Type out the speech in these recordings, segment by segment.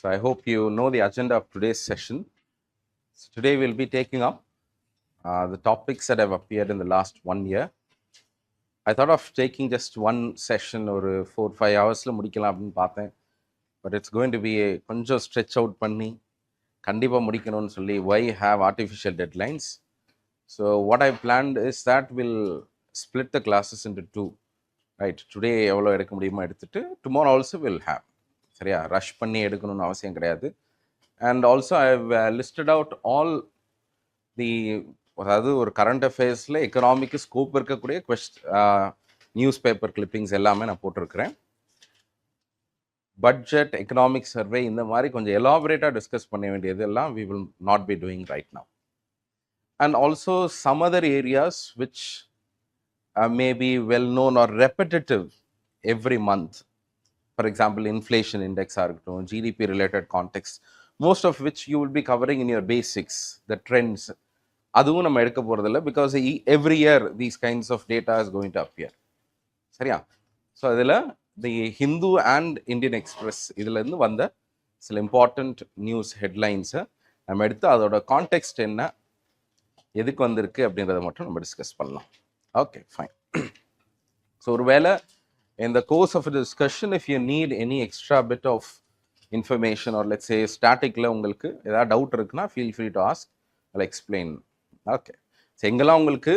So I hope you know the agenda of today's session. So today we'll be taking up the topics that have appeared in the last 1 year. I thought of taking just one session or 4-5 hours முடிக்கலாம் அப்படின்னு பார்த்தேன். But it's going to be a கொஞ்சம் stretch out பண்ணி கண்டிப்பாக முடிக்கணும்னு சொல்லி why have artificial deadlines. So what I planned is that we'll split the classes into two. Right, today எவ்வளோ எடுக்க முடியுமோ எடுத்துட்டு tomorrow also will have. சரியா, ரஷ் பண்ணி எடுக்கணும்னு அவசியம் கிடையாது. And also I have listed out all the அதாவது ஒரு கரண்ட் அஃபேர்ஸில் எக்கனாமிக்கு ஸ்கோப் இருக்கக்கூடிய நியூஸ் பேப்பர் கிளிப்பிங்ஸ் எல்லாமே நான் போட்டிருக்கிறேன். பட்ஜெட், எக்கனாமிக் சர்வே, இந்த மாதிரி கொஞ்சம் எலாபரேட்டாக டிஸ்கஸ் பண்ண வேண்டியது எல்லாம் we will not be doing right now. And also some other areas which may be well known or repetitive every month. For example, inflation index or GDP related context, most of which you will be covering in your basics, the trends. அதுவும் நம்ம எடுக்க போகிறதில்ல because every year these kinds of data is going to appear. சரியா? So அதில் தி Hindu and Indian express இதுலேருந்து வந்த சில important news ஹெட்லைன்ஸை நம்ம எடுத்து அதோட கான்டெக்ஸ்ட் என்ன, எதுக்கு வந்திருக்கு அப்படின்றத மட்டும் நம்ம டிஸ்கஸ் பண்ணலாம். Okay, fine. ஸோ ஒருவேளை in the course of a discussion, if you need any extra bit of information or let's say staticல உங்களுக்கு ஏதாவது டவுட் இருக்குன்னா feel free to ask. I'll explain. Okay, so எங்கெல்லாம் உங்களுக்கு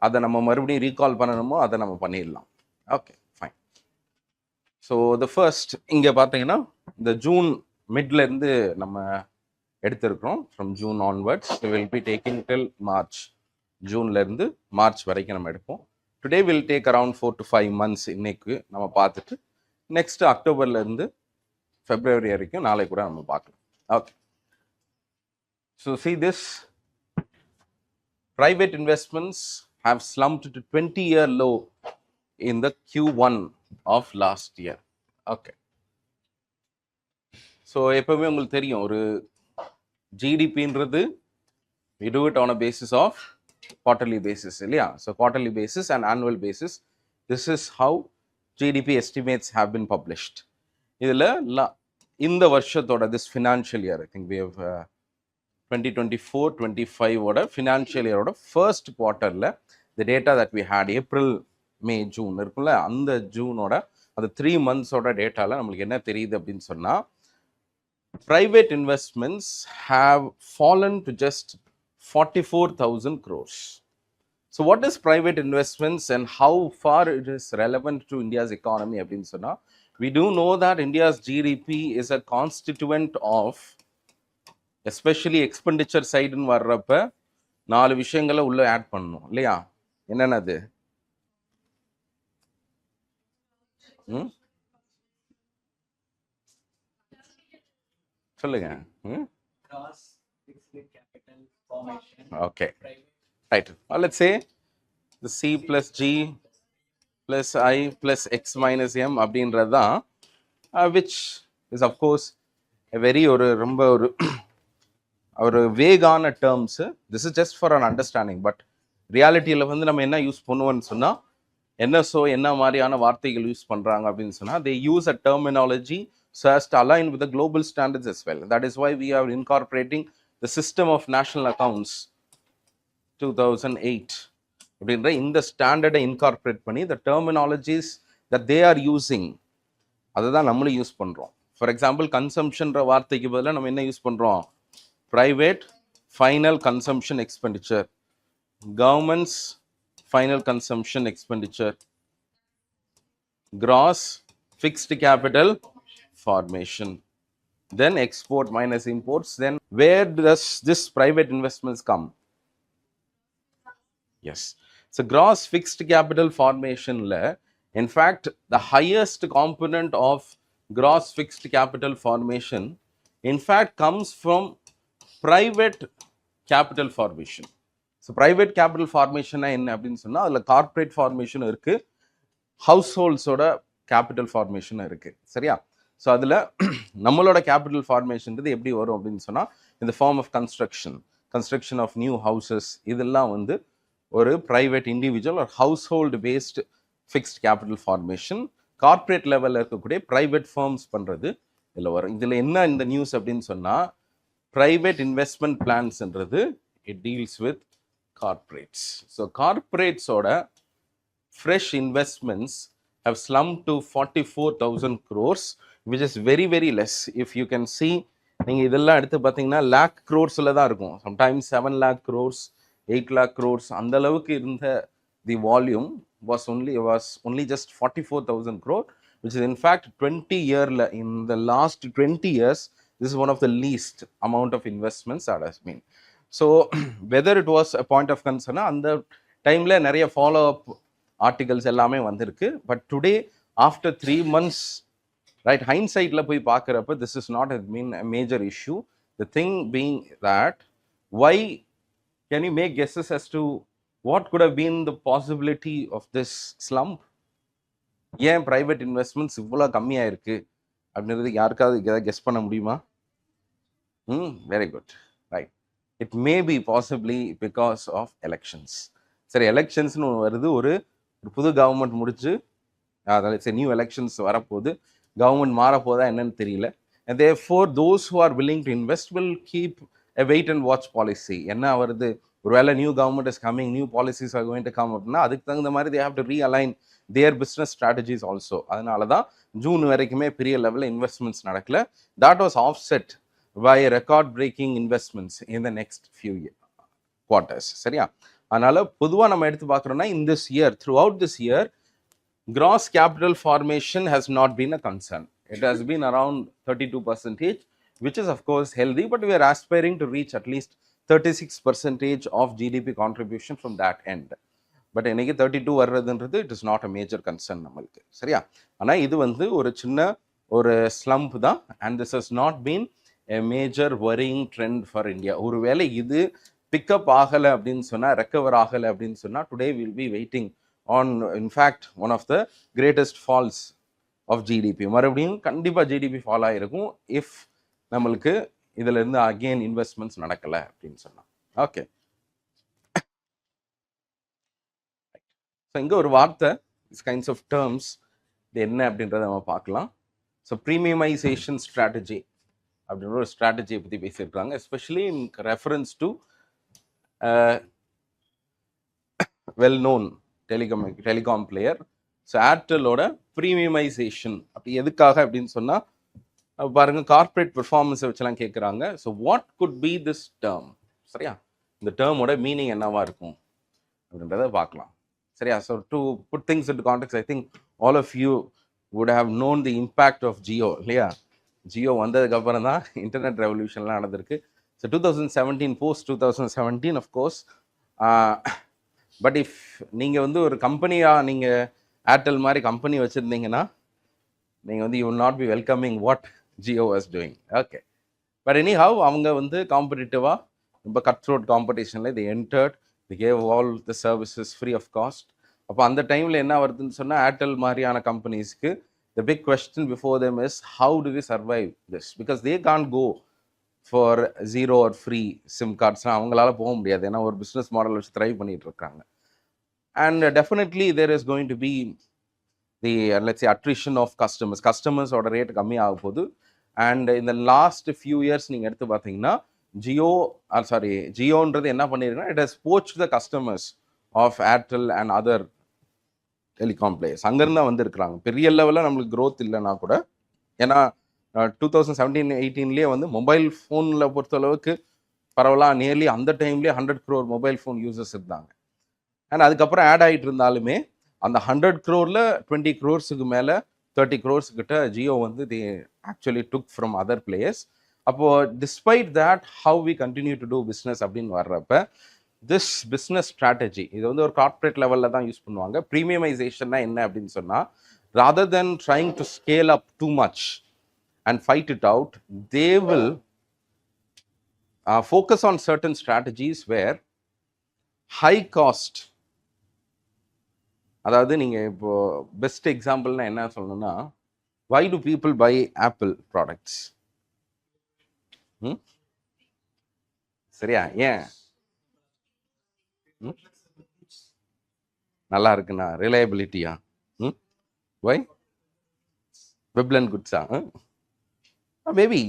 அதை நம்ம மறுபடியும் ரீகால் பண்ணணுமோ அதை நம்ம பண்ணிடலாம். Okay, fine. So the first இங்கே பார்த்தீங்கன்னா இந்த ஜூன் மிட்லேருந்து நம்ம எடுத்திருக்கிறோம். From June onwards will be taking till March. ஜூன்லேருந்து மார்ச் வரைக்கும் நம்ம எடுப்போம். Today will take around 4 to 5 months. இன்னைக்கு நம்ம பார்த்துட்டு நெக்ஸ்ட் அக்டோபர்லேருந்து ஃபெப்ரவரி வரைக்கும் நாளை கூட நம்ம பார்க்கலாம். Okay, so see this. Private investments have slumped to 20-year low in the Q1 of last year. Okay. So எப்பவுமே உங்களுக்கு தெரியும் ஒரு ஜிடிபின்றது we do it on a basis of quarterly basis இல்லையா? So quarterly basis and annual basis, this is how GDP estimates have been published. இதில் இந்த வருஷத்தோட this financial year, I think we have 2024-25 ஓட financial இயரோட first குவார்ட்டரில் the data that we had April, May, June இருக்குல்ல, அந்த ஜூனோட அந்த 3 monthsோட டேட்டாவில் நம்மளுக்கு என்ன தெரியுது அப்படின்னு சொன்னால் private investments have fallen to just 44,000 crores. So what is private investments and how far it is relevant to India's economy அப்படின்னு சொன்னால், we do know that India's GDP is a constituent of, especially expenditure சைடுன்னு வர்றப்ப 4 விஷயங்களை உள்ள add பண்ணணும் இல்லையா? என்னென்னது? சொல்லுங்க. Okay, right. Let's say the C plus G plus I plus X minus M அப்படின்றது தான், which is of course a very ரொம்ப ஒரு வேகான terms. This is just for an understanding. But ரியாலிட்டியில் வந்து நம்ம என்ன யூஸ் பண்ணுவோம்னு சொன்னால், என்ன மாதிரியான வார்த்தைகள் யூஸ் பண்ணுறாங்க அப்படின்னு சொன்னால், they use a terminology so as to align with the global standards as well. That is why we are incorporating the system of national accounts 2008 அப்படின்ற இந்த ஸ்டாண்டர்டை இன்கார்பரேட் பண்ணி the terminologies that they are using அதை தான் நம்மளும் use பண்ணுறோம். For example, கன்சம்ஷன்ற வார்த்தைக்கு பதிலாக நம்ம என்ன யூஸ் பண்ணுறோம்? Private final consumption expenditure, government's final consumption expenditure, gross fixed capital formation, then export minus imports. Then where does this private investments come? Yes, so gross fixed capital formation la, in fact the highest component of gross fixed capital formation in fact comes from private capital formation. So private capital formation என்ன அப்படின்னு சொன்னால், அதில் corporate formation இருக்குது, house ஹோல்ட்ஸோட capital formation இருக்குது. சரியா? So அதில் நம்மளோட capital ஃபார்மேஷன்றது எப்படி வரும் அப்படின்னு சொன்னால், இந்த form of construction of new houses, இதெல்லாம் வந்து ஒரு ப்ரைவேட் இண்டிவிஜுவல் ஒரு household based fixed capital formation. Corporate லெவலில் இருக்கக்கூடிய ப்ரைவேட் ஃபார்ம்ஸ் பண்ணுறது இதில் வரும். இதில் என்ன இந்த நியூஸ் அப்படின்னு சொன்னால், ப்ரைவேட் இன்வெஸ்ட்மெண்ட் பிளான்ஸ்ன்றது it deals with corporates. So கார்ப்பரேட்ஸோட fresh investments have slumped to 44,000 crores, which is very, very less. If you can see, நீங்கள் இதெல்லாம் எடுத்து பார்த்தீங்கன்னா lakh crores-ல தான் இருக்கும். Sometimes 7 lakh crores, 8 lakh crores, அந்த அளவுக்கு இருந்த the volume was only just 44,000 crore, which is in fact 20 year, in the last 20 years, this is one of the least amount of investments that has been. So whether it was a point of concern, அந்த டைமில் நிறைய follow up articles எல்லாமே வந்திருக்கு. But today after 3 months, right, ஹைண்ட்சைட்டில் போய் பார்க்குறப்ப this is not has been a major issue. The thing being that why can you make guesses as to what could have been the possibility of this slump? ஏன் private investments இவ்வளோ கம்மியாக இருக்குது அப்படின்றது யாருக்காவது எதாவது கெஸ் பண்ண முடியுமா? Very good, right. It may be possibly because of elections. சரி, எலெக்ஷன்ஸ்னு ஒன்று வருது, ஒரு புது கவர்மெண்ட் முடிச்சு அதாவது சரி நியூ எலெக்ஷன்ஸ் வரப்போகுது, கவர்மெண்ட் மாறப்போதா என்னன்னு தெரியல. and therefore those who are willing to invest will keep a wait and watch policy. என்ன வருது, ஒருவேளை new government is coming, new policies R going to come அப்படின்னா அதுக்கு தகுந்த மாதிரி they have to realign their business strategies also. அதனால தான் June வரைக்குமே பெரிய லெவலில் இன்வெஸ்ட்மெண்ட்ஸ் நடக்கல. that was offset by record breaking investments in the next few quarters. சரியா? அதனால பொதுவாக நம்ம எடுத்து பார்க்குறோம்னா in this year, throughout this year, gross capital formation has not been a concern. It has been around 32%, which is of course healthy, but we are aspiring to reach at least 36% of GDP contribution from that end. But இன்னைக்கு 32 வர்றதுன்றது it is not a major concern நம்மளுக்கு. சரியா? ஆனால் இது வந்து ஒரு சின்ன ஒரு slump தான், and this has not been a major worrying trend for India. ஒருவேளை இது பிக்கப் ஆகலை அப்படின்னு சொன்னால், ரெக்கவர் ஆகலை அப்படின்னு சொன்னால், today will be waiting on, in fact, one of the greatest falls of GDP. மறுபடியும் கண்டிப்பாக ஜிடிபி ஃபால் ஆகிருக்கும் இஃப் நம்மளுக்கு இதில் இருந்து அகெயின் இன்வெஸ்ட்மெண்ட்ஸ் நடக்கலை அப்படின்னு சொன்னால். ஓகே, ஸோ இங்கே ஒரு வார்த்தை, இஸ் கைண்ட்ஸ் ஆஃப் டேர்ம்ஸ், இது என்ன அப்படின்றத நம்ம பார்க்கலாம். ஸோ ப்ரீமியமைசேஷன் ஸ்ட்ராட்டஜி அப்படின்ற ஒரு ஸ்ட்ராட்டஜியை பற்றி பேசியிருக்காங்க, especially in reference to well known telecom player. So ஏர்டெல்லோட ப்ரீமியமைசேஷன் அப்படி எதுக்காக அப்படின்னு சொன்னால் பாருங்க, கார்பரேட் பெர்ஃபார்மன்ஸை வச்செல்லாம் கேட்குறாங்க. So what could be this term? சரியா, இந்த டேர்மோட மீனிங் என்னவா இருக்கும் அப்படின்றத பார்க்கலாம். சரியா? So to put things in context, I think all of you would have known the impact of Jio. இல்லையா? ஜியோ வந்ததுக்கப்புறம் தான் இன்டர்நெட் ரெவல்யூஷன்லாம் நடந்திருக்கு. So 2017, post 2017 of course. But if நீங்கள் வந்து ஒரு கம்பெனியாக நீங்கள் ஏர்டெல் மாதிரி கம்பெனி வச்சுருந்தீங்கன்னா நீங்கள் வந்து you will not be welcoming what Jio was doing. Okay, but anyhow அவங்க வந்து காம்படிட்டிவாக ரொம்ப கட் த்ரோட் காம்படிஷனில் they entered, they gave all the services free of cost. அப்போ அந்த டைமில் என்ன வருதுன்னு சொன்னால், ஏர்டெல் மாதிரியான கம்பெனிஸ்க்கு the big question before them is how do we survive this, because they can't go for zero or free SIM கார்ட்ஸ்லாம் அவங்களால போக முடியாது, ஏன்னா ஒரு பிஸ்னஸ் மாடல் வச்சு த்ரைவ் பண்ணிட்டு இருக்காங்க. And definitely there is going to be the let's say attrition of customers ஓட ரேட் கம்மி ஆக போகுது. அண்ட் இந்த லாஸ்ட் ஃபியூ இயர்ஸ் நீங்கள் எடுத்து பார்த்தீங்கன்னா ஜியோன்றது என்ன பண்ணிருக்குன்னா, it has poached the customers of Airtel and other telecom players. அங்கேருந்து தான் வந்துருக்குறாங்க. பெரிய லெவலில் நம்மளுக்கு க்ரோத் இல்லைன்னா கூட, ஏன்னா 2017-18 வந்து மொபைல் ஃபோனில் பொறுத்தளவுக்கு பரவலாக நியர்லி அந்த டைம்லேயே 100 crore மொபைல் ஃபோன் யூசர்ஸ் இருந்தாங்க. அண்ட் அதுக்கப்புறம் ஆட் ஆகிட்டு இருந்தாலுமே அந்த 100 crore 20 crores மேலே 30 crores கிட்ட ஜியோ வந்து they actually took from other players. அப்போது despite that how we continue to do business அப்படின்னு வர்றப்ப திஸ் பிஸ்னஸ் ஸ்ட்ராட்டஜி இது வந்து ஒரு கார்ப்பரேட் லெவலில் தான் யூஸ் பண்ணுவாங்க. ப்ரீமியமைசேஷன்னா என்ன அப்படின்னு சொன்னால், rather then trying to scale up too much and fight it out, they will focus on certain strategies where high cost, அதாவது நீங்கள் இப்போ பெஸ்ட் எக்ஸாம்பிள்னா என்ன சொல்லணும்னா, why do people buy Apple products? சரியா? ஏன் நல்லா இருக்குண்ணா, ரிலையபிலிட்டியா? வை வெப்லன் குட்ஸா? மேபி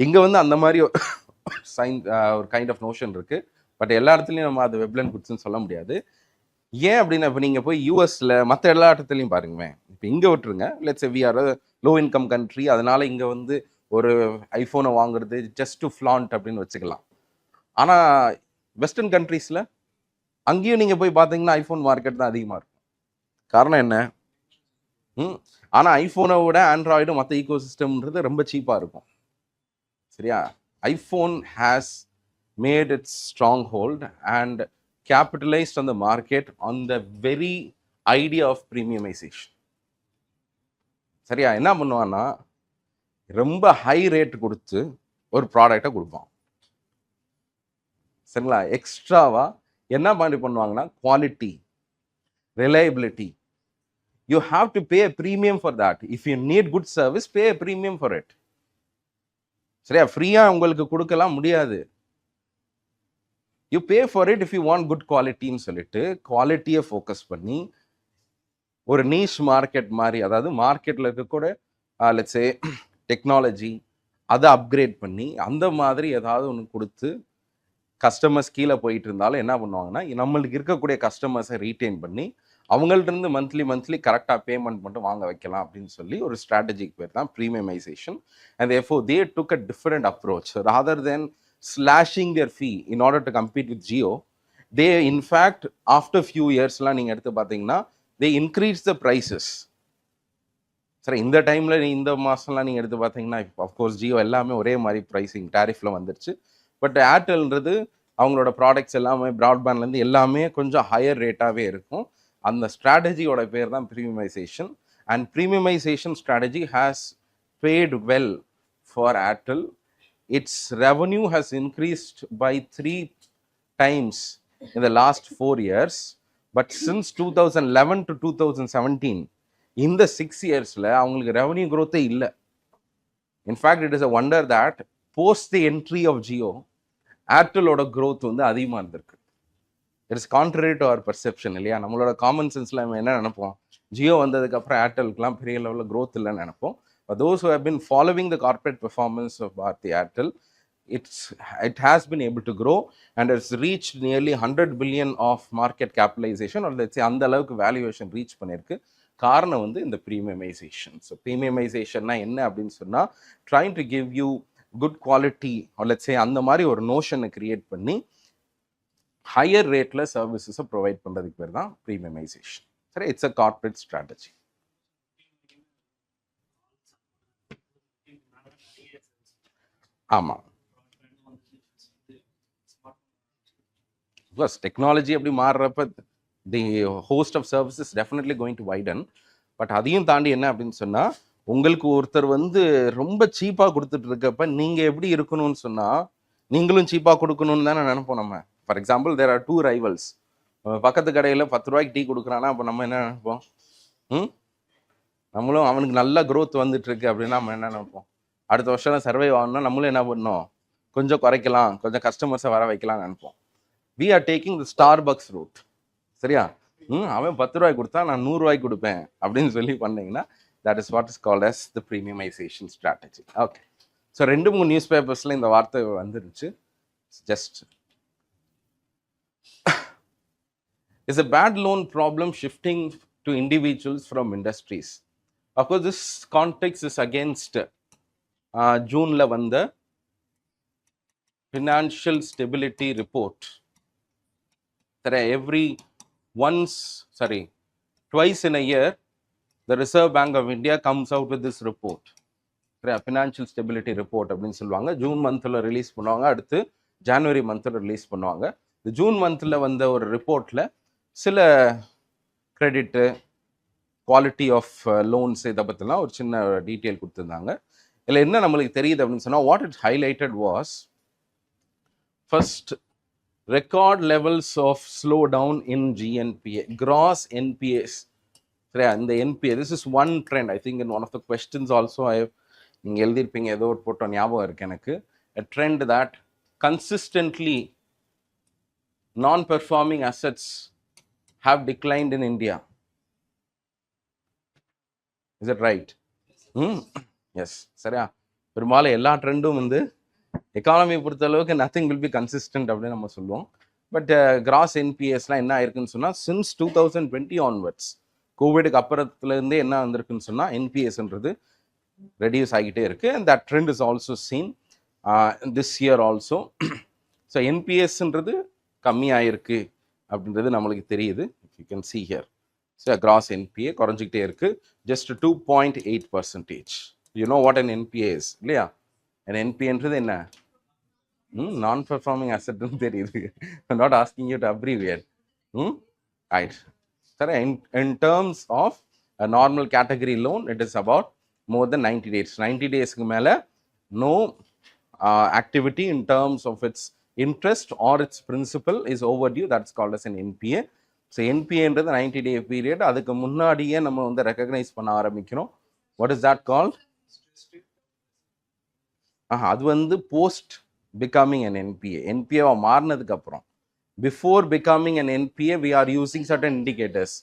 இங்கே வந்து அந்த மாதிரி ஒரு கைண்ட் ஆஃப் நோஷன் இருக்குது. பட் எல்லா இடத்துலையும் நம்ம அது வெப்லன் குட்ஸ்ன்னு சொல்ல முடியாது. ஏன் அப்படின்னா இப்போ நீங்கள் போய் யூஎஸில் மற்ற எல்லா இடத்துலையும் பாருங்கமே, இப்போ இங்கே விட்டுருங்க, let's we are low income country, அதனால் இங்கே வந்து ஒரு ஐஃபோனை வாங்குறது ஜஸ்ட் டு ஃப்ளாண்ட் அப்படின்னு வச்சுக்கலாம். ஆனால் வெஸ்டர்ன் கண்ட்ரீஸில் அங்கேயும் நீங்கள் போய் பார்த்தீங்கன்னா ஐஃபோன் மார்க்கெட் தான் அதிகமாக இருக்கும். காரணம் என்ன? ஆனால் ஐஃபோனை விட ஆண்ட்ராய்டும் மற்ற ஈகோ சிஸ்டம்ன்றது ரொம்ப சீப்பாக இருக்கும். சரியா? IPhone has made its stronghold and capitalized on the market on the very idea of premiumization. சரியா? என்ன பண்ணுவான்னா ரொம்ப ஹை ரேட் கொடுத்து ஒரு ப்ராடக்டை கொடுப்பான். சரிங்களா? எக்ஸ்ட்ராவா என்ன மாதிரி பண்ணுவாங்கன்னா quality, reliability, you have to pay a premium for that. If you need good service, pay a premium for it. சரியா? ஃப்ரீயா உங்களுக்கு கொடுக்கலாம் முடியாது. You pay for it if you want good குவாலிட்டின்னு சொல்லிட்டு குவாலிட்டியை ஃபோக்கஸ் பண்ணி ஒரு நீஷ் மார்க்கெட் மாதிரி, அதாவது மார்க்கெட்டில் இருக்கக்கூட லெட்ஸே டெக்னாலஜி அதை அப்கிரேட் பண்ணி அந்த மாதிரி ஏதாவது ஒன்று கொடுத்து கஸ்டமர்ஸ் கீழே போயிட்டு இருந்தாலும் என்ன பண்ணுவாங்கன்னா நம்மளுக்கு இருக்கக்கூடிய கஸ்டமர்ஸை ரீட்டைன் பண்ணி அவங்கள்ட்ட மந்த்லி கரெக்டாக பேமெண்ட் மட்டும் வாங்க வைக்கலாம் அப்படின்னு சொல்லி ஒரு ஸ்ட்ராட்டஜிக்கு பேர் தான் premiumisation. And therefore they took a different approach rather than slashing their fee in order to compete with Jio. They in fact after few yearsலாம் நீங்கள் எடுத்து பார்த்தீங்கன்னா they increased the prices. சரி, இந்த டைமில் இந்த மாதம்லாம் நீங்கள் எடுத்து பார்த்தீங்கன்னா அஃப்கோர்ஸ் ஜியோ எல்லாமே ஒரே மாதிரி ப்ரைஸிங் டேரிஃபில் வந்துருச்சு. பட் ஏர்டெல்ன்றது அவங்களோட ப்ராடக்ட்ஸ் எல்லாமே ப்ராட்பேண்ட்லேருந்து எல்லாமே கொஞ்சம் ஹையர் ரேட்டாகவே இருக்கும். அந்த ஸ்ட்ராட்டஜியோட பேர் தான் premiumisation. And premiumisation strategy has paid well for Airtel. Its revenue has increased by 3 times in the last 4 years. But since 2011 to 2017, in the 6 yearsல அவங்களுக்கு ரெவன்யூ growth இல்லை. In fact, it is a wonder that post the entry of Jio, Airtelோட growth வந்து அதிகமாக இருந்திருக்கு. It is contrary to our perception இல்லையா? நம்மளோட common சென்ஸில் நம்ம என்ன நினைப்போம், ஜியோ வந்ததுக்கப்புறம் ஏர்டெலுக்குலாம் பெரிய லெவலில் growth இல்லைன்னு நினைப்போம். But those who have been following the corporate performance of Bharti Airtel, it has been able to grow and it's reached nearly 100 billion of market capitalization, or let's say அந்த அளவுக்கு வேல்யூவேஷன் ரீச் பண்ணியிருக்கு. காரணம் வந்து இந்த premiumisation. So ப்ரீமியமைசேஷன்னா என்ன அப்படின்னு சொன்னால் trying to give you good quality, let's say அந்த மாதிரி ஒரு நோஷனை கிரியேட் பண்ணி ஹையர் ரேட்டில் சர்வீசஸை ப்ரொவைட் பண்ணுறதுக்கு பேர் தான் ப்ரீமியமைசேஷன். சரி, இட்ஸ் அ கார்பரேட் ஸ்ட்ராட்டஜி. ஆமாம், ப்ளஸ் டெக்னாலஜி அப்படி மாறுறப்ப the host of services definitely going to widen. But அதையும் தாண்டி என்ன அப்படின்னு சொன்னால் உங்களுக்கு ஒருத்தர் வந்து ரொம்ப சீப்பாக கொடுத்துட்டு இருக்கப்ப நீங்கள் எப்படி இருக்கணும்னு சொன்னால் நீங்களும் சீப்பாக கொடுக்கணும்னு தானே நினைப்போம் நம்ம. For example, there are 2 rivals. பக்கத்து கடையில் 10 ரூபாய்க்கு டீ கொடுக்குறான்னா அப்போ நம்ம என்ன நினைப்போம்? நம்மளும் அவனுக்கு நல்ல க்ரோத் வந்துட்டு இருக்கு அப்படின்னா நம்ம என்ன நினைப்போம்? அடுத்த வருஷம் சர்வே ஆகணும்னா நம்மளும் என்ன பண்ணோம், கொஞ்சம் குறைக்கலாம், கொஞ்சம் கஸ்டமர்ஸை வர வைக்கலாம்னு நினைப்போம். We are taking the Starbucks route. சரியா? அவன் 10 ரூபாய்க்கு கொடுத்தா நான் 100 ரூபாய்க்கு கொடுப்பேன் அப்படின்னு சொல்லி பண்ணீங்கன்னா that is what is called as the premiumization strategy. Okay. So 2-3 news பேப்பர்ஸில் இந்த வார்த்தை வந்துருச்சு. Just is a bad loan problem shifting to individuals from industries. Of course, this context is against ஜூனில் வந்த financial stability report. Twice in a year, the Reserve Bank of India comes out with this report. Financial stability report அப்படின்னு சொல்லுவாங்க. June மந்தில் release பண்ணுவாங்க, அடுத்து ஜனவரி மந்தில் release பண்ணுவாங்க. இந்த June மந்தில் வந்த ஒரு ரிப்போர்ட்டில் சில கிரெடிட்டு, குவாலிட்டி ஆஃப் லோன்ஸ், இதை பற்றிலாம் ஒரு சின்ன டீட்டெயில் கொடுத்துருந்தாங்க. இதில் என்ன நம்மளுக்கு தெரியுது அப்படின்னு சொன்னால், what it highlighted was first record levels of slowdown in GNPA, gross NPAs. In the NPA, this is one trend. I think in one of the questions also நீங்க எழுதிருப்பீங்க, ஏதோ ஒரு போட்டோ ஞாபகம் இருக்கு எனக்கு. A trend that consistently non-performing assets have declined in India. Is it right? Yes. சரியா? பெரும்பாலும் எல்லா ட்ரெண்டும் வந்து எக்கானமி பொறுத்த அளவுக்கு நத்திங் வில் பி கன்சிஸ்டன்ட் அப்படின்னு நம்ம சொல்லுவோம். பட் கிராஸ் என்பிஎஸ்லாம் என்ன ஆயிருக்குன்னு சொன்னால் சின்ஸ் 2020 ஆன்வர்ட்ஸ் கோவிடுக்கு அப்புறத்துலேருந்தே என்ன வந்திருக்குன்னு சொன்னால் என்பிஎஸ்ன்றது ரெடியூஸ் ஆகிட்டே இருக்கு. And that trend is also seen this year also. So என்பிஎஸ்ன்றது கம்மியாயிருக்கு அப்படின்றது நம்மளுக்கு தெரியுது. You can see here. So gross NPA குறைஞ்சிக்கிட்டே இருக்கு. Just 2.8%. You know what an NPA is இல்லையா? an என்பிஏன்றது என்ன? நான் பெர்ஃபார்மிங் அசெட்னு தெரியுது. Not asking you to abbreviate. Right. சரி, in terms of a normal category loan, it is about more than 90 days. 90 daysக்கு மேல no activity in terms of its interest or its principal is overdue. That's called as an NPA. So என்பிஏன்றது 90-day period. அதுக்கு முன்னாடியே நம்ம வந்து recognise பண்ண ஆரம்பிக்கணும். What is that called? அது வந்து போஸ்ட் பிகமிங் அன் என்பிஏ. என்பிஏவா மாறினதுக்கு அப்புறம். Before becoming an NPA we are using certain indicators.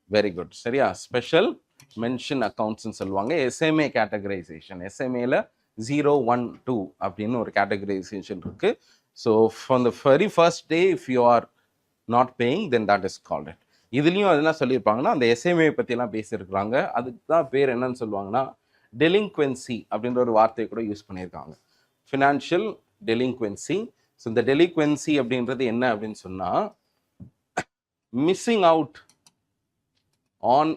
Very good. சரியா? ஸ்பெஷல் மென்ஷன் அக்கௌண்ட்ஸ்ன்னு சொல்லுவாங்க. SMA categorisation. எஸ்எம்ஏல 0, 1, 2 அப்படின்னு ஒரு கேட்டகரைசேஷன் இருக்கு. So from the very first day if you are not paying then that is called it. இதுலேயும் அதெல்லாம் சொல்லியிருப்பாங்கன்னா அந்த SMA பற்றிலாம் பேசியிருக்கிறாங்க. அதுக்கு தான் பேர் என்னன்னு சொல்லுவாங்கன்னா டெலிங்க்வென்சி அப்படின்ற ஒரு வார்த்தையை கூட யூஸ் பண்ணியிருக்காங்க. ஃபினான்ஷியல் டெலிங்க்வென்சி. ஸோ இந்த டெலிக்வென்சி அப்படின்றது என்ன அப்படின்னு சொன்னால் missing out on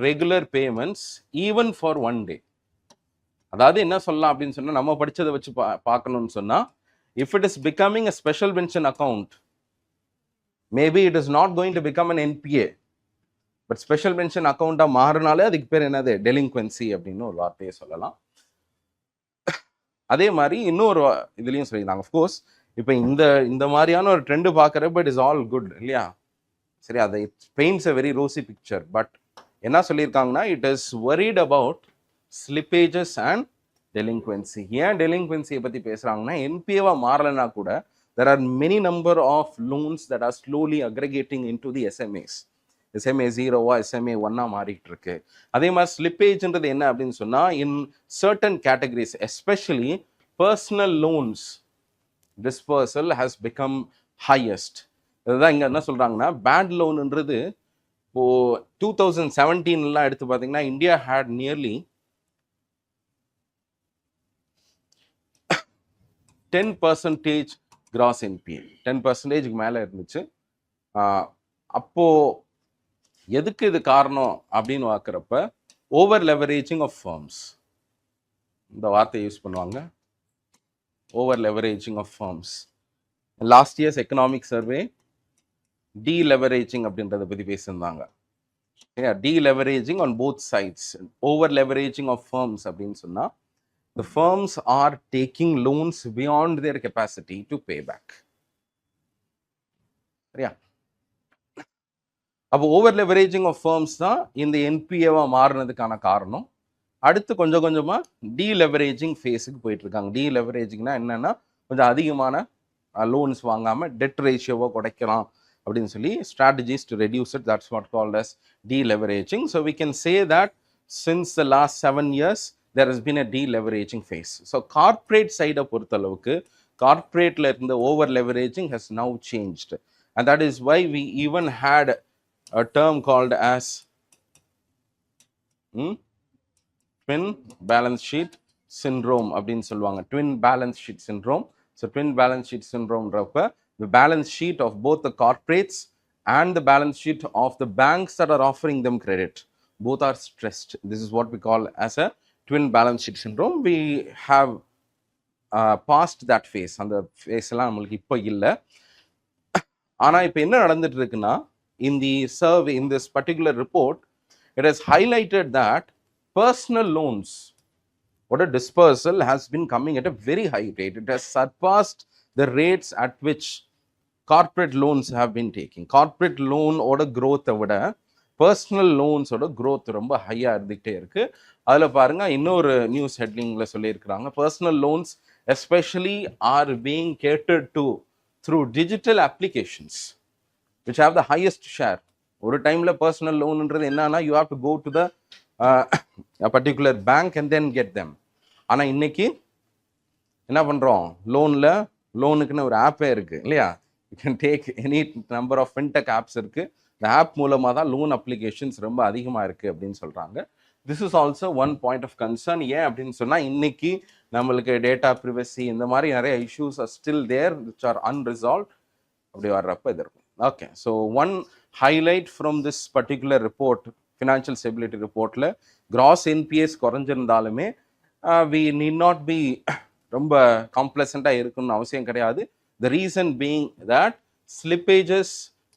regular payments even for 1 day. அதாவது என்ன சொல்லலாம் அப்படின்னு சொன்னால் நம்ம படித்ததை வச்சு பார்க்கணும்னு சொன்னால் if it is becoming a special mention account maybe it is not going to become an NPA. But special mention அக்கௌண்ட்டாக மாறினாலே அதுக்கு பேர் என்னது? டெலிங்க்வென்சி அப்படின்னு ஒரு வார்த்தையை சொல்லலாம். அதே மாதிரி இன்னொரு இதுலேயும் சொல்லியிருந்தாங்க. அஃப்கோர்ஸ் இப்போ இந்த மாதிரியான ஒரு ட்ரெண்டு பார்க்குறப்ப இட் இஸ் ஆல் குட் இல்லையா? சரி, அதை it paints a very rosy picture. But என்ன சொல்லியிருக்காங்கன்னா it is worried about slippages and delinquency. ஏன் டெலிங்க்வென்சியை பற்றி பேசுகிறாங்கன்னா என்பிஏவாக மாறலைன்னா கூட there are many number of loans that are slowly aggregating into the SMAs. SMA 0-வா SMA 1-ஆ மாறிட்டு இருக்கு. அதே மாதிரி ஸ்லிப்பேஜ்ன்றது என்ன அப்படின்னு சொன்னால் in certain categories especially personal loans dispersal has become highest. இதுதான் இங்கே என்ன சொல்கிறாங்கன்னா பேட் லோனுன்றது இப்போது 2017 எடுத்து பார்த்தீங்கன்னா India had nearly 10% gross NPA. 10%க்கு மேலே இருந்துச்சு. அப்போது எதுக்கு இது காரணம் அப்படின்னு பார்க்குறப்ப ஓவர் லெவரேஜிங் ஆஃப் ஃபர்ம்ஸ் இந்த வார்த்தை யூஸ் பண்ணுவாங்க. Over leveraging of firms. Last years economic survey deleveraging அப்படின்றத பற்றி பேசியிருந்தாங்க. Deleveraging on both sides. Over leveraging of firms அப்படின்னு சொன்னால் the firms are taking loans beyond their capacity to pay back. சரியா? அப்போ over leveraging of firms தான் இந்த என்பிஏவா மாறினதுக்கான காரணம். அடுத்து கொஞ்சம் கொஞ்சமாக டி லெவரேஜிங் ஃபேஸுக்கு போயிட்டு இருக்காங்க. டி லெவரேஜிங்னா என்னன்னா கொஞ்சம் அதிகமான லோன்ஸ் வாங்காமல் டெட் ரேஷியோவை குறைக்கலாம் அப்படின்னு சொல்லி strategies to reduce it. That's what called as deleveraging. So we can say that since the last 7 years there has been a deleveraging phase. So corporate side பொறுத்தளவுக்கு corporateல இருந்த over leveraging has now changed, and that is why we even had a term called as twin balance sheet syndrome அப்படின்னு சொல்லுவாங்க. twin balance sheet syndrome. So twin balance sheet syndrome ரப்ப the balance sheet of both the corporates and the balance sheet of the banks that are offering them credit both are stressed. This is what we call as a twin balance sheet syndrome. We have passed that phase. அந்த phase எல்லாம் நம்மளுக்கு இப்போ இல்லை. ஆனால் இப்போ என்ன நடந்துட்டு இருக்குன்னா in the survey, in this particular report, it has highlighted that personal loans what a dispersal has been coming at a very high rate. It has surpassed the rates at which corporate loans have been taking. Corporate loan ஓட growth விட personal லோன்ஸோட growth ரொம்ப ஹையாக இருந்துகிட்டே இருக்குது. அதில் பாருங்கள் இன்னொரு news ஹெட்லிங்கில் சொல்லியிருக்கிறாங்க personal loans especially are being catered to through digital applications which have the highest share. ஒரு டைமில் பர்சனல் லோனுன்றது என்னன்னா you have to go to the particular bank and then get them. ஆனால் இன்னைக்கு என்ன பண்ணுறோம், லோனுக்குன்னு ஒரு ஆப்பே இருக்குது இல்லையா? You can take any number of fintech apps இருக்குது. இந்த ஆப் மூலமாக தான் லோன் அப்ளிகேஷன்ஸ் ரொம்ப அதிகமாக இருக்குது அப்படின்னு சொல்கிறாங்க. This is also one point of concern. ஏன் அப்படின்னு சொன்னால் இன்னைக்கு நம்மளுக்கு டேட்டா ப்ரிவசி இந்த மாதிரி நிறைய issues are still there which are unresolved. அப்படி வர்றப்ப இது இருக்கும். Okay, so one highlight from this particular report, financial stability ரிப்போர்ட்டில் கிராஸ் என்பிஎஸ் குறைஞ்சிருந்தாலுமே வி நீட் நாட் பி ரொம்ப காம்ப்ளசண்ட்டாக இருக்குன்னு அவசியம் கிடையாது. The reason being that slippages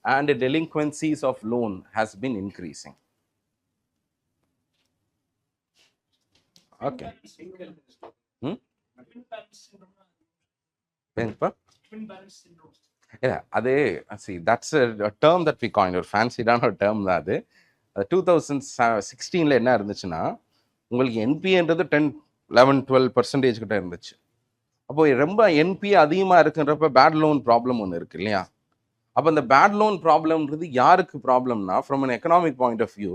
and delinquencies of loan has been increasing. Okay. Yeah, அது see that's a term that we coined, ஒரு ஃபேன்சிடான ஒரு டேர்ம் தான் அது. 2016 என்ன இருந்துச்சுன்னா உங்களுக்கு என்பிஏன்றது 10-11-12% கிட்ட இருந்துச்சு. அப்போ ரொம்ப என்பிஏ அதிகமாக இருக்குன்றப்ப பேட் லோன் ப்ராப்ளம் ஒன்று இருக்கு இல்லையா? அப்போ இந்த பேட் லோன் ப்ராப்ளம்ன்றது யாருக்கு ப்ராப்ளம்னா, from an economic point of view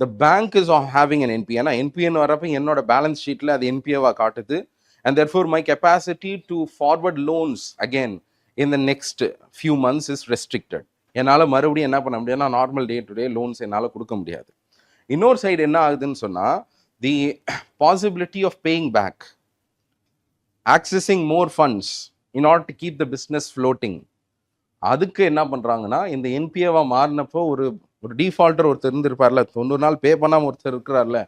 the bank is having an NPA. ஏன்னா என்பிஏன்னு வரப்போ என்னோட பேலன்ஸ் ஷீட்டில் அது என்பிஏவாக காட்டுது. And therefore my capacity to forward loans again in the next few months is restricted. என்னால் மறுபடியும் என்ன பண்ண முடியாதுன்னா normal day to day loans என்னால் கொடுக்க முடியாது. இன்னொரு சைடு என்ன ஆகுதுன்னு சொன்னால் the possibility of paying back, accessing more funds in order to keep the business floating. அதுக்கு என்ன பண்ணுறாங்கன்னா இந்த என்பிஏவாக மாறினப்போ ஒரு டிஃபால்ட்டர் ஒருத்தர் இருந்திருப்பார்ல, 90 நாள் பே பண்ணாமல் ஒருத்தர் இருக்கிறார்ல,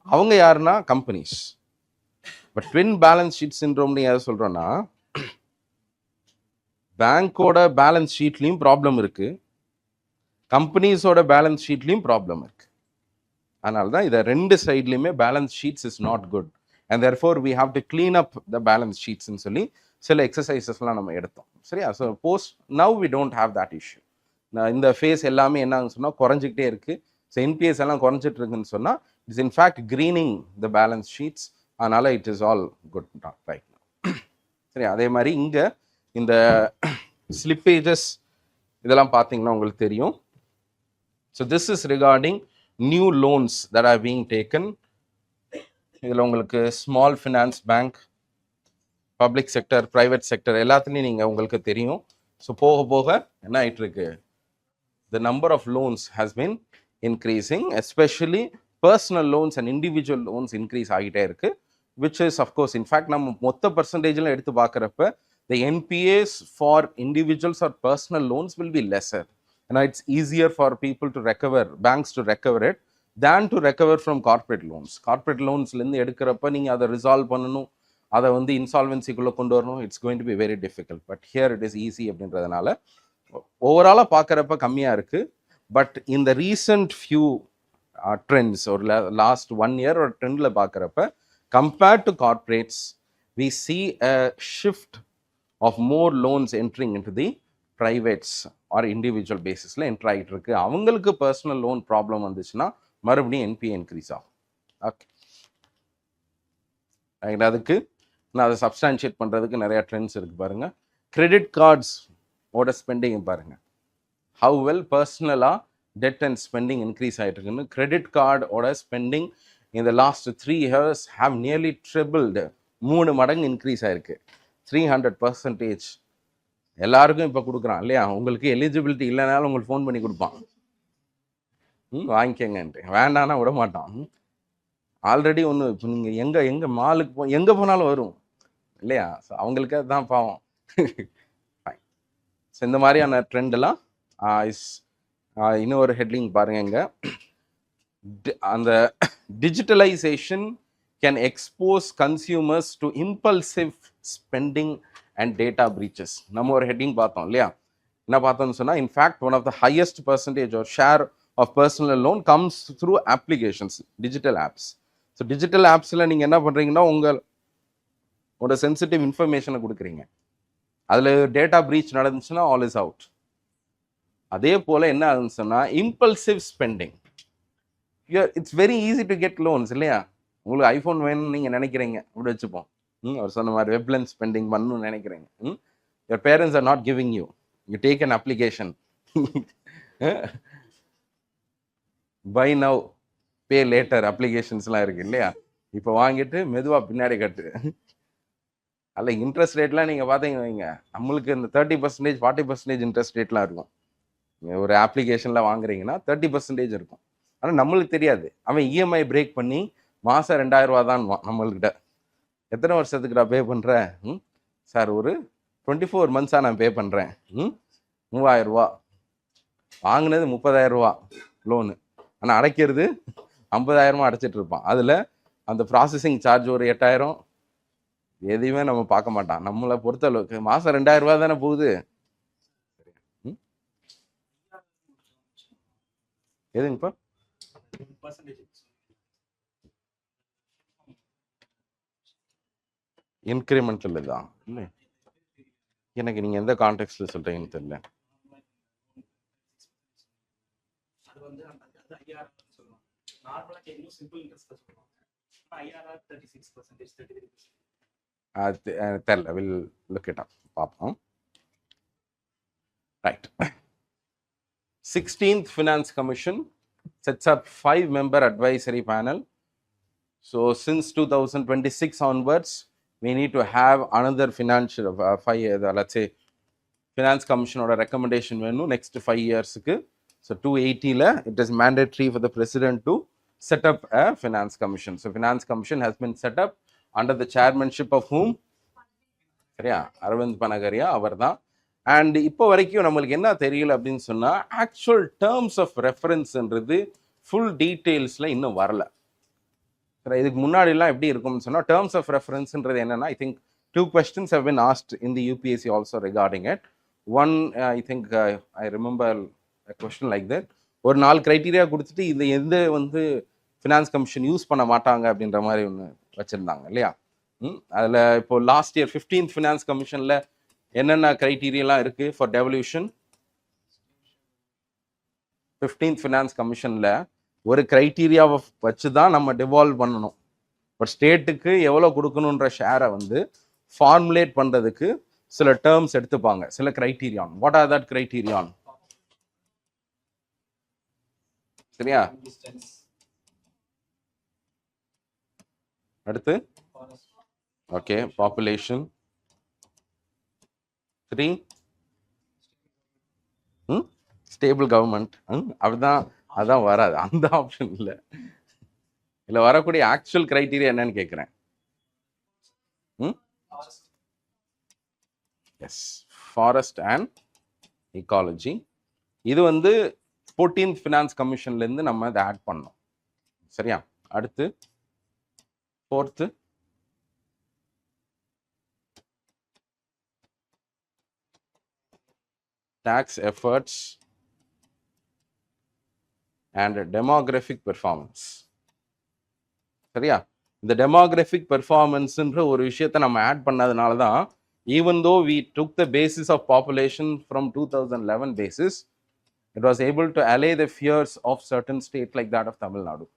அவங்க யாருன்னா கம்பெனிஸ். பட் ட்வின் பேலன்ஸ் ஷீட் சிண்ட்ரோம்னு யார் சொல்கிறோன்னா, பேங்கோட பேலன்ஸ் ஷீட்லேயும் ப்ராப்ளம் இருக்குது, கம்பெனிஸோட பேலன்ஸ் ஷீட்லேயும் ப்ராப்ளம் இருக்குது. அதனால தான் இதை ரெண்டு சைட்லேயுமே balance sheets is not good. And therefore we have to clean up the balance sheets ன்னு சொல்லி சில எக்ஸசைசஸ்லாம் நம்ம எடுத்தோம். சரியா? So post now we don't have that issue. இந்த ஃபேஸ் எல்லாமே என்னன்னு சொன்னால் குறைஞ்சிக்கிட்டே இருக்குது. ஸோ என்பிஎஸ் எல்லாம் குறைஞ்சிட்டு இருக்குன்னு சொன்னால் it's in fact greening the balance sheets. அதனால் it is all good right. சரி, அதே மாதிரி இங்கே இந்த ஸ்லிப்பேஜஸ் இதெல்லாம் பார்த்தீங்கன்னா உங்களுக்கு தெரியும். So this is regarding new loans that are being taken. இதில் உங்களுக்கு small finance bank, public sector, private sector எல்லாத்துலேயும் நீங்கள் உங்களுக்கு தெரியும். ஸோ போக போக என்ன ஆகிட்டு இருக்கு, the number of loans has been increasing, especially personal loans and individual loans increase ஆகிட்டே இருக்கு. விச் இஸ் அஃப்கோர்ஸ் இன்ஃபேக்ட் நம்ம மொத்த பர்சன்டேஜ்லாம் எடுத்து பார்க்குறப்ப the NPAs for individuals or personal loans will be lesser. ஏன்னா it's easier for people to recover, banks to recover it than to recover from corporate loans. Corporate loansலேருந்து எடுக்கிறப்ப நீங்கள் அதை ரிசால்வ் பண்ணணும், அதை வந்து இன்சால்வென்சிக்குள்ளே கொண்டு வரணும். It's going to be very difficult. But here it is easy அப்படின்றதுனால ஓவராலாக பார்க்குறப்ப கம்மியாக இருக்குது. பட் இந்த ரீசன்ட் ஃபியூ ட்ரெண்ட்ஸ் ஒரு லாஸ்ட் 1 year ஒரு ட்ரெண்டில் பார்க்குறப்ப compared to corporates we see a shift of more loans entering into the privates or individual பேசிஸில் என்ட்ரு ஆகிட்டு இருக்கு. அவங்களுக்கு பர்சனல் லோன் ப்ராப்ளம் வந்துச்சுன்னா மறுபடியும் என்பிஏ இன்க்ரீஸ் ஆகும். ஓகே, அதுக்கு நான் அதை சப்ஸ்டான்ஷியேட் பண்ணுறதுக்கு நிறையா ட்ரெண்ட்ஸ் இருக்குது பாருங்கள். கிரெடிட் கார்ட்ஸ் ஓட ஸ்பெண்டிங் பாருங்கள், ஹவு வெல் பர்சனலாக டெட் அண்ட் ஸ்பெண்டிங் இன்க்ரீஸ் ஆகிட்டு இருக்குன்னு. கிரெடிட் கார்டோட ஸ்பெண்டிங் இந்த last 3 years have nearly tripled, 3 மடங்கு இன்க்ரீஸ் ஆகிருக்கு. 300%. எல்லாருக்கும் இப்போ கொடுக்குறான் இல்லையா? உங்களுக்கு எலிஜிபிலிட்டி இல்லைனாலும் உங்களுக்கு ஃபோன் பண்ணி கொடுப்பான், வாங்கிக்கங்கன்ட்டு. வேண்டான்னா விட மாட்டான். ஆல்ரெடி ஒன்று இப்போ நீங்கள் எங்கே மாலுக்கு எங்கே போனாலும் வரும் இல்லையா? ஸோ அவங்களுக்கு அதுதான் பாவம். ஸோ இந்த மாதிரியான ட்ரெண்டெல்லாம் இன்னொரு ஹெட்லிங் பாருங்க. இங்கே அந்த digitalisation can expose consumers to impulsive spending and data breaches. நம்ம ஒரு ஹெட்டிங் பார்த்தோம் இல்லையா? என்ன பார்த்தோம்னு சொன்னால் in fact one of the highest percentage or share of personal loan comes through applications, digital apps. So digital appsல நீங்கள் என்ன பண்ணுறீங்கன்னா உங்களோட சென்சிட்டிவ் இன்ஃபர்மேஷனை கொடுக்குறீங்க. அதில் டேட்டா பிரீச் நடந்துச்சுன்னா ஆல் இஸ் அவுட். அதே போல் என்ன ஆகுதுன்னு சொன்னால் impulsive spending. It's very easy to get loans இல்லையா? உங்களுக்கு ஐஃபோன் வேணும்னு நீங்கள் நினைக்கிறீங்க, அப்படி வச்சுப்போம். அவர் சொன்ன மாதிரி வெப்லென்ஸ் ஸ்பெண்டிங் பண்ணணும்னு நினைக்கிறீங்க. Your parents are not giving you, you take an application, buy now pay later அப்ளிகேஷன்ஸ்லாம் இருக்குது இல்லையா? இப்போ வாங்கிட்டு மெதுவாக பின்னாடி கட்டு. அதில் இன்ட்ரெஸ்ட் ரேட்லாம் நீங்கள் பார்த்தீங்க வைங்க, நம்மளுக்கு இந்த 30%, 40% இன்ட்ரெஸ்ட் ரேட்லாம் இருக்கும். நீங்கள் ஒரு அப்ளிகேஷனில் வாங்குறீங்கன்னா 30% இருக்கும். ஆனால் நம்மளுக்கு தெரியாது. அவன் இஎம்ஐ பிரேக் பண்ணி மாதம் 2000 ரூபா தான் நம்மள்கிட்ட. எத்தனை வருஷத்துக்குடா பே பண்ணுறேன்? சார் ஒரு 24 மந்த்ஸாக நான் பே பண்ணுறேன். 3000 ரூபா. வாங்கினது 30,000 ரூபா லோனு, ஆனால் அடைக்கிறது 50,000 அடைச்சிட்டு இருப்பான். அதில் அந்த ப்ராசஸிங் சார்ஜ் ஒரு 8000, எதையுமே நம்ம பார்க்க மாட்டான். நம்மளை பொறுத்த அளவுக்கு மாதம் 2000 ரூபா தானே போகுது. எதுங்கப்பா? இன்க்ரிமெண்டல் தான் இல்லை, எனக்கு நீங்கள் எந்த கான்டெக்ட்ல சொல்கிறீங்கன்னு தெரியல. தெரியல, வில் லுக் இட் அப், பார்ப்போம். Right. 16th Finance Commission sets up 5-member advisory panel. So since 2026 onwards, we need to have another financial 5, let's say Finance Commission or a recommendation வேணும் next 5 years-க்கு. So 280 it is mandatory for the president to set up a Finance Commission. So Finance Commission has been set up under the chairmanship of whom? சரியா, அரவிந்த் பனகரியா அவர் தான். And இப்போ வரைக்கும் நம்மளுக்கு என்ன தெரியல அப்படின்னு சொன்னால், ஆக்சுவல் டேர்ம்ஸ் ஆஃப் ரெஃபரன்ஸ்ன்றது ஃபுல் டீட்டெயில்ஸில் இன்னும் வரல. சரி, இதுக்கு முன்னாடிலாம் எப்படி இருக்கும்னு சொன்னால், டேர்ம்ஸ் ஆஃப் ரெஃபரன்ஸ்ன்றது என்னென்னா, I think 2 questions have been asked in the UPSC also regarding it. One, I think I remember a question like that. ஒரு 4 criteria கொடுத்துட்டு இது எந்த வந்து ஃபினான்ஸ் கமிஷன் யூஸ் பண்ண மாட்டாங்க அப்படின்ற மாதிரி ஒன்று வச்சுருந்தாங்க இல்லையா. அதில் இப்போ லாஸ்ட் இயர் 15th ஃபினான்ஸ் கமிஷனில் என்னென்ன க்ரைட்டீரியெல்லாம் இருக்குது ஃபார் டெவல்யூஷன்? 15th ஃபினான்ஸ் கமிஷனில் ஒரு க்ரைட்டீரியாவை வச்சு தான் நம்ம டிவால்வ் பண்ணணும். பட் ஸ்டேட்டுக்கு எவ்வளோ கொடுக்கணுன்ற ஷேரை வந்து ஃபார்முலேட் பண்ணுறதுக்கு சில டேர்ம்ஸ் எடுத்துப்பாங்க, சில criterion. What are that criterion? சரியா, அடுத்து ஓகே, பாப்புலேஷன். 3 stable government. அப்படிதான், அதான் வராது, அந்த ஆப்ஷன் இல்லை. இல்லை, வரக்கூடிய ஆக்சுவல் கிரைட்டீரியா என்னன்னு கேட்குறேன். Yes, forest and ecology. இது வந்து 14th ஃபினான்ஸ் கமிஷன்லேருந்து நம்ம இதை ஆட் பண்ணோம். சரியா, அடுத்து 4th tax efforts and demographic performance. சரியா, இந்த demographic performanceன்ற ஒரு விஷயத்தை நம்ம ஆட் பண்ணதுனால தான், even though we took the basis of population from 2011 basis, it was able to allay the fears of certain state like that of Tamil Nadu.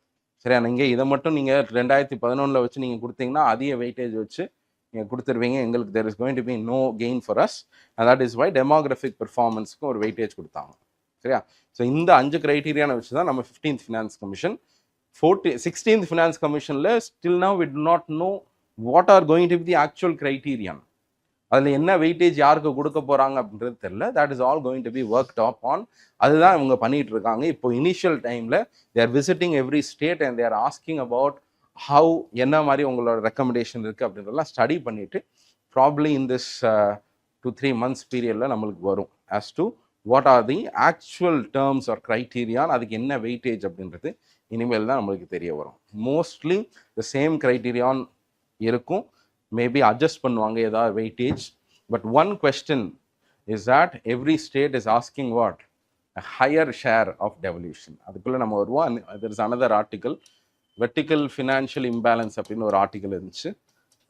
சரியா, நீங்கள் இதை மட்டும் நீங்கள் 2011 வச்சு நீங்கள் கொடுத்தீங்கன்னா அதிக வெயிட்டேஜ் வச்சு நீங்கள் கொடுத்துருவீங்க, எங்களுக்கு there is going to be no gain for us, and that is why demographic performanceக்கு ஒரு வெயிட்டேஜ் கொடுத்தாங்க. சரியா, ஸோ இந்த 5 கிரைட்டீரியான வச்சு தான் நம்ம 15th finance commission. 16th finance கமிஷனில் still now we do not know what are going to be the actual criterion. அதில் என்ன வெயிட்டேஜ் யாருக்கு கொடுக்க போகிறாங்க அப்படின்றது தெரியல. That is all going to be worked up on. அதுதான் இவங்க பண்ணிட்டு இருக்காங்க. இப்போ இனிஷியல் டைமில் they are visiting every state and they are asking about how, என்ன மாதிரி உங்களோட ரெக்கமெண்டேஷன் இருக்குது அப்படின்றதெல்லாம் ஸ்டடி பண்ணிவிட்டு ப்ராப்ளி இன் திஸ் 2-3 months பீரியடில் நம்மளுக்கு வரும் as to what are the actual terms or criterion, அதுக்கு என்ன வெயிட்டேஜ் அப்படின்றது இனிமேல் தான் நம்மளுக்கு தெரிய வரும். மோஸ்ட்லி த சேம் க்ரைட்டீரியான் இருக்கும், மேபி அட்ஜஸ்ட் பண்ணுவாங்க ஏதாவது weightage. But one question is that every state is asking what a higher share of devolution. அதுக்குள்ளே நம்ம வருவோம். there is another article, vertical financial imbalance அப்படின்னு ஒரு ஆர்டிக்கல் இருந்துச்சு,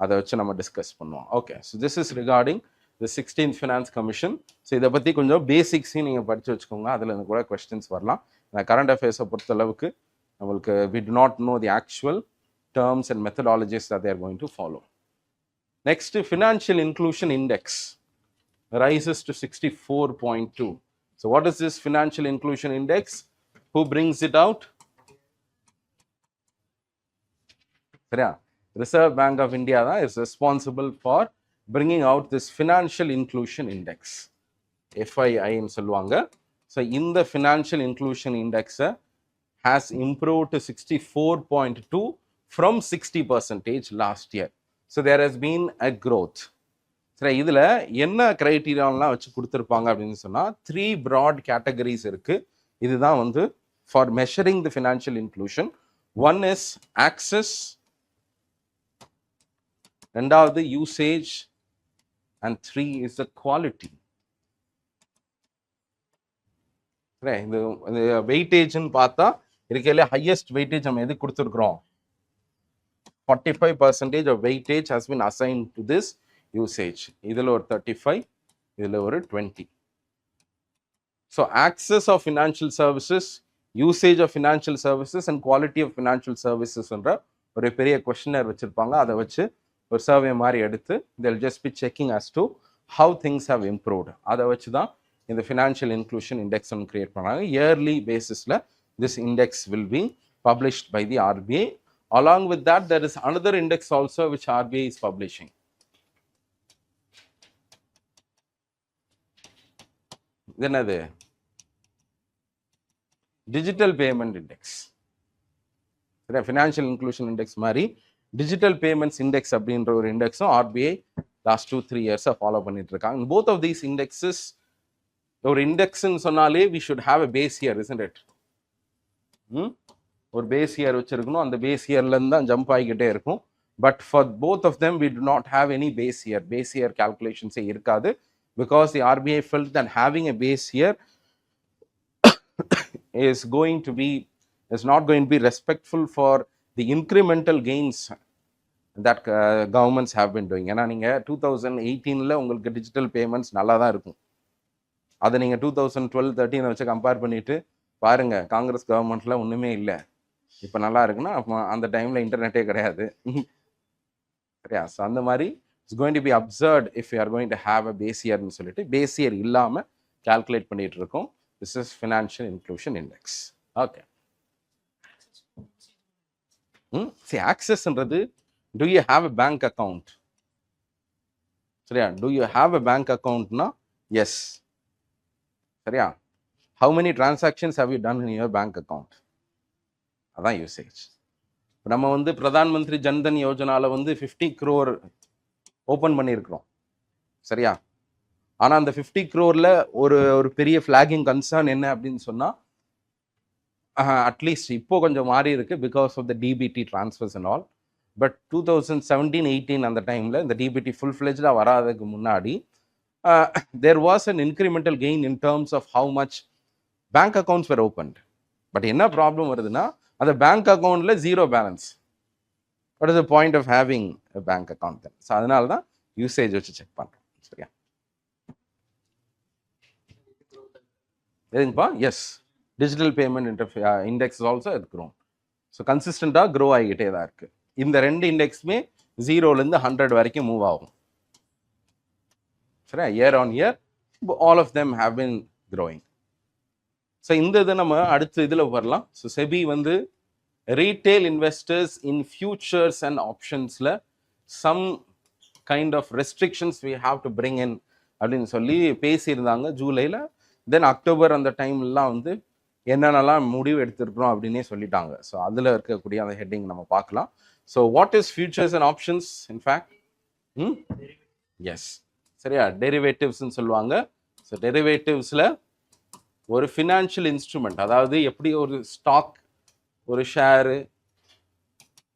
அதை வச்சு நம்ம டிஸ்கஸ் பண்ணுவோம். Okay, so this is regarding the 16th finance commission. So இதை பற்றி கொஞ்சம் பேசிக்ஸையும் நீங்கள் படித்து வச்சுக்கோங்க, அதில் இருந்து கூட கொஸ்டின்ஸ் வரலாம். கரண்ட் அஃபேர்ஸை பொறுத்தளவுக்கு நம்மளுக்கு we do not know the actual terms and methodologies that they are going to follow. Next, financial inclusion index rises to 64.2. So what is this financial inclusion index? Who brings it out? சரியா? Reserve bank of India தான் is responsible for bringing out this financial inclusion index, FII-ன்னு சொல்லுவாங்க. So இந்த financial inclusion இண்டெக்ஸை has improved to 64.2 from 60% last year. So there has been a growth. சரி, இதில் என்ன க்ரைட்டீரியாலாம் வச்சு கொடுத்துருப்பாங்க அப்படின்னு சொன்னால் 3 broad categories இருக்குது. இதுதான் வந்து for measuring the financial inclusion. One is access, ரெண்டாவது usage, and 3 is the quality. இந்த வெயிட்டேஜ்னு பார்த்தா இருக்கையில ஹையஸ்ட் வெயிட்டேஜ் நம்ம எது கொடுத்துருக்குறோம்? 45% of weightage has been assigned to this usage. இதில் ஒரு 35, இதில் ஒரு 20. So access of financial services, usage of financial services and quality of financial services என்ற ஒரு பெரிய கொஸ்டினர் வச்சுருப்பாங்க. அதை வச்சு ஒரு சர்வே மாதிரி எடுத்து they'll just be checking as to how things have improved. அதை வச்சு தான் இந்த ஃபினான்ஷியல் இன்க்ளூஷன் இண்டெக்ஸ் ஒன்று கிரியேட் பண்ணாங்க. இயர்லி பேசிஸில் this index will be published by the RBI. Along with that, there is another index also which RBI is publishing. Then the digital payment index. The financial inclusion index mari digital payments index அப்படின்ற ஒரு இண்டெக்ஸும் RBI last 2-3 years follow பண்ணிட்டு இருக்காங்க. In both of these indexes, ஒரு இண்டெக்ஸ்ன்னு சொன்னாலே we should have a base year, isn't it? ஒரு base year வச்சிருக்கணும். அந்த base இயர்லேருந்து தான் ஜம்ப் ஆகிக்கிட்டே இருக்கும். But for both of them we do not have any base year கால்குலேஷன்ஸே இருக்காது. Because the RBI felt that having a base year is not going to be respectful for the incremental gains that governments have been doing. ஏன்னா நீங்கள் 2018 உங்களுக்கு digital payments நல்லா தான் இருக்கும். அதை நீங்கள் 2012-13 வச்சு கம்பேர் பண்ணிவிட்டு பாருங்க, காங்கிரஸ் கவர்மெண்ட்ல ஒன்றுமே இல்லை, இப்போ நல்லா இருக்குன்னா அப்போ அந்த டைமில் இன்டர்நெட்டே கிடையாது. சரியா? ஸோ அந்த மாதிரி it's going to be observed if you are going to have a base இயர்னு சொல்லிட்டு பேஸ் இயர் இல்லாமல் கால்குலேட் பண்ணிட்டு இருக்கோம். This is financial inclusion index. Okay. சரி, ஆக்சஸ்ன்றது do you have a bank account? சரியா? Do you have a bank அக்கௌண்ட்னா yes. சரியா? How many transactions have you done in your bank account? அதான் usage. நம்ம வந்து பிரதான் மந்திரி ஜன்தன் யோஜனாவில் வந்து 50 crore ஓப்பன் பண்ணியிருக்கிறோம். சரியா? ஆனால் அந்த 50 crore ஒரு பெரிய ஃப்ளாகிங் கன்சர்ன் என்ன அப்படின்னு சொன்னால், அட்லீஸ்ட் இப்போ கொஞ்சம் மாறி இருக்கு because of the DBT transfers and all. But 2017-18 அந்த டைமில் இந்த டிபிடி ஃபுல் ஃப்ளெஜ்டாக வராதுக்கு முன்னாடி there was an incremental gain in terms of how much bank accounts were opened. But என்ன ப்ராப்ளம் வருதுன்னா, அந்த பேங்க் அக்கௌண்ட்ல zero balance. What is the point of having a bank account then? So அதனால தான் usage வச்சு check பண்ணுறோம். சரியா? எதுங்கப்பா? Yes, digital payment index also இருக்கிறோம். ஸோ கன்சிஸ்டண்டாக க்ரோ ஆகிக்கிட்டே தான் இருக்குது. இந்த ரெண்டு இண்டெக்ஸுமே 0லேருந்து 100 வரைக்கும் மூவ் ஆகும். சரியா? Year on year all of them have been growing. So இந்த இதை நம்ம அடுத்த இதில் வரலாம். ஸோ செபி வந்து retail investors in futures and ஆப்ஷன்ஸில் some kind of restrictions we have to bring in அப்படின்னு சொல்லி பேசியிருந்தாங்க ஜூலையில். தென் அக்டோபர் அந்த டைம்லாம் வந்து என்னென்னலாம் முடிவு எடுத்திருக்கிறோம் அப்படின்னே சொல்லிட்டாங்க. ஸோ அதில் இருக்கக்கூடிய அந்த ஹெட்டிங் நம்ம பார்க்கலாம். So what is futures and options? In fact yes, சரியா, டெரிவேட்டிவ்ஸ்ன்னு சொல்லுவாங்க. ஸோ டெரிவேட்டிவ்ஸில் ஒரு ஃபினான்ஷியல் இன்ஸ்ட்ருமெண்ட், அதாவது எப்படி ஒரு ஸ்டாக், ஒரு ஷேரு,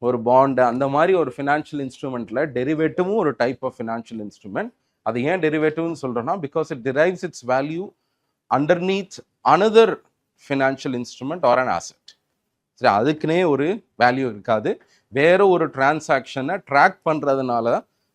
ஒரு பாண்டு, அந்த மாதிரி ஒரு ஃபினான்ஷியல் இன்ஸ்ட்ருமெண்ட்டில் டெரிவேட்டிவும் ஒரு டைப் ஆஃப் ஃபினான்ஷியல் இன்ஸ்ட்ருமெண்ட். அது ஏன் டெரிவேட்டிவ்னு சொல்கிறோன்னா, because it drives its value underneath another financial instrument or an asset. சரி, அதுக்குன்னே ஒரு வேல்யூ இருக்காது. வேற ஒரு டிரான்சாக்ஷனை ட்ராக் பண்ணுறதுனால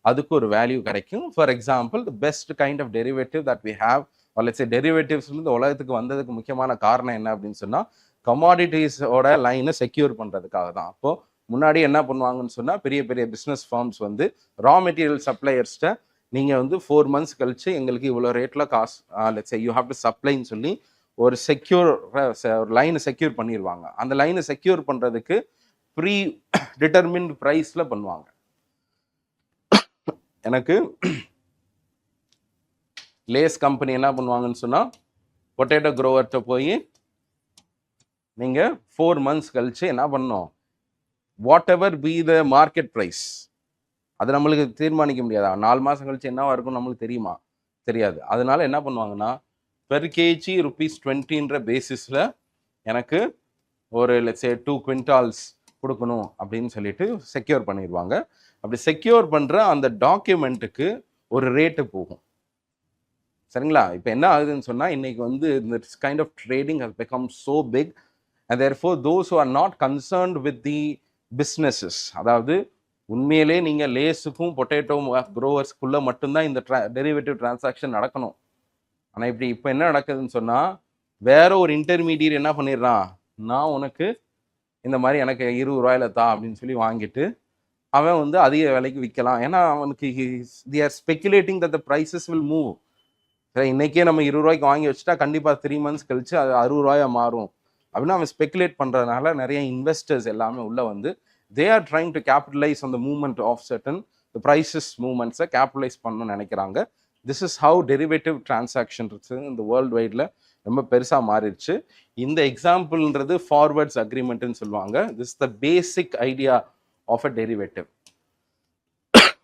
அதுக்கு ஒரு வேல்யூ கிடைக்கும். For example, the best kind of derivative that we have, let's say டெரிவேட்டிவ்ஸ்லேருந்து உலகத்துக்கு வந்ததுக்கு முக்கியமான காரணம் என்ன அப்படின்னு சொன்னால், கமாடிட்டிஸோட லைனை செக்யூர் பண்ணுறதுக்காக தான். அப்போது முன்னாடி என்ன பண்ணுவாங்கன்னு சொன்னால், பெரிய பெரிய பிஸ்னஸ் ஃபார்ம்ஸ் வந்து ரா மெட்டீரியல் சப்ளையர்ஸ்ட்டை நீங்கள் வந்து 4 months கழிச்சு எங்களுக்கு இவ்வளோ ரேட்டில் காசு, let's say you have to சப்ளைன்னு சொல்லி ஒரு செக்யூர் லைனை செக்யூர் பண்ணிடுவாங்க. அந்த லைனை செக்யூர் பண்ணுறதுக்கு ப்ரீ டிட்டர்மின்ட் ப்ரைஸில் பண்ணுவாங்க. எனக்கு லேஸ் கம்பெனி என்ன பண்ணுவாங்கன்னு சொன்னால், பொட்டேட்டோ க்ரோவர்கிட்ட போய் நீங்கள் 4 months கழிச்சு என்ன பண்ணணும், whatever be the market price, அது நம்மளுக்கு தீர்மானிக்க முடியாதா? 4 மாதம் கழிச்சு என்னவா இருக்கும் நம்மளுக்கு தெரியுமா? தெரியாது. அதனால என்ன பண்ணுவாங்கன்னா, பெர் கேஜி ₹20 பேசிஸில் எனக்கு ஒரு லெட்ஸ் சே 2 quintals கொடுக்கணும் அப்படின்னு சொல்லிட்டு செக்யூர் பண்ணிடுவாங்க. அப்படி செக்யூர் பண்ணுற அந்த டாக்குமெண்ட்டுக்கு ஒரு ரேட்டு போகும். சரிங்களா? இப்போ என்ன ஆகுதுன்னு சொன்னால், இன்னைக்கு வந்து இந்த kind of trading has become so big and therefore those who are not concerned with the businesses, அதாவது உண்மையிலே நீங்கள் லேஸுக்கும் பொட்டேட்டோ க்ரோவர்ஸ்க்குள்ளே மட்டும்தான் இந்த டெரிவேட்டிவ் டிரான்சாக்ஷன் நடக்கணும். ஆனால் இப்போ என்ன நடக்குதுன்னு சொன்னால், வேற ஒரு இன்டர்மீடியட் என்ன பண்ணிடுறான், நான் உனக்கு இந்த மாதிரி எனக்கு 20 ரூபாயில தான் அப்படின்னு சொல்லி வாங்கிட்டு அவன் வந்து அதிக விலைக்கு விற்கலாம். ஏன்னா அவனுக்கு they are speculating that the prices will move. சரி, இன்னைக்கே நம்ம 20 ரூபாய்க்கு வாங்கி வச்சுட்டா கண்டிப்பாக 3 months கழிச்சு அது 60 ரூபாயா மாறும் அப்படின்னு அவன் ஸ்பெகுலேட் பண்ணுறதுனால நிறைய இன்வெஸ்டர்ஸ் எல்லாமே உள்ள வந்து they are trying to capitalize on the movement of certain the prices movements capitalize பண்ணணும்னு நினைக்கிறாங்க. This is how derivative transaction இந்த வேர்ல்டு வைடில் ரொம்ப பெருசாக மாறிடுச்சு. இந்த எக்ஸாம்பிள்ன்றது ஃபார்வர்ட்ஸ் அக்ரிமெண்ட்னு சொல்லுவாங்க. This the basic idea of a derivative.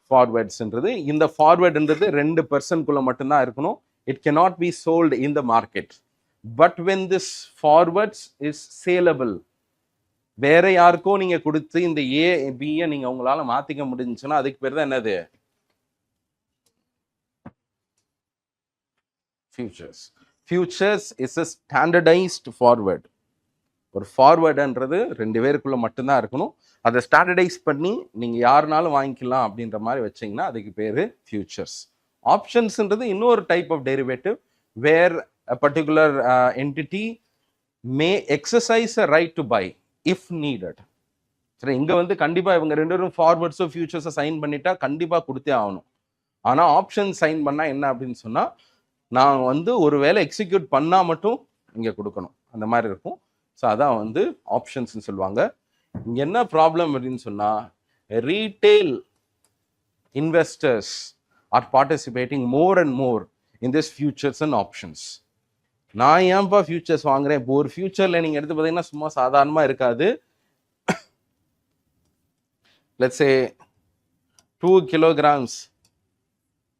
ஃபார்வர்ட்ஸ்ன்றது, இந்த ஃபார்வர்டுன்றது 2% மட்டும்தான் இருக்கணும். It cannot be sold in the market. But when this forwards is saleable, வேற யாருக்கோ நீங்க கொடுத்து இந்த ஏ பியை நீங்க உங்களால மாத்திக்க முடிஞ்சுன்னா அதுக்கு பேர் தான் என்னது, futures. Futures is a standardized forward. ஒரு ஃபார்வர்டுன்றது 2 பேருக்குள்ள மட்டும்தான் இருக்கணும். அதை ஸ்டாண்டர்டைஸ் பண்ணி நீங்க யாருனாலும் வாங்கிக்கலாம் அப்படின்ற மாதிரி வச்சிங்கன்னா அதுக்கு பேரு ஃபியூச்சர்ஸ். ஆப்ஷன்ஸ்ன்றது இன்னொரு type of derivative where a particular entity may exercise a right to buy if needed. சரி, இங்க வந்து கண்டிப்பா இவங்க 2 பேரும் ஃபார்வர்ட்ஸோ ஃபியூச்சர்ஸோ சைன் பண்ணிட்டா கண்டிப்பா கொடுத்தே ஆகணும். ஆனா ஆப்ஷன் சைன் பண்ணா என்ன அப்படின்னு சொன்னா, நான் வந்து ஒரு வேலை எக்ஸிக்யூட் பண்ணா மட்டும் இங்க கொடுக்கணும், அந்த மாதிரி இருக்கும். ஸோ அதான் வந்து ஆப்ஷன்ஸ்னு சொல்லுவாங்க. இங்க என்ன ப்ராப்ளம் அப்படின்னு சொன்னா, retail investors R participating more and more in this features and options. நான் ஏன்பா ஃபியூச்சர்ஸ் வாங்குறேன்? இப்போ ஒரு ஃபியூச்சர்ல நீங்க எடுத்து பார்த்தீங்கன்னா சும்மா சாதாரணமா இருக்காது. Let's say 2 kilograms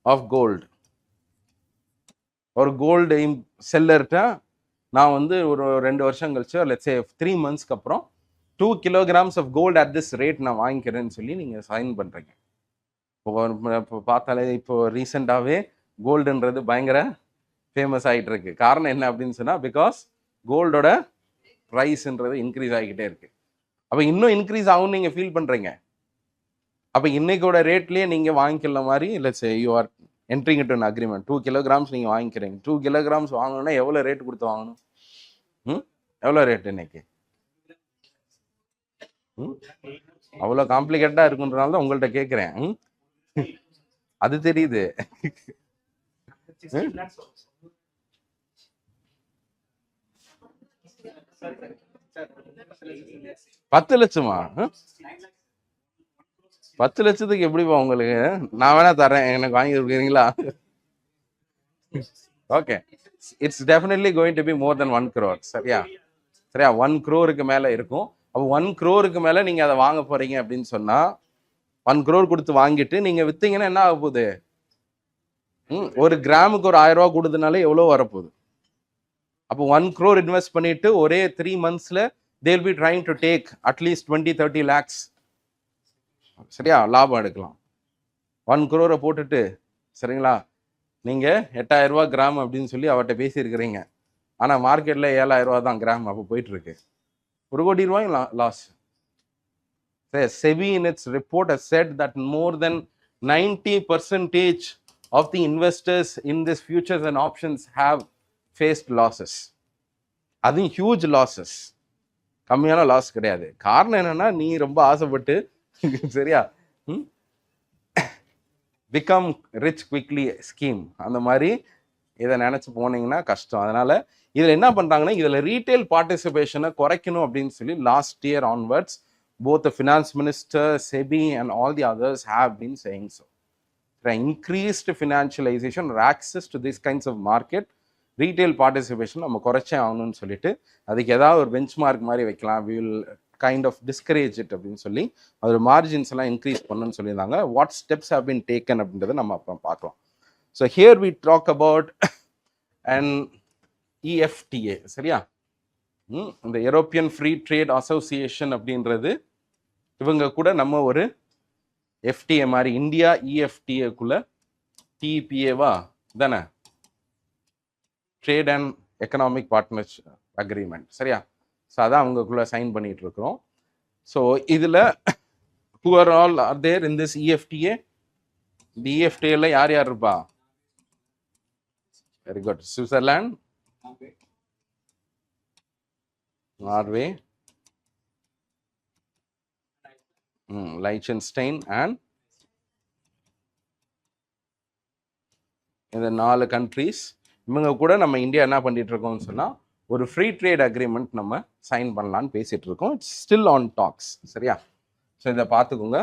of gold. ஒரு கோல்டு செல்லர்கிட்ட நான் வந்து ஒரு 2 வருஷம் கழிச்சு லெட்ஸ் சே 3 months அப்புறம் 2 kilograms of gold at this rate நான் வாங்கிக்கிறேன்னு சொல்லி நீங்க சைன் பண்றீங்க. இப்போ பார்த்தாலே இப்போ ரீசெண்டாகவே கோல்டுன்றது பயங்கர ஃபேமஸ் ஆகிட்டு இருக்கு. காரணம் என்ன அப்படின்னு சொன்னா, பிகாஸ் கோல்டோட ப்ரைஸ்ன்றது இன்க்ரீஸ் ஆகிக்கிட்டே இருக்கு. அப்போ இன்னும் இன்க்ரீஸ் ஆகும்னு நீங்க ஃபீல் பண்றீங்க. அப்போ இன்னைக்கோட ரேட்லயே நீங்க வாங்கிக்கல மாதிரி let's say you R entering into an agreement. 2 kilograms நீங்க வாங்கிக்கிறீங்க. 2 kilograms வாங்கணும்னா எவ்வளவு ரேட் கொடுத்து வாங்கணும்? எவ்வளவு ரேட் இன்னைக்கு? அவ்வளோ காம்ப்ளிகேட்டா இருக்குன்றனால தான் உங்கள்கிட்ட கேட்குறேன். அது தெரியுது. 10 லட்சமா? 10 லட்சத்துக்கு எப்படிப்பா உங்களுக்கு? நான் வேணா தரேன், எனக்கு வாங்கி கொடுக்குறீங்களா? Okay, it's definitely going to be more then 1 crore. சரியா? 1 crore மேல இருக்கும். அப்போ 1 crore மேல நீங்க அதை வாங்க போறீங்க அப்படின்னு சொன்னா 1 crore கொடுத்து வாங்கிட்டு நீங்க வித்தீங்கன்னா என்ன ஆக போகுது? ஒரு கிராமுக்கு ஒரு 1000 ரூபாய் கொடுத்தனாலே எவ்வளோ வரப்போகுது? அப்போ 1 crore இன்வெஸ்ட் பண்ணிட்டு ஒரே 3 monthsல they will be trying to take at least 20-30 lakhs. சரியா? லாபம் எடுக்கலாம். 1 crore போட்டுட்டு, சரிங்களா, நீங்க 8000 ரூபாய் கிராம் அப்படின்னு சொல்லி அவர்கிட்ட பேசியிருக்கிறீங்க. ஆனா மார்க்கெட்ல 7000 ரூபாய் தான் கிராம் அப்போ போயிட்டு இருக்கு. 1 கோடி ரூபாய் loss. SEBI in its report has said that more than 90% of the investors in this futures and options have faced losses. அது ஹியூஜ் லாசஸ், கம்மியான லாஸ் கிடையாது. காரணம் என்னன்னா, நீ ரொம்ப ஆசைப்பட்டு சரியா பிகம் ரிச் குவிக்லி ஸ்கீம் அந்த மாதிரி இதை நினைச்சு போனீங்கன்னா கஷ்டம். அதனால இதுல என்ன பண்றாங்கன்னா, இதுல ரீட்டைல் பார்ட்டிசிபேஷனை குறைக்கணும் அப்படின்னு சொல்லி last year onwards both the finance minister, SEBI, and all the others have been saying so. Increased financialization or access to these kinds of market, retail participation நம்ம குறைச்சே ஆகணும்னு சொல்லிட்டு அதுக்கு ஏதாவது ஒரு பெஞ்ச் மார்க் மாதிரி வைக்கலாம். we will kind of discourage it அப்படின்னு சொல்லி அதோட மார்ஜின்ஸ் எல்லாம் இன்க்ரீஸ் பண்ணணும்னு சொல்லியிருந்தாங்க. What steps have been taken அப்படின்றத நம்ம அப்புறம் பார்க்கலாம். So here we talk about and EFTA. சரியா? இந்த யூரோப்பியன் ஃப்ரீ ட்ரேட் அசோசியேஷன் அப்படின்றது இவங்க கூட நம்ம ஒரு FTA மாதிரி இந்தியா EFTA-க்குள்ள TPA-வா தானே, trade and economic partnership agreement. சரியா? ஸோ அதான் அவங்களுக்குள்ள சைன் பண்ணிட்டு இருக்கிறோம். ஸோ இதில் who are all are there in this EFTA? இந்த EFTA-ல யார் யார் இருப்பா? Very good. Switzerland, Norway, Liechtenstein and இந்த 4 கண்ட்ரீஸ். இவங்க கூட நம்ம இந்தியா என்ன பண்ணிட்டு இருக்கோம்னு சொன்னால் ஒரு ஃப்ரீ ட்ரேட் அக்ரிமெண்ட் நம்ம சைன் பண்ணலான்னு பேசிகிட்டு இருக்கோம். It's still on talks. சரியா? ஸோ இதை பார்த்துக்கோங்க.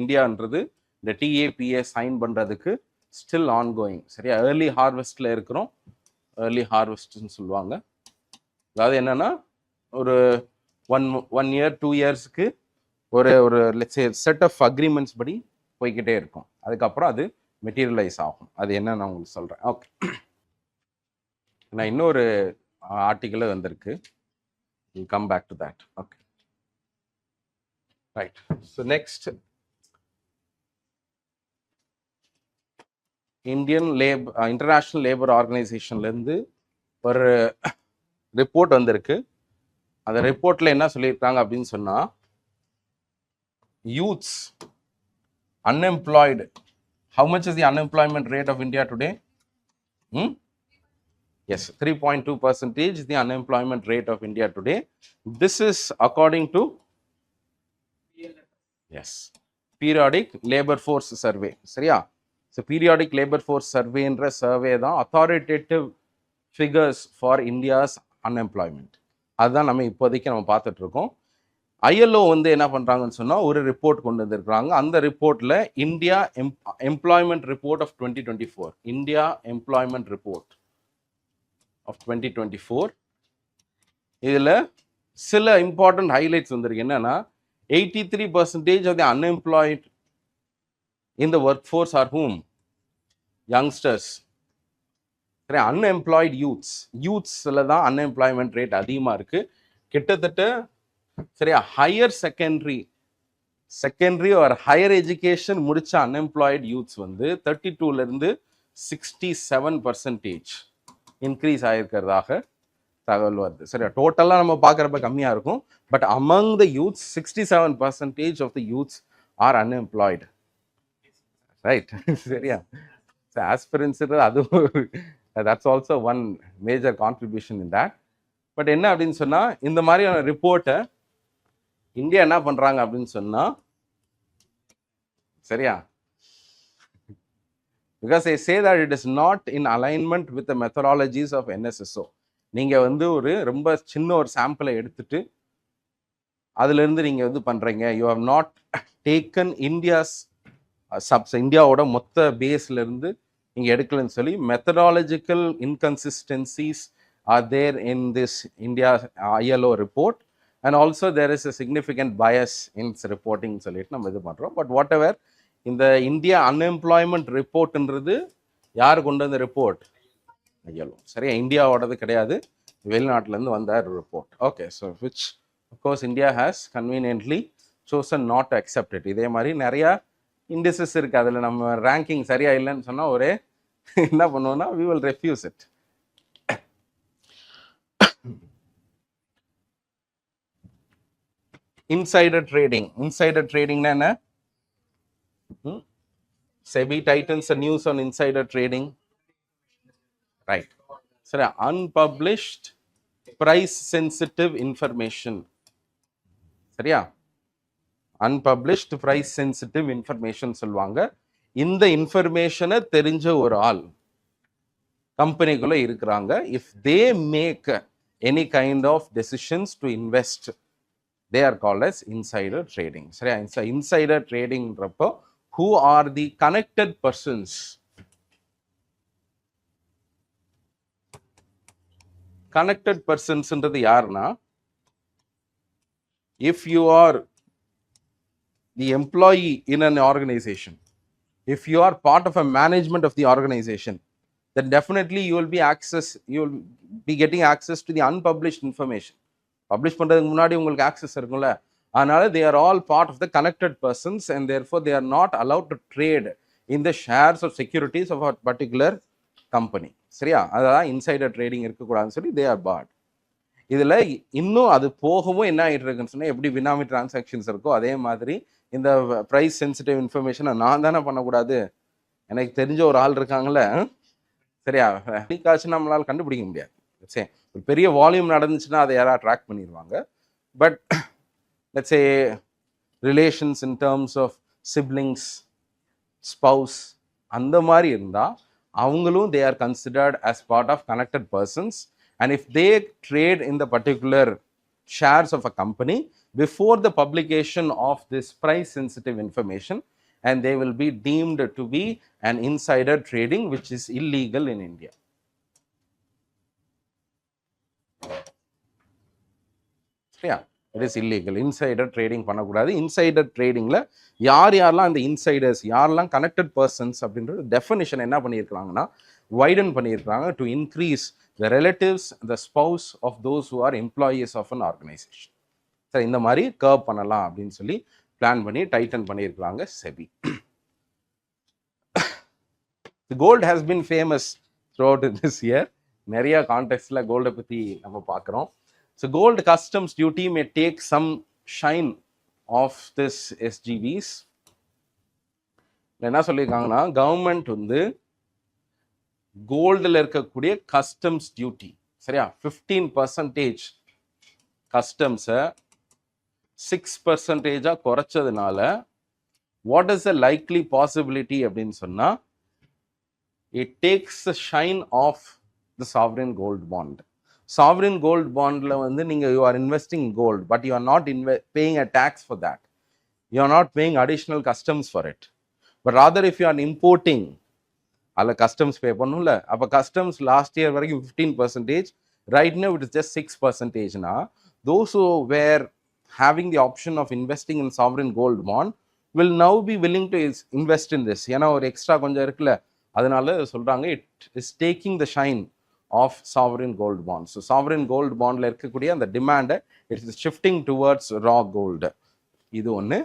இந்தியான்றது இந்த TAPA சைன் பண்ணுறதுக்கு ஸ்டில் ஆன் கோயிங். சரியா? ஏர்லி ஹார்வெஸ்ட்டில் இருக்கிறோம். ஏர்லி ஹார்வெஸ்ட்னு சொல்லுவாங்க. அதாவது என்னென்னா ஒரு ஒன் இயர் 2 இயர்ஸ்க்கு ஒரு செட் ஆஃப் அக்ரிமெண்ட்ஸ் படி போய்கிட்டே இருக்கும். அதுக்கப்புறம் அது மெட்டீரியலைஸ் ஆகும். அது என்ன நான் உங்களுக்கு சொல்கிறேன். ஓகே, நான் இன்னொரு ஆர்டிக்கிள் வந்திருக்கு. Come back to that. Okay, right. So next, international labour ஆர்கனைசேஷன்லேருந்து ஒரு ரிப்போர்ட் வந்திருக்கு. அந்த ரிப்போர்ட்டில் என்ன சொல்லியிருக்காங்க அப்படின்னு சொன்னால், youths unemployed, how much is the unemployment rate of India today? Yes, 3.2% is the unemployment rate of India today. This is according to periodic labor force survey. சரியா? So periodic labor force survey என்ற survey தான் authoritative figures for India's unemployment. அதுதான் நம்ம இப்போதைக்கு நம்ம பார்த்துட்டு இருக்கோம். ILO வந்து என்ன பண்ணுறாங்கன்னு சொன்னால் ஒரு ரிப்போர்ட் கொண்டு வந்திருக்கிறாங்க. அந்த ரிப்போர்ட்டில் India employment report of 2024, India employment report of 2024, இதில் சில இம்பார்ட்டன்ட் ஹைலைட்ஸ் வந்திருக்கு. என்னன்னா 83% of the unemployed in the workforce are whom? Youngsters. சரி, அன்எம்ப்ளாய்டு யூத்ஸில் தான் அன்எம்ப்ளாய்மெண்ட் ரேட் அதிகமாக இருக்குது. கிட்டத்தட்ட சரியா ஹையர் செகண்டரி ஒரு ஹையர் எஜுகேஷன் முடிச்ச அன்எம்ப்ளாய்டு யூத்ஸ் வந்து 32லேருந்து 67% இன்க்ரீஸ் ஆகிருக்கிறதாக தகவல் வருது. சரியா? டோட்டலாக நம்ம பார்க்குறப்ப கம்மியாக இருக்கும். But among the youths 67% of the youths are unemployed. Right? சரியா? ஆஸ்பிரன்ஸ் அது that's also one major contribution in that. But என்ன அப்படின்னு சொன்னால், இந்த மாதிரியான ரிப்போர்ட்டை இந்தியா என்ன பண்ணுறாங்க அப்படின்னு சொன்னால், சரியா, because they say that it is not in alignment with the methodologies of NSSO. நீங்கள் வந்து ஒரு ரொம்ப சின்ன ஒரு சாம்பிளை எடுத்துட்டு அதுலேருந்து நீங்கள் வந்து பண்ணுறீங்க. யூ ஹவ் நாட் டேக்கன் இந்தியாவோட மொத்த பேஸ்லேருந்து நீங்கள் எடுக்கலன்னு சொல்லி methodological inconsistencies are there in this India ILO report, and also there is a significant bias in its reporting சொல்லிட்டு நம்ம இது பண்ணுறோம். பட் வாட் எவர், இந்த இந்தியா அன்எம்ப்ளாய்மெண்ட் ரிப்போர்ட்ன்றது யார் கொண்டு வந்த ரிப்போர்ட்? ILO. சரியா? இந்தியாவோடது கிடையாது, வெளிநாட்டிலேருந்து வந்த report. Okay, so which of course India has conveniently chosen not to accept it. இதே மாதிரி நிறையா இண்டிசஸ் இருக்குது. அதில் நம்ம ரேங்கிங் சரியா இல்லைன்னு சொன்னால் ஒரே என்ன பண்ணுவோம்னா we will refuse it. Insider ட்ரேடிங்னா என்ன? SEBI tightens the news on insider trading. Right. சரி, unpublished price sensitive information. சரியா? unpublished price sensitive information சொல்லுவாங்க. இந்த இன்ஃபர்மேஷனை தெரிஞ்ச ஒரு ஆள் கம்பெனிக்குள்ள இருக்கிறாங்க. if they make any kind of decisions to invest they are called as insider trading. சரியா? Insider trading ன்றப்போ who are the connected persons? Connected persons ன்றது யாருன்னா, if you are the employee in an organization, if you are part of a management of the organization, then definitely you will be getting access to the unpublished information. Publish பண்றதுக்கு முன்னாடி உங்களுக்கு access இருக்கும்ல. அதனால they are all part of the connected persons and therefore they are not allowed to trade in the shares or securities of a particular company. சரியா? அதான் insider trading இருக்கக்கூடாதுன்னு சொல்லி they are barred. இதில் இன்னும் அது போகவும் என்ன ஆகிட்டு இருக்குன்னு சொன்னால், எப்படி பினாமி டிரான்சாக்ஷன்ஸ் இருக்கோ அதே மாதிரி இந்த ப்ரைஸ் சென்சிட்டிவ் இன்ஃபர்மேஷனை நான் தானே பண்ணக்கூடாது, எனக்கு தெரிஞ்ச ஒரு ஆள் இருக்காங்களே, சரியா, காசு நம்மளால் கண்டுபிடிக்க முடியாது. சரி, ஒரு பெரிய வால்யூம் நடந்துச்சுன்னா அதை யாராவது ட்ராக் பண்ணிடுவாங்க. But let's say relations in terms of siblings, spouse, அந்த மாதிரி இருந்தால் அவங்களும் they are considered as part of connected persons. And if they trade in the particular shares of a company before the publication of this price sensitive information, and they will be deemed to be an insider trading, which is illegal in India. Yeah, it is illegal. Insider trading பண்ணக்கூடாது. Insider tradingல யாரெல்லாம் அந்த insiders, யாரெல்லாம் connected persons அப்படின்றது definition என்ன பண்ணியிருக்காங்கன்னா widen பண்ணியிருக்காங்க to increase the relatives, the spouse of those who are employees of an organization. சரி, இந்த மாதிரி கர்வ் பண்ணலாம் அப்படின்னு சொல்லி பிளான் பண்ணி டைட்டன் பண்ணியிருக்காங்க SEBI. The gold has been famous throughout this year. நிறைய கான்டெக்ட்ல கோல்டை பற்றி நம்ம பார்க்குறோம். So gold customs duty may take some shine of this SGVs. என்ன சொல்லியிருக்காங்கன்னா, கவர்மெண்ட் வந்து கோல்டில் இருக்கக்கூடிய கஸ்டம்ஸ் டியூட்டி, சரியா, 15% கஸ்டம்ஸை 6% குறைச்சதுனால what is the likely possibility அப்படின்னு சொன்னால், it takes the shine of the sovereign gold bond. Sovereign gold பாண்டில் வந்து நீங்கள் you are investing gold, but you are not paying a tax for that, you are not paying additional customs for it, but rather if you are importing அதில் customs pay பண்ணும்ல. அப்போ customs last year வரைக்கும் 15%, right now it is just 6%. Those who were having the option of investing in sovereign gold bond will now be willing to invest in this. ஏன்னா ஒரு extra கொஞ்சம் இருக்குல்ல, அதனால சொல்கிறாங்க it is taking the shine of sovereign gold bond. So sovereign gold பாண்டில் இருக்கக்கூடிய அந்த டிமாண்டை it is shifting towards raw gold. இது ஒன்று.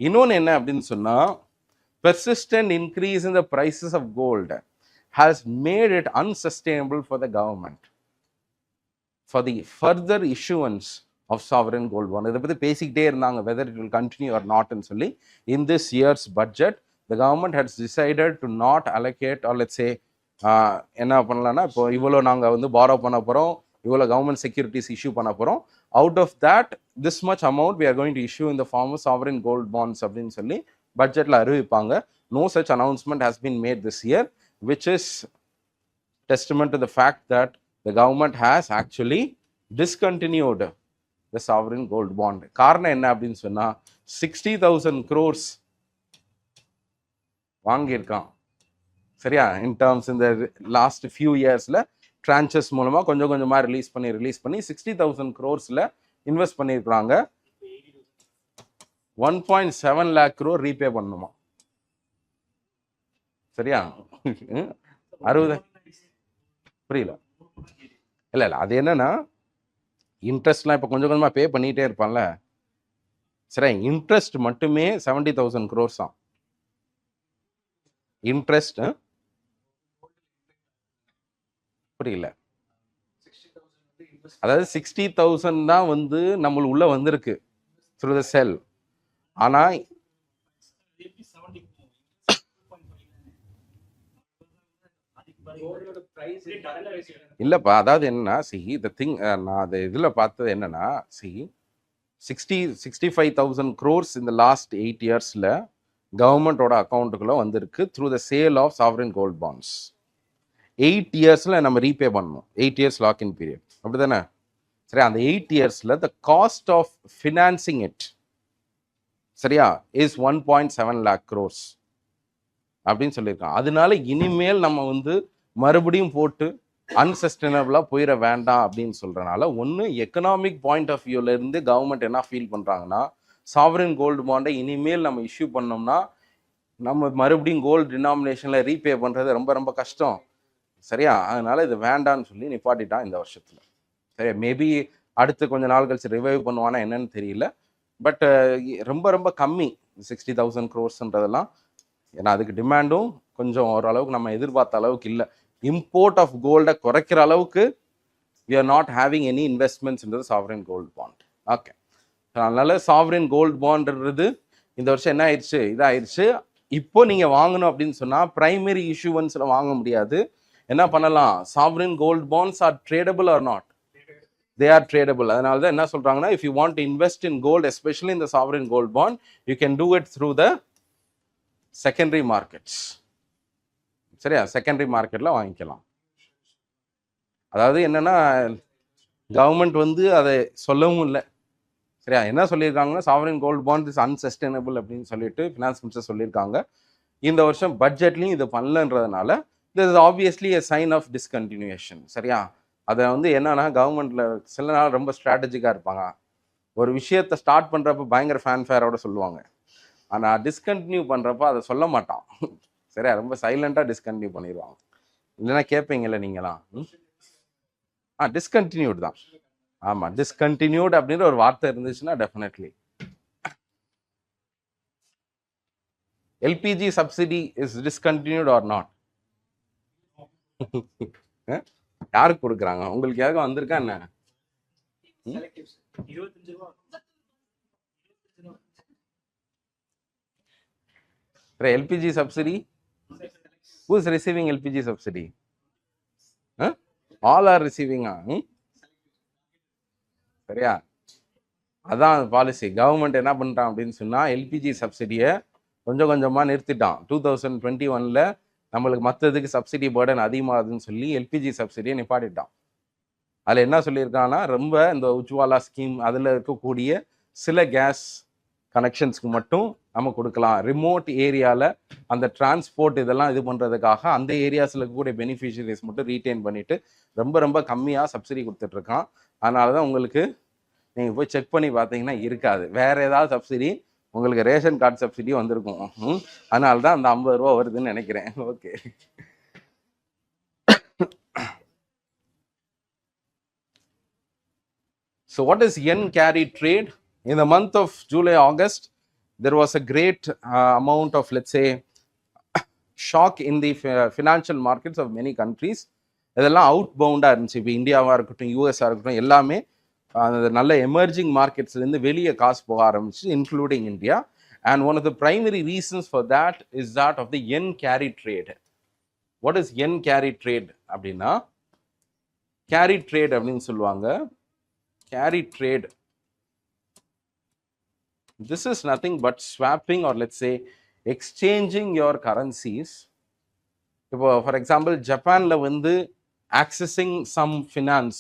இன்னொன்று என்ன அப்படின்னு சொன்னால், persistent increase in the prices of gold has made it unsustainable for the government for the further issuance of sovereign gold bond. இதை பற்றி பேசிக்கிட்டே இருந்தாங்க, whether it will continue or not ன்னு சொல்லி. In this year's budget, the government has decided to not allocate, or let's say என்ன பண்ணலாம்னா, இப்போ இவ்வளோ நாங்கள் வந்து borrow பண்ண போகிறோம், இவ்வளோ கவர்மெண்ட் செக்யூரிட்டிஸ் இஷ்யூ பண்ண போகிறோம், out of that this much amount we are going to issue in the form of sovereign gold bonds அப்படின்னு சொல்லி பட்ஜெட்டில் அறிவிப்பாங்க. No such announcement has been made this year, which is testament to the fact that the government has actually discontinued the sovereign gold bond. காரணம் என்ன அப்படின்னு சொன்னால், 60,000 crores வாங்கியிருக்கான், சரியா, in terms இந்த last few இயர்ஸில் ட்ரான்ச்சஸ் மூலமாக கொஞ்சம் கொஞ்சமாக ரிலீஸ் பண்ணி 60,000 crores இன்வெஸ்ட் பண்ணியிருக்கிறாங்க. 1.7 lakh crore ரீபே பண்ணணுமா, சரியா, 60, புரியல, இல்லை அது என்னன்னா இன்ட்ரெஸ்ட்லாம் இப்போ கொஞ்சம் கொஞ்சமாக பே பண்ணிகிட்டே இருப்பான்ல, சரி, இன்ட்ரெஸ்ட் மட்டுமே 70,000 crores தான் இன்ட்ரெஸ்ட். புரியல, அதாவது 60,000 தான் வந்து நம்மளுக்கு உள்ள வந்திருக்கு த்ரூ த செல். ஆனால் இல்லைப்பா, அதாவது என்னன்னா, த திங் நான் அது இதில் பார்த்தது என்னன்னா, 65,000 crores இந்த லாஸ்ட் 8 yearsல கவர்மெண்டோட அக்கௌண்ட்டுக்குள்ள வந்திருக்கு through the sale of sovereign gold bonds. 8 yearsல நம்ம ரீபே பண்ணணும், 8 years லாக்இன் பீரியட், அப்படி தானே? சரி, அந்த 8 இயர்ஸில் த காஸ்ட் ஆஃப் ஃபினான்சிங் இட் சரியா இஸ் 1.7 lakh crores அப்படின்னு சொல்லியிருக்காங்க. அதனால இனிமேல் நம்ம வந்து மறுபடியும் போட்டு அன்சஸ்டைனபிளாக போயிட வேண்டாம் அப்படின்னு சொல்கிறனால, ஒன்று எக்கனாமிக் பாயிண்ட் ஆஃப் வியூலேருந்து கவர்மெண்ட் என்ன ஃபீல் பண்ணுறாங்கன்னா, சாவரின் கோல்டு பாண்டை இனிமேல் நம்ம இஷ்யூ பண்ணோம்னா நம்ம மறுபடியும் கோல்டு டினாமினேஷனில் ரீபே பண்ணுறது ரொம்ப ரொம்ப கஷ்டம் சரியா, அதனால இது வேண்டான்னு சொல்லி நிப்பாட்டிட்டான் இந்த வருஷத்தில். சரியா, மேபி அடுத்து கொஞ்ச நாள் கழிச்சு ரிவைவ் பண்ணுவானா என்னன்னு தெரியல. பட் ரொம்ப ரொம்ப கம்மி 60,000 crores-ன்றதெல்லாம். ஏன்னா அதுக்கு டிமாண்டும் கொஞ்சம் ஓரளவுக்கு நம்ம எதிர்பார்த்த அளவுக்கு இல்லை. இம்போர்ட் ஆஃப் கோல்டை குறைக்கிற அளவுக்கு we are not having any investments in the sovereign gold bond. Okay, அதனால சாவரின் கோல்டு பாண்ட்ன்றது இந்த வருஷம் என்ன ஆயிடுச்சு, இதாகிடுச்சு. இப்போ நீங்கள் வாங்கணும் அப்படின்னு சொன்னால் பிரைமரி இஷ்யூவன்ஸில் வாங்க முடியாது. என்ன பண்ணலாம், sovereign gold bonds are tradable or not, they are tradable. அதனால தான் என்ன சொல்கிறாங்கன்னா, if you want to invest in gold, especially in the sovereign gold bond, you can do it through the secondary markets. சரியா, secondary மார்க்கெட்டில் வாங்கிக்கலாம். அதாவது என்னென்னா government வந்து அதை சொல்லவும் இல்லை சரியா. என்ன சொல்லியிருக்காங்கன்னா, sovereign gold bond is unsustainable அப்படின்னு சொல்லிட்டு ஃபினான்ஸ் மினிஸ்டர் சொல்லியிருக்காங்க. இந்த வருஷம் பட்ஜெட்லையும் இது பண்ணலன்றதுனால this is obviously a sign of discontinuation. சரியா, அதை வந்து என்னன்னா கவர்மெண்ட்ல சில நாள் ரொம்ப ஸ்ட்ராட்டஜிக்காக இருப்பாங்க. ஒரு விஷயத்தை ஸ்டார்ட் பண்ணுறப்ப பயங்கர ஃபேன்ஃபேரோட சொல்லுவாங்க, ஆனால் டிஸ்கண்டினியூ பண்ணுறப்ப அதை சொல்ல மாட்டான் சரியா, ரொம்ப சைலண்டாக டிஸ்கண்டினியூ பண்ணிடுவாங்க. இல்லைன்னா கேட்பீங்கல்ல நீங்களாம், டிஸ்கண்டினியூட் தான். ஆமாம், டிஸ்கண்டினியூட் அப்படின்ற ஒரு வார்த்தை இருந்துச்சுன்னா definitely. LPG subsidy is discontinued or not? யாருக்கு கொடுக்குறாங்க, உங்களுக்கு யாருக்கும் வந்திருக்கா என்ன? LPG subsidy, who is receiving LPG subsidy? All are receiving. சரியா, அதான் பாலிசி. கவர்மெண்ட் என்ன பண்ணிட்டான் அப்படின்னு சொன்னால், எல்பிஜி சப்சிடியை கொஞ்சம் கொஞ்சமாக நிறுத்திட்டான். 2021 நம்மளுக்கு மற்றதுக்கு சப்சிடி பேர்டன் அதிகமாகுதுன்னு சொல்லி எல்பிஜி சப்சிடியை நிப்பாட்டிட்டான். அதில் என்ன சொல்லியிருக்காங்கன்னா, ரொம்ப இந்த உஜ்வாலா ஸ்கீம் அதில் இருக்கக்கூடிய சில கேஸ் கனெக்ஷன்ஸ்க்கு மட்டும் நம்ம கொடுக்கலாம். ரிமோட் ஏரியாவில் அந்த டிரான்ஸ்போர்ட் இதெல்லாம் இது பண்ணுறதுக்காக அந்த ஏரியாஸில் இருக்கக்கூடிய பெனிஃபிஷரிஸ் மட்டும் ரீட்டைன் பண்ணிவிட்டு ரொம்ப ரொம்ப கம்மியாக சப்சிடி கொடுத்துட்ருக்கான். அதனால தான் உங்களுக்கு நீங்கள் போய் செக் பண்ணி பார்த்தீங்கன்னா இருக்காது. வேறு ஏதாவது சப்சிடி உங்களுக்கு ரேஷன் கார்டு சப்சிடி வந்திருக்கும். அதனால தான் அந்த 50 ரூபா வருதுன்னு நினைக்கிறேன். Okay, so what is yen carry trade? In the month of July, August, there was a great amount of, let's say, shock in the financial markets of many countries. இதெல்லாம் out பவுண்டாக இருந்துச்சு. இப்போ இந்தியாவாக இருக்கட்டும், யூஎஸ்ஆக இருக்கட்டும், எல்லாமே அந்த நல்ல எமர்ஜிங் மார்க்கெட்ஸ்லேருந்து வெளியே காசு போக ஆரம்பிச்சு, including India. And one of the primary reasons for that is that of the yen carry trade. What is yen carry trade அப்படின்னா, கேரி ட்ரேட் அப்படின்னு சொல்லுவாங்க. Carry trade, this is nothing but swapping or let's say exchanging your currencies. இப்போ for example ஜப்பான்ல வந்து accessing some finance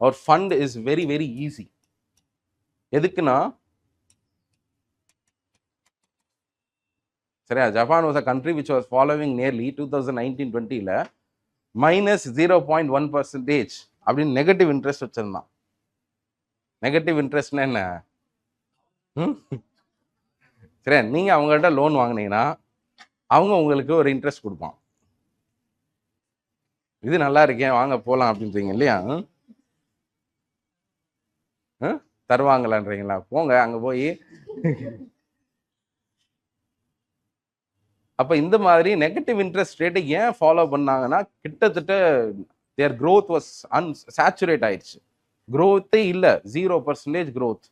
or fund is very very easy. எதுக்குன்னா, சரியா, Japan was a country which was following nearly 2019-20ல -0.1% அப்படின்னு negative interest வச்சிருந்தான். Negative இன்ட்ரெஸ்ட்னா என்ன? சரி, நீங்கள் அவங்கள்ட்ட லோன் வாங்கினீங்கன்னா அவங்க உங்களுக்கு ஒரு இன்ட்ரெஸ்ட் கொடுப்பான். இது நல்லா இருக்கேன் வாங்க போகலாம் அப்படின்றீங்க இல்லையா, தருவாங்களான்றீங்களா? போங்க அங்கே போய். அப்போ இந்த மாதிரி நெகட்டிவ் இன்ட்ரெஸ்ட் ரேட்டை ஏன் ஃபாலோ பண்ணாங்கன்னா, கிட்டத்தட்ட தேர் க்ரோத் வாஸ் அன்சாச்சுரேட் ஆயிடுச்சு. க்ரோத்தே இல்லை, 0% க்ரோத்.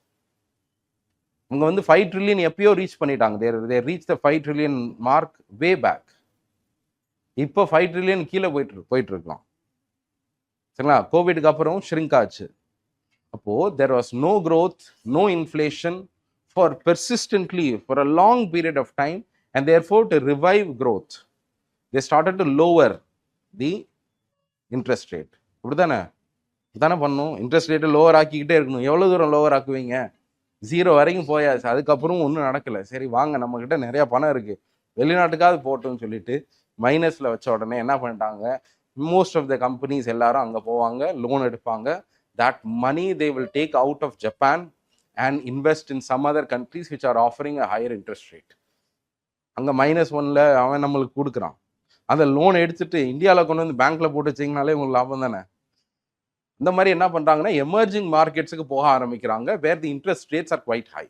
அவங்க வந்து 5 trillion எப்பயோ ரீச் பண்ணிட்டாங்க. There reach the 5 trillion mark way back. இப்போ 5 trillion கீழே போயிட்டு இருக்கலாம். சரிங்களா, கோவிடுக்கு அப்புறம் ஷ்ரிங்க் ஆச்சு. அப்போ there was no growth, no inflation for persistently for a long period of time. And therefore, to revive growth, they started to lower the interest rate. அப்படிதானே? தானே பண்ணணும். இன்ட்ரெஸ்ட் ரேட்டை லோவர் ஆக்கிக்கிட்டே இருக்கணும். எவ்வளோ தூரம் லோவர் ஆக்குவீங்க? 0 வரைக்கும் போயாச்சு. அதுக்கப்புறம் ஒன்றும் நடக்கலை. சரி வாங்க, நம்மக்கிட்ட நிறையா பணம் இருக்குது, வெளிநாட்டுக்காவது போட்டோம்னு சொல்லிட்டு மைனஸில் வச்ச உடனே என்ன பண்ணிட்டாங்க, மோஸ்ட் ஆஃப் த கம்பெனிஸ் எல்லாரும் அங்கே போவாங்க, லோன் எடுப்பாங்க. That money they will take out of Japan and invest in some other countries which are offering a higher interest rate. அங்கே -1ல் அவன் நம்மளுக்கு கொடுக்குறான். அந்த லோன் எடுத்துட்டு இந்தியாவில் கொண்டு வந்து பேங்க்ல போட்டு வச்சிங்கனாலே உங்களுக்கு லாபம் தானே. இந்த மாதிரி என்ன பண்றாங்கன்னா எமர்ஜிங் மார்க்கெட்ஸுக்கு போக ஆரம்பிக்கிறாங்க, where the interest rates are quite high.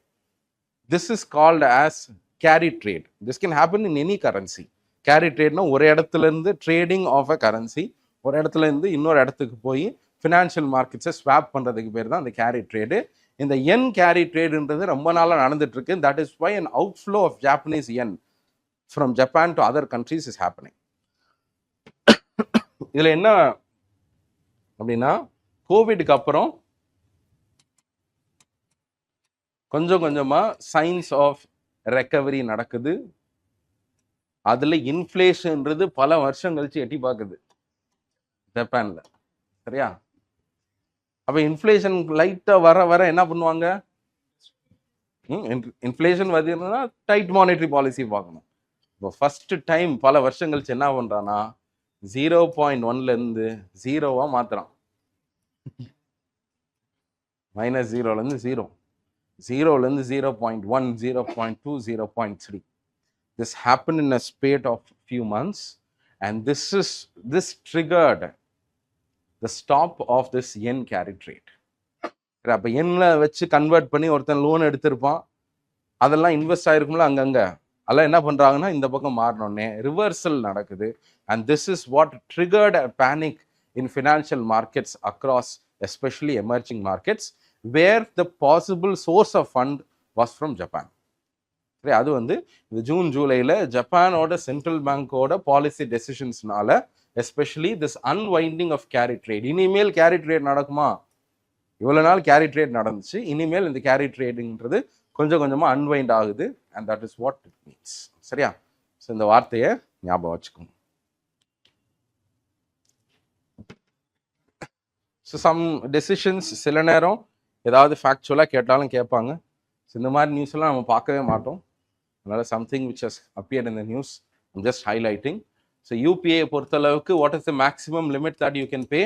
This is called as carry trade. This can happen in any currency. Carry ட்ரேட்னா ஒரு இடத்துல இருந்து ட்ரேடிங் ஆஃப் அ கரன்சி, ஒரு இடத்துல இருந்து இன்னொரு இடத்துக்கு போய் ஃபினான்ஷியல் மார்க்கெட்ஸை ஸ்வாப் பண்ணுறதுக்கு பேர் தான் அந்த கேரி ட்ரேடு. இந்த என் கேரி ட்ரேடுன்றது ரொம்ப நாளாக நடந்துட்டு இருக்கு. That is why an outflow of Japanese yen from Japan to other countries is happening. இதில் என்ன அப்படின்னா, கோவிட்க்கு அப்புறம் கொஞ்சம் கொஞ்சமாக சைன்ஸ் ஆஃப் ரெக்கவரி நடக்குது. அதில் இன்ஃப்ளேஷன்ன்றது பல வருஷம் கழிச்சு எட்டி பார்க்குது ஜப்பானில். சரியா? அப்போ இன்ஃப்ளேஷன் லைட்டாக வர வர என்ன பண்ணுவாங்க, இன்ஃப்ளேஷன் வருதுன்னா டைட் மானிட்டரி பாலிசி பார்க்கணும். இப்போ ஃபர்ஸ்ட் டைம் பல வருஷம் கழிச்சு என்ன பண்ணுறான்னா 0.1லேருந்து 0 மாற்றுறான். -0லேருந்து 0, 0லேருந்து 0.1, 0.2, 0.3. This happened in a spate of few months, and this triggered the stop of this yen carry trade. அப்போ என்ல வச்சு கன்வெர்ட் பண்ணி ஒருத்தன் லோன் எடுத்திருப்பான், அதெல்லாம் இன்வெஸ்ட் ஆயிருக்கும்ல அங்கங்க, அதெல்லாம் என்ன பண்றாங்கன்னா இந்த பக்கம் மாறினோடனே ரிவர்சல் நடக்குது. And this is what triggered a panic in financial markets across, especially emerging markets, where the possible source of fund was from Japan. சரி, அது இந்த ஜூன் ஜூலைல ஜப்பானோட சென்ட்ரல் பேங்கோட பாலிசி டெசிஷன்ஸ்னால especially this unwinding of carry trade. இனிமேல் carry trade நடக்குமா? இவ்வளோ நாள் கேரி ட்ரேட் நடந்துச்சு, இனிமேல் இந்த கேரி ட்ரேடுன்றது கொஞ்சம் கொஞ்சமாக அன்வைண்ட் ஆகுது. And that is what it means. சரியா? ஸோ இந்த வார்த்தையை ஞாபகம் வச்சுக்கோங்க. ஸோ சம் டெசிஷன்ஸ் சில நேரம் ஏதாவது ஃபேக்சுவலாக கேட்டாலும் கேட்பாங்க. ஸோ இந்த மாதிரி நியூஸ் எல்லாம் நம்ம பார்க்கவே மாட்டோம். அதனால் something which has appeared in the news, I'm just highlighting. So UPI பொறுத்தளவுக்கு what is the maximum limit that you can pay?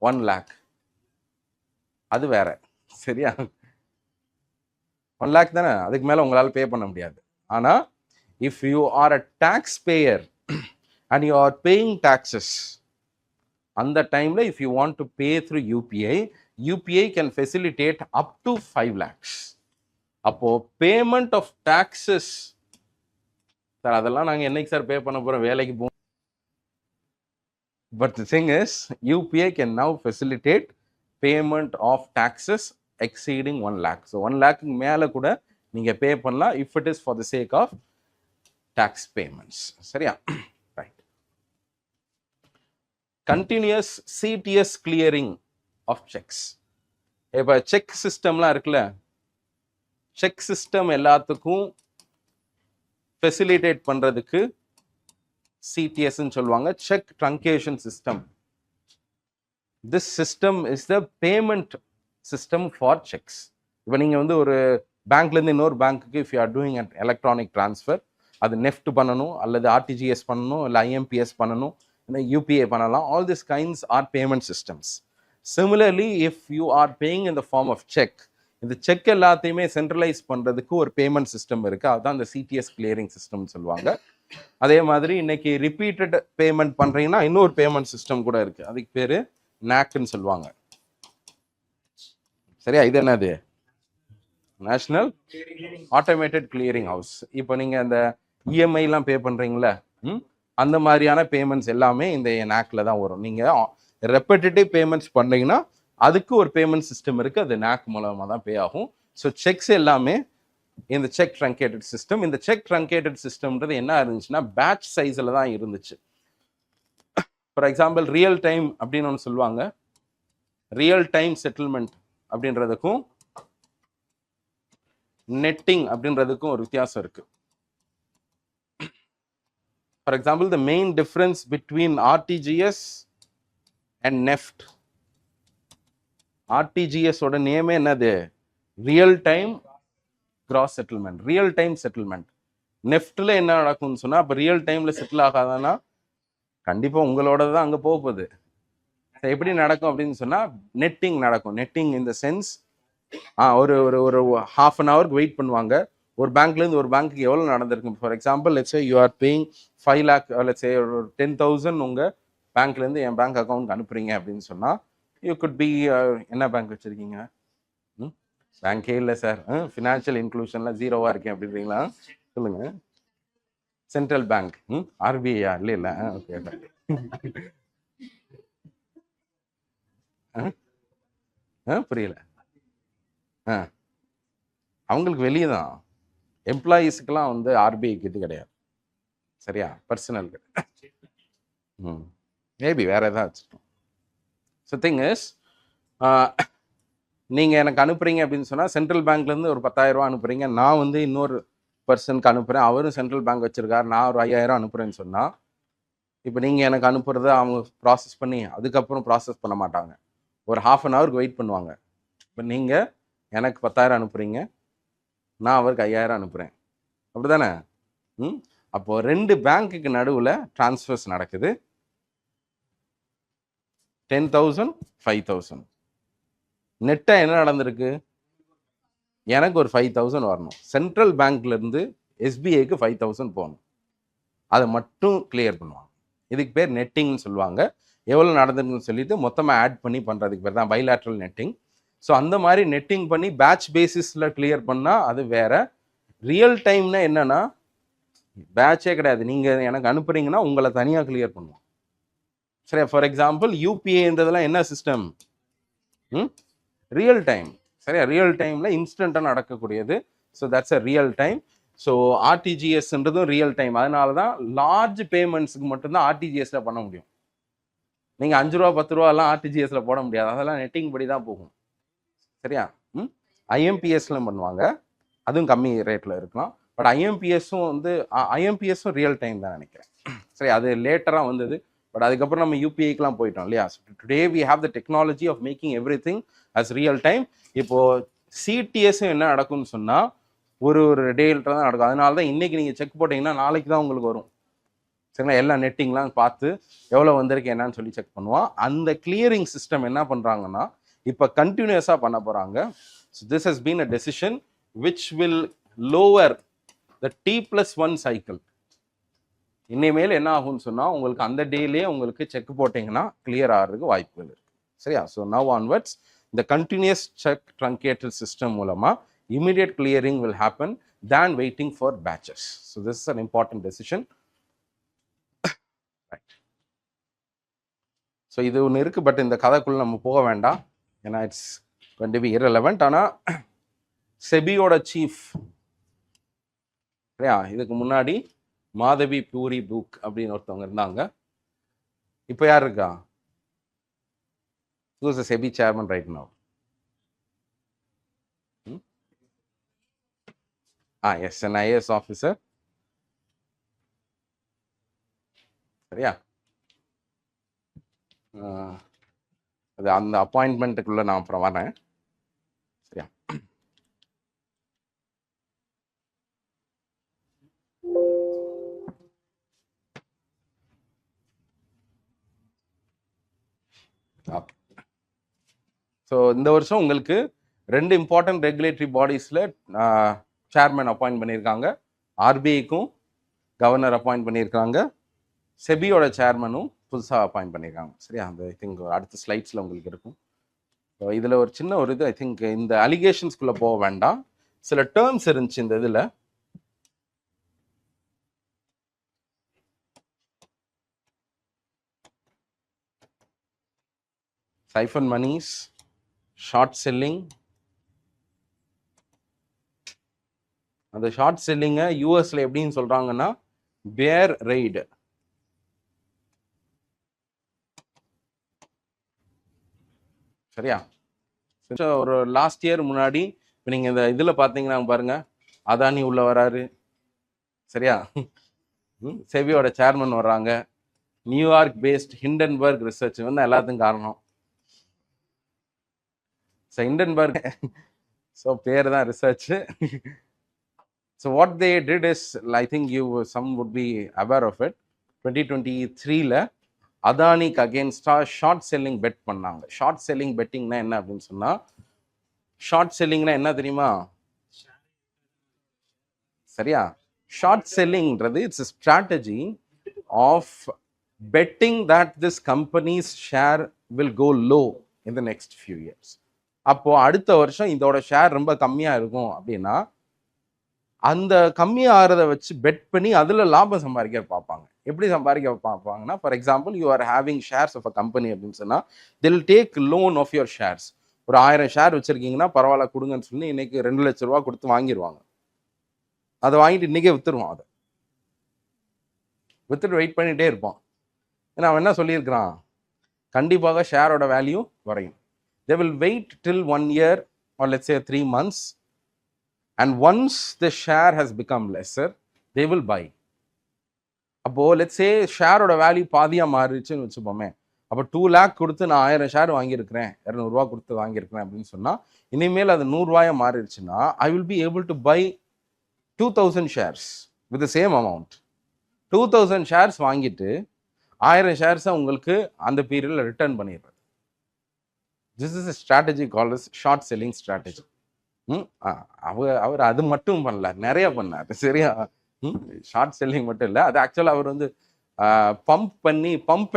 1 lakh. அது வேற. சரியா? 1 lakh தானே, அதுக்கு மேலே உங்களால் பே பண்ண முடியாது. ஆனால் if you are a taxpayer and you are paying taxes, அந்த டைமில் if you want to pay through UPI can facilitate up to 5 lakhs. அப்போ பேமெண்ட் ஆஃப் டாக்ஸஸ் சார், அதெல்லாம் நாங்கள் என்னைக்கு சார் பே பண்ண போகிறோம், வேலைக்கு போவோம். But the thing is UPI can now facilitate payment of taxes exceeding 1 lakh. So 1 lakh மேலே கூட நீங்கள் பே பண்ணலாம் if it is for the sake of tax payments. சரியா? Right. Continuous CTS clearing of cheques. இப்போ cheque சிஸ்டம்லாம் இருக்குல்ல, cheque system எல்லாத்துக்கும் ஃபெசிலிட்டேட் பண்ணுறதுக்கு சிடிஎஸ்ன்னு சொல்லுவாங்க, cheque truncation system. This system is the payment system for cheques. இப்போ நீங்கள் ஒரு பேங்க்லேருந்து இன்னொரு பேங்க்குக்கு if you are doing an electronic transfer, அது நெஃப்ட் பண்ணணும் அல்லது ஆர்டிஜிஎஸ் பண்ணணும் இல்லை ஐஎம்பிஎஸ் பண்ணணும், இல்லை யூபிஐ பண்ணலாம். All this kinds are payment systems. Similarly if you are paying in the form of cheque, இந்த செக் எல்லாத்தையுமே சென்ட்ரலைஸ் பண்ணுறதுக்கு ஒரு பேமெண்ட் சிஸ்டம் இருக்குது, அதுதான் இந்த சிடிஎஸ் கிளியரிங் சிஸ்டம்னு சொல்லுவாங்க. அதே மாதிரி இன்னைக்கு ரிப்பீட்டட் பேமெண்ட் பண்ணுறீங்கன்னா இன்னொரு பேமெண்ட் சிஸ்டம் கூட இருக்குது, அதுக்கு பேர் நாக்னு சொல்லுவாங்க. சரியா? இது என்னது? National automated clearing house. இப்போ நீங்கள் அந்த இஎம்ஐலாம் பே பண்ணுறீங்களே, அந்த மாதிரியான பேமெண்ட்ஸ் எல்லாமே இந்த நாக்கில் தான் வரும். நீங்கள் ரெப்படேட்டிவ் பேமெண்ட்ஸ் பண்ணுறீங்கன்னா அதுக்கு ஒரு பேமெண்ட் சிஸ்டம் இருக்குது, அது நாக் மூலமாக தான் பே ஆகும். ஸோ செக்ஸ் எல்லாமே இந்த செக் ட்ரங்கேட்டட் சிஸ்டம். இந்த செக் ட்ரங்கேட்டட் சிஸ்டம்ன்றது என்ன இருந்துச்சுன்னா பேட்ச் சைஸில் தான் இருந்துச்சு. ஃபார் எக்ஸாம்பிள் ரியல் டைம் அப்படின்னு ஒன்று சொல்லுவாங்க. ரியல் டைம் செட்டில்மெண்ட் அப்படின்றதுக்கும் நெட்டிங் அப்படின்றதுக்கும் ஒரு வித்தியாசம் இருக்கு. For example the main difference between RTGS and NEFT RTGS ஓட நேமே என்னது? Real time gross settlement, real time settlement. நெஃப்ட்ல என்ன நடக்கும்னு சொன்னா, அப்ப ரியல் டைம்ல செட்டில் ஆகாதானா கண்டிப்பா உங்களோட தான் அங்க போகுது. எப்படி நடக்கும் அப்படின்னு சொன்னா, நெட்டிங் நடக்கும். நெட்டிங் இந்த சென்ஸ் ஒரு ஒரு ஒரு ஹாஃப் அன் ஹவருக்கு வெயிட் பண்ணுவாங்க. ஒரு பேங்க்ல இருந்து ஒரு பேங்க்கு எவ்வளவு நடந்திருக்கு. For example let's say you are paying 5 lakh, let's say 10,000 உங்க பேங்க்ல இருந்து என் பேங்க் அக்கௌண்ட் அனுப்புறீங்க அப்படின்னு சொன்னா, யூ குட் பி என்ன பேங்க் வச்சிருக்கீங்க? பேங்கே இல்லை சார், ஃபினான்ஷியல் இன்க்ளூஷன்ல ஜீரோவா இருக்கேன் அப்படின்றீங்களா? சொல்லுங்க. சென்ட்ரல் பேங்க், ஆர்பிஐயா? இல்லை இல்லை, ஓகே. புரியல. அவங்களுக்கு வெளியே தான், எம்ப்ளாயீஸுக்கெல்லாம் வந்து ஆர்பிஐ கிட்ட கிடையாது. சரியா? பர்சனல் மேபி வேற ஏதாவது வச்சுருக்கோம். ஸோ திங் இஸ், நீங்கள் எனக்கு அனுப்புறீங்க அப்படின்னு சொன்னால், சென்ட்ரல் பேங்க்லேருந்து ஒரு 10,000 ரூபா அனுப்புறீங்க, நான் வந்து இன்னொரு பர்சனுக்கு அனுப்புகிறேன், அவரும் சென்ட்ரல் பேங்க் வச்சுருக்காரு, நான் ஒரு 5,000 அனுப்புகிறேன்னு சொன்னால், இப்போ நீங்கள் எனக்கு அனுப்புறத அவங்க ப்ராசஸ் பண்ணி அதுக்கப்புறம் ப்ராசஸ் பண்ண மாட்டாங்க. ஒரு ஹாஃப் அன் ஹவருக்கு வெயிட் பண்ணுவாங்க. இப்போ நீங்கள் எனக்கு 10,000 அனுப்புகிறீங்க, நான் அவருக்கு 5,000 அனுப்புகிறேன், அப்படி தானே? அப்போது 2 பேங்க்குக்கு நடுவில் டிரான்ஸ்ஃபர்ஸ் நடக்குது. 10,000, 5,000. நெட்டாக என்ன நடந்திருக்கு? எனக்கு ஒரு 5,000 வரணும். சென்ட்ரல் பேங்க்லேருந்து எஸ்பிஐக்கு 5,000 போகணும். அதை மட்டும் கிளியர் பண்ணுவாங்க. இதுக்கு பேர் நெட்டிங்னு சொல்லுவாங்க. எவ்வளோ நடந்துருக்குன்னு சொல்லிட்டு மொத்தமாக ஆட் பண்ணி பண்ணுறதுக்கு பேர் தான் பைலேட்ரல் நெட்டிங். ஸோ அந்த மாதிரி நெட்டிங் பண்ணி பேட்ச் பேசிஸில் கிளியர் பண்ணால் அது வேற. ரியல் டைம்னா என்னன்னா, பேட்சே கிடையாது, நீங்கள் எனக்கு அனுப்புறீங்கன்னா உங்களை தனியாக கிளியர் பண்ணுவோம். சரி, ஃபார் எக்ஸாம்பிள் யூபிஏன்றதெல்லாம் என்ன சிஸ்டம்? Real time. சரியா? ரியல் டைமில் இன்ஸ்டண்ட்டாக நடக்கக்கூடியது. So that's a real time. So ஆர்டிஜிஎஸ்ன்றதும் ரியல் டைம். அதனால தான் லார்ஜ் பேமெண்ட்ஸுக்கு மட்டும்தான் ஆர்டிஜிஎஸ்ல பண்ண முடியும். நீங்கள் 5 ரூபா 10 ரூபாலாம் ஆர்டிஜிஎஸ்ல போட முடியாது, அதெல்லாம் நெட்டிங் படி தான் போகும். சரியா? ஐஎம்பிஎஸ்ல பண்ணுவாங்க, அதுவும் கம்மி ரேட்டில் இருக்கலாம். பட் ஐஎம்பிஎஸும் வந்து ஐஎம்பிஎஸும் ரியல் டைம் தான் நினைக்கிறேன். சரி, அது லேட்டராக வந்தது. பட் அதுக்கப்புறம் நம்ம யூபிஐக்கெலாம் போயிட்டோம் இல்லையா? Today we have the technology of making everything as real time. இப்போது சிடிஎஸும் என்ன நடக்கும்னு சொன்னால், ஒரு டேல தான் நடக்கும். அதனால தான் இன்னைக்கு நீங்கள் செக் போட்டிங்கன்னா நாளைக்கு தான் உங்களுக்கு வரும். சரிங்களா? எல்லாம் நெட்டிங்லாம் பார்த்து எவ்வளோ வந்திருக்கு என்னன்னு சொல்லி செக் பண்ணுவோம். அந்த கிளியரிங் சிஸ்டம் என்ன பண்ணுறாங்கன்னா, இப்போ கண்டினியூஸாக பண்ண போகிறாங்க. So this has been a decision which will lower the T+1 cycle. இனிமேல் என்ன ஆகும்னு சொன்னால், உங்களுக்கு அந்த டேலேயே உங்களுக்கு செக் போட்டிங்கன்னா கிளியர் ஆகிறதுக்கு வாய்ப்புகள் இருக்குது. சரியா? ஸோ நவ் ஆன்வர்ட்ஸ் இந்த கண்டினியூஸ் செக் ட்ரங்கேட்டட் சிஸ்டம் மூலமாக immediate clearing will happen than waiting for batches. So this is an important decision. Right. So இது ஒன்று இருக்குது, பட் இந்த கதைக்குள்ளே நம்ம போக வேண்டாம், ஏன்னா it's going to be irrelevant. ஆனால் செபியோட சீஃப், சரியா, இதுக்கு முன்னாடி மாதவி பூரி புக் அப்படின்னு ஒருத்தவங்க இருந்தாங்க. இப்போ யார் இருக்கா? Who is the SEBI chairman right now? Yes, an IAS officer. சரியா? அது அந்த அப்பாயின்மெண்ட்டுக்குள்ளே நான் அப்புறம் வரேன். சரியா? ஓகே. ஸோ இந்த வருஷம் உங்களுக்கு 2 இம்பார்ட்டன்ட் ரெகுலேட்டரி பாடிஸில் சேர்மன் அப்பாயிண்ட் பண்ணியிருக்காங்க. ஆர்பிஐக்கும் கவர்னர் அப்பாயிண்ட் பண்ணியிருக்காங்க. செபியோட சேர்மனும் புதுசாக அப்பாயிண்ட் பண்ணியிருக்காங்க. சரியா? அந்த ஐ திங்க் அடுத்த ஸ்லைட்ஸில் உங்களுக்கு இருக்கும். ஸோ இதில் ஒரு சின்ன ஒரு இது, ஐ திங்க் இந்த அலிகேஷன்ஸ்குள்ளே போக வேண்டாம், சில டேர்ம்ஸ் இருந்துச்சு இந்த இதில். Siphon Mani's, short selling. அந்த ஷார்ட் செல்லிங்கை யூஎஸ்ல எப்படின்னு சொல்றாங்கன்னா பேர் ரெய்டு. சரியா? ஒரு லாஸ்ட் இயர் முன்னாடி இப்போ நீங்கள் இந்த இதில் பார்த்தீங்கன்னா பாருங்க, அதானி உள்ள வராரு. சரியா? செபியோட சேர்மன் வர்றாங்க. நியூயார்க் பேஸ்ட் ஹிண்டன்பர்க் ரிசர்ச் வந்து எல்லாத்துக்கும் காரணம். ஸோ Hindenburg, ஸோ பேர் தான் research. So what they did is, I think some would be aware of it. 2023ல அதானிக்கு அகேன்ஸ்டா ஷார்ட் செல்லிங் பெட் பண்ணாங்க. ஷார்ட் செல்லிங் பெட்டிங்னா என்ன அப்படின்னு சொன்னா, ஷார்ட் செல்லிங்னா என்ன தெரியுமா? சரியா? ஷார்ட் செல்லிங்ன்றது it's a strategy of betting that this company's share will go low in the next few years. அப்போ அடுத்த வருஷம் இதோட ஷேர் ரொம்ப கம்மியா இருக்கும் அப்படின்னா, அந்த கம்மியா ஆகிறத வச்சு பெட் பண்ணி அதுல லாபம் சம்பாதிக்க பார்ப்பாங்க. எப்படி சம்பாதிக்க பார்ப்பாங்கன்னா, for example you are having shares of a company அப்படின்னு சொன்னா, they will take loan of your shares. ஒரு 1000 ஷேர் வச்சிருக்கீங்கன்னா பரவாயில்ல கொடுங்கன்னு சொல்லி இன்னைக்கு 2 லட்சம் ரூபா கொடுத்து வாங்கிடுவாங்க. அதை வாங்கிட்டு இன்னைக்கே வித்துருவான். அதை வித்துட்டு வெயிட் பண்ணிட்டே இருப்பான். ஏன்னா அவன் என்ன சொல்லியிருக்கிறான், கண்டிப்பாக ஷேரோட வேல்யூ குறையும். They will wait till 1 year or let's say 3 months, and once the share has become lesser, they will buy. அப்போ let's say ஷேரோட வேல்யூ பாதியா மாறிடுச்சுன்னு வச்சுப்போமே, அப்போ 2 lakh கொடுத்து நான் 1000 ஷேர் வாங்கியிருக்கிறேன், 200 ரூபா கொடுத்து வாங்கியிருக்கிறேன் அப்படின்னு சொன்னா, இனிமேல் அது 100 ரூபாயா மாறிடுச்சுன்னா I will be able to buy 2000 shares with the same amount. 2000 shares வாங்கிட்டு 1000 ஷேர்ஸை உங்களுக்கு அந்த பீரியட்ல ரிட்டர்ன் பண்ணிடுறது. This is a strategy called as short selling strategy. அவர் அது மட்டும் பண்ணல, நிறைய பண்ணார். சரியா? ஷார்ட் செல்லிங் மட்டும் இல்லை, அது ஆக்சுவலாக அவர் வந்து பம்ப்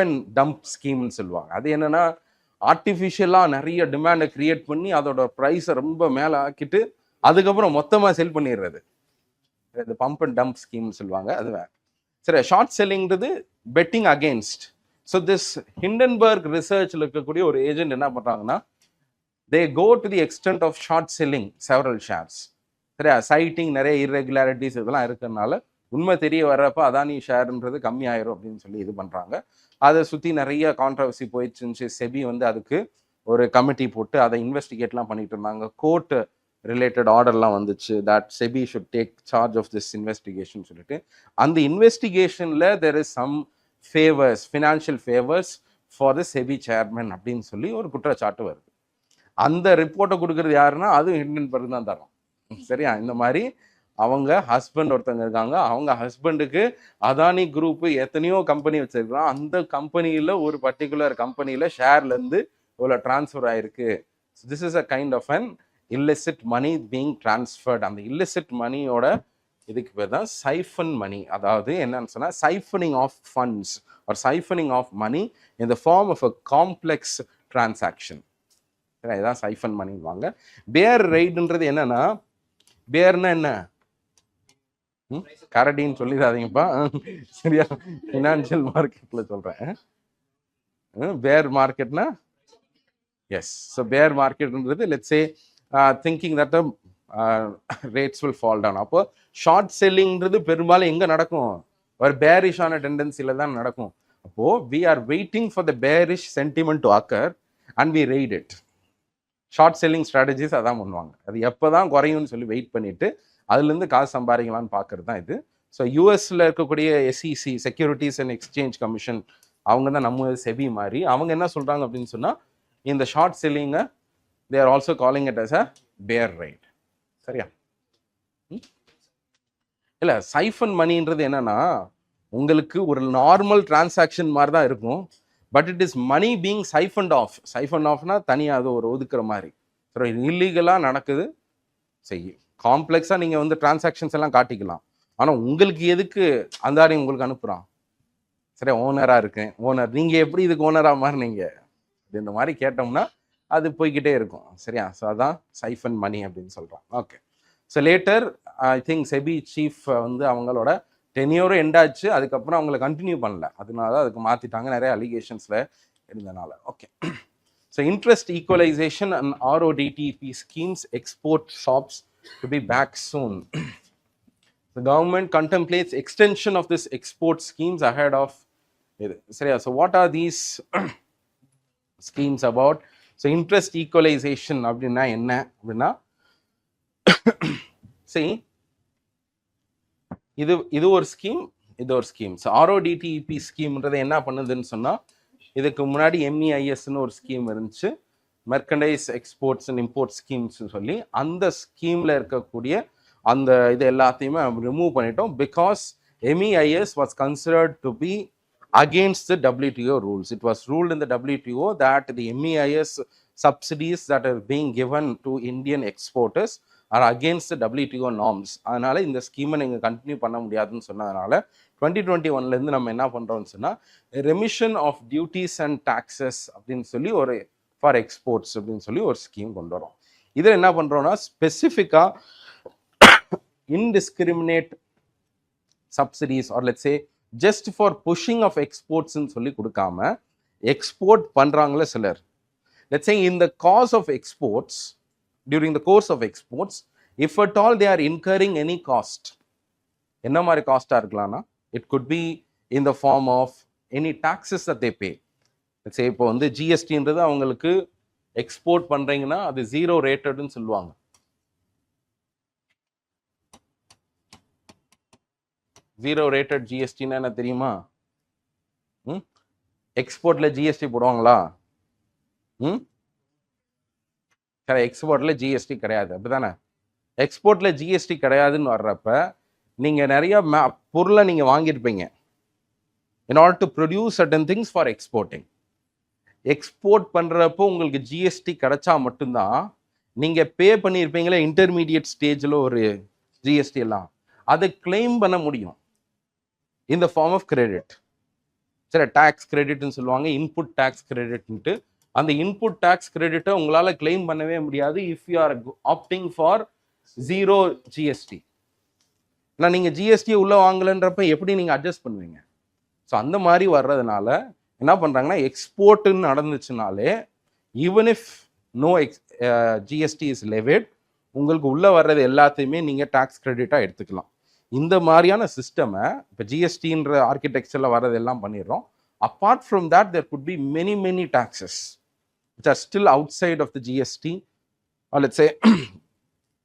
அண்ட் டம்ப் ஸ்கீம்னு சொல்லுவாங்க. அது என்னன்னா, ஆர்டிஃபிஷியலாக நிறைய டிமாண்டை கிரியேட் பண்ணி அதோட ப்ரைஸை ரொம்ப மேலே ஆக்கிட்டு அதுக்கப்புறம் மொத்தமாக செல் பண்ணிடுறது. இந்த பம்ப் அண்ட் டம்ப் ஸ்கீம்னு சொல்லுவாங்க. அது வேறு. சரி, ஷார்ட் செல்லிங்கிறது betting against. So this Hindenburg ரிசர்ச்சில் இருக்கக்கூடிய ஒரு ஏஜென்ட் என்ன பண்ணுறாங்கன்னா, they go to the extent of short selling several shares. சரியா? சைட்டிங் நிறைய irregularities இதெல்லாம் இருக்கிறதுனால உண்மை தெரிய வர்றப்ப அதானி ஷேர்ன்றது கம்மியாயிரும் அப்படின்னு சொல்லி இது பண்ணுறாங்க. அதை சுற்றி நிறைய கான்ட்ரவர்சி போயிடுச்சு. செபி வந்து அதுக்கு ஒரு கமிட்டி போட்டு அதை இன்வெஸ்டிகேட்லாம் பண்ணிட்டு இருந்தாங்க. கோர்ட் ரிலேட்டட் ஆர்டர்லாம் வந்துச்சு, that SEBI should take charge of this investigation சொல்லிட்டு. அந்த இன்வெஸ்டிகேஷனில் there is some favours, financial favours for the SEBI chairman அப்படின்னு சொல்லி ஒரு குற்றச்சாட்டு வருது. அந்த ரிப்போர்ட்டை கொடுக்குறது யாருன்னா, அதுவும் ஹிண்டன்பர்க் தான் தரோம். சரியா? இந்த மாதிரி அவங்க ஹஸ்பண்ட் ஒருத்தங்க இருக்காங்க, அவங்க ஹஸ்பண்டுக்கு அதானி குரூப் எத்தனையோ கம்பெனி வச்சிருக்கலாம், அந்த கம்பெனியில் ஒரு பர்டிகுலர் கம்பெனியில் ஷேர்லேருந்து இவ்வளோ டிரான்ஸ்ஃபர் ஆயிருக்கு. This is a kind of an illicit money being transferred. அந்த illicit மணியோட இதுக்கு பேர் தான் சைஃபன் மணி. அதாவது என்னன்னு சொன்னா, siphoning of funds or siphoning of money in the form of a complex transaction. இதான் சைஃபன் மணிவாங்க. பேர் ரைடுன்றது என்னன்னா, பேர்னா என்ன, கரடின்னு சொல்லிடாதீங்கப்பா. சரியா? ஃபினான்ஷியல் மார்க்கெட்ல சொல்றேன். பேர் மார்க்கெட்னா எஸ். ஸோ பேர் மார்க்கெட்ன்றது let's say thinking that the rates will fall down. அப்போ ஷார்ட் செல்லிங்கிறது பெரும்பாலும் எங்கே நடக்கும், ஒரு பேரிஷான டெண்டன்சியில் தான் நடக்கும். அப்போது we are waiting for the bearish sentiment to occur and we raid it. Short selling strategies அதான் பண்ணுவாங்க. அது எப்போ தான் குறையும்னு சொல்லி வெயிட் பண்ணிவிட்டு அதுலேருந்து காசு சம்பாதிக்கலான்னு பார்க்குறது தான் இது. ஸோ யூஎஸில் இருக்கக்கூடிய SEC, securities and exchange commission, அவங்க தான் நம்ம செபி மாதிரி. அவங்க என்ன சொல்கிறாங்க அப்படின்னு சொன்னால், இந்த short செல்லிங்கை they are also calling it as a bear raid. சரியா? இல்லை, சைஃபன் மணின்றது என்னன்னா, உங்களுக்கு ஒரு நார்மல் டிரான்சாக்ஷன் மாதிரி தான் இருக்கும், but it is money being siphoned off. Siphon ஆஃப்னா தனியாக அது ஒரு ஒதுக்குற மாதிரி. சரி, இல்லீகலாக நடக்குது. சரி, காம்ப்ளெக்ஸாக நீங்கள் வந்து டிரான்சாக்ஷன்ஸ் எல்லாம் காட்டிக்கலாம், ஆனால் உங்களுக்கு எதுக்கு அந்தாடி உங்களுக்கு அனுப்புகிறான்? சரி, ஓனராக இருக்கேன், ஓனர், நீங்கள் எப்படி இதுக்கு ஓனராக மாறினீங்க இந்த மாதிரி கேட்டோம்னா அது போய்கிட்டே இருக்கும். சரியா? ஸோ அதான் சைஃபன் மணி அப்படின்னு சொல்கிறோம். Okay. So later I think SEBI chief வந்து அவங்களோட டென்யூரும் எண்டாச்சு, அதுக்கப்புறம் அவங்கள கண்டினியூ பண்ணல, அதனால தான் அதுக்கு மாற்றிட்டாங்க, நிறைய அலிகேஷன்ஸில் இருந்தனால. Okay. So interest equalisation and RoDTEP schemes export shops to be back soon. The government contemplates extension of this export schemes ahead of இது. சரியா? So what are these schemes about? So interest equalisation அப்படின்னா என்ன அப்படின்னா, சரி, இது ஒரு scheme, இது ஒரு ஸ்கீம். ஸோ ஆர்ஓடிடிபி ஸ்கீம்ன்றது என்ன பண்ணுதுன்னு சொன்னால், இதுக்கு முன்னாடி எம்இஐஎஸ்ன்னு ஒரு ஸ்கீம் இருந்துச்சு, merchandise exports and import schemes சொல்லி அந்த ஸ்கீமில் இருக்கக்கூடிய அந்த இது எல்லாத்தையுமே ரிமூவ் பண்ணிட்டோம். Because MEIS was considered to be against the WTO rules. It was ruled in the WTO that the MEIS subsidies that are being given to Indian exporters are against the WTO norms. அதனால இந்த ஸ்கீமை நீங்கள் continue பண்ண முடியாதுன்னு சொன்னதுனால 2021லேருந்து நம்ம என்ன பண்ணுறோம்னு சொன்னால் remission of duties and taxes அப்படின்னு சொல்லி ஒரு ஃபார் எக்ஸ்போர்ட்ஸ் அப்படின்னு சொல்லி ஒரு ஸ்கீம் கொண்டு வரோம். இதில் என்ன பண்ணுறோம்னா ஸ்பெசிஃபிக்காக indiscriminate subsidies or let's say just for pushing of exports ன்னு சொல்லி கொடுக்காம எக்ஸ்போர்ட் பண்ணுறாங்களே சிலர், let's say in the course of exports, during the course of exports, if at all they are incurring any cost, என்ன மாதிரி காஸ்ட்டாக இருக்கலாம்னா it could be in the form of any taxes that they pay. let's say இப்போ வந்து ஜிஎஸ்டின்றது அவங்களுக்கு export பண்ணுறீங்கன்னா அது 0 ரேட்டட்னு சொல்லுவாங்க. Zero rated ஜிஎஸ்டின்னு என்ன தெரியுமா? எக்ஸ்போர்ட்ல ஜிஎஸ்டி போடுவாங்களா? சரி, எக்ஸ்போர்ட்ல ஜிஎஸ்டி கிடையாது, அப்படிதானே? எக்ஸ்போர்ட்ல ஜிஎஸ்டி கிடையாதுன்னு வர்றப்ப நீங்க நிறைய பொருளை நீங்க வாங்கியிருப்பீங்க in order to produce certain things for exporting. Export பண்றப்போ உங்களுக்கு ஜிஎஸ்டி கிடைச்சா மட்டும்தான் நீங்க பே பண்ணியிருப்பீங்களே இன்டர்மீடியட் ஸ்டேஜில் ஒரு ஜிஎஸ்டி எல்லாம், அதை கிளைம் பண்ண முடியும் in the form of credit. சரி, டேக்ஸ் கிரெடிட்னு சொல்லுவாங்க, இன்புட் டேக்ஸ் கிரெடிட்ன்ட்டு. அந்த இன்புட் டேக்ஸ் கிரெடிட்டை உங்களால் கிளைம் பண்ணவே முடியாது if you R opting for 0 GST. ஆனால் நீங்கள் ஜிஎஸ்டியை உள்ளே வாங்கலைன்றப்ப எப்படி நீங்கள் அட்ஜஸ்ட் பண்ணுவீங்க? ஸோ அந்த மாதிரி வர்றதுனால என்ன பண்ணுறாங்கன்னா எக்ஸ்போர்ட்டுன்னு நடந்துச்சுனாலே even if no GST is levied, உங்களுக்கு உள்ளே வர்றது எல்லாத்தையுமே நீங்கள் டேக்ஸ் கிரெடிட்டாக எடுத்துக்கலாம். இந்த மாதிரியான சிஸ்டமை இப்போ ஜிஎஸ்டின்ற ஆர்கிடெக்சரில் வர்றது எல்லாம் பண்ணிடுறோம். Apart from that there could be many taxes which are still outside of the GST. Let's say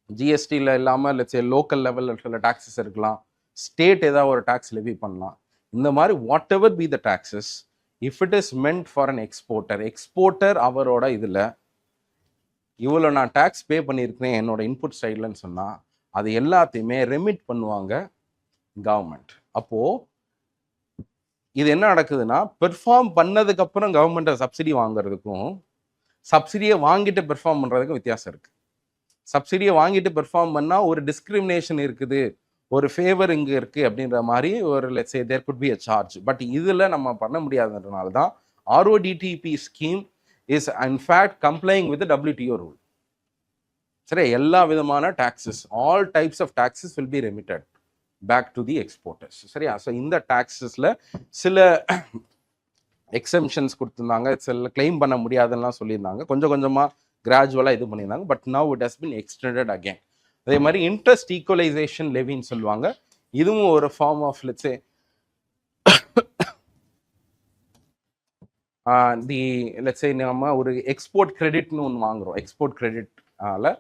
ஜிஎஸ்டியில் இல்லாமல் லெட்ஸ் சே லோக்கல் லெவலில் சில டாக்ஸஸ் இருக்கலாம், ஸ்டேட் ஏதாவது ஒரு டாக்ஸ் லெவி பண்ணலாம். இந்த மாதிரி what ever be the taxes, if it is meant for an exporter அவரோட இதில் இவ்வளோ நான் டேக்ஸ் பே பண்ணியிருக்கிறேன் என்னோட இன்புட் சைட்லன்னு சொன்னால் அது எல்லாத்தையுமே ரெமிட் பண்ணுவாங்க கவர்மெண்ட். அப்போது இது என்ன நடக்குதுன்னா பெர்ஃபார்ம் பண்ணதுக்கப்புறம் கவர்மெண்ட்டை சப்சிடி வாங்குறதுக்கும் சப்சிடியை வாங்கிட்டு பெர்ஃபார்ம் பண்ணுறதுக்கும் வித்தியாசம் இருக்குது. சப்சிடியை வாங்கிட்டு பெர்ஃபார்ம் பண்ணால் ஒரு டிஸ்கிரிமினேஷன் இருக்குது, ஒரு ஃபேவர் இங்கே இருக்குது அப்படின்ற மாதிரி ஒரு let's say there could be a charge. But இதில் நம்ம பண்ண முடியாதுன்றனால தான் RODTEP scheme is in fact complying with WTO rule. சரி, எல்லா விதமான taxes, all types of taxes will be remitted back to the exporters. சரியா? ஸோ இந்த டாக்ஸஸில் சில எக்ஸம்ஷன்ஸ் கொடுத்துருந்தாங்க, சில கிளைம் பண்ண முடியாதுலாம் சொல்லியிருந்தாங்க, கொஞ்சம் கொஞ்சமாக கிராஜுவலாக இது பண்ணியிருந்தாங்க. But now it has been extended again. அதே மாதிரி இன்ட்ரெஸ்ட் ஈக்குவலைசேஷன் லெவின்னு சொல்லுவாங்க, இதுவும் ஒரு ஃபார்ம் ஆஃப் லெட்ஸ் சே நம்ம ஒரு எக்ஸ்போர்ட் கிரெடிட்னு ஒன்று வாங்குகிறோம். எக்ஸ்போர்ட் கிரெடிட்னால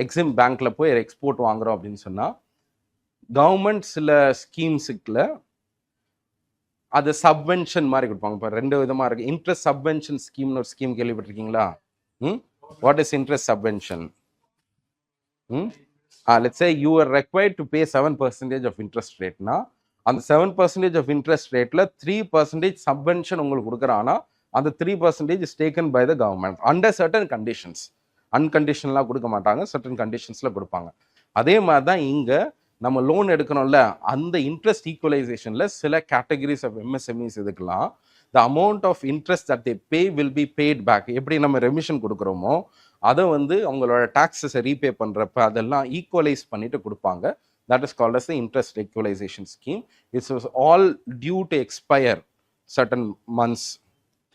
எக்ஸிம் பேங்க்ல போய் எக்ஸ்போர்ட் வாங்குறோம் அப்படின்னு சொன்னா கவர்மெண்ட் சில ஸ்கீம்ஸுக்குள்ள அது சப்வென்ஷன் மாதிரி கொடுப்பாங்க. இப்போ 2 விதமா இருக்கு. இன்ட்ரெஸ்ட் சப்வென்ஷன் ஸ்கீம்னு ஒரு ஸ்கீம் கேள்விப்பட்டிருக்கீங்களா? What is interest subvention? Let's say you are required to pay 7% of interest ரேட்னா அந்த 7% ஆஃப் இன்ட்ரெஸ்ட் ரேட்ல 3% சப்வென்ஷன் உங்களுக்கு கொடுக்குறாங்கன்னா அந்த 3% is taken by the government under certain conditions. அன்கண்டிஷனலாக கொடுக்க மாட்டாங்க, சர்டன் கண்டிஷன்ஸில் கொடுப்பாங்க. அதே மாதிரி தான் இங்கே நம்ம லோன் எடுக்கணும்ல, அந்த இன்ட்ரெஸ்ட் ஈக்குவலைசேஷனில் சில கேட்டகரிஸ் ஆஃப் MSMEs இதுக்கெல்லாம் the amount of interest that they pay will be paid back. எப்படி நம்ம ரெமிஷன் கொடுக்குறோமோ அதை வந்து அவங்களோட டாக்ஸஸை ரீபே பண்ணுறப்ப அதெல்லாம் ஈக்குவலைஸ் பண்ணிட்டு கொடுப்பாங்க. That is called as the interest equalisation scheme. It's all due to expire certain months.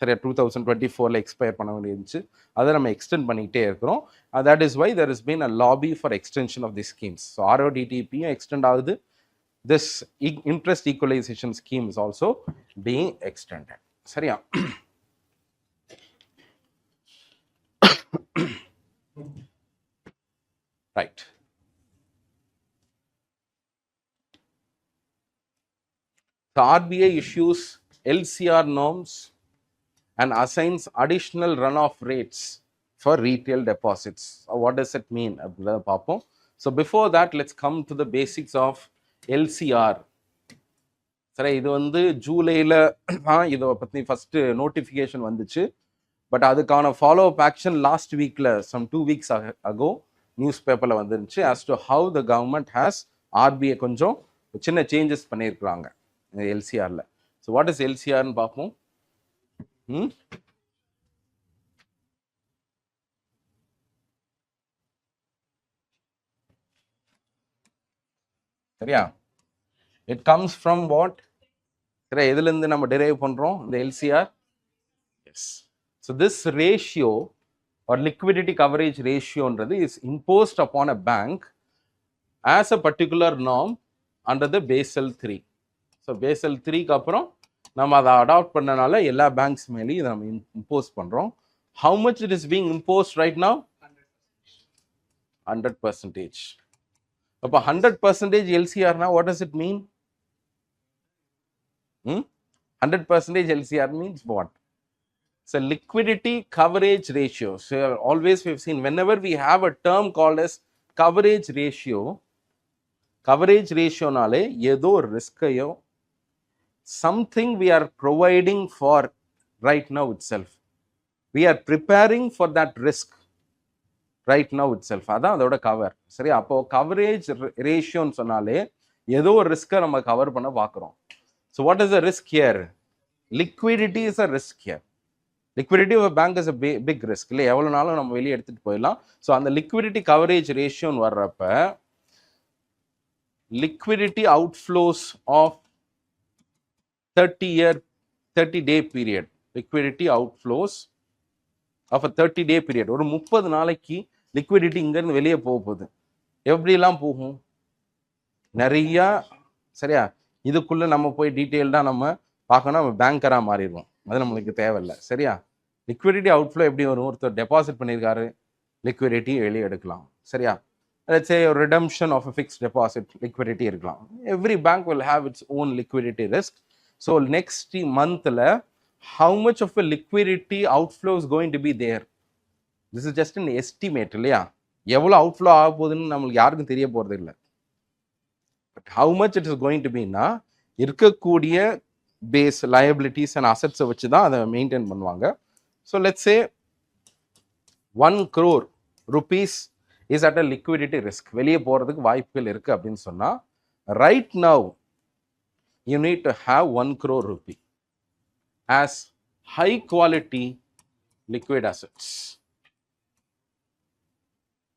சரியா? 2024 எக்ஸ்பயர் பண்ண வேண்டியிருந்துச்சு, அதை நம்ம எக்ஸ்டெண்ட் பண்ணிக்கிட்டே இருக்கிறோம். That is why there is been a lobby for extension of the schemes. So RODTEPயும் extend ஆகுது. This interest equalisation scheme is also being extended. சரியா? Right. The RBI issues LCR norms and assigns additional runoff rates for retail deposits. What does it mean? So before that, let's come to the basics of LCR. சரி, இது வந்து ஜூலையில் இதை பற்றி first notification வந்துச்சு. But அதுக்கான follow up action last வீக்கில் some 2 weeks ago news பேப்பரில் வந்துருந்துச்சு. As to how the government has RBI கொஞ்சம் சின்ன சேஞ்சஸ் பண்ணியிருக்கிறாங்க எல்சிஆரில். ஸோ வாட் இஸ் எல்சிஆர்னு பார்ப்போம். சரியா? It comes from what? சரி, எதுலேருந்து நம்ம டெரைவ் பண்ணுறோம் இந்த எல்சிஆர்? Yes. So this ratio or liquidity coverage ratio is imposed upon a bank as a particular norm under the Basel 3. So Basel 3 க்கு அப்புறம் நம்ம அதை அடாப்ட் பண்ணனால எல்லா பேங்க்ஸ் மேலேயும் இதை நம்ம இம்போஸ் பண்ணுறோம். How much it is being imposed right now? 100%. அப்போ 100% LCR now what does it mean? 100% LCR means what? So liquidity coverage ratio. So always we've seen whenever we have a term called as coverage ratio nale ஏதோ risk-ஐயோ something we are providing for right now itself. We are preparing for that risk right now itself. அதான் அதோட cover. சரி, அப்போ coverage ரேஷியோன்னு சொன்னாலே ஏதோ ஒரு ரிஸ்க்கை நம்ம cover பண்ண பார்க்குறோம். So what is the risk here? Liquidity is a risk here. Liquidity of a bank is a big risk. இல்லை, எவ்வளோ நாளும் நம்ம வெளியே எடுத்துகிட்டு போயிடலாம். ஸோ அந்த லிக்விடிட்டி கவரேஜ் ரேஷியோன்னு வர்றப்ப liquidity outflows of 30-day period. Liquidity outflows of a 30-day period. ஒரு 30 நாளைக்கு லிக்விடிட்டி இங்கேருந்து வெளியே போகுது. எப்படிலாம் போகும்? நிறையா. சரியா? இதுக்குள்ளே நம்ம போய் டீட்டெயில்டாக நம்ம பார்க்கணும். நம்ம பேங்கராக மாறிடுவோம். அது நம்மளுக்கு தேவையில்லை. சரியா? லிக்விடிட்டி அவுட்ஃப்ளோ எப்படி வரும்? ஒருத்தர் டெபாசிட் பண்ணியிருக்காரு, லிக்விடிட்டி வெளியே எடுக்கலாம். சரியா? let's say a redemption of a fixed deposit, liquidity இருக்கலாம். Every bank will have its own liquidity risk. So next month how much of a liquidity outflow is going to be there? This is just an estimate. இல்லையா? எவ்வளோ outflow ஆக போகுதுன்னு நம்மளுக்கு யாருக்கும் தெரிய போகிறது இல்லை. But how much it is going to be னா இருக்கக்கூடிய பேஸ் liabilities and assets வச்சு தான் அதை மெயின்டைன் பண்ணுவாங்க. So let's say 1 crore rupees is at a liquidity risk. வெளியே போகிறதுக்கு வாய்ப்புகள் இருக்குது அப்படின்னு சொன்னால் right now you need to have 1 crore rupee as high quality liquid assets.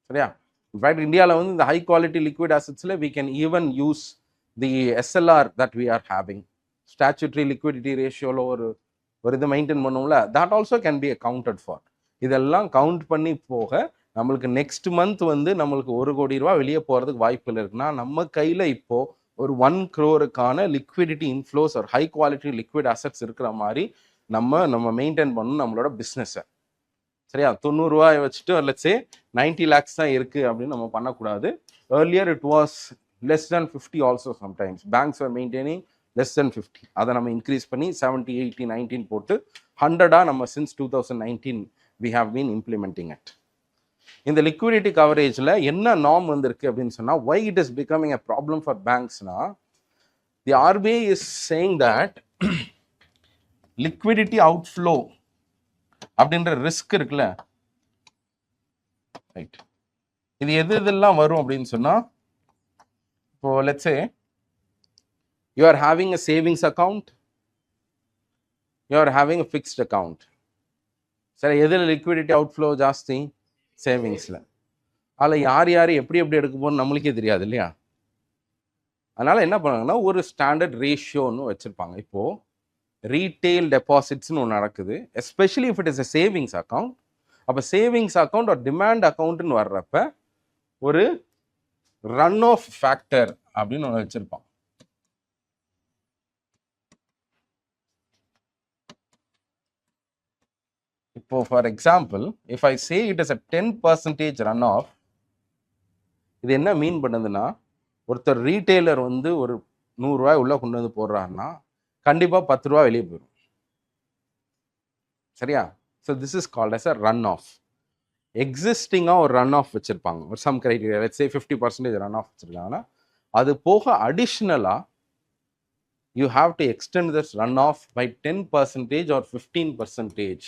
சரியா? இன்ஃபேக்ட் இந்தியாவில் வந்து இந்த ஹை குவாலிட்டி லிக்விட் அசட்ஸில் we can even use the SLR that we are having. Statutory liquidity ratioவில் ஒரு இது மெயின்டைன் பண்ணுவோம்ல, that also can be accounted for. இதெல்லாம் count பண்ணி போக நம்மளுக்கு நெக்ஸ்ட் மந்த் வந்து நம்மளுக்கு 1 கோடி ரூபா வெளியே போகிறதுக்கு வாய்ப்புகள் இருக்குன்னா நம்ம கையில் இப்போது ஒரு 1 crore-க்கான லிக்விடிட்டி இன்ஃப்ளோஸ் ஒரு ஹை குவாலிட்டி லிக்விட் அசட்ஸ் இருக்கிற மாதிரி நம்ம மெயின்டைன் பண்ணணும் நம்மளோட பிஸ்னஸை. சரியா? 90 ரூபாய் வச்சுட்டு லெட்ஸ் சே 90 lakhs தான் இருக்குது அப்படின்னு நம்ம பண்ணக்கூடாது. earlier it was less than 50 also sometimes. Banks were maintaining less than 50. அதை நம்ம இன்க்ரீஸ் பண்ணி 70, 80, 19 போட்டு 100-ஆ நம்ம since 2019 we have been implementing it. இந்த லிக்விடிட்டி கவரேஜில் என்ன நார்ம் வந்திருக்கு அப்படின்னு சொன்னால் why it is becoming a problem for banks-னா the RBI is saying that liquidity outflow அப்படின்ற ரிஸ்க் இருக்குல்ல, ரைட், இது எதெல்லாம் வரும் அப்படின்னு சொன்னால் இப்போ let's say you are having a savings account, you are having a fixed account. சரி, எதில் லிக்விடிட்டி அவுட்ஃப்ளோ ஜாஸ்தி? சேவிங்ஸில். அதில் யார் எப்படி எடுக்க போகணும்னு நம்மளுக்கே தெரியாது இல்லையா? அதனால் என்ன பண்ணுவாங்கன்னா ஒரு ஸ்டாண்டர்ட் ரேஷியோன்னு வச்சுருப்பாங்க. இப்போது ரீட்டெயில் டெபாசிட்ஸ்னு ஒன்று நடக்குது, especially if it is a savings account. அப்போ சேவிங்ஸ் அக்கௌண்ட் ஒரு டிமாண்ட் அக்கௌண்ட்டுன்னு வர்றப்ப ஒரு ரன் ஆஃப் ஃபேக்டர் அப்படின்னு ஒன்று வச்சுருப்பான். இப்போ for example if I say it is a 10% run off, இது என்ன மீன் பண்ணுதுன்னா ஒருத்தர் ரீட்டெய்லர் வந்து ஒரு 100 ரூபாய் உள்ளே கொண்டு வந்து போடுறாருன்னா கண்டிப்பாக 10 ரூபா வெளியே போயிடும். சரியா? So this is called as a run off. எக்ஸிஸ்டிங்காக ஒரு ரன் ஆஃப் வச்சுருப்பாங்க, ஒரு some criteria, let's say 50% run off வச்சுருக்காங்கன்னா அது போக அடிஷ்னலாக you have to extend this runoff by 10% or 15%.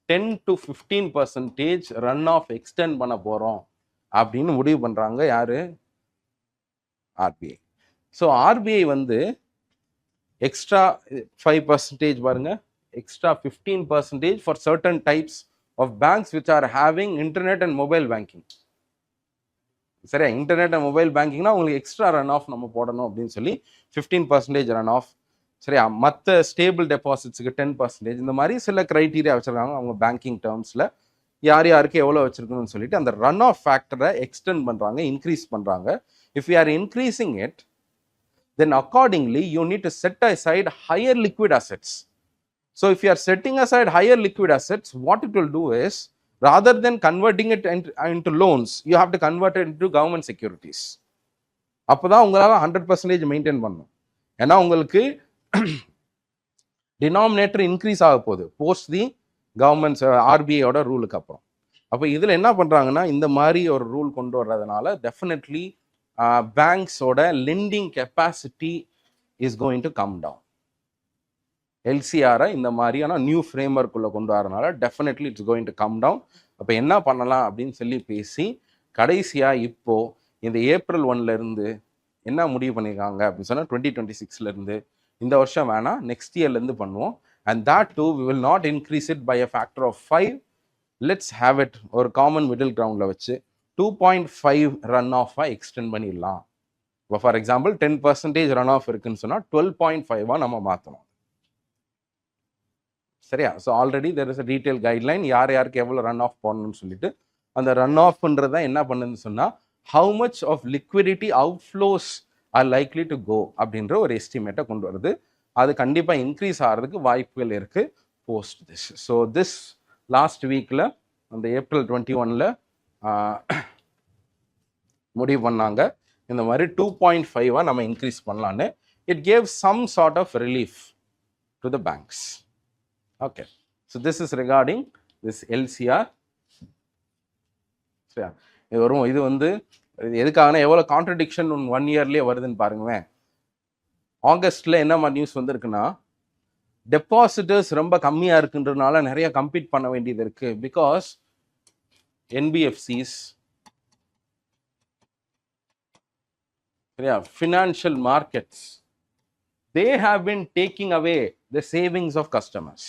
10 to 15% runoff extend பண்ண போகிறோம் அப்படின்னு முடிவு பண்ணுறாங்க யார்? ஆர்பிஐ. ஸோ ஆர்பிஐ வந்து எக்ஸ்ட்ரா 5% பாருங்க, extra 15% for certain types of banks which are having internet and mobile banking. சரியா, இன்டர்நெட் அண்ட் மொபைல் பேங்கிங்னா உங்களுக்கு எக்ஸ்ட்ரா ரன் ஆஃப் நம்ம போடணும் அப்படின்னு சொல்லி 15% ரன் ஆஃப். சரியா, மற்ற ஸ்டேபிள் டெபாசிட்ஸுக்கு 10%, இந்த மாதிரி சில க்ரைட்டீரியா வச்சுருக்காங்க அவங்க பேங்கிங் டேர்ம்ஸில், யார் யாருக்கு எவ்வளோ வச்சுருக்கணும்னு சொல்லிட்டு அந்த ரன் ஆஃப் ஃபேக்டரை எக்ஸ்டெண்ட் பண்ணுறாங்க, இன்க்ரீஸ் பண்ணுறாங்க. If you R increasing it, then accordingly you need to set aside higher liquid assets. So if you are setting aside higher liquid assets, what it will do is, rather than converting it into loans, you have to convert it into government securities. அப்போதான் உங்களால் 100% maintain பண்ணணும். ஏன்னா உங்களுக்கு denominator increase ஆக போகுது post தி governments ஆர்பிஐயோட ரூலுக்கு அப்புறம். அப்போ இதில் என்ன பண்ணுறாங்கன்னா, இந்த மாதிரி ஒரு ரூல் கொண்டு வர்றதுனால டெஃபினெட்லி பேங்க்ஸோட lending capacity is going to come down. எல்சிஆரை இந்த மாதிரியான நியூ ஃப்ரேம்வொர்க்குள்ளே கொண்டு வரனால definitely it's going to come down. அப்போ என்ன பண்ணலாம் அப்படின்னு சொல்லி பேசி கடைசியாக இப்போது இந்த April 1 என்ன முடிவு பண்ணியிருக்காங்க அப்படின்னு சொன்னால், 2026 இந்த வருஷம் வேணாம், நெக்ஸ்ட் இயர்லேருந்து பண்ணுவோம். And that too we will not increase it by a factor of 5. let's have it ஒரு காமன் மிடில் கிரவுண்டில் வச்சு 2.5 ரன் ஆஃபாக எக்ஸ்டெண்ட் பண்ணிடலாம். இப்போ ஃபார் எக்ஸாம்பிள் 10% ரன் ஆஃப் இருக்குன்னு சொன்னால் 12.5 நம்ம மாற்றணும். சரியா, so already there is a detail guideline, யார் யாருக்கு எவ்வளோ ரன் ஆஃப் போடணும்னு சொல்லிட்டு. அந்த ரன் ஆஃப்ன்றது தான் என்ன பண்ணுதுன்னு சொன்னால், how much of liquidity outflows are likely to go அப்படின்ற ஒரு எஸ்டிமேட்டை கொண்டு வருது. அது கண்டிப்பாக இன்க்ரீஸ் ஆகிறதுக்கு வாய்ப்புகள் இருக்குது post this. So this last வீக்கில் அந்த April 21 முடிவு பண்ணாங்க இந்த மாதிரி 2.5 நம்ம இன்க்ரீஸ் பண்ணலான்னு. It gave some sort of relief to the banks. Okay, so this is regarding this LCR. சரியா, இது வரும். இது வந்து எதுக்காக எவ்வளோ கான்ட்ரடிக்ஷன் 1 இயர்லேயே வருதுன்னு பாருங்களேன். ஆகஸ்ட்டில் என்ன மாதிரி நியூஸ் வந்திருக்குன்னா, டெபாசிட்டர்ஸ் ரொம்ப கம்மியாக இருக்குன்றதுனால நிறைய கம்பீட் பண்ண வேண்டியது இருக்குது. பிகாஸ் NBFCs, சரியா, financial markets, they have been taking away the savings of customers.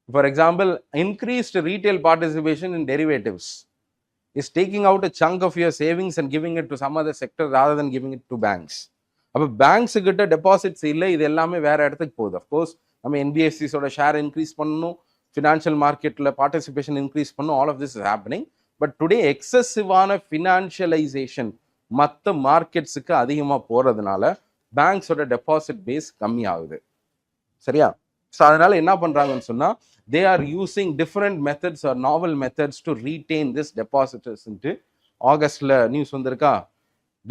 For example, increased retail participation in derivatives is taking out a chunk of your savings and giving it to some other sector rather than giving it to banks. அப்போ banks கிட்ட deposits இல்லை, இது எல்லாமே வேற இடத்துக்கு போகுது. Of course நம்ம NBFCஸோட ஷேர் இன்க்ரீஸ் பண்ணணும், ஃபினான்ஷியல் மார்க்கெட்டில் பார்ட்டிசிபேஷன் இன்க்ரீஸ் பண்ணணும், all of this is happening. But today எக்ஸசிவான ஃபினான்ஷியலைசேஷன் மற்ற மார்க்கெட்ஸுக்கு அதிகமாக போகிறதுனால பேங்க்ஸோட டெபாசிட் பேஸ் கம்மி ஆகுது. சரியா, ஸோ அதனால என்ன பண்ணுறாங்கன்னு சொன்னால், they are using different methods or novel methods to retain this depositors. ஆகஸ்டில் நியூஸ் வந்திருக்கா,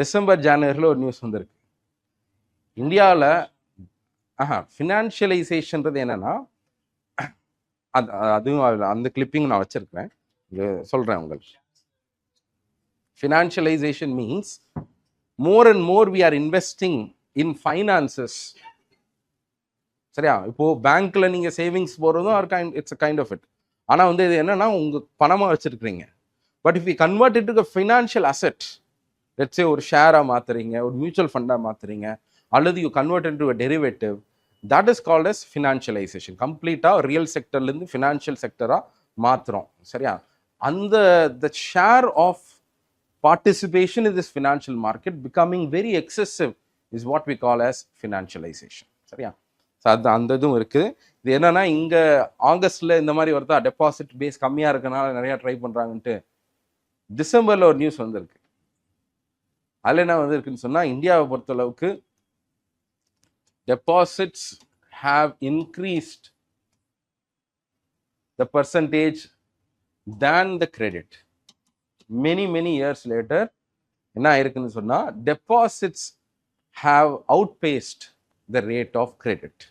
டிசம்பர் ஜனவரியில் ஒரு நியூஸ் வந்திருக்கு. இந்தியாவில் ஃபினான்ஷியலைசேஷன்றது என்னன்னா, அதுவும் அந்த கிளிப்பிங் நான் வச்சிருக்கிறேன், சொல்கிறேன் உங்களுக்கு. ஃபினான்ஷியலைசேஷன் means more and more we are investing in finances. சரியா, இப்போ பேங்க்ல நீங்க சேவிங்ஸ் போறதும் இட்ஸ் கைண்ட் ஆஃப் இட். ஆனா வந்து இது என்னன்னா, உங்க பணமா வச்சிருக்கீங்க. But if you convert it to a financial asset, let's say ஒரு ஷேரா மாத்துறீங்க, ஒரு மியூச்சுவல் ஃபண்டா மாத்துறீங்க, அல்லது you convert into a derivative, that is called as financialization. கம்ப்ளீட்டா ரியல் செக்டர்ல இருந்து ஃபினான்ஷியல் செக்டரா மாத்துறோம். சரியா, அந்த the share of participation in this financial market becoming very excessive is what we call as financialization. சரியா, அது அந்த இதுவும் இருக்குது. இது என்னன்னா, இங்கே ஆகஸ்டில் இந்த மாதிரி வருதா, டெபாசிட் பேஸ் கம்மியாக இருக்கனால நிறையா ட்ரை பண்ணுறாங்கன்ட்டு டிசம்பரில் ஒரு நியூஸ் வந்திருக்கு. அதில் என்ன வந்திருக்குன்னு சொன்னால், இந்தியாவை பொறுத்தளவுக்கு deposits have increased the percentage than the credit. many years later என்ன ஆயிருக்குன்னு சொன்னால், deposits have outpaced the rate of credit.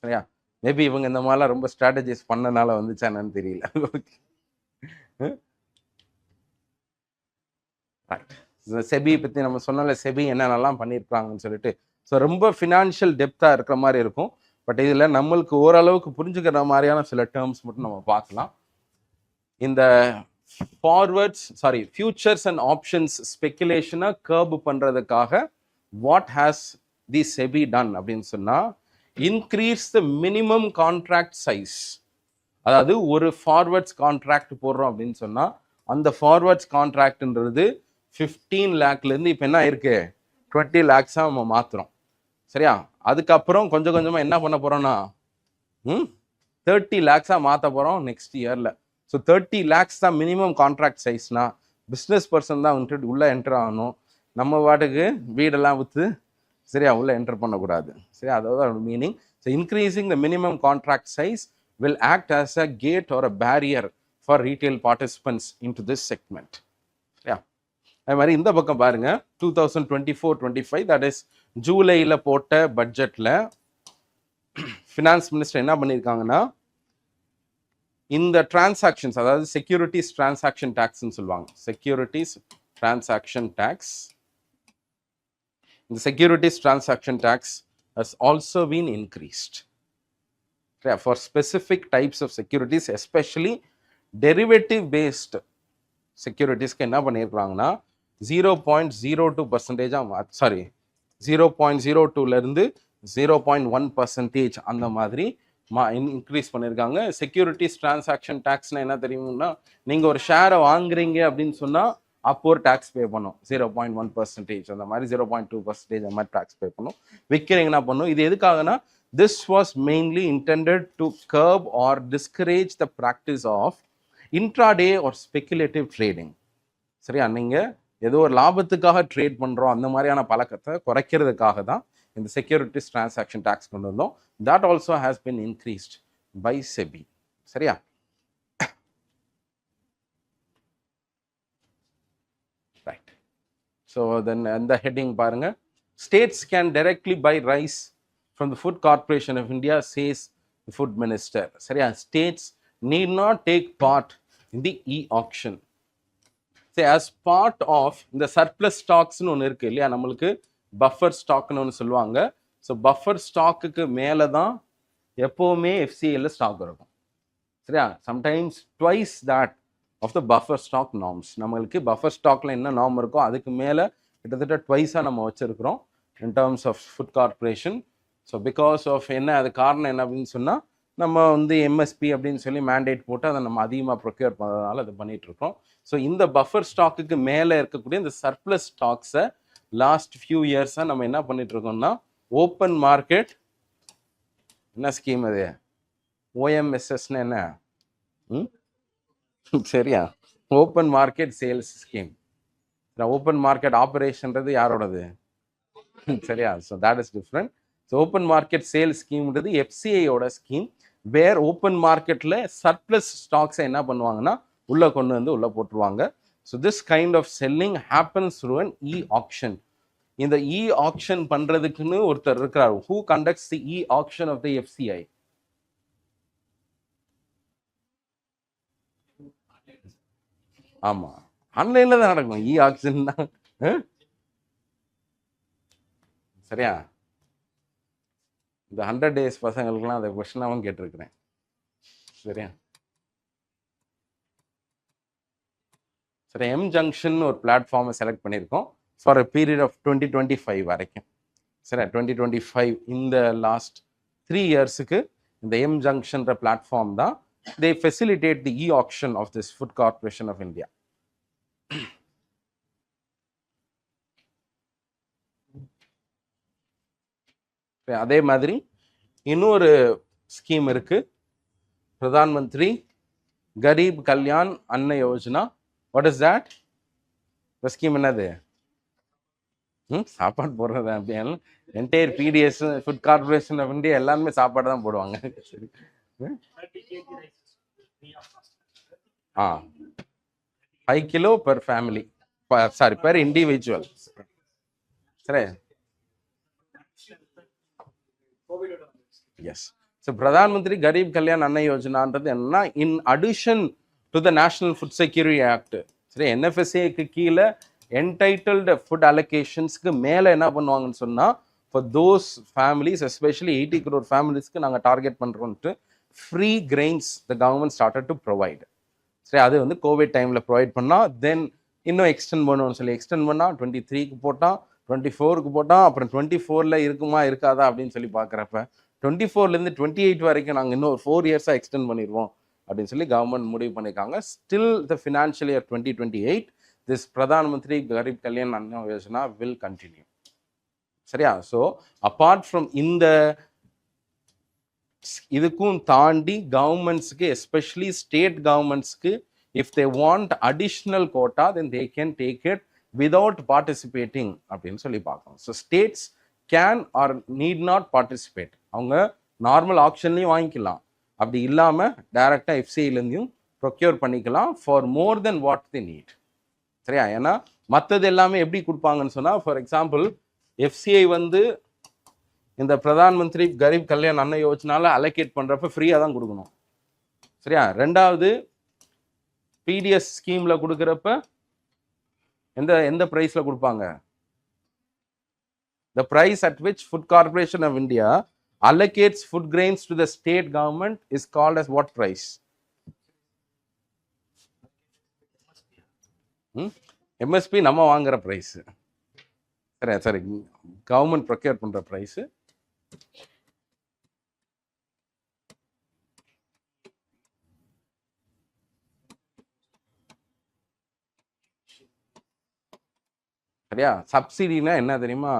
சரியா, மேபி இவங்க இந்த மாதிரிலாம் ரொம்ப ஸ்ட்ராட்டஜைஸ் பண்ணனால வந்துச்சா என்னன்னு தெரியல. ரைட். செபி பற்றி நம்ம சொன்னால செபி என்னென்னலாம் பண்ணியிருக்காங்கன்னு சொல்லிட்டு, ஸோ ரொம்ப ஃபினான்ஷியல் டெப்த்தாக இருக்கிற மாதிரி இருக்கும். பட் இதில் நம்மளுக்கு ஓரளவுக்கு புரிஞ்சுக்கிற மாதிரியான சில டேர்ம்ஸ் மட்டும் நம்ம பார்க்கலாம். இந்த ஃபியூச்சர்ஸ் அண்ட் ஆப்ஷன்ஸ் ஸ்பெக்குலேஷனை கர்ப் பண்ணுறதுக்காக what has the SEBI done அப்படின்னு சொன்னால், increase the minimum contract size. அதாவது ஒரு ஃபார்வர்ட்ஸ் கான்ட்ராக்ட் போடுறோம் அப்படின்னு சொன்னால், அந்த ஃபார்வர்ட்ஸ் கான்ட்ராக்ட்ன்றது 15 லேக்லேருந்து இப்போ என்ன இருக்கு 20 லேக்ஸாக நம்ம மாற்றுறோம். சரியா? அதுக்கப்புறம் கொஞ்சம் கொஞ்சமாக என்ன பண்ண போகிறோம்னா 30 லேக்ஸாக மாற்ற போகிறோம் நெக்ஸ்ட் இயரில். ஸோ 30 லேக்ஸ் தான் மினிமம் கான்ட்ராக்ட் சைஸ்னா, பிஸ்னஸ் பர்சன் தான் வந்துட்டு உள்ளே என்டர் ஆகணும். நம்ம வாட்டுக்கு வீடெல்லாம் விற்று சரியா உள்ளே என்டர் பண்ணக்கூடாது. சரியா? அதாவது meaning. So increasing the minimum contract size will act as a gate or a barrier for retail participants into this segment. Yeah. அதே மாதிரி இந்த பக்கம் பாருங்க, 2024-25 that is ஜூலையில் போட்ட பட்ஜெட்டில் ஃபினான்ஸ் மினிஸ்டர் என்ன பண்ணியிருக்காங்கன்னா, இந்த டிரான்சாக்ஷன்ஸ், அதாவது செக்யூரிட்டிஸ் டிரான்சாக்ஷன் டேக்ஸ்ன்னு சொல்லுவாங்க, செக்யூரிட்டிஸ் டிரான்சாக்ஷன் டேக்ஸ், இந்த securities transaction tax has also been increased for specific types of securities, especially derivative based securities. என்ன பண்ணியிருக்காங்கன்னா 0.02% சாரி 0.02லேருந்து 0.1% அந்த மாதிரி இன்க்ரீஸ் பண்ணியிருக்காங்க. செக்யூரிட்டிஸ் டிரான்சாக்ஷன் டேக்ஸ்னா என்ன தெரியும்னா, நீங்கள் ஒரு ஷேரை வாங்குறீங்க அப்படின்னு சொன்னால் அப்போ ஒரு டேக்ஸ் பே பண்ணும் 0.1%, அந்த மாதிரி 0.2% அந்த மாதிரி டேக்ஸ் பே பண்ணும். விற்கிறீங்கன்னா பண்ணும். இது எதுக்காகனா, this was mainly intended to curb or discourage the practice of intraday or speculative trading. சரியா? நீங்கள் ஏதோ ஒரு லாபத்துக்காக ட்ரேட் பண்ணுறோம் அந்த மாதிரியான பழக்கத்தை குறைக்கிறதுக்காக தான் இந்த செக்யூரிட்டிஸ் டிரான்சாக்ஷன் டேக்ஸ் கொண்டு வந்தோம். that also has been increased by SEBI. சரியா? ரைட். ஸோ தென் அந்த ஹெட்டிங் பாருங்க, states can directly buy rice from the Food Corporation of India, says the Food Minister. சரியா? States need not take part in the e-auction. Say, as part of the surplus stocks னு ஒன்று இருக்கு இல்லையா, நம்மளுக்கு buffer ஸ்டாக்னு ஒன்று சொல்லுவாங்க. So buffer ஸ்டாக்குக்கு மேலே தான் எப்போவுமே எஃப்சிஐயில் ஸ்டாக் இருக்கும். சரியா? Sometimes twice that of the buffer stock norms. நம்மளுக்கு பஃபர் ஸ்டாக்ல என்ன நார்ம் இருக்கோ அதுக்கு மேலே கிட்டத்தட்ட ட்வைஸாக நம்ம வச்சுருக்கிறோம் in terms of Food Corporation. So because of என்ன, அது காரணம் என்ன அப்படின்னு சொன்னால், நம்ம வந்து எம்எஸ்பி அப்படின்னு சொல்லி மேண்டேட் போட்டு அதை நம்ம அதிகமாக ப்ரொக்யூர் பண்ணுறதுனால அது பண்ணிகிட்ருக்கோம். ஸோ இந்த பஃபர் ஸ்டாக்குக்கு மேலே இருக்கக்கூடிய இந்த சர்ப்ளஸ் ஸ்டாக்ஸை லாஸ்ட் ஃபியூ இயர்ஸாக நம்ம என்ன பண்ணிகிட்ருக்கோம்னா, ஓப்பன் மார்க்கெட் என்ன ஸ்கீம் அது, ஓஎம்எஸ்எஸ்ன்னு என்ன, சரியா, open market sales scheme. Open market ஆப்ரேஷன்றது யாரோடது, சரியா? So that is different. So open market sales ஸ்கீம்ன்றது எஃப்சிஐயோட ஸ்கீம். வேர் ஓப்பன் மார்க்கெட்டில் சர்ப்ளஸ் ஸ்டாக்ஸை என்ன பண்ணுவாங்கன்னா உள்ளே கொண்டு வந்து உள்ளே போட்டுருவாங்க. So this kind of selling happens through an e auction. இந்த இ ஆக்ஷன் பண்ணுறதுக்குன்னு ஒருத்தர் இருக்கிறார். Who conducts the e auction of the FCI? ஆமாம், ஆன்லைனில் தான் நடக்கும் இ ஆக்ஷன் தான். சரியா? இந்த 100 days பசங்களுக்குலாம் அதை கொஸ்டினாகவும் கேட்டிருக்கிறேன். சரியா? சரி, எம் ஜங்ஷன் ஒரு பிளாட்ஃபார்மை செலக்ட் பண்ணியிருக்கோம் ஃபார் அ பீரியட் ஆஃப் 2025 வரைக்கும். சரி, 2025 இந்த லாஸ்ட் 3 இயர்ஸுக்கு இந்த எம் ஜங்ஷன்ற பிளாட்ஃபார்ம் தான் they facilitate the e-auction of this Food Corporation of India. அதே மாதிரி இன்னொரு ஸ்கீம் இருக்கு, Pradhan Mantri Garib Kalyan Anna Yojana. What is that? இந்த ஸ்கீம் என்னது? சாப்பாடு போடுறது. அப்படின்னா entire PDS Food Corporation of India எல்லாருமே சாப்பாடு தான் போடுவாங்க. சரி, 5 kilo per family, sorry per individual. சரி, எஸ். ஸோ பிரதான் மந்திரி கரீப் கல்யாண் அன்ன யோஜனான்றது என்னன்னா, in addition to the national food Security Act. சரி, NFSAக்கு கீழே என்டைட்டில்டு ஃபுட் அலோகேஷன்ஸ்க்கு மேலே என்ன பண்ணுவாங்கன்னு சொன்னால், for those families especially 80 crore ஃபேமிலிஸ்க்கு நாங்கள் டார்கெட் பண்ணுறோன்ட்டு free grains the government started to provide. சரி, அது வந்து கோவிட் டைமில் ப்ரொவைட் பண்ணால் தென் இன்னும் எக்ஸ்டெண்ட் பண்ணுவோம்னு சொல்லி எக்ஸ்டெண்ட் பண்ணால் 23க்கு போட்டால், 24க்கு போட்டால், அப்புறம் 24ல் இருக்குமா இருக்காதா அப்படின்னு சொல்லி பார்க்குறப்ப 24லேருந்து 28 வரைக்கும் நாங்கள் இன்னும் 4 இயர்ஸாக எக்ஸ்டெண்ட் பண்ணிடுவோம் அப்படின்னு சொல்லி கவர்மெண்ட் முடிவு பண்ணியிருக்காங்க. Still the financial year 2028 this Pradhan Mantri Garib Kalyan Anna Yojana will continue. சரியா? ஸோ அப்பார்ட் ஃப்ரம் இந்த இதுக்கும் தாண்டி கவர்மெண்ட்ஸுக்கு எஸ்பெஷலி ஸ்டேட் கவர்மெண்ட்ஸ்க்கு if they want additional quota then they can take it without participating அப்படின்னு சொல்லி பார்க்கணும். So states can or need not participate. அவங்க நார்மல் ஆப்ஷன்லையும் வாங்கிக்கலாம், அப்படி இல்லாமல் டைரெக்டாக எஃப்சிஐலேருந்தையும் ப்ரொக்யூர் பண்ணிக்கலாம் for more then what the need. சரியா? ஏன்னா மற்றது எல்லாமே எப்படி கொடுப்பாங்கன்னு சொன்னால், ஃபார் எக்ஸாம்பிள் எஃப்சிஐ வந்து இந்த பிரதான் மந்திரி கரீப் கல்யாண் அன்ன யோஜனால அலோகேட் பண்ணுறப்ப ஃப்ரீயாக தான் கொடுக்கணும். சரியா? ரெண்டாவது பிடிஎஸ் ஸ்கீமில் கொடுக்குறப்ப எந்த ப்ரைஸில் கொடுப்பாங்க? The price at which Food Corporation of India allocates food grains to the state government is called as what price? MSP நம்ம வாங்குற பிரைஸ். சரி, கவர்மெண்ட் ப்ரொக்யூர் பண்ற பிரைஸ். சரியா? சப்சிடினா என்ன தெரியுமா?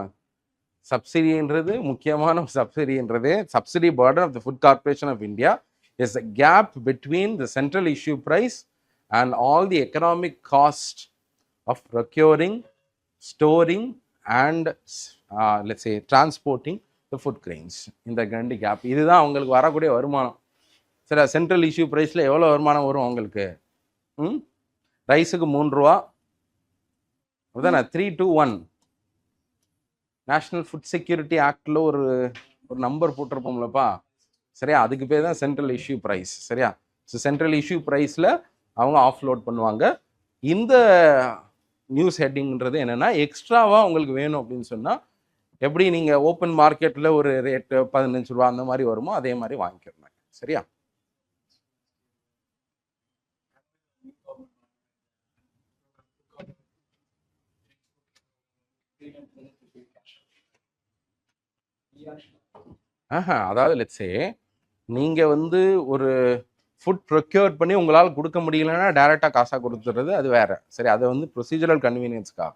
சப்சிடின்றது முக்கியமான சப்சிடின்றது subsidy burden of the Food Corporation of India is a gap between the central issue price and all the economic cost of procuring, storing and let's say transporting the food grains. இந்த ரெண்டு gap இதுதான் அவங்களுக்கு வரக்கூடிய வருமானம். சரி, central issue ப்ரைஸில் எவ்வளோ வருமானம் வரும் அவங்களுக்கு? ரைஸுக்கு 3 ரூபா அதுதானே, 3 to 1 நேஷ்னல் ஃபுட் செக்யூரிட்டி ஆக்டில் ஒரு நம்பர் போட்டிருப்போம்லப்பா. சரியா? அதுக்கு பேர் தான் சென்ட்ரல் இஷ்யூ ப்ரைஸ். சரியா? ஸோ சென்ட்ரல் இஷ்யூ ப்ரைஸில் அவங்க ஆஃப்லோட் பண்ணுவாங்க. இந்த நியூஸ் ஹெட்டிங்கிறது என்னென்னா, எக்ஸ்ட்ராவாக உங்களுக்கு வேணும் அப்படின்னு சொன்னால் எப்படி நீங்கள் ஓப்பன் மார்க்கெட்டில் ஒரு ரேட்டு 15 ரூபா அந்த மாதிரி வருமோ அதே மாதிரி வாங்கிக்கிறேன். சரியா? அதாவது லெட்ஸே நீங்கள் வந்து ஒரு ஃபுட் ப்ரொக்யூர் பண்ணி உங்களால் கொடுக்க முடியலன்னா டைரெக்டாக காசாக கொடுத்துறது அது வேறு. சரி, அதை வந்து ப்ரொசீஜரல் கன்வீனியன்ஸ்க்காக.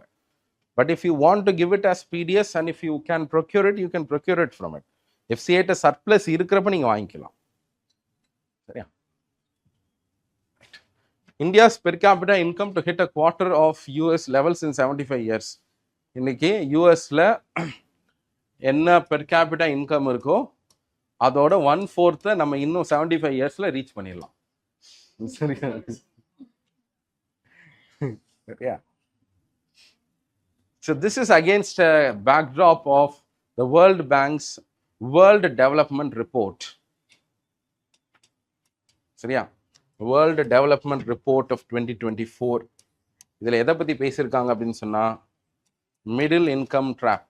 But if you want to give it as PDS and if you can procure it, you can procure it from it. எஃப்சிஐட்ட சர்ப்ளஸ் இருக்கிறப்ப நீங்கள் வாங்கிக்கலாம். சரியா? India's per capita income to hit a quarter of US levels in 75 years. இன்னைக்கு யூஎஸ்ல என்ன per capita income இருக்கோ அதோட 1/4 நம்ம இன்னும் 75 இயர்ஸ்ல ரீச் பண்ணிடலாம். சரியா? சரியா? So this is against a backdrop of the World Bank's World Development Report. சரியா? World Development Report of 2024. இதில் எதை பற்றி பேசியிருக்காங்க அப்படின்னு சொன்னால், middle income trap.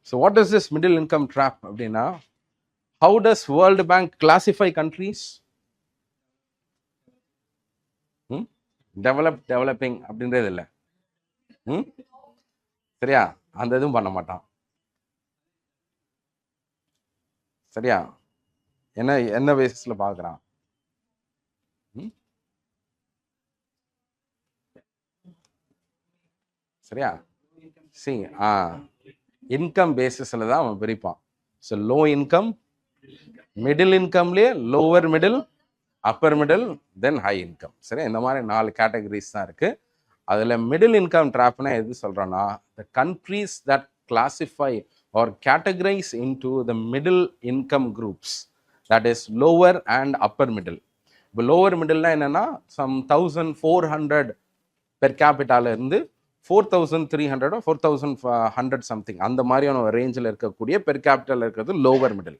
So what is this middle income trap அப்படின்னா, how does world bank classify countries? Developing அப்படின்றது இல்லை. சரியா? அந்த இதுவும் பண்ண மாட்டான். சரியா? என்ன பேசிஸ்ல பார்க்குறான்? சரியா? சி இன்கம் பேசிஸில் தான் அவன் பிரிப்பான். ஸோ லோ இன்கம், மிடில் இன்கம்லேயே lower middle, upper middle, then high income. சரி, இந்த மாதிரி 4 கேட்டகரிஸ் தான் இருக்குது. அதில் மிடில் இன்கம் ட்ராப்னா எது சொல்கிறோன்னா, the countries that classify or categorize into the middle income groups, that is lower and upper middle. இப்போ lower middle என்னன்னா some 1400 per capita இருந்து 4300 or 4100 something அந்த மாதிரியான ஒரு ரேஞ்சில் இருக்கக்கூடிய பெர் கேபிட்டல் இருக்கிறது lower middle.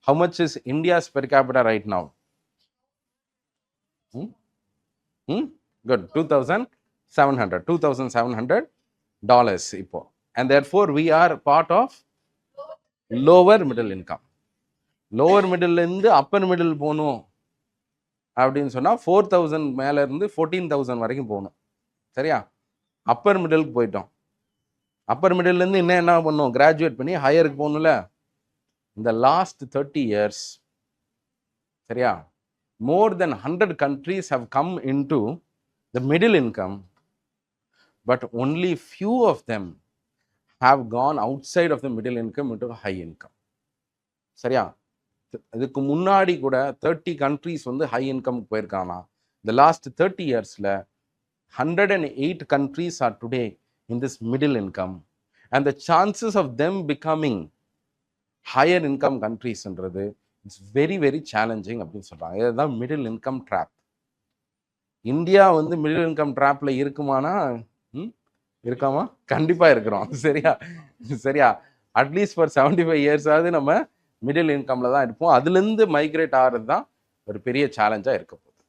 How much is India's per capita right now? Hmm? Hmm? Good. $2,700 இப்போ. And therefore we are part of lower middle income. Lower மிடில்லேருந்து அப்பர் மிடில் போகணும் அப்படின்னு சொன்னால் 4,000 மேலேருந்து 14,000 வரைக்கும் போகணும். சரியா? அப்பர் மிடிலுக்கு போயிட்டோம். அப்பர் மிடில்லேருந்து இன்னும் என்ன பண்ணணும்? கிராஜுவேட் பண்ணி ஹையருக்கு போகணும்ல. இந்த லாஸ்ட் 30 years, சரியா, more than 100 countries have come into the middle income, but only few of them have gone outside of the middle income into high income. சரியா? இதுக்கு முன்னாடி கூட 30 countries வந்து ஹை இன்கம் போயிருக்கானா. இந்த லாஸ்ட் 30 yearsல 108 countries are today in this middle income, and the chances of them becoming higher income countries-ன்றது it's very very challenging அப்படின்னு சொல்கிறாங்க. இதுதான் மிடில் இன்கம் ட்ராப். இந்தியா வந்து மிடில் இன்கம் ட்ராப்பில் இருக்குமானா இருக்காமா? கண்டிப்பாக இருக்கிறோம். சரியா? சரியா? அட்லீஸ்ட் ஃபார் 75 years நம்ம மிடில் இன்கமில் தான் இருப்போம். அதுலேருந்து மைக்ரேட் ஆகிறது தான் ஒரு பெரிய சேலஞ்சாக இருக்க போகுது.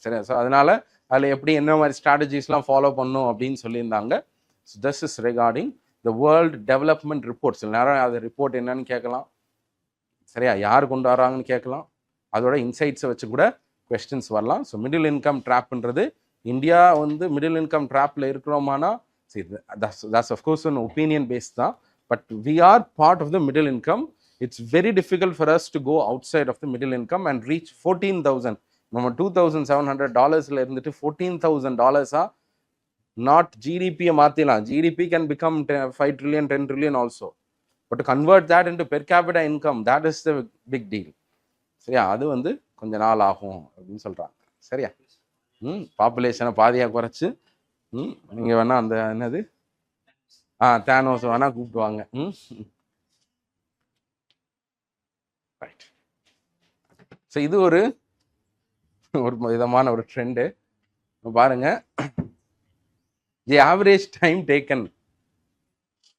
சரியா? ஸோ அதனால் அதில் எப்படி என்ன மாதிரி ஸ்ட்ராட்டஜிஸ்லாம் ஃபாலோ பண்ணும் அப்படின்னு சொல்லியிருந்தாங்க. So this is regarding the world development reports. நேரம் அது ரிப்போர்ட் என்னன்னு கேட்கலாம். சரியா? யார் கொண்டு வராங்கன்னு கேட்கலாம். அதோட இன்சைட்ஸை வச்சு கூட கொஸ்டின்ஸ் வரலாம். ஸோ மிடில் இன்கம் ட்ராப்ன்றது இந்தியா வந்து மிடில் இன்கம் ட்ராப்பில் இருக்கிறோமானா, சரி, that's of course one opinion base தான். But we are part of the middle income. It's very difficult for us to go outside of the middle income and reach 14,000. நம்ம $2,700 இருந்துட்டு $14,000 not ஜிடிபியை மாற்றிடலாம். GDP can become 5 trillion 10 trillion also. But to convert that into per capita income, that is the big deal. சரியா? அது வந்து கொஞ்ச நாள் ஆகும் அப்படின்னு சொல்கிறாங்க. சரியா? பாப்புலேஷனை பாதியாக குறைச்சி நீங்கள் வேணால் அந்த என்னது தேனோஸ் வேணால் கூப்பிடுவாங்க. ரைட். ஸோ இது ஒரு விதமான ஒரு ட்ரெண்டு பாருங்க. The average time taken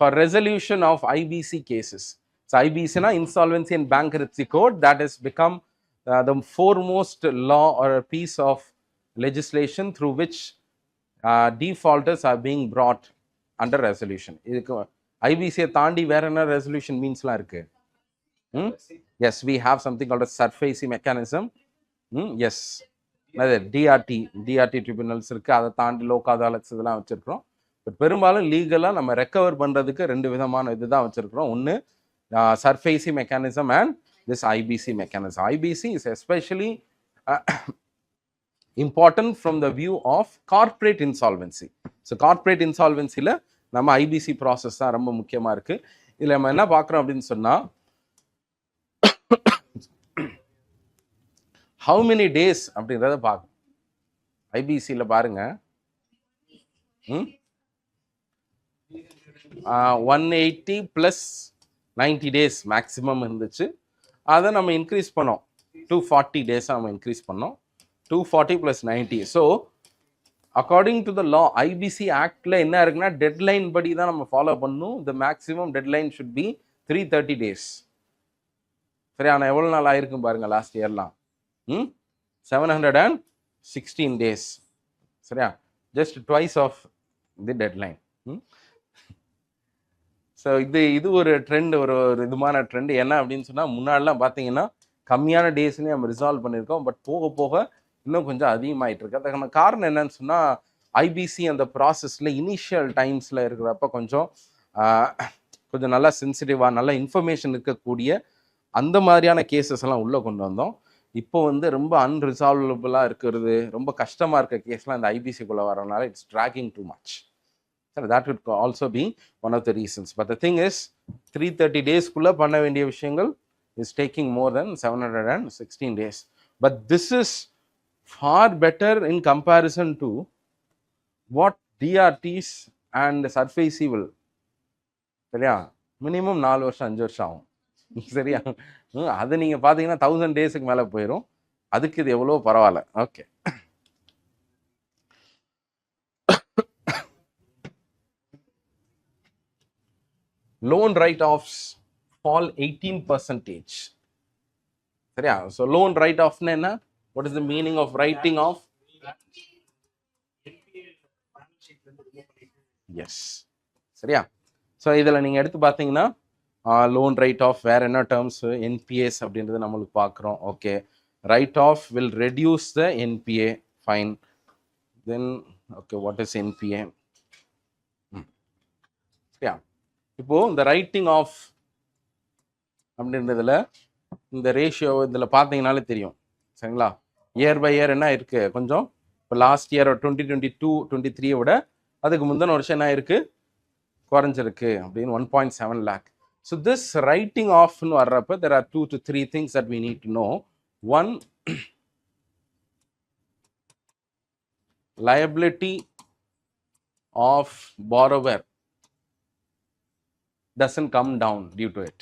for resolution of IBC cases. So IBC na Insolvency and Bankruptcy Code, that has become the foremost law or a piece of legislation through which defaulters are being brought under resolution. இதுக்கு IBC தாண்டி வேற என்ன resolution meansலாம் இருக்கு? Yes, we have something called a surface mechanism. Yes, DRT tribunals இருக்கு. அதை தாண்டி லோக் அதாலத்ஸ் இதெல்லாம் வச்சிருக்கிறோம். பட் பெரும்பாலும் லீகலாக நம்ம ரெக்கவர் பண்ணுறதுக்கு 2 விதமான இது தான் வச்சுருக்கிறோம். ஒன்று SARFAESI mechanism and this IBC mechanism. IBC is especially important from the view of corporate insolvency. So corporate இன்சால்வென்சியில் நம்ம ஐபிசி ப்ராசஸ் தான் ரொம்ப முக்கியமாக இருக்குது. இதில் நம்ம என்ன பார்க்குறோம் அப்படின்னு சொன்னால், ஹவு மெனி டேஸ் அப்படின்றத பார்க்கணும். ஐபிசியில் பாருங்கள், 180 + 90 days மேக்ஸிமம் இருந்துச்சு. அதை நம்ம இன்க்ரீஸ் பண்ணோம், 240 days நம்ம இன்க்ரீஸ் பண்ணோம். 240 + 90. So according to the law, IBC ஆக்டில் என்ன இருக்குன்னா, டெட்லைன் படி தான் நம்ம ஃபாலோ பண்ணணும். The maximum deadline should be 330 days. சரி, ஆனால் எவ்வளோ நாள் ஆயிருக்கும் பாருங்க லாஸ்ட் இயர்லாம். 716 days. சரியா? Just twice of the deadline. So இது ஒரு ட்ரெண்ட், ஒரு விதமான ட்ரெண்ட். என்ன அப்படின்னு சொன்னால், முன்னாடிலாம் பார்த்தீங்கன்னா கம்மியான டேஸ்லேயே நம்ம ரிசால்வ் பண்ணியிருக்கோம். பட் போக போக இன்னும் கொஞ்சம் அதிகமாகிட்டு இருக்கு. அதுக்கான காரணம் என்னன்னு சொன்னால், ஐபிசி அந்த ப்ராசஸில் இனிஷியல் டைம்ஸில் இருக்கிறப்ப கொஞ்சம் நல்லா சென்சிட்டிவாக, நல்ல இன்ஃபர்மேஷன் இருக்கக்கூடிய அந்த மாதிரியான கேசஸ் எல்லாம் உள்ளே கொண்டு வந்தோம். இப்போ வந்து ரொம்ப அன்ரிசால்வபுளாக இருக்கிறது, ரொம்ப கஷ்டமாக இருக்க கேஸ்லாம் இந்த ஐபிசிக்குள்ளே வரனால it's dragging too much. That would also be one of the reasons. But the thing is, 330 days kulla panna vendiya vishayangal is taking more than 716 days. But this is far better in comparison to what DRTs and surface will. சரியா? Minimum 4 வருஷம் 5 வருஷம் ஆகும். சரியா? அது நீங்கள் பார்த்தீங்கன்னா 1000 டேஸுக்கு மேலே போயிடும். அதுக்கு இது எவ்வளோ பரவாயில்ல. ஓகே. Loan write-offs fall 18%. சரியா? ஸோ லோன் ரைட் ஆஃப்னா என்ன? What is the meaning of writing off? Yes, சரியா? ஸோ இதில் நீங்கள் எடுத்து பார்த்தீங்கன்னா லோன் ரைட் ஆஃப் வேறு என்ன டேர்ம்ஸ்? என்பிஎஸ் அப்படின்றது நம்மளுக்கு பார்க்குறோம். Okay, write off will reduce the NPA, fine. Then okay, what is NPA? சரியா? இப்போ இந்த ரைட்டிங் ஆஃப் அப்படின்றதுல இந்த ரேஷியோ இதில் பார்த்தீங்கனாலே தெரியும், சரிங்களா? இயர் பை இயர் என்ன இருக்கு, கொஞ்சம் இப்போ லாஸ்ட் இயர் 2022-23 விட அதுக்கு முந்தின வருஷம் என்ன இருக்கு, குறைஞ்சிருக்கு அப்படின்னு 1.7 lakh. ஸோ திஸ் ரைட்டிங் ஆஃப்னு வர்றப்ப there are 2 to 3 things that we need to know. One, liability of borrower doesn't come down due to it.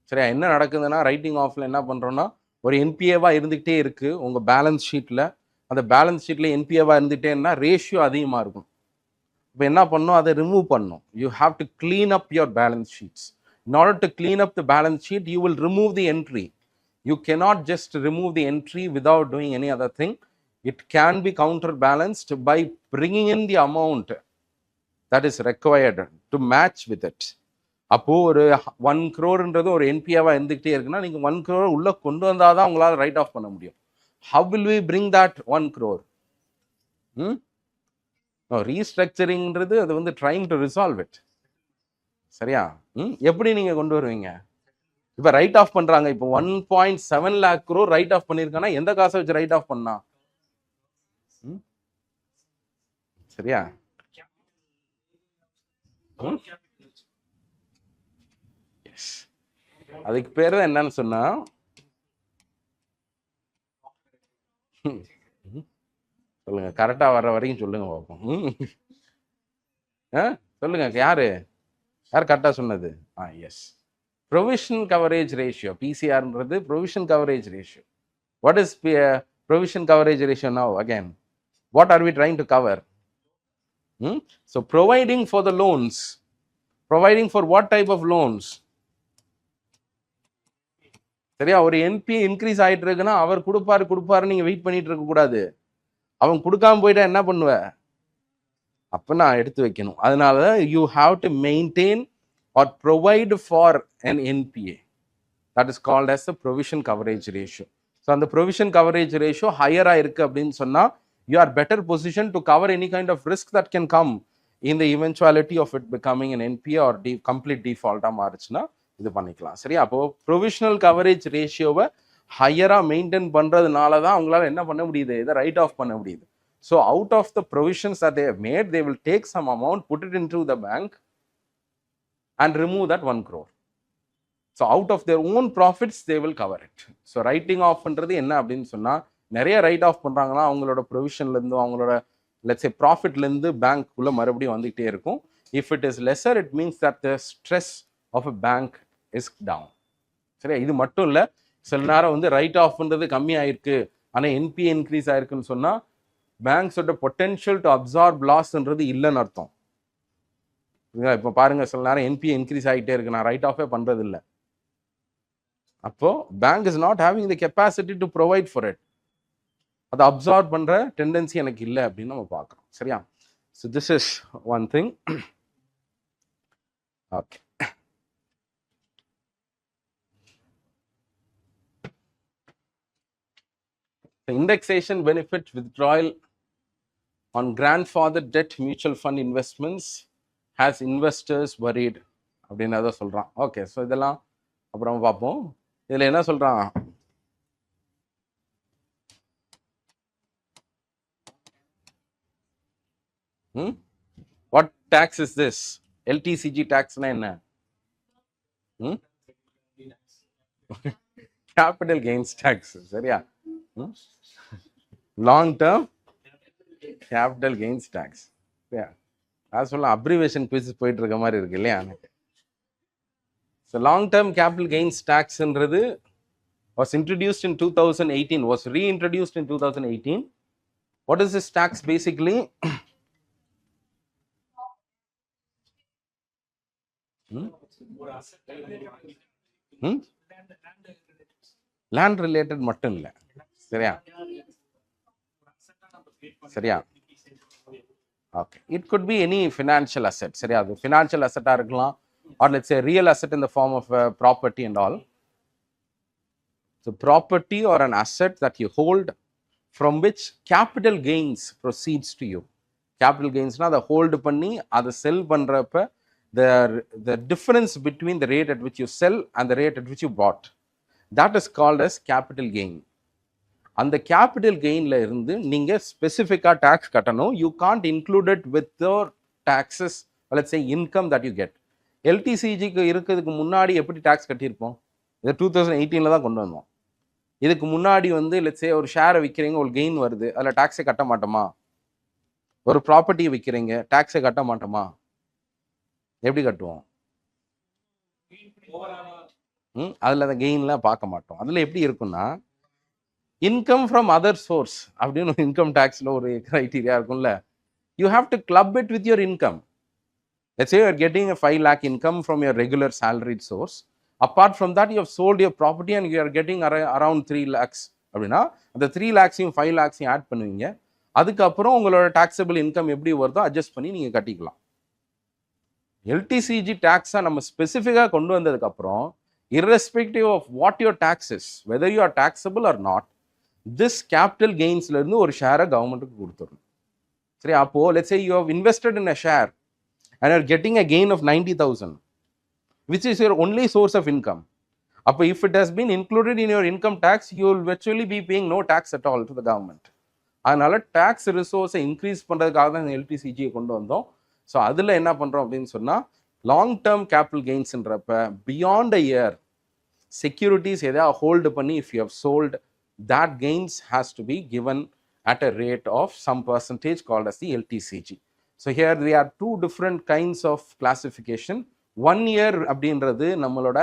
சரியா? என்ன நடக்குதுன்னா ரைட்டிங் ஆஃப்ல என்ன பண்ணுறோன்னா ஒரு என்பிஏவாக இருந்துகிட்டே இருக்குது உங்கள் பேலன்ஸ் ஷீட்டில். அந்த பேலன்ஸ் ஷீட்டில் என்பிஏவாக இருந்துகிட்டேன்னா ரேஷியோ அதிகமாக இருக்கும். இப்போ என்ன பண்ணணும், அதை ரிமூவ் பண்ணணும். You have to clean up your balance sheets. In order to clean up the balance sheet, you will remove the entry. You cannot just remove the entry without doing any other thing. It can be counterbalanced by bringing in the amount that is required to match with it. அப்போ ஒரு 1 crore ஒரு என்பிஏவா இருந்துகிட்டே இருக்குன்னா நீங்க 1 crore உள்ள கொண்டு வந்தாதான் உங்களால ரைட் ஆஃப் பண்ண முடியும். How will we bring that 1 crore? ரீஸ்ட்ரக்சரிங்ன்றது அது வந்து ட்ரைங் டு ரிசால்வ் இட். சரியா? எப்படி நீங்க கொண்டு வருவீங்க? இப்போ ரைட் ஆஃப் பண்றாங்க, இப்போ 1.7 lakh crore ரைட் ஆஃப் பண்ணிருக்கானா எந்த காசை வச்சு ரைட் ஆஃப் பண்ணா? சரியா? அதுக்கு பேர் தான் என்னன்னு சொன்னா, சொல்லுங்க, கரெக்டா வர்ற வரைக்கும் சொல்லுங்க பார்ப்போம். சொல்லுங்க, யாரு கரெக்டா சொன்னது? Yes, provision coverage ratio. பிசிஆர்ன்றது provision coverage ratio. What is provision coverage ratio now? Again, what are we trying to cover? So providing for the loans. Providing for what type of loans? சரியா? ஒரு NP increase ஆயிட்டு இருக்குன்னா அவர் கொடுப்பாரு நீங்க wait பண்ணிட்டு இருக்க கூடாது. அவன் கொடுக்காம போயிட்டா என்ன பண்ணுவ? அப்ப நான் எடுத்து வைக்கணும். அதனால you have to maintain or provide for an NPA. That is called as the provision coverage ratio. So அந்த provision coverage ratio higher இருக்கு அப்படின்னு சொன்னா you are better positioned to cover any kind of risk that can come in the eventuality of it becoming an NPA or complete default மாறுச்சுன்னா இது பண்ணிக்கலாம். சரியா? அப்போ provisional coverage ரேஷியோவை ஹையராக maintain பண்ணுறதுனால தான் அவங்களால என்ன பண்ண முடியுது, இதை ரைட் ஆஃப் பண்ண முடியுது. So out of the provisions that they have made, they will take some amount, put it into the bank and remove that 1 crore. So out of their own profits, they will cover it. So writing off பண்றது என்ன அப்படின்னு சொன்னா, நிறைய right of பண்றாங்கன்னா அவங்களோட ப்ரொவிஷன்லேருந்து அவங்களோட let's say ப்ராஃபிட்லேருந்து பேங்க்குள்ளே மறுபடியும் வந்துகிட்டே இருக்கும். If it is lesser, it means that the stress of a bank is down. சரியா? இது மட்டும் இல்லை, சில நேரம் வந்து ரைட் ஆஃப்ன்றது கம்மியாயிருக்கு ஆனால் என்பிஏ இன்க்ரீஸ் ஆயிருக்குன்னு சொன்னால் பேங்க்ஸோட பொட்டென்ஷியல் டு அப்சார்ப் லாஸ்ன்றது இல்லைன்னு அர்த்தம். இப்போ பாருங்க, சில நேரம் என்பிஏ இன்க்ரீஸ் ஆகிட்டே இருக்கு, நான் ரைட் ஆஃபே பண்றது இல்லை. அப்போ bank is not having the capacity to provide for it. அதை அப்சார்ப் பண்ற டெண்டன்சி எனக்கு இல்லை அப்படின்னு நம்ம பார்க்குறோம். சரியா? So this is one thing. Okay, indexation benefit withdrawal on grandfather debt mutual fund investments has investors worried அப்படின்னு அதை சொல்றான். ஓகே, ஸோ இதெல்லாம் அப்புறம் பார்ப்போம். இதுல என்ன சொல்றான்? What tax is this? எல்டிசிஜி டாக்ஸ்னா என்ன? Capital gains tax. சரியா? Long term capital gains tax. அது சொல்ல அப்ரிவேஷன் குவிஸ் போயிட்டு இருக்க மாதிரி இருக்கு இல்லையா? So long term capital gains டாக்ஸ்ன்றது was introduced in 2018, was reintroduced in 2018. What is this tax basically? Land related மட்டும் இல்லை. சரியா? சரியா? Okay. It could be any financial asset. சரியா? அது ஃபினான்ஷியல் அசெட்டாக இருக்கலாம், or let's say real asset in the form of property and all. So property are an asset that you hold from which capital gains proceeds to you. Capital gains na அதை hold பண்ணி அதை செல் பண்றப்ப the difference between the rate at which you sell and the rate at which you bought, that is called as capital gain. அந்த capital gainல இருந்து நீங்க ஸ்பெசிஃபிக்கா tax கட்டணும். You can't include it with your taxes, let's say income that you get. LTCGக்கு இருக்கிறதுக்கு முன்னாடி எப்படி tax கட்டியிருப்போம்? இதை 2018 தான் கொண்டு வந்தோம். இதுக்கு முன்னாடி வந்து லெட்ஸ் சே ஒரு ஷேரை விற்கிறீங்க, ஒரு கெயின் வருது, அதில் டாக்ஸை கட்ட மாட்டோமா? ஒரு ப்ராப்பர்ட்டியை விற்கிறீங்க, டாக்ஸை கட்ட மாட்டோமா? எப்படி கட்டுவோம்? அதில் அந்த கெயின்லாம் பார்க்க மாட்டோம். அதில் எப்படி இருக்குன்னா இன்கம் ஃப்ரம் அதர் சோர்ஸ் அப்படின்னு ஒரு இன்கம் டேக்ஸில் ஒரு க்ரைட்டீரியா இருக்கும்ல. You have to club it with your income. Let's say you are getting a 5 lakh income from your regular salaried source. Apart from that, you have sold your property and you are getting around 3 lakhs. அப்படின்னா அந்த 3 lakhs-ஐயும் 5 lakhs-ஐயும் add பண்ணுவீங்க. அதுக்கப்புறம் உங்களோட taxable income எப்படி வருதோ adjust பண்ணி நீங்கள் கட்டிக்கலாம். எல்டிசிஜி டேக்ஸை நம்ம ஸ்பெசிஃபிக்காக கொண்டு வந்ததுக்கப்புறம் irrespective of what your tax is, whether you are taxable or not, this capital gainsலேருந்து ஒரு ஷேரை கவர்மெண்ட்டுக்கு கொடுத்துடணும். சரி, அப்போது let's say you have invested in a share and you are getting a gain of 90,000. which is your only source of income. Appo if it has been included in your income tax, you will virtually be paying no tax at all to the government. அதனால tax resource increase பண்றதுக்காக தான் LTCG கொண்டு வந்தோம். So அதில் என்ன பண்ணுறோம் அப்படின்னு சொன்னால் லாங் டேர்ம் கேபிட்டல் கெயின்ஸ்ன்றப்ப பியாண்ட் அ இயர் செக்யூரிட்டிஸ் எதாவது ஹோல்டு பண்ணி if you have sold that gains has to be given at a rate of some percentage called as the LTCG. So here there are two different kinds of classification. 1 year அப்படின்றது நம்மளோட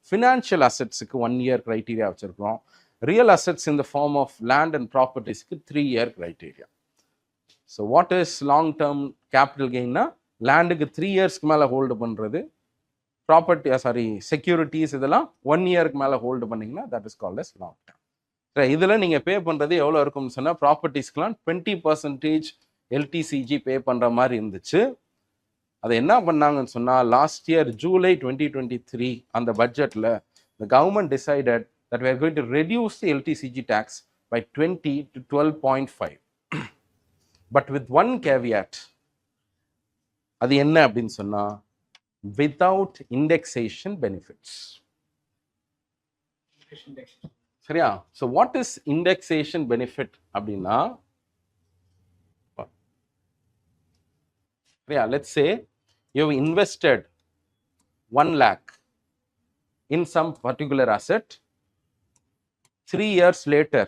financial அசெட்ஸுக்கு 1 year criteria வச்சுருக்கோம். Real assets in the form of land and ப்ராப்பர்ட்டிஸ்க்கு 3 year criteria. So what is long term capital கெயின்னா லேண்டுக்கு 3 yearsக்கு மேலே hold பண்ணுறது, property securities இதெல்லாம் 1 yearக்கு மேலே ஹோல்டு பண்ணிங்கன்னா that is called as long term. இதில் நீங்கள் பே பண்ணுறது எவ்வளோ இருக்கும்னு சொன்னால் ப்ராப்பர்ட்டிஸ்க்கெலாம் 20% எல்டிசிஜி பே பண்ணுற மாதிரி இருந்துச்சு. அதை என்ன பண்ணாங்கன்னு சொன்னால் லாஸ்ட் இயர் July 2023 அந்த பட்ஜெட்டில் the government decided that we are going to reduce the LTCG tax by 20 to 12.5. But with one caveat. அது என்ன அப்படின்னு சொன்னால் without indexation benefits. சரியா? So what is indexation benefit அப்படின்னா, சரியா, let's say you have invested 1 lakh in some particular asset. 3 years later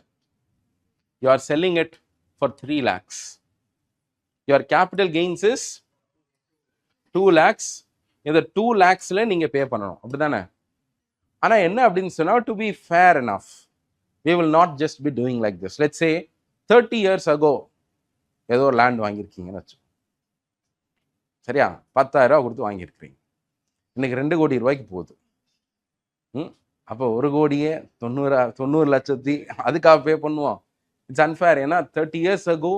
you are selling it for 3 lakhs. Your capital gains is 2 lakhs. இந்த 2 lakhsல நீங்க பே பண்ணணும், அப்படிதானே? ஆனால் என்ன அப்படின்னு சொன்னால் to be fair enough, we will not just be doing like this. Let's say 30 years ago ஏதோ ஒரு லேண்ட் வாங்கியிருக்கீங்கன்னு வச்சு, சரியா, 10,000 ரூபா கொடுத்து வாங்கியிருக்கிறீங்க, இன்னைக்கு 2 கோடி ரூபாய்க்கு போகுது. அப்போ 1 கோடியே 90 லட்சத்தி அதுக்காக பே பண்ணுவோம்? It's unfair. ஏன்னா 30 years ago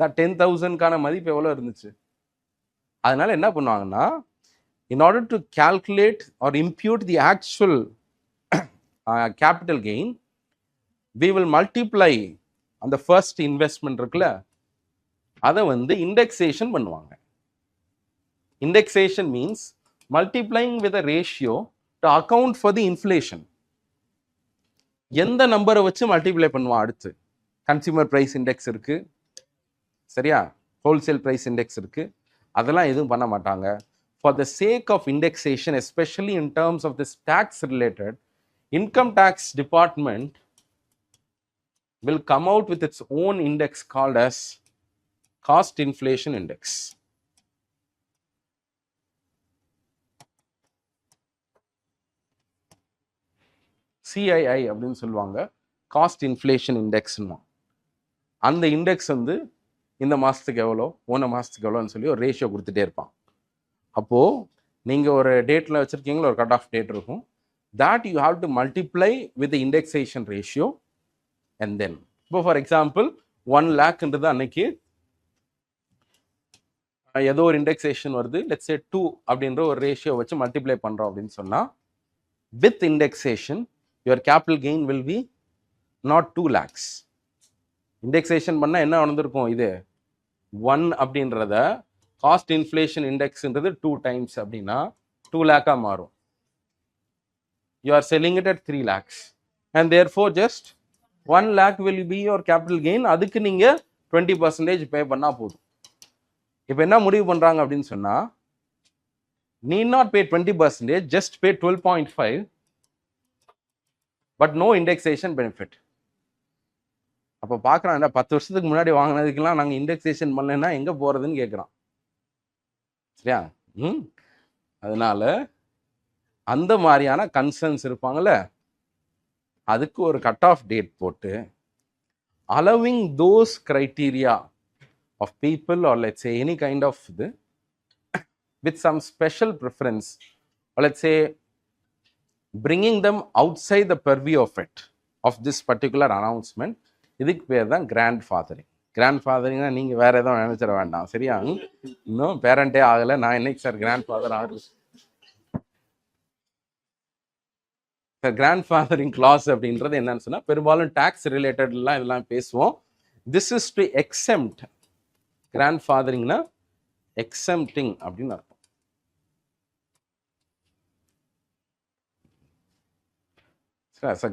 10,000க்கான மதிப்பு எவ்வளோ இருந்துச்சு. அதனால என்ன பண்ணுவாங்கன்னா, in order to calculate or impute the actual capital gain, we will multiply அந்த first investment இருக்குல்ல, அதை வந்து indexation பண்ணுவாங்க. Indexation means multiplying with a ratio to account for the inflation. எந்த நம்பரை வச்சு மல்டிப்ளை பண்ணுவான்? அடுத்து கன்சியூமர் ப்ரைஸ் இண்டெக்ஸ் இருக்கு, சரியா, ஹோல்சேல் ப்ரைஸ் இண்டெக்ஸ் இருக்கு, அதெல்லாம் எதுவும் பண்ண மாட்டாங்க. For the sake of indexation, especially in terms of this tax related, income tax department will come out with its own index called as cost inflation index. CII அப்படின்னு சொல்லுவாங்க, cost inflation இண்டெக்ஸ்னு. அந்த index வந்து இந்த மாதத்துக்கு எவ்வளோ, போன மாதத்துக்கு எவ்வளோன்னு சொல்லி ஒரு ரேஷியோ கொடுத்துட்டே இருப்பான். அப்போது நீங்கள் ஒரு டேட்டில் வச்சுருக்கீங்களா, ஒரு கட் ஆஃப் டேட் இருக்கும், that you have to multiply with the indexation ratio. And then for example 1 lakhன்றது அன்னைக்கு ஏதோ ஒரு இண்டெக்ஸேஷன் வருது, லெட்ஸ் சே 2 அப்படின்ற ஒரு ரேஷியோ வச்சு மல்டிப்ளை பண்றோம் அப்படின்னு சொன்னா, with indexation your capital gain will be not 2 lakhs. Indexation பண்ணா என்ன வந்திருக்கும், இது 1 அப்படின்றத காஸ்ட் இன்ஃப்ளேஷன் இண்டெக்ஸ்ன்றது 2 டைம்ஸ் அப்படின்னா 2 லேக்கா மாறும். You are selling it at 3 lakhs and therefore just 1 lakh will be your capital gain. அதுக்கு நீங்க 20% பே பண்ணா போதும். இப்போ என்ன முடிவு பண்றாங்க அப்படின்னு சொன்னா, need not pay 20%, just pay 12.5 but no indexation benefit. அப்போ பார்க்குறான், 10 வருஷத்துக்கு முன்னாடி வாங்கினதுக்கெல்லாம் நாங்கள் இண்டெக்ஸேஷன் பண்ணலைன்னா எங்கே போகிறதுன்னு கேட்குறான். சரியா? அதனால அந்த மாதிரியான கன்சர்ன்ஸ் இருப்பாங்கல்ல, அதுக்கு ஒரு கட் ஆஃப் டேட் போட்டு allowing those criteria of people or let's say any kind of with some special preference, or let's say bringing them outside the purview of it, of this particular announcement, இதுக்கு பேர் தான் grand ஃபாதரிங். Grand ஃபாதரிங்னா நீங்கள் வேற எதுவும் நினைச்சிட வேண்டாம். சரியா? இன்னும் பேரண்டே ஆகலை, நான் என்னைக்கு சார் கிராண்ட் ஃபாதர் ஆகுது? சார் கிராண்ட் ஃபாதரிங் கிளாஸ் அப்படின்றது என்னன்னு சொன்னால், பெரும்பாலும் டேக்ஸ் ரிலேட்டட்லாம் இதெல்லாம் பேசுவோம். This is to exempt. கிராண்ட் ஃபாதரிங்னா எக்ஸெம்டிங் அப்படின்னு அர்த்தம்.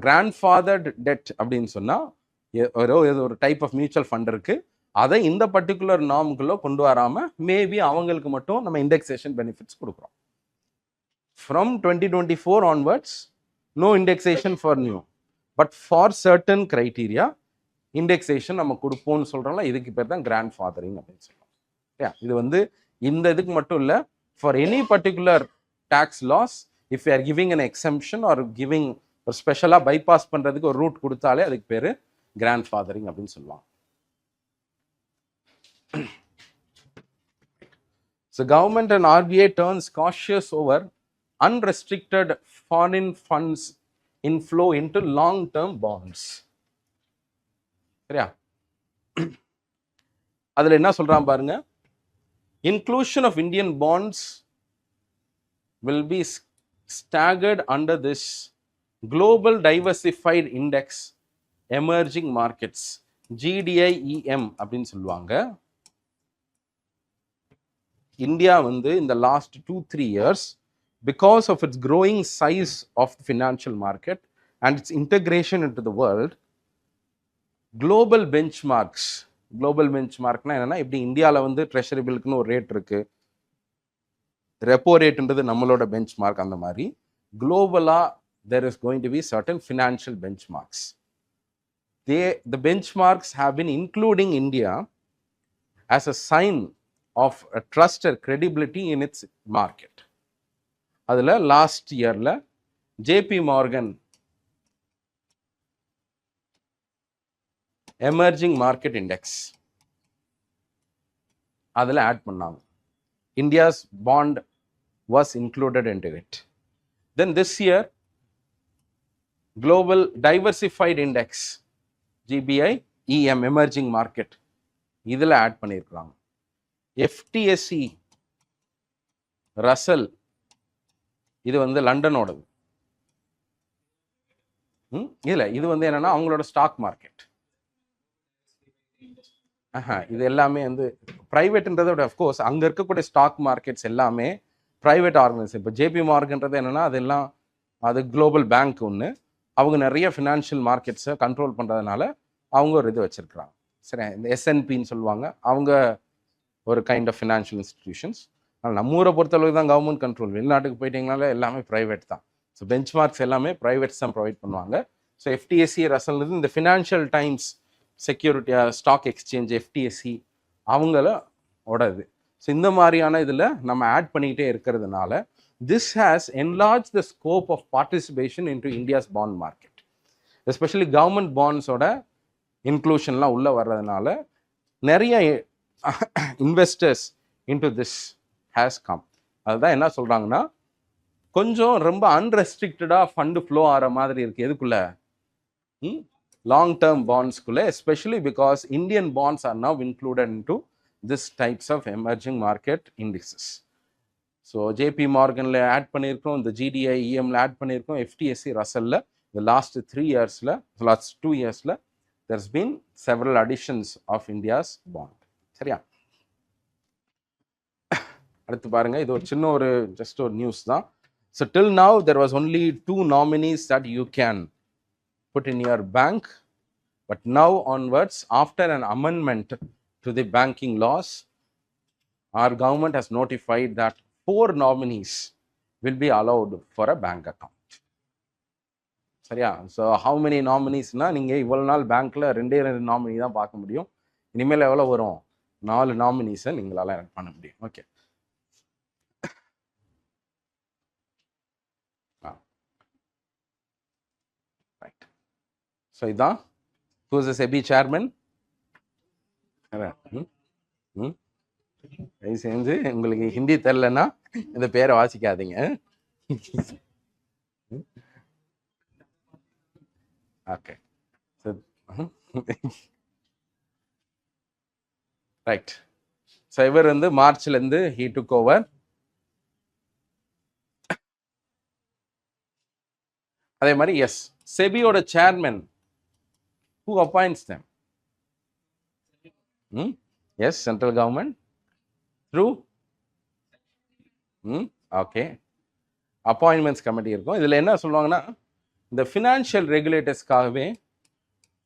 கிராண்ட் ஃபாதர்ட் டெட் அப்படின்னு சொன்னால், ஒரு டைப் ஆஃப் மியூச்சுவல் ஃபண்ட் இருக்கு, அதை இந்த பர்டிகுலர் நார்முக்குள்ள கொண்டு வராமல் மேபி அவங்களுக்கு மட்டும் நம்ம இண்டெக்ஸேஷன் பெனிஃபிட்ஸ் கொடுக்குறோம். From 2024 onwards no indexation for new, but for certain criteria indexation நம்ம கொடுப்போம்னு சொல்றோம்ல, இதுக்கு பேர் தான் கிராண்ட் ஃபாதரிங் அப்படின்னு சொல்றோம். இது வந்து இந்த இதுக்கு மட்டும் இல்லை, for any particular tax laws if you are giving an exemption or giving ஒரு ஸ்பெஷலாக பைபாஸ் பண்றதுக்கு ஒரு ரூட் கொடுத்தாலே அதுக்கு பேர் கிராண்ட் ஃபாதரிங் அப்படின்னு சொல்லுவாங்க. So government and RBI turns cautious over unrestricted foreign funds inflow into long-term bonds. சரியா? அதுல என்ன சொல்றான் பாருங்க, inclusion of Indian bonds will be staggered under this global diversified index emerging markets, GDIEM அப்படின்னு சொல்லுவாங்க. இந்தியா வந்து இந்த last 2-3 years, because of its growing size of the financial market and its integration into the world, global benchmarks. global benchmarkனா என்னன்னா, இப்படி இந்தியாவில் வந்து treasury பில்க்குன்னு ஒரு rate இருக்கு, ரெப்போ ரேட்ன்றது நம்மளோட பெஞ்ச்மார்க், அந்த மாதிரி குளோபலா there is going to be certain financial benchmarks. The benchmarks have been including India as a sign of a trust or credibility in its market. அதில் லாஸ்ட் இயரில் JP Morgan emerging market index அதில் add பண்ணாங்க. India's bond was included into it. Then this year global diversified index GBI-EM emerging market இதில் add பண்ணியிருக்கிறாங்க. FTSE Russell இது வந்து லண்டனோடது. இல்லை, இது வந்து என்னன்னா அவங்களோட ஸ்டாக் மார்க்கெட். இது எல்லாமே வந்து ப்ரைவேட்ன்றதை விட அஃப்கோர்ஸ் அங்கே இருக்கக்கூடிய ஸ்டாக் மார்க்கெட்ஸ் எல்லாமே ப்ரைவேட் ஆர்கனைசேஷன். இப்போ JP Morganன்றது என்னன்னா, அதெல்லாம் அது குளோபல் பேங்க் ஒன்று, அவங்க நிறைய ஃபினான்ஷியல் மார்க்கெட்ஸை கண்ட்ரோல் பண்ணுறதுனால அவங்க ஒரு இது வச்சுருக்குறாங்க. சரி, இந்த SNPன்னு சொல்லுவாங்க, அவங்க ஒரு கைண்ட் ஆஃப் ஃபினான்ஷியல் இன்ஸ்டிடியூஷன்ஸ். ஆனால் நம்ம ஊரை பொறுத்தளவுக்கு தான் கவர்மெண்ட் கண்ட்ரோல். வெளிநாட்டுக்கு போயிட்டீங்கனால எல்லாமே ப்ரைவேட் தான். ஸோ பெஞ்ச் மார்க்ஸ் எல்லாமே ப்ரைவேட்ஸ் தான் ப்ரொவைட் பண்ணுவாங்க. ஸோ FTSE ரசல் இந்த financial times security stock exchange FTSE அவங்களோடது. ஸோ இந்த மாதிரியான இதில் நம்ம ஆட் பண்ணிக்கிட்டே இருக்கிறதுனால this has enlarge the scope of participation into India's bond market. Especially government பாண்ட்ஸோட இன்க்ளூஷன்லாம் உள்ளே வர்றதுனால நிறைய investors into this has come. அதுதான் என்ன சொல்கிறாங்கன்னா, கொஞ்சம் ரொம்ப அன்ரெஸ்ட்ரிக்டடாக ஃபண்டு ஃப்ளோ ஆகிற மாதிரி இருக்குது. எதுக்குள்ள? லாங் டேர்ம் பாண்ட்ஸ்குள்ளே, especially because Indian bonds are now included in to this types of emerging market indices. So JP மார்கனில் ஆட் பண்ணியிருக்கோம், இந்த ஜிடிஐ இஎம்ல ஆட் பண்ணியிருக்கோம், எஃப்டிஎஸ்சி ரசலில் இந்த லாஸ்ட் 3 இயர்ஸில், லாஸ்ட் 2 இயர்ஸில் there's been several additions of India's bond. சரியா? அடுத்து பாருங்க, இது ஒரு சின்ன ஒரு ஜஸ்ட் ஒரு நியூஸ் தான். So till now there was only 2 nominees that you can put in your bank, but now onwards, after an amendment to the banking laws, our government has notified that 4 nominees will be allowed for a bank account. சரியா? So how many நாமினிஸ்னா, நீங்கள் இவ்வளோ நாள் பேங்க்கில் 2 nominee தான் பார்க்க முடியும். இனிமேல் எவ்வளோ வரும்? 4 நாமினிஸை நீங்களால் ஆட் பண்ண முடியும். Okay, right. ஸோ இதுதான் who is the SEBI chairman. தயவு செஞ்சு உங்களுக்கு ஹிந்தி தெரிலன்னா இந்த பேரை வாசிக்காதீங்க. Okay, right. ஸோ இவர் வந்து மார்ச்லேருந்து ஹீ டுக் ஓவர். அதே மாதிரி எஸ், செபியோட chairman who appoints them? Yes, central government through okay, appointments committee இருக்கும். இதில் என்ன சொல்லுவாங்கன்னா, இந்த ஃபினான்ஷியல் ரெகுலேட்டர்ஸ்க்காகவே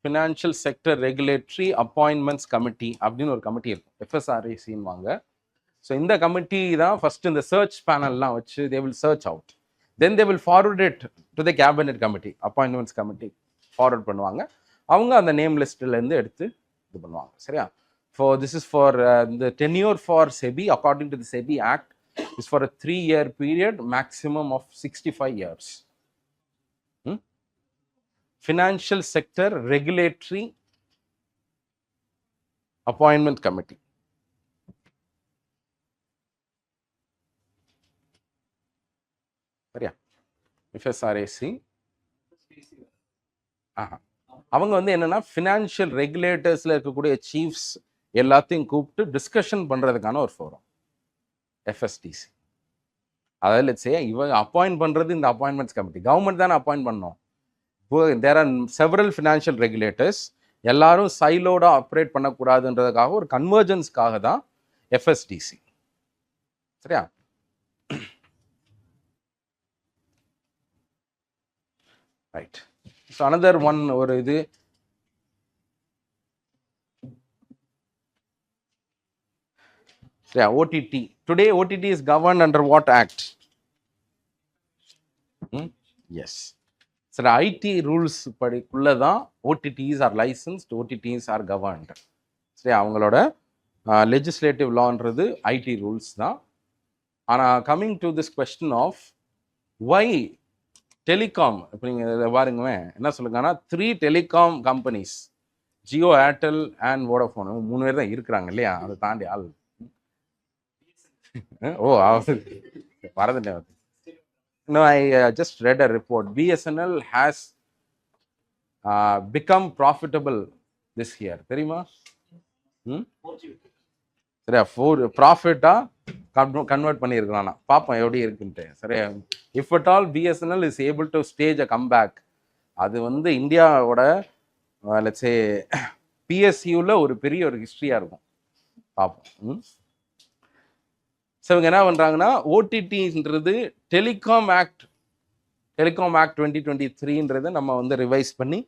financial sector regulatory appointments committee அப்படின்னு ஒரு கமிட்டி இருக்கும், எஃப்எஸ்ஆர்ஏசின்னு வாங்க. ஸோ இந்த கமிட்டி தான் ஃபர்ஸ்ட் இந்த சர்ச் பேனல்லாம் வச்சு they will search out, then they will forward it to the cabinet committee, appointments committee forward பண்ணுவாங்க. அவங்க அந்த நேம் லிஸ்ட்லேருந்து எடுத்து இது பண்ணுவாங்க. சரியா? For this is for the tenure for SEBI according to the SEBI Act is for a 3-year period, maximum of 65 years. Financial Sector Regulatory Appointment Committee. சரியா? FSRAC. அவங்க வந்து என்னன்னா, ஃபினான்ஷியல் ரெகுலேட்டர்ஸில் இருக்கக்கூடிய சீஃப்ஸ் எல்லாத்தையும் கூப்பிட்டு டிஸ்கஷன் பண்ணுறதுக்கான ஒரு ஃபோரம், எஃப்எஸ்டிசி. அதாவது லெட்ஸ் சே இவங்க அப்பாயிண்ட் பண்ணுறது இந்த அப்பாயின்மெண்ட்ஸ் கமிட்டி, கவர்மெண்ட் தானே அப்பாயிண்ட் பண்ணோம். இப்போ there are several financial regulators, எல்லாரும் சைலோட ஆப்ரேட் பண்ணக்கூடாதுன்றதுக்காக ஒரு கன்வர்ஜன்ஸ்க்காக தான் எஃப்எஸ்டிசி. சரியா? ரைட். ஸோ அனதர் ஒன் ஒரு இது OTT. Today OTT is governed under what act? Yes. So the IT rules படிக்குள்ள தான் OTTs are licensed, OTTs are governed. சரி, அவங்களோட legislative lawன்றது IT rules தான். ஆனால் coming to this question of why telecom, இப்போ நீங்கள் பாருங்களேன் என்ன சொல்லுங்கன்னா, 3 telecom companies, Jio, Airtel and Vodafone, 3 பேர் தான் இருக்கிறாங்க இல்லையா? அதை தாண்டி ஆள் மறந்துட்டேன். No, I just read a report. BSNL has become profitable this year. தெரியுமா? சரியா? ப்ராஃபிட்டா கன்வெர்ட் பண்ணியிருக்கிறானா, பார்ப்போம் எப்படி இருக்குன்ட்டு. சரியா? If at all BSNL is able to stage a comeback, அது வந்து இந்தியாவோட லெட்ஸ் சே பிஎஸ்யூவில் ஒரு பெரிய ஒரு ஹிஸ்ட்ரியாக இருக்கும். பார்ப்போம். ஸோ இவங்க என்ன பண்ணுறாங்கன்னா, ஓடிடின்றது டெலிகாம் ஆக்ட் 2023 நம்ம வந்து ரிவைஸ் பண்ணி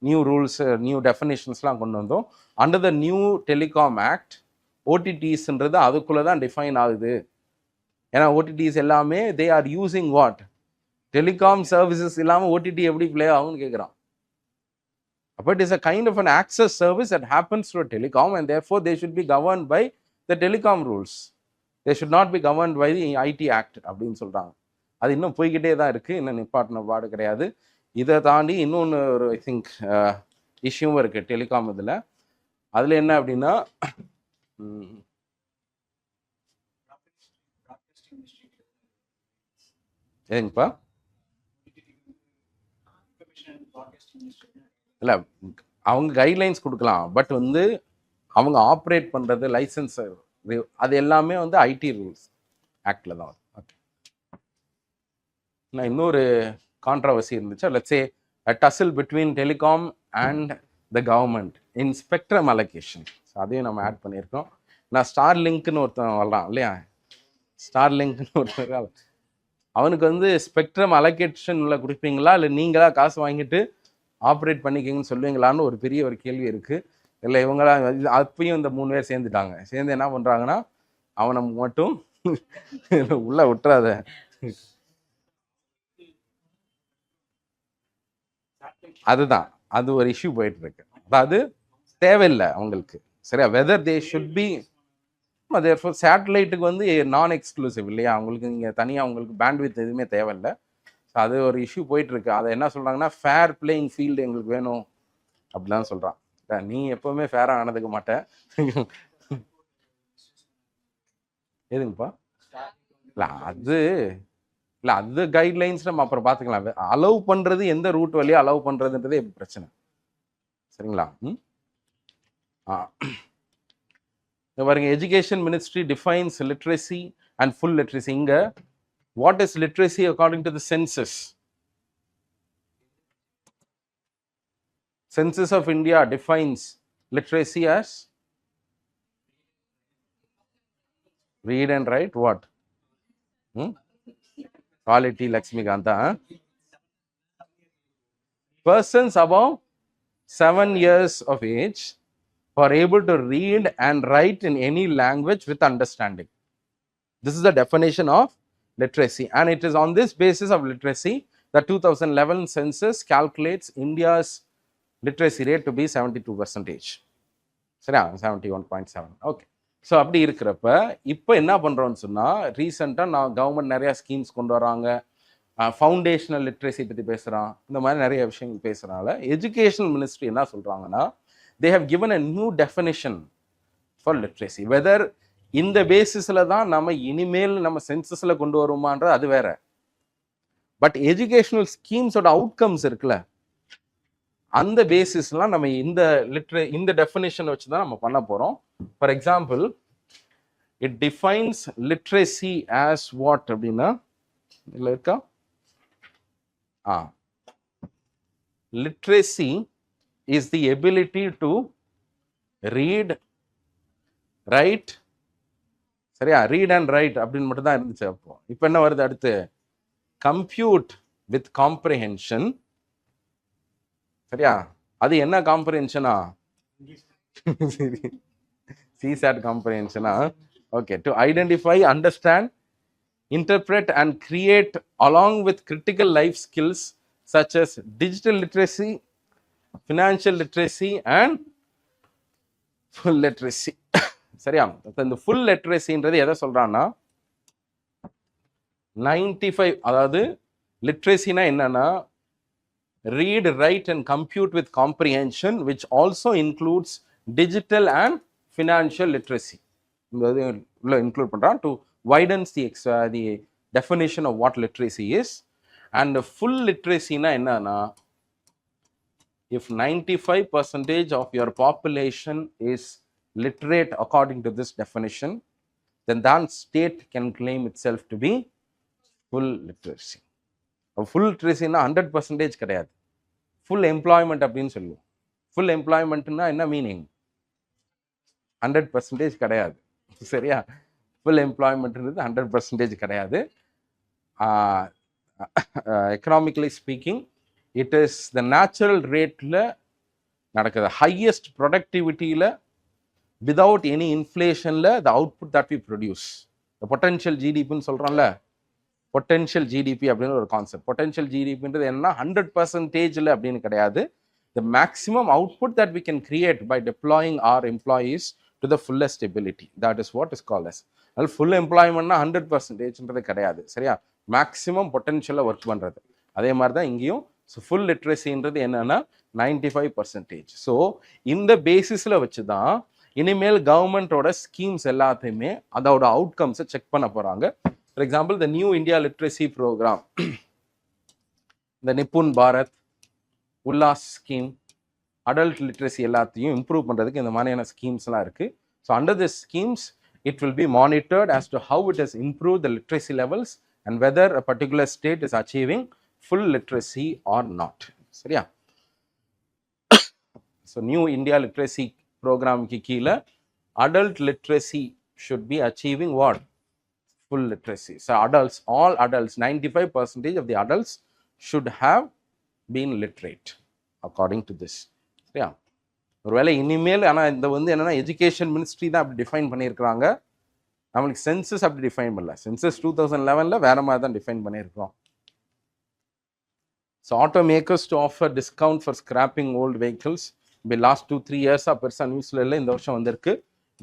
நியூ ரூல்ஸ், நியூ டெஃபினேஷன்ஸ்லாம் கொண்டு வந்தோம். Under the new telecom act ஓடிடிஸ்ன்றது அதுக்குள்ளே தான் டிஃபைன் ஆகுது. ஏன்னா ஓடிடிஸ் எல்லாமே they are using what, telecom services இல்லாமல் ஓடிடி எப்படி ப்ளே ஆகும்னு கேட்குறான். அப்போ it is a kind of an access service that happens to telecom and therefore they should be governed by the telecom rules, they should not be governed by the IT act அப்படின்னு சொல்கிறாங்க. அது இன்னும் போய்கிட்டே தான் இருக்குது, இன்னும் நிப்பாட்டின பாடு கிடையாது. இதை தாண்டி இன்னொன்று ஒரு ஐ திங்க் இஷ்யூவும் இருக்குது டெலிகாம் இதில். அதில் என்ன அப்படின்னா, ஏங்கப்பா இல்லை அவங்க கைட்லைன்ஸ் கொடுக்கலாம், பட் வந்து அவங்க ஆப்ரேட் பண்ணுறது லைசன்ஸ் அது எல்லாமே வந்து ஐடி ரூல்ஸ் ஆக்டில் தான் வரும். ஓகே, நான் இன்னொரு கான்ட்ரவர்சி இருந்துச்சு. Let's say a tussle between telecom and the government in spectrum allocation. அதையும் நம்ம ஆட் பண்ணியிருக்கோம். நான் ஸ்டார் லிங்க்னு ஒருத்தன் வரலாம் இல்லையா, ஸ்டார் லிங்க்னு ஒருத்தர், அவனுக்கு வந்து ஸ்பெக்ட்ரம் அலோகேஷன் உள்ள கொடுப்பீங்களா இல்லை நீங்களா காசு வாங்கிட்டு ஆப்ரேட் பண்ணிக்கிங்கன்னு சொல்லுவீங்களான்னு ஒரு பெரிய ஒரு கேள்வி இருக்குது. இல்லை இவங்களா அப்பயும் இந்த 3 பேர் சேர்ந்துட்டாங்க. சேர்ந்து என்ன பண்ணுறாங்கன்னா, அவனை மட்டும் உள்ள விட்டுறாத, அதுதான் அது ஒரு இஷ்யூ போயிட்டு இருக்கு. அதாவது தேவையில்லை அவங்களுக்கு, சரியா? வெதர் தே ஷுட் பி சேட்டலைட்டுக்கு வந்து நான் எக்ஸ்க்ளூசிவ் இல்லையா, அவங்களுக்கு நீங்கள் தனியாக உங்களுக்கு பேண்ட்வித் எதுவுமே தேவையில்லை. ஸோ அது ஒரு இஷ்யூ போயிட்டு இருக்கு. அதை என்ன சொல்றாங்கன்னா, ஃபேர் பிளேயிங் ஃபீல்டு எங்களுக்கு வேணும் அப்படிலாம் சொல்றான். நீ எப்பவுமே ஃபேரா ஆனதுக்கு மாட்டேன். எதுங்கப்பா? இல்லை அது கைட்லைன்ஸ் நம்ம அப்புறம் பார்த்துக்கலாம். அலோவ் பண்ணுறது எந்த ரூட் வழியாக அலோவ் பண்ணுறதுன்றதே பிரச்சனை, சரிங்களா? பாருங்க, education ministry defines literacy and full literacy. இங்க what is literacy according to the census? Census of India defines literacy as read and write what? Quality Lakshmikanta. Persons above 7 years of age are able to read and write in any language with understanding. This is the definition of literacy, and it is on this basis of literacy that 2011 census calculates India's literacy rate to be 72%. சரியா? 71.7. Okay. So அப்படி இருக்கிறப்ப இப்போ என்ன பண்ணுறோன்னு சொன்னால், ரீசெண்டாக நான் government நிறையா ஸ்கீம்ஸ் கொண்டு வராங்க, ஃபவுண்டேஷனல் லிட்ரஸி பற்றி பேசுகிறான், இந்த மாதிரி நிறைய விஷயங்கள் பேசுகிறனால எஜுகேஷனல் மினிஸ்ட்ரி என்ன சொல்கிறாங்கன்னா, they have given a new definition for literacy. Whether இந்த பேசிஸில் தான் நம்ம இனிமேல் நம்ம சென்சஸில் கொண்டு வருமான்றது அது வேற, பட் எஜுகேஷனல் ஸ்கீம்ஸோட அவுட்கம்ஸ் இருக்குல்ல, அந்த பேசிஸ்லாம் நம்ம இந்த டெஃபினேஷன் வச்சு தான் நம்ம பண்ண போகிறோம். For example, it defines literacy as what அப்படின்னா, இல்லை இருக்கா? Literacy is the ability to read, right, சரியா? ரீட் அண்ட் ரைட் அப்படின்னு மட்டும் தான் இருந்துச்சு அப்போ. இப்போ என்ன வருது அடுத்து? கம்ப்யூட் வித் காம்ப்ரிஹென்ஷன், சரியா? அது என்ன காம்ப்ரிஹென்ஷனா? சிசாட் காம்ப்ரிஹென்ஷனா? Okay. To identify, understand, interpret and create along with critical life skills such as digital literacy, financial literacy and full literacy. சரியா? இந்த ஃபுல் லிட்ரஸின்றது எதை சொல்றான்னா, 95, அதாவது லிட்ரஸினா என்னன்னா, read, write and compute with comprehension, which also includes digital and financial literacy. Include பண்றான் to widens the definition of what literacy is. And full literacy na enna, if 95% of your population is literate according to this definition, then that state can claim itself to be full literacy. Full லிட்ரஸின்னா 100% கிடையாது, full employment அப்படின்னு சொல்லுவோம். Full எம்ப்ளாய்மெண்ட்னா என்ன meaning? 100% கிடையாது, சரியா? Full எம்ப்ளாய்மெண்ட்ன்றது 100% கிடையாது. Economically speaking, it is the natural ரேட்டில் நடக்குது, ஹையஸ்ட் ப்ரொடக்டிவிட்டியில் விதவுட் எனி இன்ஃப்ளேஷனில் the output that we produce. The potential ஜிடிபின்னு சொல்கிறோம்ல, பொட்டன்ஷியல் ஜிடிபி அப்படின்னு ஒரு கான்செப்ட். பொட்டன்ஷியல் ஜிடிபின்றது என்னன்னா 100% அப்படின்னு கிடையாது, the maximum output that we can create by deploying our employees to the fullest ability. That is what is called as. அதனால full எம்ப்ளாய்மெண்ட்னா 100%ன்றது கிடையாது, சரியா? மேக்ஸிமம் பொட்டன்ஷியலாக ஒர்க் பண்ணுறது. அதே மாதிரி தான் இங்கேயும். ஸோ ஃபுல் லிட்ரஸின்றது என்னன்னா 95%. ஸோ இந்த பேசிஸில் வச்சு தான் இனிமேல் கவர்மெண்ட்டோட ஸ்கீம்ஸ் எல்லாத்தையுமே அதோட அவுட்கம்ஸை செக் பண்ண போகிறாங்க. For example, the New India Literacy Program, the Nipun Bharat, Ullas scheme, adult literacy எல்லாத்தையும் improve பண்றதுக்கு இந்த மாதிரியான schemes-லாம் இருக்கு. So under these schemes, it will be monitored as to how it has improved the literacy levels and whether a particular state is achieving full literacy or not. சரியா? So New India Literacy Program ki கீழ adult literacy should be achieving what? Full literacy. So adults, all adults, 95% of the adults should have been literate according to this. சரியா? ஒருவேளை இனிமேல் ஆனால் இந்த வந்து என்னன்னா education ministry தான் அப்படி டிஃபைன் பண்ணியிருக்கிறாங்க. நம்மளுக்கு சென்சஸ் அப்படி டிஃபைன் பண்ணல. சென்சஸ் 2011 வேற மாதிரி தான் டிஃபைன் பண்ணியிருக்கிறோம். So automakers to offer discount for scrapping old vehicles. இப்போ லாஸ்ட் 2-3 இயர்ஸாக பெருசாக நியூஸில் இல்லை, இந்த வருஷம் வந்திருக்கு.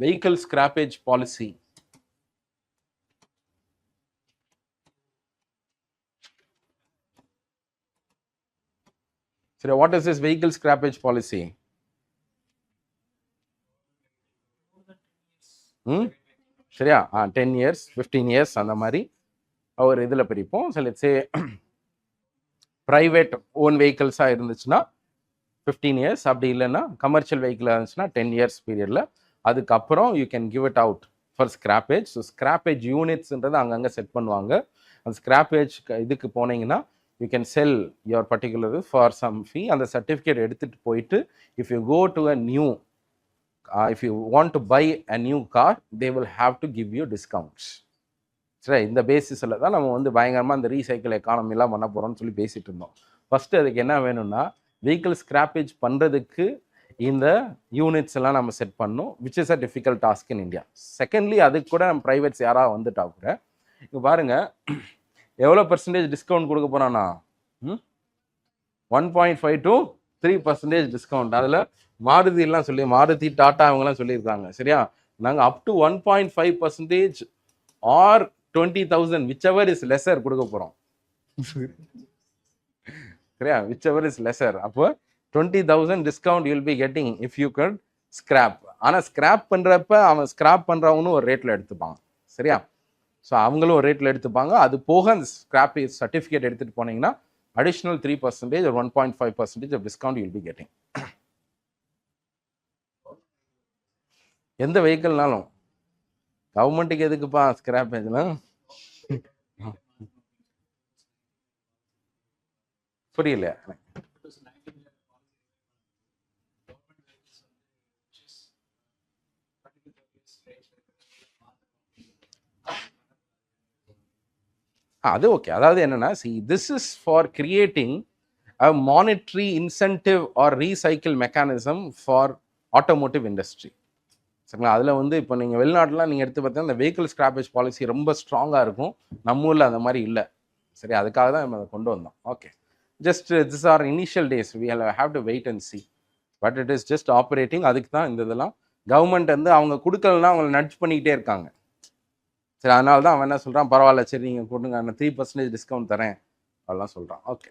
Vehicle scrappage policy. சரி, what is this vehicle scrappage policy? சரியா? 10 years, 15 years அந்த மாதிரி ஒரு இதில் பிரிப்போம். So let's say private own வெஹிக்கிள்ஸாக இருந்துச்சுன்னா 15 years, அப்படி இல்லைன்னா கமர்ஷியல் வெஹிக்கிளாக இருந்துச்சுன்னா 10 years பீரியடில். அதுக்கப்புறம் you can give it out for scrappage. So scrappage யூனிட்ஸ்ன்றது அங்கங்கே செட் பண்ணுவாங்க. அந்த ஸ்கிராப்பேஜ் இதுக்கு போனீங்கன்னா you can sell your particular for some fee. அந்த சர்டிஃபிகேட் எடுத்துகிட்டு போயிட்டு if you go to a new if you want to buy a new car, they will have to give you discounts. சரி, இந்த பேசிஸில் தான் நம்ம வந்து பயங்கரமாக இந்த ரீசைக்கிள் எக்கானமிலாம் பண்ண போகிறோம்னு சொல்லி பேசிகிட்டு இருந்தோம். ஃபஸ்ட்டு அதுக்கு என்ன வேணும்னா வெஹிக்கிள் ஸ்கிராப்பேஜ் பண்ணுறதுக்கு இந்த யூனிட்ஸ் எல்லாம் நம்ம செட் பண்ணணும், which is a difficult task in India. Secondly அதுக்கு கூட நம்ம ப்ரைவேட்ஸ் யாராவது வந்துட்டா கூட இப்போ பாருங்கள் எவ்வளோ பர்சன்டேஜ் டிஸ்கவுண்ட் கொடுக்க போகிறான்னா 1.5 to 3% டிஸ்கவுண்ட். அதில் மாருதி எல்லாம் சொல்லி மாருதி டாட்டா அவங்கலாம் சொல்லியிருக்காங்க. சரியா? நாங்கள் up to 1.5% or 20,000 whichever is lesser கொடுக்க போகிறோம். சரியா? Whichever is lesser. அப்போ 20,000 discount you'll be getting if you can scrap. ஆனால் ஸ்கிராப் பண்ணுறப்ப அவன் ஸ்கிராப் பண்ணுறவனும் ஒரு ரேட்டில் எடுத்துப்பாங்க. சரியா? ஸோ அவங்களும் ஒரு ரேட்டில் எடுத்துப்பாங்க. அது போக அந்த ஸ்கிராப் சர்டிஃபிகேட் எடுத்துகிட்டு போனீங்கன்னா additional 3% or 1.5% of discount you will be getting. எந்த வெஹிக்கிள்னாலும் கவர்மெண்ட்டுக்கு எதுக்குப்பா ஸ்கிராப்பேஜ்லாம்? புரியல. அது ஓகே. அதாவது என்னன்னா, see this is for creating a monetary incentive or recycle mechanism for automotive industry. சரிங்களா? அதில் வந்து இப்போ நீங்கள் வெளிநாட்டிலாம் நீங்கள் எடுத்து பார்த்தீங்கன்னா இந்த வெஹிக்கிள் ஸ்கிராப்பேஜ் பாலிசி ரொம்ப ஸ்ட்ராங்காக இருக்கும். நம்ம ஊரில் அந்த மாதிரி இல்லை. சரி, அதுக்காக தான் நம்ம அதை கொண்டு வந்தோம். Okay, just this are initial days, we have to wait and see, but it is just operating. அதுக்கு தான் இந்த இதெல்லாம் கவர்மெண்ட் வந்து அவங்க கொடுக்கலன்னா அவங்களை நட்ஜ் பண்ணிக்கிட்டே இருக்காங்க. சரி, அதனால தான் அவன் என்ன சொல்கிறான், பரவாயில்ல சரி நீங்கள் கொடுங்க, நான் 3% டிஸ்கவுண்ட் தரேன் அதெல்லாம் சொல்கிறான். Okay,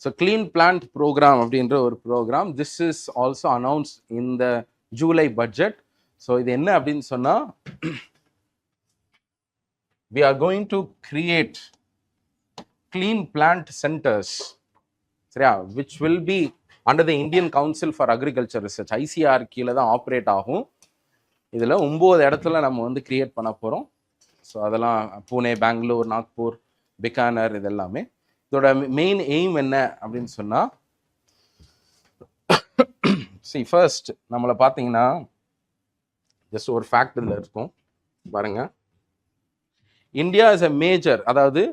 so clean plant program அப்படின்ற ஒரு program, this is also announce in the July budget. ஸோ இது என்ன அப்படின்னு சொன்னால், we are going to create clean plant centers, சரியா, which will be under the Indian Council for Agriculture Research, ICR கீழே தான் ஆப்ரேட் ஆகும். இதில் 9 இடத்துல நம்ம வந்து கிரியேட் பண்ண போகிறோம். ஸோ அதெல்லாம் பூனே, பெங்களூர், நாக்பூர், பிகானர், இது எல்லாமே. இதோட மெயின் எய்ம் என்ன அப்படின்னு சொன்னால், see ஃபர்ஸ்ட் நம்மளை பார்த்தீங்கன்னா ஜஸ்ட் ஒரு ஃபேக்ட் இதில் இருக்கும் பாருங்க. இந்தியா இஸ் அ மேஜர், அதாவது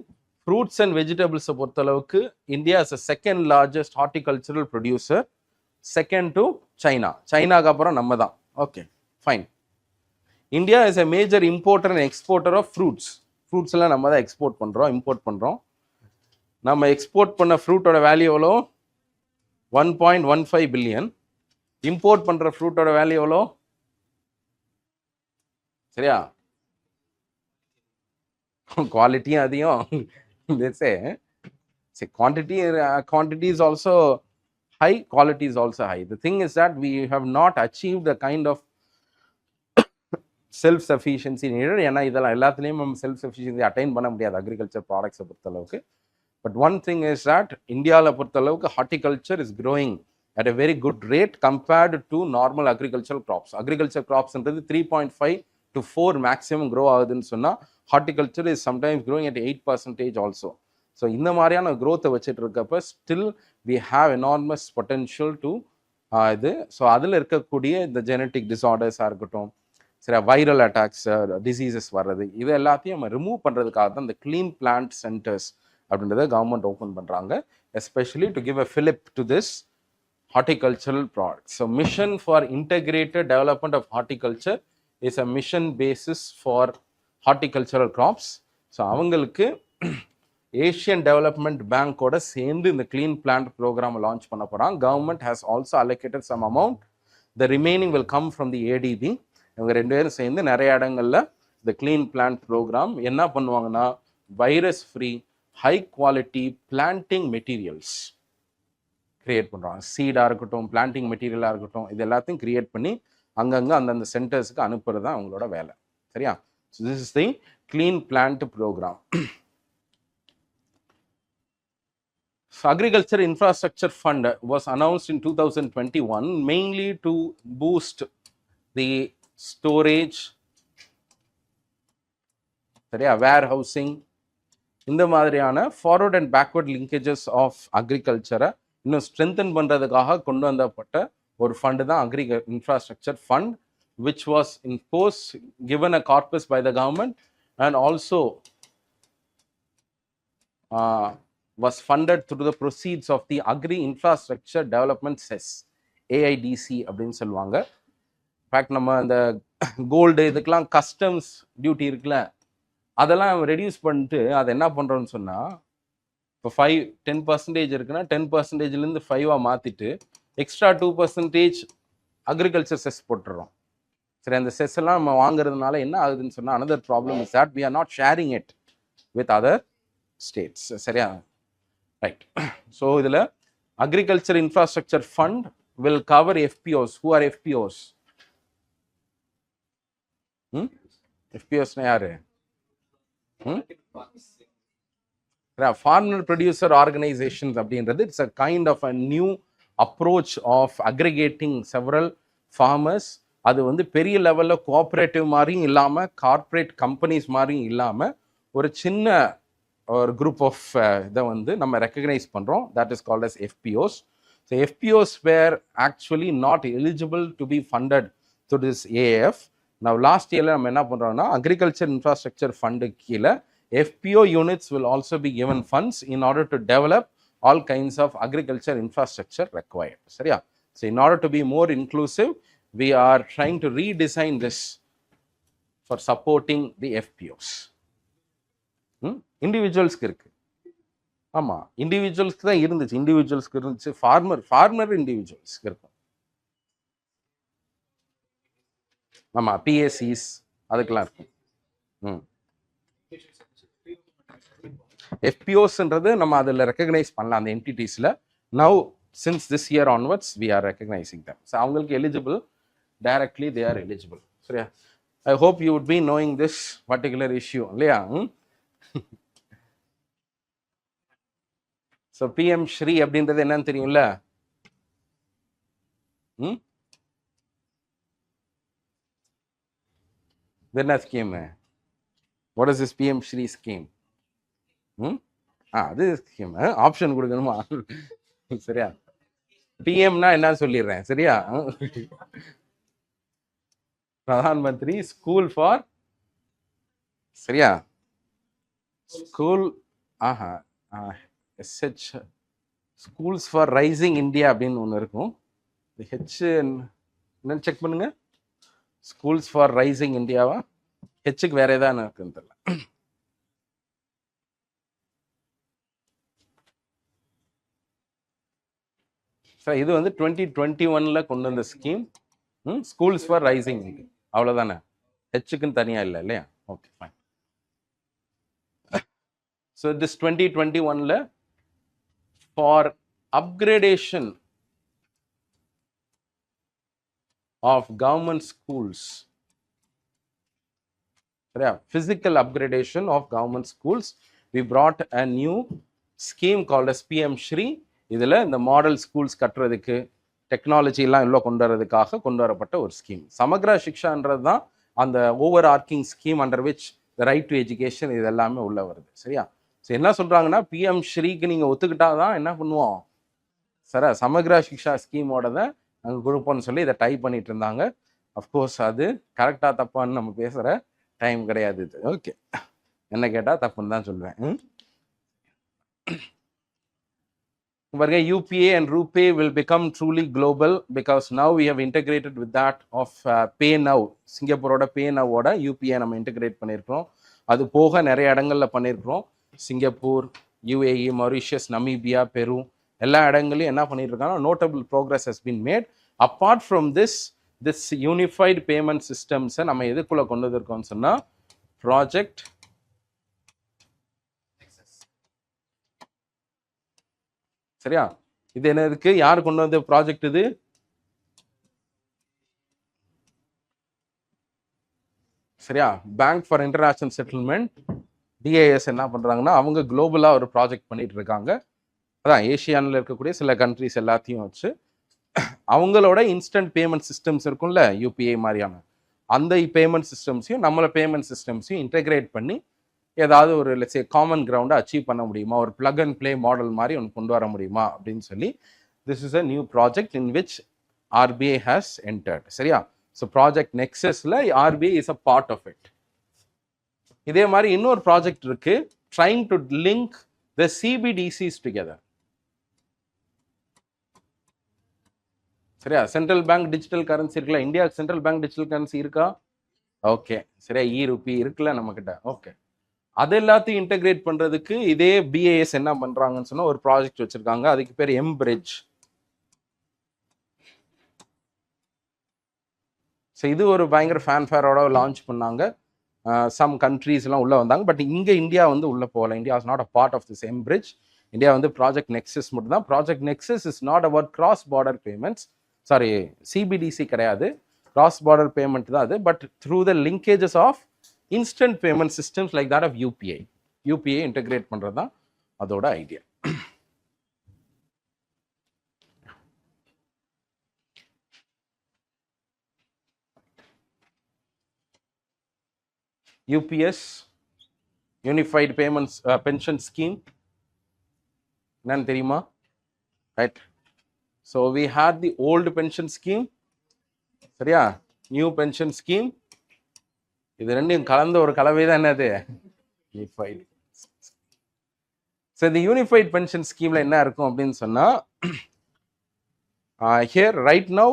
ஃப்ரூட்ஸ் அண்ட் வெஜிடபிள்ஸை பொறுத்தளவுக்கு India is a second largest horticultural producer, second to China. சைனாக்கு அப்புறம் நம்ம தான். Okay, fine. India is a major importer and exporter of fruits. Fruits எல்லாம் நம்ம தான் எக்ஸ்போர்ட் பண்ணுறோம், இம்போர்ட் பண்ணுறோம். நம்ம எக்ஸ்போர்ட் பண்ண ஃப்ரூட்டோட வேல்யூ எவ்வளோ? 1.15 பில்லியன். இம்போர்ட் பண்ணுற ஃப்ரூட்டோட வேல்யூ எவ்வளோ? சரியா, குவாலிட்டியும் அதிகம். Quantity is also high, quality is also high. The thing is that we have not achieved the kind of self sufficiency needed. ஏன்னா இதெல்லாம் எல்லாத்துலேயும் நம்ம செல்ஃப் சஃபிஷியன்சி அட்டைன் பண்ண முடியாது அக்ரிகல்ச்சர் ப்ராடக்ட்ஸை பொறுத்தளவுக்கு. But one thing is that இந்தியாவில் பொறுத்தளவுக்கு horticulture is growing at a very good rate compared to normal agricultural crops. Agriculture cropsன்றது 3.5 to 4 maximum grow ஆகுதுன்னு சொன்னால் horticulture is sometimes growing at 8% also. ஸோ இந்த மாதிரியான க்ரோத்தை வச்சுட்டு இருக்கப்ப still we have enormous potential to இது. ஸோ அதில் இருக்கக்கூடிய இந்த ஜெனட்டிக் டிஸார்டர்ஸாக இருக்கட்டும், சரி, வைரல் அட்டாக்ஸ், டிசீசஸ் வர்றது, இது எல்லாத்தையும் நம்ம ரிமூவ் பண்ணுறதுக்காக தான் இந்த க்ளீன் பிளான்ட் சென்டர்ஸ் அப்படின்றத கவர்மெண்ட் ஓப்பன் பண்ணுறாங்க, especially to give a fillip to this horticultural products. So mission for integrated development of horticulture is a mission basis for horticultural crops. So அவங்களுக்கு ஏஷியன் டெவலப்மெண்ட் பேங்கோட சேர்ந்து இந்த clean plant program launch பண்ண போகிறாங்க. Government has also allocated some amount. The remaining will come from the ADB. இவங்க 2 பேரும் சேர்ந்து நிறைய இடங்களில் இந்த க்ளீன் பிளான்ட் ப்ரோக்ராம் என்ன பண்ணுவாங்கன்னா, virus free high quality planting materials create பண்ணுறாங்க. சீடாக இருக்கட்டும், பிளான்டிங் மெட்டீரியலாக இருக்கட்டும், இது எல்லாத்தையும் கிரியேட் பண்ணி அங்கங்கே அந்தந்த சென்டர்ஸுக்கு அனுப்புறது தான் அவங்களோட வேலை. சரியா? So this is the clean plant program. Agriculture Infrastructure Fund was announced in 2021 mainly to boost the storage, சரியா, warehousing, இந்த மாதிரியான forward and backward linkages of அக்ரிகல்ச்சரை இன்னும் ஸ்ட்ரென்தன் பண்ணுறதுக்காக கொண்டு வந்தப்பட்ட ஒரு ஃபண்டு தான் infrastructure fund, which was imposed, given a corpus by the government and also was funded through the proceeds of the Agri Infrastructure Development Cess, AIDC அப்படின்னு சொல்லுவாங்க. In fact நம்ம அந்த கோல்டு இதுக்கெல்லாம் கஸ்டம்ஸ் டியூட்டி இருக்குல்ல, அதெல்லாம் ரெடியூஸ் பண்ணிட்டு அதை என்ன பண்ணுறோன்னு சொன்னால், இப்போ 10% இருக்குன்னா 10%லேருந்து 5 மாற்றிட்டு எக்ஸ்ட்ரா 2% அக்ரிகல்ச்சர் செஸ் போட்டுடுறோம். சரி, அந்த செஸ் எல்லாம் நம்ம வாங்குறதுனால என்ன ஆகுதுன்னு சொன்னால், another problem is that we are not sharing it with other states. சரியா? ரைட். ஸோ இதில் agriculture infrastructure fund will cover FPOs. Who are FPOs? FPOஸ்னா யாரு? Farmer Producer Organizations அப்படின்றது it's a kind of a new approach of aggregating several farmers. அது வந்து பெரிய லெவலில் cooperative மாதிரியும் இல்லாமல் கார்ப்பரேட் கம்பெனிஸ் மாதிரியும் இல்லாமல் ஒரு சின்ன ஒரு குரூப் ஆஃப் இதை வந்து நம்ம ரெக்கக்னைஸ் பண்ணுறோம். That is called as FPOs. So FPOs were actually not eligible to be funded through this AAF. நான் லாஸ்ட் இயரில் நம்ம என்ன பண்ணுறோம்னா, அக்ரிகல்ச்சர் இன்ஃப்ராஸ்ட்ரக்சர் ஃபண்டு கீழே FPO units will also be given funds in order to develop all kinds of agriculture infrastructure required. சரியா? So in order to be more inclusive, we are trying to redesign this for supporting the FPOs. இண்டிவிஜுவல்ஸ்க்கு இருக்கு. ஆமாம், இண்டிவிஜுவல்ஸ்க்கு தான் இருந்துச்சு. இண்டிவிஜுவல்ஸ்க்கு இருந்துச்சு, farmer இண்டிவிஜுவல்ஸ்க்கு இருக்கும். ஆமாம், PACs அதுக்கெல்லாம் இருக்கும். FPOsன்றது நம்ம அதில் ரெக்கக்னைஸ் பண்ணலாம் அந்த என்டிட்டிஸில். Now since this year onwards we are recognising them. So அவங்களுக்கு eligible, directly they are eligible. சரியா? I hope you would be knowing this particular issue இல்லையா? ஸோ PM ஸ்ரீ அப்படின்றது என்னன்னு தெரியும்ல? இது என்ன scheme? What is this PM Shri scheme? அது scheme. Option கொடுக்கணுமா? சரியா? PMனா என்னன்னு சொல்லிடுறேன். சரியா? பிரதான் மந்திரி ஸ்கூல் ஃபார், சரியா, school, SH schools for rising India அப்படின்னு ஒன்று இருக்கும். ஹெச் என்னன்னு செக் பண்ணுங்க. ஸ்கூல்ஸ் ஃபார் ரைசிங் இந்தியாவா? ஹெச்சுக்கு வேற ஏதாவது இருக்குன்னு தெரியல. சார் இது வந்து 2021 கொண்டு வந்த scheme, schools for rising India. அவ்வளோதானே? ஹெச்சுக்குன்னு தனியாக இல்லை இல்லையா? Okay, fine. So this 2021 for upgradation of government schools physical upgradation of government schools. We brought a new scheme called as PM Shri. இதில் இந்த மாடல் ஸ்கூல்ஸ் கட்டுறதுக்கு டெக்னாலஜிலாம் எல்லாம் கொண்டு வரதுக்காக கொண்டு வரப்பட்ட ஒரு ஸ்கீம். சமக்ரா சிக்ஷான்றது தான் அந்த over arching scheme under which the right to education இது எல்லாமே உள்ள வருது. சரியா? ஸோ என்ன சொல்கிறாங்கன்னா, PM ஸ்ரீக்கு நீங்கள் ஒத்துக்கிட்டா தான் என்ன பண்ணுவோம், சார் சமக்ரா சிக்ஷா ஸ்கீமோட தான் நாங்கள் கொடுப்போம்னு சொல்லி இதை டைப் பண்ணிட்டு இருந்தாங்க. அஃப்கோர்ஸ் அது கரெக்டாக தப்பான்னு நம்ம பேசுகிற டைம் கிடையாது இது. ஓகே, என்ன கேட்டால் தப்புன்னு தான் சொல்லுவேன். பாருங்க, UPA and RuPay will become truly global because now we have integrated with that of Pay Now. சிங்கப்பூரோட Pay Now-ஓட UPA நம்ம இன்டெகிரேட் பண்ணியிருக்கிறோம். அது போக நிறைய இடங்களில் பண்ணியிருக்கிறோம். சிங்கப்பூர், UAE, மொரிஷியஸ், நமீபியா, பெரு எல்லா இடங்களையும் என்ன பண்ணிட்டு இருக்காங்க, notable progress has been made. Apart from this unified payment சிஸ்டம்ஸை நம்ம எதுக்குள்ளே கொண்டு வந்திருக்கோம்னு சொன்னால் ப்ராஜெக்ட் சரியா? இது என்ன இருக்கு, யார் கொண்டு வந்த ப்ராஜெக்ட் இது? சரியா? Bank for international settlement DIS என்ன பண்றாங்கன்னா, அவங்க குளோபலா ஒரு ப்ராஜெக்ட் பண்ணிட்டு இருக்காங்க. அதான் ஏஷியானில் இருக்கக்கூடிய சில கண்ட்ரிஸ் எல்லாத்தையும் வச்சு அவங்களோட இன்ஸ்டன்ட் பேமெண்ட் சிஸ்டம்ஸ் இருக்கும்ல, UPA மாதிரியான அந்த பேமெண்ட் சிஸ்டம்ஸையும் நம்மள பேமெண்ட் சிஸ்டம்ஸையும் இன்டெகிரேட் பண்ணி ஏதாவது ஒரு லெட்ஸ் காமன் கிரவுண்டை அச்சீவ் பண்ண முடியுமா, ஒரு பிளக் அண்ட் பிளே மாடல் மாதிரி ஒன்று கொண்டு வர முடியுமா அப்படின்னு சொல்லி this is a new project in which RBI has entered. சரியா? ஸோ ப்ராஜெக்ட் நெக்ஸஸ்ல RBI is a part of it. இதே மாதிரி இன்னொரு ப்ராஜெக்ட் இருக்கு, trying to link the CBDCs together. சரியா? சென்ட்ரல் பேங்க் டிஜிட்டல் கரன்சி இருக்குல்ல, India central bank digital currency இருக்கா? Okay, சரியா, E-Rupee இருக்குல்ல நம்ம கிட்ட. ஓகே, அது எல்லாத்தையும் இன்டெகிரேட் பண்றதுக்கு இதே BIS என்ன பண்றாங்கன்னு சொன்னா ஒரு ப்ராஜெக்ட் வச்சிருக்காங்க. அதுக்கு பேர் M-Bridge. ஸோ இது ஒரு பயங்கர ஃபேன்ஃபேரோட லான்ச் பண்ணாங்க. சம் கண்ட்ரீஸ் எல்லாம் உள்ள வந்தாங்க. பட் இங்கே இந்தியா வந்து உள்ள போகல. India was not a part of this M-Bridge. India வந்து ப்ராஜெக்ட் நெக்ஸஸ் மட்டும் தான். Project nexus is not about cross border payments. Sorry, CBDC கிடையாது, கிராஸ் பார்டர் பேமெண்ட் தான் அது. But through the linkages of instant payment systems like that of UPA integrate பண்ணுறது தான் அதோட idea. UPS unified payments pension scheme என்னன்னு தெரியுமா? Right. So we had the old pension scheme, சரியா, new pension scheme. இது ரெண்டையும் கலந்த ஒரு கலவை தான் என்னது, யூனிஃபைடு. ஸோ இந்த யூனிஃபைடு பென்ஷன் ஸ்கீம்ல என்ன இருக்கும் அப்படின்னு சொன்னா, here right now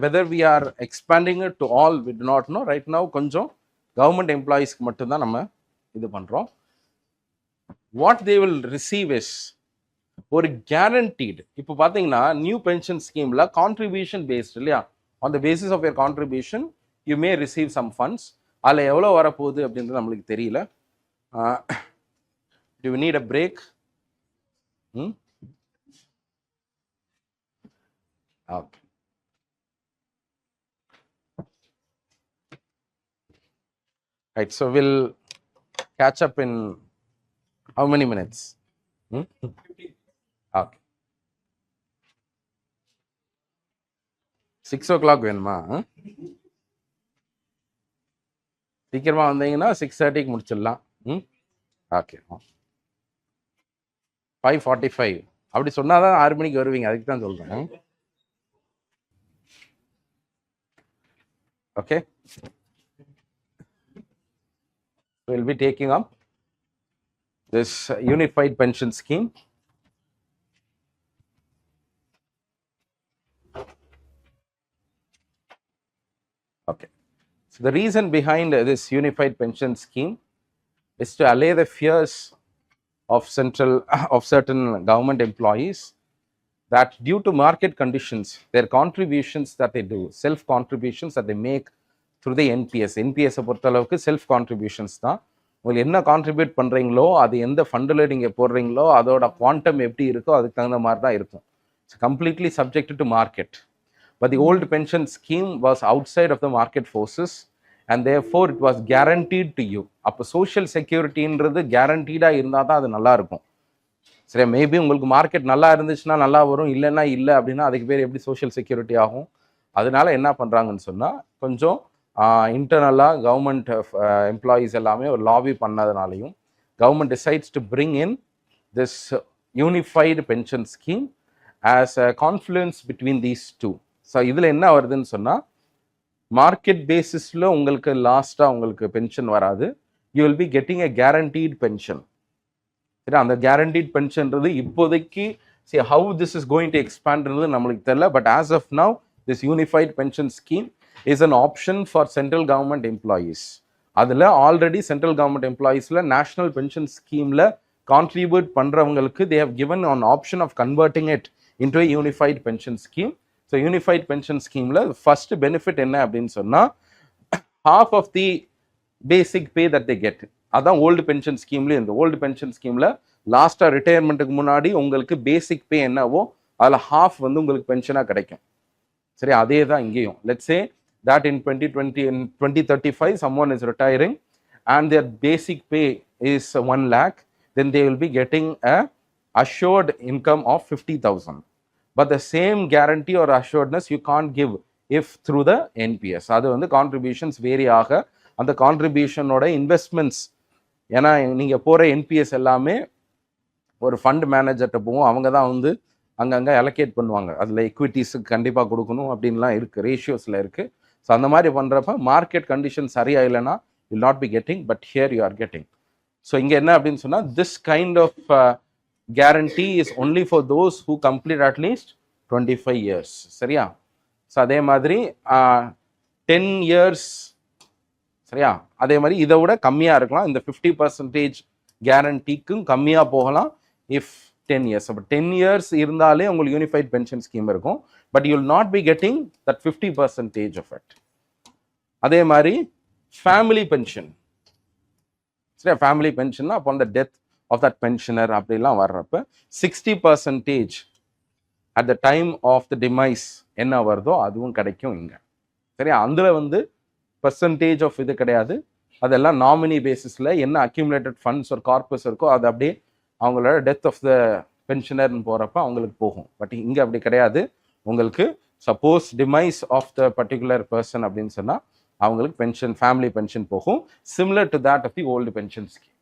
whether we are expanding it to all we do not know. Right now கொஞ்சம் கவர்மெண்ட் எம்ப்ளாயீஸ்க்கு மட்டும்தான் நம்ம இது பண்றோம். What they will receive is ஒரு கேரண்டீடு. இப்போ பார்த்தீங்கன்னா நியூ பென்ஷன் ஸ்கீம்ல கான்ட்ரிபியூஷன் பேஸ்ட் இல்லையா, on the basis of your contribution you may receive some funds. அதில் எவ்வளோ வரப்போகுது அப்படின்றது நம்மளுக்கு தெரியல. Do we need a break? Okay, right, so we'll catch up in how many minutes? 15. Okay, 6 o'clock வேணுமா? சீக்கிரமா வந்தீங்கன்னா 6:30க்கு முடிச்சிடலாம். ஓகே, 5:45 அப்படி சொன்னாதான் 6 மணிக்கு வருவீங்க, அதுக்கு தான் சொல்றேன். Okay, we'll be taking up this unified pension scheme. Okay, so the reason behind this unified pension scheme is to allay the fears of certain government employees that due to market conditions, their contributions that they do, self contributions that they make through the NPS பொறுத்த அளவுக்கு self contributions தான். உங்களுக்கு என்ன contribute பண்ணுறீங்களோ அது எந்த ஃபண்டில் நீங்கள் போடுறீங்களோ அதோட குவாண்டம் எப்படி இருக்கோ அதுக்கு தகுந்த மாதிரி தான் இருக்கும். It's completely subject to market. But the old pension scheme was outside of the market forces and therefore it was guaranteed to you. அப்போ சோஷியல் செக்யூரிட்டின்றது கேரண்டீடாக இருந்தால் தான் அது நல்லா இருக்கும். சரி, மேபி உங்களுக்கு மார்க்கெட் நல்லா இருந்துச்சுன்னா நல்லா வரும், இல்லைன்னா இல்லை அப்படின்னா அதுக்கு பேர் எப்படி சோஷியல் செக்யூரிட்டி ஆகும்? அதனால என்ன பண்ணுறாங்கன்னு சொன்னால், கொஞ்சம் இன்டர்னலாக கவர்மெண்ட் எம்ப்ளாயீஸ் எல்லாமே ஒரு லாபி பண்ணதுனாலையும் government decides to bring in this unified pension scheme as a confluence between these two. So இதில் என்ன வருதுன்னு சொன்னால், மார்க்கெட் பேசிஸில் உங்களுக்கு லாஸ்ட்டாக உங்களுக்கு பென்ஷன் வராது. You will be getting a guaranteed pension. சரி, அந்த கேரண்டீட் பென்ஷன்றது இப்போதைக்கு see how this is going to expand நம்மளுக்கு தெரியல. But as of now this unified pension scheme is an option for central government employees. அதில் already central government எம்ப்ளாயீஸில் national pension ஸ்கீமில் contribute பண்ணுறவங்களுக்கு they have given an option of converting it into a unified pension scheme. So unified pension ஸ்கீமில் first benefit என்ன அப்படின்னு சொன்னால், half of the basic pay that they get. அதான் old pension ஸ்கீம்லேயும், இந்த old pension ஸ்கீமில் லாஸ்ட்டாக ரிட்டையர்மெண்ட்டுக்கு முன்னாடி உங்களுக்கு பேசிக் பே என்னவோ அதில் ஹாஃப் வந்து உங்களுக்கு பென்ஷனாக கிடைக்கும். சரி, அதே தான் இங்கேயும். Let's say that in 2035 someone is retiring and their basic pay is 1 lakh, then they will be getting a assured income of 50,000. But the same guarantee or assuredness you can't give if through the NPS. அது வந்து contributions vary ஆக, அந்த கான்ட்ரிபியூஷனோட investments, ஏன்னா நீங்கள் போகிற NPS எல்லாமே ஒரு fund மேனேஜர்கிட்ட போகும், அவங்க தான் வந்து அங்கங்கே அலோகேட் பண்ணுவாங்க. அதில் எக்விட்டிஸுக்கு கண்டிப்பாக கொடுக்கணும் அப்படின்லாம் இருக்குது, ரேஷியோஸில் இருக்குது. ஸோ அந்த மாதிரி பண்ணுறப்ப மார்க்கெட் கண்டிஷன் சரியாக இல்லைன்னா will not be getting, but here you are getting. So இங்கே என்ன அப்படின்னு சொன்னால், this kind of guarantee is only for those who complete at least 25 years. சரியா? ஸோ அதே மாதிரி 10 years, சரியா? அதே மாதிரி இதை விட கம்மியாக இருக்கலாம், இந்த 50% கேரண்டிக்கும் கம்மியாக போகலாம் இஃப் 10 years. அப்போ 10 years இருந்தாலே உங்களுக்கு யூனிஃபைட் பென்ஷன் ஸ்கீம் இருக்கும், but you will not be getting that 50% of it. அதே மாதிரி ஃபேமிலி பென்ஷன், சரியா? ஃபேமிலி பென்ஷன்னா அப்போ அந்த டெத் ஆஃப் தட் பென்ஷனர் அப்படிலாம் வர்றப்ப 60% at the time of the demise என்ன வருதோ அதுவும் கிடைக்கும் இங்கே. சரியா? அதில் வந்து பர்சன்டேஜ் ஆஃப் இது கிடையாது, அதெல்லாம் நாமினி பேசிஸில் என்ன அக்யூமுலேட்டட் ஃபண்ட்ஸ் ஒரு கார்பஸ் இருக்கோ அது அப்படியே அவங்களோட டெத் ஆஃப் த பென்ஷனர்னு போகிறப்ப அவங்களுக்கு போகும். பட் இங்கே அப்படி கிடையாது. உங்களுக்கு suppose demise of the particular person அப்படின்னு சொன்னால் அவங்களுக்கு பென்ஷன், ஃபேமிலி பென்ஷன் போகும், similar to that of the old pension scheme.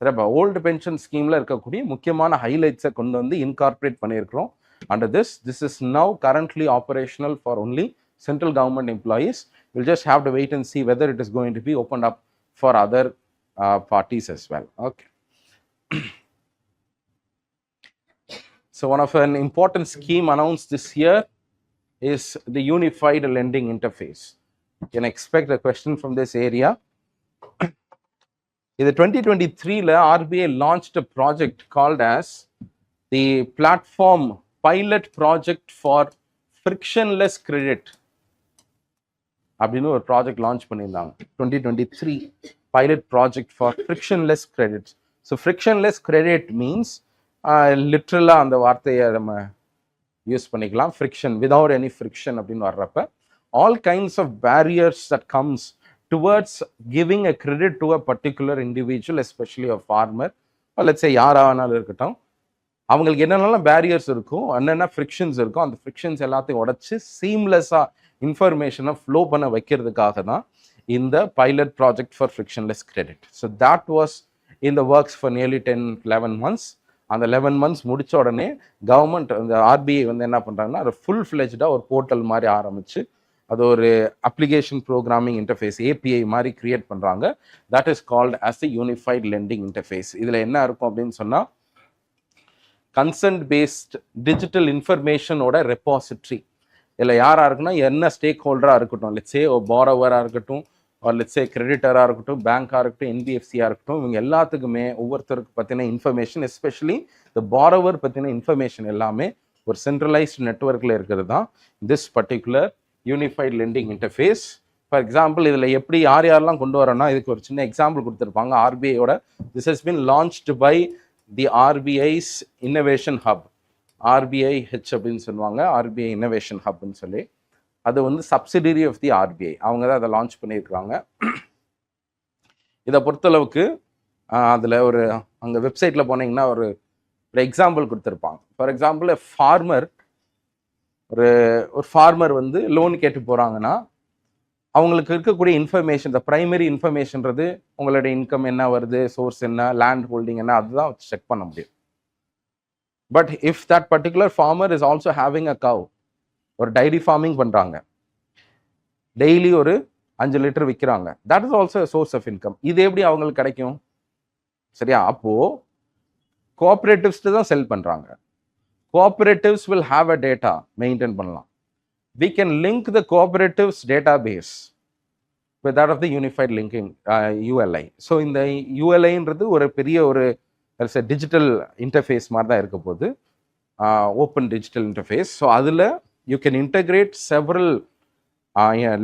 சரி, அப்போ ஓல்டு பென்ஷன் ஸ்கீமில் இருக்கக்கூடிய முக்கியமான ஹைலைட்ஸை கொண்டு வந்து இன்கார்பரேட் பண்ணியிருக்கிறோம். Under this is now currently operational for only central government employees. We'll just have to wait and see whether it is going to be opened up for other parties as well. Okay. So one of an important scheme announced this year is the unified lending interface. You can expect a question from this area. In the 2023 RBI launched a project called as the platform pilot project for frictionless credit. அப்படின்னு ஒரு project launch பண்ணியிருந்தாங்க. 2023 pilot project for frictionless credits. So frictionless credit means லிட்ரலாக அந்த வார்த்தையை நம்ம use பண்ணிக்கலாம். Friction, without any friction அப்படின்னு வர்றப்ப all kinds of barriers that comes towards giving a credit to a particular individual, especially a farmer, let's say யாரானாலும் இருக்கட்டும், அவங்களுக்கு என்னென்னலாம் பேரியர்ஸ் இருக்கும், என்னென்ன ஃப்ரிக்ஷன்ஸ் இருக்கும், அந்த ஃப்ரிக்ஷன்ஸ் எல்லாத்தையும் உடச்சி சீம்லெஸ்ஸாக இன்ஃபர்மேஷனை ஃப்ளோ பண்ண வைக்கிறதுக்காக தான் இந்த pilot project for frictionless credit. So that was in the works for nearly 10-11 months. அந்த 11 months முடித்த உடனே கவர்மெண்ட், அந்த ஆர்பிஐ வந்து என்ன பண்ணுறாங்கன்னா ஒரு ஃபுல் ஃப்ளெஜ்டாக ஒரு போர்ட்டல் மாதிரி ஆரம்பித்து அது ஒரு அப்ளிகேஷன் ப்ரோக்ராமிங் இன்டர்ஃபேஸ் ஏபிஐ மாதிரி கிரியேட் பண்ணுறாங்க. That is called as the unified lending interface. இதில் என்ன இருக்கும் அப்படின்னு சொன்னால், கன்சென்ட் பேஸ்ட் டிஜிட்டல் இன்ஃபர்மேஷனோட ரெப்பாசிட்ரி. இதில் யாராக இருக்குன்னா என்ன ஸ்டேக் ஹோல்டராக இருக்கட்டும், லெட்ஸே ஒரு பாரோவராக இருக்கட்டும், ஒரு லெட்ஸே கிரெடிட்டராக இருக்கட்டும், பேங்காக இருக்கட்டும், என்பிஎஃப்சியாக இருக்கட்டும், இவங்க எல்லாத்துக்குமே ஒவ்வொருத்தருக்கு பற்றின இன்ஃபர்மேஷன், எஸ்பெஷலி இந்த பாரோவர் பற்றின இன்ஃபர்மேஷன் எல்லாமே ஒரு சென்ட்ரலைஸ்டு நெட்ஒர்க்கில் இருக்கிறது தான் this particular unified lending interface. For example இதில் எப்படி யார் யாரெல்லாம் கொண்டு வரோன்னா, இதுக்கு ஒரு சின்ன எக்ஸாம்பிள் கொடுத்துருப்பாங்க. ஆர்பிஐயோட this has been launched by the RBI's innovation hub, RBI H அப்படின்னு சொல்லுவாங்க, ஆர்பிஐ இன்னோவேஷன் ஹப்னு சொல்லி. அது வந்து சப்சிடரி ஆஃப் தி ஆர்பிஐ, அவங்க தான் அதை லான்ச் பண்ணியிருக்கிறாங்க. இதை பொறுத்தளவுக்கு அதில் ஒரு அங்கே வெப்சைட்டில் போனீங்கன்னா ஒரு எக்ஸாம்பிள் கொடுத்துருப்பாங்க. ஃபார் எக்ஸாம்பிள் ஒரு ஃபார்மர் வந்து லோன் கேட்டு போகிறாங்கன்னா அவங்களுக்கு இருக்கக்கூடிய இன்ஃபர்மேஷன், இந்த ப்ரைமரி இன்ஃபர்மேஷன்றது உங்களுடைய இன்கம் என்ன வருது, சோர்ஸ் என்ன, லேண்ட் ஹோல்டிங் என்ன, அதுதான் செக் பண்ண முடியும். But if that particular farmer is also having a cow, ஒரு டைரி ஃபார்மிங் பண்ணுறாங்க, டெய்லி ஒரு 5 லிட்டர் விற்கிறாங்க, that is also source of income. இது எப்படி அவங்களுக்கு கிடைக்கும்? சரியா? அப்போது கோஆப்ரேட்டிவ்ஸ்ட்டு தான் செல் பண்ணுறாங்க. Cooperatives will have a data maintain பண்ணலாம். We can link the cooperatives database with that of the unified linking ULI. So இந்த ULIன்றது ஒரு பெரிய ஒரு டிஜிட்டல் இன்டர்ஃபேஸ் மாதிரி தான் இருக்க போகுது, ஓப்பன் டிஜிட்டல் இன்டர்ஃபேஸ். ஸோ அதில் you can integrate several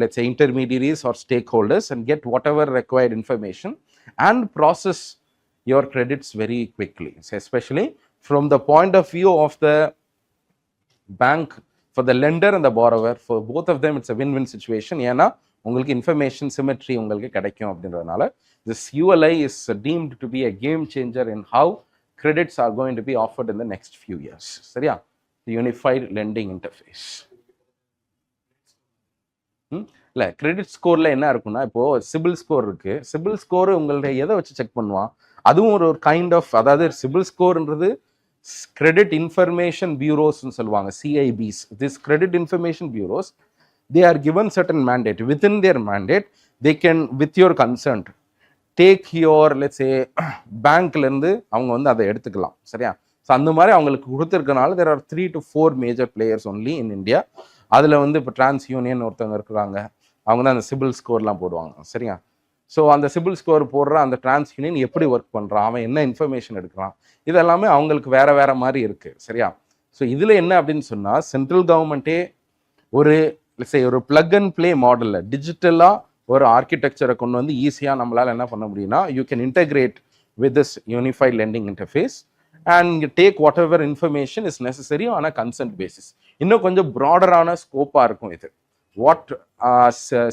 let's say intermediaries or stakeholders and get whatever required information and process your credits very quickly. So especially from the point of view of the bank, for the lender and the borrower, for both of them it's a win-win situation. ஏன்னா உங்களுக்கு information symmetry உங்களுக்கு கிடைக்கும் அப்படின்றதுனால this ULI is deemed to be a game changer in how credits are going to be offered in the next few years. சரியா? The unified lending interface. இல்லை, credit ஸ்கோரில் என்ன இருக்குன்னா, இப்போது சிபில் ஸ்கோர் இருக்குது. சிபில் ஸ்கோர் உங்கள்ட்ட எதை வச்சு செக் பண்ணுவான்? அதுவும் ஒரு கைண்ட் ஆஃப், அதாவது சிபில் ஸ்கோர்ன்றது கிரெடிட் இன்ஃபர்மேஷன் பியூரோஸ்ன்னு சொல்லுவாங்க, CIBs. This credit information bureaus, they are given certain mandate. Within their mandate, they can, with your consent, take your, let's say, பேங்க்லேருந்து அவங்க வந்து அதை எடுத்துக்கலாம். சரியா? ஸோ அந்த மாதிரி அவங்களுக்கு கொடுத்துருக்கனால there are 3 to 4 major players only in India. அதில் வந்து இப்போ டிரான்ஸ் யூனியன் ஒருத்தவங்க இருக்கிறாங்க, அவங்க தான் அந்த சிபில் ஸ்கோர்லாம் போடுவாங்க. சரியா? ஸோ அந்த சிபில் ஸ்கோர் போடுற அந்த டிரான்ஸ் யூனியன் எப்படி ஒர்க் பண்ணுறான், அவன் என்ன இன்ஃபர்மேஷன் எடுக்கிறான், இதெல்லாமே அவங்களுக்கு வேற மாதிரி இருக்குது. சரியா? ஸோ இதில் என்ன அப்படின்னு சொன்னால், சென்ட்ரல் கவர்மெண்ட்டே ஒரு பிளக் அண்ட் பிளே மாடலில் டிஜிட்டலாக ஒரு ஆர்கிடெக்சரை கொண்டு வந்து ஈஸியாக நம்மளால் என்ன பண்ண முடியும்னா, you can integrate with this unified lending interface and take whatever information is necessary on a consent basis. இன்னும் கொஞ்சம் ப்ராடரான ஸ்கோப்பாக இருக்கும் இது. What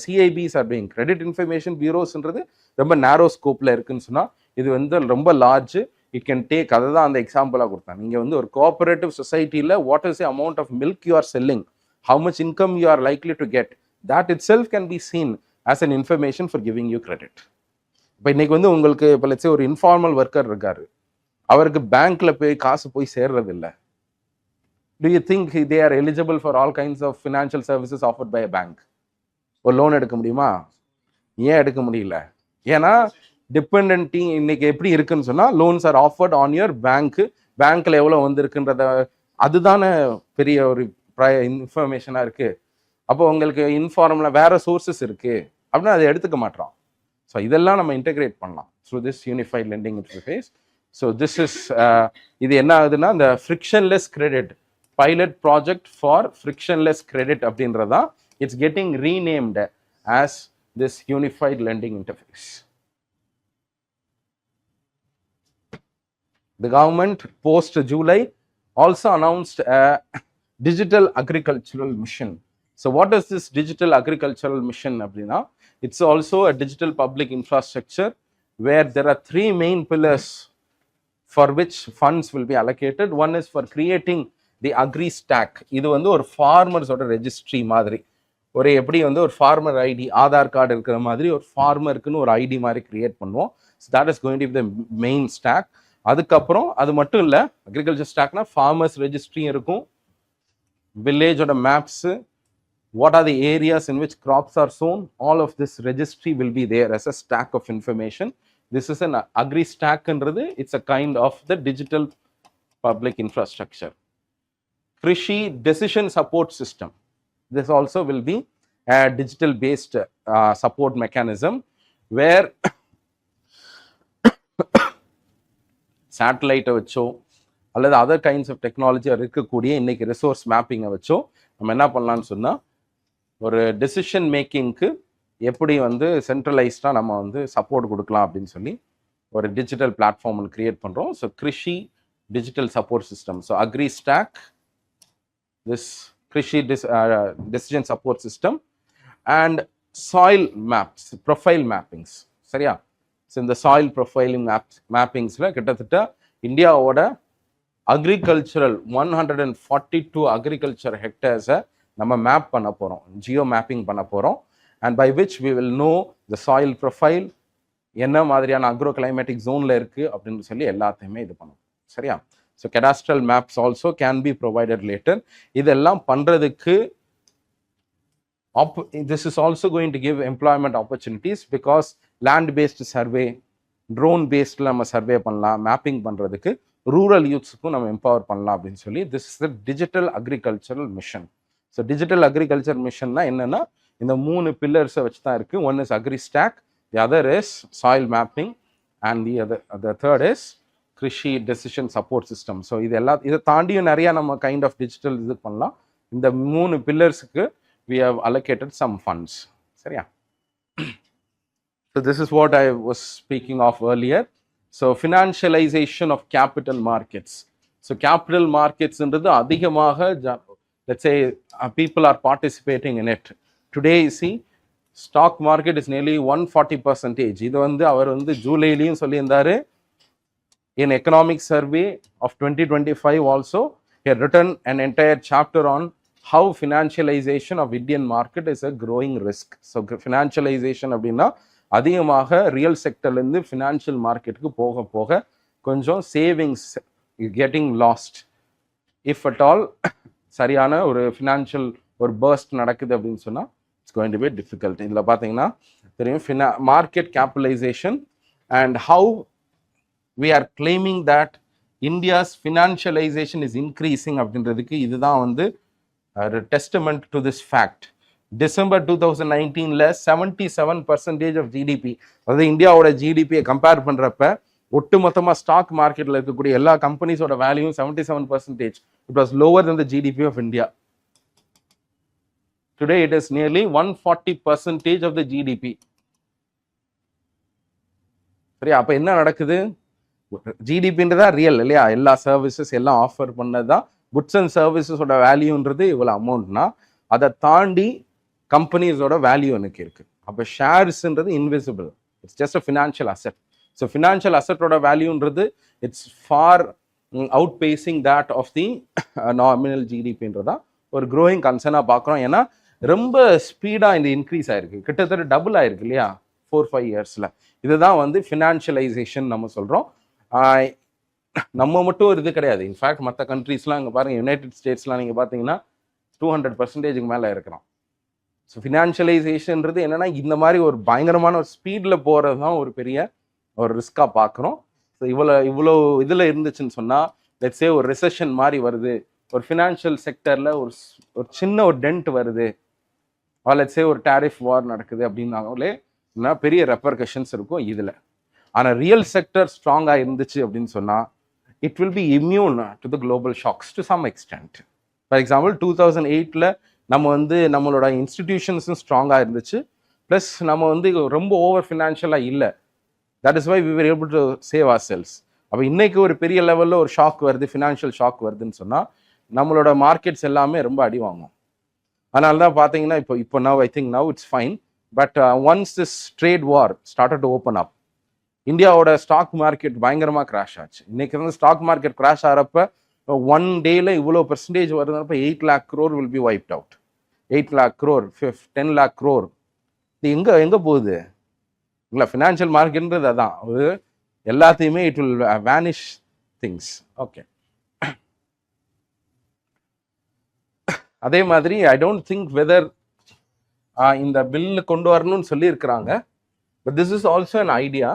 CIBs are doing, credit information பியூரோஸ்ன்றது ரொம்ப நேரோ ஸ்கோப்பில் இருக்குன்னு சொன்னால், இது வந்து ரொம்ப லார்ஜ். இட் கேன் டேக், அதை தான் அந்த எக்ஸாம்பிளாக கொடுத்தேன். நீங்கள் வந்து ஒரு கோஆபரேட்டிவ் சொசைட்டியில் what is the amount of milk you are selling, how much income you are likely to get, that itself can be seen as an information for giving you credit. இப்போ இன்னைக்கு வந்து உங்களுக்கு இப்போ let's say ஒரு informal worker இருக்காரு, அவருக்கு பேங்க்ல போய் காசு போய் சேர்றது இல்லை. Do you think they are eligible for all kinds of financial services offered by a bank? ஒரு லோன் எடுக்க முடியுமா? ஏன் எடுக்க முடியல? ஏன்னா டிபெண்டன்ட்டி இன்னைக்கு எப்படி இருக்குன்னு சொன்னால், loans R offered on your பேங்க்ல எவ்வளோ வந்திருக்குன்றத, அதுதானே பெரிய ஒரு இன்ஃபர்மேஷனாக இருக்குது. அப்போ உங்களுக்கு இன்ஃபார்மலாக வேற சோர்சஸ் இருக்குது அப்படின்னா அதை எடுத்துக்க மாட்டோம். ஸோ இதெல்லாம் நம்ம இன்டெகிரேட் பண்ணலாம் through this unified lending interface. So this is, இது என்ன ஆகுதுன்னா, இந்த frictionless credit pilot project for frictionless credit அப்படின்றதா it's getting renamed as this unified lending interface. The government post July also announced a digital agricultural mission. So what is this digital agricultural mission அப்படின்னா, it's also a digital public infrastructure where there are 3 main pillars for which funds will be allocated. One is for creating the agri stack. இது வந்து ஒரு ஃபார்மர்ஸோட registry மாதிரி, ஒரு எப்படி வந்து ஒரு farmer ID, Aadhaar card இருக்கிற மாதிரி ஒரு ஃபார்மருக்குன்னு ஒரு ஐடி மாதிரி கிரியேட் பண்ணுவோம். So that is going to be the main stack. அதுக்கப்புறம் அது மட்டும் இல்லை, அக்ரிகல்ச்சர் ஸ்டாக்னா ஃபார்மர்ஸ் ரெஜிஸ்ட்ரியும் இருக்கும், வில்லேஜோட maps, what are the areas in which crops are sown, all of this registry will be there as a stack of information. This is an agri stack ன்றது, it's a kind of the digital public infrastructure. Trichy decision support system, this also will be a digital based support mechanism where satellite வச்சோ அல்லது other kinds of technology இருக்கக்கூடிய இன்னைக்கு resource மேப்பிங்கை வச்சோ நம்ம என்ன பண்ணலாம்னு சொன்னால், ஒரு டெசிஷன் மேக்கிங்க்கு எப்படி வந்து சென்ட்ரலைஸ்டாக நம்ம வந்து சப்போர்ட் கொடுக்கலாம் அப்படின்னு சொல்லி ஒரு டிஜிட்டல் பிளாட்ஃபார்ம் ஒன்று கிரியேட் பண்ணுறோம். So Krishi digital support system. So agri stack, this Trichy decision support system, and soil maps, profile mappings. சரியா? ஸோ இந்த சாயில் ப்ரொஃபைலிங் மேப்பிங்ஸில் கிட்டத்தட்ட இந்தியாவோட அக்ரிகல்ச்சரல் 142 அக்ரிகல்ச்சர் ஹெக்டர்ஸை நம்ம மேப் பண்ண போகிறோம், ஜியோ மேப்பிங் பண்ண போகிறோம். And by which we will know the soil profile, என்ன மாதிரியான அக்ரோ கிளைமேட்டிக் ஜோனில் இருக்குது அப்படின்னு சொல்லி எல்லாத்தையுமே இது பண்ணும். சரியா? So cadastral maps also can be provided later. இதெல்லாம் பண்ணுறதுக்கு this is also going to give employment opportunities because land-based survey, drone-based நம்ம சர்வே பண்ணலாம், மேப்பிங் பண்ணுறதுக்கு ரூரல் யூத்ஸுக்கும் நம்ம எம்பவர் பண்ணலாம் அப்படின்னு சொல்லி this is the digital agricultural mission. So digital agriculture மிஷன்னா என்னென்னா இந்த 3 பில்லர்ஸை வச்சு தான் இருக்குது. One is agri stack, the other is soil mapping, and the third is Krishi decision support system. So இதை தாண்டியும் நிறையா நம்ம கைண்ட் ஆஃப் டிஜிட்டல் இது பண்ணலாம். இந்த 3 பில்லர்ஸுக்கு we have allocated some funds. சரியா? So this is what I was speaking of earlier. So financialization of capital markets. So capital markets என்றது அதிகமாக let's say people are participating in it. Today you see stock market is nearly 140%. இது அவர் ஜூலைலயும் சொல்லியிருந்தாரு. In economic survey of 2025 also he had written an entire chapter on how financialization of Indian market is a growing risk. So financialization அப்படின்னா அதிகமாக real செக்டர்லேருந்து financial மார்க்கெட்டுக்கு போக போக கொஞ்சம் savings getting last if at all சரியான ஒரு financial ஒரு first நடக்குது அப்படின்னு சொன்னால் it's going to be difficult. இதில் பார்த்தீங்கன்னா தெரியும் market capitalisation and how we are claiming that India's financialization is increasing அப்படின்றதுக்கு இதுதான் a testament to this fact. December 2019ல 77% of GDP, அதாவது இந்தியாவோட ஜிடிபியை கம்பேர் பண்ணுறப்ப ஒட்டுமொத்தமாக ஸ்டாக் மார்க்கெட்டில் இருக்கக்கூடிய எல்லா கம்பெனிஸோட வேல்யூவும் 77%. It was lower than the GDP of India. Today it is nearly 140% of the GDP. சரி, அப்போ என்ன நடக்குது? ஜிடிபின்றதா ரியல் இல்லையா? எல்லா சர்வீசஸ் எல்லாம் ஆஃபர் பண்ணதான் குட்ஸ் அண்ட் சர்வீசஸோட வேல்யூன்றது இவ்வளோ அமௌண்ட்னா அதை தாண்டி கம்பெனிஸோட வேல்யூ எனக்கு இருக்குது. அப்போ ஷேர்ஸ்ன்றது invisible, it's just a financial asset. So financial அசெட்டோட வேல்யூன்றது it's far outpacing that of the nominal ஜிடிபின்றதா ஒரு க்ரோயிங் கன்சர்னாக பார்க்குறோம். ஏன்னா ரொம்ப ஸ்பீடாக இந்த இன்க்ரீஸ் ஆகிருக்கு, கிட்டத்தட்ட டபுள் ஆகிருக்கு இல்லையா 4-5 இயர்ஸில். இதுதான் ஃபினான்ஷியலைசேஷன் நம்ம சொல்கிறோம். நம்ம மட்டும் ஒரு இது கிடையாது. இன்ஃபேக்ட் மற்ற கண்ட்ரீஸ்லாம் இங்கே பாருங்கள், யுனைடெட் ஸ்டேட்ஸ்லாம் நீங்கள் பார்த்தீங்கன்னா 200% மேலே இருக்கிறோம். ஸோ ஃபினான்ஷியலைசேஷன்றது என்னென்னா இந்த மாதிரி ஒரு பயங்கரமான ஒரு ஸ்பீடில் போகிறது தான் ஒரு பெரிய ஒரு ரிஸ்க்காக பார்க்குறோம். ஸோ இவ்வளோ இதில் இருந்துச்சுன்னு சொன்னால் லெட்ஸே ஒரு ரிசெஷன் மாதிரி வருது, ஒரு ஃபினான்ஷியல் செக்டரில் ஒரு சின்ன ஒரு டென்ட் வருது, லெட்ஸே ஒரு டேரிஃப் வார் நடக்குது அப்படின்னாங்களே பெரிய ரெப்பர்கஷன்ஸ் இருக்கும் இதில். ஆனால் ரியல் செக்டர் ஸ்ட்ராங்காக இருந்துச்சு அப்படின்னு சொன்னால் it will be immune to the global shocks to some extent. For example 2008ல் நம்ம நம்மளோட இன்ஸ்டிடியூஷன்ஸும் ஸ்ட்ராங்காக இருந்துச்சு, ப்ளஸ் நம்ம ரொம்ப ஓவர் ஃபினான்ஷியலாக இல்லை. That is why we were able to save ourselves. அப்போ இன்றைக்கி ஒரு பெரிய லெவலில் ஒரு ஷாக் வருது, ஃபினான்ஷியல் ஷாக் வருதுன்னு சொன்னால் நம்மளோட மார்க்கெட்ஸ் எல்லாமே ரொம்ப அடி வாங்கும். அதனால தான் பார்த்தீங்கன்னா இப்போ now I think now it's fine, but once this trade war started to open up, இந்தியாவோட ஸ்டாக் மார்க்கெட் பயங்கரமாக கிராஷ் ஆச்சு. இன்னைக்கு ஸ்டாக் மார்க்கெட் கிராஷ் ஆகிறப்ப 1 டேல இவ்வளோ பெர்சன்டேஜ் வருதுன்றப்ப 8 lakh crore will be wiped out. 8 lakh crore, 10 lakh crore. இது எங்கே போகுது இல்லை? ஃபினான்ஷியல் மார்க்கெட்ன்றது அதான், எல்லாத்தையுமே it will vanish things. Okay, அதே மாதிரி ஐ டோன்ட் திங்க் வெதர் இந்த பில்லு கொண்டு வரணும்னு சொல்லியிருக்கிறாங்க, but this is also an idea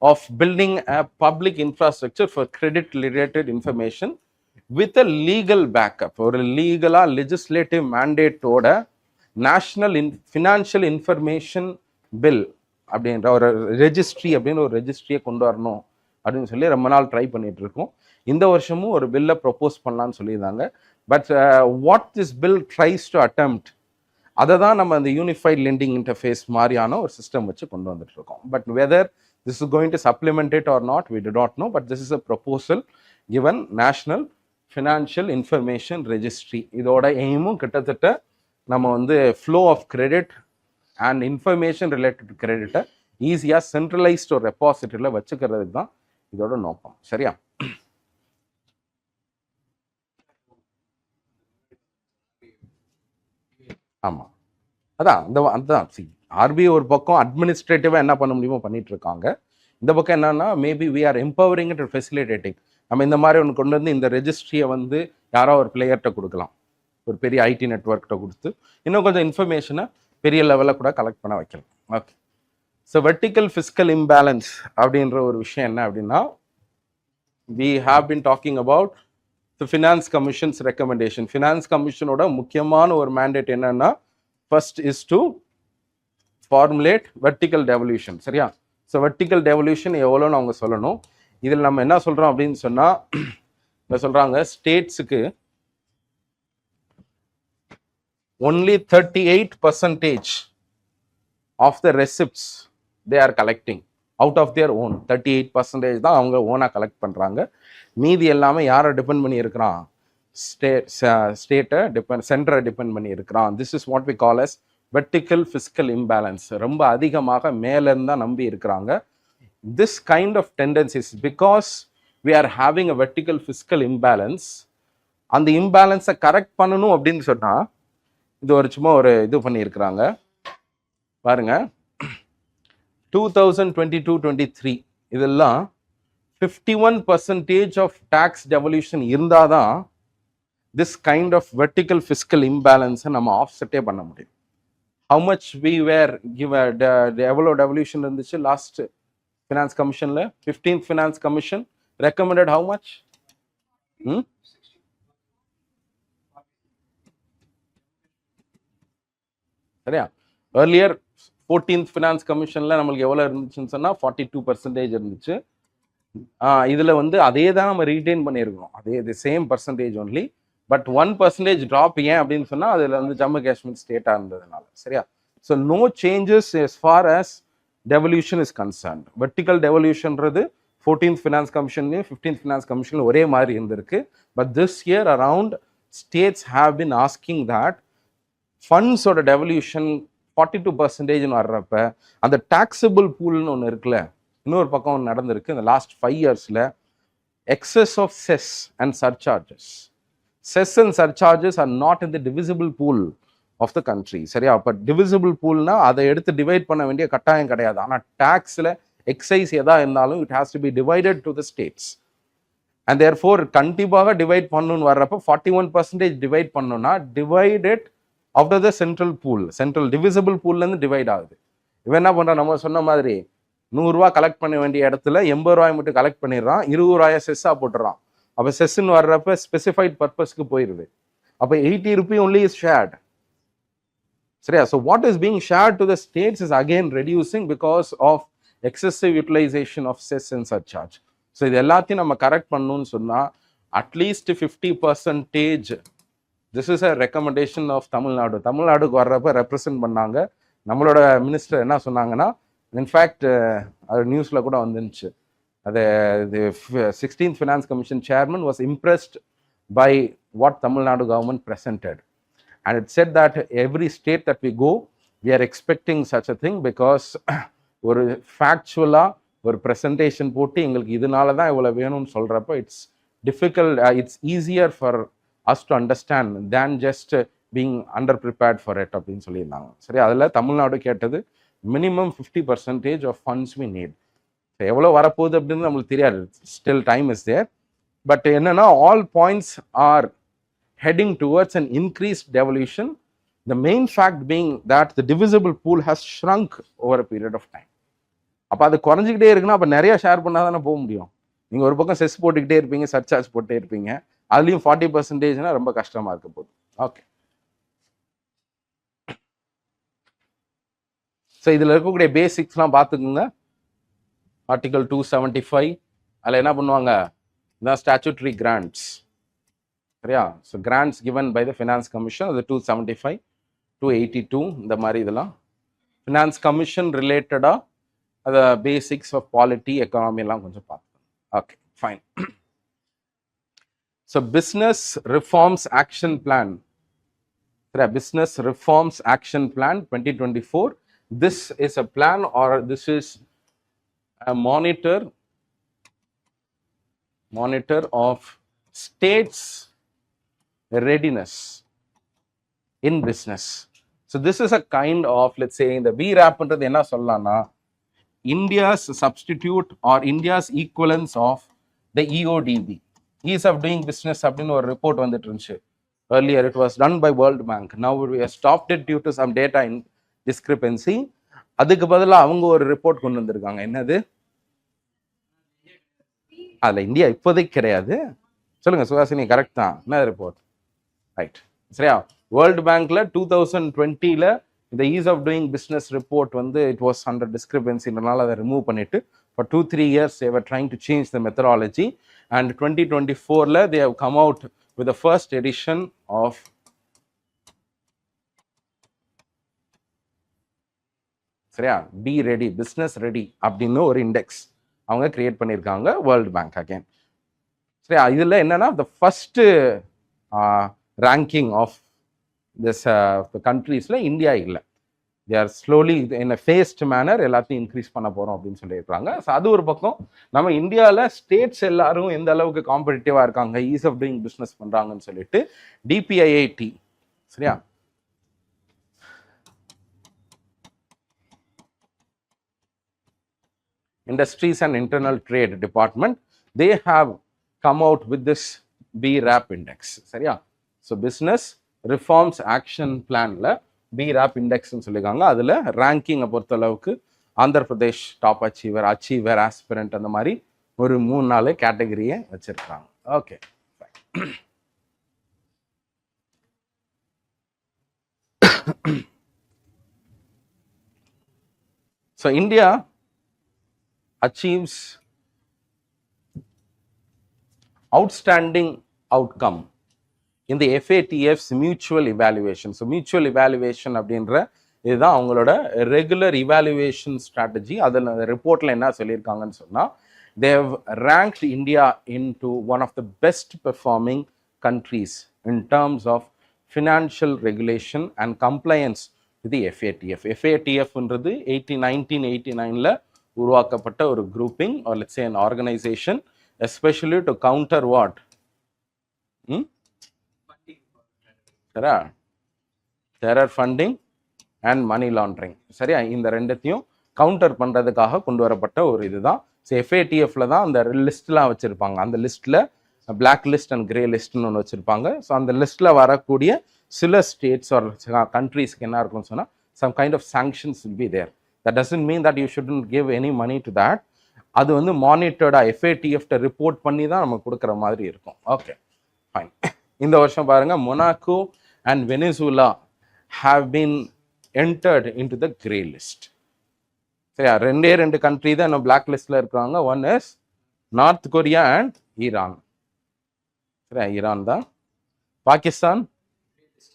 of building a public infrastructure for credit related information with a legal backup, ஒரு லீகலா லெஜிஸ்லேட்டிவ் மேண்டேட்டோட நேஷனல் ஃபினான்ஷியல் இன்ஃபர்மேஷன் பில் அப்படின்ற ஒரு ரெஜிஸ்ட்ரி அப்படின்னு ஒரு ரெஜிஸ்ட்ரியை கொண்டு வரணும் அப்படின்னு சொல்லி ரொம்ப நாள் ட்ரை பண்ணிட்டு இருக்கோம். இந்த வருஷமும் ஒரு பில்லை ப்ரொப்போஸ் பண்ணலான்னு சொல்லியிருந்தாங்க. But what this bill tries to attempt, அதை தான் நம்ம அந்த யூனிஃபைட் லெண்டிங் இன்டர்ஃபேஸ் மாதிரியான ஒரு சிஸ்டம் வச்சு கொண்டு வந்துட்டு இருக்கோம். But whether this is going to supplement it or not, we do not know, but this is a proposal given national financial information registry. இதோட எய்மும் கிட்டத்தட்ட நம்ம வந்து flow of credit and information related கிரெடிட்டை ஈஸியாக சென்ட்ரலைஸ்ட் ஒரு ரெப்பாசிட்டரியில் வச்சுக்கிறதுக்கு தான் இதோட நோக்கம். சரியா? ஆமாம், அதான் அதுதான் ஆர்பிஐ ஒரு பக்கம் அட்மினிஸ்ட்ரேட்டிவாக என்ன பண்ண முடியுமோ பண்ணிட்டு இருக்காங்க. இந்த பக்கம் என்னன்னா maybe we are empowering and facilitating. நம்ம இந்த மாதிரி ஒன்று கொண்டு வந்து இந்த ரெஜிஸ்ட்ரியை வந்து யாரோ ஒரு பிளேயர்கிட்ட கொடுக்கலாம், ஒரு பெரிய ஐடி நெட்ஒர்க்கிட்ட கொடுத்து இன்னும் கொஞ்சம் இன்ஃபர்மேஷனை பெரிய லெவலில் கூட கலெக்ட் பண்ண வைக்கலாம். Okay, so vertical fiscal imbalance அப்படின்ற ஒரு விஷயம் என்ன அப்படின்னா, we have been talking about the finance commission's recommendation. finance commissionோட முக்கியமான ஒரு mandate என்னன்னா, first is to formulate vertical devolution. சரியா? ஸோ வெர்டிக்கல் டெவல்யூஷன் எவ்வளோன்னு அவங்க சொல்லணும். இதில் நம்ம என்ன சொல்கிறோம் அப்படின்னு சொன்னால், என்ன சொல்கிறாங்க, ஸ்டேட்ஸுக்கு only 38% of the receipts they are collecting out of their own. 38% தான் அவங்க ஓனாக கலெக்ட் பண்ணுறாங்க. மீதி எல்லாமே யாரை டிபெண்ட் பண்ணி இருக்கிறான்? ஸ்டேட்டை சென்டரை டிபெண்ட் பண்ணி இருக்கிறான். This is what we call as vertical fiscal imbalance. ரொம்ப அதிகமாக மேலேருந்து தான் நம்பி இருக்கிறாங்க. This kind of tendencies because we are having a vertical fiscal imbalance. அந்த இம்பேலன்ஸை கரெக்ட் பண்ணணும் அப்படின்னு சொன்னால் இது ஒரு சும்மா ஒரு இது பண்ணியிருக்கிறாங்க பாருங்க. 2022-23 இதெல்லாம் 51% ஆஃப் டேக்ஸ் டெவல்யூஷன் இருந்தால் தான் this kind of vertical fiscal இம்பேலன்ஸை நம்ம ஆஃப்செட்டே பண்ண முடியும். ஹவு மச் வி வேர் எவ்வளோ டெவல்யூஷன் இருந்துச்சு லாஸ்ட் ஃபினான்ஸ் கமிஷனில்? 15th finance commission recommended how much? சரியா? ஏர்லியர் 14th ஃபினான்ஸ் கமிஷனில் நம்மளுக்கு எவ்வளோ இருந்துச்சுன்னு சொன்னால் 42% இருந்துச்சு. இதில் வந்து அதே தான் நம்ம ரீட்டைன் பண்ணியிருக்கோம், அதே same percentage only. But 1% drop. ஏன் அப்படின்னு சொன்னால் அதில் வந்து ஜம்மு காஷ்மீர் ஸ்டேட்டாக இருந்ததுனால. சரியா? So no changes as far as devolution is concerned. Vertical டெவல்யூஷன்றது 14th ஃபினான்ஸ் கமிஷன்லையும் 15th ஃபினான்ஸ் கமிஷன்லையும் ஒரே மாதிரி இருந்திருக்கு. But this year around states have been asking that ஃபண்ட்ஸோட டெவல்யூஷன் 42% வர்றப்ப அந்த டாக்ஸபிள் பூல்னு ஒன்று இருக்குல்ல, இன்னொரு பக்கம் ஒன்று நடந்திருக்கு இந்த லாஸ்ட் 5 yearsல. Excess of cess and surcharges. Cess and surcharges are not in the divisible pool of the country. சரியா? அப்போ டிவிசிபிள் பூல்னா அதை எடுத்து டிவைட் பண்ண வேண்டிய கட்டாயம் கிடையாது. ஆனால் டேக்ஸில் எக்ஸைஸ் எதா இருந்தாலும் it has to be divided to the states. And therefore கண்டிப்பாக டிவைட் பண்ணணும்னு வர்றப்போ 41% டிவைட் பண்ணணும்னா divided after the central pool, central divisible பூல்லேருந்து டிவைட் ஆகுது. இவன் என்ன பண்ணுறான், நம்ம சொன்ன மாதிரி 100 ரூபா கலெக்ட் பண்ண வேண்டிய இடத்துல 80 ரூபாய் மட்டும் கலெக்ட் பண்ணிடுறான், 20 ரூபாயை செஸ்ஸாக போட்டுறான். அப்போ செஸ்ன்னு வர்றப்ப ஸ்பெசிஃபைட் பர்பஸ்க்கு போயிடுது. அப்போ 80 rupee only is shared. சரியா? So what is being shared to the states is again reducing because of excessive utilisation of cess and surcharge. So இது எல்லாத்தையும் நம்ம கரெக்ட் பண்ணணும்னு சொன்னால் at least 50%. This is a recommendation of Tamil Nadu. தமிழ்நாடுக்கு வர்றப்ப represent பண்ணாங்க. நம்மளோட மினிஸ்டர் என்ன சொன்னாங்கன்னா, இன்ஃபேக்ட் அது நியூஸில் கூட வந்துருந்துச்சு, அது 16th finance commission chairman was impressed by what Tamil Nadu government presented. And it said that every state that we go, we are expecting such a thing because ஒரு ஃபேக்சுவலாக ஒரு ப்ரெசன்டேஷன் போட்டு எங்களுக்கு இதனால தான் இவ்வளோ வேணும்னு சொல்கிறப்ப it's difficult, it's easier for us to understand than just being under prepared for it அப்படின்னு சொல்லியிருந்தாங்க. சரி, அதில் தமிழ்நாடு கேட்டது minimum 50% of funds we need. எவ்வளோ வரப்போகுது அப்படின்னு நம்மளுக்கு தெரியாது, still time is there. But என்னன்னா all points are heading towards an increased devolution. The main fact being that the divisible pool has shrunk over a period of time. அப்போ அது குறைஞ்சிக்கிட்டே இருக்குன்னா அப்போ நிறைய ஷேர் பண்ணால் தானே போக முடியும். நீங்கள் ஒரு பக்கம் செஸ் போட்டுக்கிட்டே இருப்பீங்க, சர்சார்ஜ் போட்டே இருப்பீங்க, அதுலேயும் 40% ரொம்ப கஷ்டமாக இருக்க போகுது. ஓகே, ஸோ இதில் இருக்கக்கூடிய பேசிக்ஸ்லாம் பார்த்துக்குங்க. ஆர்டிகல் 275 அதில் என்ன பண்ணுவாங்க, இதான் ஸ்டாச்சுட்டரி கிராண்ட்ஸ். சரியா? So grants given by the finance commission, அது 275, 282 இந்த மாதிரி இதெல்லாம் ஃபினான்ஸ் கமிஷன் ரிலேட்டடாக அதை பேசிக்ஸ் ஆஃப் பாலிட்டி எக்கானமி எல்லாம் கொஞ்சம் பார்த்துக்கணும். Okay, fine. So business reforms action plan. Business reforms action plan 2024. This is a plan, or this is a monitor of states readiness in business. So this is a kind of, let's say, the BRAP பண்றது என்ன சொல்லலாம்னா India's substitute or India's equivalence of the EODB, ease of doing business அப்படின்னு ஒரு report வந்துட்டு இருந்துச்சு. Earlier it was done by World Bank. Now we have stopped it due to some data in discrepancy. அதுக்கு பதிலா அவங்க ஒரு report கொண்டு வந்திருக்காங்க. என்னது? அதுல இந்தியா இப்போதைக்கு கிடையாது. சொல்லுங்க சுகாசினி, கரெக்ட் தான். என்ன ரிப்போர்ட்? ரைட், சரியா? வேர்ல்டு பேங்க்ல 2020ல இந்த ease of doing business report வந்து இட் வாஸ் அண்டர் டிஸ்கிரிபன்சினால அதை ரிமூவ் பண்ணிட்டு for 2-3 years they were trying to change the methodology, and 2024ல they have come out with the first edition of சரியா be ready, business ready அப்படின்னு ஒரு index அவங்க create பண்ணியிருக்காங்க world bank again. சரியா, இதில் என்னன்னா the first ranking of this countries-ல India இல்லை. they are slowly in a phased manner எல்லாத்தையும் இன்க்ரீஸ் பண்ண போகிறோம் அப்படின்னு சொல்லியிருக்காங்க. ஸோ அது ஒரு பக்கம். நம்ம இந்தியாவில் ஸ்டேட்ஸ் எல்லாரும் எந்த அளவுக்கு காம்படிட்டிவாக இருக்காங்க, ஈஸ் ஆஃப் டூயிங் பிஸ்னஸ் பண்ணுறாங்கன்னு சொல்லிட்டு டிபிஐஐடி, சரியா, Industries and Internal Trade Department, they have come out with this BRAP index. சரியா? So business reforms action planல BRAP index னு சொல்லிருக்காங்க. அதுல ரேங்கிங்கை பொறுத்த அளவுக்கு Andhra Pradesh top achiever, aspirant அந்த மாதிரி ஒரு 3-4 கேட்டகரியை வச்சிருக்காங்க. Okay, so India achieves outstanding outcome in the FATF's mutual evaluation. So mutual evaluation அப்படின்ற இதுதான் அவங்களோட ரெகுலர் இவாலுவேஷன் ஸ்ட்ராட்டஜி. அதில் ரிப்போர்ட்டில் என்ன சொல்லியிருக்காங்கன்னு சொன்னால், they have ranked India into one of the best performing countries in terms of financial regulation and compliance with the FATF. FATFன்றது 1989ல உருவாக்கப்பட்ட ஒரு grouping, or let's say an organization, especially to counter what? Terror funding and money laundering. சரியா, இந்த ரெண்டத்தையும் counter பண்றதுக்காக கொண்டு வரப்பட்ட ஒரு இதுதான். So எஃப்ஏடிஎஃப்ல தான் அந்த லிஸ்ட்லாம் வச்சிருப்பாங்க. அந்த லிஸ்ட்ல பிளாக் லிஸ்ட் அண்ட் கிரே லிஸ்ட்னு ஒன்று வச்சிருப்பாங்க. ஸோ அந்த லிஸ்ட்ல வரக்கூடிய சில ஸ்டேட்ஸ் ஆர் கண்ட்ரீஸ்க்கு என்ன இருக்கும்னு சொன்னால், some kind of sanctions will be there. That doesn't mean that you shouldn't give any money to that. அது வந்து மானிட்டர்டா எஃப்ஏடிஎஃப்ட ரிப்போர்ட் பண்ணி தான் நம்ம கொடுக்குற மாதிரி இருக்கும். Okay, fine. இந்த வருஷம் பாருங்க, Monaco and Venezuela have been entered into the grey list. சரியா, 2 கண்ட்ரி தான் இன்னும் பிளாக் லிஸ்ட்ல இருக்காங்க. One is north Korea and Iran. சரியா, ஈரான் தான். பாகிஸ்தான்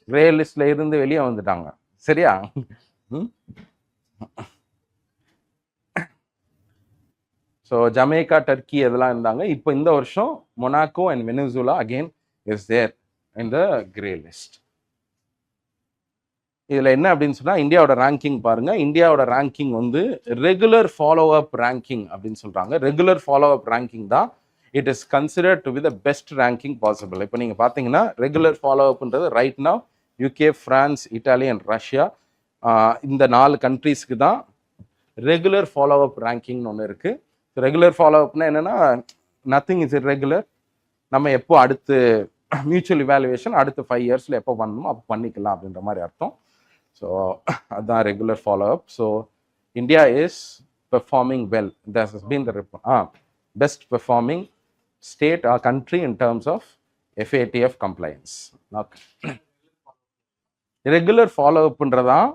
கிரே லிஸ்ட்ல இருந்து வெளியே வந்துட்டாங்க. சரியா, ஸோ ஜமேக்கா, டர்க்கி இதெல்லாம் இருந்தாங்க. இப்போ இந்த வருஷம் Monaco and Venezuela again is there in the grey list. இதில் என்ன அப்படின்னு சொன்னால், இந்தியாவோட ரேங்கிங் பாருங்க. இந்தியாவோட ரேங்கிங் வந்து ரெகுலர் ஃபாலோ அப் ரேங்கிங் அப்படின்னு சொல்றாங்க. ரெகுலர் ஃபாலோ அப் ரேங்கிங் தான் it is considered to be the best ranking possible. இப்போ நீங்கள் பார்த்தீங்கன்னா ரெகுலர் ஃபாலோ அப்ன்றது right now UK, France, Italy and Russia, இந்த 4 கண்ட்ரீஸ்க்கு தான் ரெகுலர் ஃபாலோ அப் ரேங்கிங்னு ஒன்று இருக்குது. ரெகுலர் ஃபாலோ அப்னா என்னென்னா, நத்திங் இஸ் இர்ரெகுலர். நம்ம எப்போ அடுத்து மியூச்சுவல் இவாலுவேஷன் அடுத்த 5 yearsல எப்போ பண்ணணுமோ அப்போ பண்ணிக்கலாம் அப்படின்ற மாதிரி அர்த்தம். ஸோ அதுதான் regular follow up. So India is performing well. That has been the best performing state or country in terms of FATF compliance. Okay, regular follow அப்ன்றதான்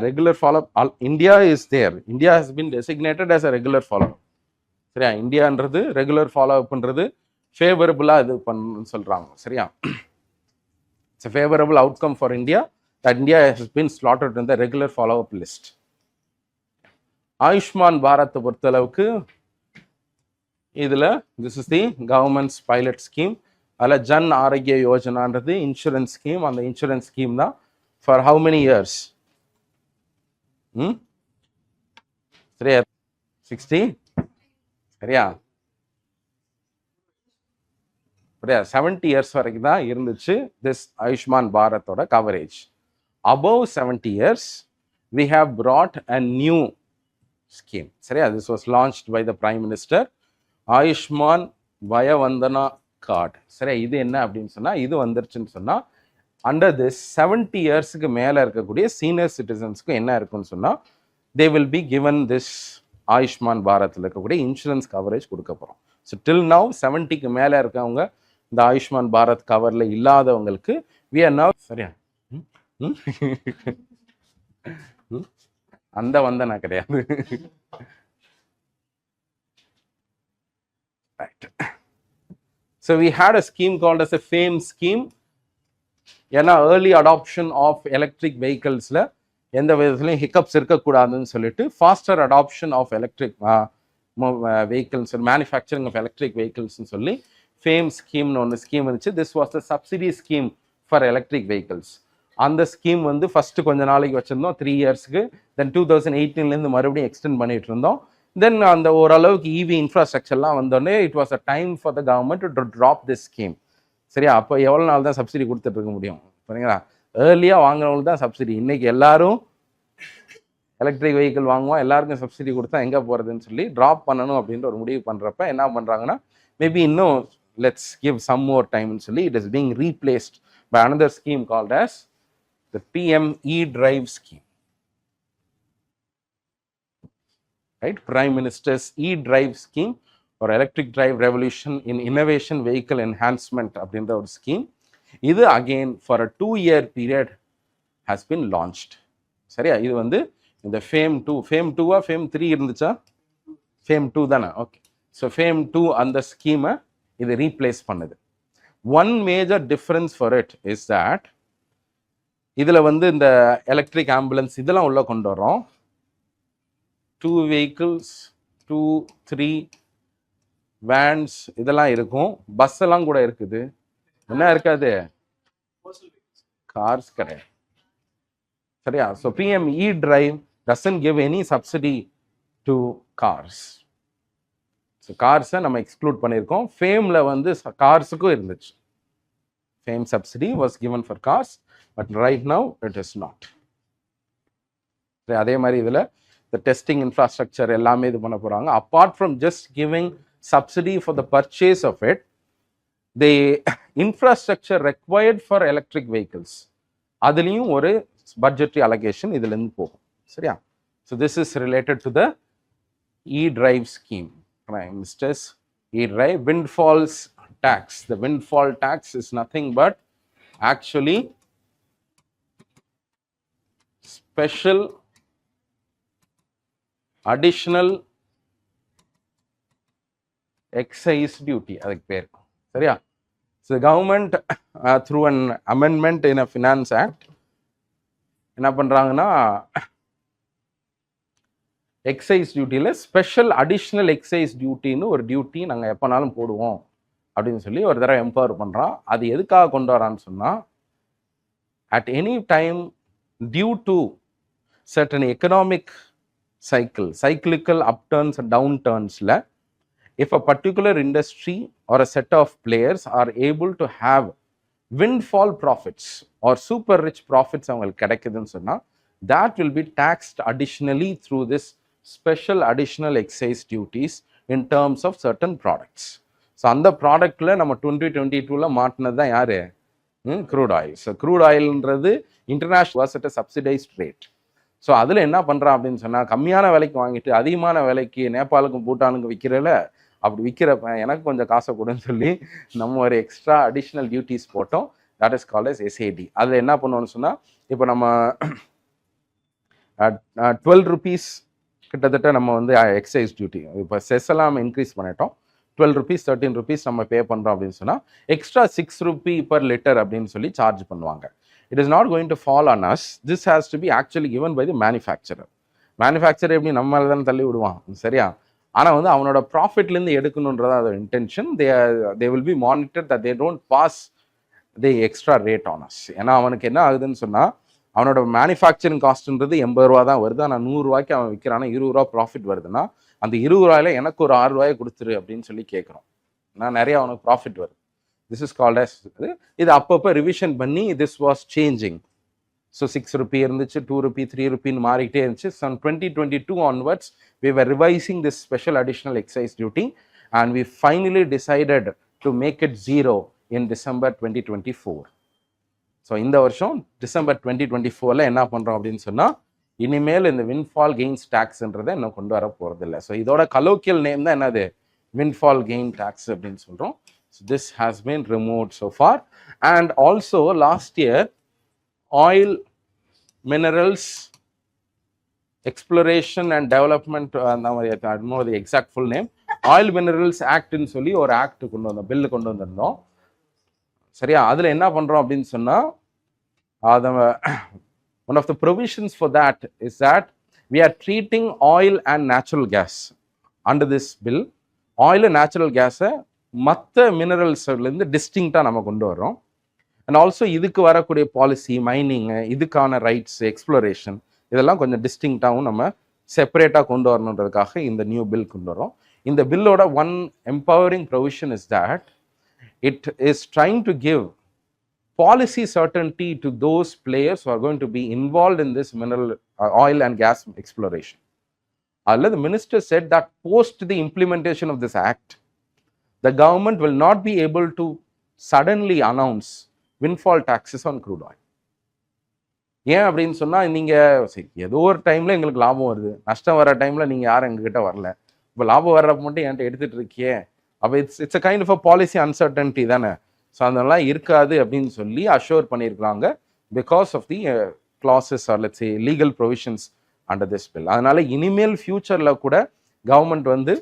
regular follow up. India is there. India has been designated as a regular follow up. சரியா, இந்தியான்றது regular follow அப்ன்றது ஃபேவரபுளாக இது பண்ணு சொல்கிறாங்க. சரியா, it's a favorable outcome for India that India has been slotted in the regular follow up list. Ayushman பாரத்தை பொறுத்தளவுக்கு இதில் this is the government's pilot scheme. அதில் ஜன் ஆரோக்கிய யோஜனான்றது இன்சூரன்ஸ் ஸ்கீம். அந்த இன்சூரன்ஸ் ஸ்கீம் தான் for how many years? சரியா 60 சரியா சரியா 70 years வரைக்கும் தான் இருந்துச்சு this ஆயுஷ்மான் பாரத்தோட coverage. above 70 years we have brought a new scheme. சரியா, this was launched by the Prime Minister, Ayushman Vay Vandana card. சரியா, இது என்ன அப்படின்னு சொன்னால், இது வந்துருச்சுன்னு சொன்னால் அண்டர் திஸ் 70 இயர்ஸுக்கு மேலே இருக்கக்கூடிய சீனியர் சிட்டிசன்ஸ்க்கு என்ன இருக்குன்னு சொன்னால், they will be given this Ayushman பாரத்தில் இருக்கக்கூடிய இன்சூரன்ஸ் கவரேஜ் கொடுக்க போகிறோம். ஸோ டில் நவ் 70க்கு மேலே இருக்கவங்க இந்த ஆயுஷ்மான் பாரத் கவரில் இல்லாதவங்களுக்கு we are now சரியா அந்த வந்தனா கிடையாது. Right. So we had a scheme called as a FAME scheme. ஏன்னா early adoption of electric vehiclesல எந்த விதத்துலையும் ஹிக்கப்ஸ் இருக்கக்கூடாதுன்னு சொல்லிட்டு faster adoption of electric vehicles and manufacturing of electric vehiclesன்னு சொல்லி FAME ஸ்கீம்னு ஒன்று ஸ்கீம் இருந்துச்சு. This was the subsidy scheme for electric vehicles. அந்த ஸ்கீம் வந்து ஃபஸ்ட்டு கொஞ்ச நாளைக்கு வச்சுருந்தோம் 3 இயர்ஸ்க்கு. தென் 2018 மறுபடியும் எக்ஸ்டெண்ட் பண்ணிட்டு இருந்தோம். தென் அந்த ஓரளவுக்கு இவி இன்ஃப்ராஸ்ட்ரக்சர்லாம் வந்தோடனே it was a time for the government to drop this scheme. சரியா, அப்போ எவ்வளோ நாள் தான் சப்சிடி கொடுத்துட்டு இருக்க முடியும்? சரிங்களா, ஏர்லியாக வாங்குறவங்களுக்கு தான் சப்சிடி. இன்றைக்கி எல்லாரும் எலக்ட்ரிக் வெஹிக்கிள் வாங்குவோம், எல்லாருக்கும் சப்சிடி கொடுத்தா எங்கே போகிறதுன்னு சொல்லி ட்ராப் பண்ணணும் அப்படின்ற ஒரு முடிவு பண்ணுறப்ப என்ன பண்ணுறாங்கன்னா, மேபி இன்னும் லெட்ஸ் கிவ் சம் மோர் டைம்னு சொல்லி it is being replaced by another scheme called as the PM e-drive scheme. Right, Prime Minister's e-drive scheme or electric drive revolution in innovation vehicle enhancement அப்படின்ற ஒரு scheme. இது again for a 2-year period has been launched. சரியா, இது வந்து இந்த FAME 2 FAME 2 FAME 3 இருந்துச்சா? FAME 2 தானே? Okay. So FAME 2 அந்த ஸ்கீமை இது ரீப்ளேஸ் பண்ணுது. One major difference for it is that இதில் வந்து இந்த எலக்ட்ரிக் ஆம்புலன்ஸ் இதெல்லாம் உள்ள கொண்டு வரோம். 2 vehicles 2 3 வேன்ஸ் இதெல்லாம் இருக்கும். பஸ் எல்லாம் கூட இருக்குது. என்ன இருக்காது? கார்ஸ் கிடையாது. சரியா, so PM e-drive doesn't give any subsidy to cars. So கார்ஸை நம்ம எக்ஸ்க்ளூட் பண்ணியிருக்கோம். ஃபேமில் வந்து கார்ஸுக்கும் இருந்துச்சு. FAME subsidy was given for cars, but right now it is not. அதே மாதிரி இதில் the testing infrastructure எல்லாமே இது பண்ண போகிறாங்க. apart from just giving subsidy for the purchase of it, the infrastructure required for electric vehicles அதுலேயும் ஒரு budgetary allocation இதுலேருந்து போகும். சரியா, so this is related to the e-drive scheme. Prime Minister's e-drive windfalls tax. The windfall tax is nothing but actually special additional excise duty. அதுக்கு பேர். சரியா, so the government through an amendment in a finance act என்ன பண்ணுறாங்கன்னா, exercise டியூட்டியில் special additional excise டியூட்டின்னு ஒரு duty நாங்கள் எப்போனாலும் போடுவோம் அப்படின்னு சொல்லி ஒரு தடவை எம்பவர் பண்ணுறான். அது எதுக்காக கொண்டு வரான்னு சொன்னால், at any time due to certain economic cyclical upturns and downturnsல if a particular industry or a set of players are able to have windfall profits or super rich profits அவங்களுக்கு கிடைக்குதுன்னு சொன்னால், that will be taxed additionally through this special additional excise duties in terms of certain products. So அந்த ப்ராடக்டில் நம்ம 2022 மாட்டினது தான் யார்? Crude oil. So crude ஆயில்ன்றது international was at a subsidised rate. So அதில் என்ன பண்ணுறான் அப்படின்னு சொன்னால், கம்மியான விலைக்கு வாங்கிட்டு அதிகமான விலைக்கு நேபாளுக்கும் பூட்டானுக்கும் விற்கிறல, அப்படி விற்கிறப்ப எனக்கு கொஞ்சம் காசை கொடுன்னு சொல்லி நம்ம ஒரு எக்ஸ்ட்ரா அடிஷ்னல் டியூட்டிஸ் போட்டோம். That is called as SAD. அதில் என்ன பண்ணுவோம்னு சொன்னால், இப்போ நம்ம 12 rupees கிட்டத்தட்ட நம்ம வந்து எக்ஸைஸ் டியூட்டி, இப்போ செஸ் எல்லாம் இன்க்ரீஸ் பண்ணிட்டோம். 12 rupees 13 rupees நம்ம பே பண்ணுறோம் அப்படின்னு சொன்னால், எக்ஸ்ட்ரா 6 rupee per liter அப்படின்னு சொல்லி சார்ஜ் பண்ணுவாங்க. It is not going to fall on us. This has to be actually given by the manufacturer. Manufacture எப்படி நம்ம மேலே தானே தள்ளி விடுவான். சரியா, ஆனால் வந்து அவனோட ப்ராஃபிட்லேருந்து எடுக்கணுன்றதா அதோட intention. They will be monitor that they don't pass the extra rate on us. ஏன்னா அவனுக்கு என்ன ஆகுதுன்னு சொன்னால், அவனோட மேனுஃபேக்சரிங் காஸ்ட்ன்றது 80 ரூபா தான் வருது. ஆனால் 100 ரூபாய்க்கு அவன் விற்கிறானா 20 ரூபா ப்ராஃபிட் வருதுன்னா, அந்த 20 ரூபாயில எனக்கு ஒரு 6 ரூபாயை கொடுத்துரு அப்படின்னு சொல்லி கேட்குறோம். நான் நிறைய அவனுக்கு ப்ராஃபிட் வருது. திஸ் இஸ் கால்ட் அஸ் இது அப்பப்போ ரிவிஷன் பண்ணி this was changing. So 6 Ruby இருந்துச்சு, 2 ரூபி, 3 ரூபின்னு மாறிக்கிட்டே இருந்துச்சு. So 2022 onwards we were revising this special additional excise duty and we finally decided to make it zero in December 2024. So இந்த வருஷம் December 2024ல என்ன பண்ணுறோம் அப்படின்னு சொன்னால், இனிமேல் இந்த வின்ஃபால் கெயின்ஸ் டேக்ஸ்ன்றதை இன்னும் கொண்டு வர போகிறதில்ல. ஸோ இதோட கலோக்கியல் நேம் தான் என்னது, வின்ஃபால் கெயின் டேக்ஸ் அப்படின்னு சொல்கிறோம். So this has been removed so for. And also last year oil, minerals, exploration and development, I don't know the exact full name, Oil Minerals Act ன்னு சொல்லி ஒரு act கொண்டு வந்தோம், bill கொண்டு வந்திருந்தோம். சரியா? அதில் என்ன பண்ணுறோம் அப்படின்னு சொன்னால், one of the provisions for that is that we are treating oil and natural gas under this bill. Oil and natural gas-ஐ மற்ற மினரல்ஸ்லேருந்து டிஸ்டிங்க்டாக நம்ம கொண்டு வரோம். அண்ட் ஆல்சோ இதுக்கு வரக்கூடிய பாலிசி, மைனிங்கு, இதுக்கான ரைட்ஸ், எக்ஸ்ப்ளோரேஷன், இதெல்லாம் கொஞ்சம் டிஸ்டிங்க்டாகவும் நம்ம செப்பரேட்டாக கொண்டு வரணுன்றதுக்காக இந்த நியூ பில் கொண்டு வரோம். இந்த பில்லோட one empowering provision is that it is trying to give policy certainty to those players who are going to be involved in this mineral, oil and gas exploration. அதில் the minister said that post the implementation of this act, the government will not be able to suddenly announce windfall taxes on crude oil. ஏன் அப்படின்னு சொன்னால், நீங்கள் சரி ஏதோ ஒரு டைமில் எங்களுக்கு லாபம் வருது, நஷ்டம் வர டைமில் நீங்கள் யாரும் எங்ககிட்ட வரல, இப்போ லாபம் வர்றப்ப மட்டும் என்கிட்ட எடுத்துகிட்டு இருக்கியே, அப்போ it's a kind of a policy uncertainty தானே. ஸோ அதெல்லாம் இருக்காது அப்படின்னு சொல்லி அஷ்யூர் பண்ணியிருக்கிறாங்க because of the clauses or let's say legal provisions under this bill. அதனால் இனிமேல் ஃபியூச்சரில் கூட கவர்மெண்ட் வந்து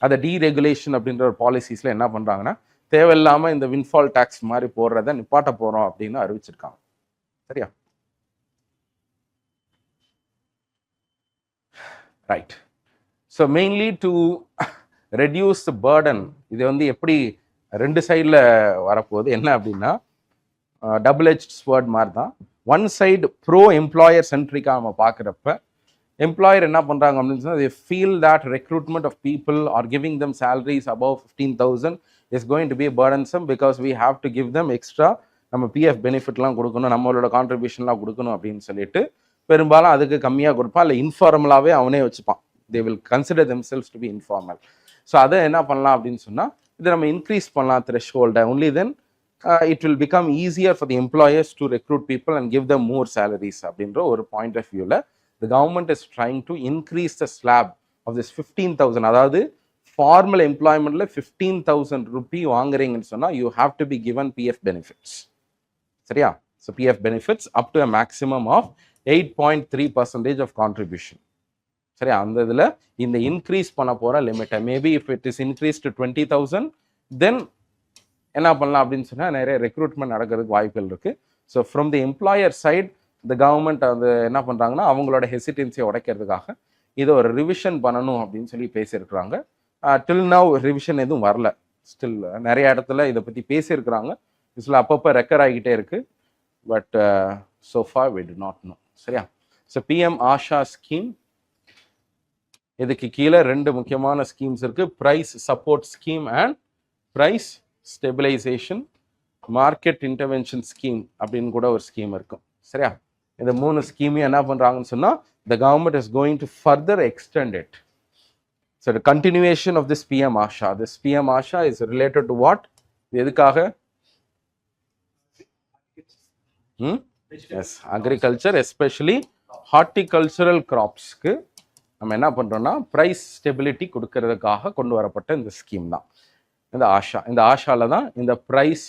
அதை டீரெகுலேஷன் அப்படின்ற ஒரு பாலிசிஸில் என்ன பண்ணுறாங்கன்னா, தேவையில்லாமல் இந்த வின்ஃபால் டேக்ஸ் மாதிரி போடுறத நிப்பாட்ட போகிறோம் அப்படின்னு அறிவிச்சிருக்காங்க. சரியா? Right. So mainly to reduce the Burton. இது வந்து எப்படி ரெண்டு சைடில் வரப்போகுது என்ன அப்படின்னா, டபுள் எட்ஜ் ஸ்வர்ட் மாதிரி தான். ஒன் சைடு ப்ரோ எம்ப்ளாயர் சென்ட்ரிக்காக நம்ம பார்க்குறப்ப, எம்ப்ளாயர் என்ன பண்ணுறாங்க அப்படின்னு சொன்னால், they feel that recruitment of people or giving them salaries above 15,000 is going to be burdensome because we have to give them extra, நம்ம PF பெனிஃபிட்லாம் கொடுக்கணும், நம்மளோட கான்ட்ரிபியூஷன்லாம் கொடுக்கணும் அப்படின்னு சொல்லிட்டு பெரும்பாலும் அதுக்கு கம்மியாக கொடுப்பான், இல்லை இன்ஃபார்மலாகவே அவனே வச்சுப்பான். they will consider themselves to be informal. So அதை என்ன பண்ணலாம் அப்படின்னு சொன்னால், இதை நம்ம இன்க்ரீஸ் பண்ணலாம் த்ரெஷ்ஹோல்டை. only then it will become easier for the employers to recruit people and give them more salaries அப்படின்ற ஒரு பாயிண்ட் ஆஃப் வியூவில் the government is trying to increase the slab of this 15,000. அதாவது ஃபார்மல் எம்ப்ளாய்மெண்ட்டில் 15,000 ரூபி வாங்குறீங்கன்னு சொன்னால் you have to be given PF benefits. சரியா? So PF benefits up to a maximum of 8.3% of contribution. சரியா? அந்த இதில் இந்த increase பண்ண போகிற லிமிட்டை maybe if it is increase to 20,000 then என்ன பண்ணலாம் அப்படின்னு சொன்னால் நிறைய ரெக்ரூட்மெண்ட் நடக்கிறதுக்கு வாய்ப்புகள் இருக்குது. So from the employer side இந்த கவர்மெண்ட் அது என்ன பண்ணுறாங்கன்னா, அவங்களோட ஹெசிடென்சியை உடைக்கிறதுக்காக இதை ஒரு ரிவிஷன் பண்ணணும் அப்படின்னு சொல்லி பேசியிருக்கிறாங்க. டில் நவ் ரிவிஷன் எதுவும் வரல. ஸ்டில் நிறைய இடத்துல இதை பற்றி பேசியிருக்கிறாங்க. இதில் அப்பப்போ ரெக்கர் ஆகிக்கிட்டே இருக்குது. But so far we do not know. சரியா? ஸோ PM ஆஷா ஸ்கீம், இதுக்கு கீழே ரெண்டு முக்கியமான ஸ்கீம்ஸ் இருக்குது. Price support scheme and price stabilisation market intervention scheme அப்படின்னு கூட ஒரு ஸ்கீம் இருக்கும். சரியா? இந்த மூணு ஸ்கீமையும் என்ன பண்ணுறாங்கன்னு சொன்னால், the government is going to further extend it. So the continuation of this PM Asha. This PM Asha is related to what? எதுக்காக? Yes, agriculture, especially horticultural crops-க்கு நம்ம என்ன பண்ணுறோம்னா ப்ரைஸ் ஸ்டெபிலிட்டி கொடுக்கறதுக்காக கொண்டு வரப்பட்ட இந்த ஸ்கீம் தான் இந்த ஆஷா. இந்த ஆஷாவில் தான் இந்த ப்ரைஸ்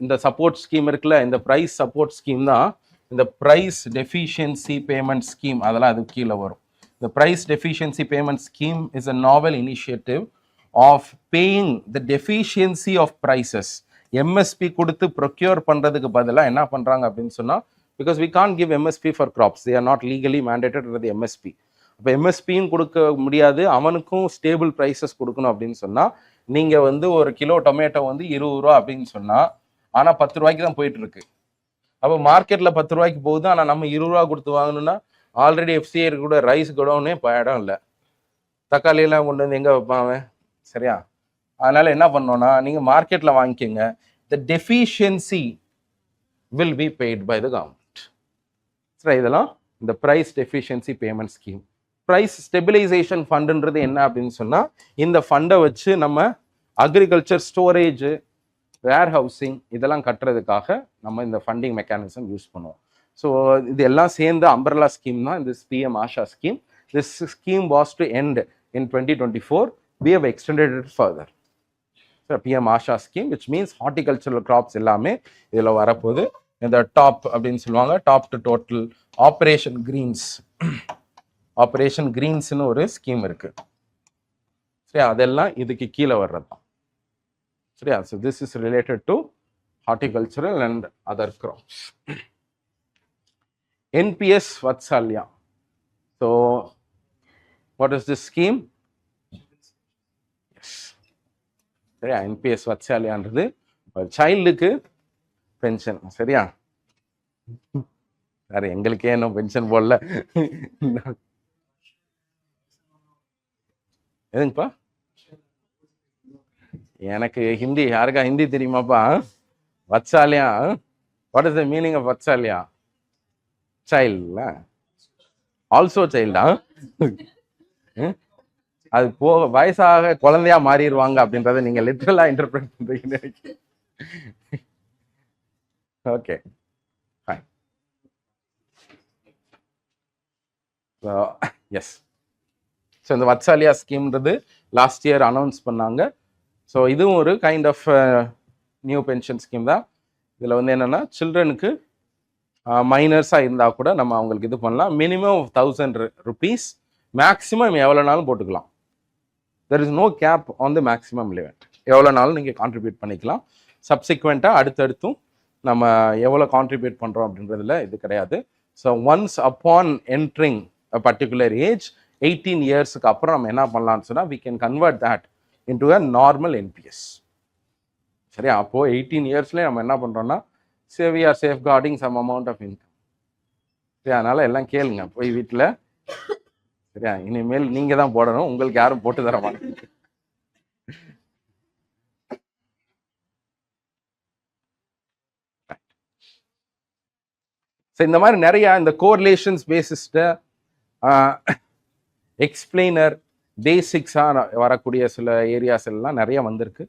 இந்த சப்போர்ட் ஸ்கீம் இருக்குல்ல, இந்த ப்ரைஸ் சப்போர்ட் ஸ்கீம் தான் இந்த ப்ரைஸ் டெஃபிஷியன்சி பேமெண்ட் ஸ்கீம், அதெல்லாம் அது கீழே வரும். The price deficiency payment scheme is a novel initiative of paying the deficiency of prices. MSP கொடுத்து procure பண்ணுறதுக்கு பதிலாக என்ன பண்ணுறாங்க அப்படின்னு சொன்னால், because we can't give MSP for crops, they are not legally mandated under the MSP. இப்போ எம்எஸ்பியும் கொடுக்க முடியாது, அவனுக்கும் ஸ்டேபிள் ப்ரைஸஸ் கொடுக்கணும் அப்படின்னு சொன்னால் நீங்கள் வந்து ஒரு கிலோ டொமேட்டோ வந்து 20 ரூபா அப்படின்னு சொன்னால் ஆனால் 10 ரூபாய்க்கு தான் போயிட்டு இருக்கு. அப்போ மார்க்கெட்டில் 10 ரூபாய்க்கு போகுது, ஆனால் நம்ம 20 ரூபா கொடுத்து வாங்கணும்னா ஆல்ரெடி எஃப்சிஐ கூட ரைஸ் குடோனே இப்போ இடம் இல்லை, தக்காளியெல்லாம் கொண்டு வந்து எங்கே வைப்பாங்க? சரியா? அதனால என்ன பண்ணோன்னா நீங்கள் மார்க்கெட்டில் வாங்கிக்கோங்க. The deficiency will be paid by the government. சரி, இதெல்லாம் இந்த price deficiency payment scheme. Price stabilisation ஃபண்டுன்றது என்ன அப்படின்னு சொன்னால், இந்த ஃபண்டை வச்சு நம்ம அக்ரிகல்ச்சர் ஸ்டோரேஜ், வேர் ஹவுசிங் இதெல்லாம் கட்டுறதுக்காக நம்ம இந்த ஃபண்டிங் மெக்கானிசம் யூஸ் பண்ணுவோம். ஸோ இது எல்லாம் சேர்ந்து அம்பர்லா ஸ்கீம் தான் இந்த PM Asha scheme. This scheme was to end in 2024. We have extended it further. So PM Asha scheme, which means horticultural crops எல்லாமே இதில் வரப்போகுது. இந்த டாப் அப்படின்னு சொல்லுவாங்க, TOP to total operation greens. Operation கிரீன்ஸ்னு ஒரு ஸ்கீம் இருக்கு. சரியா? அதெல்லாம் இதுக்கு கீழே வர்றது தான். சரியா? So this is related to horticultural and other crops. NPS Vatsalya. So what is this scheme? சரியா? என்பிஎஸ் வத்சாலியான்றது சைல்டுக்கு பென்ஷன். சரியா? வேற எங்களுக்கே இன்னும் பென்ஷன் போடல. எதுங்கப்பா? எனக்கு ஹிந்தி, யாருக்கா ஹிந்தி தெரியுமாப்பா? Vatsalya, what is the meaning of Vatsalya? Child, also சைல்டா? அது வயசாக குழந்தையா மாறிடுவாங்க அப்படின்றத நீங்க லிட்டரலா இன்டர்பிரட் பண்றீங்க. Okay, fine. எஸ். ஸோ இந்த வத்சாலியா ஸ்கீம்ன்றது லாஸ்ட் இயர் அனௌன்ஸ் பண்ணாங்க. ஸோ இதுவும் ஒரு kind of new pension scheme தான். இதில் வந்து என்னென்னா, சில்ட்ரனுக்கு மைனர்ஸாக இருந்தால் கூட நம்ம அவங்களுக்கு இது பண்ணலாம். மினிமம் 1000 rupees, மேக்ஸிமம் எவ்வளோ நாளும் போட்டுக்கலாம். There is no cap on the maximum limit. எவ்வளோ நாளும் நீங்கள் கான்ட்ரிபியூட் பண்ணிக்கலாம். சப்சிக்வெண்ட்டாக அடுத்தடுத்தும் நம்ம எவ்வளோ கான்ட்ரிபியூட் பண்ணுறோம் அப்படின்றதுல இது கிடையாது. So once upon entering a particular age 18 இயர்ஸுக்கு அப்புறம் நம்ம என்ன பண்ணலாம்னு சொன்னால், we can convert that into a normal NPS. சரியா? அப்போது 18 இயர்ஸ்லேயே நம்ம என்ன பண்ணுறோம்னா, we are safeguarding some amount of income. சரி, அதனால் எல்லாம் கேளுங்க போய் வீட்டில். சரியா? இனிமேல் நீங்க தான் போடணும், உங்களுக்கு யாரும் போட்டு தர மாட்டாங்க. இந்த மாதிரி நிறைய இந்த கோரிலேஷன்ஸ் பேசிஸ்ட எக்ஸ்பிளைனர் பேசிக்ஸாக வரக்கூடிய சில ஏரியாஸ் எல்லாம் நிறைய வந்திருக்கு.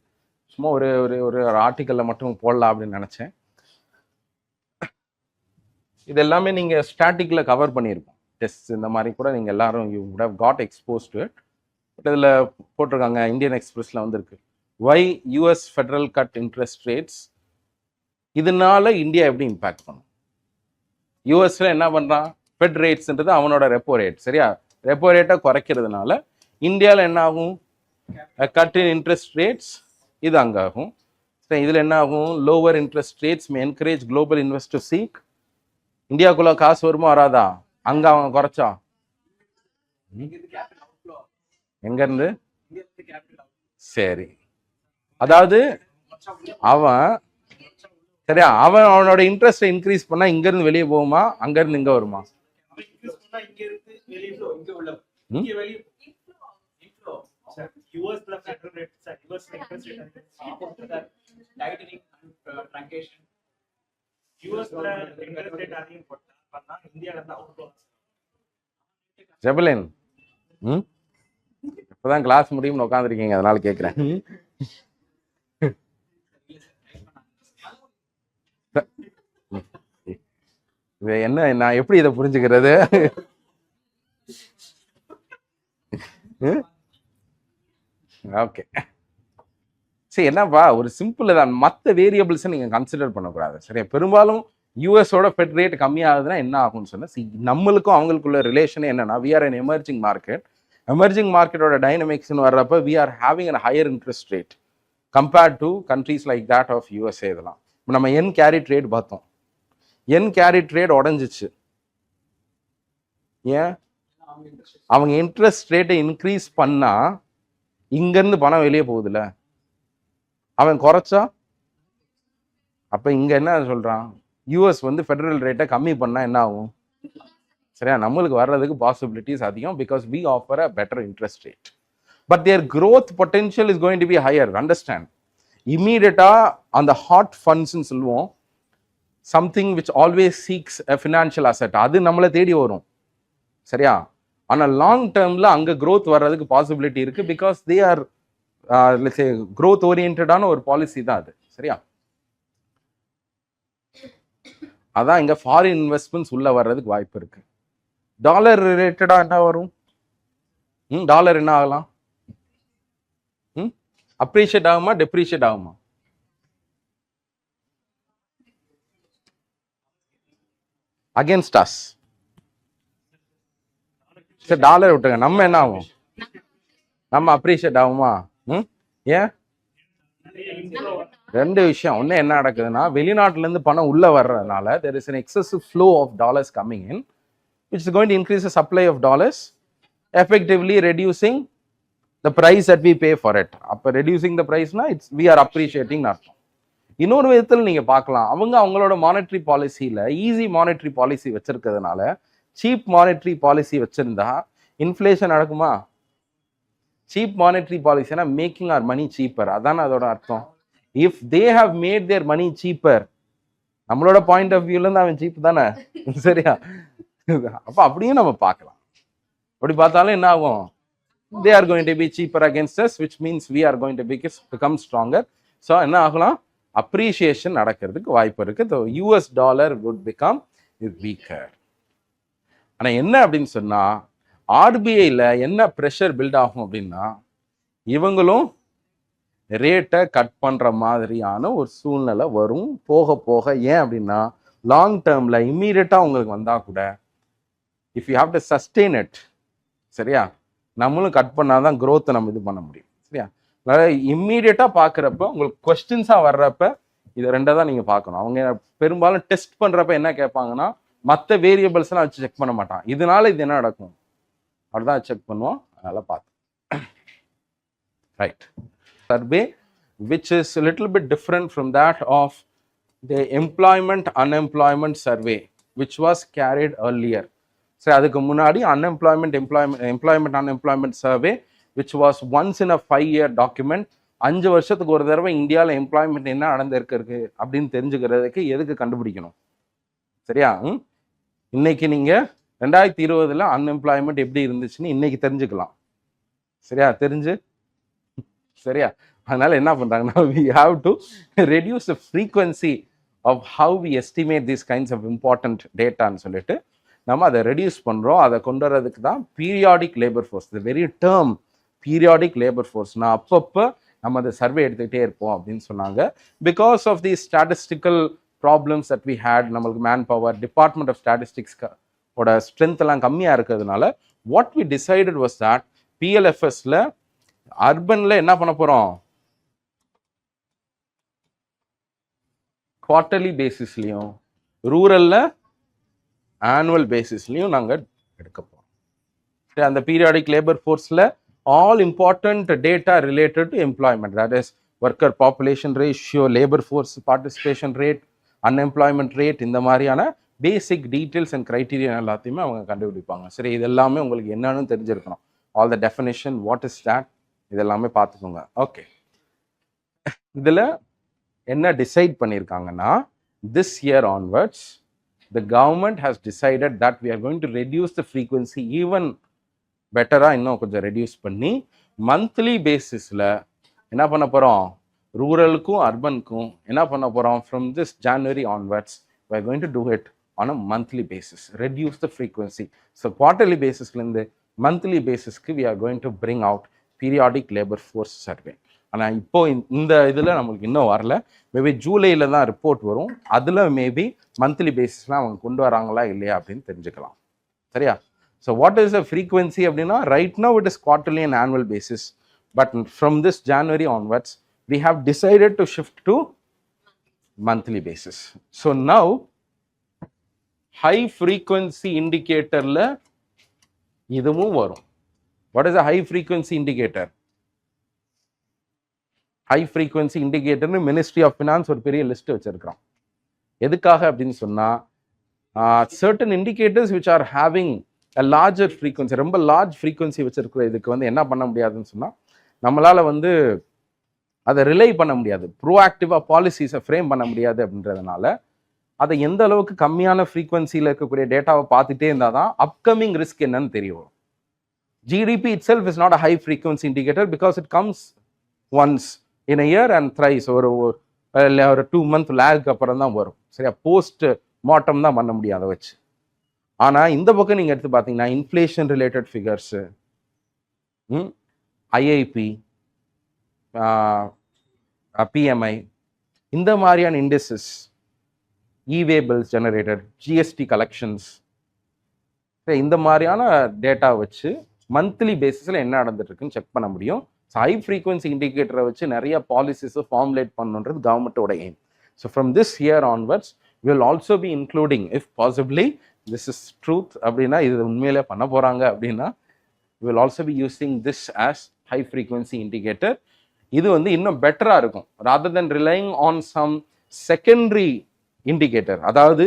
சும்மா ஒரு ஒரு ஆர்டிக்கலில் மட்டும் போடலாம் அப்படின்னு நினச்சேன். இது எல்லாமே நீங்கள் ஸ்டாட்டிக்கில் கவர் பண்ணியிருப்போம். டெஸ்ட் இந்த மாதிரி கூட நீங்கள் எல்லாரும் you would have got expose to it. But இதில் போட்டிருக்காங்க, இந்தியன் எக்ஸ்பிரஸில் வந்திருக்கு, why US federal cut interest rates, இதனால இந்தியா எப்படி இம்பேக்ட் பண்ணும்? யூஎஸ்ல என்ன பண்ணுறான்? ஃபெட் ரேட்ஸ்ன்றது அவனோட ரெப்போ ரேட். சரியா? ரெப்போ ரேட்டை குறைக்கிறதுனால இந்தியாவில் என்ன ஆகும்? கட் இன் இன்ட்ரெஸ்ட் ரேட்ஸ், இது அங்கே ஆகும். சரி, இதில் என்ன ஆகும்? லோவர் இன்ட்ரெஸ்ட் ரேட்ஸ் மே என்கரேஜ் குளோபல் இன்வெஸ்டர் சீக். இந்தியாவுக்குள்ள காசு வருமா வராதா? அங்க அவங்க குறைச்சா எங்க இருந்து? சரி, அதாவது அவன் சரியா, அவனோட இன்ட்ரெஸ்ட் இன்க்ரீஸ் பண்ணா இங்க இருந்து வெளியே போகுமா, அங்க இருந்து இங்க வருமா? ஜெபலின், இப்பதான் கிளாஸ் முடியும்னு உட்காந்துருக்கீங்க, அதனால கேட்கிறேன். என்ன, நான் எப்படி இதை புரிஞ்சுக்கிறது? ஓகே, சரி, என்னப்பா ஒரு சிம்பிள் தான், மற்ற வேரியபிள்ஸை நீங்கள் கன்சிடர் பண்ணக்கூடாது. சரியா? பெரும்பாலும் யூஎஸோட ஃபெட் ரேட் கம்மியாகுதுன்னா என்ன ஆகும்னு சொன்னால், நம்மளுக்கும் அவங்களுக்குள்ள ரிலேஷனே என்னன்னா, we are an emerging market. Emerging மார்க்கெட்டோட டைனமிக்ஸ்னு வர்றப்ப we are having an higher interest rate compared to countries like that of USA. இதெல்லாம் நம்ம என் கேரி ட்ரேட் பார்த்தோம், என் கேரி ட்ரேட் உடஞ்சிச்சு. ஏன்? அவங்க இன்ட்ரெஸ்ட் ரேட்டை இன்க்ரீஸ் பண்ணா இங்கேருந்து பணம் வெளியே போகுதுல்ல, அவன் குறைச்சா அப்போ இங்கே என்ன சொல்கிறான், யூஎஸ் வந்து ஃபெடரல் ரேட்டை கம்மி பண்ணால் என்ன ஆகும்? சரியா, நம்மளுக்கு வர்றதுக்கு பாசிபிலிட்டிஸ் அதிகம், because we offer a better interest rate. But their growth potential is going to be higher. Understand? இம்மீடியட்டா அந்த ஹாட் ஃபண்ட்ஸ்ன்னு சொல்லுவோம், something which always seeks a financial asset, அது நம்மளை தேடி வரும். சரியா, ஆனால் லாங் டேர்மில் அங்கே க்ரோத் வர்றதுக்கு பாசிபிலிட்டி இருக்கு, பிகாஸ் தே ஆர் க்ரோத் ஓரியன்டான ஒரு பாலிசி தான் அது. சரியா, அதான் இங்கே ஃபாரின் இன்வெஸ்ட்மெண்ட்ஸ் உள்ள வர்றதுக்கு வாய்ப்பு இருக்கு. டாலர் ரிலேட்டடா என்ன வரும்? டாலர் என்ன ஆகலாம்? அப்ரிஷியேட் ஆகுமா, டெப்ரிஷியேட் ஆகுமா? Against as. சரி, டாலர் விட்டுங்க, நம்ம என்ன ஆகும்? நம்ம அப்ரிஷியேட் ஆகுமா? ஏன்? ரெண்டு விஷயம். ஒன்று என்ன நடக்குதுன்னா, வெளிநாட்டிலேருந்து பணம் உள்ள வர்றதுனால there is an excessive flow of dollars coming in, which is going to increase the supply of dollars, effectively reducing the price that we pay for it. அப்போ reducing the price னா we are appreciating அர்த்தம். இன்னொரு விதத்தில் நீங்கள் பார்க்கலாம், அவங்களோட monetary பாலிசியில் easy monetary policy வச்சிருக்கிறதுனால, சீப் மானிட்டரி பாலிசி வச்சிருந்தா இன்ஃப்ளேஷன் நடக்குமா? சீப் மானிட்டரி பாலிசினா மேக்கிங் ஆர் மணி சீப்பர், அதான அதோட அர்த்தம். If they have made their money cheaper, நம்மளோட பாயிண்ட் ஆஃப் வியூல இருந்து அவன் சீப் தானே. சரியா, அப்போ அப்படியும் நம்ம பார்க்கலாம். அப்படி பார்த்தாலும் என்ன ஆகும்? they are going to be cheaper against us, which means we are going to become stronger. So என்ன ஆகலாம்? அப்ரிஷியேஷன் நடக்கிறதுக்கு வாய்ப்பு இருக்கு. the US dollar would become weaker. ஆனா என்ன அப்படின்னு சொன்னா, ஆர்பிஐல என்ன ப்ரெஷர் பில்ட் ஆகும் அப்படின்னா, இவங்களும் ரேட்டை கட் பண்ற மாதிரியான ஒரு சூழ்நிலை வரும் போக போக. ஏன் அப்படின்னா, லாங் டேர்ம்ல இம்மீடியட்டா உங்களுக்கு வந்தா கூட, if you have to sustain it, சரியா, நம்மளும் கட் பண்ணாதான் க்ரோத்தை நம்ம இது பண்ண முடியும். சரியா, அதனால இம்மீடியட்டா பார்க்குறப்ப, உங்களுக்கு கொஸ்டின்ஸா வர்றப்ப இதை ரெண்டை தான் நீங்க பார்க்கணும். அவங்க பெரும்பாலும் டெஸ்ட் பண்றப்ப என்ன கேட்பாங்கன்னா, மற்ற வேரியபிள்ஸ் எல்லாம் வச்சு செக் பண்ண மாட்டான், இதனால இது என்ன நடக்கும் அப்படிதான் செக் பண்ணுவோம். அதனால பார்த்தோம். Right, survey which is a little bit different from that of the employment unemployment survey which was carried earlier. So அதுக்கு முன்னாடி employment unemployment survey which was once in a 5-year document. 5 வருஷத்துக்கு ஒரு தடவை இந்தியாவில் employment என்ன நடந்திருக்கு அப்படின்னு தெரிஞ்சுக்கிறதுக்கு எதுக்கு கண்டுபிடிக்கணும்? சரியா, இன்னைக்கு நீங்க 2020 அன்எம்ப்ளாய்மெண்ட் எப்படி இருந்துச்சுன்னு இன்னைக்கு தெரிஞ்சுக்கலாம். சரியா, சரியா, அதனால என்ன பண்றாங்கன்னா, we have to reduce the frequency of how we estimate these kinds of important dataன்னு சொல்லிட்டு நம்ம அதை ரெடியூஸ் பண்றோம். அதை கொண்டு வரதுக்கு தான் periodic labour force. the very term periodic labour ஃபோர்ஸ்னா அப்பப்போ நம்ம அதை சர்வே எடுத்துக்கிட்டே இருப்போம் அப்படின்னு சொன்னாங்க. Because of the statistical problems that we had, நம்மளுக்கு manpower, department of statistics ஓட ஸ்ட்ரென்த் எல்லாம் கம்மியாக இருக்கிறதுனால, what we decided was that பிஎல்எஃப்எஸ்ல அர்பன்ல என்ன பண்ண போறோம், குவார்டர்லி பேசிஸ்லையும் ரூரல்ல ஆனுவல் பேசிஸ்லையும் நாங்கள் எடுக்க போகிறோம். அந்த பீரியாடிக் லேபர் ஃபோர்ஸில் all important data related to employment, that is worker population ratio, labour force participation rate, unemployment rate, இந்த மாதிரியான பேசிக் டீட்டெயில்ஸ் அண்ட் க்ரைட்டீரியா எல்லாத்தையுமே அவங்க கண்டுபிடிப்பாங்க. சரி, இது எல்லாமே உங்களுக்கு என்னன்னு தெரிஞ்சிருக்கணும். All the definition, what is that, இதெல்லாமே பார்த்துக்கோங்க. ஓகே, இதில் என்ன டிசைட் பண்ணியிருக்காங்கன்னா, this year onwards the government has decided that we are going to reduce the frequency even better-ஆ இன்னும் கொஞ்சம் ரெடியூஸ் பண்ணி மந்த்லி பேசிஸில் என்ன பண்ண போகிறோம், ரூரலுக்கும் அர்பனுக்கும் என்ன பண்ண போகிறோம், from this January onwards we are going to do it on a monthly basis, reduce the frequency. So quarterly basisலேருந்து மந்த்லி பேசிஸ்க்கு we are going to bring out periodic labor force survey. ஆனால் இப்போ இந்த இதில் நம்மளுக்கு இன்னும் வரல, மேபி ஜூலையில் தான் ரிப்போர்ட் வரும். அதில் மேபி மந்த்லி பேசிஸ்லாம் அவங்க கொண்டு வராங்களா இல்லையா அப்படின்னு தெரிஞ்சுக்கலாம். சரியா, so what is the frequency அப்படின்னா, right now it is quarterly and annual basis, but from this January onwards we have decided to shift to monthly basis. So now high frequency indicatorல இதுவும் வரும். What is a high frequency indicator? High frequency இண்டிகேட்டர்னு ministry of finance ஒரு பெரிய list வச்சிருக்கிறோம். எதுக்காக அப்படின்னு சொன்னால், certain indicators which are having a larger frequency, ரொம்ப லார்ஜ் ஃப்ரீக்வன்சி வச்சிருக்கிற இதுக்கு வந்து என்ன பண்ண முடியாதுன்னு சொன்னால், நம்மளால் வந்து அதை ரிலை பண்ண முடியாது, ப்ரோஆக்டிவாக பாலிசிஸை ஃப்ரேம் பண்ண முடியாது. அப்படின்றதுனால அதை எந்த அளவுக்கு கம்மியான ஃப்ரீக்வன்சியில் இருக்கக்கூடிய டேட்டாவை பார்த்துட்டே இருந்தால் தான் அப்கமிங் ரிஸ்க் என்னன்னு தெரியும். GDP it self is not a high frequency indicator because it comes once in a year and thrice, ஒரு 2 month லேக் அப்புறம் தான் வரும். சரியா, போஸ்ட் மார்ட்டம் தான் பண்ண முடியும் அதை வச்சு. ஆனால் இந்த பக்கம் நீங்கள் எடுத்து பார்த்தீங்கன்னா inflation related figures, IIP, BMI, இந்த மாதிரியான இண்டெக்ஸஸ், இவே பில்ஸ் ஜெனரேட்டட், ஜிஎஸ்டி கலெக்ஷன்ஸ், இந்த மாதிரியான டேட்டா வச்சு மந்த்லி பேசிஸில் என்ன நடந்துட்டு இருக்குன்னு செக் பண்ண முடியும். ஹை ஃப்ரீக்வன்சி இண்டிகேட்டரை வச்சு நிறைய பாலிசிஸை ஃபார்முலேட் பண்ணணுன்றது கவர்மெண்ட்டோட aim. So from this year onwards will also be including, if possibly this is truth அப்படின்னா, இது உண்மையிலே பண்ண போகிறாங்க அப்படின்னா, we will also be using this as high frequency indicator. இது வந்து இன்னும் பெட்டராக இருக்கும் rather than relying on some secondary indicator. அதாவது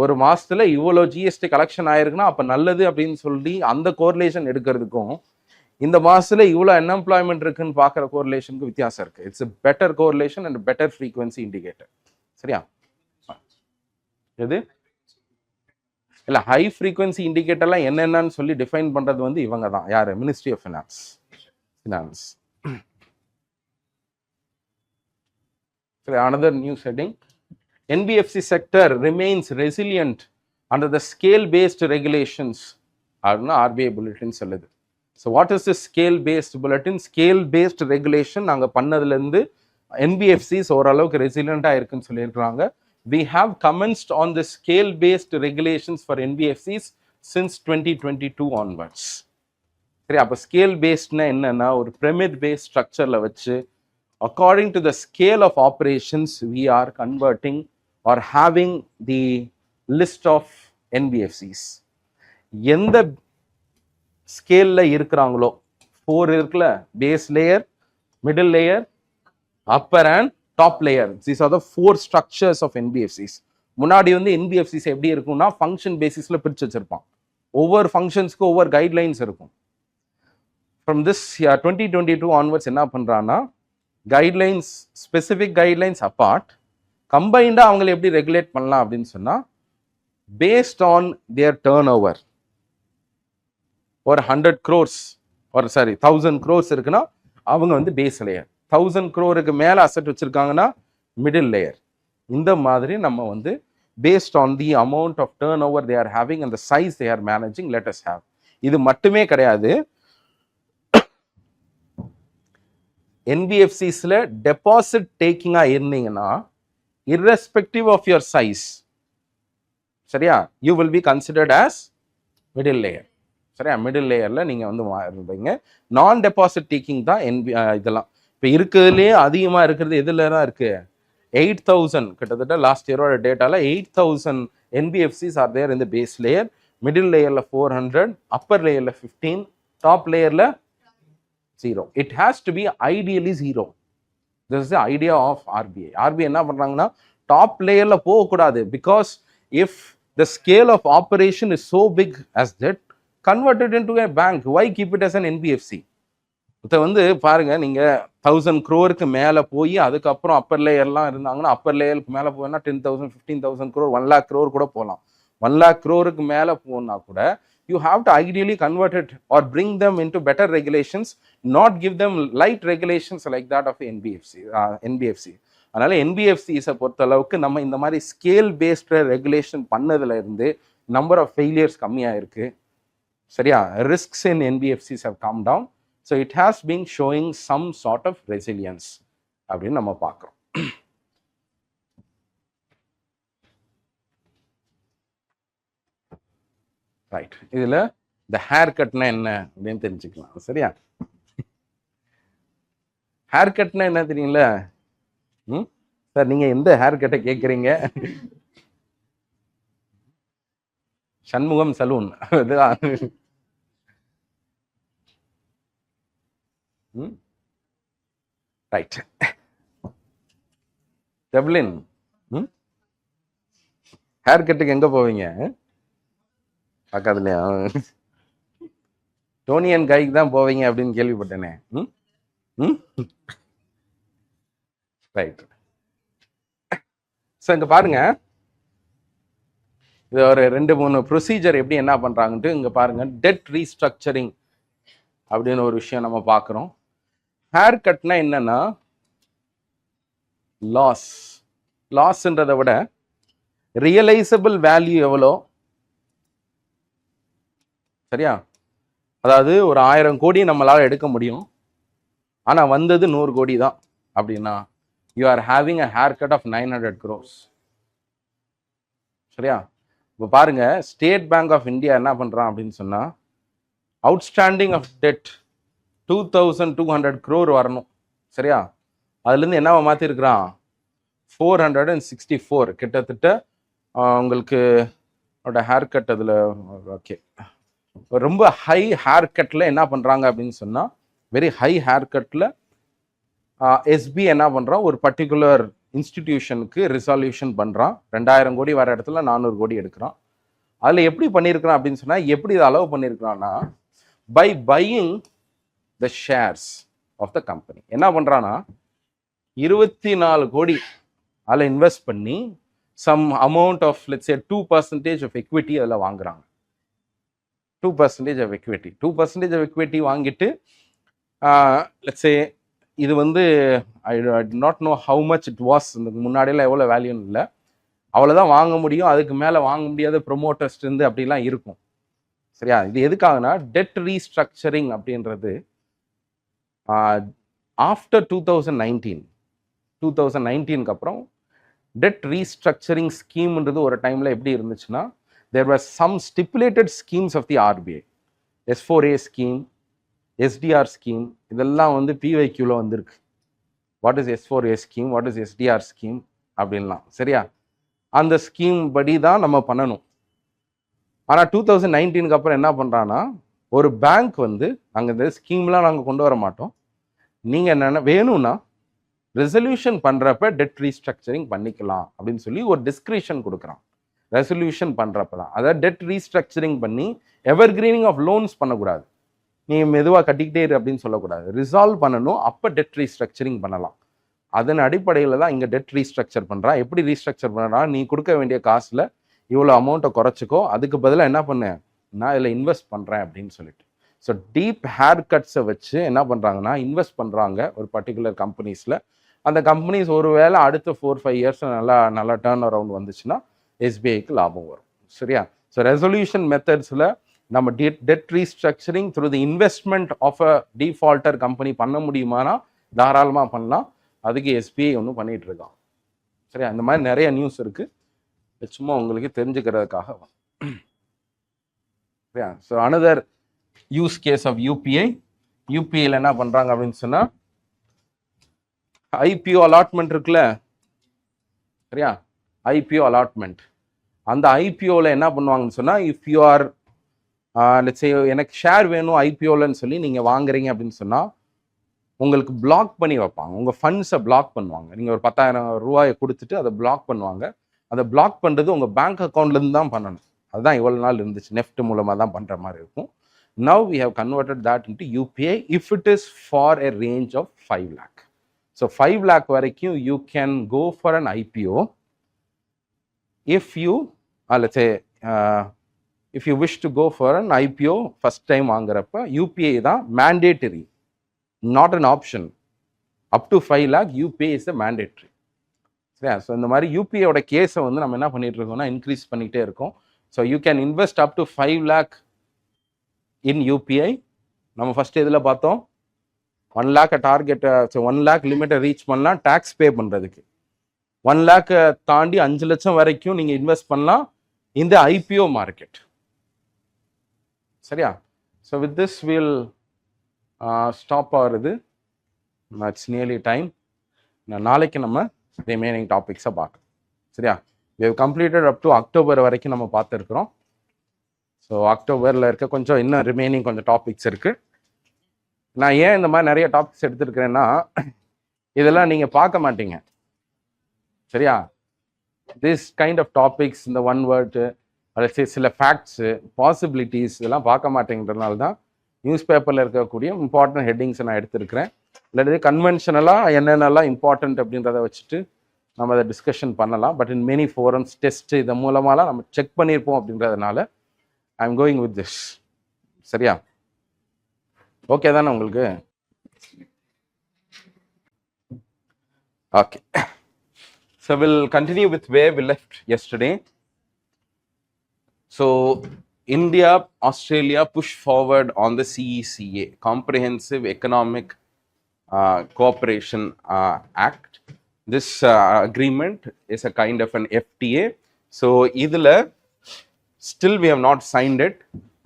ஒரு மாதத்தில் இவ்வளோ ஜிஎஸ்டி கலெக்ஷன் ஆயிருக்குன்னா அப்போ நல்லது அப்படின்னு சொல்லி அந்த கோரிலேஷன் எடுக்கிறதுக்கும், இந்த மாதத்தில் இவ்வளோ அன்எம்ப்ளாய்மெண்ட் இருக்குன்னு பார்க்குற கோரிலேஷனுக்கு வித்தியாசம் இருக்குது. It's a better correlation and a better frequency indicator. சரியா? எது இல்லை, ஹை ஃப்ரீக்வன்சி இண்டிகேட்டர்லாம் என்னென்னு சொல்லி டிஃபைன் பண்ணுறது வந்து இவங்க தான். யார்? Ministry of finance. Another news heading, NBFC sector remains resilient under the scale-based regulations. அப்படின்னா RBI bulletin சொல்லுது. So what is the scale-based bulletin? Scale-based regulation நாங்கள் பண்ணதுலேருந்து NBFCs ஓரளவுக்கு ரெசிலியண்ட்டாக இருக்குன்னு சொல்லியிருக்கிறாங்க. We have commenced on the scale-based regulations for NBFCs since 2022 onwards. சரி, அப்போ scale பேஸ்ட்னா என்னன்னா, ஒரு பிரமிட் பேஸ்ட் ஸ்ட்ரக்சரில் வச்சு according to the scale of operations we are converting or having the list of NBFCs. எந்த ஸ்கேலில் இருக்கிறாங்களோ, 4 இருக்குல்ல, base layer, middle layer, upper and top layer. These are the 4 structures of NBFCs. முன்னாடி வந்து NBFCs எப்படி இருக்கும்னா ஃபங்க்ஷன் பேசிஸில் பிரித்து வச்சிருப்பான். ஒவ்வொரு ஃபங்க்ஷன்ஸ்க்கு ஒவ்வொரு கைட்லைன்ஸ் இருக்கும். ஃப்ரம் திஸ் 2022 onwards என்ன பண்ணுறான்னா, கைட்லைன்ஸ், ஸ்பெசிஃபிக் கைட்லைன்ஸ் அப்பார்ட், கம்பைண்டாக அவங்களை எப்படி ரெகுலேட் பண்ணலாம் அப்படின்னு சொன்னால், based on their turnover. ஒரு 100 crores ஒரு 1000 crores இருக்குன்னா அவங்க வந்து பேஸ் லேயர், 1000 crore மேலே அசெட் வச்சுருக்காங்கன்னா மிடில் லேயர். இந்த மாதிரி நம்ம வந்து based on the amount of turnover they are having and the size they are managing let us have. இது மட்டுமே கிடையாது, என்பிஎஃப்சிஸில் டெபாசிட் டேக்கிங்காக இருந்தீங்கன்னா irrespective of your size, சரியா, you will be considered as middle layer. சரியா, middle லேயரில் நீங்கள் வந்து இருப்பீங்க. நான் டெபாசிட் டேக்கிங் தான் இதெல்லாம். இப்போ இருக்கிறதுலே அதிகமாக இருக்கிறது எதில் தான் இருக்குது? 8000 கிட்டத்தட்ட லாஸ்ட் இயரோட டேட்டாவில் 8000 NBFCs ஆர் தேர் இந்த பேஸ் லேயர். மிடில் லேயரில் 400, அப்பர் லேயரில் 15, டாப் லேயரில் 0. It has to be ideally 0. This is the idea of RBI. RBI என்ன பண்ணுறாங்கன்னா, டாப் லேயரில் போகக்கூடாது. Because if the scale of operation is so big as that, convert it into a bank. Why keep it as an NBFC? இதை வந்து பாருங்க, நீங்கள் 1000 crore மேலே போய் அதுக்கப்புறம் அப்பர் லேயர்லாம் இருந்தாங்கன்னா, அப்பர் லேயருக்கு மேலே போனா 10,000, 15,000 crore, 1 lakh crore கூட போகலாம். 1 lakh crore மேலே போனா கூட you have to ideally convert it or bring them into better regulations, not give them light regulations like that of NBFC. அதனால NBFCஸை பொறுத்தளவுக்கு நம்ம இந்த மாதிரி ஸ்கேல் பேஸ்டு ரெகுலேஷன் பண்ணதுல இருந்து நம்பர் ஆஃப் ஃபெயிலியர்ஸ் கம்மியாக இருக்கு. சரியா, risks in NBFCs have come down. So it has been showing some sort of resilience அப்படின்னு நம்ம பார்க்குறோம். ரைட், இதில் இந்த ஹேர் கட்னா என்ன அப்படின்னு தெரிஞ்சுக்கலாம். சரியா, ஹேர் கட்னா என்ன தெரியுங்களா? சார் நீங்கள் எந்த ஹேர் கட்டை கேட்குறீங்க? சண்முகம் சலூன். ரைட். டெப்லின், ஹேர் கட்டுக்கு எங்கே போவீங்க? பக்கத்துலையா? டோனியன் கைக்கு தான் போவீங்க அப்படின்னு கேள்விப்பட்டேனே. ரைட். ஸோ இங்கே பாருங்க, இது ஒரு 2-3 ப்ரொசீஜர் எப்படி என்ன பண்ணுறாங்கன்ட்டு இங்கே பாருங்க. டெட் ரீஸ்ட்ரக்சரிங் அப்படின்னு ஒரு விஷயம் நம்ம பார்க்குறோம். ஹேர் கட்னா என்னன்னா லாஸ்ன்றதை விட ரியலைசபிள் வேல்யூ எவ்வளோ, சரியா? அதாவது ஒரு 1000 கோடி நம்மளால எடுக்க முடியும், ஆனால் வந்தது 100 கோடி தான் அப்படின்னா you are having a hair cut off 900 crores. சரியா? இப்போ பாருங்க, ஸ்டேட் பேங்க் ஆஃப் இந்தியா என்ன பண்றான் அப்படின்னு சொன்னா, அவுட்ஸ்டாண்டிங் ஆஃப் டெட் 2200 crore வரணும். சரியா? அதுலேருந்து என்னவா மாற்றிருக்கிறான்? 464. கிட்டத்தட்ட உங்களுக்கு ஹேர் கட் அதில் ஓகே, ரொம்ப ஹை ஹேர் கட்டில் என்ன பண்ணுறாங்க அப்படின்னு சொன்னால், வெரி ஹை ஹேர் கட்டில் எஸ்பி என்ன பண்ணுறான், ஒரு பர்டிகுலர் இன்ஸ்டிடியூஷனுக்கு ரிசால்யூஷன் பண்ணுறான். 2000 கோடி வர இடத்துல 400 கோடி எடுக்கிறான். அதில் எப்படி பண்ணியிருக்கிறான் அப்படின்னு சொன்னால், எப்படி இதை அலோவ் பண்ணியிருக்கிறான்னா, by buying the shares of the company. என்ன பண்ணுறான்னா 24 கோடி அதில் இன்வெஸ்ட் பண்ணி some amount of let's say 2% of equity அதில் வாங்குறாங்க. 2% ஆஃப் எக்விட்டி 2% ஆஃப் எக்விட்டி வாங்கிட்டு லெட்ஸ் சே இது வந்து I not know how much it was. முன்னாடியெல்லாம் எவ்வளோ வேல்யூன்னு இல்லை, அவ்வளோதான் வாங்க முடியும், அதுக்கு மேலே வாங்க முடியாத ப்ரொமோட்டர்ஸ் இருந்து அப்படிலாம் இருக்கும். சரியா? இது எதுக்காகனா டெட் ரீஸ்ட்ரக்சரிங் அப்படின்றது ஆஃப்டர் 2019க்கு அப்புறம் டெட் ரீஸ்ட்ரக்சரிங் ஸ்கீம்ன்றது ஒரு டைமில் எப்படி இருந்துச்சுன்னா, there were some stipulated schemes of the RBI. S4A scheme, SDR scheme, இதெல்லாம் வந்து PYQல வந்திருக்கு. What is S4A scheme, what is SDR scheme அப்படின்லாம். சரியா? அந்த ஸ்கீம் படி தான் நம்ம பண்ணணும். ஆனால் 2019க்கு அப்புறம் என்ன பண்ணுறான்னா, ஒரு பேங்க் வந்து நாங்கள் இந்த ஸ்கீம்லாம் நாங்கள் கொண்டு வர மாட்டோம், நீங்கள் என்னென்ன வேணும்னா ரெசல்யூஷன் பண்ணுறப்ப டெட் ரீஸ்ட்ரக்சரிங் பண்ணிக்கலாம் அப்படின்னு சொல்லி ஒரு டிஸ்கிரிப்ஷன் கொடுக்குறான். ரெசல்யூஷன் பண்ணுறப்ப தான், அதாவது டெட் ரீஸ்ட்ரக்சரிங் பண்ணி எவர் கிரீனிங் ஆஃப் லோன்ஸ் பண்ணக்கூடாது, நீ மெதுவாக கட்டிக்கிட்டே இரு அப்படின்னு சொல்லக்கூடாது, ரிசால்வ் பண்ணணும், அப்போ டெட் ரீஸ்ட்ரக்சரிங் பண்ணலாம். அதன் அடிப்படையில் தான் இங்கே டெட் ரீஸ்ட்ரக்சர் பண்ணுறான். எப்படி ரீஸ்ட்ரக்சர் பண்ணுறான், நீ கொடுக்க வேண்டிய காசில் இவ்வளோ அமௌண்ட்டை குறைச்சிக்கோ, அதுக்கு பதிலாக என்ன பண்ணு, நான் இதில் இன்வெஸ்ட் பண்ணுறேன் அப்படின்னு சொல்லிட்டு. ஸோ டீப் ஹேர் கட்ஸை வச்சு என்ன பண்ணுறாங்கன்னா, இன்வெஸ்ட் பண்ணுறாங்க ஒரு பர்டிகுலர் கம்பெனிஸில். அந்த கம்பெனிஸ் ஒரு வேளை அடுத்த 4-5 இயர்ஸ் நல்லா டேர்ன் அரவுண்ட் வந்துச்சுன்னா SBIக்கு லாபம் வரும். சரியா? ஸோ ரெசல்யூஷன் மெத்தட்ஸில் நம்ம debt restructuring through the investment of a defaulter company பண்ண முடியுமானா தாராளமாக பண்ணலாம். அதுக்கு SBI ஒன்றும் பண்ணிட்டு இருக்கான். சரியா? இந்த மாதிரி நிறைய நியூஸ் இருக்கு, சும்மா உங்களுக்கு தெரிஞ்சுக்கிறதுக்காக. சரியா? So another use case of யூபிஐல என்ன பண்றாங்க அப்படின்னு சொன்னா, IPO அலாட்மெண்ட் இருக்குல்ல, சரியா? IPO அலாட்மெண்ட், அந்த IPOல என்ன பண்ணுவாங்கன்னு சொன்னா, இஃப் யூ ஆர் லெட்ஸ் சே எனக்கு ஷேர் வேணும் IPOலன்னு சொல்லி நீங்க வாங்குறீங்க அப்படின்னு சொன்னா, உங்களுக்கு பிளாக் பண்ணி வைப்பாங்க, உங்க ஃபண்ட்ஸை பிளாக் பண்ணுவாங்க. நீங்க ஒரு 10,000 ரூபாயை கொடுத்துட்டு அதை பிளாக் பண்ணுவாங்க. அதை பிளாக் பண்றது உங்க பேங்க் அக்கௌண்ட்லேருந்து தான் பண்ணணும். அதுதான் இவ்வளோ நாள் இருந்துச்சு, நெஃப்ட் மூலமாக தான் பண்ற மாதிரி இருக்கும். Now we have converted that into UPI if it is for a range of 5 lakh. So 5 lakh வரைக்கும் you can go for an IPO if you let's say if you wish to go for an IPO first time வாங்குறப்ப UPI தான் mandatory, not an option. Up to 5 lakh UPI is a mandatory. சரியா? So இந்த மாதிரி யூபிஐயோட கேஸை வந்து நம்ம என்ன பண்ணிட்டு இருக்கோம்னா இன்க்ரீஸ் பண்ணிகிட்டே இருக்கோம். So you can invest up to 5 lakh in UPI. நம்ம ஃபர்ஸ்ட் இதில் பார்த்தோம் 1 lakh டார்கெட், 1 lakh லிமிட்டை ரீச் பண்ணலாம் டேக்ஸ் பே பண்ணுறதுக்கு. 1 lakh தாண்டி 5 லட்சம் வரைக்கும் நீங்கள் இன்வெஸ்ட் பண்ணலாம் இந்த IPO மார்க்கெட். சரியா? So with this will stop ஆகுது. It's nearly time. நாளைக்கு நம்ம ரிமைனிங் டாபிக்ஸை பார்க்கலாம். சரியா? we have completed up to October வரைக்கும் நம்ம பார்த்துருக்குறோம். ஸோ அக்டோபரில் இருக்க கொஞ்சம் இன்னும் ரிமைனிங் கொஞ்சம் டாபிக்ஸ் இருக்குது. நான் ஏன் இந்த மாதிரி நிறைய டாபிக்ஸ் எடுத்துருக்கிறேன்னா இதெல்லாம் நீங்கள் பார்க்க மாட்டீங்க சரியா. திஸ் கைண்ட் ஆஃப் டாபிக்ஸ், இந்த ஒன் வேர்டு அல்லது சில ஃபேக்ட்ஸு பாசிபிலிட்டிஸ் இதெல்லாம் பார்க்க மாட்டேங்கிறதுனால தான் நியூஸ் பேப்பரில் இருக்கக்கூடிய இம்பார்ட்டன்ட் ஹெட்டிங்ஸை நான் எடுத்திருக்கிறேன். இல்லாட்டி கன்வென்ஷனலாக என்னென்னலாம் இம்பார்ட்டன்ட் அப்படின்றத வச்சுட்டு நம்ம அதை டிஸ்கஷன் பண்ணலாம். But in many forums test இது மூலமாலாம் நம்ம செக் பண்ணியிருப்போம் அப்படின்றதுனால I am going with this. சரியா, ஓகே தானே உங்களுக்கு? Okay, so we'll continue with where we left yesterday. So India, Australia push forward on the CECA, Comprehensive Economic Cooperation Act. This agreement is a kind of an FTA. So idhula still we have not signed it.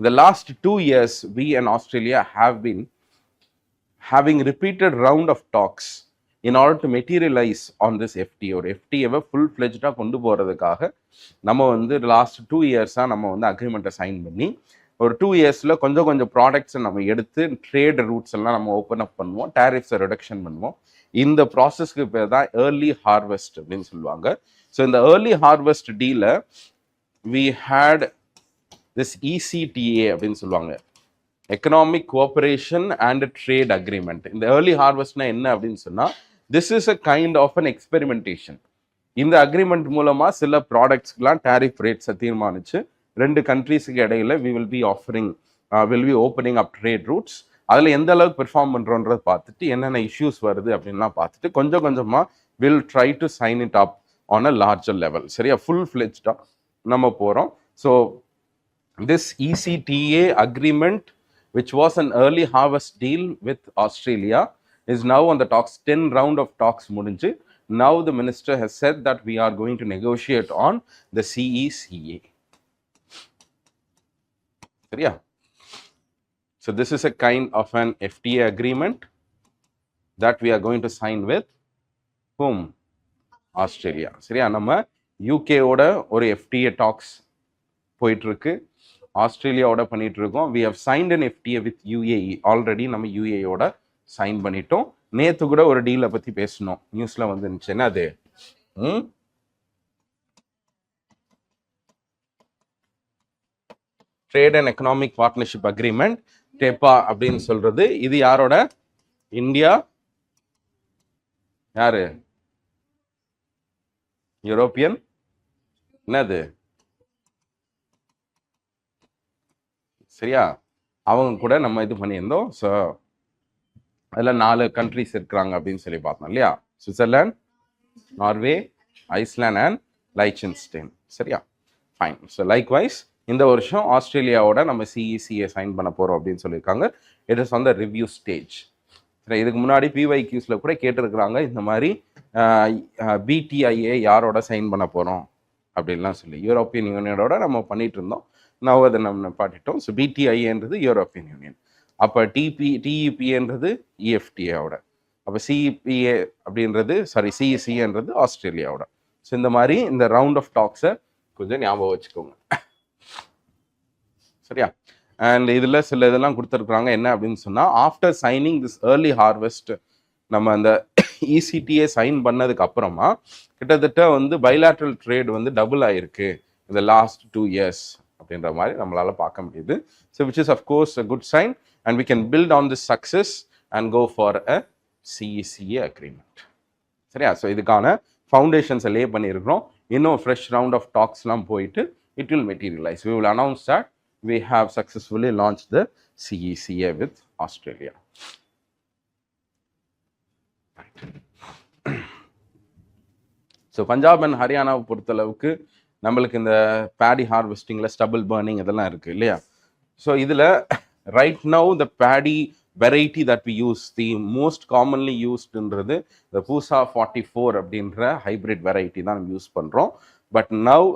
The last 2 years we and Australia have been having repeated round of talks in order to materialize on this FTA. ஒரு FTA full ஃப்ளெஜ்டாக கொண்டு போகிறதுக்காக நம்ம வந்து last 2 இயர்ஸாக நம்ம வந்து அக்ரிமெண்ட்டை sign பண்ணி ஒரு 2 இயர்ஸில் கொஞ்சம் கொஞ்சம் ப்ராடக்ட்ஸை நம்ம எடுத்து ட்ரேட் ரூட்ஸ் எல்லாம் நம்ம ஓப்பன் அப் பண்ணுவோம், டேரிஃப்ஸை ரிடக்ஷன் பண்ணுவோம். இந்த ப்ராசஸ்க்கு பேர் தான் ஏர்லி ஹார்வெஸ்ட் அப்படின்னு சொல்லுவாங்க. ஸோ இந்த ஏர்லி ஹார்வெஸ்ட் டீல வி ஹேட் திஸ் ECTA அப்படின்னு சொல்லுவாங்க, economic cooperation and trade agreement. இந்த ஏர்லி ஹார்வெஸ்ட்னா என்ன அப்படின்னு சொன்னால், this is a kind of an experimentation. இந்த அக்ரிமெண்ட் மூலமாக சில ப்ராடக்ட்ஸ்க்கெலாம் டேரிஃப் ரேட்ஸை தீர்மானித்து 2 கண்ட்ரீஸுக்கு இடையில will be opening up trade routes. அதில் எந்த அளவுக்கு பெர்ஃபார்ம் பண்ணுறோன்றதை பார்த்துட்டு என்னென்ன இஷ்யூஸ் வருது அப்படின்லாம் பார்த்துட்டு கொஞ்சம் கொஞ்சமாக will try to sign it up on a larger level. சரியா, ஃபுல் ஃப்ளெஜ்டாக நம்ம போகிறோம். So this ECTA agreement, which was an early harvest deal with Australia, is now on the talks. 10 round of talks முடிஞ்சு. Now the minister has said that we are going to negotiate on the CECA. சரியா? So this is a kind of an FTA agreement that we are going to sign with whom? Australia. சரியா, நம்ம UK ஓட ஒரு FTA talks போயிட்டு இருக்கு, ஆஸ்திரேலியாவோட பண்ணிட்டு இருக்கோம். we have signed an FTA with UAE already. நம்ம UAE ஓட சைன் பண்ணிட்டோம். நேற்று கூட ஒரு டீலை பற்றி பேசணும், நியூஸில் வந்துருந்துச்சு. என்ன அது? Trade and economic partnership agreement, TEPA அப்படின்னு சொல்றது. இது யாரோட? இந்தியா, யாரு? யூரோப்பியன், என்னது சரியா, அவங்க கூட நம்ம இது பண்ணியிருந்தோம். ஸோ அதில் 4 கண்ட்ரிஸ் இருக்கிறாங்க அப்படின்னு சொல்லி பார்த்தோம் இல்லையா? Switzerland, Norway, Iceland and Liechtenstein. சரியா, ஃபைன். ஸோ லைக்வைஸ் இந்த வருஷம் ஆஸ்திரேலியாவோட நம்ம CECA சைன் பண்ண போகிறோம் அப்படின்னு சொல்லியிருக்காங்க. It is on the review stage. சரி, இதுக்கு முன்னாடி PYQஸில் கூட கேட்டிருக்கிறாங்க இந்த மாதிரி BTIA யாரோட சைன் பண்ண போகிறோம் அப்படின்லாம் சொல்லி. யூரோப்பியன் யூனியனோட நம்ம பண்ணிட்டு இருந்தோம், நான் அதை நம்ம பாட்டிட்டோம். ஸோ BTIAன்றது யூரோப்பியன் யூனியன், அப்போ TEPAன்றது EFTAவோட, அப்போ CEPA அப்படின்றது CECAன்றது ஆஸ்திரேலியாவோட. ஸோ இந்த மாதிரி இந்த ரவுண்ட் ஆஃப் டாக்ஸை கொஞ்சம் ஞாபகம் வச்சுக்கோங்க. சரியா, அண்ட் இதில் சில இதெல்லாம் கொடுத்துருக்குறாங்க. என்ன அப்படின்னு சொன்னால், after signing this early harvest, நம்ம அந்த ECTA சைன் பண்ணதுக்கு அப்புறமா கிட்டத்தட்ட வந்து பைலாட்ரல் ட்ரேட் வந்து டபுள் ஆயிருக்கு இந்த லாஸ்ட் 2 இயர்ஸ் அப்படின்ற மாதிரி நம்மளால பார்க்க முடியுது. So which is of course a good sign and we can build on this success and go for a CECA agreement. சரியா, ஸோ இதுக்கான ஃபவுண்டேஷன்ஸை லே பண்ணியிருக்கிறோம். இன்னும் ஃப்ரெஷ் ரவுண்ட் ஆஃப் டாக்ஸ்லாம் போயிட்டு it will materialise. We will announce that we have successfully launched the CECA with Australia. So Punjab and ஹரியானாவை பொறுத்தளவுக்கு நம்மளுக்கு இந்த பேடி ஹார்வெஸ்டிங்கில் ஸ்டபிள் பர்னிங் இதெல்லாம் இருக்குது இல்லையா? ஸோ இதில் right now the paddy variety that we use, the most commonly யூஸ்டுன்றது இந்த பூசா 44 அப்படின்ற ஹைப்ரிட் வெரைட்டி தான் நம்ம யூஸ் பண்ணுறோம். But now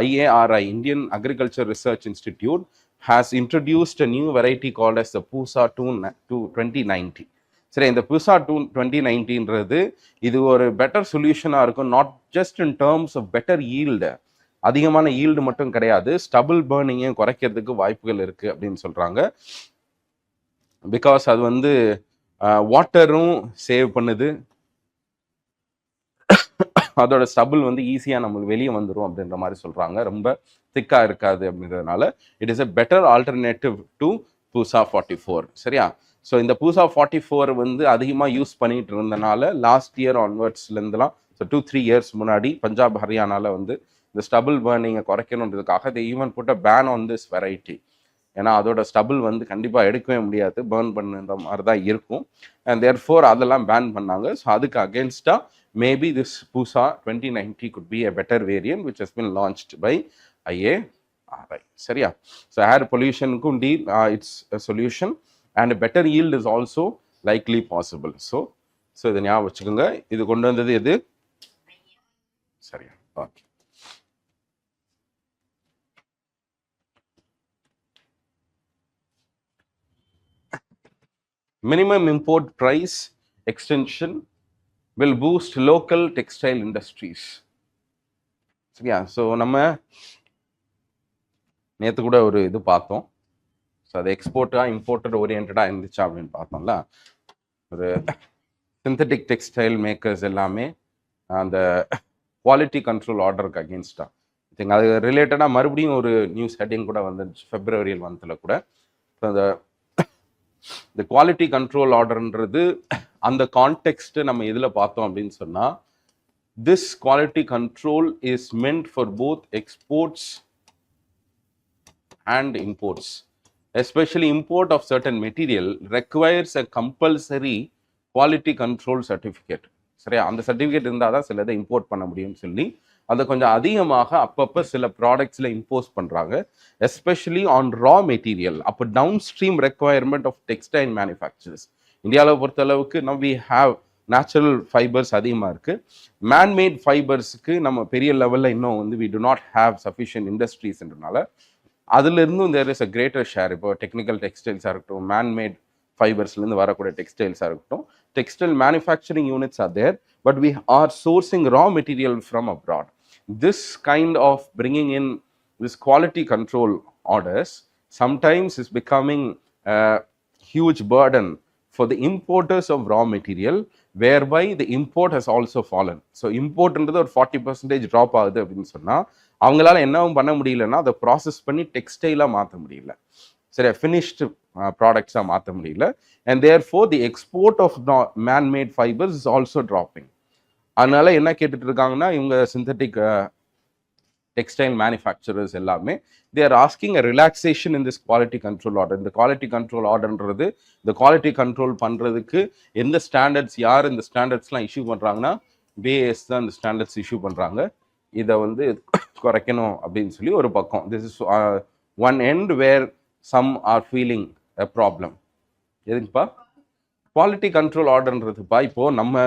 IARI, Indian Agriculture Research Institute, has introduced a new variety called as the Pusa 2090. சரி, இந்த புசா 2019ன்றது இது ஒரு பெட்டர் சொல்யூஷனாக இருக்கும். Not just in terms of better yield, அதிகமான ஈல்டு மட்டும் கிடையாது, ஸ்டபிள் பர்னிங்கையும் குறைக்கிறதுக்கு வாய்ப்புகள் இருக்குது அப்படின்னு சொல்கிறாங்க. பிகாஸ் அது வந்து வாட்டரும் சேவ் பண்ணுது, அதோட ஸ்டபிள் வந்து ஈஸியாக நம்மளுக்கு வெளியே வந்துடும் அப்படின்ற மாதிரி சொல்கிறாங்க. ரொம்ப திக்காக இருக்காது அப்படின்றதுனால it is a better alternative to Pusa 44. சரியா? ஸோ இந்த பூசா 44 வந்து அதிகமாக யூஸ் பண்ணிட்டு இருந்தனால லாஸ்ட் இயர் ஆன்வர்ட்ஸ்லேருந்துலாம், ஸோ 2-3 இயர்ஸ் முன்னாடி பஞ்சாப் ஹரியானாவில் வந்து இந்த stubble பர்னிங்கை குறைக்கணுன்றதுக்காக they even put a ban on this variety. ஏன்னா அதோட ஸ்டபிள் வந்து கண்டிப்பாக எடுக்கவே முடியாது, பேர்ன் பண்ணுற மாதிரி தான் இருக்கும். அண்ட் தேர்ஃபோர் அதெல்லாம் பேன் பண்ணாங்க. ஸோ அதுக்கு அகேன்ஸ்டாக maybe this Pusa 2090 could be a better variant which has been launched by IARI. சரியா? ஸோ ஏர் பொல்யூஷனுக்கும் it's a solution and a better yield is also likely possible. So இதை ஞாபகம் வச்சுக்கோங்க. இது கொண்டு வந்தது எது? சரியா? Okay. Minimum import price extension will boost local textile industries. சரியா? ஸோ நம்ம நேற்று கூட ஒரு இது பார்த்தோம். ஸோ அது எக்ஸ்போர்ட்டாக இம்போர்ட்டட் ஓரியன்டாக இருந்துச்சா அப்படின்னு பார்த்தோம்ல. ஒரு சிந்தட்டிக் டெக்ஸ்டைல் மேக்கர்ஸ் எல்லாமே அந்த குவாலிட்டி கண்ட்ரோல் ஆர்டருக்கு அகேன்ஸ்டாக திங்க் அது ரிலேட்டடாக மறுபடியும் ஒரு நியூஸ் ஹெட்டிங் கூட வந்துச்சு February மந்தில் கூட. அந்த இந்த குவாலிட்டி கண்ட்ரோல் ஆர்டர்ன்றது அந்த கான்டெக்ஸ்ட் நம்ம இதில் பார்த்தோம் அப்படின்னு சொன்னால், this quality control is meant for both exports and imports. Especially import of certain material requires a compulsory quality control certificate. சரியா? அந்த சர்டிஃபிகேட் இருந்தால் தான் சில இதை இம்போர்ட் பண்ண முடியும்னு சொல்லி அதை கொஞ்சம் அதிகமாக அப்பப்போ சில ப்ராடக்ட்ஸில் இம்போஸ் பண்ணுறாங்க, எஸ்பெஷலி ஆன் ரா மெட்டீரியல். அப்போ downstream requirement of textile manufacturers இந்தியாவில் பொறுத்தளவுக்கு நம்ம வி ஹாவ் நேச்சுரல் ஃபைபர்ஸ் அதிகமாக இருக்குது. மேன்மேட் ஃபைபர்ஸுக்கு நம்ம பெரிய லெவலில் இன்னும் வந்து we do not have sufficient இண்டஸ்ட்ரீஸ்ன்றனால அதுலேருந்தும் there is a greater share. இப்போ டெக்னிக்கல் டெக்ஸ்டைல்ஸாக இருக்கட்டும், மேன்மேட் ஃபைபர்ஸ்லேருந்து வரக்கூடிய டெக்ஸ்டைல்ஸாக இருக்கட்டும், textile manufacturing units are there, but we are sourcing raw material from abroad. This kind of bringing in this quality control orders sometimes is becoming a huge burden for the importers of raw material, whereby the import has also fallen. So import ன்றது ஒரு 40% drop ஆகுது அப்படின்னு சொன்னால் அவங்களால என்னவும் பண்ண முடியலன்னா அதை process பண்ணி டெக்ஸ்டைலாக மாற்ற முடியல, சரியா, ஃபினிஷ்டு ப்ராடக்ட்ஸாக மாற்ற முடியல. And therefore the export of manmade fibres is also dropping. அதனால என்ன கேட்டுட்டு இருக்காங்கன்னா இவங்க சிந்தட்டிக் டெக்ஸ்டைல் மேனுஃபேக்சரர்ஸ் எல்லாமே they are asking a relaxation in this quality control order. இந்த குவாலிட்டி கண்ட்ரோல் ஆர்டர்ன்றது இந்த குவாலிட்டி கண்ட்ரோல் பண்ணுறதுக்கு எந்த ஸ்டாண்டர்ட்ஸ், யார் இந்த ஸ்டாண்டர்ட்ஸ்லாம் இஷ்யூ பண்ணுறாங்கன்னா BIS தான் இந்த ஸ்டாண்டர்ட்ஸ் இஷ்யூ பண்ணுறாங்க. இதை வந்து குறைக்கணும் அப்படின்னு சொல்லி ஒரு பக்கம், this is one end where some are feeling a problem. எதுக்குப்பா குவாலிட்டி கண்ட்ரோல் ஆர்டர்ன்றதுப்பா? இப்போது நம்ம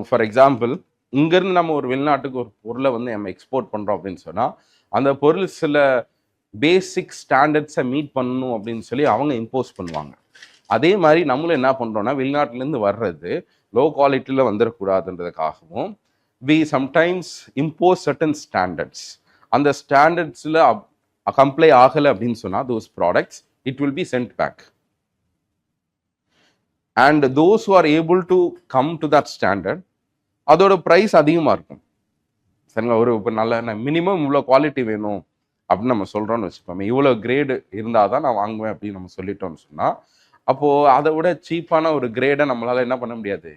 ஃபார் எக்ஸாம்பிள் இங்கேருந்து நம்ம ஒரு வெளிநாட்டுக்கு ஒரு பொருளை வந்து நம்ம எக்ஸ்போர்ட் பண்ணுறோம் அப்படின்னு சொன்னால் அந்த பொருள் சில பேசிக் ஸ்டாண்டர்ட்ஸை மீட் பண்ணணும் அப்படின்னு சொல்லி அவங்க இம்போஸ் பண்ணுவாங்க. அதே மாதிரி நம்மளும் என்ன பண்ணுறோன்னா வெளிநாட்டிலேருந்து வர்றது லோ குவாலிட்டியில் வந்துடக்கூடாதுன்றதுக்காகவும் we sometimes impose certain standards. அந்த ஸ்டாண்டர்ட்ஸில் கம்ப்ளை ஆகலை அப்படின்னு சொன்னால் those products it will be sent back. And those who are able to come to that standard, அதோட ப்ரைஸ் அதிகமாக இருக்கும். சரிங்களா? ஒரு இப்போ நல்ல மினிமம் இவ்வளோ குவாலிட்டி வேணும் அப்படின்னு நம்ம சொல்கிறோன்னு வச்சுக்கோமே, இவ்வளோ கிரேடு இருந்தால் தான் நான் வாங்குவேன் அப்படின்னு நம்ம சொல்லிட்டோம்னு சொன்னால் அப்போது அதை விட சீப்பான ஒரு கிரேடை நம்மளால் என்ன பண்ண முடியாது,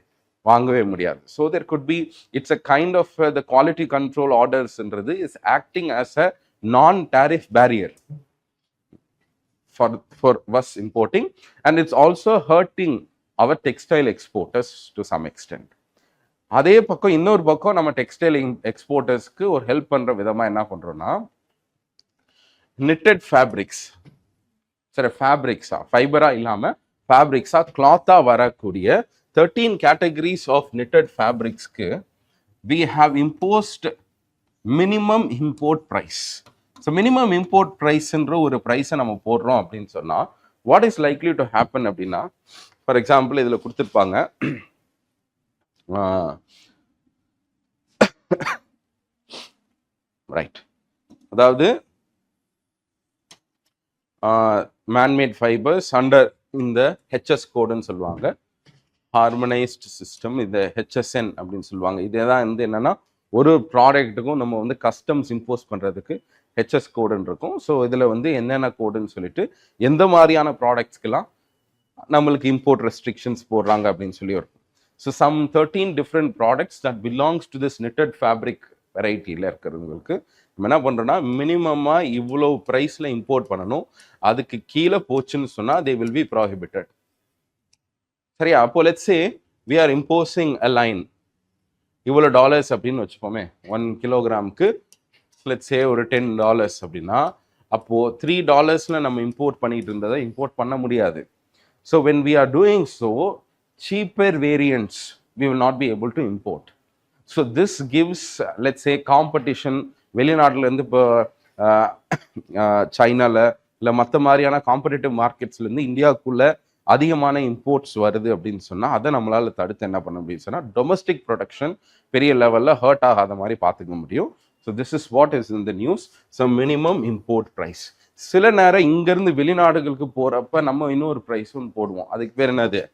வாங்கவே முடியாது. So there could be it's a kind of the quality control ஆர்டர்ஸ்ன்றது is acting as a non tariff barrier for us importing, and it's also hurting our textile exporters to some extent. அதே பக்கம் இன்னொரு பக்கம் நம்ம textile எக்ஸ்போர்ட்டர்ஸ்க்கு ஒரு help பண்ணுற விதமாக என்ன பண்ணுறோன்னா knitted ஃபேப்ரிக்ஸ், சரி ஃபேப்ரிக்ஸாக ஃபைபராக இல்லாமல் ஃபேப்ரிக்ஸாக கிளாத்தாக வரக்கூடிய 13 categories of knitted ஃபேப்ரிக்ஸ்க்கு we have imposed minimum import price. So minimum import ப்ரைஸ்ன்ற ஒரு ப்ரைஸை நம்ம போடுறோம் அப்படின்னு சொன்னால் what is likely to happen அப்படின்னா, ஃபார் எக்ஸாம்பிள் இதில் கொடுத்துருப்பாங்க ரைட், அதாவது மேன்மேட் ஃபைபர்ஸ் அண்டர் இந்த ஹெச்எஸ் கோடுன்னு சொல்லுவாங்க, ஹார்மனைஸ்ட் சிஸ்டம். இந்த ஹெச்எஸ்என் அப்படின்னு சொல்லுவாங்க. இதுதான் வந்து என்னன்னா ஒரு ப்ராடக்ட்டுக்கும் நம்ம வந்து கஸ்டம்ஸ் இம்போஸ் பண்ணுறதுக்கு ஹெச்எஸ் கோடுன்னு இருக்கும். ஸோ இதில் வந்து என்னென்ன கோடுன்னு சொல்லிட்டு எந்த மாதிரியான ப்ராடக்ட்ஸ்க்கெல்லாம் நம்மளுக்கு இம்போர்ட் ரெஸ்ட்ரிக்ஷன்ஸ் போடுறாங்க அப்படின்னு சொல்லி இருக்கும். So some 13 different products that belongs to this knitted fabric வெரைட்டியில் இருக்கிறவங்களுக்கு நம்ம என்ன பண்ணுறோன்னா மினிமமாக இவ்வளோ ப்ரைஸில் இம்போர்ட் பண்ணணும். அதுக்கு கீழே போச்சுன்னு சொன்னால் தே வில் பி ப்ராஹிபிட்டட். சரியா? அப்போ let's say we are imposing a line இவ்வளோ டாலர்ஸ் அப்படின்னு வச்சுப்போமே. 1 கிலோகிராமுக்கு லெட்ஸ் சே ஒரு $10 அப்படின்னா அப்போது $3 நம்ம இம்போர்ட் பண்ணிட்டு இருந்ததை இம்போர்ட் பண்ண முடியாது. So when we are doing so, cheaper variants we will not be able to import. So this gives, let's say, competition. வெளிநாட்டில் இருந்து இப்போ சைனாவில் இல்லை மற்ற மாதிரியான காம்படிட்டிவ் மார்க்கெட்ஸ்லேருந்து இந்தியாவுக்குள்ள அதிகமான இம்போர்ட்ஸ் வருது அப்படின்னு சொன்னால் அதை நம்மளால் தடுத்து என்ன பண்ண முடியும் சொன்னால் டொமஸ்டிக் ப்ரொடக்ஷன் பெரிய லெவலில் ஹர்ட் ஆகாத மாதிரி பார்த்துக்க முடியும். So this is what is in the news. So minimum import price. சில நேரம் இங்கேருந்து வெளிநாடுகளுக்கு போகிறப்ப நம்ம இன்னொரு ப்ரைஸும் போடுவோம். அதுக்கு பேர் என்னது?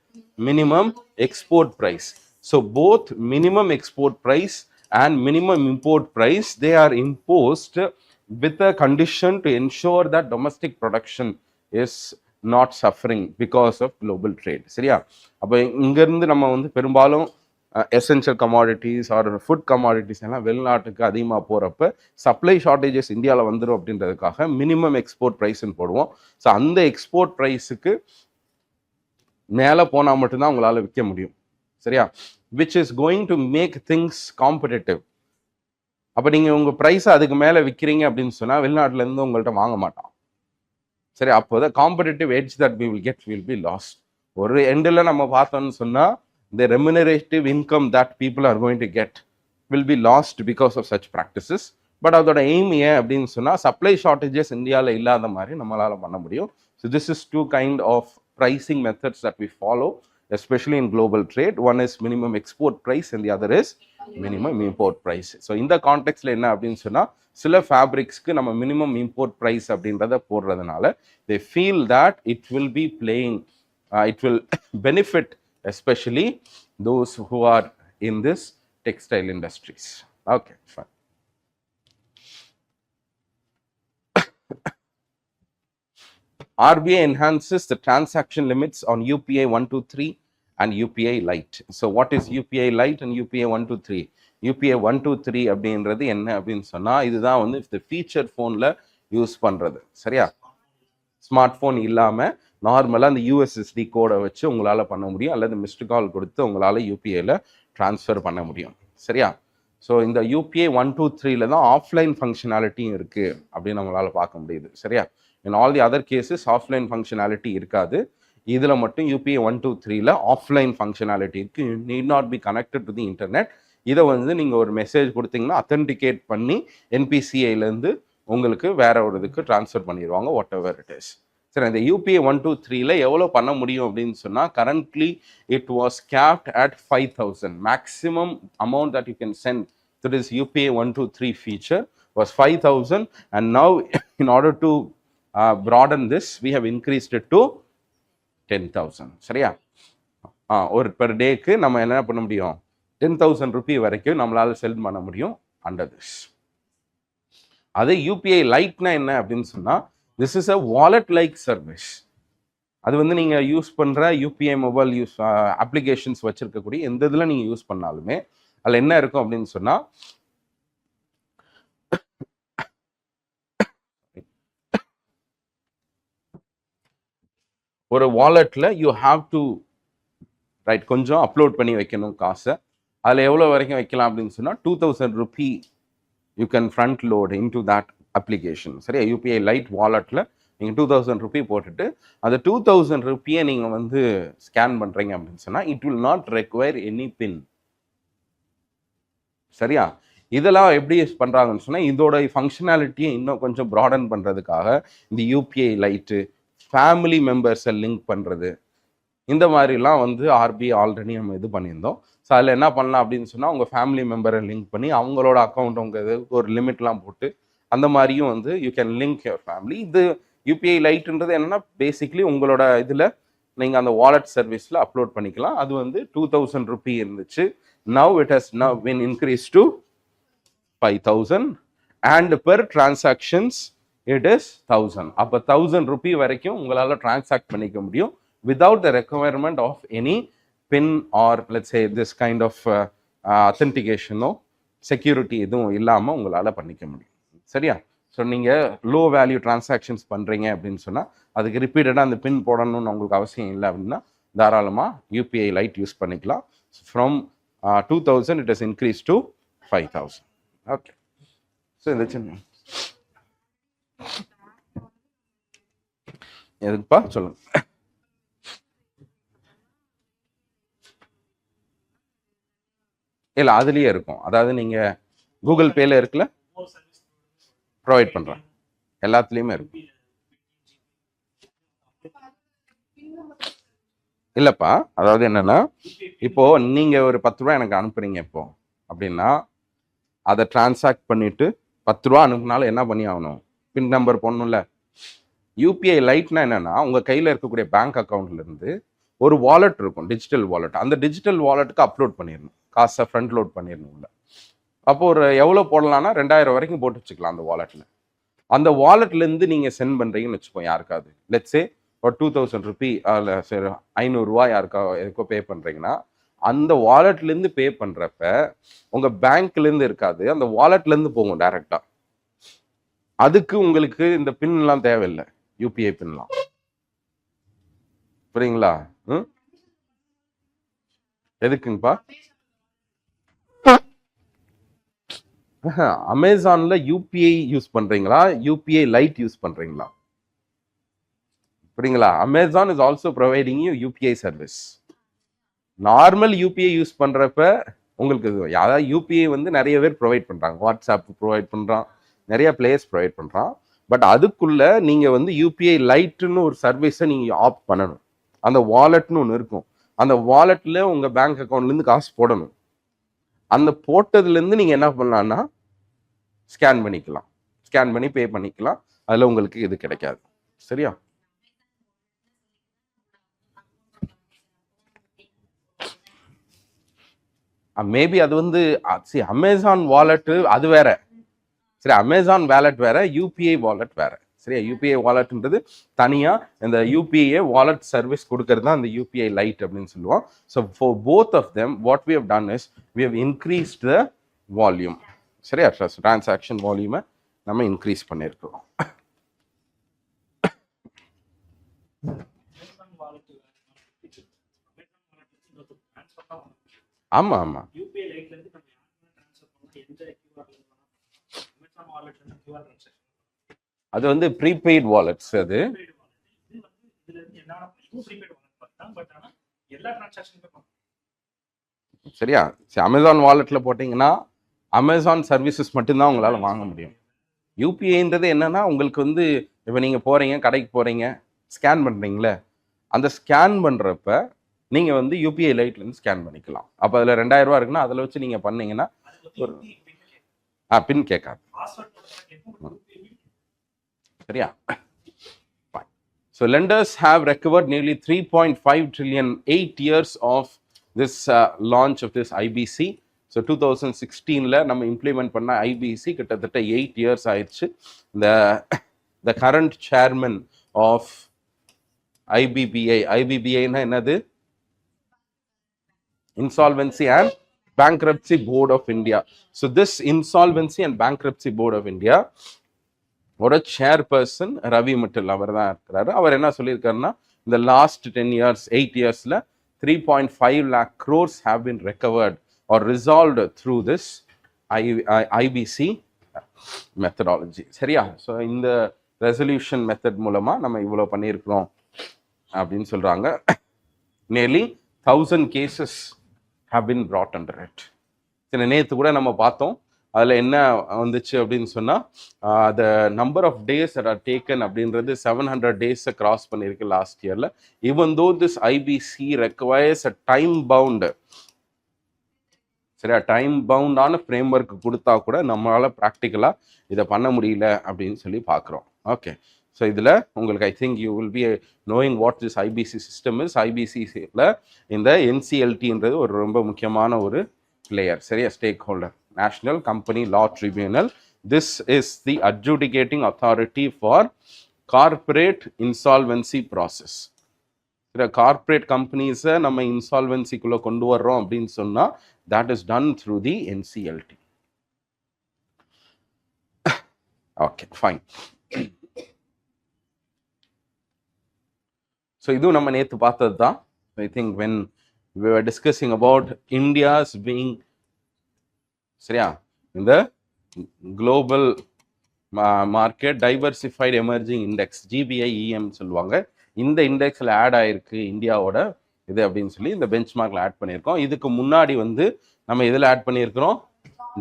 Minimum export price. So both minimum export price and minimum import price, they are imposed with a condition to ensure that domestic production is not suffering because of global trade. சரியா? அப்போ இங்கேருந்து நம்ம வந்து பெரும்பாலும் essential commodities or food commodities எல்லாம் வெளிநாட்டுக்கு அதிகமாக போகிறப்ப சப்ளை ஷார்ட்டேஜஸ் இந்தியாவில் வந்துடும் அப்படின்றதுக்காக மினிமம் எக்ஸ்போர்ட் ப்ரைஸ்ன்னு போடுவோம். ஸோ அந்த எக்ஸ்போர்ட் ப்ரைஸுக்கு மேலே போனால் மட்டும்தான் உங்களால் விற்க முடியும். சரியா? which is going to make things competitive. அப்போ நீங்கள் உங்கள் ப்ரைஸை அதுக்கு மேலே விற்கிறீங்க அப்படின்னு சொன்னால் வெளிநாட்டிலேருந்து உங்கள்கிட்ட வாங்க மாட்டான். சரி, அப்போ தான் competitive edge that we will get will be lost. ஒரு எண்டில் நம்ம பார்த்தோம்னு சொன்னால் the remunerative income that people are going to get will be lost because of such practices. But அதோட எய்ம் ஏன் அப்படின்னு சொன்னால் சப்ளை ஷார்ட்டேஜஸ் இந்தியாவில் இல்லாத மாதிரி நம்மளால் பண்ண முடியும். So this is two kind of pricing methods that we follow, especially in global trade. One is minimum export price and the other is minimum import price. So in the context என்ன அப்படின்னு சொன்னா சில ஃபேப்ரிக்ஸ்க்கு நம்ம minimum import price அப்படின்றத போடுறதுனால they feel that it will be playing it will benefit especially those who are in this textile industries. Okay, fine. RBI enhances the transaction limits on UPI 123 and UPI Lite. So what is UPI Lite and UPI 123? UPI 123 அப்படின்றது என்ன அப்படின்னு சொன்னால் இதுதான் வந்து இந்த feature ஃபோனில் use பண்ணுறது. சரியா? ஸ்மார்ட் ஃபோன் இல்லாமல் நார்மலாக அந்த USSD கோடை வச்சு உங்களால் பண்ண முடியும், அல்லது மிஸ்டு கால் கொடுத்து உங்களால் யூபிஐயில் ட்ரான்ஸ்ஃபர் பண்ண முடியும். சரியா? ஸோ இந்த UPI 123ல தான் ஆஃப்லைன் ஃபங்க்ஷனாலிட்டியும் இருக்குது அப்படின்னு நம்மளால் பார்க்க முடியுது. சரியா? in all the other cases offline functionality இருக்காது. இதில் மட்டும் UPI 123ல ஆஃப்லைன் ஃபங்க்ஷனாலிட்டி இருக்குது. you need not be connected to the internet. இதை வந்து நீங்கள் ஒரு மெசேஜ் கொடுத்தீங்கன்னா அத்தன்டிகேட் பண்ணி NPCIலேருந்து உங்களுக்கு வேற ஒரு இதுக்கு ட்ரான்ஸ்ஃபர் பண்ணிடுவாங்க, வாட் எவர் இட் இஸ். சரி, இந்த UPI 123ல எவ்வளோ பண்ண முடியும் அப்படின்னு சொன்னால் currently it was capped at 5,000. Maximum amount that you can send through this UPI 123 feature was 5,000 and now in order to broaden this we have increased it to 10,000. சரியா? ஒரு per டேக்கு நம்ம என்ன பண்ண முடியும்? 10,000 ரூபி வரைக்கும் நம்மளால செல் பண்ண முடியும் அண்டர் திஸ். அது UPI லைட்னா என்ன அப்படின்னு சொன்னால் this is a wallet like service. அது வந்து நீங்கள் யூஸ் பண்ணுற UPI மொபைல் யூஸ் அப்ளிகேஷன்ஸ் வச்சுருக்கக்கூடிய எந்த இதில் நீங்கள் யூஸ் பண்ணாலுமே அதில் என்ன இருக்கும் அப்படின்னு சொன்னால் ஒரு வாலெட்டில் யூ ஹாவ் டு ரைட் கொஞ்சம் அப்லோட் பண்ணி வைக்கணும் காசை. அதில் எவ்வளோ வரைக்கும் வைக்கலாம் அப்படின்னு சொன்னால் 2,000 Ruby you can front load in to that application. சரியா? UPI லைட் வாலெட்டில் நீங்கள் 2,000 ரூபி போட்டுட்டு அந்த 2,000 ரூபியை நீங்கள் வந்து ஸ்கேன் பண்ணுறீங்க அப்படின்னு சொன்னால் it will not require any PIN. சரியா? இதெல்லாம் எப்படி பண்ணுறாங்கன்னு சொன்னால் இதோட ஃபங்க்ஷனாலிட்டியை இன்னும் கொஞ்சம் ப்ராடன் பண்ணுறதுக்காக இந்த UPI லைட்டு ஃபேமிலி மெம்பர்ஸை லிங்க் பண்ணுறது இந்த மாதிரிலாம் வந்து RBI ஆல்ரெடி நம்ம இது பண்ணியிருந்தோம். ஸோ அதில் என்ன பண்ணலாம் அப்படின்னு சொன்னால் உங்கள் ஃபேமிலி மெம்பரை லிங்க் பண்ணி அவங்களோட அக்கௌண்ட் உங்கள் ஒரு லிமிட்லாம் போட்டு அந்த மாதிரியும் வந்து you can link your family. இது UPI லைட்ன்றது என்னென்னா பேசிக்லி உங்களோட இதில் நீங்கள் அந்த வாலெட் சர்வீஸில் அப்லோட் பண்ணிக்கலாம். அது வந்து 2000 ரூபி இருந்துச்சு. Now it has now been increased to 5000 and per transactions it is 1000. அப்போ 1000 ரூபி வரைக்கும் உங்களால் டிரான்சாக்ட் பண்ணிக்க முடியும் without the requirement of any PIN or let's say this kind of authentication security எதுவும் இல்லாமல் உங்களால் பண்ணிக்க முடியும். சரியா? ஸோ நீங்கள் லோ வேல்யூ டிரான்சாக்ஷன்ஸ் பண்ணுறீங்க அப்படின்னு சொன்னால் அதுக்கு ரிப்பீட்டடாக அந்த பின் போடணும்னு உங்களுக்கு அவசியம் இல்லை அப்படின்னா தாராளமாக யூபிஐ லைட் யூஸ் பண்ணிக்கலாம். From 2000 it is increase to 5000. Okay. So இந்த சின்ன எதுக்குப்பா சொல்லுங்க. இல்லை அதுலேயே இருக்கும். அதாவது நீங்கள் கூகுள் பேல இருக்குல்ல ப்ரொவைட் பண்ணுறேன், எல்லாத்துலேயுமே இருக்கும். இல்லைப்பா, அதாவது என்னன்னா இப்போ நீங்கள் ஒரு 10 ரூபா எனக்கு அனுப்புறீங்க இப்போ அப்படின்னா அதை டிரான்சாக்ட் பண்ணிட்டு 10 ரூபா அனுப்புனாலும் என்ன பண்ணி ஆகணும்? பின் நம்பர் போடணும்ல. யூபிஐ லைட்னா என்னன்னா உங்கள் கையில் இருக்கக்கூடிய பேங்க் அக்கௌண்ட்லேருந்து ஒரு வாலெட் இருக்கும், டிஜிட்டல் வாலெட். அந்த டிஜிட்டல் வாலெட்டுக்கு அப்லோட் பண்ணிடணும், காசை ஃப்ரண்ட் லோட் பண்ணிடணும்ல. அப்போ ஒரு எவ்வளோ போடலான்னா 2000 வரைக்கும் போட்டு வச்சுக்கலாம் அந்த வாலெட்டில். அந்த வாலெட்லேருந்து நீங்கள் சென்ட் பண்ணுறீங்கன்னு வச்சுப்போம் யாருக்காவது, லெட்ஸே ஒரு 2000 ரூபி அதில் சரி 500 ரூபா யாருக்கா எதுக்கோ பே பண்ணுறீங்கன்னா அந்த வாலெட்லேருந்து பே பண்ணுறப்ப உங்கள் பேங்க்லேருந்து இருக்காது, அந்த வாலெட்லேருந்து போகும் டைரெக்டாக. அதுக்கு உங்களுக்கு இந்த பின்லாம் தேவையில்லை, யூபிஐ பின்லாம். புரியுங்களா? எதுக்குங்கப்பா? அமேசான்ல யூபிஐ யூஸ் பண்றீங்களா, யூபிஐ லைட் யூஸ் பண்றீங்களா? புரியுங்களா? Amazon is also providing you UPI service. Normal UPI use பண்றப்ப உங்களுக்கு அதாவது யூபிஐ வந்து நிறைய பேர் ப்ரொவைட் பண்றாங்க, வாட்ஸ்அப் ப்ரொவைட் பண்றான், நிறைய பிளேயர்ஸ் ப்ரொவைட் பண்றான். பட் அதுக்குள்ள நீங்க வந்து யூபிஐ லைட்னு ஒரு சர்வீஸை நீங்க ஆப்ட் பண்ணணும். அந்த வாலெட்னு ஒன்று இருக்கும், அந்த வாலெட்ல உங்க பேங்க் அக்கௌண்ட்ல இருந்து காசு போடணும். அந்த போட்டதுல இருந்து நீங்க என்ன பண்ணலாம்னா ஸ்கேன் பண்ணிக்கலாம், ஸ்கேன் பண்ணி பே பண்ணிக்கலாம். அதில் உங்களுக்கு இது கிடைக்காது. சரியா? மேபி அது வந்து அமேசான் வாலெட்டு அது வேற. சரி, அமேசான் வாலெட் வேற, யூபிஐ வாலெட் வேற. சரியா? யூபிஐ வாலெட்ன்றது தனியாக இந்த யூபிஐ வாலெட் சர்வீஸ் கொடுக்கறது தான் இந்த யூபிஐ லைட் அப்படின்னு சொல்லுவோம். So for both of them what we have done is we have increased the volume. சரியா? டிரான்சாக்ஷன் வால்யூமை நம்ம இன்க்ரீஸ் பண்ணியிருக்கோம். ஆமா ஆமா, அது வந்து ப்ரீபெய்ட் வாலெட்ஸ். அது சரியா? அமேசான் வாலெட்ல போட்டீங்கன்னா அமேசான் சர்வீசஸ் மட்டும்தான் உங்களால் வாங்க முடியும். யூபிஐன்றது என்னன்னா உங்களுக்கு வந்து இப்போ நீங்கள் போகிறீங்க, கடைக்கு போகிறீங்க, ஸ்கேன் பண்ணுறீங்களே, அந்த ஸ்கேன் பண்ணுறப்ப நீங்கள் வந்து யூபிஐ லைட்லேருந்து ஸ்கேன் பண்ணிக்கலாம். அப்போ அதில் 2000 ரூபா இருக்குன்னா அதில் வச்சு நீங்கள் பண்ணீங்கன்னா ஒரு பின் கேட்காது. சரியா? So lenders have recovered nearly 3.5 trillion 8 years of this launch of this IBC. So 2016ல நம்ம இம்ப்ளிமெண்ட் பண்ண ஐபிசி கிட்டத்தட்ட 8 years ஆயிடுச்சு. the current chairman of IBBA என்னது? Insolvency and Bankruptcy Board of India. So this Insolvency and Bankruptcy Board of India ஒரு chairperson Ravi Mittal அவர் தான் இருக்கிறாரு. அவர் என்ன சொல்லியிருக்காருன்னா இந்த last 10 years 8 yearsல 3.5 lakh crores have been recovered or resolved through this IBC methodology. சரியா? So இந்த resolution method மூலமா நம்ம இவ்வளோ பண்ணியிருக்கிறோம் அப்படின்னு சொல்றாங்க. nearly 1000 cases have been brought under it. சரி, நேற்று கூட நம்ம பார்த்தோம் அதில் என்ன வந்துச்சு அப்படின்னு சொன்னால் the number of days that are taken அப்படின்றது 700 டேஸை கிராஸ் பண்ணியிருக்கு லாஸ்ட் இயரில். Even though this IBC requires a time bound, சரியா, டைம் பவுண்டான ஃப்ரேம் ஒர்க் கொடுத்தா கூட நம்மளால் ப்ராக்டிக்கலாக இதை பண்ண முடியல அப்படின்னு சொல்லி பார்க்குறோம். ஓகே, ஸோ இதில் உங்களுக்கு I think you will be knowing what this IBC system is. ஐபிசியில் இந்த என்சிஎல்டின்றது ஒரு ரொம்ப முக்கியமான ஒரு பிளேயர், சரியா, stakeholder, national company law tribunal. This is the adjudicating authority for corporate insolvency process. Corporate கம்பெனிஸை நம்ம இன்சால்வென்சிக்குள்ளே கொண்டு வர்றோம் அப்படின்னு சொன்னால் that is done through the NCLT. Okay, fine. So இது நம்ம நேத்து பார்த்தது தான். I think when we were discussing about India's being சரியா இந்த global market diversified emerging index GBI-EM சொல்லுவாங்க. இந்த இண்டெக்ஸில் ஆட் ஆயிருக்கு இந்தியாவோட இது அப்படின்னு சொல்லி இந்த பெஞ்ச் மார்க்கில் ஆட் பண்ணியிருக்கோம். இதுக்கு முன்னாடி வந்து நம்ம இதில் ஆட் பண்ணியிருக்கிறோம்,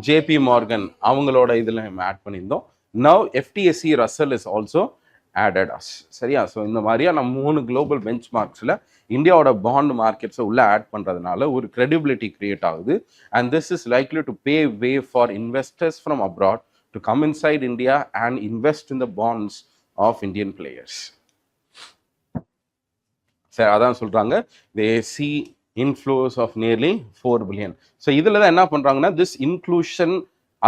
ஜேபி மார்கன் அவங்களோட இதில் நம்ம ஆட் பண்ணியிருந்தோம். Now FTSE Russell is also added us, சரியா. ஸோ இந்த மாதிரியா நம்ம 3 குளோபல் பெஞ்ச் மார்க்ஸில் இந்தியாவோட பாண்ட் மார்க்கெட்ஸை உள்ளே ஆட் பண்ணுறதுனால ஒரு credibility கிரியேட் ஆகுது. And this is likely to pave way for investors from abroad to come inside India and invest in the bonds of Indian players. சரி, அதான் சொல்கிறாங்க they see inflows of nearly 4 billion. So இதில் தான் என்ன பண்ணுறாங்கன்னா this inclusion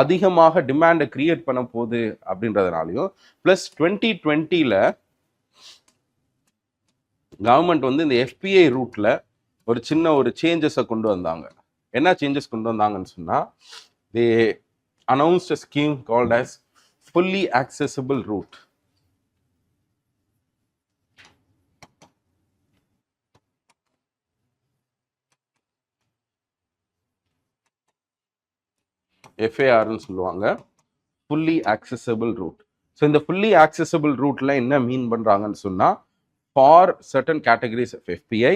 அதிகமாக டிமாண்டை create பண்ண போகுது அப்படின்றதுனாலையும் ப்ளஸ் 2020 கவர்மெண்ட் வந்து இந்த எஃபிஐ ரூட்டில் ஒரு சின்ன ஒரு சேஞ்சஸை கொண்டு வந்தாங்க. என்ன சேஞ்சஸ் கொண்டு வந்தாங்கன்னு சொன்னால் they announced a scheme called as fully accessible route. எஃப்ஏஆர்னு சொல்லுவாங்க, ஃபுல்லி ஆக்சசபிள் ரூட். ஸோ இந்த ஃபுல்லி ஆக்சசபிள் ரூட்ல என்ன மீன் பண்ணுறாங்கன்னு சொன்னால் for certain categories of FPI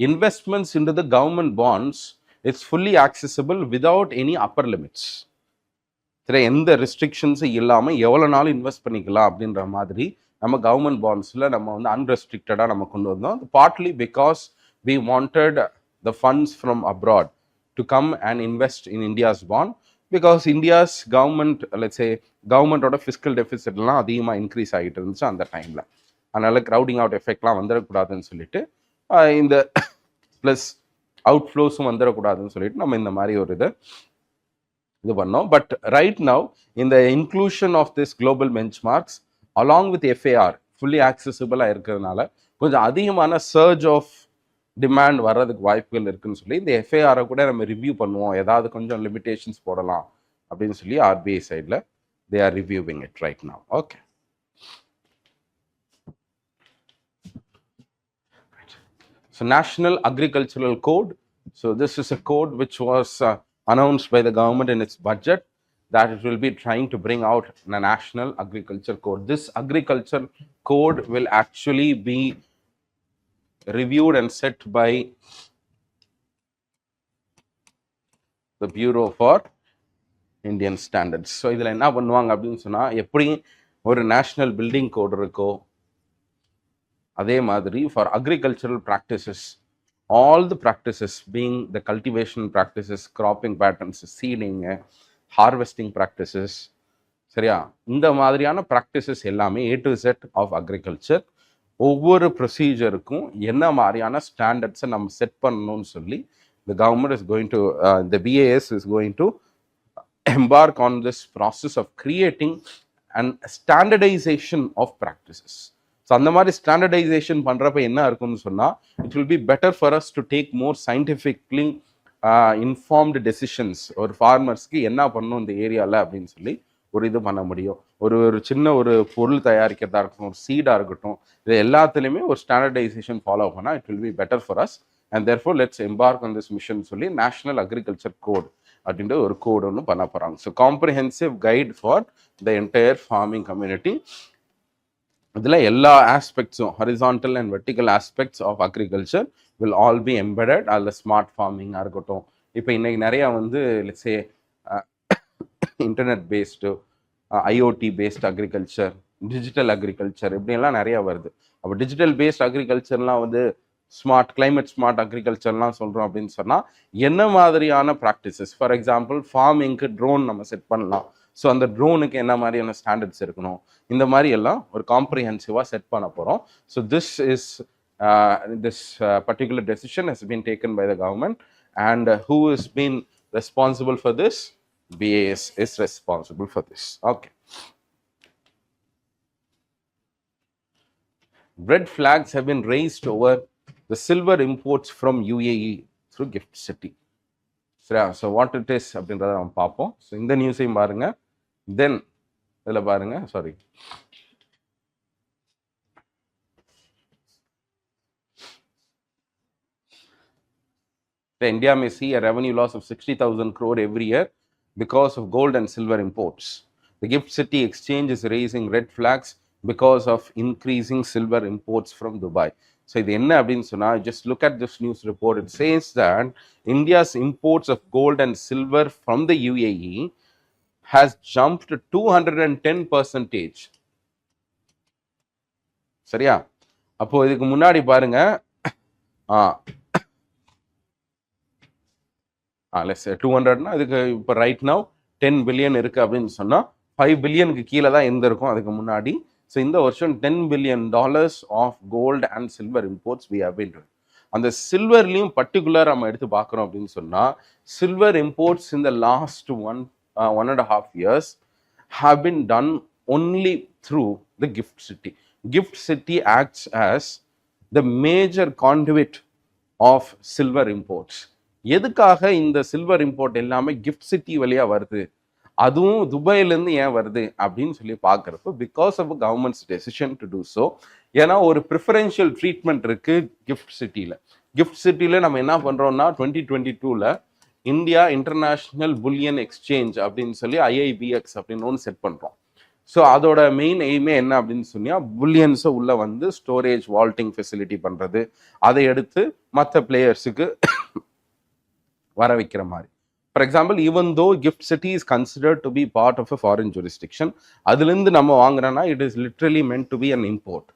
investments into the government bonds it's fully accessible without any upper limits. சரி, எந்த ரெஸ்ட்ரிக்ஷன்ஸும் இல்லாமல் எவ்வளோ நாளும் இன்வெஸ்ட் பண்ணிக்கலாம் அப்படின்ற மாதிரி நம்ம கவர்மெண்ட் பாண்ட்ஸில் நம்ம வந்து அன்ரெஸ்ட்ரிக்டடாக நம்ம கொண்டு வந்தோம். Partly because we wanted the funds from abroad to come and invest in India's bond. Because India's government let's say கவர்மெண்டோட ஃபிஸ்கல் டெபிசிட்லாம் அதிகமாக இன்க்ரீஸ் ஆகிட்டு இருந்துச்சு அந்த டைமில். அதனால் க்ரௌடிங் அவுட் எஃபெக்ட்லாம் வந்துடக்கூடாதுன்னு சொல்லிட்டு இந்த ப்ளஸ் அவுட்ஃப்ளோஸும் வந்துடக்கூடாதுன்னு சொல்லிட்டு நம்ம இந்த மாதிரி ஒரு இது பண்ணோம். பட் ரைட் நவ் இந்த inclusion of this global benchmarks along with FAR fully ஆக்சசிபிளாக இருக்கிறதுனால கொஞ்சம் அதிகமான சர்ஜ் ஆஃப் டிமாண்ட் வர்றதுக்கு வாய்ப்புகள் இருக்குன்னு சொல்லி இந்த எஃப்ஐஆரை கூட நம்ம ரிவ்யூ பண்ணுவோம், ஏதாவது கொஞ்சம் லிமிடேஷன்ஸ் போடலாம் அப்படின்னு சொல்லி ஆர்பிஐ சைடில் they are reviewing it right now. Okay, so national agricultural code. So this is a code which was announced by the government in its budget that it will be trying to bring out a national agriculture code. This agriculture code will actually be reviewed and set by the Bureau for Indian Standards. So இதில் என்ன பண்ணுவாங்க அப்படின்னு சொன்னால் எப்படி ஒரு national building code இருக்கோ அதே மாதிரி for agricultural practices all the practices being the cultivation practices, cropping patterns, seeding, harvesting practices, சரியா, இந்த மாதிரியான ப்ராக்டிசஸ் எல்லாமே A to Z of agriculture ஒவ்வொரு ப்ரொசீஜருக்கும் என்ன மாதிரியான ஸ்டாண்டர்ட்ஸை நம்ம செட் பண்ணணும்னு சொல்லி the government is going to the BAS is going to embark on this process of creating an standardization of practices. So அந்த மாதிரி ஸ்டாண்டர்டைசேஷன் பண்ணுறப்ப என்ன இருக்கும்னு சொன்னால் it will be better for us to take more scientifically informed decisions. ஒரு ஃபார்மர்ஸ்க்கு என்ன பண்ணணும் இந்த ஏரியாவில் அப்படின்னு சொல்லி ஒரு இது பண்ண முடியும். ஒரு சின்ன ஒரு பொருள் தயாரிக்கிறதா இருக்கட்டும், ஒரு சீடாக இருக்கட்டும், இது எல்லாத்துலேயுமே ஒரு ஸ்டாண்டர்டைசேஷன் ஃபாலோ பண்ணால் it will be better for us. And therefore let's embark on this mission சொல்லி நேஷனல் அக்ரிகல்ச்சர் கோட் அப்படின்ற ஒரு கோடு ஒன்று பண்ண போகிறாங்க. So comprehensive guide for the entire farming community. இதில் எல்லா ஆஸ்பெக்ட்ஸும் horizontal and vertical aspects of agriculture will all be embedded. அதில் ஸ்மார்ட் ஃபார்மிங்காக இருக்கட்டும், இப்போ இன்றைக்கி நிறையா வந்து let's say internet based, IoT based agriculture, digital agriculture இப்படியெல்லாம் நிறையா வருது. அப்போ டிஜிட்டல் பேஸ்ட் அக்ரிகல்ச்சர்லாம் வந்து ஸ்மார்ட் கிளைமேட் ஸ்மார்ட் அக்ரிகல்ச்சர்லாம் சொல்கிறோம் அப்படின்னு சொன்னால் என்ன மாதிரியான ப்ராக்டிசஸ், ஃபார் எக்ஸாம்பிள் ஃபார்மிங்க்கு ட்ரோன் நம்ம செட் பண்ணலாம். ஸோ அந்த ட்ரோனுக்கு என்ன மாதிரியான ஸ்டாண்டர்ட்ஸ் இருக்கணும், இந்த மாதிரி எல்லாம் ஒரு காம்ப்ரிஹென்சிவாக செட் பண்ண போகிறோம். So this particular decision has been taken by the government, and who has been responsible for this? BAS is responsible for this. Okay. Red flags have been raised over the silver imports from UAE through Gift City. So what it is அப்படின்றத நம்ம பார்ப்போம். So இந்த நியூஸையும் பாருங்க, தென் இதில் பாருங்க, sorry India may see a revenue loss of 60,000 crore every year because of gold and silver imports. The Gift City exchange is raising red flags because of increasing silver imports from Dubai. So இது என்ன அப்படின்னு சொன்னா, just look at this news report. It says that India's imports of gold and silver from the UAE has jumped to 210%. சரியா? அப்போ இதுக்கு முன்னாடி பாருங்க, let's say 200னா இதுக்கு இப்போ ரைட் நவ் 10 பில்லியன் இருக்குது அப்படின்னு சொன்னால் 5 பில்லியனுக்கு கீழே தான் இருந்திருக்கும் அதுக்கு முன்னாடி. ஸோ இந்த வருஷம் $10 billion ஆஃப் gold and silver imports we have been doing. அந்த சில்வர்லையும் பர்டிகுலர் நம்ம எடுத்து பார்க்குறோம் அப்படின்னு சொன்னால், silver imports in the last 1.5 years have been done only through the Gift City. Gift City acts as the major conduit of silver imports. எதுக்காக இந்த silver import எல்லாமே கிஃப்ட் சிட்டி வழியா வருது, அதுவும் துபாயிலேருந்து ஏன் வருது அப்படின்னு சொல்லி பார்க்குறப்போ, because of government's decision to do so. ஏன்னா ஒரு ப்ரிஃபரன்ஷியல் ட்ரீட்மெண்ட் இருக்கு கிஃப்ட் சிட்டியில். கிஃப்ட் சிட்டியில் நம்ம என்ன பண்ணுறோம்னா 2022ல் இந்தியா இன்டர்நேஷ்னல் புல்லியன் எக்ஸ்சேஞ்ச் அப்படின்னு சொல்லி IIBX அப்படின்னு ஒன்று செட் பண்ணுறோம். ஸோ அதோட மெயின் எய்மே என்ன அப்படின்னு சொன்னால், புல்லியன்ஸை உள்ள வந்து ஸ்டோரேஜ் வால்ட்டிங் ஃபெசிலிட்டி பண்ணுறது, அதை எடுத்து மற்ற பிளேயர்ஸுக்கு வர வைக்கிற மாதிரி. For example, even though GIFT City is considered to be part of a foreign jurisdiction, அதுலேருந்து நம்ம வாங்குறோன்னா it is literally meant to be an import.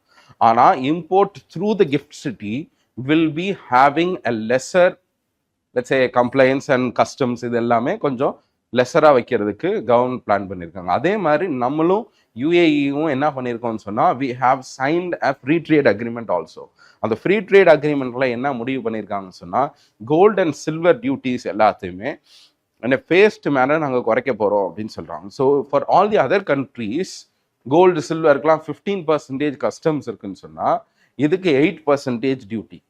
ஆனால் import through the GIFT City will be having a lesser, let's say compliance and customs, இது எல்லாமே கொஞ்சம் லெஸராக வைக்கிறதுக்கு government plan பண்ணியிருக்காங்க. அதே மாதிரி நம்மளும் UAEயும் என்ன பண்ணியிருக்கோம்னு சொன்னால், we have signed a free trade agreement also. அந்த ஃப்ரீ ட்ரேட் அக்ரிமெண்ட்ல என்ன முடிவு பண்ணியிருக்காங்கன்னு சொன்னால், கோல்டு அண்ட் சில்வர் டியூட்டிஸ் எல்லாத்தையுமே ஃபேஸ்ட் மேனர் நாங்கள் குறைக்க போகிறோம் அப்படின்னு சொல்கிறாங்க. So for all the other countries gold சில்வருக்குலாம் 15% கஸ்டம்ஸ் இருக்குன்னு சொன்னால், இதுக்கு 8% டியூட்டி.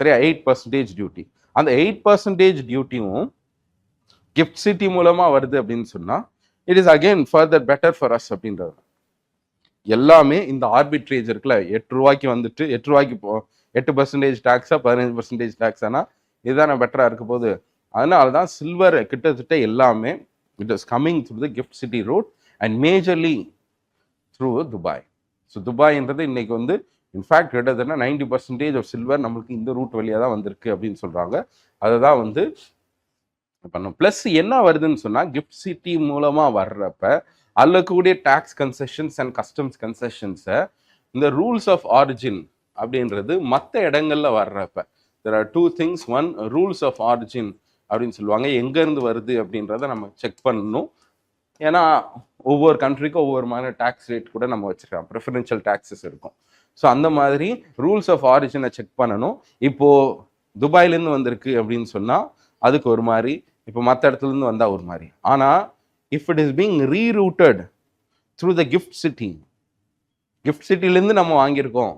சரியா? 8% டியூட்டி. அந்த 8% டியூட்டியும் கிஃப்ட் சிட்டி மூலமாக வருது அப்படின்னு சொன்னால், it is again further better for as அப்படின்றது. எல்லாமே இந்த ஆர்பிட்ரேஜ் இருக்குல்ல, 8 ரூபாய்க்கு வந்துட்டு 8 ரூபாய்க்கு 8% டேக்ஸா 15% டேக்ஸ், ஆனால் இதுதானே பெட்டராக இருக்க போகுது. அதனால தான் சில்வர் கிட்டத்தட்ட எல்லாமே it is coming through the GIFT City route and majorly through Dubai. So துபாய்ன்றது இன்னைக்கு வந்து இன்ஃபேக்ட் கிட்டத்தட்ட 90% ஆஃப் சில்வர் நம்மளுக்கு இந்த ரூட் வழியாக தான் வந்திருக்கு அப்படின்னு சொல்கிறாங்க. அதை தான் வந்து பண்ணும். ப்ளஸ் என்ன வருதுன்னு சொன்னால், கிஃப்ட் சிட்டி மூலமாக வர்றப்ப அல்லக்கூடிய டேக்ஸ் கன்செஷன்ஸ் அண்ட் கஸ்டம்ஸ் கன்செஷன்ஸை இந்த ரூல்ஸ் ஆஃப் ஆரிஜின் அப்படின்றது மற்ற இடங்கள்ல வர்றப்ப there are two things. one, rules of origin அப்படின்னு சொல்லுவாங்க, எங்கேருந்து வருது அப்படின்றத நம்ம செக் பண்ணணும். ஏன்னா ஒவ்வொரு கண்ட்ரிக்கும் ஒவ்வொரு மாதிரி டேக்ஸ் ரேட் கூட நம்ம வச்சுருக்கோம், ப்ரிஃபரன்ஷியல் டேக்ஸஸ் இருக்கும். ஸோ அந்த மாதிரி ரூல்ஸ் ஆஃப் ஆரிஜினை செக் பண்ணணும். இப்போது துபாயிலேருந்து வந்திருக்கு அப்படின்னு சொன்னால் அதுக்கு ஒரு மாதிரி, இப்போ மற்ற இடத்துலேருந்து வந்தால் ஒரு மாதிரி. ஆனால் if it is being rerouted through the gift city, gift cityலேருந்து நம்ம வாங்கியிருக்கோம்.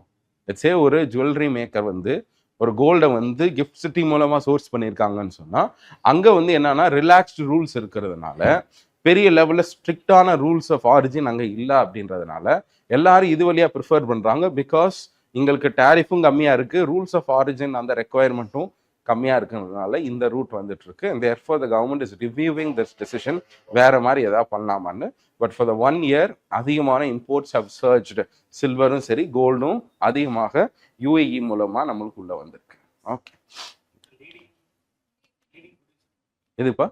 லெட்ஸ் சே ஒரு ஜுவல்லரி மேக்கர் வந்து ஒரு கோல்டை வந்து கிஃப்ட் சிட்டி மூலமாக சோர்ஸ் பண்ணியிருக்காங்கன்னு சொன்னால், அங்கே வந்து என்னன்னா ரிலாக்ஸ்டு ரூல்ஸ் இருக்கிறதுனால, பெரிய லெவலில் ஸ்ட்ரிக்டான ரூல்ஸ் ஆஃப் ஆரிஜின் அங்கே இல்லை அப்படின்றதுனால எல்லாரும் இது வழியாக ப்ரிஃபர் பண்ணுறாங்க. பிகாஸ் எங்களுக்கு டேரிஃபும் கம்மியாக இருக்குது, ரூல்ஸ் ஆஃப் ஆரிஜின் அந்த ரெக்குவயர்மெண்ட்டும் கம்மியாக இருக்கிறதுனால இந்த ரூட் வந்துட்டு இருக்கு. And therefore the government is reviewing this decision, வேற மாதிரி ஏதாவது பண்ணலாமான்னு. பட் ஃபார் த 1 year அதிகமான இம்போர்ட்ஸ் ஹவ் சர்ஜ்டு, சில்வரும் சரி கோல்டும் அதிகமாக UAE மூலமாக நம்மளுக்கு உள்ள வந்திருக்கு. ஓகே, இதுப்பா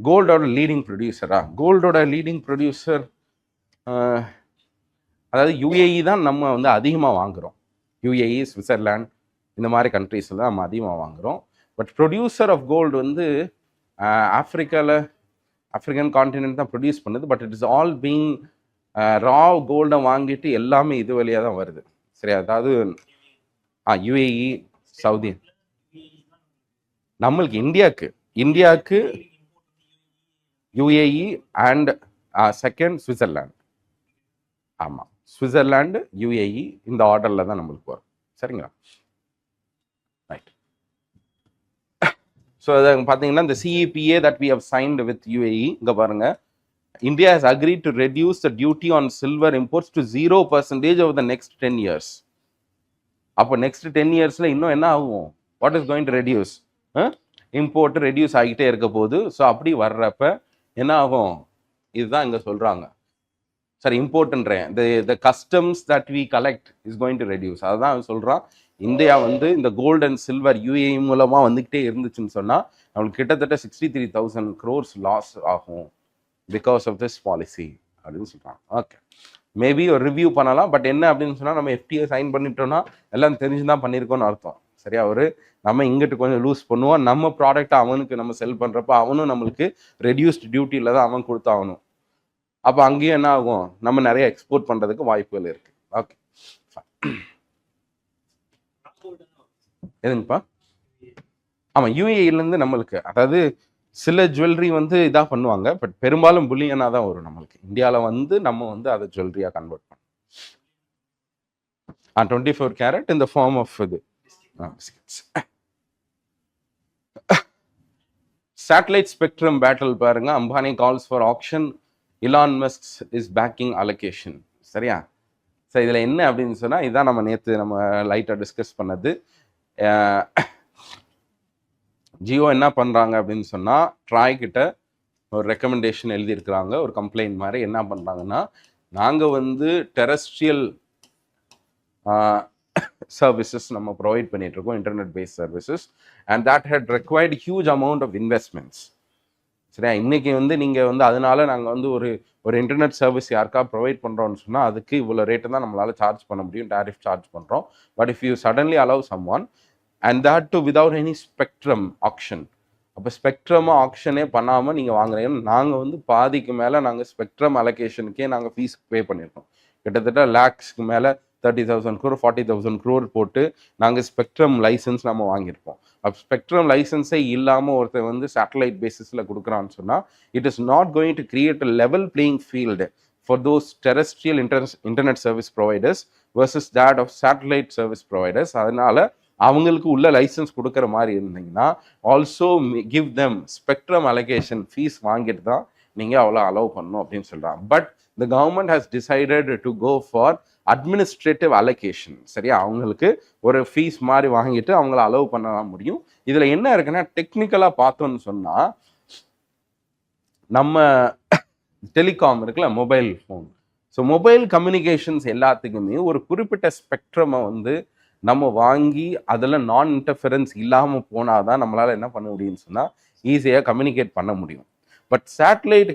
கோல்டோட லீடிங் ப்ரொடியூசரா? கோல்டோட லீடிங் ப்ரொடியூசர் அதாவது UAE தான் நம்ம வந்து அதிகமாக வாங்குகிறோம். UAE, Switzerland இந்த மாதிரி கண்ட்ரீஸில் தான் நம்ம அதிகமாக வாங்குகிறோம். பட் ப்ரொடியூசர் ஆஃப் கோல்டு வந்து ஆஃப்ரிக்கன் கான்டினென்ட் தான் ப்ரொடியூஸ் பண்ணுது. But it is all being raw கோல்டை வாங்கிட்டு எல்லாமே இது வழியாக தான் வருது. சரி, அதாவது UAE, சவுதி, நம்மளுக்கு இந்தியாவுக்கு UAE அண்ட் செகண்ட் ஸ்விட்சர்லாந்து. ஆமாம், ஸ்விட்சர்லாண்டு, UAE இந்த ஆர்டரில் தான் நம்மளுக்கு வரும். சரிங்களா? ரைட். ஸோ அதை பார்த்தீங்கன்னா இந்த CEPA that we have signed with UAE, இங்கே பாருங்க, India has agreed to reduce the duty on silver imports to 0% over the next 10 years. அப்போ நெக்ஸ்ட் 10 இயர்ஸில் இன்னும் என்ன ஆகும்? What is going to reduce? Import reduce ஆகிட்டே இருக்க போகுது. ஸோ அப்படி வர்றப்ப என்ன ஆகும்? இதுதான் இங்கே சொல்கிறாங்க. சரி, இம்போர்ட்ன்றேன், the customs that we collect is going to reduce. அதுதான் சொல்கிறான். இந்தியா வந்து இந்த கோல்டு அண்ட் சில்வர் UAE மூலமாக வந்துக்கிட்டே இருந்துச்சுன்னு சொன்னால் நம்மளுக்கு கிட்டத்தட்ட 63,000 crores லாஸ் ஆகும் பிகாஸ் ஆஃப் திஸ் பாலிசி அப்படின்னு சொல்கிறாங்க. ஓகே, மேபி ஒரு ரிவ்யூ பண்ணலாம். பட் என்ன அப்படின்னு சொன்னால், நம்ம FTA சைன் பண்ணிட்டோம்னா எல்லாம் தெரிஞ்சு தான் பண்ணியிருக்கோன்னு அர்த்தம். சரியா? நம்ம இங்கிட்டு கொஞ்சம் லூஸ் பண்ணுவோம். நம்ம ப்ராடக்ட்டை அவனுக்கு நம்ம செல் பண்ணுறப்ப அவனும் நம்மளுக்கு ரெடியூஸ்ட் டியூட்டியில் தான் அவன் கொடுத்தாகணும். அப்போ அங்கேயும் என்ன ஆகும்? நம்ம நிறைய எக்ஸ்போர்ட் பண்ணுறதுக்கு வாய்ப்புகள் இருக்குது. ஓகே, எதுங்கப்பா? ஆமாம், UAEலேருந்து நம்மளுக்கு, அதாவது சில ஜுவல்லரி வந்து இதாக பண்ணுவாங்க. பட் பெரும்பாலும் புல்லியனாக தான் வரும் நம்மளுக்கு. இந்தியாவில் வந்து நம்ம வந்து அதை ஜுவல்லரியாக கன்வெர்ட் பண்ணோம். 24 கேரட் இந்த ஃபார்ம் ஆஃப் இது சேட்டலைட் ஸ்பெக்ட்ரம் பேட்டில் பாருங்க. Ambani calls for auction, Elon Musk is backing allocation. சரியா? சரி, இதில் என்ன அப்படின்னு சொன்னால், இதுதான் நம்ம நேற்று நம்ம லைட்டாக டிஸ்கஸ் பண்ணது. ஜியோ என்ன பண்ணுறாங்க அப்படின்னு சொன்னால், ட்ராய் கிட்ட ஒரு ரெக்கமெண்டேஷன் எழுதியிருக்கிறாங்க, ஒரு கம்ப்ளைண்ட் மாதிரி. என்ன பண்ணுறாங்கன்னா, நாங்கள் வந்து டெரஸ்ட்ரியல் சர்வீசஸ் நம்ம ப்ரொவைட் பண்ணிகிட்ருக்கோம், internet based services, and that had required huge amount of investments. சரியா? இன்றைக்கி வந்து நீங்கள் வந்து அதனால நாங்கள் வந்து ஒரு இன்டர்நெட் சர்வீஸ் யாருக்கா ப்ரொவைட் பண்ணுறோன்னு சொன்னால் அதுக்கு இவ்வளோ ரேட்டு தான் நம்மளால் சார்ஜ் பண்ண முடியும், டாரிஃப் சார்ஜ் பண்ணுறோம். But if you suddenly allow someone and that too without any spectrum auction, அப்போ ஸ்பெக்ட்ரமாக ஆக்ஷனே பண்ணாமல் நீங்கள் வாங்குறீங்க. நாங்கள் வந்து பாதிக்கு மேலே நாங்கள் ஸ்பெக்ட்ரம் அலோகேஷனுக்கே நாங்கள் ஃபீஸ் பே பண்ணியிருக்கோம். கிட்டத்தட்ட லேக்ஸ்க்கு மேலே 30,000 crore 40,000 crore போட்டு நாங்கள் ஸ்பெக்ட்ரம் லைசன்ஸ் நம்ம வாங்கியிருப்போம். அப்போ ஸ்பெக்ட்ரம் லைசன்ஸே இல்லாமல் ஒருத்தர் வந்து சேட்டலைட் பேசிஸில் கொடுக்குறான்னு சொன்னால், it is not going to create a level playing field for those terrestrial internet service providers versus that of satellite service providers. அதனால அவங்களுக்கு உள்ள லைசன்ஸ் கொடுக்குற மாதிரி இருந்தீங்கன்னா, also give them spectrum allocation fees வாங்கிட்டு தான் நீங்கள் அவ்வளோ அலோவ் பண்ணணும் அப்படின்னு சொல்கிறாங்க. But the government has decided to go for administrative allocation. சரியா? அவங்களுக்கு ஒரு ஃபீஸ் மாதிரி வாங்கிட்டு அவங்கள அலோவ் பண்ண முடியும். இதில் என்ன இருக்குன்னா, டெக்னிக்கலாக பார்த்தோன்னு சொன்னால், நம்ம டெலிகாம் இருக்குல்ல, mobile phone, so mobile communications எல்லாத்துக்குமே ஒரு குறிப்பிட்ட ஸ்பெக்ட்ரமை வந்து நம்ம வாங்கி அதில் நான் இன்டர்ஃபரன்ஸ் இல்லாமல் போனால் தான் நம்மளால் என்ன பண்ண முடியும்னு சொன்னால் ஈஸியாக கம்யூனிகேட் பண்ண முடியும். பட் சேட்டலைட்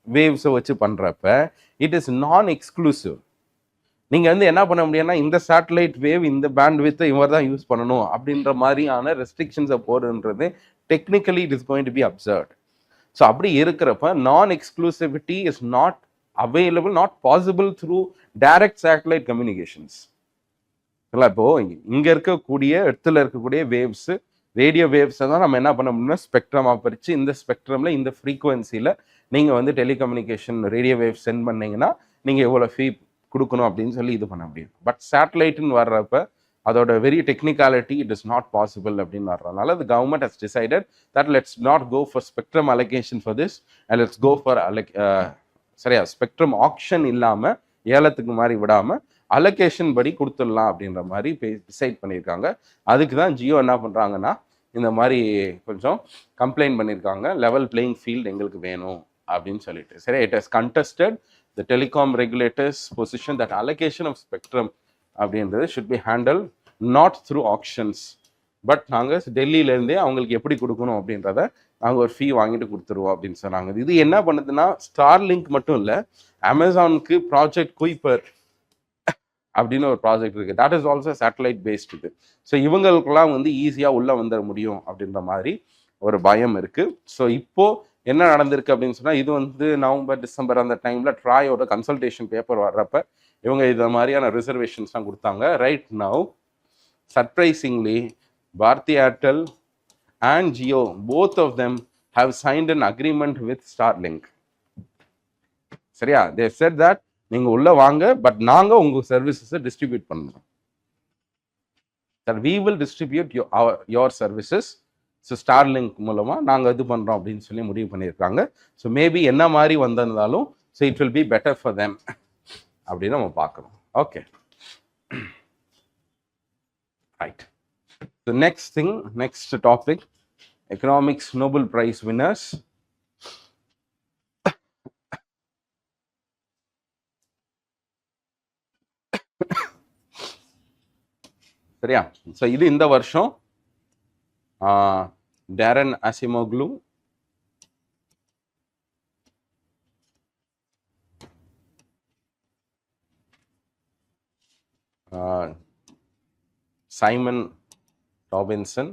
வேவ்ஸை வச்சு பண்ணுறப்ப இட் இஸ் நான் எக்ஸ்க்ளூசிவ். நீங்கள் வந்து என்ன பண்ண முடியும்னா, இந்த சேட்டலைட் வேவ் இந்த பேண்ட் வித்தை இவர் தான் யூஸ் பண்ணணும் அப்படின்ற மாதிரியான ரெஸ்ட்ரிக்ஷன்ஸை போடுன்றது technically it is going to be observed. So அப்படி இருக்கிறப்ப non exclusivity is not available, not possible through direct satellite communications. இல்லை, இப்போது இங்கே இருக்கக்கூடிய இடத்துல இருக்கக்கூடிய வேவ்ஸு, ரேடியோ வேவ்ஸை தான் நம்ம என்ன பண்ண முடியும்னா ஸ்பெக்ட்ரமாக பிரித்து இந்த ஸ்பெக்ட்ரமில் இந்த ஃப்ரீக்குவன்சியில் நீங்கள் வந்து டெலிகம்யூனிகேஷன் ரேடியோ வேவ் சென்ட் பண்ணிங்கன்னா நீங்கள் எவ்வளோ ஃபீ கொடுக்கணும் அப்படின்னு சொல்லி இது பண்ண முடியும். பட் சேட்டலைட்டுன்னு வர்றப்ப அதோட very technicality it is not possible அப்படின்னு வர்றதுனால the government has decided that let's not go for spectrum allocation for this and let's go for சரியா ஸ்பெக்ட்ரம் ஆக்ஷன் இல்லாமல் ஏலத்துக்கு மாதிரி விடாமல் அலோகேஷன் படி கொடுத்துடலாம் அப்படின்ற மாதிரி டிசைட் பண்ணியிருக்காங்க. அதுக்கு தான் ஜியோ என்ன பண்ணுறாங்கன்னா இந்த மாதிரி கொஞ்சம் கம்ப்ளைண்ட் பண்ணியிருக்காங்க, லெவல் பிளேயிங் ஃபீல்டு எங்களுக்கு வேணும் அப்படின்னு சொல்லிட்டு. சரி, it has contested the telecom regulators position that allocation of spectrum அப்படின்றது should be handle not through auctions. But நாங்கள் டெல்லியிலேருந்தே அவங்களுக்கு எப்படி கொடுக்கணும் அப்படின்றத நாங்கள் ஒரு ஃபீ வாங்கிட்டு கொடுத்துருவோம் அப்படின்னு சொன்னாங்க. இது என்ன பண்ணுதுன்னா, ஸ்டார் லிங்க் மட்டும் இல்லை, அமேசானுக்கு ப்ராஜெக்ட் குயிப்பர் அப்படின்னு ஒரு ப்ராஜெக்ட் இருக்குது. That is also satellite based இது. ஸோ இவங்களுக்கெல்லாம் வந்து ஈஸியாக உள்ளே வந்துட முடியும் அப்படின்ற மாதிரி ஒரு பயம் இருக்குது. ஸோ இப்போது என்ன நடந்திருக்கு அப்படின்னு சொன்னால், இது வந்து நவம்பர் டிசம்பர் அந்த டைமில் ட்ராயோட கன்சல்டேஷன் பேப்பர் வர்றப்ப இவங்க இந்த மாதிரியான ரிசர்வேஷன்ஸ்லாம் கொடுத்தாங்க. Right now surprisingly Bharti Airtel and Jio, both of them have signed an agreement with Starlink. சரியா? They said that நீங்க உள்ள வாங்க, பட் நாங்க உங்க சர்வீசஸை டிஸ்ட்ரிபியூட் பண்றோம். We will distribute your services. So Starlink மூலமா நாங்க இது பண்றோம் அப்படின்னு சொல்லி முடிவு பண்ணியிருக்காங்க. ஸோ மேபி என்ன மாதிரி வந்திருந்தாலும் so it will be better for them அப்படின்னு நம்ம பார்க்கணும். Okay, right. The next thing, next topic, economics Nobel Prize winners. சரியா? ஸோ இது இந்த வருஷம் Daron Acemoglu, Simon Robinson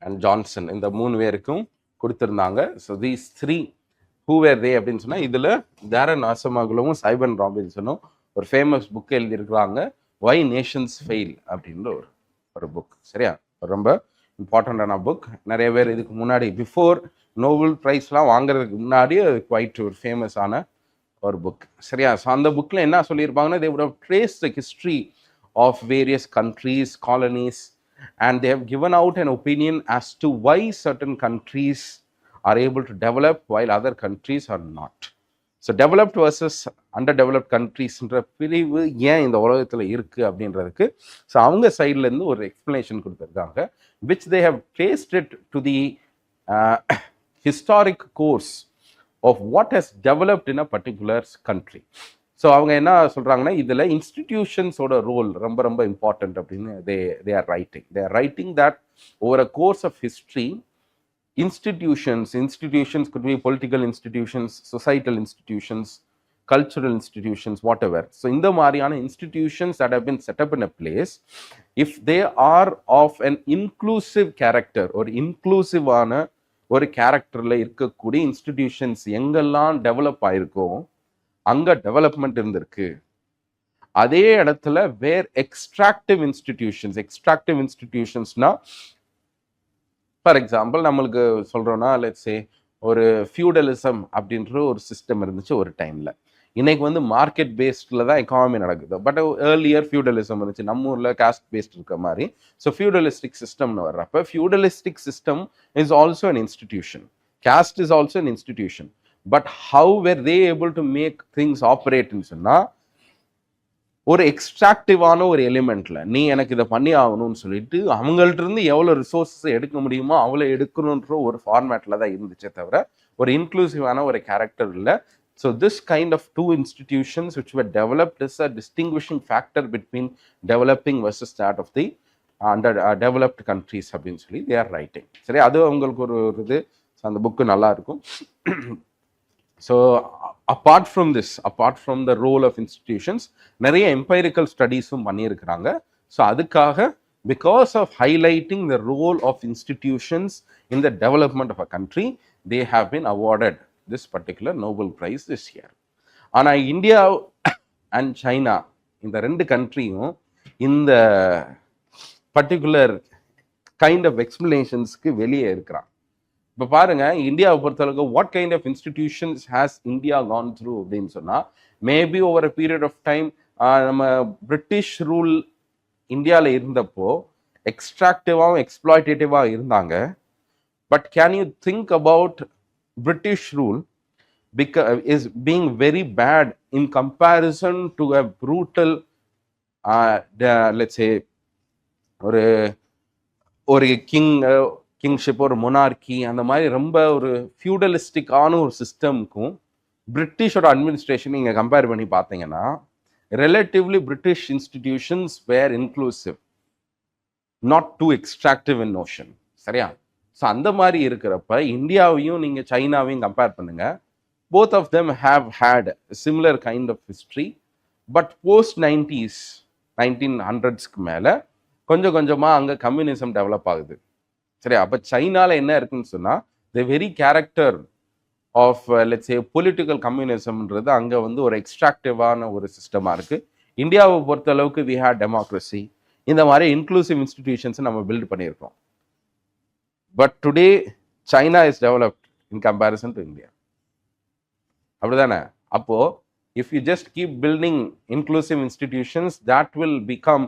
and Johnson, இந்த 3 பேருக்கும் கொடுத்துருந்தாங்க. So these 3 who were they அப்படின்னு சொன்னால், இதில் டேரன் அசிமோக்லுவும் சைமன் ராபின்சனும் ஒரு ஃபேமஸ் புக் எழுதியிருக்கிறாங்க, வை நேஷன்ஸ் ஃபெயில் அப்படின்ற ஒரு புக். சரியா? ரொம்ப இம்பார்ட்டண்டான புக். நிறைய பேர் இதுக்கு முன்னாடி பிஃபோர் நோபல் ப்ரைஸ்லாம் வாங்குறதுக்கு முன்னாடி அது குவைட் ஒரு ஃபேமஸான ஒரு புக். சரியா? ஸோ அந்த புக்கில் என்ன சொல்லியிருப்பாங்கன்னா, they would have traced the history of various countries, colonies, and they have given out an opinion as to why certain countries are able to develop while other countries are not. So developed versus underdeveloped கண்ட்ரீஸ்ன்ற பிரிவு ஏன் இந்த உலகத்தில் இருக்குது அப்படின்றதுக்கு so அவங்க சைட்லேருந்து ஒரு எக்ஸ்ப்ளனேஷன் கொடுத்துருக்காங்க, which they have traced it to the historic course of what has developed in a particular country. So அவங்க என்ன சொல்கிறாங்கன்னா, இதில் இன்ஸ்டிடியூஷன்ஸோட ரோல் ரொம்ப ரொம்ப இம்பார்ட்டன்ட் அப்படின்னு they are writing that over a course of history, institutions could be political institutions, societal institutions, cultural institutions, whatever. So in the mariana institutions that have been set up in a place, if they are of an inclusive character or inclusive ஆன ஒரு கேரக்டர்ல இருக்கக்கூடிய institutions எங்கெல்லாம் develop ஆயிருக்கோ அங்க development இருந்திருக்கு. அதே இடத்துல வேர் extractive இன்ஸ்டிடியூஷன்ஸ்னா, for example நம்மளுக்கு சொல்கிறோன்னா, லெட்ஸே ஒரு ஃபியூடலிசம் அப்படின்ற ஒரு சிஸ்டம் இருந்துச்சு ஒரு டைமில். இன்னைக்கு வந்து மார்க்கெட் பேஸ்டில் தான் எக்கானமி நடக்குது. பட் ஏர்லியர் ஃபியூடலிசம் இருந்துச்சு, நம்ம ஊரில் காஸ்ட் பேஸ்ட் இருக்க மாதிரி. ஸோ ஃபியூடலிஸ்டிக் சிஸ்டம்னு வர்றப்ப feudalistic system is also an institution, caste is also an institution. But how were they able to make things ஆப்ரேட்னு சொன்னால், ஒரு எக்ஸ்ட்ராக்டிவான ஒரு எலிமெண்ட்ல நீ எனக்கு இதை பண்ணி ஆகணும்னு சொல்லிட்டு அவங்கள்ட்ட இருந்து எவ்வளோ ரிசோர்ஸஸ் எடுக்க முடியுமோ அவ்வளோ எடுக்கணுன்ற ஒரு ஃபார்மேட்ல தான் இருந்துச்சே தவிர ஒரு இன்க்ளூசிவான ஒரு கேரக்டர் இல்லை. So this kind of 2 institutions which were developed is a distinguishing factor between developing versus that of the developed countries அப்படின்னு சொல்லி they are writing. சரி, அது அவங்களுக்கு ஒரு இது. அந்த புக்கு நல்லா இருக்கும். So apart from the role of institutions, நிறைய empirical studiesம் பண்ணியிருக்கிறாங்க. ஸோ அதுக்காக, because of highlighting the role of institutions in the development of a country, they have been awarded this particular Nobel Prize this year. ஆனால் India and China இந்த 2 கண்ட்ரியும் இந்த particular kind of எக்ஸ்பிளனேஷன்ஸ்க்கு வெளியே இருக்கிறான். இப்போ பாருங்க, இந்தியாவை பொறுத்தளவுக்கு what kind of institutions has India gone through அப்படின்னு சொன்னால், maybe over a period of time நம்ம பிரிட்டிஷ் ரூல் இந்தியாவில் இருந்தப்போ எக்ஸ்ட்ராக்டிவாகவும் எக்ஸ்ப்ளாய்டேட்டிவாக இருந்தாங்க. But can you think about British rule is being very bad in comparison to a brutal let's say ஒரு kinship, ஒரு மொனார்கி, அந்த மாதிரி ரொம்ப ஒரு ஃபியூடலிஸ்டிக்கான ஒரு சிஸ்டம்க்கும் பிரிட்டிஷோட அட்மினிஸ்ட்ரேஷன் நீங்கள் கம்பேர் பண்ணி பார்த்தீங்கன்னா, relatively British institutions were inclusive, not too extractive in notion. சரியா? ஸோ அந்த மாதிரி இருக்கிறப்ப இந்தியாவையும் நீங்கள் சைனாவையும் கம்பேர் பண்ணுங்க. Both of them have had a similar kind of history, but post 90s, 1900s மேலே கொஞ்சம் கொஞ்சமாக அங்கே கம்யூனிசம் டெவலப் ஆகுது. சரி, அப்போ சைனாவில் என்ன இருக்குன்னு சொன்னால் the very character of let's say political கம்யூனிசம்ன்றது அங்கே வந்து ஒரு எக்ஸ்ட்ராக்டிவான ஒரு சிஸ்டமாக இருக்குது. இந்தியாவை பொறுத்த அளவுக்கு வி ஹேவ் டெமோக்ரஸி, இந்த மாதிரி இன்க்ளூசிவ் இன்ஸ்டிடியூஷன்ஸ் நம்ம பில்ட் பண்ணியிருக்கோம். But today China is developed in comparison to India. அப்படிதானே? அப்போ if you just keep building inclusive institutions, that will become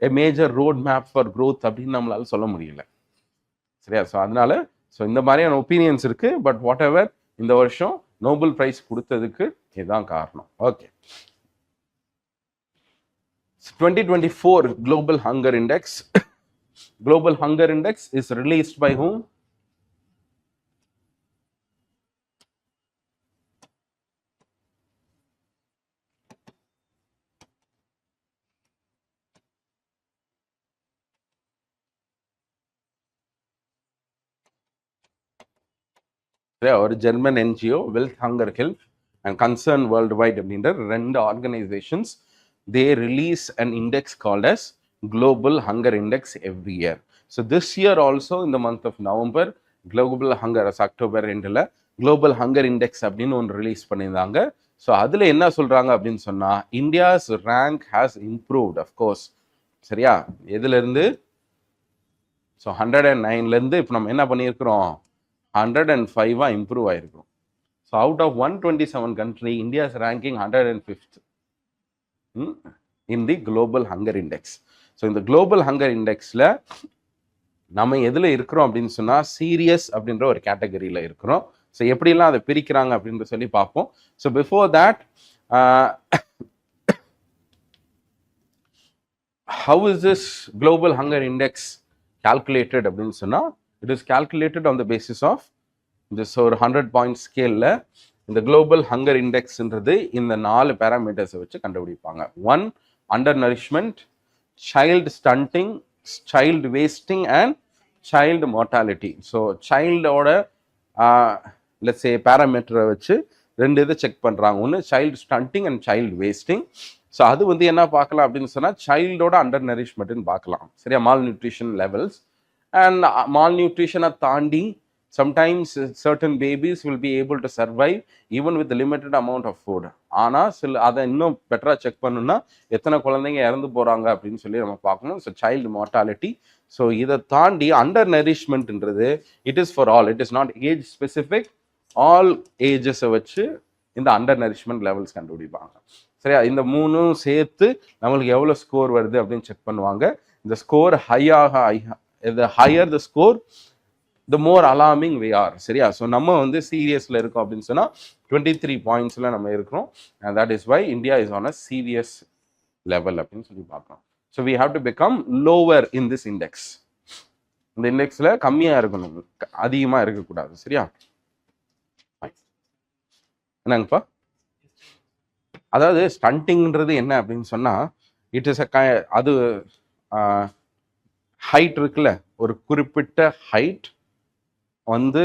a major road map for growth அப்படின்னு நம்மளால சொல்ல முடியல. சரியா? ஸோ அதனால இந்த மாதிரியான ஒப்பீனியன்ஸ் இருக்கு. பட் வாட் எவர், இந்த வருஷம் நோபல் பிரைஸ் கொடுத்ததுக்கு இதுதான் காரணம். Okay, 2024 Global Hunger Index. Global Hunger Index is released by whom? ஒரு German NGO Welthungerhilfe and Concern Worldwide அப்படின்ற 2 organisations they release an index called as global hunger index every year. So this year also இந்த month of November global hunger October 2ல் global hunger index அப்படின்னு ஒன்று release பண்ணியிருந்தாங்க. So அதில் என்ன சொல்கிறாங்க அப்படின்னு சொன்னால் India's rank has improved of course. சரியா? எதுலேருந்து? ஸோ 109லேருந்து இப்போ நம்ம என்ன பண்ணியிருக்கிறோம், 105 இம்ப்ரூவ் ஆயிருக்கும். So out of 127 country, India's ranking 105th in the global hunger index. So இந்த குளோபல் ஹங்கர் இண்டெக்ஸில் நம்ம எதில் இருக்கிறோம் அப்படின்னு சொன்னால் சீரியஸ் அப்படின்ற ஒரு கேட்டகரியில் இருக்கிறோம். ஸோ எப்படிலாம் அதை பிரிக்கிறாங்க அப்படின்ற சொல்லி பார்ப்போம். So before that, how is this global hunger index calculated அப்படின்னு சொன்னால் it is calculated on the basis of this ஒரு 100 point scale. இந்த global hunger indexன்றது இந்த 4 parameters வச்சு கண்டுபிடிப்பாங்க. 1 undernourishment, child stunting, child wasting and child mortality. So childோட let's say parameter வச்சு 2 இதை check பண்ணுறாங்க. ஒன்று child stunting and child wasting. So அது வந்து என்ன பார்க்கலாம் அப்படின்னு சொன்னால் சைல்டோட அண்டர் நரிஷ்மெண்ட்னு பார்க்கலாம். சரியா? Mall nutrition levels and malnutrition தாண்டி sometimes certain babies will be able to survive even with the limited amount of food. ஆனால் சில அதை இன்னும் பெட்டராக செக் பண்ணணும்னா எத்தனை குழந்தைங்க இறந்து போகிறாங்க அப்படின்னு சொல்லி நம்ம பார்க்கணும். So child mortality. ஸோ இதை தாண்டி அண்டர் நரிஷ்மெண்ட்ன்றது it is for all, it is not age specific, all ஏஜஸை வச்சு இந்த அண்டர் நரிஷ்மெண்ட் லெவல்ஸ் கண்டுபிடிப்பாங்க. சரியா? இந்த 3 சேர்த்து நம்மளுக்கு எவ்வளோ ஸ்கோர் வருது அப்படின்னு செக் பண்ணுவாங்க. இந்த score the higher the score, the more alarming we are. சரியா? ஸோ நம்ம வந்து சீரியஸில் இருக்கோம் அப்படின்னு சொன்னால் 23 pointsல நம்ம இருக்கிறோம். and that is why India is on a serious level அப்படின்னு சொல்லி பார்க்கலாம். So we have to become lower in this index. இந்த இண்டெக்ஸில் கம்மியாக இருக்கணும், அதிகமாக இருக்கக்கூடாது. சரியா? என்னங்கப்பா? அதாவது ஸ்டண்டிங்கிறது என்ன அப்படின்னு சொன்னால் இட் இஸ் அது ஹைட் இருக்குல்ல, ஒரு குறிப்பிட்ட ஹைட் வந்து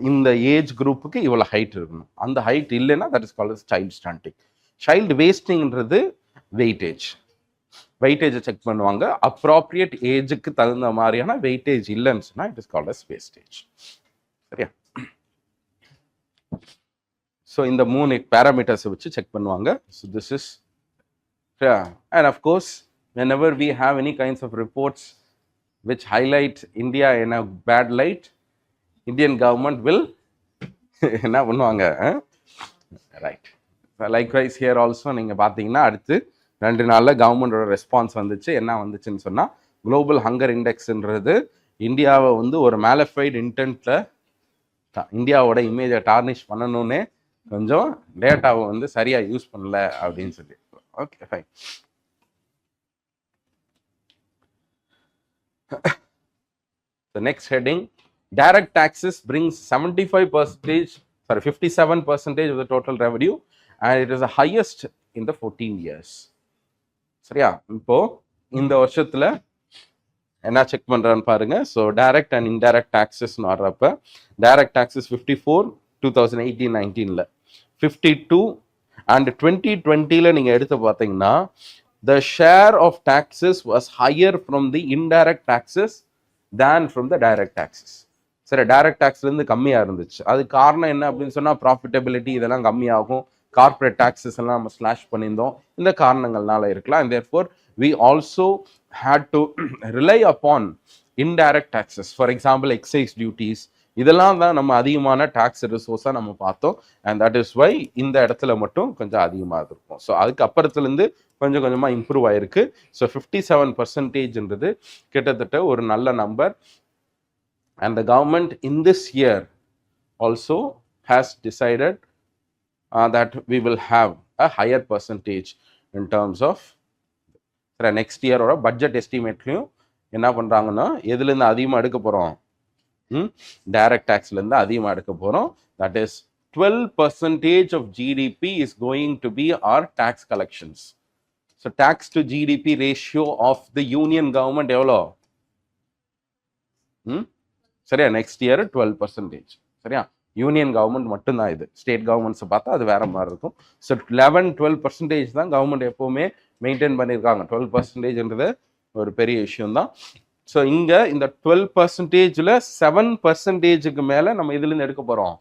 இந்த ஏஜ் குரூப்புக்கு இவ்வளோ ஹைட் இருக்கணும். அந்த ஹைட் இல்லைன்னா that is called child stunting. Child வேஸ்டிங்கிறது வெயிட்டேஜை செக் பண்ணுவாங்க. அப்ராப்ரியேட் ஏஜுக்கு தகுந்த மாதிரியான வெயிட்டேஜ் இல்லைன்னு சொன்னால் it is called as wastage. சரியா? ஸோ இந்த 3 பேராமீட்டர்ஸை வச்சு செக் பண்ணுவாங்க. So this is and of course whenever we have any kinds of reports which highlight India in a bad light, Indian government will என்ன பண்ணுவாங்க, ரைட்? லைக்வைஸ் ஹியர் ஆல்சோ நீங்கள் பார்த்தீங்கன்னா அடுத்து 2 நாளில் கவர்மெண்டோட ரெஸ்பான்ஸ் வந்துச்சு. என்ன வந்துச்சுன்னு சொன்னால் குளோபல் ஹங்கர் இண்டெக்ஸ்ன்றது இந்தியாவை வந்து ஒரு மேலிஃபைடு இன்டென்ட்டில் இந்தியாவோட இமேஜை டார்னிஷ் பண்ணணும்னு கொஞ்சம் டேட்டாவை வந்து சரியாக யூஸ் பண்ணல அப்படின்னு சொல்லி. Okay, fine. The next heading, direct taxes brings 57% of the total revenue and it is the highest in the 14 years. சரியா? இப்போ இந்த வருஷத்துல என்ன செக் பண்றான்னு பாருங்க. ஸோ டைரக்ட் அண்ட் இன்டைரக்ட் டாக்ஸஸ்னு வர்றப்ப டைரக்ட் டாக்ஸஸ் 54 2018-19ல் 52 அண்ட் 2020ல் நீங்கள் எடுத்து பார்த்தீங்கன்னா the share of taxes was higher from the indirect taxes than from the direct taxes. சரி, டைரக்ட் டாக்ஸ்லேருந்து கம்மியாக இருந்துச்சு. அது காரணம் என்ன அப்படின்னு சொன்னால் ப்ராஃபிட்டபிலிட்டி இதெல்லாம் கம்மியாகும், கார்பரேட் டாக்ஸஸ் எல்லாம் நம்ம ஸ்லாஷ் பண்ணியிருந்தோம், இந்த காரணங்கள்னால இருக்கலாம். And therefore we also had to rely upon indirect taxes. For example, excise duties, இதெல்லாம் தான் நம்ம அதிகமான டாக்ஸ் ரிசோர்ஸாக நம்ம பார்த்தோம். அண்ட் தட் இஸ் வை இந்த இடத்துல மட்டும் கொஞ்சம் அதிகமாக இருக்கும். ஸோ அதுக்கு அப்புறத்துலேருந்து கொஞ்சம் கொஞ்சமாக இம்ப்ரூவ் ஆயிருக்கு. ஸோ 57%ன்றது கிட்டத்தட்ட ஒரு நல்ல number. And the government in this year also has decided that we will have a higher percentage in terms of next year or budget estimateலையும் என்ன பண்ணுறாங்கன்னா எதுலேருந்து அதிகமாக எடுக்க போகிறோம், டைரக்ட் டாக்ஸ்லேருந்து அதிகமாக எடுக்க போகிறோம். That is 12% of GDP is going to be our tax collections. So tax to GDP ratio of the union government எவ்வளோ? சரியா, நெக்ஸ்ட் இயர் 12%. சரியா, யூனியன் கவர்மெண்ட் மட்டும்தான் இது. ஸ்டேட் கவர்மெண்ட்ஸை பார்த்தா அது வேற மாதிரி இருக்கும். ஸோ 11-12% தான் கவர்மெண்ட் எப்போவுமே மெயின்டைன் பண்ணியிருக்காங்க. 12%ன்றது ஒரு பெரிய விஷயம் தான். ஸோ இங்கே இந்த 12%ல் 7%க்கு மேலே நம்ம இதுலேருந்து எடுக்க போகிறோம்,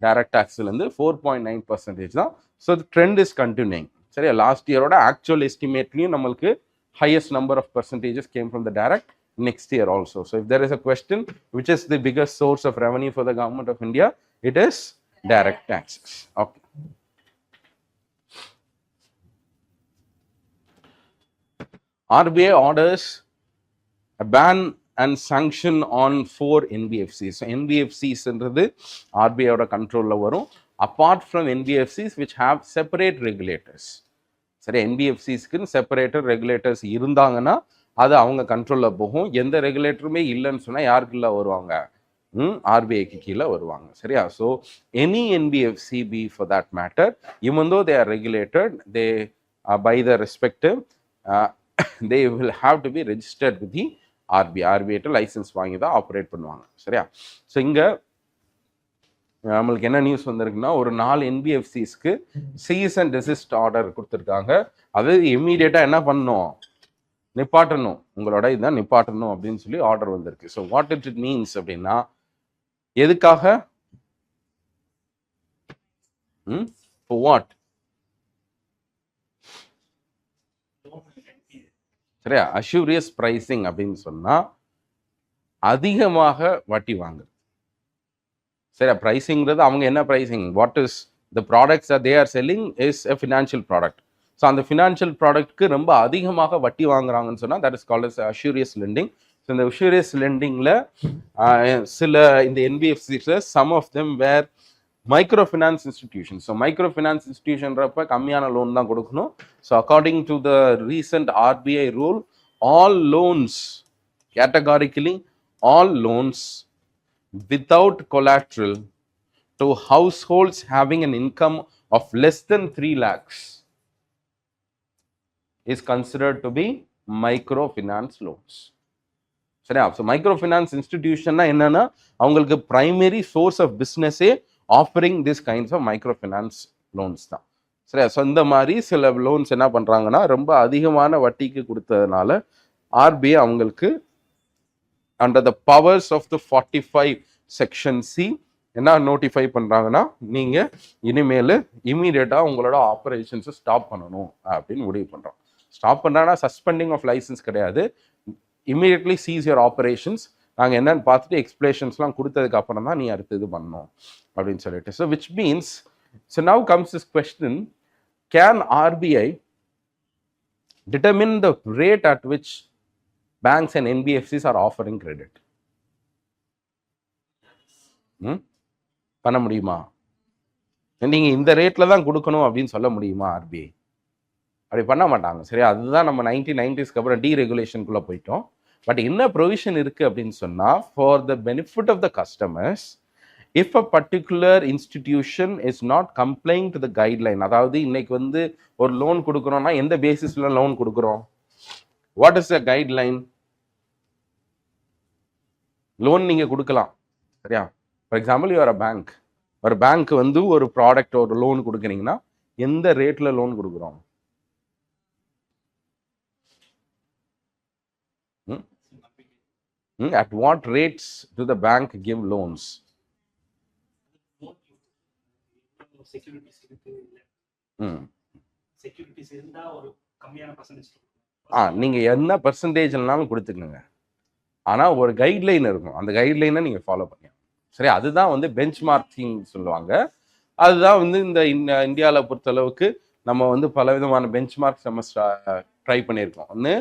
டைரக்ட் டாக்ஸ்லேருந்து 4.9% தான். So trend is continuing. சரியா, லாஸ்ட் இயரோட ஆக்சுவல் எஸ்டிமேட்லையும் நம்மளுக்கு highest number of percentages came from the direct next year also. So if there is a question, which is the biggest source of revenue for the government of India, it is direct taxes. Okay. RBI orders a ban and sanction on 4 NBFCs. So NBFCs என்றது RBI ஓட கண்ட்ரோல்ல வரும். Apart from NBFCs which have separate regulators. சரி, NBFCஸ்க்கு separated regulators இருந்தாங்கன்னா அது அவங்க கண்ட்ரோலில் போகும். எந்த ரெகுலேட்டருமே இல்லைன்னு சொன்னால் யாருக்குள்ள வருவாங்க, ஆர்பிஐக்கு கீழே வருவாங்க. சரியா, so any NBFC be for that matter, even though they are regulated, they by the respective they will have to be registered with the RBI. ஆர்பிஐட்ட லைசன்ஸ் வாங்கி தான் ஆப்ரேட் பண்ணுவாங்க. சரியா, ஸோ இங்கே நம்மளுக்கு என்ன நியூஸ் வந்திருக்குன்னா, ஒரு 4 என்பிஎஃப்சிஸ்க்கு சீஸ் அண்ட் டெசிஸ்ட் ஆர்டர் கொடுத்துருக்காங்க. அது இம்மீடியட்டாக என்ன பண்ணணும், நிப்பாட்டணும், உங்களோட இதுதான் நிப்பாட்டணும் அப்படின்னு சொல்லி ஆர்டர் வந்திருக்கு. ஸோ வாட் இட் மீன்ஸ் அப்படின்னா, எதுக்காக, வாட், சரியா, அஷ்யூரியஸ் பிரைசிங் அப்படின்னு சொன்னா அதிகமாக வட்டி வாங்குறது. சரியா, பிரைசிங்கிறது அவங்க என்ன pricing, what is the products they are selling is a financial product. So அந்த ஃபினான்ஷியல் ப்ராடக்ட்க்கு ரொம்ப அதிகமாக வட்டி வாங்குறாங்கன்னு சொன்னால் that is called as usurious lending. So இந்த அஷ்யூரியஸ் லெண்டிங்கில் சில இந்த என்பிஎஃப்சிஸில் some of them were microfinance institution. So microfinance இன்ஸ்டிடியூஷன்றப்ப கம்மியான லோன் தான் கொடுக்கணும். So according to the recent RBI rule, all loans categorically, all loans without collateral to households having an income of less than 3 lakhs is considered to be microfinance loans. சரியா, so microfinance இன்ஸ்டிடியூஷன்னா என்னன்னா, அவங்களுக்கு primary source of பிஸ்னஸே offering this kinds of microfinance loans தான். சரியா, so இந்த மாதிரி சில லோன்ஸ் என்ன பண்ணுறாங்கன்னா ரொம்ப அதிகமான வட்டிக்கு கொடுத்ததுனால ஆர்பிஐ அவங்களுக்கு under the powers of the 45 section C என்ன நோட்டிஃபை பண்ணுறாங்கன்னா, நீங்கள் இனிமேல் இமீடியட்டாக உங்களோட ஆப்ரேஷன்ஸை ஸ்டாப் பண்ணணும் அப்படின்னு முடிவு பண்ணுறோம். ஸ்டாப் பண்ணுறாங்கன்னா சஸ்பெண்டிங் ஆஃப் லைசன்ஸ் கிடையாது, இமீடியட்லி சீஸ் யுவர் ஆப்ரேஷன்ஸ், நாங்கள் என்னன்னு பார்த்துட்டு எக்ஸ்பிளேஷன்ஸ்லாம் கொடுத்ததுக்கு அப்புறம் தான் நீ அடுத்து இது பண்ணணும் அப்படின்னு சொல்லிட்டு. So which means, so now comes this question, can RBI determine the rate at which banks and NBFCs are offering credit? பண்ண முடியுமா? நீங்க இந்த ரேட்ல தான் கொடுக்கணும் அப்படின்னு சொல்ல முடியுமா ஆர்பிஐ? அப்படி பண்ண மாட்டாங்க. சரியா, அதுதான் நம்ம 1990ஸ்க்கு அப்புறம் டீரெகுலேஷனுக்குள்ள போயிட்டோம். பட் என்ன ப்ரொவிஷன் இருக்கு அப்படின்னு சொன்னா, for the benefit of the customers, if a particular institution is not complying to the guideline, அதாவது இன்னைக்கு வந்து ஒரு லோன் கொடுக்குறோம்னா எந்த பேசிஸ்ல லோன் கொடுக்குறோம், what is the guideline? Loan நீங்க கொடுக்கலாம். சரியா, for example you're a bank, ஒரு பேங்க் வந்து ஒரு ப்ராடக்ட் ஒரு லோன் கொடுக்குறீங்கன்னா எந்த ரேட்ல லோன் கொடுக்குறோம்? At what rates do the bank give loans? நீங்க என்ன பர்சன்டேஜ்னாலும் கொடுத்துக்கணுங்க. ஆனா ஒரு கைட்லைன் இருக்கும், அந்த கைட்லைனை நீங்க ஃபாலோ பண்ணி சரி. அதுதான் வந்து பெஞ்ச் மார்க்கிங் சொல்லுவாங்க. அதுதான் வந்து இந்த இந்தியாவில் பொறுத்தளவுக்கு நம்ம வந்து பல விதமான பெஞ்ச் மார்க்ஸ் நம்ம ட்ரை பண்ணியிருக்கோம். ஒன்று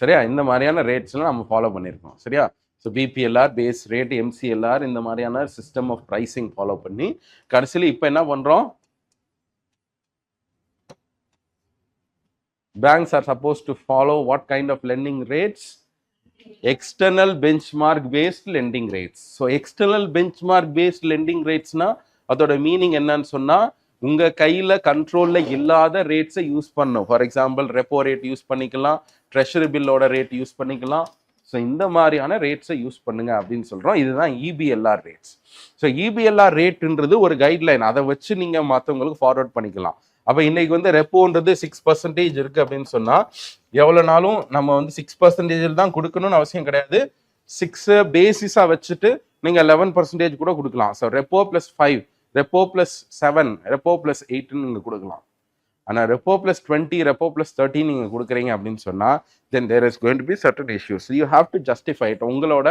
சரியா, இந்த மாதிரியான ரேட்ஸ்லாம் நம்ம ஃபாலோ பண்ணியிருக்கோம். சரியா, ஸோ பிபிஎல்ஆர், பேஸ் ரேட், எம்சிஎல்ஆர், இந்த மாதிரியான சிஸ்டம் ஆஃப் ப்ரைசிங் ஃபாலோ பண்ணி கடைசியில் இப்போ என்ன பண்ணுறோம், banks are supposed to follow what kind of lending rates? External benchmark based lending rates. So external benchmark based lending rates na அதோட மீனிங் என்னன்னு சொன்னா, உங்க கையில கண்ட்ரோல்ல இல்லாத ரேட்ஸை யூஸ் பண்ணும். For example repo rate use பண்ணிக்கலாம், ட்ரெஷரி பில்லோட ரேட் யூஸ் பண்ணிக்கலாம். ஸோ இந்த மாதிரியான ரேட்ஸை யூஸ் பண்ணுங்க அப்படின்னு சொல்றோம். இதுதான் இபிஎல்ஆர் ரேட்ஸ். ஸோ இபிஎல்ஆர் ரேட்ன்றது ஒரு கைட்லைன், அதை வச்சு நீங்க மற்றவங்களுக்கு ஃபார்வர்ட் பண்ணிக்கலாம். அப்போ இன்னைக்கு வந்து ரெப்போன்றது 6% இருக்கு அப்படின்னு சொன்னா, எவ்வளவு நாளும் நம்ம வந்து 6% தான் கொடுக்கணும்னு அவசியம் கிடையாது. 6 பேசிஸா வச்சுட்டு நீங்க 11% கூட கொடுக்கலாம். So repo plus 5, repo plus 7, repo plus 8 நீங்க கொடுக்கலாம். ஆனால் ரெப்போ பிளஸ் 20, ரெப்போ பிளஸ் 13 நீங்க கொடுக்குறீங்க அப்படின்னு சொன்னா, then there is going to be certain issues. You have to justify it. உங்களோட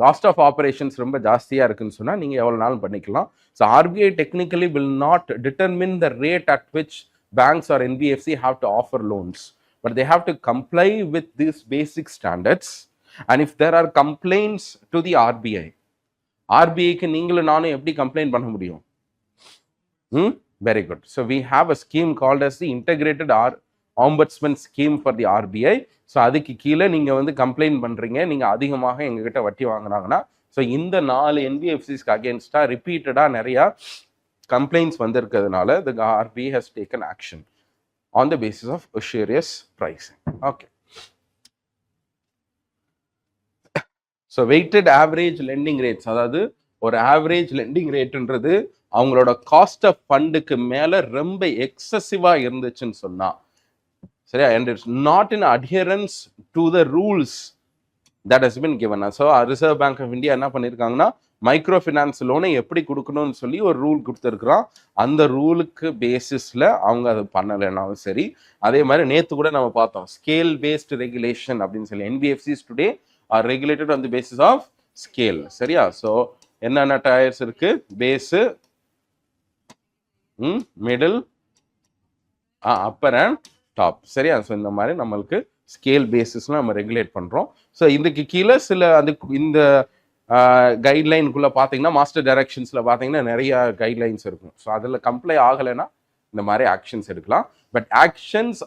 காஸ்ட் ஆஃப் ஆப்ரேஷன்ஸ் ரொம்ப ஜாஸ்தியாக இருக்குன்னு சொன்னால் நீங்கள் எவ்வளோ நாளும் பண்ணிக்கலாம். So RBI technically will not determine the rate at which banks or NBFC have to offer loans, but they have to comply with this basic standards. And if there are complaints to the RBI, ஆர்பிஐக்கு நீங்களும் நானும் எப்படி complaint பண்ண முடியும்? Very good. So we have a scheme called as the integrated ombudsman scheme for the RBI. So அதுக்கு கீழே நீங்கள் வந்து கம்ப்ளைண்ட் பண்ணுறீங்க, நீங்கள் அதிகமாக எங்ககிட்ட வட்டி வாங்கினாங்கன்னா, ஸோ இந்த 4 என்பிஎஃப்சிஸ்க்கு அகேன்ஸ்டாக ரிப்பீட்டடாக நிறையா கம்ப்ளைண்ட்ஸ் வந்திருக்கிறதுனால the RBI has taken action on the basis of usurious pricing. Okay, so weighted average lending rates, அதாவது ஒரு ஆவரேஜ் லெண்டிங் ரேட்டுன்றது அவங்களோட காஸ்ட் ஆஃப் ஃபண்டுக்கு மேலே ரொம்ப எக்ஸசிவாக இருந்துச்சுன்னு சொன்னால், சரியா, and it's not in adherence to the rules that has been given. So reserve bank of India என்ன பண்ணியிருக்காங்கன்னா, மைக்ரோ ஃபினான்ஸ் லோனை எப்படி கொடுக்கணும்னு சொல்லி ஒரு ரூல் கொடுத்துருக்குறோம். அந்த ரூலுக்கு பேசிஸில் அவங்க அதை பண்ணலைன்னாலும் சரி. அதே மாதிரி நேற்று கூட நம்ம பார்த்தோம் ஸ்கேல் பேஸ்ட் ரெகுலேஷன் அப்படின்னு சொல்லி. NBFCs today are regulated on the basis of scale. சரியா, ஸோ என்னென்ன டயர்ஸ் இருக்கு? Base, middle, upper and top. சரியா, ஸோ இந்த மாதிரி நம்மளுக்கு ஸ்கேல் பேசிஸ்லாம் நம்ம ரெகுலேட் பண்ணுறோம். ஸோ இதுக்கு கீழே சில இந்த கைட்லைனுக்குள்ளே பார்த்தீங்கன்னா, மாஸ்டர் டைரக்ஷன்ஸில் பார்த்தீங்கன்னா நிறைய கைட்லைன்ஸ் இருக்கும். ஸோ அதில் கம்ப்ளை ஆகலைன்னா இந்த மாதிரி ஆக்ஷன்ஸ் எடுக்கலாம். But actions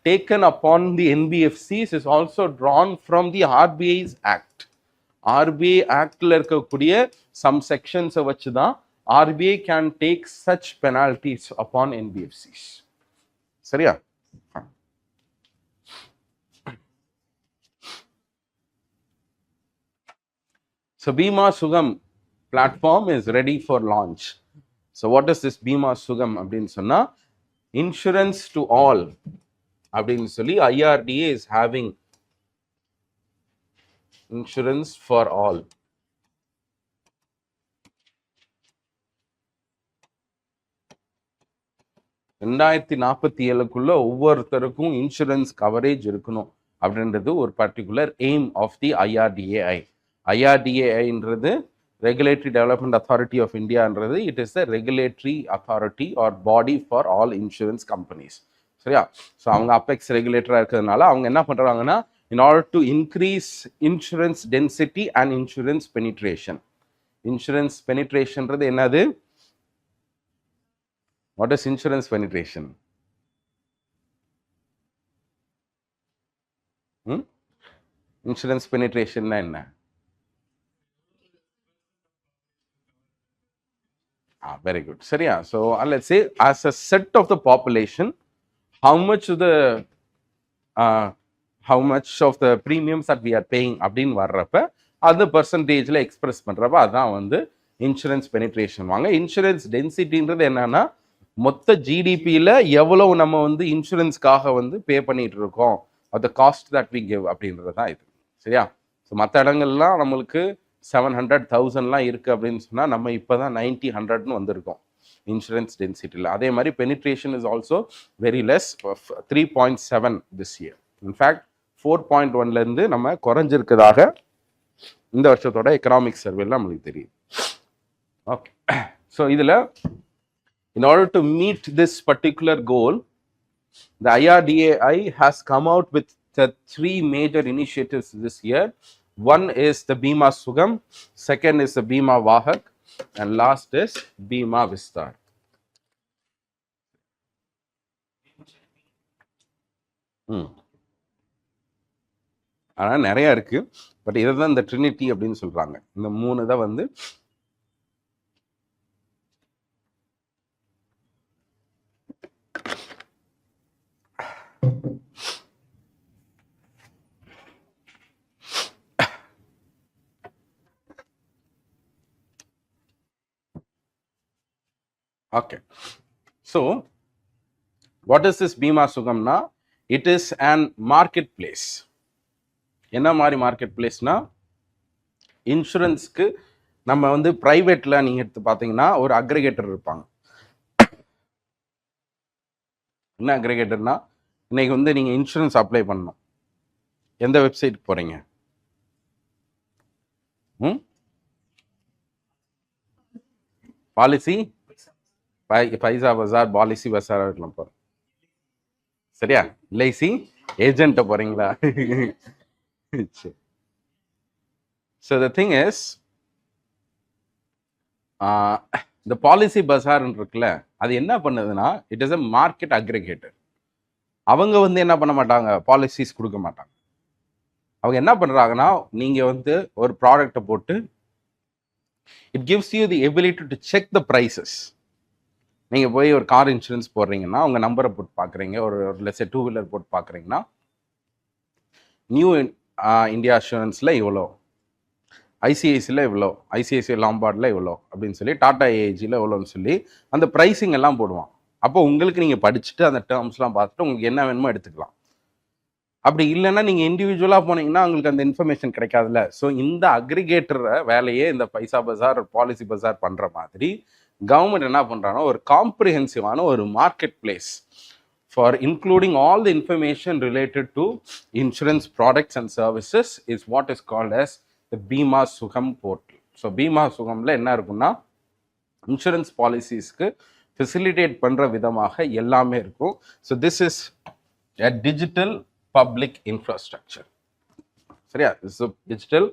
taken upon the NBFCs is also drawn from the RBI's act. RBI ஆக்டில் இருக்கக்கூடிய சம் செக்ஷன்ஸை வச்சு தான் RBI can take such penalties upon NBFCs. சரியா, so Bima Sugam platform is ready for launch. So what is this Bima Sugam அப்படின்னு சொன்னா, insurance to all அப்படின்னு சொல்லி IRDA is having insurance for all. ரெண்டாயிரத்தி 47க்குள்ள ஒவ்வொருத்தருக்கும் இன்சூரன்ஸ் கவரேஜ் இருக்கணும் அப்படின்றது ஒரு particular aim of the IRDAI. ஐஆர்டிஏஐன்றது ரெகுலேட்டரி டெவலப்மெண்ட் அத்தாரிட்டி ஆஃப் இந்தியான்றது it is the regulatory authority or body for all insurance companies. சரியா, ஸோ அவங்க அப்பெக்ஸ் ரெகுலேட்டராக இருக்கிறதுனால அவங்க என்ன பண்ணுறாங்கன்னா, in order to increase insurance density and insurance penetration. Insurance penetrationன்றது என்னது? What is insurance penetration? Insurance penetration na enna? Very good. சரியா, so let's say as a set of the population, how much of the premiums that we are paying அப்படின்னு வர்றப்ப அந்த பர்சன்டேஜில் express பண்ணுறப்ப அதான் வந்து insurance penetration வாங்க. Insurance டென்சிட்டின்றது என்னன்னா மொத்த ஜிடிபியில் எவ்வளவு நம்ம வந்து இன்சூரன்ஸ்க்காக வந்து பே பண்ணிட்டு இருக்கோம், அந்த காஸ்ட் தட் வி கிவ் அப்படின்றது தான் இது. சரியா? ஸோ மற்ற இடங்கள்லாம் நம்மளுக்கு 700,000 இருக்குது அப்படின்னு சொன்னால் நம்ம இப்போ தான் 90-100ன்னு வந்திருக்கோம் இன்சூரன்ஸ் டென்சிட்டியில். அதே மாதிரி penetration is also very less, 3.7 this year. In fact 4.1லேருந்து நம்ம குறைஞ்சிருக்கிறதாக இந்த வருஷத்தோட எக்கனாமிக் சர்வேல நம்மளுக்கு தெரியுது. ஓகே, ஸோ இதில் in order to meet this particular goal, the IRDAI has come out with the 3 major initiatives this year. One is the Bima Sugam, second is the Bima Vahak, and last is Bima Vistar. ஆனால் நிறையா இருக்கு, but இதை தான் இந்த Trinity அப்படின்னு சொல்றாங்க. இந்த 3 தான் வந்து okay. So what is this Bima Sugamna? It is an marketplace. என்ன மாதிரி மார்க்கெட் பிளேஸ்னா, இன்சூரன்ஸ்க்கு நம்ம வந்து பிரைவேட்ல நீங்க எடுத்து பார்த்தீங்கன்னா ஒரு அக்ரிகேட்டர் இருப்பாங்க. என்ன அக்ரிகேட்டர்னா, இன்னைக்கு வந்து நீங்க இன்சூரன்ஸ் அப்ளை பண்ணணும், எந்த வெப்சைட் போறீங்க? பாலிசி பைசா பஜார், பாலிசி பஜார் இருக்கலாம் போறோம். சரியா? எல்ஐசி ஏஜென்ட்ட போறீங்களா? So the thing is, the policy bazaar இருக்குல்ல, அது என்ன பண்ணுதுன்னா, it is a market aggregator. அவங்க வந்து என்ன பண்ண மாட்டாங்க, பாலிசிஸ் கொடுக்க மாட்டாங்க. அவங்க என்ன பண்றாங்கன்னா, நீங்க வந்து ஒரு ப்ராடக்ட்டை போட்டு it gives you the ability to check the prices. நீங்க போய் ஒரு கார் இன்சூரன்ஸ் போடுறீங்கன்னா உங்க நம்பரை போட்டு பார்க்குறீங்க, ஒரு லெட்ஸ் சே 2 வீலர் போட்டு பார்க்குறீங்கன்னா, நியூ இந்தியா அஷூரன்ஸில் இவ்வளோ, ஐசிஐசியில் இவ்வளோ, ஐசிஐசிஐ லாம்பார்டில் இவ்வளோ அப்படின்னு சொல்லி, டாடா ஏஜியில் இவ்வளோன்னு சொல்லி அந்த ப்ரைஸிங் எல்லாம் போடுவான். அப்போ உங்களுக்கு நீங்கள் படிச்சுட்டு அந்த டேர்ம்ஸ்லாம் பார்த்துட்டு உங்களுக்கு என்ன வேணுமோ எடுத்துக்கலாம். அப்படி இல்லைன்னா நீங்கள் இண்டிவிஜுவலாக போனீங்கன்னா உங்களுக்கு அந்த இன்ஃபர்மேஷன் கிடைக்காதுல்ல. ஸோ இந்த அக்ரிகேட்டர் வேலையே இந்த பைசா பஜார், பாலிசி பஜார் பண்ணுற மாதிரி கவர்மெண்ட் என்ன பண்ணுறாங்கன்னா, ஒரு காம்ப்ரிஹென்சிவான ஒரு market place for including all the information related to insurance products and services is what is called as the Bima Sugam portal. So Bima Sugamல என்ன இருக்குன்னா, இன்சூரன்ஸ் பாலிசிஸ்க்கு ஃபெசிலிட்டேட் பண்ணுற விதமாக எல்லாமே இருக்கும். So this is a digital public infrastructure. சரியா? This is a digital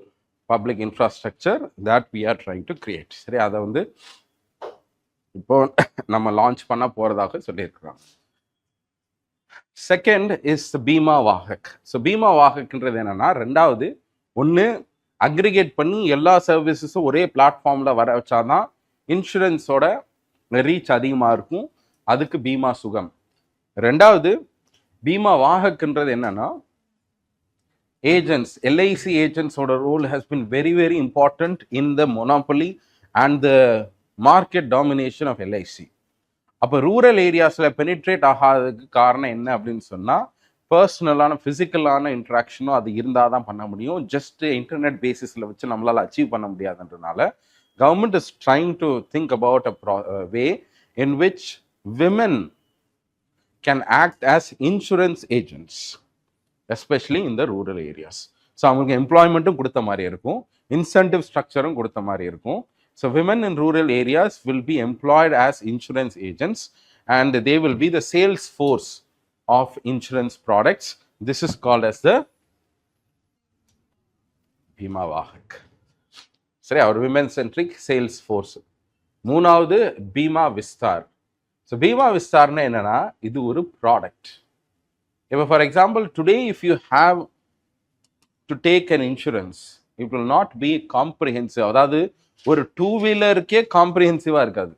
public infrastructure that we are trying to create. சரியா? அதை வந்து இப்போ நம்ம லான்ச் பண்ண போகிறதாக சொல்லியிருக்கிறோம். Second is Bima Vahak. So Bima வாகக்ன்றது என்னன்னா, ரெண்டாவது ஒன்று அக்ரிகேட் பண்ணி எல்லா சர்வீசஸும் ஒரே பிளாட்ஃபார்மில் வர வச்சாதான் இன்சூரன்ஸோட ரீச் அதிகமாக இருக்கும். அதுக்கு பீமா சுகம். ரெண்டாவது பீமா வாகக்ன்றது என்னன்னா, ஏஜென்ட்ஸ், எல்ஐசி ஏஜென்ட்ஸோட role has been very very important in the monopoly and the market domination of LIC. அப்போ ரூரல் ஏரியாஸில் பெனிட்ரேட் ஆகாததுக்கு காரணம் என்ன அப்படின்னு சொன்னால், பர்சனலான ஃபிசிக்கலான இன்ட்ராக்ஷனும் அது இருந்தால் தான் பண்ண முடியும். ஜஸ்ட் இன்டர்நெட் பேசிஸில் வச்சு நம்மளால் அச்சீவ் பண்ண முடியாதுன்றதுனால government is trying to think about a way in which women can act as insurance agents, especially in the rural areas. So அவங்களுக்கு எம்ப்ளாய்மெண்ட்டும் கொடுத்த மாதிரி இருக்கும், இன்சென்டிவ் ஸ்ட்ரக்சரும் கொடுத்த மாதிரி இருக்கும். So women in rural areas will be employed as insurance agents and they will be the sales force of insurance products. This is called as the Bima Vahak. Sorry, our women centric sales force. மூணாவது Bima Vistar. So Bima Vistar na enna, idu oru product. If for example today if you have to take an insurance, it will not be comprehensive. அதாவது ஒரு 2 வீலருக்கே காம்ப்ரிஹென்சிவாக இருக்காது.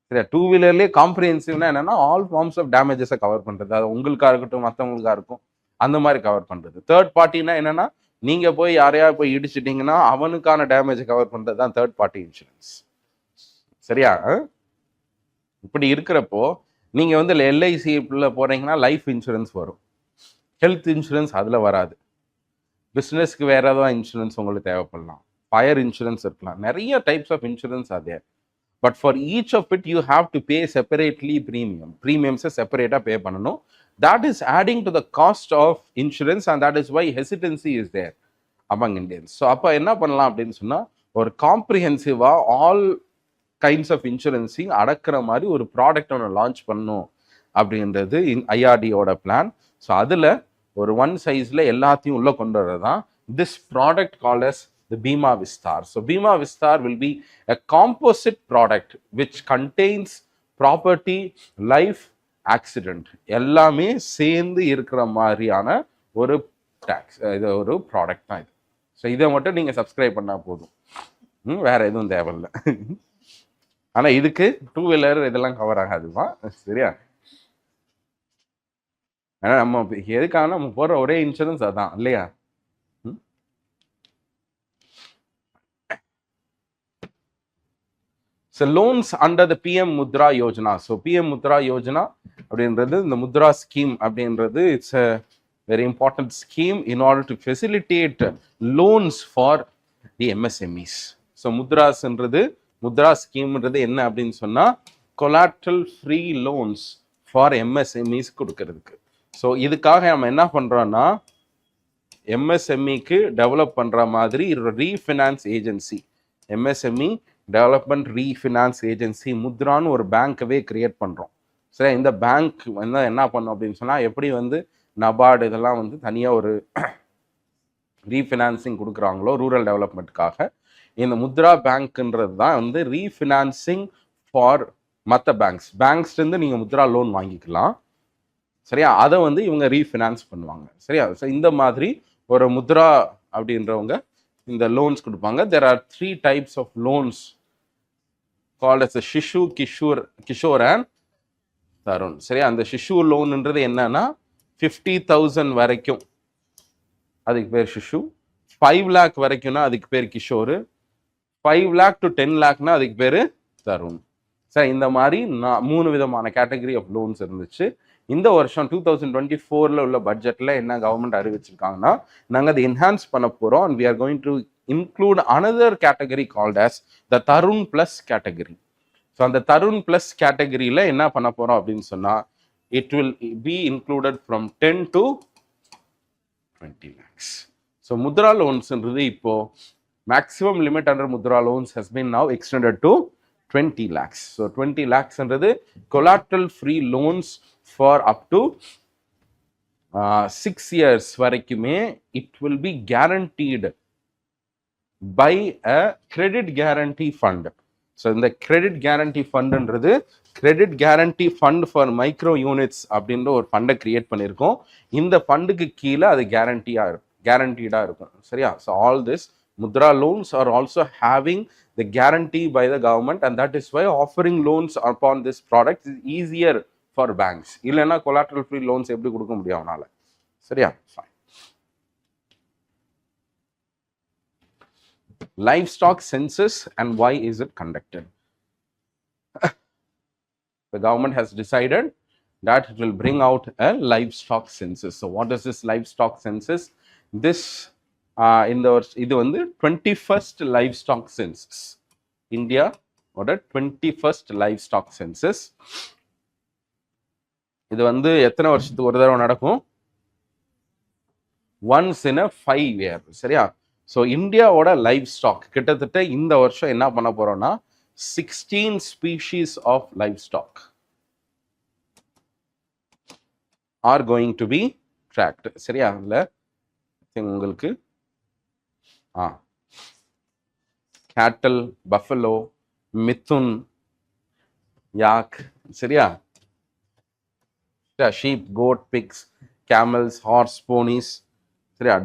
சரியா? 2 வீலர்லேயே காம்ப்ரிஹென்சிவ்னா என்னன்னா, all forms of டேமேஜஸை cover பண்ணுறது. அது உங்களுக்காக இருக்கட்டும், மற்றவங்களுக்காக இருக்கும், அந்த மாதிரி கவர் பண்ணுறது. தேர்ட் பார்ட்டினா என்னன்னா, நீங்கள் போய் யாரையா போய் இடிச்சிட்டிங்கன்னா அவனுக்கான டேமேஜை கவர் பண்ணுறது தான் தேர்ட் பார்ட்டி இன்சூரன்ஸ். சரியா? இப்படி இருக்கிறப்போ நீங்கள் வந்து எல்ஐசியில் போகிறீங்கன்னா லைஃப் இன்சூரன்ஸ் வரும், ஹெல்த் இன்சூரன்ஸ் அதில் வராது. பிஸ்னஸ்க்கு வேறு ஏதாவது இன்சூரன்ஸ் உங்களுக்கு தேவைப்படலாம், ஃபயர் இன்சூரன்ஸ் இருக்கலாம், நிறைய டைப்ஸ் ஆஃப் இன்சூரன்ஸ் அதே. But for each of it you have to pay separately ப்ரீமியம்ஸை செப்பரேட்டாக பே பண்ணணும். That is adding to the cost of insurance and that is why hesitancy is there among Indians. So அப்போ என்ன பண்ணலாம் அப்படின்னு சொன்னால், ஒரு காம்ப்ரிஹென்சிவாக ஆல் கைண்ட்ஸ் ஆஃப் இன்சூரன்ஸையும் அடக்கிற மாதிரி ஒரு ப்ராடக்ட் ஒன்று லான்ச் பண்ணணும் அப்படின்றது ஐஆர்டியோட பிளான். ஸோ அதில் ஒரு ஒன் சைஸில் எல்லாத்தையும் உள்ளே கொண்டு வர்றது தான் this product called as the Bima Vistar. So Bima Vistar will be a composite product which contains property, life, accident எல்லாமே சேர்ந்து இருக்கிற மாதிரியான ஒரு டாக்ஸ், இது ஒரு ப்ராடக்ட் தான் இது. ஸோ இதை மட்டும் நீங்கள் சப்ஸ்கிரைப் பண்ணால் போதும், வேற எதுவும் தேவையில்லை. ஆனால் இதுக்கு டூ வீலர் இதெல்லாம் கவர் ஆகாதுமா, சரியா? ஆனால் நம்ம எதுக்காக நம்ம போடுற ஒரே இன்சூரன்ஸ் அதான் இல்லையா? So loans under the PM Mudra Yojana. So PM Mudra Yojana அப்படின்றது இந்த முத்ரா ஸ்கீம் அப்படின்றது it's a very important scheme in order to facilitate loans for the MSMEs. So முத்ராஸ்ன்றது முத்ரா ஸ்கீம்ன்றது என்ன அப்படின்னு சொன்னால் collateral free loans for MSMEs கொடுக்கறதுக்கு. So இதுக்காக நம்ம என்ன பண்ணுறோன்னா எம்எஸ்எம்இக்கு டெவலப் பண்ணுற மாதிரி refinance agency, MSME development refinance agency முத்ரான்னு ஒரு பேங்க்கவே கிரியேட் பண்ணுறோம். சரி, இந்த பேங்க் வந்து என்ன பண்ணும் அப்படின்னு சொன்னால், எப்படி வந்து நபார்டு இதெல்லாம் வந்து தனியாக ஒரு ரீஃபினான்சிங் கொடுக்குறாங்களோ ரூரல் டெவலப்மெண்ட்டுக்காக, இந்த முத்ரா பேங்க்ன்றது தான் வந்து ரீஃபினான்சிங் ஃபார் மற்ற பேங்க்ஸ்லேருந்து நீங்கள் முத்ரா லோன் வாங்கிக்கலாம். சரியா? அதை வந்து இவங்க ரீஃபினான்ஸ் பண்ணுவாங்க. சரியா? ஸோ இந்த மாதிரி ஒரு முத்ரா அப்படின்றவங்க இந்த லோன்ஸ் கொடுப்பாங்க. There are 3 types of loans called as a Shishu, Kishore and Tarun. சரியா? அந்த Shishu லோன்ன்றது என்னன்னா 50,000 வரைக்கும் அதுக்கு பேர் Shishu, 5 lakh வரைக்கும்னா அதுக்கு பேர் கிஷோர், 5 lakh to 10 lakhனா அதுக்கு பேர் தருண். சரி, இந்த மாதிரி 3 விதமான கேட்டகரி ஆஃப் லோன்ஸ் இருந்துச்சு. இந்த வருஷம் 2024 உள்ள பட்ஜெட்டில் என்ன கவர்மெண்ட் அறிவிச்சிருக்காங்கன்னா, நாங்கள் அதை என்ஹான்ஸ் பண்ண போகிறோம் and we are going to include another category called as the Tarun Plus category. So அந்த தருண் ப்ளஸ் கேட்டகரியில் என்ன பண்ண போகிறோம் அப்படின்னு சொன்னால், it will be included from 10 to 20 lakhs. So Mudra லோன்ஸ்ன்றது இப்போ maximum limit under Mudra loans has been now extended to 20 lakhs. So 20 lakhsன்றது collateral free loans for up to 6 years வரைக்குமே it will be guaranteed by a credit guarantee fund. So இந்த credit guarantee ஃபண்டுன்றது credit guarantee fund for micro units அப்படின்ற ஒரு ஃபண்டை create பண்ணியிருக்கோம். இந்த ஃபண்டுக்கு கீழே அது கேரண்டீடாக இருக்கும். சரியா? So all this Mudra loans are also having the guarantee by the government and that is why offering loans upon this product is easier for banks. இல்லைன்னா கொலாட்ரல் ஃப்ரீ லோன்ஸ் எப்படி கொடுக்க முடியும் அவனால? சரியா? Fine. Livestock census and why is it conducted? The government has decided that it will bring out a livestock census. So what is this livestock census? This இது வந்து 21st livestock census. India ஓட 21st livestock census. இது வந்து எத்தனை வருஷத்துக்கு ஒரு தடவை நடக்கும்? Once in a 5 year. சரியா? ஸோ இந்தியாவோட லைவ் ஸ்டாக் கிட்டத்தட்ட இந்த வருஷம் என்ன பண்ண போறோம்னா 16 species of livestock are going to be tracked. சரியா? இல்லை உங்களுக்கு கேட்டல், பஃபலோ, மித்துன், யாக், சரியா? Sheep, goat, pigs, camels, horse, ponies, சரியா?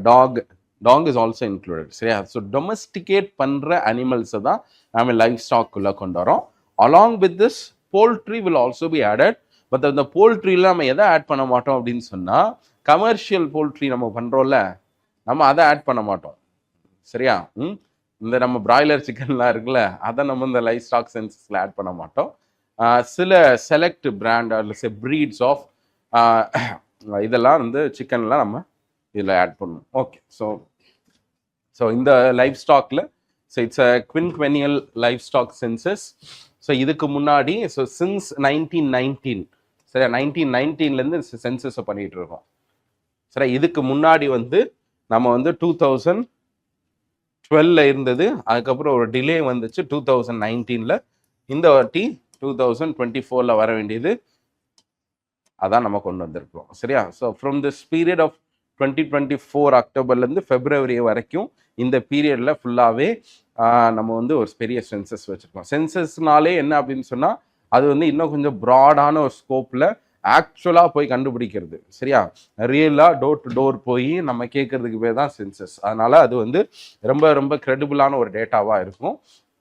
Dog is also included. சரியா? ஸோ டொமஸ்டிகேட் பண்ணுற அனிமல்ஸை தான் நம்ம லைஃப் ஸ்டாக்குள்ளே கொண்டு வரோம். Along with this poultry will also be added. But அந்த போல்ட்ரியில் நம்ம எதை ஆட் பண்ண மாட்டோம் அப்படின்னு சொன்னால், கமர்ஷியல் போல்ட்ரி நம்ம பண்ணுறோம்ல, நம்ம அதை ஆட் பண்ண மாட்டோம். சரியா? இந்த நம்ம பிராய்லர் சிக்கன்லாம் இருக்குல்ல, அதை நம்ம இந்த லைஃப் ஸ்டாக் சென்சஸில் ஆட் பண்ண மாட்டோம். சில செலக்ட் பிராண்ட் அல்ல ப்ரீட்ஸ் ஆஃப் இதெல்லாம் வந்து சிக்கன்லாம் நம்ம இதில் ஆட் பண்ணுவோம். ஓகே, ஸோ இந்த லைஃப் ஸ்டாக்ல so it's a quinquennial livestock census. So இதுக்கு முன்னாடி ஸோ சின்ஸ் 1919 சரியா 1919லேருந்து சென்சஸை பண்ணிட்டு இருக்கோம். சரி, இதுக்கு முன்னாடி வந்து நம்ம வந்து 2012 இருந்தது. அதுக்கப்புறம் ஒரு டிலே வந்துச்சு 2019ல். இந்த வாட்டி 2024ல் வர வேண்டியது அதான் நம்ம கொண்டு வந்திருக்கோம். சரியா? So from this period of 2024 அக்டோபர்லேருந்து ஃபெப்ரவரி வரைக்கும் இந்த பீரியடில் ஃபுல்லாகவே நம்ம வந்து ஒரு பெரிய சென்சஸ் வச்சுருக்கோம். சென்சஸ்னாலே என்ன அப்படின்னு சொன்னால் அது வந்து இன்னும் கொஞ்சம் ப்ராடான ஒரு ஸ்கோப்பில் ஆக்சுவலாக போய் கண்டுபிடிக்கிறது. சரியா? ரியலாக டோர் டு டோர் போய் நம்ம கேட்கறதுக்கு பேர் தான் சென்சஸ். அதனால அது வந்து ரொம்ப ரொம்ப கிரெடிபிளான ஒரு டேட்டாவாக இருக்கும்.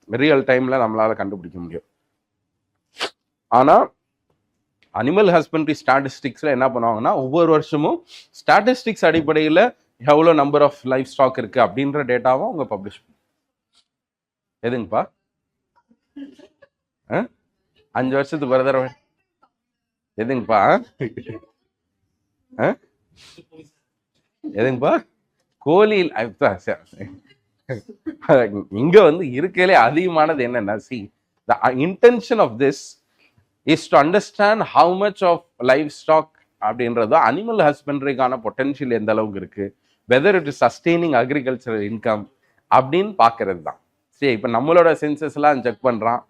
ரியல் டைமில் நம்மளால் கண்டுபிடிக்க முடியும். ஆனால் அனிமல் ஹஸ்பண்ட்ரி ஸ்டாட்டிஸ்டிக்ஸில் என்ன பண்ணுவாங்கன்னா ஒவ்வொரு வருஷமும் ஸ்டாட்டிஸ்டிக்ஸ் அடிப்படையில் எவ்வளோ நம்பர் ஆஃப் லைஃப் ஸ்டாக் இருக்குது அப்படின்ற டேட்டாவும் அவங்க பப்ளிஷ் பண்ணும். எதுங்கப்பா 5 வருஷத்துக்கு ஒரு தடவை எதுங்கப்பா எதுங்கப்பா கோழி இங்க வந்து இருக்கலே அதிகமானது என்னன்னா the intention of this is to understand how much of livestock அப்படின்றது அனிமல் ஹஸ்பண்ட்ரிக்கான பொட்டன்ஷியல் எந்த அளவுக்கு இருக்கு, whether it is sustaining agricultural income அப்படின்னு பார்க்கறது தான். சரி, இப்போ நம்மளோட சென்சஸ் எல்லாம் செக் பண்றான்.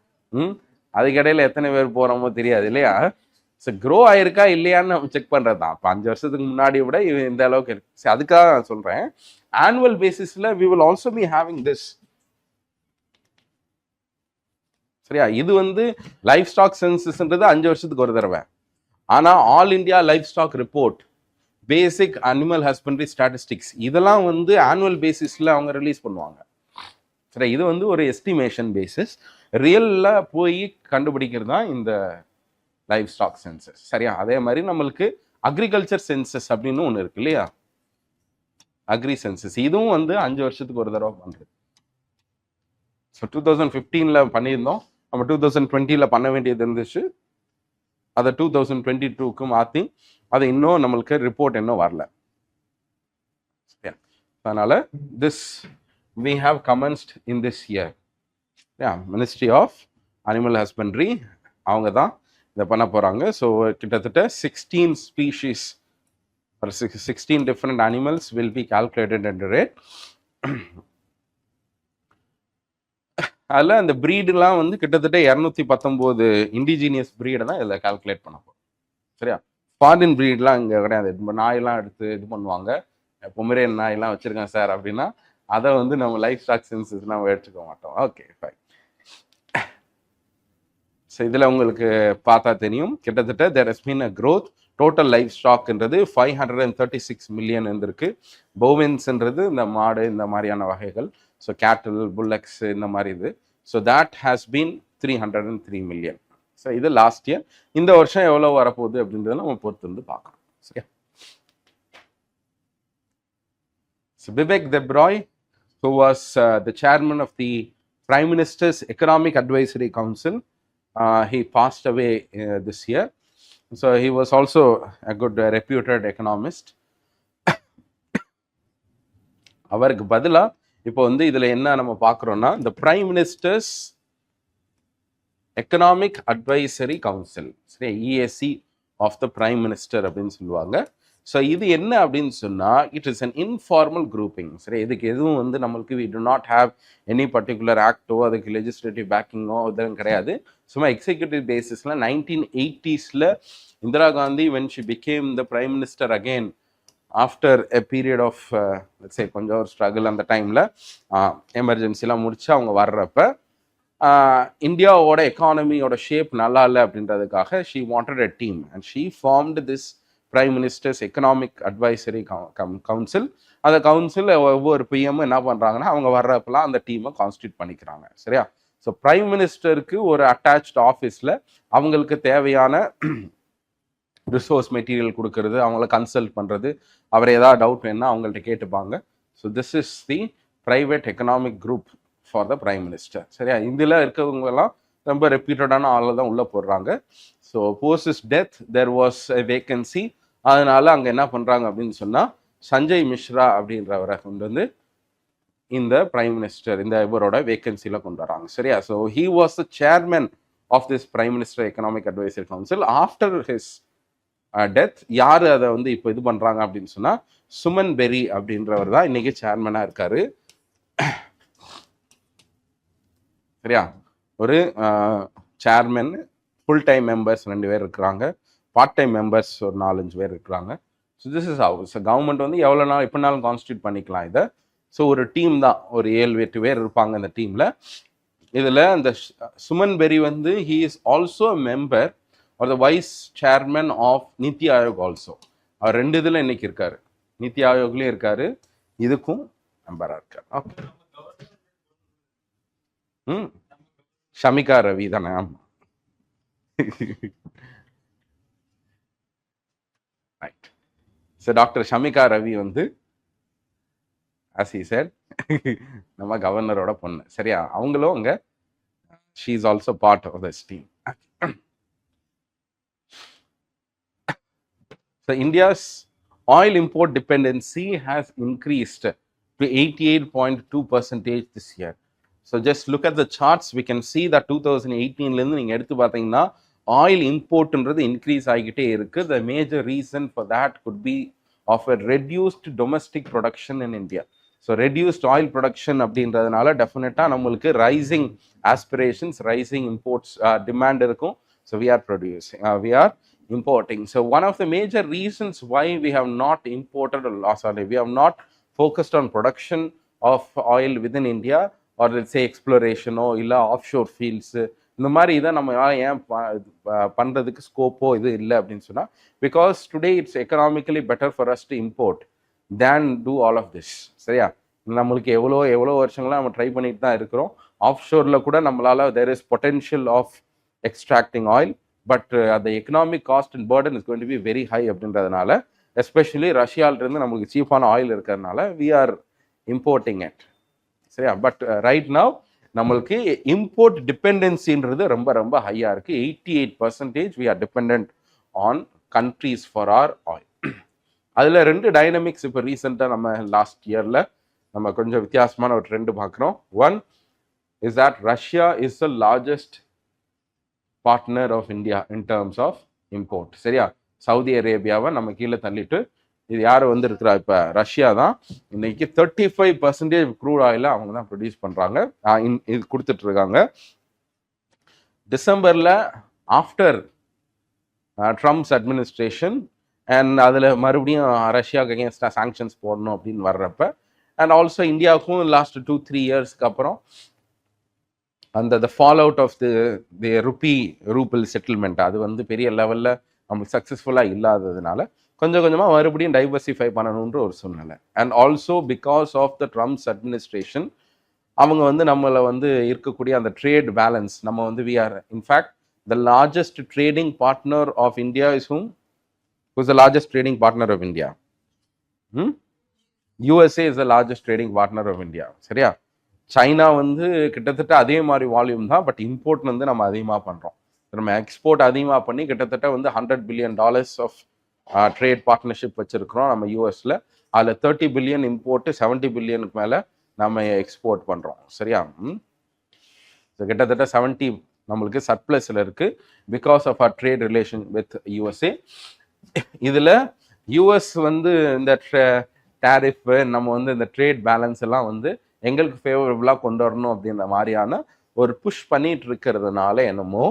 அதுக்கிடையில எத்தனை பேர் போறோமோ தெரியாது இல்லையா? ஸோ க்ரோ ஆயிருக்கா இல்லையான்னு நம்ம செக் பண்றது தான். இப்போ 5 வருஷத்துக்கு முன்னாடி விட இந்த அளவுக்கு இருக்கு. சரி, அதுக்காக நான் சொல்றேன் ஆனுவல் பேசிஸ்ல we will also be having this. சரியா? இது வந்து லைஃப் ஸ்டாக் சென்சஸ்ன்றது 5 வருஷத்துக்கு ஒரு தடவை. ஆனா all India livestock report, basic animal husbandry statistics இதெல்லாம் வந்து ஆனுவல் பேசிஸ்ல அவங்க ரிலீஸ் பண்ணுவாங்க. சரி, இது வந்து ஒரு எஸ்டிமேஷன் பேசிஸ். ரியல்ல போய் கண்டுபிடிக்கிறது தான் இந்த லைஃப் ஸ்டாக் சென்சஸ். சரியா? அதே மாதிரி நம்மளுக்கு அக்ரிகல்ச்சர் சென்சஸ் அப்படின்னு ஒன்று இருக்கு இல்லையா? அக்ரி சென்சஸ் இதுவும் வந்து 5 வருஷத்துக்கு ஒரு தடவை பண்றது. ஸோ 2015ல் பண்ணியிருந்தோம், நம்ம 2020ல் பண்ண வேண்டியது இருந்துச்சு. அதை 2022க்கு மாற்றி அது இன்னும் நம்மளுக்கு ரிப்போர்ட் இன்னும் வரல. அதனால this we have commenced in this year. Ministry of Animal Husbandry அவங்க தான் இதை பண்ண போகிறாங்க. ஸோ கிட்டத்தட்ட 16 species or 16 different animals will be calculated under it. அதில் அந்த ப்ரீடெலாம் வந்து கிட்டத்தட்ட 219 இண்டிஜீனியஸ் ப்ரீடை தான் இதில் கால்குலேட் பண்ண போகிறோம். சரியா? ஃபாரின் ப்ரீட்லாம் இங்கே கிடையாது. நாயெல்லாம் எடுத்து இது பண்ணுவாங்க, பொமரேன் நாயெல்லாம் வச்சுருக்கேன் சார் அப்படின்னா அதை வந்து நம்ம லைஃப் ஸ்டாக் சென்சஸ் நம்ம எடுத்துக்க மாட்டோம். Okay, fine. ஸோ இதில் உங்களுக்கு பார்த்தா தெரியும் கிட்டத்தட்ட there has been a growth. Total லைஃப் ஸ்டாக்ன்றது 536 மில்லியன் இருந்திருக்கு. போவின்ஸ்ன்றது இந்த மாடு இந்த மாதிரியான வகைகள், ஸோ கேட்டில், புல்லக்ஸ் இந்த மாதிரி இது. So that has been 303 million. So இது லாஸ்ட் இயர். இந்த வருஷம் எவ்வளோ வரப்போகுது அப்படின்றத நம்ம பொறுத்து வந்து பார்க்கணும். சரியா? So Vivek Debroy, who was the chairman of the Prime Minister's Economic Advisory Council, he passed away this year. So he was also a good reputed economist. அவருக்கு பதிலா இப்போ வந்து இதுல என்ன நம்ம பார்க்குறோம்னா இந்த prime ministers economic advisory council, சரி, EAC of the prime minister அப்படின்னு சொல்லுவாங்க. ஸோ இது என்ன அப்படின்னு சொன்னால் it is an informal grouping. சரி, இதுக்கு எதுவும் வந்து நம்மளுக்கு we do not have any particular ஆக்டோ அதுக்கு லெஜிஸ்லேட்டிவ் பேக்கிங்கோ இதெல்லாம் கிடையாது. சும்மா எக்ஸிக்யூட்டிவ் பேசிஸில் 1980s Indira Gandhi when she became the prime minister again after a period of let's say கொஞ்சம் ஒரு ஸ்ட்ரகிள், அந்த டைமில் எமர்ஜென்சிலாம் முடிச்சு அவங்க வர்றப்ப இந்தியாவோட எக்கானமியோட ஷேப் நல்லா இல்லை அப்படின்றதுக்காக she wanted a team and she formed this Prime Minister's Economic Advisory Council. அந்த கவுன்சில் ஒவ்வொரு பிஎம்மும் என்ன பண்ணுறாங்கன்னா அவங்க வர்றப்பெல்லாம் அந்த டீமை கான்ஸ்டியூட் பண்ணிக்கிறாங்க. சரியா? ஸோ பிரைம் மினிஸ்டருக்கு ஒரு அட்டாச்ட் ஆஃபீஸில் அவங்களுக்கு தேவையான ரிசோர்ஸ் மெட்டீரியல் கொடுக்கறது, அவங்கள கன்சல்ட் பண்ணுறது, அவர் ஏதாவது டவுட் வேணுன்னா அவங்கள்ட்ட கேட்டுப்பாங்க. So this is the private economic group for the prime minister. சரியா, இதில் இருக்கவங்கெல்லாம் ரொம்ப ரெப்யூட்டடான ஆளை தான் உள்ளே போடுறாங்க. So post is death there was a vacancy. அதனால அங்கே என்ன பண்ணுறாங்க அப்படின்னு சொன்னால் சஞ்சய் மிஸ்ரா அப்படின்றவரை கொண்டு வந்து இந்த பிரைம் மினிஸ்டர் இந்த இவரோட வேக்கன்சியில் கொண்டு வராங்க. சரியா, so he was the chairman of this prime minister economic advisory council. After his death யார் அதை வந்து இப்போ இது பண்ணுறாங்க அப்படின்னு சொன்னால் சுமன் பெரி அப்படின்றவர் தான் இன்னைக்கு சேர்மனாக இருக்காரு. சரியா, ஒரு சேர்மன், ஃபுல் டைம் மெம்பர்ஸ் 2 பேர் இருக்கிறாங்க, பார்ட் டைம் மெம்பர்ஸ் ஒரு 4-5 பேர் இருக்கிறாங்க. So this is house government வந்து எவ்வளோ நாள் எப்படினாலும் கான்ஸ்டியூட் பண்ணிக்கலாம் இதை. ஸோ ஒரு டீம் தான், ஒரு 7-8 பேர் இருப்பாங்க இந்த டீமில். இதில் இந்த சுமன் பெரி வந்து he is also a member or the vice chairman of NITI Aayog also. அவர் 2 இதில் இன்னைக்கு இருக்காரு, நித்தி ஆயோக்லேயும் இருக்காரு, இதுக்கும் மெம்பராக இருக்கார். ஓகே, ஷமிகா ரவி தானே? Right. So doctor Shamika Ravi வந்து as he said நம்ம கவர்னரோட பொண்ணு. சரியா, அவங்களும் அங்கே she is also part of this team. So India's oil import dependency has increased to 88.2% this year. So just look at the charts, we can see that 2018லேருந்து நீங்கள் எடுத்து பார்த்தீங்கன்னா oil இம்போர்ட்ன்றது increase ஆகிக்கிட்டே இருக்குது. The major reason for that could be of a reduced domestic production in India. So reduced oil production அப்படின்றதுனால டெஃபினட்டாக நம்மளுக்கு rising aspirations, rising imports demand இருக்கும். So we are producing, we are importing. So one of the major reasons why we have not imported a lot, sorry, we have not focused on production of oil within India, or let's say exploration or illa offshore fields, இந்த மாதிரி இதை நம்ம ஏன் பண்ணுறதுக்கு ஸ்கோப்போ இது இல்லை அப்படின்னு சொன்னால், because today it's economically better for us to import than to all of this. சரியா, நம்மளுக்கு எவ்வளோ வருஷங்களாக நம்ம ட்ரை பண்ணிட்டு தான் இருக்கிறோம். ஆஃப் ஷோரில் கூட நம்மளால் there is potential of extracting oil, but அந்த economic cost and burden is going to be very high அப்படின்றதுனால, எஸ்பெஷலி ரஷ்யாவிலிருந்து நம்மளுக்கு சீப்பான ஆயில் இருக்கிறதுனால வி ஆர் இம்போர்ட்டிங் இட். சரியா, பட் ரைட் நவ் நம்மளுக்கு இம்போர்ட் டிபெண்டன்சின்றது ரொம்ப ரொம்ப ஹையாக இருக்குது. 88% we are depend on countries for our oil. அதில் 2 டைனமிக்ஸ் இப்போ ரீசெண்டாக நம்ம லாஸ்ட் இயரில் நம்ம கொஞ்சம் வித்தியாசமான ஒரு ட்ரெண்டு பார்க்குறோம். One is that Russia is the largest partner of India in terms of import. சரியா, சவுதி அரேபியாவை நம்ம கீழே தள்ளிட்டு இது யார் வந்து இருக்கிறா, இப்போ ரஷ்யா தான் இன்னைக்கு 35% க்ரூட் ஆயிலை அவங்க தான் ப்ரொடியூஸ் பண்ணுறாங்க, இது கொடுத்துட்ருக்காங்க. டிசம்பரில் ஆஃப்டர் ட்ரம்ப்ஸ் அட்மினிஸ்ட்ரேஷன் அண்ட் அதில் மறுபடியும் ரஷ்யாவுக்கு அகேன்ஸ்டாக சாங்ஷன்ஸ் போடணும் அப்படின்னு வர்றப்ப, அண்ட் ஆல்சோ இந்தியாவுக்கும் லாஸ்ட் 2-3 இயர்ஸ்க்கு அப்புறம் அந்த fall out of the rouble settlement அது வந்து பெரிய லெவலில் நமக்கு சக்ஸஸ்ஃபுல்லாக இல்லாததுனால கொஞ்சம் கொஞ்சமாக மறுபடியும் டைவர்சிஃபை பண்ணணுன்ற ஒரு சூழ்நிலை. And also because of the Trump's administration அவங்க வந்து நம்மளை வந்து இருக்கக்கூடிய அந்த ட்ரேட் பேலன்ஸ் நம்ம வந்து we are in fact the largest trading partner of India is who's the largest trading partner of India? USA is the largest trading partner of India. சரியா, China வந்து கிட்டத்தட்ட அதே மாதிரி வால்யூம் தான், பட் இம்போர்ட் வந்து நம்ம அதிகமாக பண்ணுறோம். நம்ம எக்ஸ்போர்ட் அதிகமாக பண்ணி கிட்டத்தட்ட வந்து $100 billion ஆஃப் ட்ரேட் பார்ட்னர்ஷிப் வச்சுருக்கிறோம் நம்ம யூஎஸில். அதில் 30 பில்லியன் இம்போர்ட்டு, 70 பில்லியனுக்கு மேலே நம்ம எக்ஸ்போர்ட் பண்ணுறோம். சரியா, ஸோ கிட்டத்தட்ட 70 நம்மளுக்கு சர்ப்ளஸில் இருக்குது because of our trade relation with USA. இதில் யூஎஸ் வந்து இந்த டேரிஃப் நம்ம வந்து இந்த ட்ரேட் பேலன்ஸ் எல்லாம் வந்து எங்களுக்கு ஃபேவரபுளாக கொண்டு வரணும் அப்படின்ற மாதிரியான ஒரு புஷ் பண்ணிட்டு இருக்கிறதுனால என்னமோ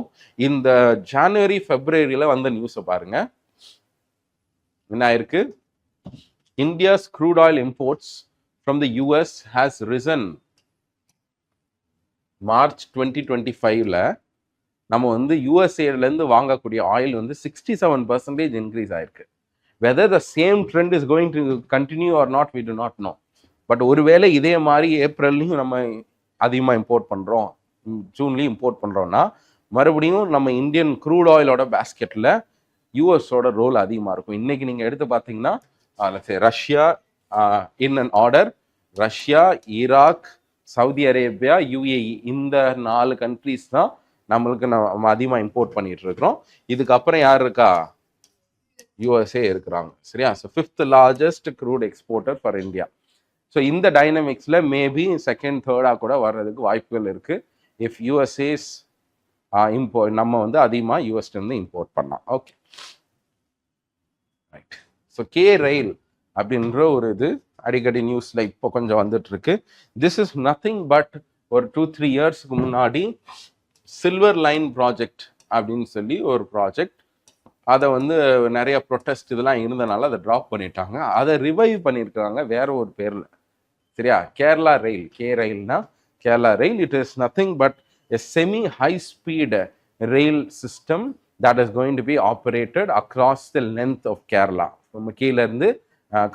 இந்த ஜனவரி ஃபெப்ரவரியில் வந்த நியூஸை பாருங்க, என்ன ஆயிருக்கு, India's crude oil imports from the US has risen. March 2025ல நம்ம வந்து யூஎஸ்ஏலேருந்து வாங்கக்கூடிய ஆயில் வந்து 67% இன்க்ரீஸ் ஆயிருக்கு. Whether the same trend is going to continue or not we do not know. But ஒருவேளை இதே மாதிரி ஏப்ரல்லையும் நம்ம அதிகமாக இம்போர்ட் பண்ணுறோம், ஜூன்லேயும் இம்போர்ட் பண்ணுறோன்னா மறுபடியும் நம்ம இந்தியன் க்ரூட் ஆயிலோட பேஸ்கெட்டில் யூஎஸோட ரோல் அதிகமாக இருக்கும். இன்றைக்கி நீங்கள் எடுத்து பார்த்தீங்கன்னா Russia in an order Russia, Iraq, Saudi Arabia, UAE இந்த 4 கண்ட்ரிஸ் தான் நம்மளுக்கு நம்ம அதிகமாக இம்போர்ட் பண்ணிட்டு இருக்கிறோம். இதுக்கப்புறம் யார் இருக்கா? யூஎஸ்ஏ இருக்கிறாங்க. சரியா? So 5th largest crude exporter for India. So இந்த டைனமிக்ஸில் மேபி செகண்ட் தேர்டாக கூட வர்றதுக்கு வாய்ப்புகள் இருக்குது. இஃப் யூஎஸ்ஏஸ் நம்ம வந்து அதிகமாக யூஎஸ்லேருந்து இம்போர்ட் பண்ணலாம். Okay, right. ஸோ கே ரயில் அப்படின்ற ஒரு இது அடிக்கடி நியூஸில் இப்போ கொஞ்சம் வந்துட்டு இருக்கு. திஸ் இஸ் நத்திங் பட் ஒரு 2-3 இயர்ஸ்க்கு முன்னாடி சில்வர் லைன் ப்ராஜெக்ட் அப்படின்னு சொல்லி ஒரு ப்ராஜெக்ட், அதை வந்து நிறைய ப்ரொட்டஸ்ட் இதெல்லாம் இருந்தனால அதை ட்ராப் பண்ணிட்டாங்க. அதை ரிவைவ் பண்ணியிருக்காங்க வேற ஒரு பேரில். சரியா? கேரளா ரயில். கே ரயில்னா Kerala rail. It is nothing but a semi high speed rail system that is going to be operated across the length of Kerala. நம்ம கீழேருந்து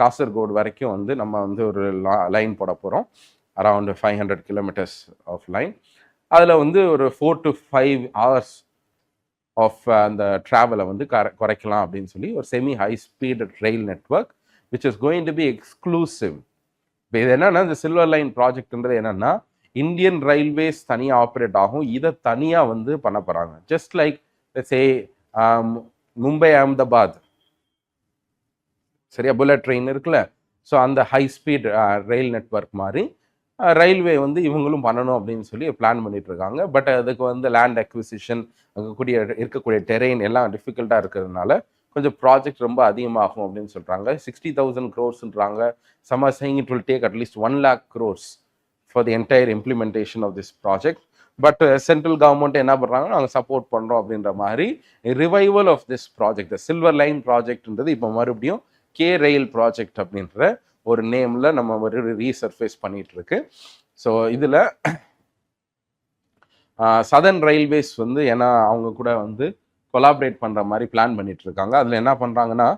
காசர்கோடு வரைக்கும் வந்து நம்ம வந்து ஒரு லைன் போட போகிறோம். Around 500 kilometres of line. அதில் வந்து ஒரு 4 to 5 hours ஆஃப் அந்த ட்ராவலை வந்து குறைக்கலாம் அப்படின்னு சொல்லி ஒரு semi high speed rail network which is going to be exclusive. இப்போ இது என்னன்னா, இந்த சில்வர் லைன் ப்ராஜெக்ட்ன்றது என்னன்னா, இந்தியன் ரயில்வேஸ் தனியாக ஆப்ரேட் ஆகும். இதை தனியாக வந்து பண்ண போகிறாங்க. Just like say Mumbai Ahmedabad, சரியா, புல்லட் ட்ரெயின் இருக்குல்ல, ஸோ அந்த ஹை ஸ்பீட் ரயில் நெட்வொர்க் மாதிரி ரயில்வே வந்து இவங்களும் பண்ணணும் அப்படின்னு சொல்லி பிளான் பண்ணிட்டு இருக்காங்க. பட் அதுக்கு வந்து லேண்ட் அக்விசிஷன், இருக்கக்கூடிய டெரெயின் எல்லாம் டிஃபிகல்ட்டாக இருக்கிறதுனால கொஞ்சம் ப்ராஜெக்ட் ரொம்ப அதிகமாகும் அப்படின்னு சொல்கிறாங்க. 60,000 crores. Some are saying it will take at least 1 lakh crores for the entire implementation of this project. But central government என்ன பண்ணுறாங்க, நாங்கள் சப்போர்ட் பண்ணுறோம் அப்படின்ற மாதிரி revival of this project, silver line ப்ராஜெக்ட்ன்றது இப்போ மறுபடியும் கே ரயில் ப்ராஜெக்ட் அப்படின்ற ஒரு நேமில் நம்ம ஒரு ரீசர்ஃபேஸ் பண்ணிட்டு இருக்கு. ஸோ இதில் சதர்ன் ரயில்வேஸ் வந்து ஏன்னா அவங்க கூட வந்து கொலாபரேட் பண்ணுற மாதிரி பிளான் பண்ணிட்டு இருக்காங்க. அதில் என்ன பண்ணுறாங்கன்னா,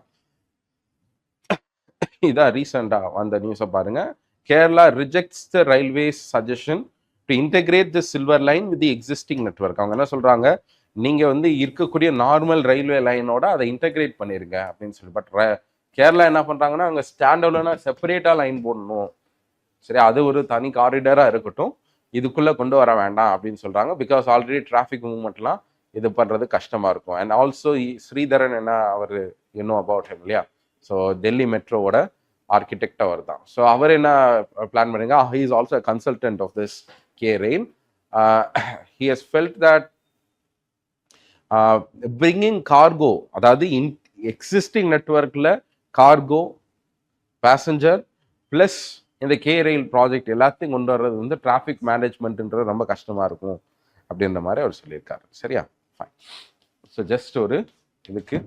இதான் ரீசெண்டாக வந்த நியூஸை பாருங்க. Kerala rejects the railways suggestion to integrate the silver line with the existing network. அவங்க என்ன சொல்கிறாங்க, நீங்கள் வந்து இருக்கக்கூடிய நார்மல் ரயில்வே லைனோட அதை இன்டெகிரேட் பண்ணிருங்க அப்படின்னு சொல்லி. பட் கேரளா என்ன பண்ணுறாங்கன்னா, அங்கே ஸ்டாண்டர்டான செப்பரேட்டாக லைன் போடணும். சரி, அது ஒரு தனி காரிடராக இருக்கட்டும், இதுக்குள்ளே கொண்டு வர வேண்டாம் அப்படின்னு சொல்கிறாங்க. பிகாஸ் ஆல்ரெடி டிராஃபிக் மூவ்மெண்ட்லாம் இது பண்ணுறது கஷ்டமாக இருக்கும். அண்ட் ஆல்சோ ஸ்ரீதரன் என்ன அவர் இன்னும் அபவுட் ஹிம் இல்லையா, ஸோ டெல்லி மெட்ரோவோட ஆர்கிடெக்ட் அவர் தான். ஸோ அவர் என்ன பிளான் பண்ணுங்க, he is also consultant of this K rail. He has felt that bringing cargo, அதாவது எக்ஸிஸ்டிங் நெட்வொர்க்கில் கார்கோ, பேசஞ்சர் ப்ளஸ் இந்த கே ரயில் ப்ராஜெக்ட் எல்லாத்தையும் கொண்டு வர்றது வந்து டிராஃபிக் மேனேஜ்மெண்ட்ன்றது ரொம்ப கஷ்டமாக இருக்கும் அப்படின்ற மாதிரி அவர் சொல்லியிருக்காரு. சரியா? ஃபைன். ஸோ ஜஸ்ட் ஒரு இதுக்கு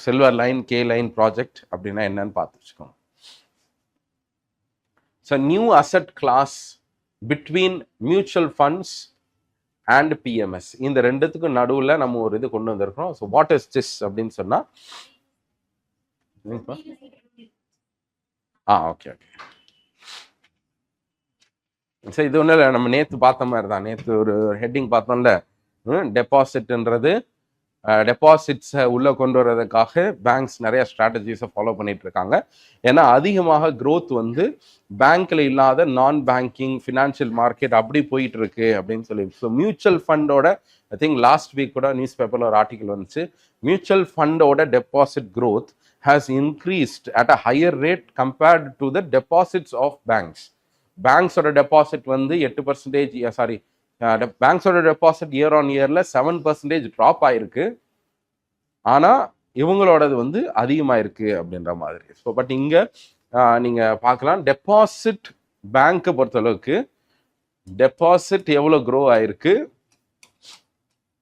silver line K line project அப்படின்னா என்னன்னு பார்த்து வச்சுக்கோங்க. So new asset class between mutual funds and PMS, இந்த ரெண்டுத்துக்கும் நடுவில் நம்ம ஒரு இது கொண்டு வந்திருக்கிறோம். ஸோ வாட் இஸ் திஸ் அப்படின்னு சொன்னால், ஓகே. சரி, இது ஒன்றும் இல்லை, நம்ம நேற்று பார்த்த மாதிரி தான். நேற்று ஒரு ஹெட்டிங் பார்த்தோம்ல, டெபாசிட்ன்றது டெபாசிட்ஸை உள்ளே கொண்டு வர்றதுக்காக பேங்க்ஸ் நிறைய ஸ்ட்ராட்டஜிஸை ஃபாலோ பண்ணிட்டு இருக்காங்க. ஏன்னா அதிகமாக க்ரோத் வந்து பேங்க்கில் இல்லாத நான் பேங்கிங் ஃபினான்ஷியல் மார்க்கெட் அப்படி போயிட்டு இருக்கு அப்படின்னு சொல்லி. ஸோ மியூச்சுவல் ஃபண்டோட, ஐ திங்க் லாஸ்ட் வீக் கூட நியூஸ் பேப்பரில் ஒரு ஆர்டிக்கல் வந்துச்சு, மியூச்சுவல் ஃபண்டோட deposit growth has increased at a higher rate compared to the deposits of banks. பேங்க்ஸோட டெபாசிட் வந்து 8%, சாரி, பேங்க்ஸோட டெபாசிட் இயர் ஆன் இயரில் 7% ட்ராப் ஆயிருக்கு. ஆனால் இவங்களோடது வந்து அதிகமாயிருக்கு அப்படின்ற மாதிரி. ஸோ பட் இங்கே நீங்கள் பார்க்கலாம், டெபாசிட் பேங்க்கை பொறுத்தளவுக்கு டெபாசிட் எவ்வளோ க்ரோ ஆயிருக்கு,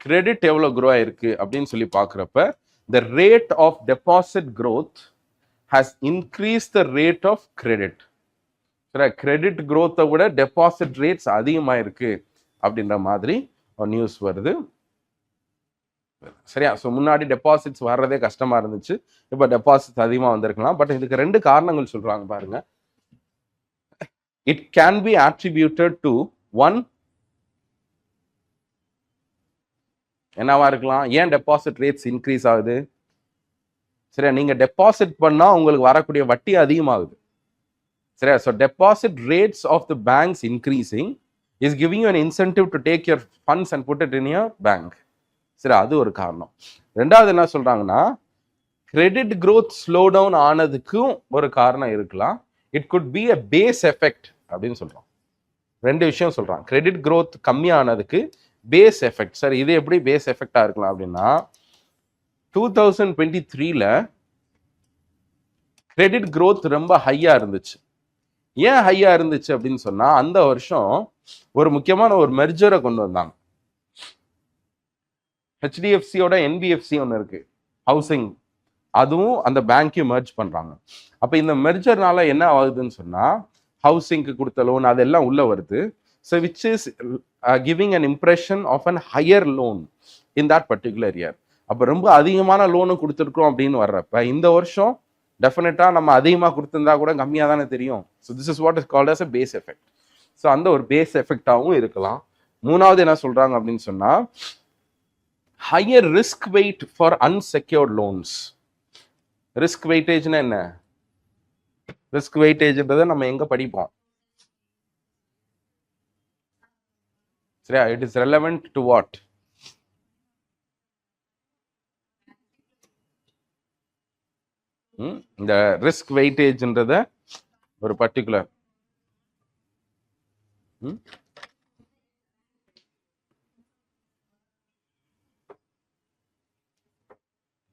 கிரெடிட் எவ்வளோ க்ரோ ஆயிருக்கு அப்படின்னு சொல்லி பார்க்குறப்ப, the rate of deposit growth has increased the rate of credit. Credit growth விட டெபாசிட் ரேட்ஸ் அதிகமாக இருக்கு அப்படின்ற மாதிரி ஒரு நியூஸ் வருது. சரியா? ஸோ முன்னாடி டெபாசிட்ஸ் வர்றதே கஷ்டமா இருந்துச்சு, இப்போ டெபாசிட்ஸ் அதிகமாக வந்திருக்கலாம். பட் இதுக்கு 2 காரணங்கள் சொல்றாங்க பாருங்க. It can be attributed to one, என்னவா இருக்கலாம், ஏன் டெபாசிட் ரேட்ஸ் இன்க்ரீஸ் ஆகுது? சரியா, நீங்க டெபாசிட் பண்ணா உங்களுக்கு வரக்கூடிய வட்டி அதிகமாகுது. சரியா? So deposit rates of the banks increasing is giving you an incentive to take your funds and put it in your bank. சரி, அது ஒரு காரணம். ரெண்டாவது என்ன சொல்றாங்கன்னா, கிரெடிட் growth ஸ்லோ டவுன் ஆனதுக்கும் ஒரு காரணம் இருக்கலாம். It could be a base effect அப்படின்னு சொல்றோம். ரெண்டு விஷயம் சொல்றான். கிரெடிட் growth கம்மியானதுக்கு பேஸ் எஃபெக்ட். சார் இது எப்படி பேஸ் எஃபெக்டா இருக்கலாம் அப்படின்னா, 2023ல கிரெடிட் growth ரொம்ப ஹையா இருந்துச்சு. ஏன் ஹையா இருந்துச்சு அப்படின்னு சொன்னா, அந்த வருஷம் ஒரு முக்கியமான ஒரு மெர்ஜரை கொண்டு வந்தாங்க. ஹெச்டிஎஃப்சியோட என்பிஎஃப்சி ஒன்று இருக்கு, ஹவுசிங், அதுவும் அந்த பேங்க்கையும் மெர்ஜ் பண்றாங்க. அப்ப இந்த மெர்ஜர்னால என்ன ஆகுதுன்னு சொன்னா, ஹவுசிங்க்கு கொடுத்த லோன் அதெல்லாம் உள்ள வருது. So which is giving an impression of an higher loan in that particular year. அப்போ ரொம்ப அதிகமான லோனும் கொடுத்துருக்கோம் அப்படின்னு வர்றப்ப, இந்த வருஷம் டெஃபினட்டாக நம்ம அதிகமாக கொடுத்துருந்தா கூட கம்மியாக தானே தெரியும். So this is what is called as a base effect. So அந்த ஒரு பேஸ் எஃபெக்டாகவும் இருக்கலாம். மூணாவது என்ன சொல்றாங்க அப்படின்னு சொன்னா, higher risk weight for unsecured loans. Risk வெயிட்டேஜ்னா என்ன? ரிஸ்க் வெயிட்டேஜ்ன்றதை நம்ம எங்க படிப்போம்? சரியா? It is relevant to what? இந்த ரிஸ்க் வெயிட்டேஜ்ன்றத ஒரு பர்டிகுலர்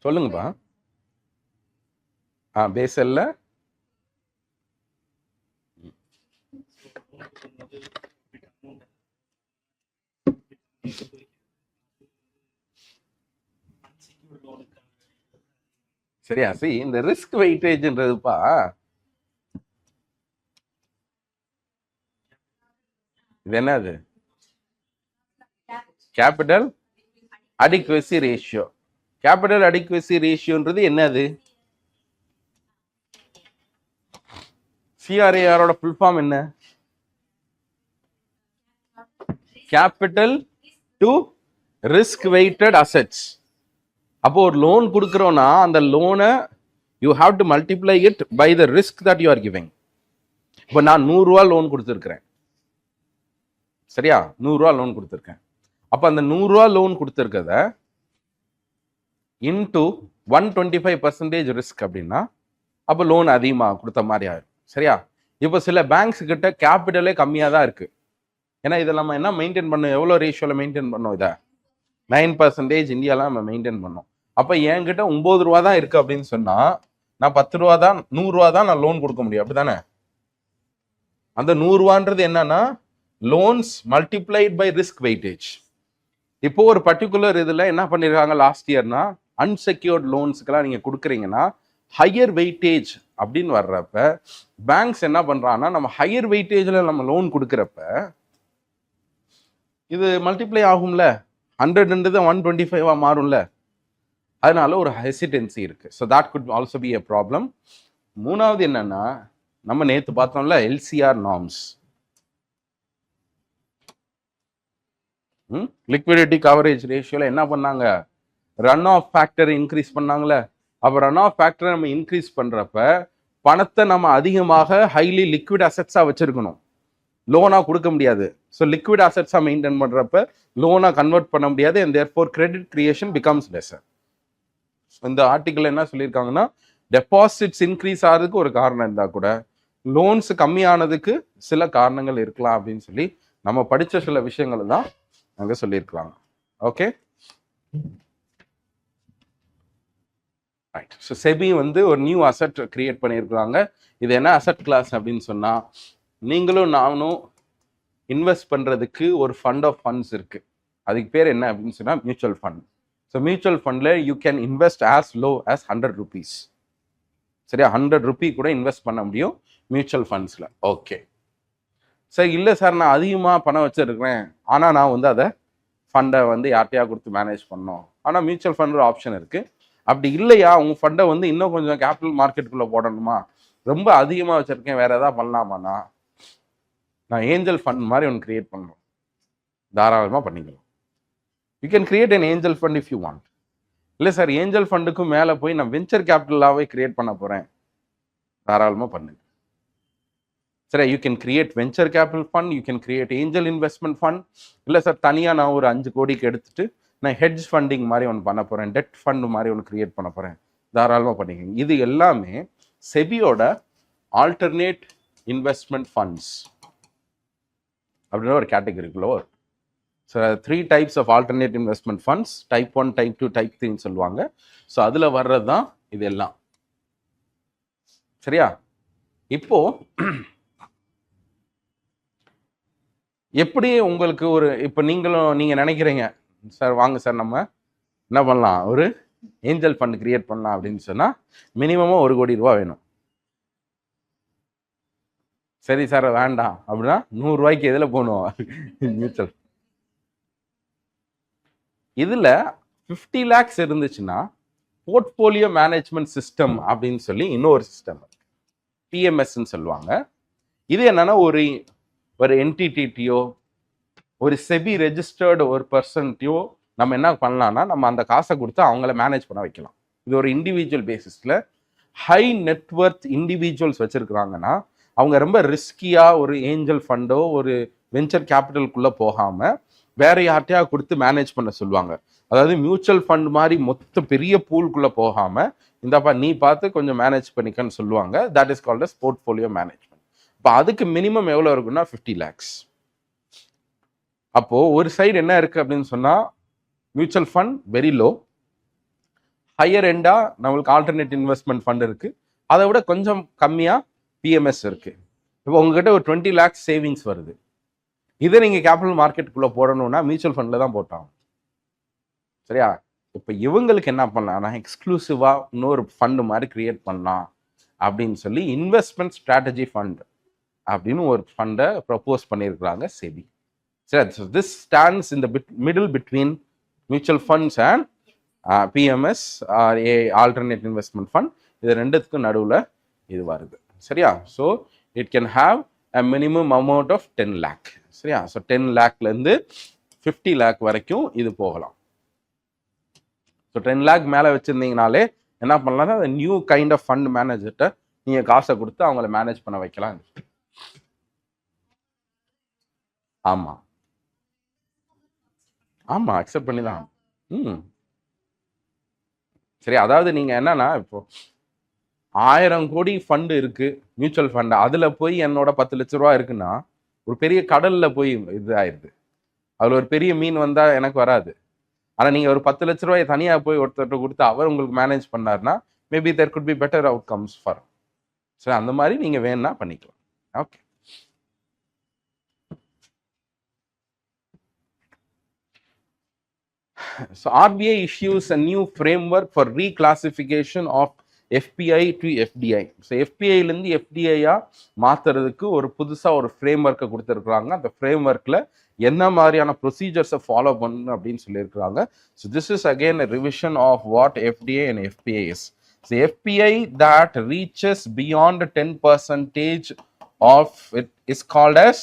சொல்லுங்கப்பா. பேசல்ல சரியா? சி, இந்த ரிஸ்க் வெயிட்டேஜ்ன்றதுப்பா, இது என்னது? Capital adequacy ratio. Capital adequacy ரேஷியோன்றது என்னது? சிஆர்ஏஆரோட ஃபுல் ஃபார்ம் என்ன? Capital to risk weighted assets. அப்போ ஒரு லோன் கொடுக்குறோம்னா அந்த லோனை you have to multiply it by the risk that you are giving. இப்போ நான் 100 ரூபா லோன் கொடுத்துருக்கிறேன், சரியா? 100 ரூபா லோன் கொடுத்துருக்கேன். அப்போ அந்த 100 ரூபா லோன் கொடுத்துருக்கத இன்டு 125% ரிஸ்க் அப்படின்னா, அப்போ லோன் அதிகமாக கொடுத்த மாதிரி ஆயிடும், சரியா? இப்போ சில பேங்க்ஸ் கிட்ட கேபிட்டலே கம்மியாக தான் இருக்கு. ஏன்னா இதை நம்ம என்ன மெயின்டைன் பண்ணோம்? எவ்வளோ ரேஷியோவில் மெயின்டைன் பண்ணோம்? இதை 9% இந்தியாவில் நம்ம மெயின்டைன் பண்ணோம். அப்போ என்கிட்ட 9 ரூபா தான் இருக்கு அப்படின்னு சொன்னா, நான் 10 ரூபா தான், 100 ரூபா தான் நான் லோன் கொடுக்க முடியும், அப்படிதானே? அந்த 100 ரூபான்றது என்னன்னா, loans multiplied by risk weightage. இப்போ ஒரு பர்டிகுலர் இதுல என்ன பண்ணிருக்காங்க லாஸ்ட் இயர்னா, அன்செக்யூர்ட் லோன்ஸ்க்கெல்லாம் நீங்க கொடுக்குறீங்கன்னா ஹையர் வெயிட்டேஜ் அப்படின்னு வர்றப்ப பேங்க்ஸ் என்ன பண்றாங்கன்னா, நம்ம ஹையர் வெயிட்டேஜ்ல நம்ம லோன் கொடுக்குறப்ப இது மல்டிப்ளை ஆகும்ல, 100ன்றது 125 மாறும்ல, அதனால ஒரு ஹெசிடென்சி இருக்கு. So that could also be a problem. மூணாவது என்னன்னா, நம்ம நேற்று பார்த்தோம்ல எல்சிஆர் நார்ம்ஸ், லிக்விடிட்டி கவரேஜ் ரேஷியோல என்ன பண்ணாங்க? ரன் ஆஃப் ஃபேக்டர் இன்க்ரீஸ் பண்ணாங்களே. அப்போ ரன் ஆஃப் ஃபேக்டரை நம்ம இன்க்ரீஸ் பண்றப்ப பணத்தை நம்ம அதிகமாக ஹைலி லிக்விட் அசெட்ஸாக வச்சிருக்கணும், லோனா கொடுக்க முடியாது. ஸோ லிக்விட் அசெட்ஸாக மெயின்டைன் பண்றப்ப லோனா கன்வெர்ட் பண்ண முடியாது, and therefore credit creation becomes lesser. இந்த ஆர்டிக்கல் என்ன சொல்லியிருக்காங்கன்னா, டெபாசிட்ஸ் இன்க்ரீஸ் ஆகிறதுக்கு ஒரு காரணம் இருந்தா கூட லோன்ஸ் கம்மியானதுக்கு சில காரணங்கள் இருக்கலாம் அப்படின்னு சொல்லி நம்ம படிச்ச சில விஷயங்கள் தான் அங்க சொல்லியிருக்காங்க. Okay, right. ஸோ செபி வந்து ஒரு நியூ அசெட் கிரியேட் பண்ணியிருக்காங்க. இது என்ன அசெட் கிளாஸ் அப்படின்னு சொன்னா, நீங்களும் நானும் இன்வெஸ்ட் பண்றதுக்கு ஒரு ஃபண்ட் ஆஃப் ஃபண்ட்ஸ் இருக்கு. அதுக்கு பேர் என்ன அப்படின்னு சொன்னா மியூச்சுவல் ஃபண்ட். ஸோ மியூச்சுவல் ஃபண்ட்ல you can invest as low as 100 rupees. சரியா? 100 rupee கூட இன்வெஸ்ட் பண்ண முடியும் மியூச்சுவல் ஃபண்ட்ஸ்ல. ஓகே சார், இல்லை சார் நான் அதிகமாக பணம் வச்சிருக்கிறேன், ஆனால் நான் வந்து அதை ஃபண்டை வந்து யார்ட்டையா கொடுத்து மேனேஜ் பண்ணோம். ஆனால் மியூச்சுவல் ஃபண்ட் ஒரு ஆப்ஷன் இருக்கு. அப்படி இல்லையா, உங்க ஃபண்டை வந்து இன்னும் கொஞ்சம் கேபிட்டல் மார்க்கெட்டுக்குள்ள போடணுமா, ரொம்ப அதிகமாக வச்சிருக்கேன், வேற ஏதாவது பண்ணலாமாண்ணா, நான் ஏஞ்சல் ஃபண்ட் மாதிரி ஒன்று கிரியேட் பண்ணணும், தாராளமாக பண்ணிக்கலாம். You can create an angel fund if you want. இல்லை சார், ஏஞ்சல் ஃபண்டுக்கும் மேலே போய் நான் வெஞ்சர் கேபிட்டலாகவே கிரியேட் பண்ண போகிறேன், தாராளமாக பண்ணுங்க. சரி, you can create venture capital fund, you can create angel investment fund. இல்லை சார், தனியாக நான் ஒரு 5 கோடிக்கு எடுத்துட்டு நான் ஹெட்ஜ் ஃபண்டிங் மாதிரி ஒன்று பண்ண போகிறேன், டெட் ஃபண்ட் மாதிரி ஒன்று கிரியேட் பண்ண போகிறேன், தாராளமாக பண்ணிக்கோங்க. இது எல்லாமே செபியோட ஆல்டர்னேட் இன்வெஸ்ட்மெண்ட் ஃபண்ட்ஸ் அப்படின்னு ஒரு கேட்டகரிக்குள்ள வரும். So 3 types of alternate investment funds, type 1, type 2, type 3ன்னு சொல்லுவாங்க. ஸோ அதில் வர்றது தான் இது எல்லாம். சரியா? இப்போ எப்படி உங்களுக்கு ஒரு இப்போ நீங்கள் நினைக்கிறீங்க சார், வாங்க சார் நம்ம என்ன பண்ணலாம், ஒரு ஏஞ்சல் ஃபண்ட் கிரியேட் பண்ணலாம் அப்படின்னு சொன்னால் மினிமமாக 1 கோடி ரூபா வேணும். சரி சார், வேண்டாம் அப்படின்னா 100 ரூபாய்க்கு எதில் போகணும், மியூச்சுவல். இதில் 50 lakhs இருந்துச்சுன்னா போர்ட்ஃபோலியோ மேனேஜ்மெண்ட் சிஸ்டம் அப்படின்னு சொல்லி இன்னொரு சிஸ்டம், டிஎம்எஸ்ன்னு சொல்லுவாங்க. இது என்னன்னா ஒரு என்டிட்டியோ ஒரு செபி ரெஜிஸ்டர்டு ஒரு பர்சன்ட்டையோ நம்ம என்ன பண்ணலாம்னா நம்ம அந்த காசை கொடுத்து அவங்கள மேனேஜ் பண்ண வைக்கலாம். இது ஒரு இண்டிவிஜுவல் பேசிஸில் ஹை நெட்வொர்த் இண்டிவிஜுவல்ஸ் வச்சுருக்குறாங்கன்னா அவங்க ரொம்ப ரிஸ்கியாக ஒரு ஏஞ்சல் ஃபண்டோ ஒரு வெஞ்சர் கேபிட்டலுக்குள்ளே போகாமல் வேற யார்ட்டையா கொடுத்து மேனேஜ் பண்ண சொல்லுவாங்க. அதாவது மியூச்சுவல் ஃபண்ட் மாதிரி மொத்த பெரிய பூல்குள்ளே போகாமல் இந்தப்பா நீ பார்த்து கொஞ்சம் மேனேஜ் பண்ணிக்கன்னு சொல்லுவாங்க. That is called as portfolio management. இப்போ அதுக்கு மினிமம் எவ்வளோ இருக்குன்னா 50 lakhs. அப்போது ஒரு சைடு என்ன இருக்குது அப்படின்னு சொன்னால் mutual fund very low, higher எண்டாக நம்மளுக்கு ஆல்டர்னேட் இன்வெஸ்ட்மெண்ட் ஃபண்ட் இருக்குது, அதை விட கொஞ்சம் கம்மியாக பிஎம்எஸ் இருக்குது. இப்போ உங்ககிட்ட ஒரு 20 lakhs சேவிங்ஸ் வருது. இதை நீங்கள் கேபிட்டல் மார்க்கெட்டுக்குள்ளே போடணும்னா மியூச்சுவல் ஃபண்டில் தான் போட்டாங்க. சரியா? இப்போ இவங்களுக்கு என்ன பண்ணலாம்னா எக்ஸ்க்ளூசிவாக இன்னொரு ஃபண்டு மாதிரி கிரியேட் பண்ணலாம் அப்படின்னு சொல்லி இன்வெஸ்ட்மெண்ட் ஸ்ட்ராட்டஜி ஃபண்ட் அப்படின்னு ஒரு ஃபண்டை ப்ரப்போஸ் பண்ணியிருக்கிறாங்க செபி. சரி, so this stands in the middle between mutual funds and BMS alternate investment fund. இது ரெண்டுத்துக்கும் நடுவில் இது வருது. சரியா? So it can have a minimum amount of 10 lakh. சரியா? ஸோ 10 lakhலேருந்து 50 lakh வரைக்கும் இது போகலாம். ஸோ 10 lakh மேலே வச்சுருந்தீங்கனாலே என்ன பண்ணலாம்னா அந்த நியூ கைண்ட் ஆஃப் ஃபண்ட் மேனேஜர்கிட்ட நீங்கள் காசை கொடுத்து அவங்கள மேனேஜ் பண்ண வைக்கலாம். ஆமாம் ஆமாம், அக்செப்ட் பண்ணி தான். சரி, அதாவது நீங்கள் என்னன்னா இப்போ 1000 கோடி ஃபண்டு இருக்கு மியூச்சுவல் ஃபண்டு, அதில் போய் என்னோட 10 லட்ச ரூபா இருக்குன்னா ஒரு பெரிய கடலில் போய் இது ஆயிடுது. அதில் ஒரு பெரிய மீன் வந்தால் எனக்கு வராது. ஆனால் நீங்கள் ஒரு 10 லட்ச ரூபாய் தனியாக போய் ஒருத்தர்கிட்ட கொடுத்து அவர் உங்களுக்கு மேனேஜ் பண்ணார்னா maybe there could be better outcomes for. சரி, அந்த மாதிரி நீங்கள் வேணும்னா பண்ணிக்கலாம். Okay. So RBI issues a new framework for reclassification of FPI to FDI. So எஃபிஐலேருந்து எஃப்டிஐயாக மாற்றுறதுக்கு ஒரு புதுசாக ஒரு ஃப்ரேம் ஒர்க்கை கொடுத்துருக்குறாங்க. அந்த ஃப்ரேம் ஒர்க்கில் என்ன மாதிரியான ப்ரொசீஜர்ஸை ஃபாலோ பண்ணணும் அப்படின்னு சொல்லியிருக்கிறாங்க. So this is again a revision of what FDI and FPI is. So FPI that reaches beyond 10% of it is called as,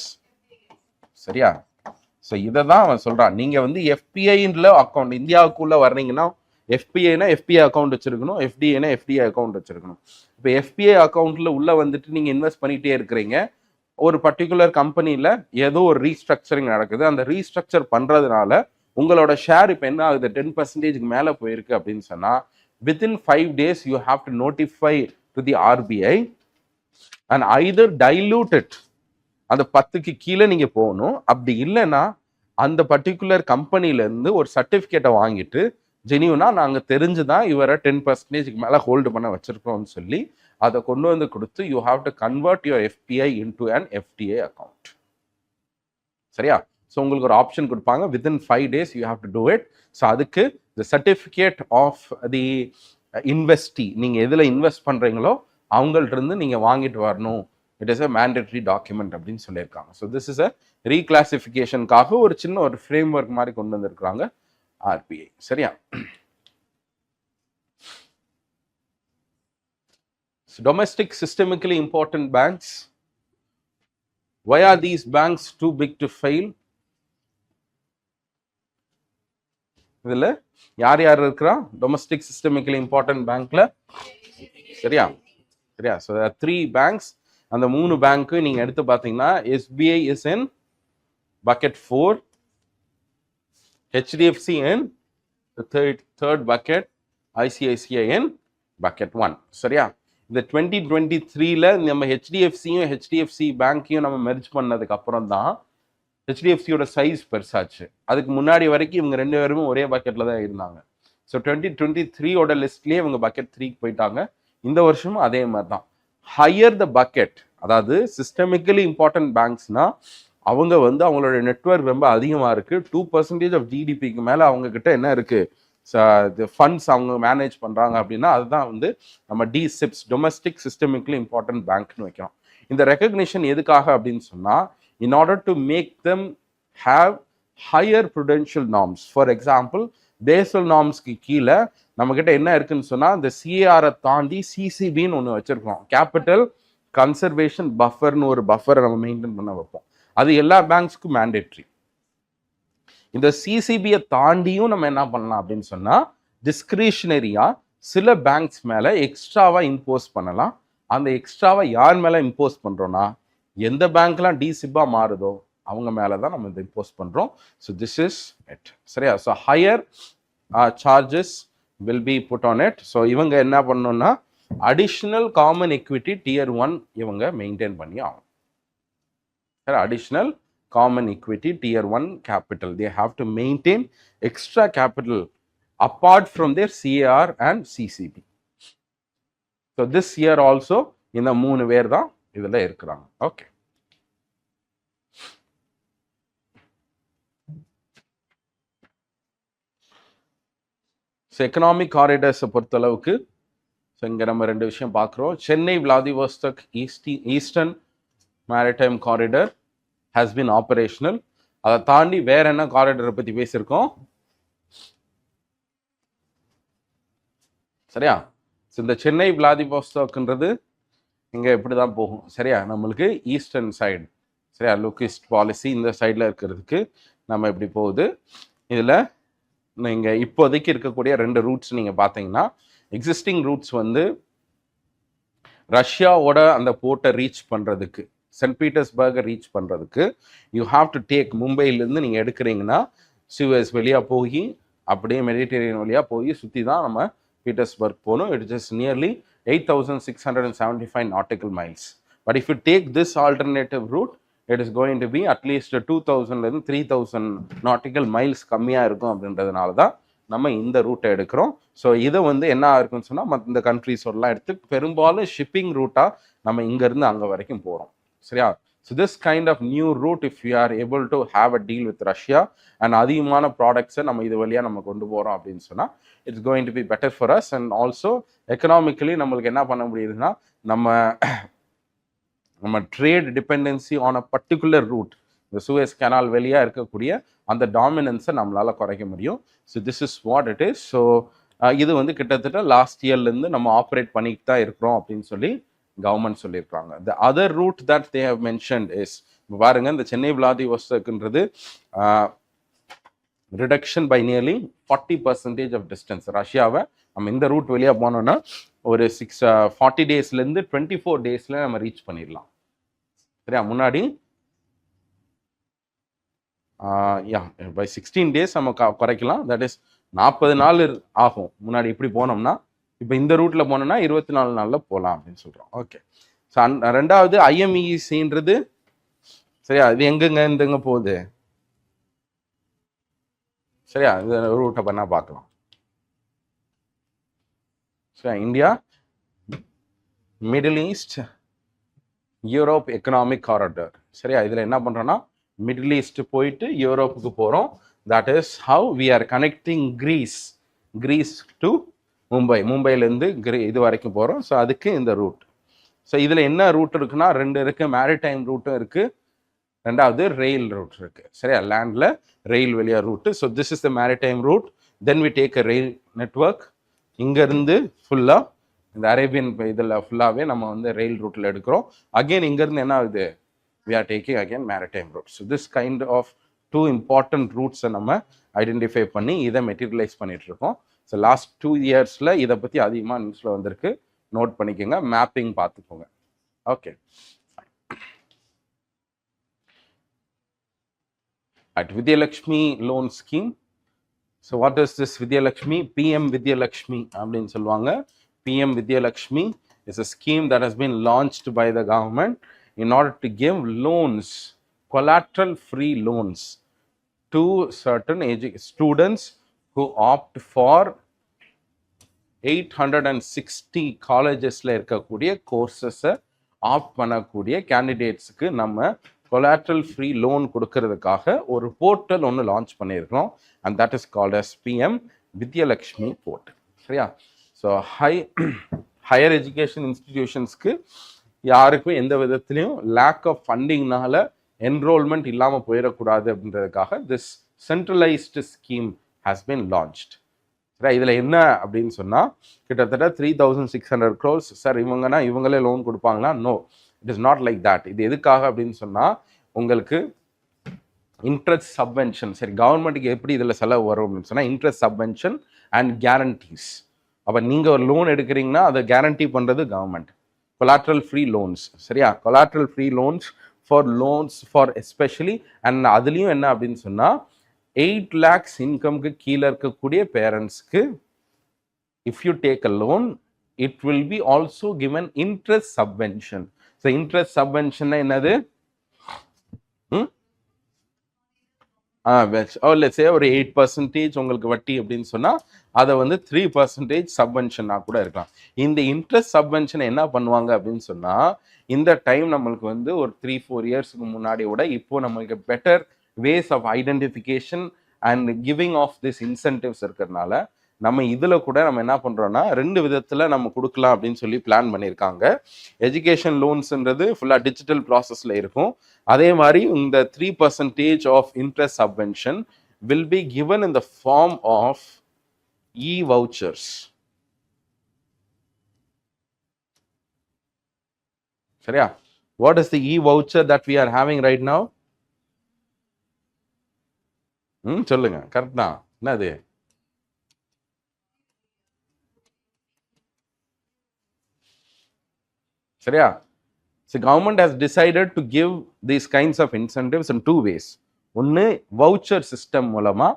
சரியா? ஸோ இதை தான் அவன் சொல்கிறான். நீங்கள் வந்து எஃபிஐல அக்கௌண்ட் இந்தியாவுக்குள்ளே வர்றீங்கன்னா எஃபிஐனா எஃபிஐ அக்கௌண்ட் வச்சிருக்கணும், எஃப்டிஐனா எஃப்டிஐ அக்கௌண்ட் வச்சிருக்கணும். இப்போ எஃபிஐ அக்கௌண்ட்டில் உள்ளே வந்துட்டு நீங்கள் இன்வெஸ்ட் பண்ணிகிட்டே இருக்கிறீங்க. ஒரு பர்டிகுலர் கம்பெனியில் ஏதோ ஒரு ரீஸ்ட்ரக்சரிங் நடக்குது. அந்த ரீஸ்ட்ரக்சர் பண்ணுறதுனால உங்களோட ஷேர் இப்போ என்ன ஆகுது, 10% மேலே போயிருக்கு அப்படின்னு சொன்னால் within 5 days you have to notify to the RBI and either dilute it, அந்த 10க்கு கீழே நீங்கள் போகணும். அப்படி இல்லைன்னா அந்த பர்டிகுலர் கம்பெனிலேருந்து ஒரு சர்டிஃபிகேட்டை வாங்கிட்டு ஜெனியூனா நாங்கள் தெரிஞ்சு தான் இவரை 10% மேலே ஹோல்டு பண்ண வச்சுருக்கோம்னு சொல்லி அதை கொண்டு வந்து கொடுத்து you have to convert your FBI into an FDI account. சரியா? ஸோ உங்களுக்கு ஒரு ஆப்ஷன் கொடுப்பாங்க, within 5 days you have to do it. So அதுக்கு த சர்டிஃபிகேட் ஆஃப் தி இன்வெஸ்டி, நீங்கள் எதில் இன்வெஸ்ட் பண்ணுறீங்களோ அவங்கள்ட்ட இருந்து நீங்கள் வாங்கிட்டு வரணும். It is a mandatory document அப்படின்னு சொல்லியிருக்காங்க. ஸோ திஸ் இஸ் அ ரீகிளாசிஃபிகேஷனுக்காக ஒரு சின்ன ஒரு ஃப்ரேம் ஒர்க் மாதிரி கொண்டு வந்திருக்கிறாங்க RBI. சரியா? Domestic systemically important banks. Why are these banks too big to fail? இதில் யார் யார் இருக்கிறா டொமஸ்டிக் சிஸ்டமிக்கலி இம்பார்ட்டன்ட் பேங்க்ல? சரியா? சரியா? ஸோ 3 banks அந்த 3 பேங்க் நீங்க எடுத்து பார்த்தீங்கன்னா SBI is in bucket 4, HDFC in the third bucket, ICICI in bucket 1. சரியா? இந்த 2023ல நம்ம HDFCயும் HDFC பேங்க்கையும் நம்ம மெர்ஜ் பண்ணதுக்கு அப்புறம் தான் HDFCயோட சைஸ் பெருசாச்சு. அதுக்கு முன்னாடி வரைக்கும் இவங்க 2 பேருமே ஒரே பக்கெட்ல தான் இருந்தாங்க. ஸோ 2023ஓட லிஸ்ட்லேயே இவங்க பக்கெட் 3க்கு போயிட்டாங்க. இந்த வருஷமும் அதே மாதிரி தான். ஹையர் த பக்கெட், அதாவது சிஸ்டமிக்கலி இம்பார்ட்டன்ட் பேங்க்ஸ்னா அவங்க வந்து அவங்களோட நெட்வொர்க் ரொம்ப அதிகமாக இருக்கு. 2% ஆஃப் ஜிடிபிக்கு மேலே அவங்க கிட்ட என்ன இருக்கு, ஃபண்ட்ஸ் அவங்க மேனேஜ் பண்றாங்க அப்படின்னா அதுதான் வந்து நம்ம DSIPs, டொமஸ்டிக் சிஸ்டமிக்கலி இம்பார்ட்டன்ட் பேங்க்னு வைக்கிறோம். இந்த ரெகக்னிஷன் எதுக்காக அப்படின்னு சொன்னா, in order to make them have higher prudential norms. For example, Basel norms-க்கு கீழே நம்மக்கிட்ட என்ன இருக்குன்னு சொன்னால், இந்த CAR-ஐ தாண்டி CCBன்னு ஒன்று வச்சுருக்கோம். கேபிட்டல் கன்சர்வேஷன் பஃபர்னு ஒரு பஃபரை நம்ம மெயின்டைன் பண்ண வைப்போம். அது எல்லா பேங்க்ஸ்க்கும் மேண்டேட்ரி. இந்த CCB-யை தாண்டியும் நம்ம என்ன பண்ணலாம் அப்படின்னு சொன்னால், டிஸ்கிரிஷனரியாக சில பேங்க்ஸ் மேலே எக்ஸ்ட்ராவாக இம்போஸ் பண்ணலாம். அந்த எக்ஸ்ட்ராவாக யார் மேலே இம்போஸ் பண்ணுறோன்னா, எந்த பேங்க்லாம் DSIP-ஆ மாறுதோ அவங்க மேலே தான் நம்ம இதை இம்போஸ் பண்ணுறோம். So this is it. சரியா? So higher charges will be put on it. So இவங்க என்ன பண்ணணும்னா அடிஷ்னல் காமன் எக்விட்டி Tier 1 இவங்க மெயின்டைன் பண்ணி ஆகும். சரி, additional common equity Tier 1 capital. They have to maintain extra capital apart from their CAR and CCB. So this year also இந்த 3 பேர் தான் இதுல இருக்கிறாங்க. ஓகே, ஸோ எக்கனாமிக் காரிடர்ஸை பொறுத்தளவுக்கு ஸோ இங்கே நம்ம 2 விஷயம் பார்க்குறோம். Chennai Vladivostok eastern maritime corridor has been operational. அதை தாண்டி வேற என்ன காரிடரை பற்றி பேசியிருக்கோம்? சரியா? ஸோ இந்த சென்னை விளாதிவோஸ்டக்ன்றது இங்கே இப்படி தான் போகும். சரியா? நம்மளுக்கு ஈஸ்டர்ன் சைடு, சரியா, லோகிஸ்ட் பாலிசி இந்த சைடில் இருக்கிறதுக்கு நம்ம இப்படி போகுது. இதில் நீங்கள் இப்போதைக்கு இருக்கக்கூடிய 2 ரூட்ஸ் நீங்கள் பார்த்தீங்கன்னா, எக்ஸிஸ்டிங் ரூட்ஸ் வந்து ரஷ்யாவோட அந்த போர்ட்டை ரீச் பண்ணுறதுக்கு, சென்ட் பீட்டர்ஸ்பர்கை ரீச் பண்ணுறதுக்கு யூ ஹாவ் டு டேக், மும்பையிலேருந்து நீங்கள் எடுக்கிறீங்கன்னா சுவேஸ் வழியாக போய் அப்படியே மெடிட்டரேனியன் வழியாக போய் சுற்றி தான் நம்ம பீட்டர்ஸ்பர்க் போகணும். It is nearly 8,675 nautical miles. But if you take this alternative route, it is going to be at least 2,000 3,000 nautical miles கம்மியாக இருக்கும். அப்படின்றதுனால தான் நம்ம இந்த ரூட்டை எடுக்கிறோம். ஸோ இதை வந்து என்ன இருக்குன்னு சொன்னால், மற்ற இந்த கண்ட்ரிஸோடலாம் எடுத்து பெரும்பாலும் ஷிப்பிங் ரூட்டாக நம்ம இங்கேருந்து அங்கே வரைக்கும் போகிறோம். சரியா? So this kind of new route, if you are able to have a deal with Russia and அதிகமான ப்ராடக்ட்ஸை நம்ம இது வழியாக நம்ம கொண்டு போகிறோம் அப்படின்னு சொன்னால், it's going to be better for us. And also economically நம்மளுக்கு என்ன பண்ண முடியுதுன்னா, நம்ம trade dependency on a particular route, இந்த சூயஸ் கனால் வழியாக இருக்கக்கூடிய அந்த டாமினன்ஸை நம்மளால் குறைக்க முடியும். So this is what it is. So இது வந்து கிட்டத்தட்ட லாஸ்ட் இயர்லேருந்து நம்ம ஆப்ரேட் பண்ணிட்டு தான் இருக்கிறோம் அப்படின்னு சொல்லி கவர்மெண்ட் சொல்லியிருக்காங்க. The other route that they have mentioned is, பாருங்க, இந்த சென்னை விளாதிவோஸ்டக்ன்றது reduction by nearly 40% of distance. ரஷ்யாவை நம்ம இந்த ரூட் வழியாக போனோம்னா ஒரு 40 டேஸ்லேருந்து 24 டேஸில் நம்ம ரீச் பண்ணிடலாம். சரியா? முன்னாடி பை 16 டேஸ் நம்ம குறைக்கலாம். தட் இஸ் 40 நாள் ஆகும் முன்னாடி இப்படி போனோம்னா. இப்போ இந்த ரூட்டில் போனோம்னா 24 நாளில் போகலாம் அப்படின்னு சொல்கிறோம். ஓகே, ஸோ ரெண்டாவது IMECன்றது, சரியா, இது எங்கெங்க போகுது? சரியா? இந்த ரூட்டை பண்ணால் பார்க்கலாம். சரியா? India, middle east, Europe economic corridor. சரியா? இதில் என்ன பண்ணுறோன்னா, மிடில் ஈஸ்ட் போயிட்டு யூரோப்புக்கு போகிறோம். That is how we are connecting Greece to Mumbai. மும்பையிலேருந்து இது வரைக்கும் போகிறோம். ஸோ அதுக்கு இந்த ரூட். ஸோ இதில் என்ன ரூட் இருக்குன்னா, 2 இருக்குது. மேரிடைம் ரூட்டும் இருக்குது, ரெண்டாவது ரெயில் ரூட் இருக்குது. சரியா? லேண்டில் ரெயில் வழியாக route. So this is the maritime route. Then we take a rail network. இங்கேருந்து ஃபுல்லாக இந்த அரேபியன் இதில் ஃபுல்லாகவே நம்ம வந்து ரெயில் ரூட்டில் எடுக்கிறோம். அகெயின் இங்கேருந்து என்ன ஆகுது, we are taking again maritime routes. So this kind of 2 important routes நம்ம ஐடென்டிஃபை பண்ணி இதை மெட்டீரியலைஸ் பண்ணிட்டு இருக்கோம். ஸோ லாஸ்ட் 2 இயர்ஸில் இதை பற்றி அதிகமாக நியூஸில் வந்திருக்கு. நோட் பண்ணிக்கோங்க, மேப்பிங் பார்த்துக்கோங்க. Okay, at Vidyalakshmi loan scheme. So what is this Vidyalakshmi? PM Vidyalakshmi அப்படின்னு சொல்லுவாங்க. PM Vidyalakshmi is a scheme that has been launched by the government in order to give loans, collateral free loans to certain students who opt for 860 காலேஜஸ்ல இருக்கக்கூடிய கோர்சஸை opt பண்ணக்கூடிய கேண்டிடேட்ஸுக்கு நம்ம collateral free loan கொடுக்கறதுக்காக ஒரு portal ஒன்று launch பண்ணியிருக்கிறோம். And that is called as PM Vidyalakshmi portal. சரியா? So higher education இன்ஸ்டிடியூஷன்ஸ்க்கு யாருக்கும் எந்த விதத்துலையும் லேக் ஆஃப் ஃபண்டிங்னால என்ரோல்மெண்ட் இல்லாமல் போயிடக்கூடாது அப்படின்றதுக்காக this centralised scheme has been launched. சரி, இதில் என்ன அப்படின்னு சொன்னால் கிட்டத்தட்ட 3600 crores. சார் இவங்கன்னா இவங்களே லோன் கொடுப்பாங்களா? No, it is not like that. இது எதுக்காக அப்படின்னு சொன்னால் உங்களுக்கு இன்ட்ரெஸ்ட் சப்வென்ஷன். சரி, கவர்மெண்ட்டுக்கு எப்படி இதில் செலவு வரும் அப்படின்னு சொன்னால் இன்ட்ரெஸ்ட் சப்வென்ஷன் அண்ட் கேரண்டீஸ். அப்போ நீங்கள் ஒரு லோன் எடுக்கிறீங்கன்னா அதை கேரண்டி பண்ணுறது கவர்மெண்ட். Collateral free loans. சரியா? Collateral free loans for especially and அதுலேயும் என்ன அப்படின்னு சொன்னால் 8 lakhs இன்கம்க்கு கீழே இருக்கக்கூடிய பேரண்ட்ஸ்க்கு if you take a loan it will be also given interest subvention. So interest subvention என்னது? let's say ஒரு 8% உங்களுக்கு வட்டி அப்படின்னு சொன்னால் அதை வந்து 3% சப்வென்ஷனாக கூட இருக்கலாம். இந்த இன்ட்ரெஸ்ட் சப்வென்ஷன் என்ன பண்ணுவாங்க அப்படின்னு சொன்னால் இந்த டைம் நம்மளுக்கு வந்து ஒரு 3-4 இயர்ஸ்க்கு முன்னாடி விட இப்போ நம்மளுக்கு better ways of identification and giving of this incentives இருக்கிறதுனால நம்ம இதில் கூட நம்ம என்ன பண்ணுறோன்னா 2 விதத்தில் நம்ம கொடுக்கலாம் அப்படின்னு சொல்லி பிளான் பண்ணியிருக்காங்க. எஜுகேஷன் லோன்ஸ்ன்றது ஃபுல்லாக டிஜிட்டல் ப்ராசஸில் இருக்கும். அதே மாதிரி இந்த 3% of interest subvention will be given in the form of e-vouchers. சரியா? What is the e-voucher that we are having right now? சொல்லுங்க. கரெக்ட் தான். என்னது? சரியா? So government has decided to give these kinds of incentives in 2 ways. ஒன்று voucher system மூலமா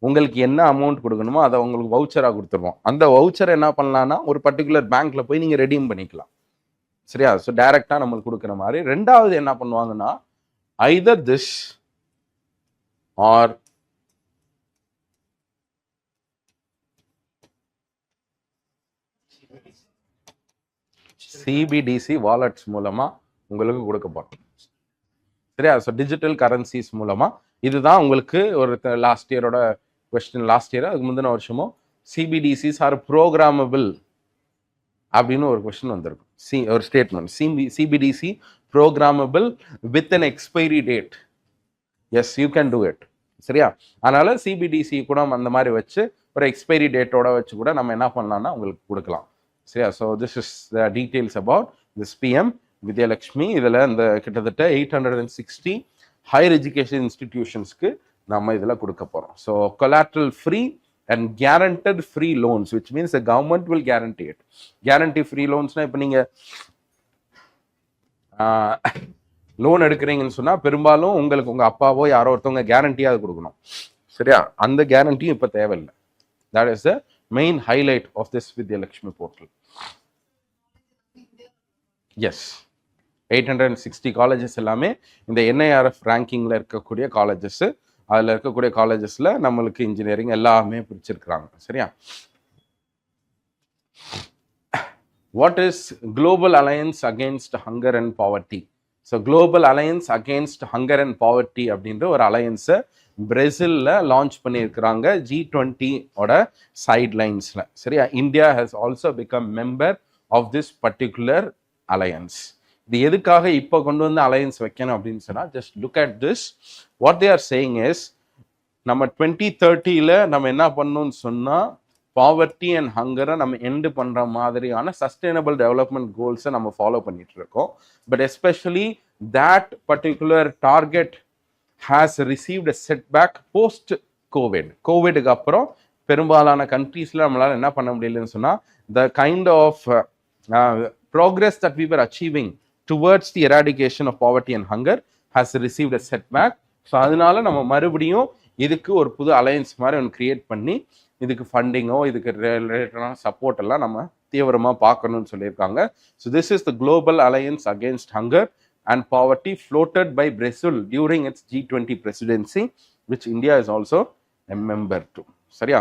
உங்களுக்கு என்ன amount கொடுக்கணுமோ அதை உங்களுக்கு வவுச்சராக கொடுத்துருவோம். அந்த வவுச்சரை என்ன பண்ணலாம்னா ஒரு பர்டிகுலர் பேங்க்ல போய் நீங்கள் ரெடீம் பண்ணிக்கலாம். சரியா? ஸோ டைரக்டாக நம்மளுக்கு கொடுக்குற மாதிரி. ரெண்டாவது என்ன பண்ணுவாங்கன்னா either this are CBDC wallets மூலமா உங்களுக்கு கொடுக்க போறோம். சரியா? ஸோ டிஜிட்டல் கரன்சிஸ் மூலமா இதுதான் உங்களுக்கு ஒரு லாஸ்ட் இயரோட கொஸ்டின். லாஸ்ட் இயர் அதுக்கு முந்தின வருஷமோ சிபிடிசிஸ் ஆர் ப்ரோக்ராமபிள் அப்படின்னு ஒரு கொஸ்டின் வந்திருக்கும். ஒரு statement CBDC programmable with an expiry date. Yes, you can do it. சரியா? அதனால சிபிடிசி கூட அந்த மாதிரி வச்சு ஒரு எக்ஸ்பைரி டேட்டோட வச்சு கூட நம்ம என்ன பண்ணலாம்னா உங்களுக்கு கொடுக்கலாம். சரியா? So this is the details about this PM Vidyalakshmi. இதில் இந்த கிட்டத்தட்ட 860 ஹையர் எஜுகேஷன் இன்ஸ்டிடியூஷன்ஸ்க்கு நம்ம இதில் கொடுக்க போகிறோம். So collateral free and guaranteed free loans which means the government will guarantee it. Guarantee free லோன்ஸ்னால் இப்போ நீங்கள் லோன் எடுக்கிறீங்கன்னு சொன்னால் பெரும்பாலும் உங்களுக்கு உங்கள் அப்பாவோ யாரோ ஒருத்தவங்க கேரண்டியாக கொடுக்கணும். சரியா? அந்த கேரண்டியும் இப்போ தேவையில்லை. That is the main highlight of this Vidyalakshmi portal. Yes, 860 colleges எல்லாமே இந்த NIRF rankingல இருக்கக்கூடிய காலேஜஸ். அதில் இருக்கக்கூடிய காலேஜஸ்ல நம்மளுக்கு இன்ஜினியரிங் எல்லாமே பிரிச்சிருக்கிறாங்க. சரியா? What is Global Alliance Against Hunger and Poverty? So global alliance against hunger and poverty அப்படின்ற ஒரு அலையன்ஸை பிரேசிலில் லான்ச் பண்ணியிருக்கிறாங்க G20 ஓட சைட்லைன்ஸில். சரியா? India has also become member of this particular alliance. இது எதுக்காக இப்போ கொண்டு வந்து அலையன்ஸ் வைக்கணும் அப்படின்னு சொன்னால் just look at this. What they are saying is நம்ம 2030 நம்ம என்ன பண்ணணும்னு சொன்னால் பாவர்ட்டி அண்ட் ஹங்கரை நம்ம எண்டு பண்ணுற மாதிரியான சஸ்டைனபிள் டெவலப்மெண்ட் கோல்ஸை நம்ம ஃபாலோ பண்ணிட்டு இருக்கோம். But especially that particular target has received a setback post கோவிடுக்கு அப்புறம் பெரும்பாலான கண்ட்ரீஸில் நம்மளால் என்ன பண்ண முடியலன்னு சொன்னால் the kind of progress that we were achieving towards the eradication of poverty and hunger has received a setback so அதனால நம்ம மறுபடியும் இதுக்கு ஒரு புது அலையன்ஸ் மாதிரி ஒன்று கிரியேட் பண்ணி இதுக்கு ஃபண்டிங்கோ இதுக்கு ரிலேட்டடான சப்போர்ட் எல்லாம் நம்ம தீவிரமாக பார்க்கணும்னு சொல்லியிருக்காங்க. So this is the global alliance against hunger and poverty floated by Brazil during its G20 presidency, which India is also a member to. சரியா?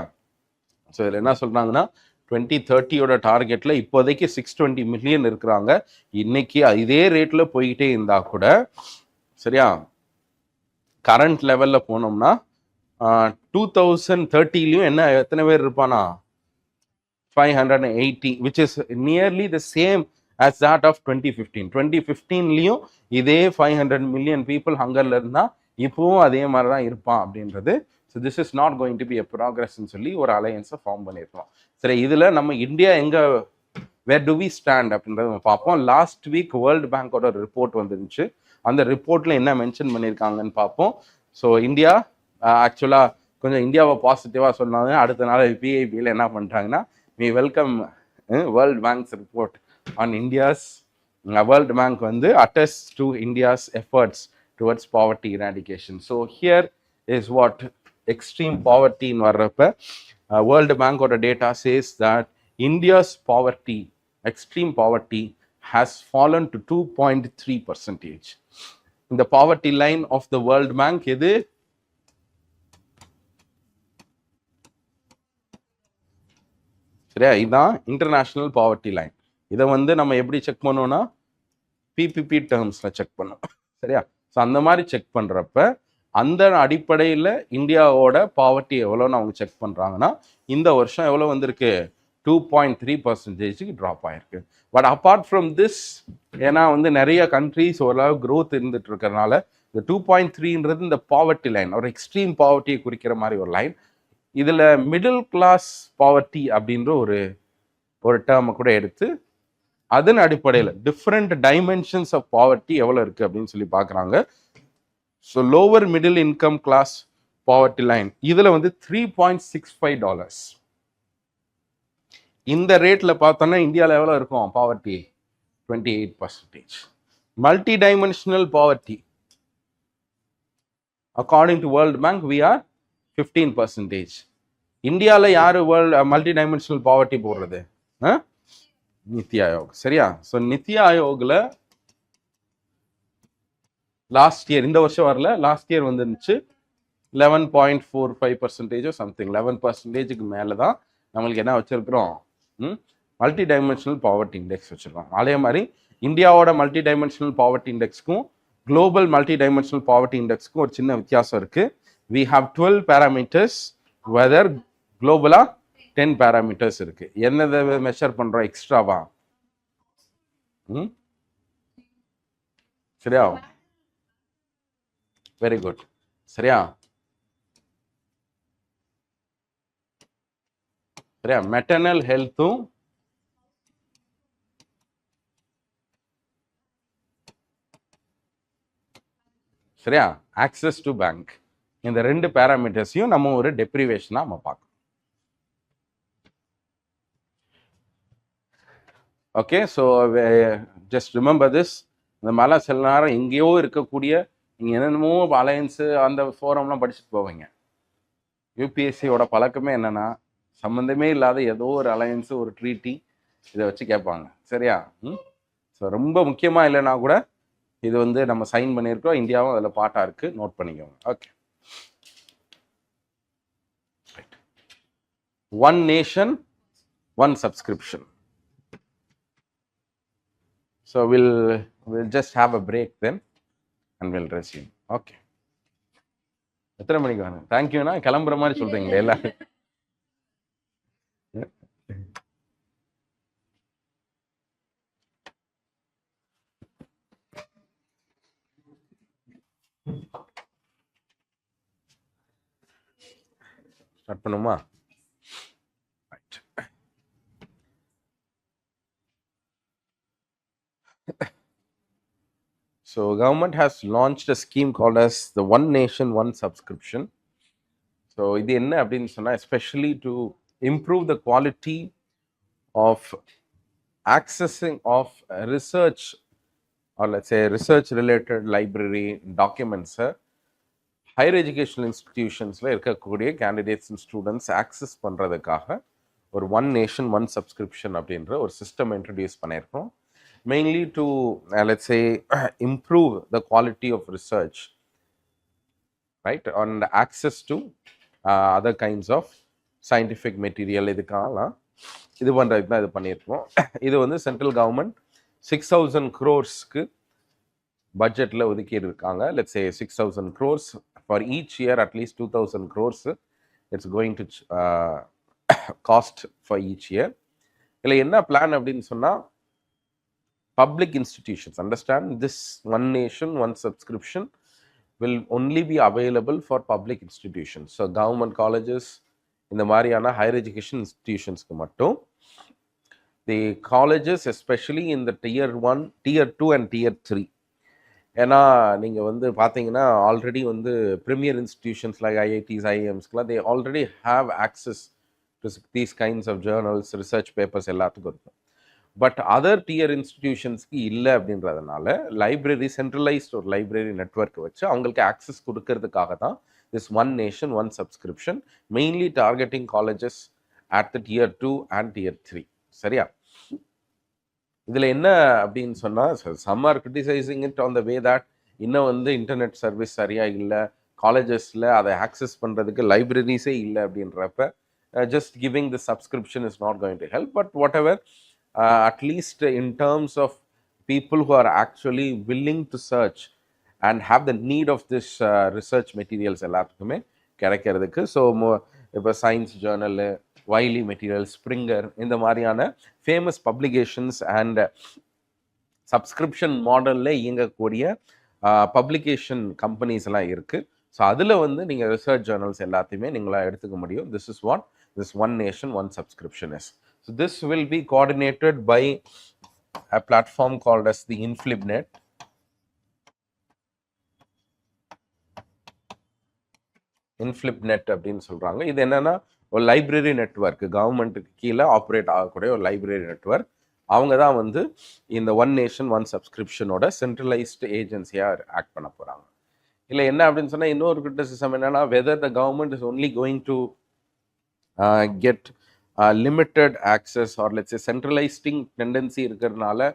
ஸோ இதில் என்ன சொல்கிறாங்கன்னா 2030 டார்கெட்டில் இப்போதைக்கு 620 மில்லியன் இருக்கிறாங்க. இன்னைக்கு இதே ரேட்டில் போய்கிட்டே இருந்தால் கூட சரியா கரண்ட் லெவலில் போனோம்னா 2030 என்ன எத்தனை பேர் இருப்பானா 580, which is nearly the same as that of 2015. 2015 இதே 500 மில்லியன் பீப்புள் ஹங்கர்ல இருந்தா இப்பவும் அதே மாதிரி தான் இருப்பான் அப்படின்றது. So this is not going to be a ப்ராக்ரஸ்ன்னு சொல்லி ஒரு அலையன்ஸை ஃபார்ம் பண்ணியிருக்கோம். சரி, இதில் நம்ம இந்தியா எங்கே வேர் டு வி ஸ்டாண்ட் அப்படின்றத நம்ம பார்ப்போம். லாஸ்ட் வீக் வேர்ல்டு பேங்கோட ரிப்போர்ட் வந்துருந்துச்சு. அந்த ரிப்போர்ட்டில் என்ன மென்ஷன் பண்ணியிருக்காங்கன்னு பார்ப்போம். ஸோ இந்தியா ஆக்சுவலாக கொஞ்சம் இந்தியாவை பாசிட்டிவாக சொன்னாங்க. அடுத்த நாள் பிஐபியில் என்ன பண்ணிட்டாங்கன்னா we welcome World Bank's report on India's World Bank வந்து attests to India's efforts towards poverty eradication. So here is what extreme poverty in வர்றப்ப World Bank ஓட data says that India's poverty, extreme poverty has fallen to 2.3%. இந்த poverty line of the World Bank எது? சரியா, இதுதான் international poverty line. இதை வந்து நம்ம எப்படி செக் பண்ணோம்னா பிபிபி டேர்ம்ஸில் செக் பண்ணோம். சரியா, ஸோ அந்த மாதிரி செக் பண்ணுறப்ப அந்த அடிப்படையில் இந்தியாவோட பாவர்ட்டி எவ்வளோன்னு அவங்க செக் பண்ணுறாங்கன்னா இந்த வருஷம் எவ்வளோ வந்திருக்கு 2.3% ட்ராப் ஆயிருக்கு. பட் அப்பார்ட் ஃப்ரம் திஸ், ஏன்னா வந்து நிறைய கண்ட்ரிஸ் ஓரளவு க்ரோத் இருந்துட்டு இருக்கிறதுனால இந்த 2.3ன்றது இந்த பாவர்ட்டி லைன், ஒரு எக்ஸ்ட்ரீம் பாவர்ட்டியை குறிக்கிற மாதிரி ஒரு லைன். இதில் மிடில் கிளாஸ் பாவர்ட்டி அப்படின்ற ஒரு டேர்மை கூட எடுத்து அதன் அடிப்படையில் டிஃப்ரெண்ட் டைமென்ஷன்ஸ் ஆஃப் பாவர்ட்டி எவ்வளோ இருக்குது அப்படின்னு சொல்லி பார்க்குறாங்க. So lower middle income class poverty line இதில் வந்து $3.65. இந்த ரேட்டில் பார்த்தோன்னா இந்தியாவில் எவ்வளோ இருக்கும் poverty 28%. Multidimensional poverty according to world bank we are 15%. இந்தியாவில் யார் மல்டி டைமென்ஷனல் பாவர்ட்டி போடுறது? நித்தி ஆயோக். சரியா, ஸோ நித்தி ஆயோக்ல லாஸ்ட் இயர், இந்த வருஷம் வரல, லாஸ்ட் இயர் வந்துருந்துச்சு 11.45% சம்திங், 11%க்கு மேலே தான் நம்மளுக்கு என்ன வச்சிருக்கிறோம், மல்டி டைமென்ஷனல் பாவர்ட்டி இண்டெக்ஸ் வச்சிருக்கோம். அதே மாதிரி இந்தியாவோட மல்டி டைமென்ஷனல் பாவர்ட்டி இண்டெக்ஸ்க்கும் குளோபல் மல்டி டைமென்ஷனல் பாவர்ட்டி இண்டெக்ஸ்க்கும் ஒரு சின்ன வித்தியாசம் இருக்கு. We have 12 parameters, whether global 10 parameters இருக்கு. என்னதை மெஷர் பண்றோம் எக்ஸ்ட்ராவா? சரியா, வெரி குட். சரியா, சரியா, மெட்டர்னல் ஹெல்த்தும் சரியா, ஆக்சஸ் டு பேங்க், இந்த ரெண்டு பேராமீட்டர்ஸையும் நம்ம ஒரு டெப்ரிவேஷனாக நம்ம பார்க்கணும். Okay, so just remember this. இந்த மாதிரிலாம் சில நேரம் எங்கேயோ இருக்கக்கூடிய நீங்கள் என்னென்னமோ அலையன்ஸு அந்த ஃபோரம்லாம் படிச்சுட்டு போவீங்க. யூபிஎஸ்சியோட பழக்கமே என்னென்னா சம்மந்தமே இல்லாத ஏதோ ஒரு அலையன்ஸு ஒரு ட்ரீட்டி இதை வச்சு கேட்பாங்க. சரியா, ஸோ ரொம்ப முக்கியமாக இல்லைன்னா கூட இது வந்து நம்ம சைன் பண்ணியிருக்கோம், இந்தியாவும் அதில் பாட்டாக இருக்குது, நோட் பண்ணிக்கோங்க. Okay, one nation, one subscription. So we'll just have a break then and we'll resume. Okay. எத்தனை மணிக்கு வாங்க? தேங்க்யூண்ணா, கிளம்புற மாதிரி சொல்றீங்களே எல்லாரும். ஸ்டார்ட் பண்ணுமா? So government has launched a scheme called as the One Nation, One Subscription. So இது என்ன அப்படின்னு சொன்னா, especially to improve the quality of accessing of research or let's say research related library documents higher educational இன்ஸ்டிடியூஷன்ஸில் இருக்கக்கூடிய candidates and students access பண்ணுறதுக்காக ஒரு one nation one subscription அப்படின்ற ஒரு சிஸ்டம் இன்ட்ரடியூஸ் பண்ணியிருக்கோம். Mainly to let's say improve the quality of research, right, and access to other kinds of scientific material. இதுக்காகலாம் இது பண்ணுறதுக்கு தான் இது பண்ணியிருக்கோம். இது வந்து சென்ட்ரல் கவர்மெண்ட் 6,000 crores-க்கு பட்ஜெட்டில் ஒதுக்கி இருக்காங்க. Let's say 6,000 crores for each year, at least 2,000 crores it's going to cost for each year. இல்லை என்ன பிளான் அப்படின்னு சொன்னால், public institutions understand this one nation one subscription will only be available for public institutions. So government colleges, இந்த மாதிரியான higher education institutionsக்கு மட்டும், the colleges especially in the tier 1, tier 2 and tier 3. ஏன்னா நீங்கள் வந்து பார்த்தீங்கன்னா ஆல்ரெடி வந்து premier institutions like IITs, IIMsக்குலாம் they already have access to these kinds of journals, research papers எல்லாத்துக்கும் இருக்கும். பட் அதர் டியர் இன்ஸ்டிடியூஷன்ஸ்க்கு இல்லை அப்படின்றதுனால லைப்ரரி, சென்ட்ரலைஸ்ட் ஒரு லைப்ரரி நெட்வொர்க் வச்சு அவங்களுக்கு ஆக்சஸ் கொடுக்கறதுக்காக தான் this one nation one subscription, mainly targeting colleges at the tier 2 and tier 3. சரியா? இதில் என்ன அப்படின்னு சொன்னால், some are criticising it on the way that இன்னும் வந்து இன்டர்நெட் சர்வீஸ் சரியாக இல்லை, காலேஜஸில் அதை ஆக்சஸ் பண்ணுறதுக்கு லைப்ரரிஸே இல்லை அப்படின்றப்ப just giving the subscription is not going to help. But what ever, at least in terms of people who are actually willing to search and have the need of this research materials எல்லாத்துக்குமே கிடைக்கிறதுக்கு. So இப்போ science ஜேர்னலு, வைலி material, Springer, இந்த மாதிரியான famous publications and subscription மாடலில் இயங்கக்கூடிய publication companies எல்லாம் இருக்குது. So அதில் வந்து நீங்கள் ரிசர்ச் ஜேர்னல்ஸ் எல்லாத்தையுமே நீங்களாக எடுத்துக்க முடியும். This is what this one nation one subscription is. So this will be coordinated by a platform called as the InflibNet. InflibNet அப்படின்னு சொல்கிறாங்க. இது என்னென்னா ஒரு லைப்ரரி நெட்வொர்க், கவர்மெண்ட்டுக்கு கீழே ஆப்ரேட் ஆகக்கூடிய ஒரு லைப்ரரி நெட்வொர்க். அவங்க தான் வந்து இந்த ஒன் நேஷன் ஒன் சப்ஸ்கிரிப்ஷனோட சென்ட்ரலைஸ்டு ஏஜென்சியாக ஆக்ட் பண்ண போகிறாங்க. இல்லை என்ன அப்படின்னு சொன்னால், இன்னொரு கிரிட்டிசிசம் என்னென்னா, whether the government is only going to get limited access or let's say centralizing tendency இருக்கிறதுனால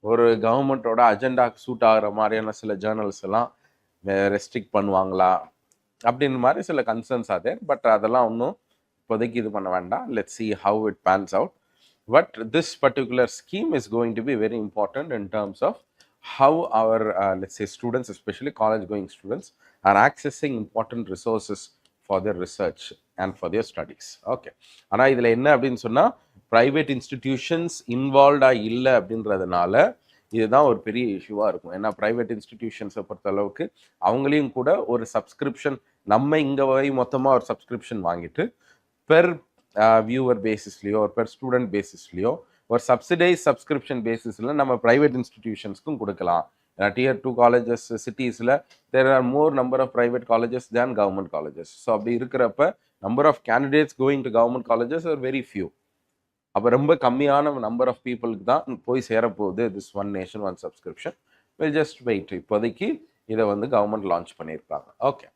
ஒரு கவர்மெண்ட்டோட அஜெண்டாக்கு சூட் ஆகிற மாதிரியான சில ஜேர்னல்ஸ் எல்லாம் ரெஸ்ட்ரிக்ட் பண்ணுவாங்களா அப்படின்ற மாதிரி சில கன்சர்ன்ஸ் ஆகுது. பட் அதெல்லாம் ஒன்றும் இப்போதைக்கு இது பண்ண வேண்டாம். Let's see how it pans out. But this particular scheme is going to be very important in terms of how our let's say students, especially college going students, are accessing important resources for their research and for their studies. Okay. ஆனால் இதில் என்ன அப்படின்னு சொன்னால், private institutions இன்வால்வ்டாக இல்லை அப்படின்றதுனால இதுதான் ஒரு பெரிய இஷ்யூவாக இருக்கும். ஏன்னா ப்ரைவேட் இன்ஸ்டிடியூஷன்ஸை பொறுத்தளவுக்கு அவங்களையும் கூட ஒரு சப்ஸ்கிரிப்ஷன், நம்ம இங்கே போய் மொத்தமாக ஒரு சப்ஸ்கிரிப்ஷன் வாங்கிட்டு பெர் வியூவர் பேசிஸ்லையோ ஒரு பெர் ஸ்டூடெண்ட் பேசிஸ்லையோ ஒரு சப்சிடைஸ் சப்ஸ்கிரிப்ஷன் பேசிஸில் நம்ம ப்ரைவேட் இன்ஸ்டிடியூஷன்ஸ்க்கும் கொடுக்கலாம். ஏன்னா tier 2 colleges சிட்டிஸில் there are more number of private colleges than government colleges. So அப்படி இருக்கிறப்ப number of candidates going to government colleges are very few. அப்போ ரொம்ப கம்மியான நம்பர் ஆஃப் பீப்புளுக்கு தான் போய் சேரப்போகுது this one nation one subscription. Will just wait. இப்போதைக்கு இதை வந்து கவர்மெண்ட் லான்ச் பண்ணியிருக்காங்க. Okay.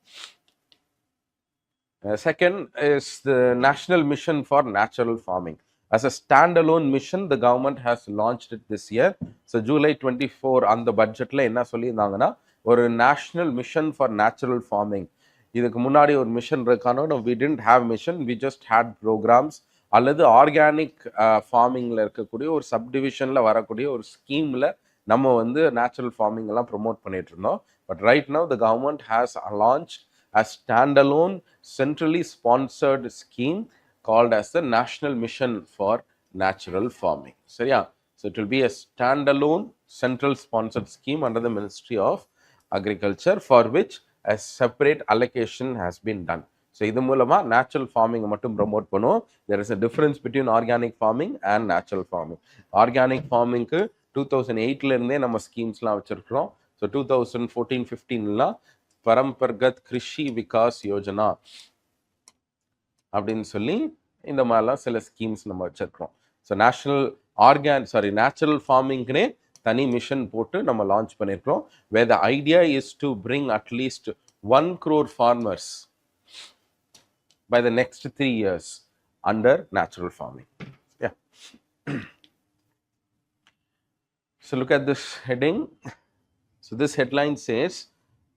Second is the National Mission for Natural Farming. As a standalone mission, the government has launched it this year. So July 24 அந்த பட்ஜெட்டில் என்ன சொல்லியிருந்தாங்கன்னா, ஒரு national mission for natural farming. இதுக்கு முன்னாடி ஒரு மிஷன் இருக்கானோ, we didn't have mission, we just had programs. அல்லது ஆர்கானிக் ஃபார்மிங்கில் இருக்கக்கூடிய ஒரு சப்டிவிஷனில் வரக்கூடிய ஒரு ஸ்கீமில் நம்ம வந்து நேச்சுரல் ஃபார்மிங் எல்லாம் ப்ரொமோட் பண்ணிட்டு இருந்தோம். But right now the government has launch a standalone centrally sponsored scheme called as the National Mission for Natural Farming. சரியா? So it will be a standalone central sponsored scheme under the Ministry of Agriculture, for which a separate allocation has been done. So இது மூலமாக natural ஃபார்மிங்கை மட்டும் promote பண்ணுவோம். There is a difference between organic farming and natural farming. Organic ஃபார்மிங்க்கு 2008 நம்ம ஸ்கீம்ஸ்லாம் வச்சுருக்கிறோம். So 2014-15 Paramparagat Krishi Vikas Yojana அப்படின்னு சொல்லி இந்த மாதிரிலாம் சில ஸ்கீம்ஸ் நம்ம வச்சுருக்கிறோம். ஸோ நேச்சுரல் ஃபார்மிங்க்குனே தனி மிஷன் போட்டு நம்ம லான்ச் பண்ணியிருக்கிறோம். Where the idea is to bring at least 1 crore farmers by the next 3 years under natural farming. Yeah. So look at this heading. So this headline says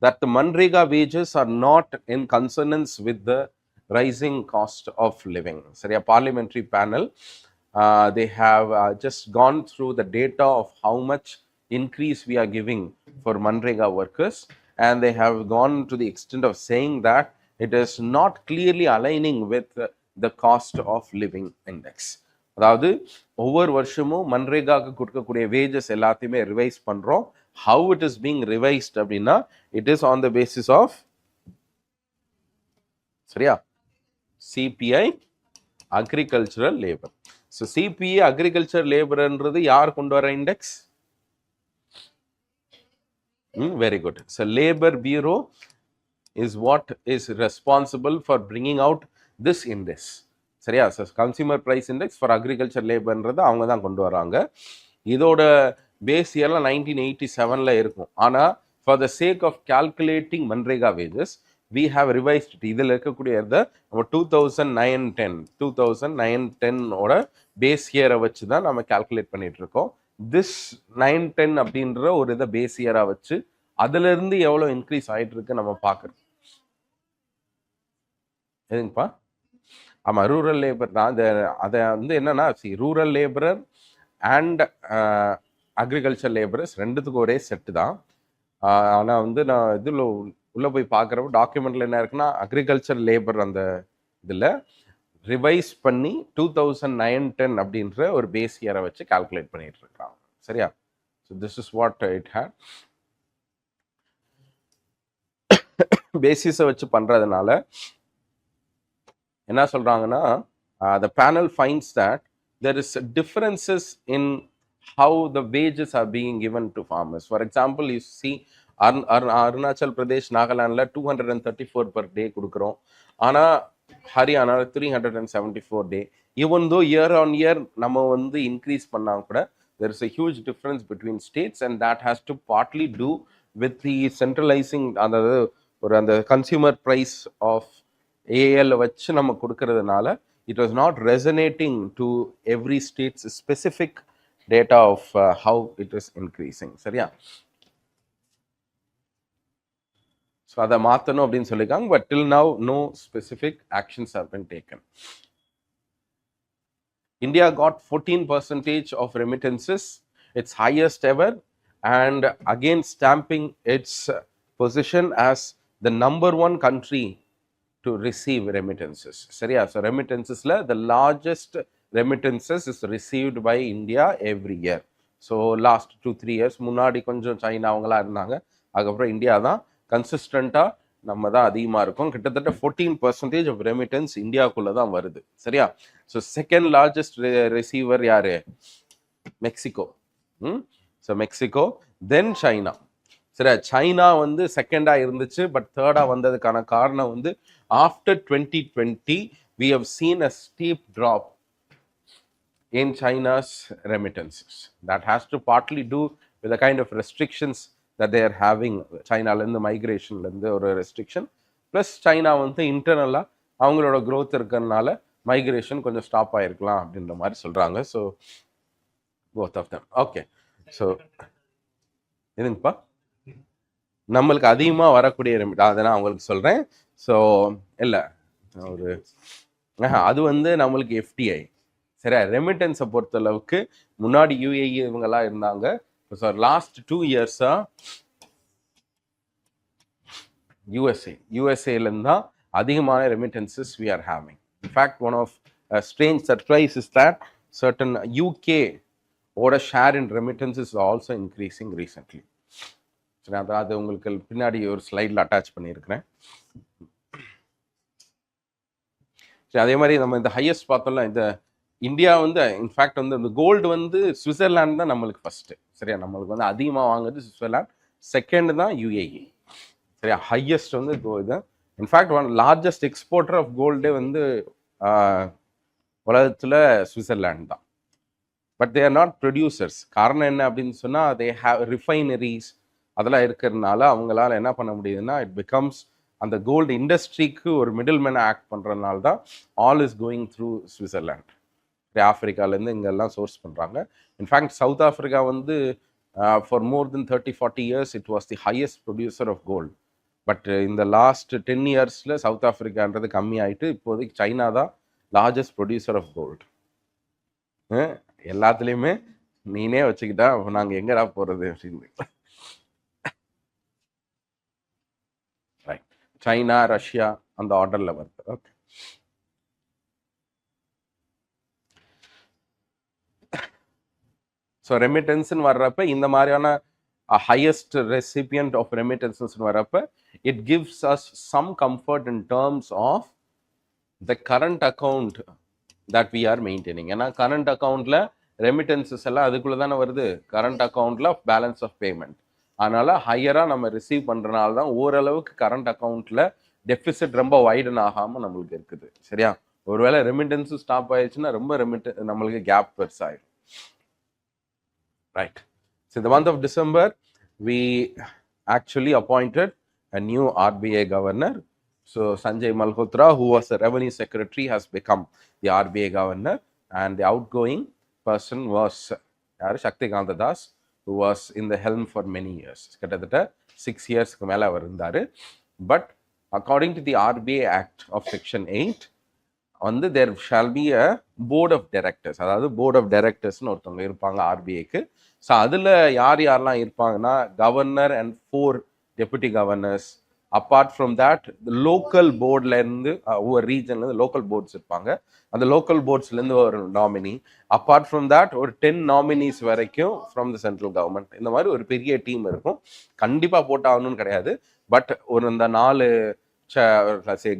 that the Manrega wages are not in consonance with the rising cost of living. So a parliamentary panel, they have just gone through the data of how much increase we are giving for Manrega workers, and they have gone to the extent of saying that it is not clearly aligning with the cost of living index. அதாவது ஒவ்வொரு வருஷமும் மன்ரேகாக்கு கொடுக்கக்கூடிய wages எல்லாத்தையுமே revise பண்றோம். How it is being revised அப்படின்னா it is on the basis of சரியா CPI agricultural labor. So CPI agricultural laborன்றது யார் கொண்டு வர index? Very good. So Labor Bureau is what is responsible for bringing out this index. சரியா? So consumer price index for agriculture laborன்றது அவங்க தான் கொண்டு வராங்க. இதோட பேஸ் இயர்லாம் 1987ல இருக்கும். ஆனா for the sake of calculating Manrega wages, we have revised it. இதில் இருக்கக்கூடிய நம்ம 2009-10 ஓட பேஸ் இயரை வச்சு தான் நம்ம கால்குலேட் பண்ணிட்டு இருக்கோம். திஸ் 9-10 அப்படின்ற ஒரு இதை பேஸ் இயரா வச்சு அதுல இருந்து எவ்வளவு இன்க்ரீஸ் ஆயிட்டு இருக்கு நம்ம பார்க்கறோம். எதுங்கப்பா? ஆமா, ரூரல் லேபர் தான். அதை வந்து என்னன்னா rural labourer and agriculture labourers ரெண்டுத்துக்கும் ஒரே செட்டு தான். ஆனால் வந்து நான் இதில் உள்ளே போய் பார்க்குறப்ப டாக்குமெண்ட்டில் என்ன இருக்குன்னா அக்ரிகல்ச்சர் லேபர் அந்த இதில் ரிவைஸ் பண்ணி 2009-10 அப்படின்ற ஒரு பேஸ் இயரை வச்சு கால்குலேட் பண்ணிட்டு இருக்காங்க. சரியா? So this is what it had. பேசிஸை வச்சு பண்ணுறதுனால என்ன சொல்கிறாங்கன்னா the panel finds that there is differences in how the wages are being given to farmers. For example, you see Arunachal Pradesh, Nagalandல 234 per day கொடுக்குறோம். ஆனால் Haryana 374 day. Even though year on year நம்ம வந்து increase பண்ணால் கூட there is a huge difference between states, and that has to partly do with the centralizing அதாவது ஒரு அந்த consumer price of AL வச்சு நம்ம கொடுக்கறதுனால it was not resonating to every state's specific data of how it is increasing. சரியா? So அதை மாற்றணும் அப்படின்னு சொல்லியிருக்காங்க. But till now no specific actions have been taken. India got 14% of remittances, its highest ever, and again stamping its position as the number one country to receive remittances. சரியா? So remittancesல the largest remittances is received by India every year. So last 2-3 years முன்னாடி கொஞ்சம் China அவங்களா இருந்தாங்க. அதுக்கப்புறம் India தான் கன்சிஸ்டண்ட்டாக நம்ம தான் அதிகமாக இருக்கும். கிட்டத்தட்ட 14% of remittance இந்தியாவுக்குள்ள தான் வருது. சரியா? ஸோ செகண்ட் லார்ஜஸ்ட் ரிசீவர் யாரு? மெக்சிகோ. ஸோ மெக்சிகோ, தென் சைனா. சரியா? சைனா வந்து செகண்டாக இருந்துச்சு, பட் தேர்டாக வந்ததுக்கான காரணம் வந்து after 2020 we have seen a steep drop in China's remittances. That has to partly do with the kind of restrictions that they are having. சைனாலேருந்து மைக்ரேஷன்லேருந்து ஒரு restriction, plus China வந்து இன்டர்னலாக அவங்களோட growth இருக்கிறதுனால மைக்ரேஷன் கொஞ்சம் ஸ்டாப் ஆகிருக்கலாம் அப்படின்ற மாதிரி சொல்கிறாங்க. So both of them. Okay. So எதுங்கப்பா நம்மளுக்கு அதிகமாக வரக்கூடிய ரெமிட் அதை நான் அவங்களுக்கு சொல்கிறேன். ஸோ இல்லை ஒரு அது வந்து நம்மளுக்கு எஃப்டிஐ. சரியா? ரெமிட்டன்ஸை பொறுத்தளவுக்கு முன்னாடி யூஏஇ இவங்கெல்லாம் இருந்தாங்க. ஸோ லாஸ்ட் 2 இயர்ஸாக யூஎஸ்ஏலேருந்து தான் அதிகமான remittances we are having. In fact one of strange surprise is that certain UK ஓட share in remittance is also increasing recently. சரி, அது உங்களுக்கு பின்னாடி ஒரு ஸ்லைடில் அட்டாச் பண்ணியிருக்கிறேன். சரி, அதே மாதிரி நம்ம இந்த ஹையஸ்ட் பார்த்தோம்ல, இந்த இந்தியா வந்து இன்ஃபேக்ட் வந்து இந்த கோல்டு வந்து சுவிட்சர்லாந்து தான் நம்மளுக்கு ஃபர்ஸ்ட்டு. சரியா? நம்மளுக்கு வந்து அதிகமாக வாங்குறது சுவிட்சர்லாந்து, செகண்ட் தான் யூஏஇ. சரியா? ஹையஸ்ட் வந்து இது. In fact one largest exporter of கோல்டே வந்து உலகத்தில் சுவிட்சர்லாந்து தான். But they are not producers. காரணம் என்ன அப்படின்னு சொன்னால், தே ஹேவ் ரிஃபைனரிஸ் அதெல்லாம் இருக்கிறதுனால அவங்களால என்ன பண்ண முடியுதுன்னா இட் பிகம்ஸ் அந்த கோல்டு இண்டஸ்ட்ரிக்கு ஒரு மிடில் மேனை ஆக்ட் பண்ணுறதுனால தான் all is going through Switzerland. ஆஃப்ரிக்காலேருந்து இங்கெல்லாம் சோர்ஸ் பண்ணுறாங்க. இன்ஃபேக்ட் சவுத் ஆஃப்ரிக்கா வந்து for more than 30-40 years it was the highest producer of gold. But இந்த லாஸ்ட் 10 இயர்ஸில் சவுத் ஆஃப்ரிக்கான்றது கம்மியாயிட்டு இப்போதைக்கு சைனா தான் லார்ஜஸ்ட் ப்ரொடியூசர் ஆஃப் கோல்டு. எல்லாத்துலேயுமே நீனே வச்சுக்கிட்டா நாங்கள் எங்கடா போகிறது அப்படின்னு. ரைட், சைனா, ரஷ்யா அந்த ஆர்டரில் வருது. ஓகே, ஸோ ரெமிட்டன்ஸ்ன்னு வர்றப்ப இந்த மாதிரியான ஹையஸ்ட் ரெசிபியன்ட் ஆஃப் ரெமிட்டன்சஸ்ன்னு வர்றப்ப it gives us some comfort in terms of the current account that we are maintaining. ஏன்னா கரண்ட் அக்கௌண்ட்டில் ரெமிட்டன்சஸ் எல்லாம் அதுக்குள்ளே தானே வருது, கரண்ட் அக்கௌண்ட்டில் பேலன்ஸ் ஆஃப் பேமெண்ட். அதனால் ஹையராக நம்ம ரிசீவ் பண்ணுறனால தான் ஓரளவுக்கு கரண்ட் அக்கௌண்ட்டில் டெபிசிட் ரொம்ப வைடன் ஆகாமல் நம்மளுக்கு இருக்குது. சரியா, ஒருவேளை ரெமிட்டன்ஸு ஸ்டாப் ஆயிடுச்சுன்னா ரொம்ப நம்மளுக்கு gap பெருசாயிடும். Right. So the month of December, we actually appointed a new RBI governor. So Sanjay Malhotra, who was the revenue secretary, has become the RBI governor, and the outgoing person was Shaktikanta Das, who was in the helm for many years. கிட்டத்தட்ட 6 yearsக்கு மேல அவர் இருந்தாரு. But according to the RBI Act of Section 8, வந்து there shall be a board of directors. அதாவது board of directorsனு ஒருத்தவங்க இருப்பாங்க ஆர்பிஐக்கு. So அதில் யார் யாரெல்லாம் இருப்பாங்கன்னா governor and 4 deputy governors. Apart from that local போர்ட்லேருந்து ஒவ்வொரு ரீஜன்லேருந்து லோக்கல் போர்ட்ஸ் இருப்பாங்க. அந்த லோக்கல் போர்ட்ஸ்லேருந்து ஒரு நாமினி. அப்பார்ட் ஃப்ரம் தேட் ஒரு 10 நாமினிஸ் வரைக்கும் ஃப்ரம் த சென்ட்ரல் கவர்மெண்ட். இந்த மாதிரி ஒரு பெரிய டீம் இருக்கும். கண்டிப்பாக போட்டாகணும்னு கிடையாது. பட் ஒரு இந்த 4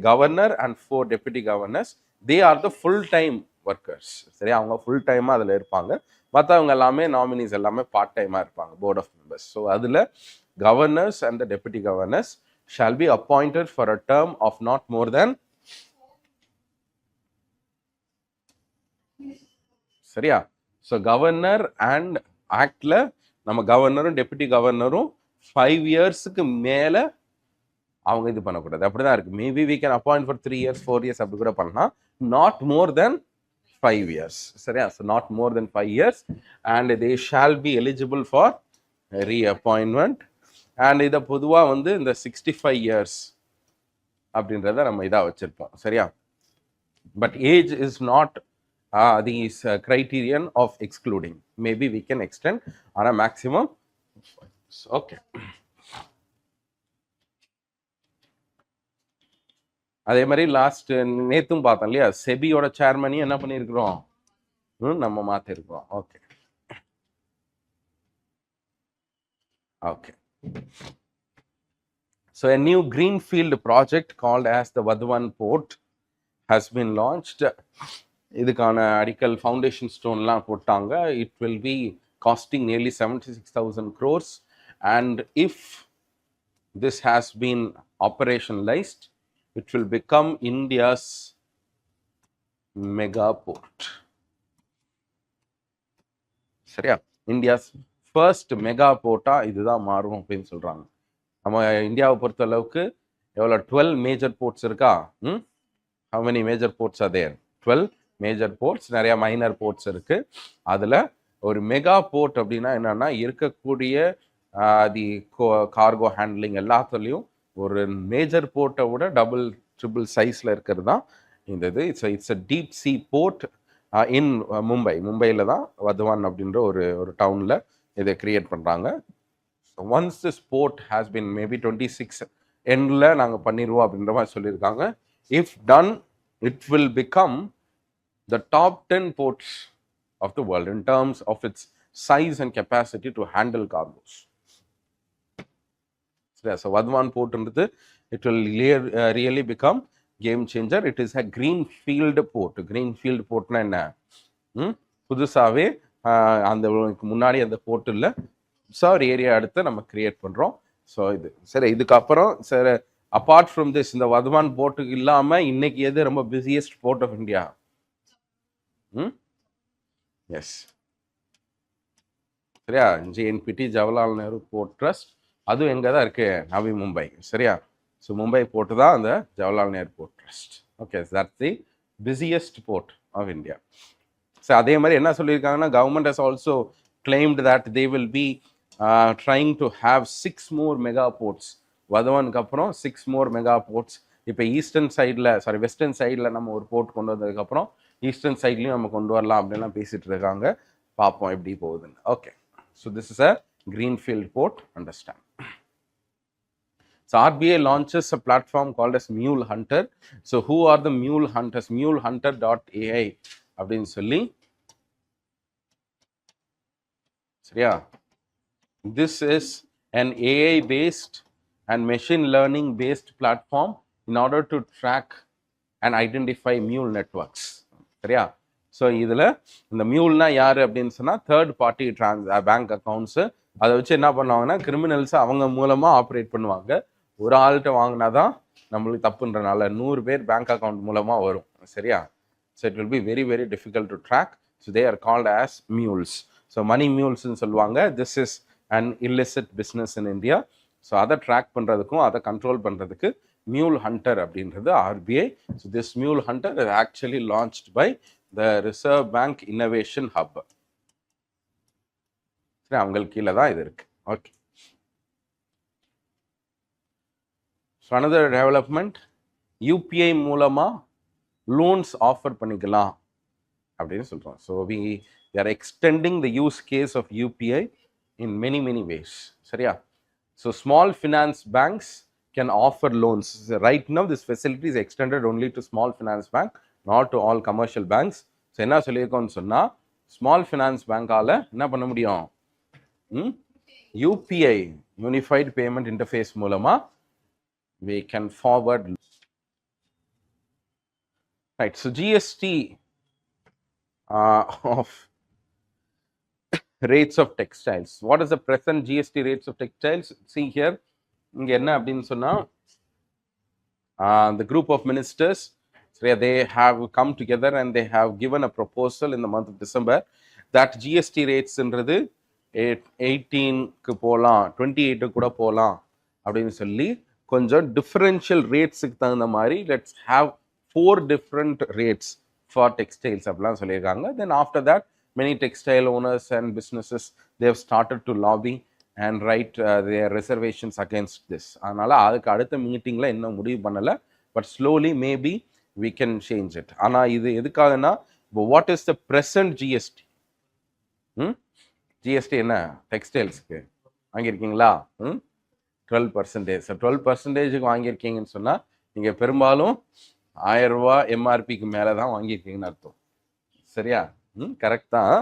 governor and 4 deputy governors, they are the full time workers. சரி, அவங்க ஃபுல் டைமாக அதில் இருப்பாங்க. மற்றவங்க எல்லாமே நாமினிஸ் எல்லாமே பார்ட் டைமாக இருப்பாங்க, போர்ட் ஆஃப் மெம்பர்ஸ். ஸோ அதில் governors and the deputy governors shall be appointed for a term of not more than, சரியா? ஸோ கவர்னர் அண்ட் ஆக்டில் நம்ம கவர்னரும் டெபுட்டி கவர்னரும் 5 இயர்ஸுக்கு மேலே அவங்க இது பண்ணக்கூடாது. அப்படிதான் இருக்கு. Maybe we can appoint for 3 years 4 years அப்படி கூட பண்ணலாம். Not more than 5 years. சரியா? So not more than 5 years and they shall be eligible for reappointment. And இதை பொதுவாக வந்து இந்த 65 years அப்படின்றத நம்ம இதாக வச்சிருப்போம். சரியா? But age is not these criterion of excluding. Maybe we can extend on a maximum. Okay. அதே மாதிரி லாஸ்ட் நேத்தும் பார்த்தோம் இல்லையா, செபியோட சேர்மனையும் என்ன பண்ணியிருக்கிறோம், நம்ம மாற்றிருக்கிறோம். Okay okay. So a new greenfield project called as the Vadhavan Port has been launched. இதுக்கான அடிக்கல் ஃபவுண்டேஷன் ஸ்டோன்லாம் போட்டாங்க. It will be costing nearly 76,000 crores. And if this has been operationalized, it will become India's mega port. சரியா? India's first mega போர்ட்டா இதுதான் மாறும் அப்படின்னு சொல்றாங்க. நம்ம இந்தியாவை பொறுத்த அளவுக்கு எவ்வளோ 12 மேஜர் போர்ட்ஸ் இருக்கா? how many major ports are there? 12 major ports, நிறைய மைனர் போர்ட்ஸ் இருக்கு. அதில் ஒரு மெகா போர்ட் அப்படின்னா என்னன்னா, இருக்கக்கூடிய தி கார்கோ ஹேண்ட்லிங் எல்லாத்துலேயும் ஒரு மேஜர் போர்ட்டை விட டபுள் ட்ரிபிள் சைஸில் இருக்கிறது தான் இந்த இது. It's a deep sea port in மும்பையில் தான் வதவான் அப்படின்ற ஒரு டவுனில் இதை கிரியேட் பண்ணுறாங்க. Once this port has been maybe 26 எண்டில் நாங்கள் பண்ணிடுவோம் அப்படின்ற மாதிரி சொல்லியிருக்காங்க. If done, it will become the top 10 ports of the world in terms of its size and capacity to handle cargoes. So Vadhavan port என்றது it will really become game changer. It is a greenfield port. Greenfield portனா என்ன? புதுசாவே அந்த முன்னாடி அந்த board இல்லை, புதுசாக ஒரு area எடுத்து நம்ம கிரியேட் பண்ணுறோம். ஸோ இது சரி. இதுக்கப்புறம் சரி, அப்பார்ட் ஃப்ரம் திஸ் இந்த வதவான் போர்ட்டுக்கு இல்லாமல் இன்னைக்கு எது ரொம்ப busiest port of India? Yes, சரியா, JNPT Jawaharlal Nehru port trust. அதுவும் எங்கே தான் இருக்கு? நவி மும்பை. சரியா? ஸோ மும்பை போர்ட் தான் அந்த Jawaharlal Nehru port trust. Okay, that's the busiest port of India. So அதே மாதிரி என்ன சொல்லியிருக்காங்கன்னா, government has also claimed that they will be trying to have 6 more mega ports. வதவானுக்கு அப்புறம் 6 more மெகா போர்ட்ஸ். இப்போ ஈஸ்டர்ன் சைடில், சாரி வெஸ்டர்ன் சைடில் நம்ம ஒரு போர்ட் கொண்டு வந்ததுக்கப்புறம் ஈஸ்டர்ன் சைட்லையும் நம்ம கொண்டு வரலாம் அப்படின்லாம் பேசிகிட்டு இருக்காங்க. பார்ப்போம் எப்படி போகுதுன்னு. Okay, so this is a greenfield port, understand. So RBI launches a platform called as Mule Hunter. So who are the Mule Hunters? mulehunter.ai அப்படின்னு சொல்லி, சரியா? This is an AI based and machine learning based platform in order to track and identify mule networks. சரியா? So இதில் இந்த மியூல்னா யார் அப்படின்னு சொன்னால், third party bank accounts. அதை வச்சு என்ன பண்ணுவாங்கன்னா, கிரிமினல்ஸை அவங்க மூலமாக ஆப்ரேட் பண்ணுவாங்க. ஒரு ஆள்கிட்ட வாங்கினா தான் நம்மளுக்கு தப்புன்றனால 100 பேர் பேங்க் அக்கௌண்ட் மூலமாக வரும். சரியா? So it will be very very difficult to track. So they are called as mules. So money மியூல்ஸ்ன்னு சொல்லுவாங்க. This is an illicit business in India. ஸோ அதை ட்ராக் பண்ணுறதுக்கும் அதை கண்ட்ரோல் பண்ணுறதுக்கு மியூல் ஹண்டர் அப்படின்றது RBI. So this mule hunter is actually launched by the reserve bank innovation hub. சரி, அவங்களுக்கு கீழே தான் இது இருக்கு. Okay, so another development, UPI மூலமாக லோன்ஸ் ஆஃபர் பண்ணிக்கலாம் அப்படின்னு சொல்கிறோம். So we are extending the use case of UPI in many ways. சரியா? So small finance banks can offer loans. So right now this facility is extended only to small finance bank, not to all commercial banks. So என்ன சொல்லியிருக்கோம்னு சொன்னா, small finance bank-ஆல என்ன பண்ண முடியும்? UPI Unified Payment Interface மூலமா we can forward. Right, so GST of rates of textiles. What is the present GST rates of textiles? See here, இங்க என்ன அப்படின்னு சொன்னா, the group of ministers, they have come together and they have given a proposal in the month of December that GST rates ன்றது 18க்கு போகலாம், 28 கூட போகலாம் அப்படின்னு சொல்லி கொஞ்சம் டிஃபரன்ஷியல் ரேட்ஸுக்கு தகுந்த மாதிரி let's have 4 different rates for textiles அப்படிலாம் சொல்லியிருக்காங்க. Then after that many textile owners and businesses, they have started to lobby and write their reservations against this. அதனால அதுக்கு அடுத்த மீட்டிங்கில் இன்னும் முடிவு பண்ணலை. But slowly maybe we can change it. ஆனால் இது எதுக்காகனா, what is the present GST? GST என்ன டெக்ஸ்டைல்ஸ்க்கு வாங்கியிருக்கீங்களா? 12%. ஸோ 12%க்கு வாங்கியிருக்கீங்கன்னு சொன்னால் நீங்கள் பெரும்பாலும் 1000 ரூபா எம்ஆர்பிக்கு மேலே தான் வாங்கியிருக்கீங்கன்னு அர்த்தம். சரியா? கரெக்ட் தான்.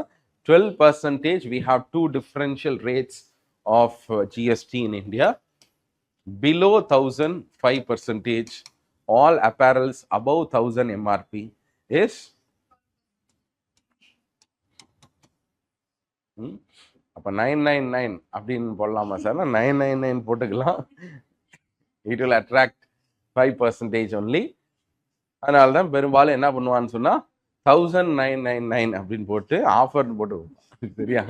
12%. We have 2 differential rates of GST in India. Below 1000, 5%. All apparels above 1000 MRP is அப்போ 999 அப்படின்னு போடலாமா சார்? 999 போட்டுக்கலாம். It will attract 5% only. அதனால தான் பெரும்பாலும் என்ன பண்ணுவான்னு சொன்னால் 1999 அப்படின்னு போட்டு ஆஃபர்னு போட்டு. சரியா?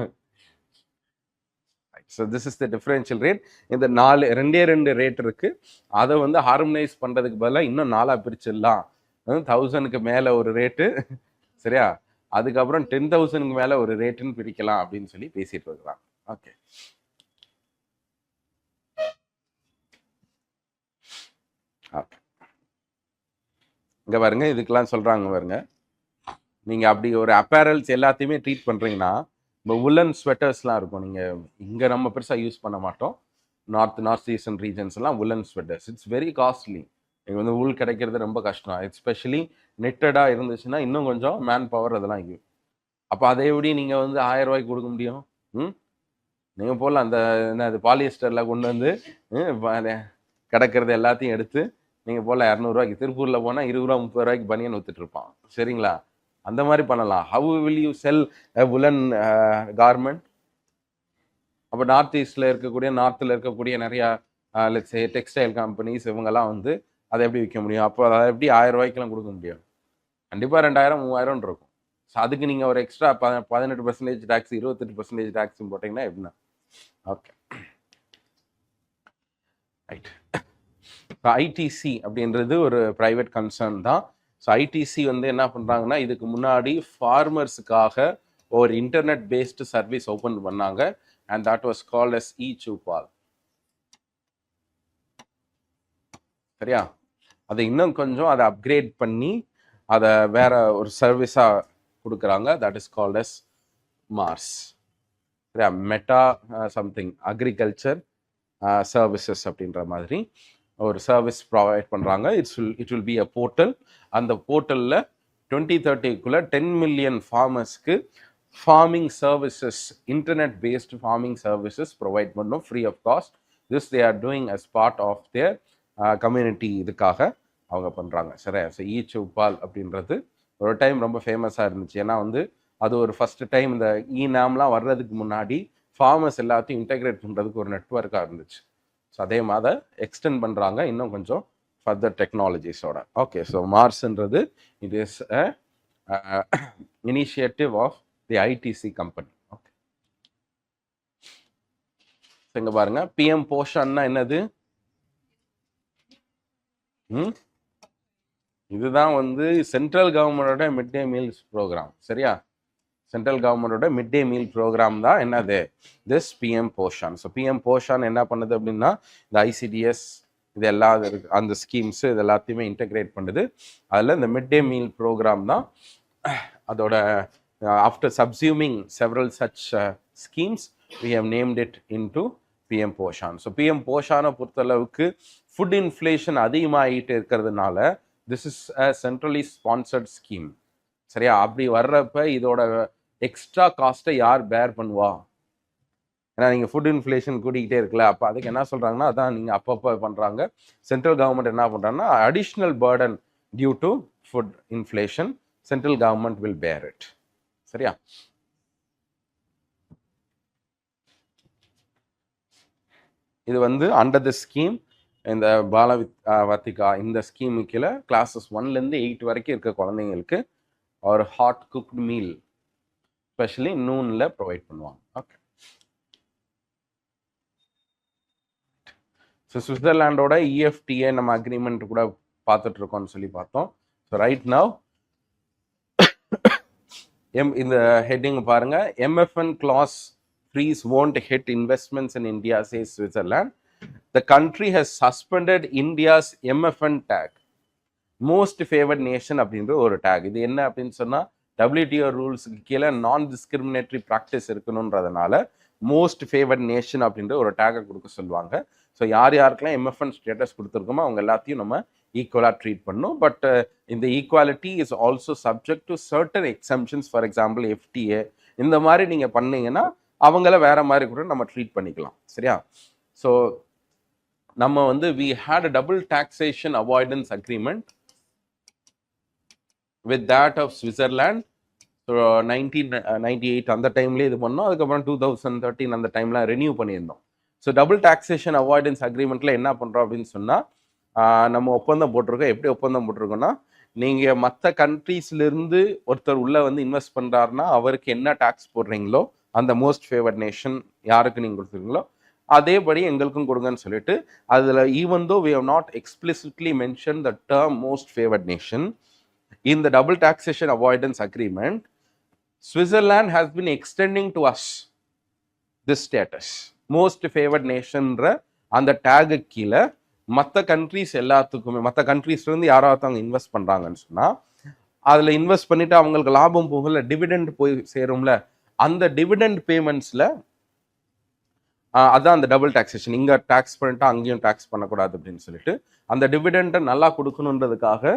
So this is the differential rate. இந்த 2 ரேட் இருக்கு. அதை வந்து ஹார்மனைஸ் பண்ணுறதுக்கு பதிலாக இன்னும் 4 பிரிச்சிடலாம். 1000க்கு மேலே ஒரு ரேட்டு, சரியா? அதுக்கப்புறம் 10,000க்கு மேலே ஒரு ரேட்டுன்னு பிரிக்கலாம் அப்படின்னு சொல்லி பேசிட்டு இருக்கிறாங்க. ஓகே, ஓகே, இங்கே பாருங்க, இதுக்கெல்லாம் சொல்கிறாங்க பாருங்க, நீங்கள் அப்படி ஒரு அப்பேரல்ஸ் எல்லாத்தையுமே ட்ரீட் பண்ணுறீங்கன்னா, இப்போ உல்லன் ஸ்வெட்டர்ஸ்லாம் இருக்கும். நீங்கள் இங்கே நம்ம பெருசாக யூஸ் பண்ண மாட்டோம். நார்த் ஈஸ்டர்ன் ரீஜன்ஸ்லாம் woollen sweaters it's very costly. இங்கே வந்து உள் கிடைக்கிறது ரொம்ப கஷ்டம். எஸ்பெஷலி நெட்டடாக இருந்துச்சுன்னா இன்னும் கொஞ்சம் மேன் பவர் அதெல்லாம் இங்கே. அப்போ அதை எப்படி நீங்கள் வந்து 1000 ரூபாய்க்கு கொடுக்க முடியும்? நீங்கள் போல் அந்த என்ன அது பாலியஸ்டரில் கொண்டு வந்து கிடக்கிறது எல்லாத்தையும் எடுத்து நீங்கள் போல் 200 ரூபாய்க்கு, திருப்பூரில் போனால் 20 ரூபா 30 ரூபாய்க்கு பனியன் வித்துட்டு இருப்பான். சரிங்களா? அந்த மாதிரி பண்ணலாம். How will you sell a உலன் garment? அப்போ நார்த் ஈஸ்டில் இருக்கக்கூடிய நிறையா லெட்ஸ் சே டெக்ஸ்டைல் கம்பெனிஸ் இவங்கெல்லாம் வந்து அதை எப்படி விற்க முடியும்? அப்போ அதை எப்படி 1000 ரூபாய்க்கெலாம் கொடுக்க முடியும்? கண்டிப்பாக 2000 3000 இருக்கும். ஸோ அதுக்கு நீங்கள் ஒரு எக்ஸ்ட்ரா 18% டேக்ஸ் 28% டேக்ஸ் போட்டிங்கன்னா எப்படின்னா? Okay, right. ஸோ ஐடிசி அப்படின்றது ஒரு ப்ரைவேட் கன்சர்ன் தான். ஸோ ஐடிசி வந்து என்ன பண்ணுறாங்கன்னா, இதுக்கு முன்னாடி ஃபார்மர்ஸுக்காக ஒரு இன்டர்நெட் பேஸ்டு சர்வீஸ் ஓப்பன் பண்ணாங்க. And that was called as e-Choupal. சரியா? அதை இன்னும் கொஞ்சம் அதை அப்கிரேட் பண்ணி அதை வேற ஒரு சர்வீஸாக கொடுக்குறாங்க. That is called as MAARS. சரியா? மெட்டா சம்திங் அக்ரிகல்ச்சர் சர்வீசஸ் அப்படின்ற மாதிரி ஒரு சர்வீஸ் ப்ரொவைட் பண்ணுறாங்க. It will be a portal. அந்த போர்ட்டலில் 2030க்குள்ளே 10 மில்லியன் ஃபார்மர்ஸ்க்கு farming services, internet based farming services provide பண்ணும் free of cost. This they are doing as part of their community. இதுக்காக அவங்க பண்ணுறாங்க. சரியா? ஸோ இ-சூபால் அப்படின்றது ஒரு டைம் ரொம்ப ஃபேமஸாக இருந்துச்சு. ஏன்னா வந்து அது ஒரு ஃபஸ்ட்டு டைம் இந்த இ-நாம்லாம் வர்றதுக்கு முன்னாடி ஃபார்மர்ஸ் எல்லாத்தையும் இன்டெகிரேட் பண்ணுறதுக்கு ஒரு நெட்ஒர்க்காக இருந்துச்சு. ஸோ அதே மாதிரி எக்ஸ்டெண்ட் பண்ணுறாங்க இன்னும் கொஞ்சம் ஃபர்தர் டெக்னாலஜிஸோட. ஓகே, ஸோ மார்ஸ்ன்றது it is a initiative of the ITC company. Okay, இங்கே பாருங்க, பிஎம் போஷன்னா என்னது? இதுதான் வந்து சென்ட்ரல் கவர்மெண்டோட மிட் டே மீல்ஸ் ப்ரோக்ராம். சரியா? சென்ட்ரல் கவர்மெண்டோட மிட் டே மீல் ப்ரோக்ராம் தான் என்னது? This PM Poshan. So PM Poshan என்ன பண்ணுது அப்படின்னா, இந்த ஐசிடிஎஸ் இது எல்லாம் இருக்கு, அந்த ஸ்கீம்ஸ் இது எல்லாத்தையுமே இன்டெகிரேட் பண்ணுது. அதில் இந்த மிட் டே மீல் ப்ரோக்ராம் தான் அதோட after subsuming several such schemes we have named it into PM Poshan. So PM போஷானை பொறுத்தளவுக்கு ஃபுட் இன்ஃப்ளேஷன் அதிகமாகிட்டு இருக்கிறதுனால this is a centrally sponsored scheme. சரியா? அப்படி வர்றப்ப இதோட எக்ஸ்ட்ரா காஸ்ட்டை யார் பேர் பண்ணுவா? ஏன்னா நீங்கள் ஃபுட் இன்ஃப்ளேஷன் கூட்டிகிட்டே இருக்குல்ல, அப்போ அதுக்கு என்ன சொல்கிறாங்கன்னா, அதான் நீங்கள் அப்பப்போ பண்ணுறாங்க. சென்ட்ரல் கவர்மெண்ட் என்ன பண்ணுறாங்கன்னா, additional burden due to food inflation central government will bear it. சரியா? இது வந்து அண்டர் த ஸ்கீம், இந்த பாலவர்த்திகா இந்த ஸ்கீமு கீழே கிளாஸஸ் 1லேருந்து 8 வரைக்கும் இருக்க குழந்தைங்களுக்கு ஒரு ஹாட் குக்டு மீல் ஸ்பெஷலி நூனில் ப்ரொவைட் பண்ணுவாங்க. ஓகே, ஸோ சுவிட்சர்லாண்டோட இஎஃப்டிஏ நம்ம அக்ரிமெண்ட் கூட பார்த்துட்டு இருக்கோம்னு சொல்லி பார்த்தோம். ஸோ ரைட் நவ் இந்த ஹெட்டிங் பாருங்க, MFN clause freeze won't hit investments in India, says Switzerland. The country has suspended India's MFN tag, most favored nation அப்படின்ற ஒரு டேக். இது என்ன அப்படின்னு சொன்னால், WTO ரூல்ஸுக்கு கீழே நான் டிஸ்கிரிமினேட்டரி ப்ராக்டிஸ் இருக்கணுன்றதுனால மோஸ்ட் ஃபேவர்ட் நேஷன் அப்படின்ற ஒரு டேகை கொடுக்க சொல்லுவாங்க. ஸோ யார் யாருக்கெல்லாம் MFN ஸ்டேட்டஸ் கொடுத்துருக்கோமோ அவங்க எல்லாத்தையும் நம்ம ஈக்குவலாக ட்ரீட் பண்ணணும். பட் இந்த equality is also subject to certain exemptions. For example FTA இந்த மாதிரி நீங்கள் பண்ணீங்கன்னா அவங்கள வேற மாதிரி கூட நம்ம ட்ரீட் பண்ணிக்கலாம். சரியா? ஸோ நம்ம வந்து we had a double taxation avoidance agreement with that of Switzerland. So 1998 அந்த டைம்லேயே இது பண்ணோம். அதுக்கப்புறம் 2013 அந்த டைம்லாம் ரெனியூ பண்ணியிருந்தோம். ஸோ டபுள் டாக்ஸேஷன் அவாய்டன்ஸ் அக்ரிமெண்ட்டில் என்ன பண்ணுறோம் அப்படின்னு சொன்னால், நம்ம ஒப்பந்தம் போட்டிருக்கோம். எப்படி ஒப்பந்தம் போட்டிருக்கோன்னா, நீங்கள் மற்ற கண்ட்ரீஸ்லேருந்து ஒருத்தர் உள்ளே வந்து இன்வெஸ்ட் பண்ணுறாருன்னா அவருக்கு என்ன டேக்ஸ் போடுறீங்களோ அந்த மோஸ்ட் ஃபேவர்ட் நேஷன் யாருக்கு நீங்கள் கொடுத்துருங்களோ அதேபடி எங்களுக்கும் கொடுங்கன்னு சொல்லிட்டு, அதில் even though we have not explicitly mention the term most favoured nation in the double taxation avoidance agreement, Switzerland has been extending to us this status, most favored nation அந்த tag கீழே மற்ற countries எல்லாத்துக்குமே, மற்ற கண்ட்ரீஸ்லேருந்து யாராவது அவங்க invest பண்ணுறாங்கன்னு சொன்னால் அதில் இன்வெஸ்ட் பண்ணிவிட்டு அவங்களுக்கு லாபம் போகல, டிவிடெண்ட் போய் சேரும்ல, அந்த டிவிடெண்ட் பேமெண்ட்ஸில் அதான் அந்த டபுள் டாக்ஸேஷன். இங்கே டேக்ஸ் பண்ணிட்டா அங்கேயும் டேக்ஸ் பண்ணக்கூடாது அப்படின்னு சொல்லிட்டு அந்த டிவிடெண்ட்டை நல்லா கொடுக்கணுன்றதுக்காக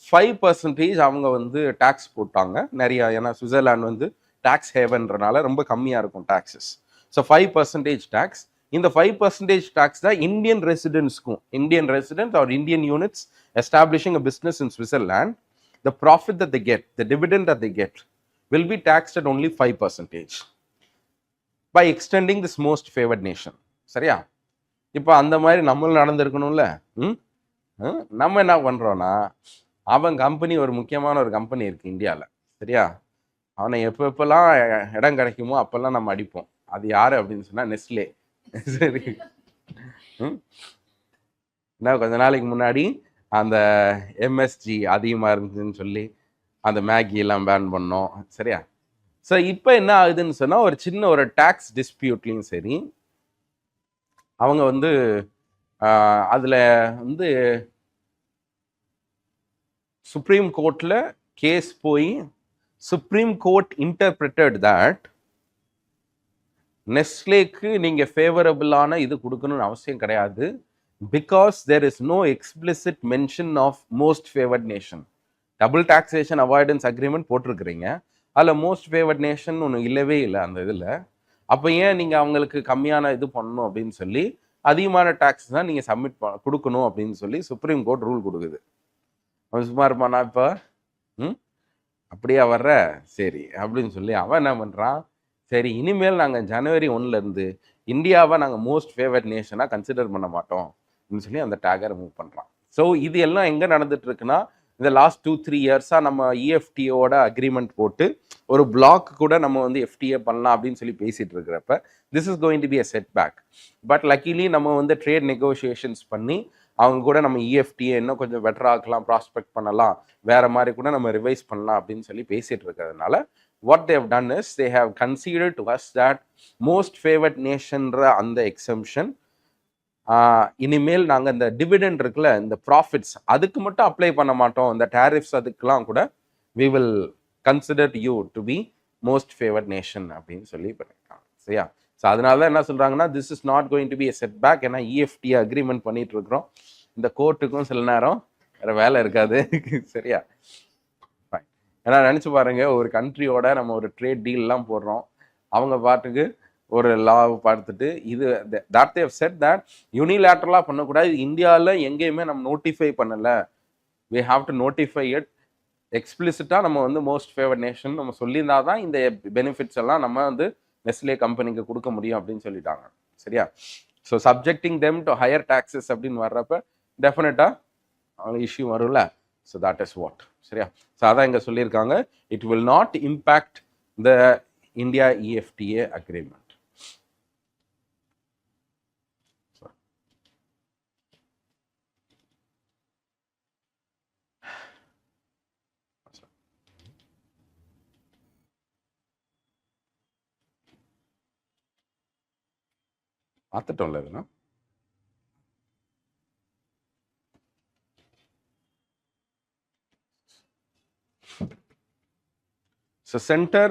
5% அவங்க வந்து டேக்ஸ் போட்டாங்க நிறையா. ஏன்னா சுவிட்சர்லாந்து வந்து டேக்ஸ் ஹேவன்றனால ரொம்ப கம்மியாக இருக்கும் டாக்ஸஸ். So 5% tax. இந்த 5% டேக்ஸ் தான் இந்தியன் ரெசிடென்ட்ஸ்க்கும், Indian resident or Indian units establishing a business in Switzerland, the profit that they get, the dividend that they get will be taxed at only 5% by extending this most favored nation. சரியா? இப்போ அந்த மாதிரி நம்மளும் நடந்திருக்கணும்ல. நம்ம என்ன பண்ணுறோன்னா, அவன் company ஒரு முக்கியமான ஒரு கம்பெனி இருக்குது இந்தியாவில். சரியா? அவனை எப்பெல்லாம் இடம் கிடைக்குமோ அப்போல்லாம் நம்ம அடிப்போம். அது யார் அப்படின்னு சொன்னால் நெஸ்லே. சரி, என்ன கொஞ்ச நாளைக்கு முன்னாடி அந்த எம்எஸ்ஜி அதிகமாக இருந்துச்சுன்னு சொல்லி அந்த மேகி எல்லாம் பேன் பண்ணோம். சரியா? ஸோ இப்போ என்ன ஆகுதுன்னு சொன்னால், ஒரு சின்ன ஒரு டேக்ஸ் டிஸ்பியூட்லையும் சரி, அவங்க வந்து அதில் வந்து சுப்ரீம் கோர்ட்டில் கேஸ் போய் சுப்ரீம் கோர்ட் இன்டர்பிரட்டட் தட் நெஸ்லேக்கு நீங்கள் ஃபேவரபிளான இது கொடுக்கணும்னு அவசியம் கிடையாது, because there is no explicit mention of most favoured nation. Double taxation avoidance agreement போட்டிருக்கிறீங்க, அதில் மோஸ்ட் ஃபேவர்ட் நேஷன் ஒன்று இல்லவே இல்லை அந்த இதில். அப்போ ஏன் நீங்கள் அவங்களுக்கு கம்மியான இது பண்ணணும் அப்படின்னு சொல்லி அதிகமான டேக்ஸ் தான் நீங்கள் சப்மிட் கொடுக்கணும் அப்படின்னு சொல்லி சுப்ரீம் கோர்ட் ரூல் கொடுக்குது. அவன் சும்மா இருப்பானா இப்போ? அப்படியா வர்ற சரி அப்படின்னு சொல்லி அவன் என்ன பண்ணுறான், சரி இனிமேல் நாங்கள் ஜனவரி 1 இந்தியாவை நாங்கள் மோஸ்ட் ஃபேவர்ட் நேஷனாக கன்சிடர் பண்ண மாட்டோம் அப்படின்னு சொல்லி அந்த டேகை ரிமூவ் பண்ணுறான். ஸோ இது எல்லாம் எங்கே நடந்துட்டு இருக்குன்னா, இந்த லாஸ்ட் 2-3 இயர்ஸாக நம்ம இஎஃப்டிஓட அக்ரிமெண்ட் போட்டு ஒரு பிளாக் கூட நம்ம வந்து எஃப்டிஏ பண்ணலாம் அப்படின்னு சொல்லி பேசிகிட்டு இருக்கிறப்ப this is going to be a setback. But luckily நம்ம வந்து ட்ரேட் நெகோசியேஷன்ஸ் பண்ணி அவங்க கூட நம்ம இஎஃப்டிஏ இன்னும் கொஞ்சம் பெட்டர் ஆக்கலாம், ப்ராஸ்பெக்ட் பண்ணலாம், வேறு மாதிரி கூட நம்ம ரிவைஸ் பண்ணலாம் அப்படின்னு சொல்லி பேசிகிட்டு இருக்கிறதுனால what they have done is they have considered to us that most favored nation அந்த எக்ஸம்ஷன் இனிமேல் நாங்கள் இந்த டிவிடெண்ட் இருக்குல்ல, இந்த ப்ராஃபிட்ஸ் அதுக்கு மட்டும் அப்ளை பண்ண மாட்டோம், இந்த டேரிஃப்ஸ் அதுக்கெலாம் கூட we will consider you to be most favored nation அப்படின்னு சொல்லி பண்ணியிருக்காங்க. சரியா? ஸோ அதனால தான் என்ன சொல்கிறாங்கன்னா, this is not going to be a setback. ஏன்னா இஎஃப்டி அக்ரிமெண்ட் பண்ணிட்டு இருக்கிறோம், இந்த கோர்ட்டுக்கும் சில நேரம் வேறு வேலை இருக்காது. சரியா? ஏன்னா நினச்சி பாருங்க, ஒரு கண்ட்ரியோட நம்ம ஒரு ட்ரேட் டீல்லாம் போடுறோம், அவங்க பாட்டுக்கு ஒரு லாவை பார்த்துட்டு இது தட் தேவ் செட் தட் யூனிலேட்டரலாக பண்ணக்கூடாது, இந்தியாவில் எங்கேயுமே நம்ம நோட்டிஃபை பண்ணலை, we have to notify it எக்ஸ்பிளிசிட்டாக. நம்ம வந்து மோஸ்ட் ஃபேவர்ட் நேஷன் நம்ம சொல்லியிருந்தா தான் இந்த பெனிஃபிட்ஸ் எல்லாம் நம்ம வந்து நெஸ்லே கம்பெனிக்கு கொடுக்க முடியும் அப்படின்னு சொல்லிட்டாங்க. சரியா? So subjecting them to higher taxes அப்படின்னு வர்றப்ப டெஃபினட்டாக அவங்க இஷ்யூ வரும்ல. So that is what. சரியா? ஸோ அதான் இங்கே சொல்லியிருக்காங்க, it will not impact the India EFTA agreement. பார்த்துட்டோம்ல இதுனா. So center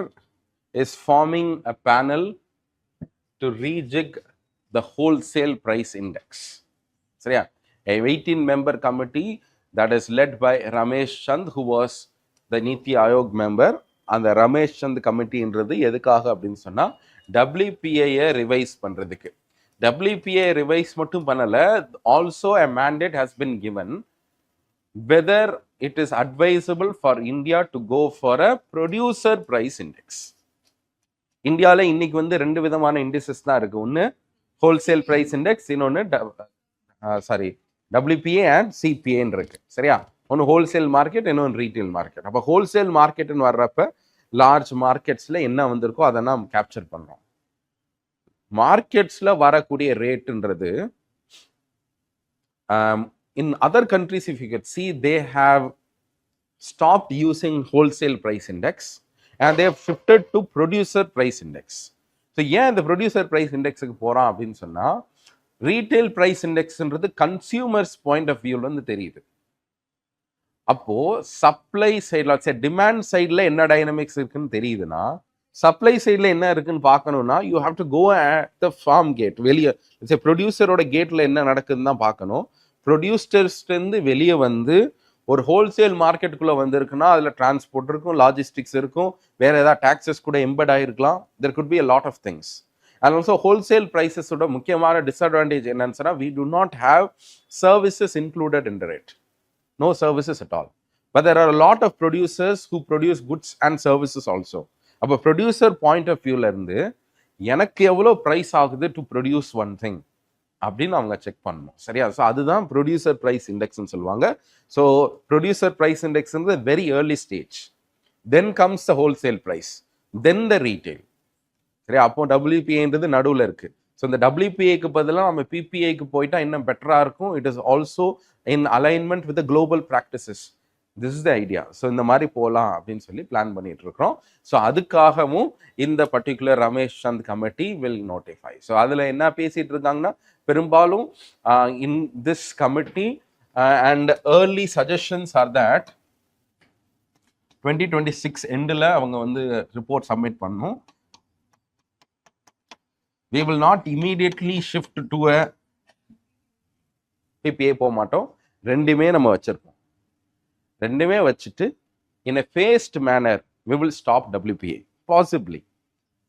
is forming a panel to rejig the wholesale price index. சரியா? A 18-member committee that is led by Ramesh Chand, who was the Niti Aayog member. அந்த ரமேஷ் சந்த் கமிட்டின்றது எதுக்காக அப்படின்னு சொன்னால், WPA revise பண்ணுறதுக்கு. WPA revise மட்டும் பண்ணலை, also a mandate has been given whether it is advisable for India to go for a producer price index. இந்தியாவில் இன்னைக்கு வந்து 2 விதமான இண்டிசஸ் தான் இருக்கு, ஒன்று ஹோல்சேல் பிரைஸ் இண்டெக்ஸ், இன்னொன்று WPA அண்ட் CPAன்னு இருக்கு. சரியா? ஒன்று ஹோல்சேல் மார்க்கெட், இன்னொன்று ரீட்டைல் மார்க்கெட். அப்போ ஹோல்சேல் மார்க்கெட்னு வர்றப்ப லார்ஜ் மார்க்கெட்ஸில் என்ன வந்திருக்கோ அதை நாம் கேப்சர் பண்ணுறோம். மார்க்கெட்ஸில் வரக்கூடிய ரேட்டுன்றது in other countries, if you could see, they have stopped using wholesale price index and they have shifted to producer price index. So ஏன் இந்த producer price indexக்கு போறான் அப்படின்னு சொன்னா, retail price indexன்றது consumers point of view வந்து தெரியுது. அப்போ supply சைடில் demand சைடில் என்ன டைனமிக்ஸ் இருக்குன்னு தெரியுதுன்னா, சப்ளை சைடில் என்ன இருக்குன்னு பார்க்கணும்னா you have to go at the farm gate. வெளியே ப்ரொடியூசரோட கேட்டில் என்ன நடக்குதுன்னு தான் பார்க்கணும். ப்ரொடியூசர்ஸ்லேருந்து வெளியே வந்து ஒரு ஹோல்சேல் மார்க்கெட்டுக்குள்ளே வந்திருக்குன்னா அதில் டிரான்ஸ்போர்ட் இருக்கும், லாஜிஸ்டிக்ஸ் இருக்கும், வேறு ஏதாவது டாக்ஸஸ் கூட எம்பட் ஆகிருக்கலாம். There could be a lot of things. And also wholesale ப்ரைஸஸோட முக்கியமான டிஸ்அட்வான்டேஜ் என்னன்னு சொன்னால், we do not have services included in the rate. No services at all. But there are a lot of producers who produce goods and services also. அப்போ producer point of வியூவில் இருந்து எனக்கு எவ்வளோ price ஆகுது to produce one thing அப்படின்னு அவங்க check பண்ணணும். சரியா? ஸோ அதுதான் ப்ரொடியூசர் ப்ரைஸ் இண்டெக்ஸ்ன்னு சொல்லுவாங்க. ஸோ ப்ரொடியூசர் ப்ரைஸ் இண்டெக்ஸ்ன்றது very early stage. Then comes the wholesale price, then the retail. சரியா? அப்போ WPAன்றது நடுவில் இருக்கு. ஸோ இந்த WPAக்கு பதிலாக நம்ம PPAக்கு போயிட்டா இன்னும் பெட்டராக இருக்கும். It is also in alignment with global practices. This is the idea. So இந்த மாதிரி போகலாம் அப்படின்னு சொல்லி பிளான் பண்ணிட்டு இருக்கிறோம். ஸோ அதுக்காகவும் இந்த particular Ramesh Chand committee will notify. So அதில் என்ன பேசிட்டு இருக்காங்கன்னா, பெரும்பாலும் in this committee and early suggestions are that 2026 எண்டில் அவங்க வந்து ரிப்போர்ட் சப்மிட் பண்ணணும். We will not immediately shift to a PPA போக மாட்டோம். ரெண்டுமே நம்ம வச்சிருப்போம். ரெண்டுமே வச்சுட்டு in a phased manner we will stop WPA possibly.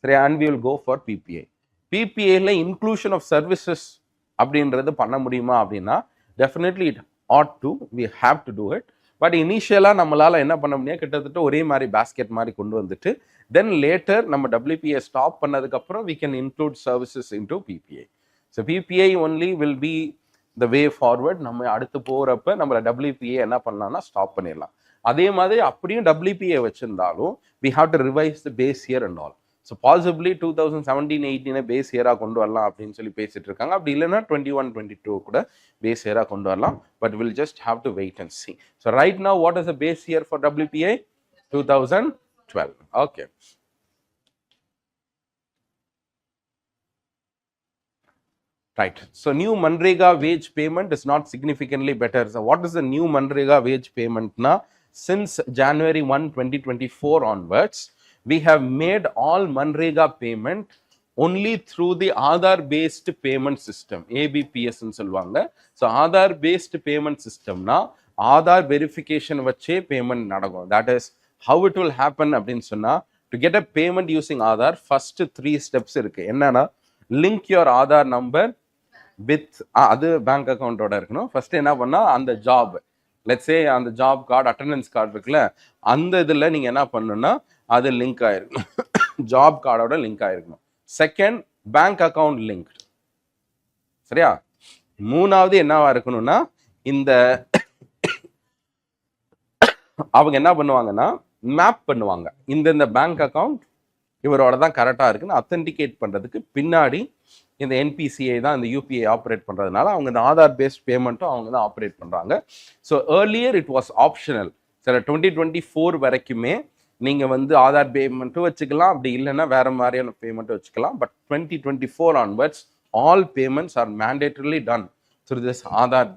சரி, and we will go for PPA. PPAல inclusion of services அப்படின்றது பண்ண முடியுமா அப்படின்னா definitely it ought to, we have to do it. But இனிஷியலாக நம்மளால் என்ன பண்ண முடியாது, கிட்டத்தட்ட ஒரே மாதிரி பேஸ்கெட் மாதிரி கொண்டு வந்துட்டு தென் லேட்டர் நம்ம WPA ஸ்டாப் பண்ணதுக்கப்புறம் we can include services into PPA. So PPA only will be the way forward. நம்ம அடுத்து போகிறப்ப நம்மளை WPA என்ன பண்ணலாம்னா ஸ்டாப் பண்ணிடலாம். அதே மாதிரி அப்படியும் WPA வச்சிருந்தாலும் we have to revise the base year and all. So possibly 2017-18 base இயராக கொண்டு வரலாம் அப்படின்னு சொல்லி பேசிட்டு இருக்காங்க. அப்படி இல்லைன்னா 21-22 கூட பேஸ் இயராக கொண்டு வரலாம். But will just have to wait and see. So right now what is the base year for WPA? 2012. Okay. Right. So new Manrega wage payment is not significantly better. So what is the new Manrega wage payment now? Since January 1, 2024 onwards, we have made all Manrega payment only through the Aadhaar based payment system, ABPS ன்னு சொல்லுவாங்க. So Aadhaar based payment system na Aadhaar verification வச்சே payment நடக்கும். That is how it will happen அப்படின்னு சொன்னா, to get a payment using Aadhaar first 3 steps இருக்கு. என்னன்னா, link your Aadhaar number with அது bank அக்கௌண்ட்டோட இருக்கணும். ஃபர்ஸ்ட் என்ன பண்ணா, அந்த ஜாப் லெட்ஸ் சே அந்த ஜாப் கார்டு அட்டெண்டன்ஸ் கார்டு இருக்குல்ல, அந்த இதில் நீங்கள் என்ன பண்ணணும்னா அது லிங்க் ஆயிருக்கணும், ஜாப் கார்டோட லிங்க் ஆயிருக்கணும். Second, bank account link. சரியா? மூணாவது என்னவா இருக்கணும்னா, இந்த அவங்க என்ன பண்ணுவாங்கன்னா மேப் பண்ணுவாங்க, இந்த பேங்க் அக்கௌண்ட் இவரோட தான் கரெக்டாக இருக்குன்னு அத்தன்டிகேட் பண்ணுறதுக்கு பின்னாடி இந்த NPCI தான் இந்த UPI ஆப்ரேட் பண்ணுறதுனால அவங்க இந்த ஆதார் பேஸ்ட் பேமெண்ட்டும் அவங்க தான் ஆப்ரேட் பண்ணுறாங்க. So earlier it was optional. சில 2024 வரைக்குமே நீங்கள் வந்து ஆதார் பேமெண்ட்டும் வச்சுக்கலாம், அப்படி இல்லைன்னா வேறு மாதிரியான பேமெண்ட்டும் வச்சுக்கலாம். But 2024 onwards all payments are mandatorily done through this Aadhaar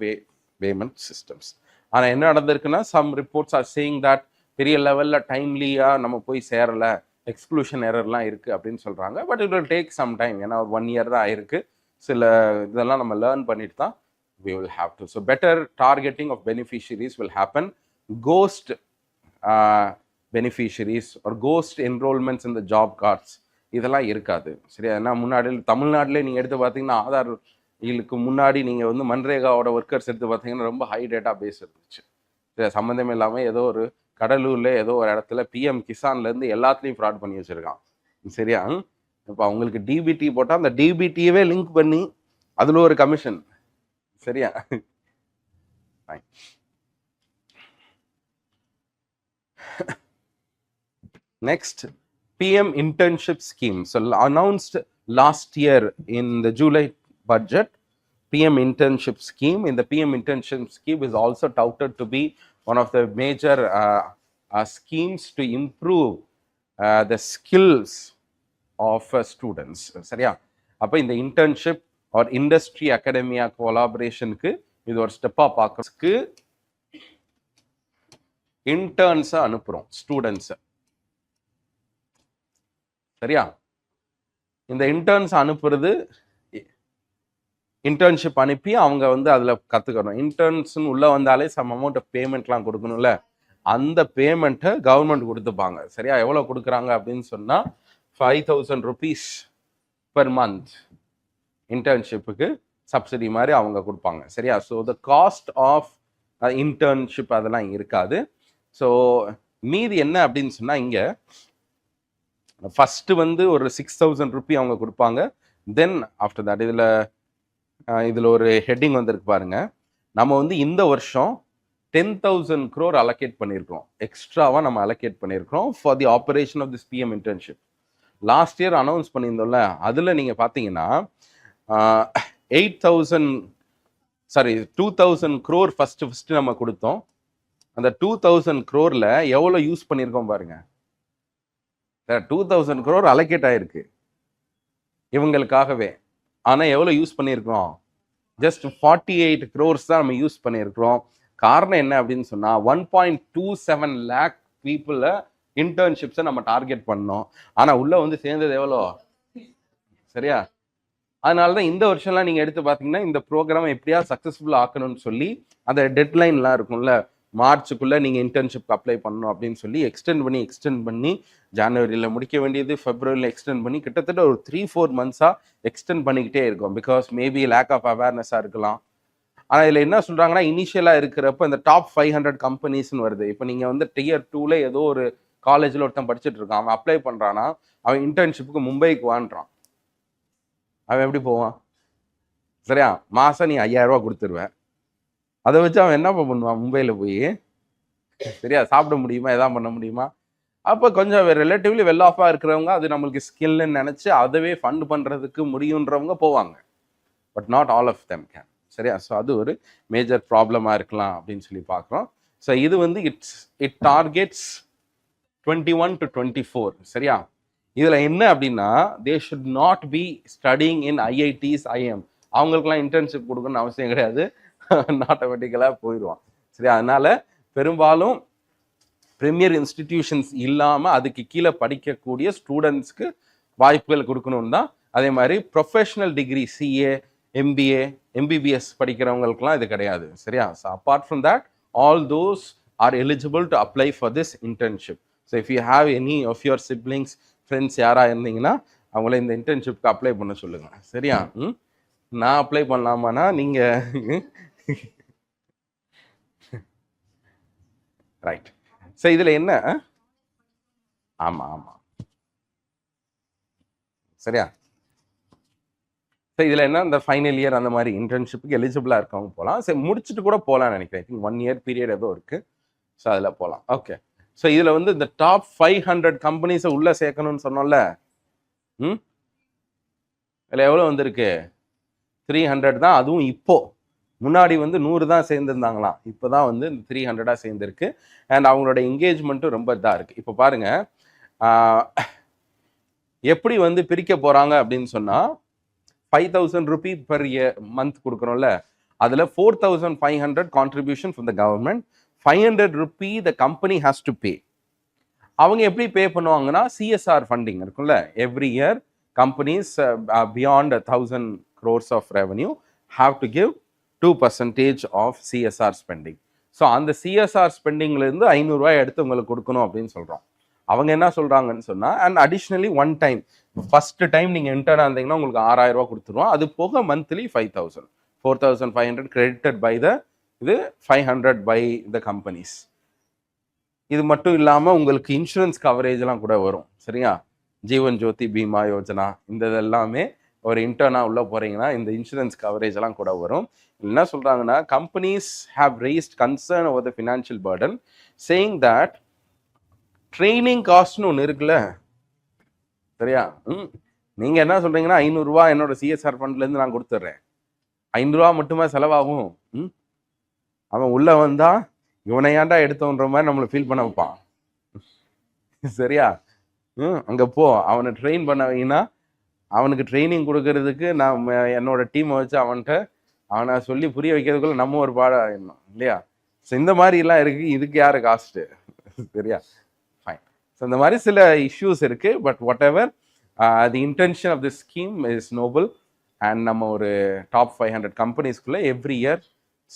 payment systems. ஆனால் என்ன நடந்திருக்குன்னா, some reports are saying that பெரிய லெவலில் டைம்லியாக நம்ம போய் சேரலை, எக்ஸ்க்ளூஷன் எரர்லாம் இருக்குது அப்படின்னு சொல்கிறாங்க. But it will take some time. ஏன்னா ஒரு 1 year தான் ஆயிருக்கு. சில இதெல்லாம் நம்ம லேர்ன் பண்ணிட்டு தான் we will have to. So better targeting of beneficiaries will happen. Ghost beneficiaries or ghost enrollments in the job cards இதெல்லாம் இருக்காது. சரியா? ஏன்னா முன்னாடி தமிழ்நாட்டிலே நீங்கள் எடுத்து பார்த்தீங்கன்னா, ஆதார் இதுக்கு முன்னாடி நீங்கள் வந்து மன்ரேகாவோட ஒர்க்கர்ஸ் எடுத்து பார்த்தீங்கன்னா ரொம்ப ஹை டேட்டா பேஸ் இருந்துச்சு. சம்மந்தமே இல்லாமல் ஏதோ ஒரு கடலூரில் ஏதோ ஒரு இடத்துல PM கிசான்லேருந்து எல்லாத்துலேயும் ஃப்ராட் பண்ணி வச்சுருக்கான். சரியா? இப்போ அவங்களுக்கு DBT போட்டால் அந்த DBTயவே லிங்க் பண்ணி அதில் ஒரு கமிஷன். சரியா? Next, PM internship scheme. So announced last year in the July budget, PM internship scheme. In the PM internship scheme is also touted to be one of the major schemes to improve the skills of students. சரியா? அப்போ இந்த internship R industry academia கொலாபரேஷனுக்கு இது ஒரு ஸ்டெப்பாக பார்க்கறதுக்கு இன்டர்ன்ஸை அனுப்புகிறோம், ஸ்டூடெண்ட்ஸை. சரியா? இந்த இன்டர்ன்ஸ் அனுப்புறது, இன்டர்ன்ஷிப் அனுப்பி அவங்க வந்து அதில் கற்றுக்கணும். இன்டர்ன்ஸ்னு உள்ளே வந்தாலே சம் அமௌண்ட் ஆஃப் பேமெண்ட்லாம் கொடுக்கணும்ல, அந்த பேமெண்ட்டை கவர்மெண்ட் கொடுத்துப்பாங்க. சரியா? எவ்வளோ கொடுக்குறாங்க அப்படின்னு சொன்னால் 5,000 rupees பெர் மந்த் இன்டர்ன்ஷிப்புக்கு சப்சிடி மாதிரி அவங்க கொடுப்பாங்க. சரியா? So the cost of internship அதெல்லாம் இருக்காது. ஸோ மீதி என்ன அப்படின்னு சொன்னால், இங்கே ஃபஸ்ட்டு வந்து ஒரு 6,000 rupee அவங்க கொடுப்பாங்க. தென் ஆஃப்டர் தட் இதில் ஒரு ஹெட்டிங் வந்திருக்கு பாருங்க, நம்ம வந்து இந்த வருஷம் 10,000 crore அலோகேட் பண்ணியிருக்கிறோம், எக்ஸ்ட்ராவாக நம்ம அலோகேட் பண்ணியிருக்கிறோம் for the operation of this PM internship. Last year announce பண்ணியிருந்தோம்ல, அதில் நீங்கள் பார்த்தீங்கன்னா 8,000 சாரி 2,000 crore ஃபர்ஸ்ட் நம்ம கொடுத்தோம். அந்த 2,000 crore எவ்வளோ யூஸ் பண்ணியிருக்கோம் பாருங்க. 2,000 crore அலோகேட் ஆயிருக்கு இவங்களுக்காகவே. ஆனால் எவ்வளோ யூஸ் பண்ணியிருக்கிறோம்? ஜஸ்ட் 48 crores தான் நம்ம யூஸ் பண்ணியிருக்கிறோம். காரணம் என்ன அப்படின்னு சொன்னால் 1.27 lakh பீப்புளை இன்டர்ன்ஷிப்ஸை நம்ம டார்கெட் பண்ணோம். ஆனால் உள்ளே வந்து சேர்ந்தது எவ்வளோ? சரியா? அதனால தான் இந்த வருஷம்லாம் நீங்கள் எடுத்து பார்த்தீங்கன்னா இந்த ப்ரோக்ராம் எப்படியா சக்ஸஸ்ஃபுல்லாக ஆக்கணும்னு சொல்லி அந்த டெட்லைன்லாம் இருக்கும்ல, மார்ச்சுக்குள்ளே நீங்கள் இன்டர்ன்ஷிப் அப்ளை பண்ணணும் அப்படின்னு சொல்லி எக்ஸ்டெண்ட் பண்ணி ஜனவரியில் முடிக்க வேண்டியது பிப்ரவரியில் எக்ஸ்டெண்ட் பண்ணி கிட்டத்தட்ட ஒரு 3-4 months எக்ஸ்டெண்ட் பண்ணிக்கிட்டே இருக்கும். பிகாஸ் மேபி லேக் ஆஃப் அவேர்னஸாக இருக்கலாம். ஆனால் இதில் என்ன சொல்கிறாங்கன்னா இனிஷியலாக இருக்கிறப்ப இந்த டாப் 500 கம்பெனிஸ்ன்னு வருது. இப்போ நீங்கள் வந்து Tier 2ல ஏதோ ஒரு காலேஜில் ஒருத்தன் படிச்சுட்டு இருக்கான், அவன் அப்ளை பண்ணுறான்னா அவன் இன்டர்ன்ஷிப்புக்கு மும்பைக்கு வான்றான். அவன் எப்படி போவான்? சரியா? மாதம் நீ 5,000 ரூபா கொடுத்துருவேன். அதை வச்சு அவன் என்ன பண்ணுவான் மும்பையில் போய்? சரியா? சாப்பிட முடியுமா? எதாவது பண்ண முடியுமா? அப்போ கொஞ்சம் ரிலேட்டிவ்லி வெல் ஆஃபாக இருக்கிறவங்க அது நம்மளுக்கு ஸ்கில்னு நினச்சி அதவே ஃபண்ட் பண்ணுறதுக்கு முடியுன்றவங்க போவாங்க. But not all of them can. சரியா? ஸோ அது ஒரு மேஜர் ப்ராப்ளமாக இருக்கலாம் அப்படின்னு சொல்லி பார்க்குறோம். ஸோ இது வந்து இட் டார்கெட்ஸ் 21 to 24. சரியா? இதில் என்ன அப்படின்னா தே should not B studying in IITs IIM. அவங்களுக்குலாம் இன்டர்ன்ஷிப் கொடுக்கணும்னு அவசியம் கிடையாது, ஆட்டோமேட்டிக்கலாக போயிடுவான். சரியா? அதனால பெரும்பாலும் ப்ரீமியர் இன்ஸ்டிடியூஷன்ஸ் இல்லாமல் அதுக்கு கீழே படிக்கக்கூடிய ஸ்டூடெண்ட்ஸ்க்கு வாய்ப்புகள் கொடுக்கணும் தான். அதே மாதிரி professional degree CA MBA MBBS படிக்கிறவங்களுக்குலாம் இது கிடையாது. சரியா? So apart from that all those are eligible to apply for this internship. So if you have any of your siblings friends யாராக இருந்தீங்கன்னா அவங்கள இந்த இன்டர்ன்ஷிப்க்கு அப்ளை பண்ண சொல்லுங்கள். சரியா? நான் அப்ளை பண்ணலாமான்னா நீங்கள் ரைட். ஸோ இதில் என்ன? ஆமாம். சரியா? ஸோ இதில் என்ன இந்த ஃபைனல் இயர் அந்த மாதிரி இன்டர்ன்ஷிப்புக்கு எலிஜிபிளாக இருக்கவங்க போகலாம். சரி, முடிச்சுட்டு கூட போகலான்னு நினைக்கிறேன். ஐ திங்க் 1 year பீரியட் ஏதோ இருக்குது. ஸோ அதில் போகலாம். ஓகே. ஸோ இதில் வந்து இந்த டாப் 500 கம்பெனிஸை உள்ளே சேர்க்கணும்னு சொன்னோம்ல. இதில் எவ்வளோ வந்திருக்கு? 300 தான். அதுவும் இப்போது முன்னாடி வந்து 100 தான் சேர்ந்துருந்தாங்களாம். இப்போ தான் வந்து 300 சேர்ந்துருக்கு. அண்ட் அவங்களோட என்கேஜ்மெண்ட்டும் ரொம்ப இதாக இருக்குது. இப்போ பாருங்கள் எப்படி வந்து பிரிக்க போகிறாங்க அப்படின்னு சொன்னால் 5,000 rupee per year month கொடுக்குறோம்ல, அதில் 4,500 contribution from the government, 500 rupee the company has to pay. அவங்க எப்படி பே பண்ணுவாங்கன்னா CSR ஃபண்டிங் இருக்கும்ல, every year companies beyond 1,000 crores of revenue have to give 2% of CSR spending. So அந்த CSR ஸ்பெண்டிங்லேருந்து 500 ரூபாய் எடுத்து உங்களுக்கு கொடுக்கணும் அப்படின்னு சொல்கிறோம். அவங்க என்ன சொல்கிறாங்கன்னு சொன்னால் and additionally 1 time first time நீங்கள் இன்டர்னாக இருந்தீங்கன்னா உங்களுக்கு 6,000 ரூபா கொடுத்துருவோம். அது போக மந்த்லி 5,000, 4,500 credited by the இது 500 by the companies. இது மட்டும் இல்லாமல் உங்களுக்கு இன்சூரன்ஸ் கவரேஜ்லாம் கூட வரும். சரியா? ஜீவன் ஜோதி பீமா யோஜனா இந்த இதெல்லாமே ஒரு இன்டர்னாக உள்ளே போகிறீங்கன்னா இந்த இன்சூரன்ஸ் கவரேஜ் எல்லாம் கூட வரும். என்ன சொல்கிறாங்கன்னா companies have raised concern over the financial burden saying that training காஸ்ட்னு ஒன்று இருக்குல்ல. சரியா? நீங்கள் என்ன சொல்கிறீங்கன்னா 500 ரூபா என்னோட CSR ஃபண்ட்லேருந்து நான் கொடுத்துட்றேன், 500 ரூபா மட்டுமே செலவாகும். அவன் உள்ளே வந்தால் இவனை ஏன்டா எடுத்தோன்ற மாதிரி நம்மளை ஃபீல் பண்ண வைப்பான். சரியா? அங்கே போ, அவனை ட்ரெயின் பண்ண வைங்கன்னா அவனுக்கு ட்ரைனிங் கொடுக்கறதுக்கு நான் என்னோட டீமை வச்சு அவனை சொல்லி புரிய வைக்கிறதுக்குள்ள நம்ம ஒரு பாடம் ஆயிடணும் இல்லையா? ஸோ இந்த மாதிரிலாம் இருக்குது. இதுக்கு யார் காஸ்ட்டு? சரியா? ஃபைன். ஸோ இந்த மாதிரி சில இஷ்யூஸ் இருக்குது. But whatever the intention of the scheme is noble. And நம்ம ஒரு டாப் 500 கம்பெனிஸ்குள்ளே every year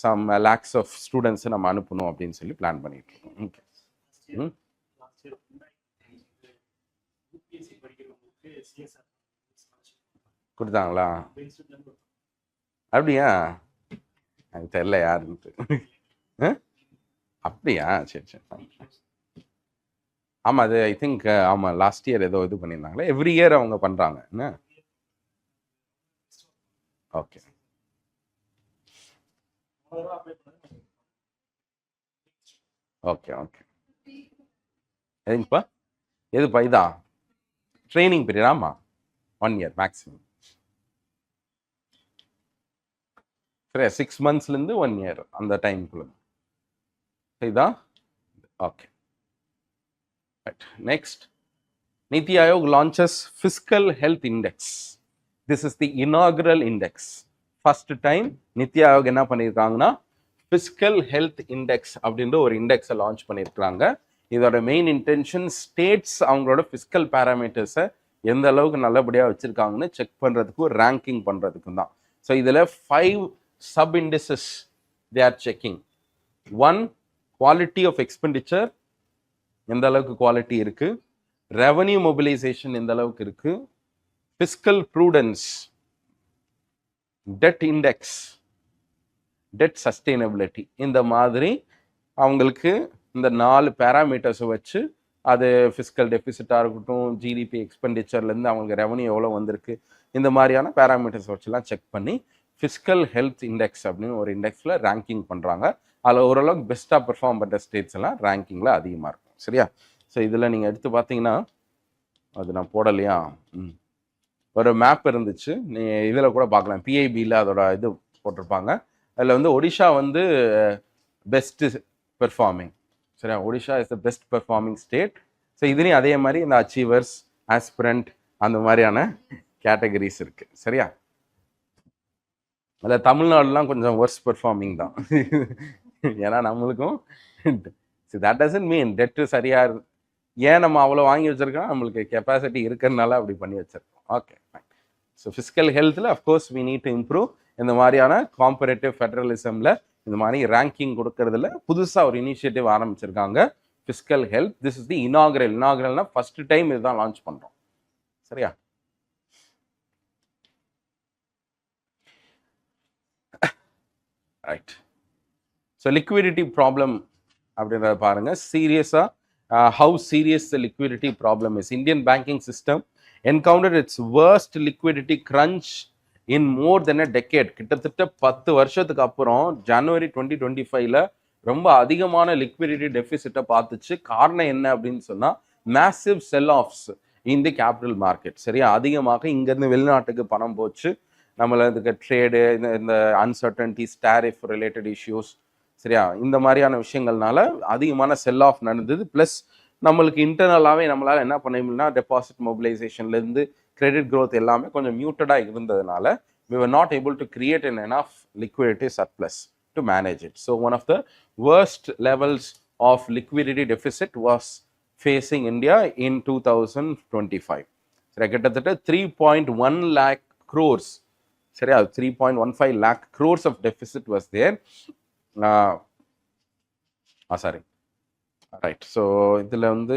some lakhs of ஸ்டூடெண்ட்ஸை நம்ம அனுப்பணும் அப்படின்னு சொல்லி பிளான் பண்ணிட்டு இருக்கோம். ஓகே. கொடுத்தாங்களா? அப்படியா? அது தெரியல யாருன்ட்டு. அப்படியா? சரி சரி. ஆமாம், அது ஐ திங்க் ஆமாம் லாஸ்ட் இயர் ஏதோ இது பண்ணியிருந்தாங்களே. எவ்ரி இயர் அவங்க பண்ணுறாங்க என்ன? ஓகே. Okay okay. எதுங்கப்பா? எதுப்பா? இதா ட்ரைனிங் பீரியட்? ஆமாம், 1 year மேக்ஸிமம். சரியா 6 monthsலேருந்து 1 year அந்த டைம்குள்ள. சரிதா? Okay. Right. Next, Niti Aayog launches Fiscal Health Index. This is the inaugural index. First time Niti Aayog என்ன பண்ணியிருக்காங்கன்னா Fiscal Health Index அப்படின்ற ஒரு இண்டெக்ஸை லான்ச் பண்ணியிருக்காங்க. இதோட மெயின் இன்டென்ஷன் ஸ்டேட்ஸ் அவங்களோட ஃபிஸ்கல் பேராமீட்டர்ஸை எந்த அளவுக்கு நல்லபடியாக வச்சுருக்காங்கன்னு செக் பண்ணுறதுக்கும் ரேங்கிங் பண்ணுறதுக்கும் தான். ஸோ இதில் 5 sub indices they are checking. 1, quality of expenditure, எந்த அளவுக்கு குவாலிட்டி இருக்குது. ரெவன்யூ மொபிலைசேஷன் எந்த அளவுக்கு இருக்கு, fiscal prudence, debt index, debt sustainability, இந்த மாதிரி அவங்களுக்கு இந்த 4 பேராமீட்டர்ஸை வச்சு அது ஃபிஸ்கல் டெபிசிட்டாக இருக்கட்டும், ஜிடிபி எக்ஸ்பெண்டிச்சர்லேருந்து அவங்களுக்கு ரெவன்யூ எவ்வளோ வந்திருக்கு, இந்த மாதிரியான பேராமீட்டர்ஸ் வச்சுலாம் செக் பண்ணி ஃபிஸ்கல் ஹெல்த் இண்டெக்ஸ் அப்படின்னு ஒரு இண்டெக்ஸில் ரேங்கிங் பண்ணுறாங்க. அதில் ஓரளவுக்கு பெஸ்ட்டாக பெர்ஃபார்ம் பண்ணுற ஸ்டேட்ஸ் எல்லாம் ரேங்கிங்கில் அதிகமாக இருக்கும். சரியா? ஸோ இதில் நீங்கள் எடுத்து பார்த்தீங்கன்னா, அது நான் போடலையா, ஒரு மேப் இருந்துச்சு, நீங்கள் இதில் கூட பார்க்கலாம், பிஐபியில் அதோட இது போட்டிருப்பாங்க. அதில் வந்து ஒடிஷா வந்து பெஸ்ட்டு பெர்ஃபார்மிங். சரியா? Odisha is the best performing state. So இதுலேயும் அதே மாதிரி இந்த அச்சீவர்ஸ், ஆஸ்பிரண்ட், அந்த மாதிரியான கேட்டகரிஸ் இருக்குது. சரியா? அதில் தமிழ்நாடுலாம் கொஞ்சம் ஒர்ஸ் பெர்ஃபார்மிங் தான். ஏன்னா நம்மளுக்கும் தட் டசன்ட் மீன் டெட்டு சரியாக, ஏன் நம்ம அவ்வளோ வாங்கி வச்சிருக்கோம், நம்மளுக்கு கெப்பாசிட்டி இருக்கிறதுனால அப்படி பண்ணி வச்சிருக்கோம். ஓகே. ஸோ ஃபிஸ்கல் ஹெல்த்தில் of course we need to improve. இந்த மாதிரியான காம்பரேட்டிவ் ஃபெடரலிசமில் இந்த மாதிரி ரேங்கிங் கொடுக்கறதுல புதுசாக ஒரு இனிஷியேட்டிவ் ஆரம்பிச்சிருக்காங்க, fiscal health. This is the இனாகரல்னா ஃபர்ஸ்ட் டைம் இதுதான் லான்ச் பண்ணுறோம். சரியா? ரைட். ஸோ லிக்விடிட்டி ப்ராப்ளம் அப்படின்றத பாருங்க. சீரியஸாக how serious the liquidity problem is. Indian banking system encountered its worst liquidity crunch in more than a decade. கிட்டத்தட்ட 10 வருஷத்துக்கு அப்புறம் ஜனவரி 2025ல ரொம்ப அதிகமான லிக்விடிட்டி டெபிசிட்டை பார்த்துச்சு. காரணம் என்ன அப்படின்னு சொன்னால், massive sell of in the capital market. சரியா? அதிகமாக இங்கேருந்து வெளிநாட்டுக்கு பணம் போச்சு. நம்மளுக்கு ட்ரேடு, இந்த அன்சர்டன்டிஸ், டேரிஃப் ரிலேட்டட் இஷ்யூஸ், சரியா, இந்த மாதிரியான விஷயங்கள்னால அதிகமான செல் ஆஃப் நடந்தது. ப்ளஸ் நம்மளுக்கு இன்டர்னலாகவே நம்மளால் என்ன பண்ண முடியும்னா, டெபாசிட் மொபிலைசேஷன்லேருந்து கிரெடிட் க்ரோத் எல்லாமே கொஞ்சம் மியூட்டடாக இருந்ததுனால we were not able to create an enough liquidity surplus to manage it. So one of the worst levels of liquidity deficit was facing India in 2025. சரி, கிட்டத்தட்ட 3.1 lakh crores, சரியா, 3.15 lakh crores of deficit was there. Sorry, right. So இதில் வந்து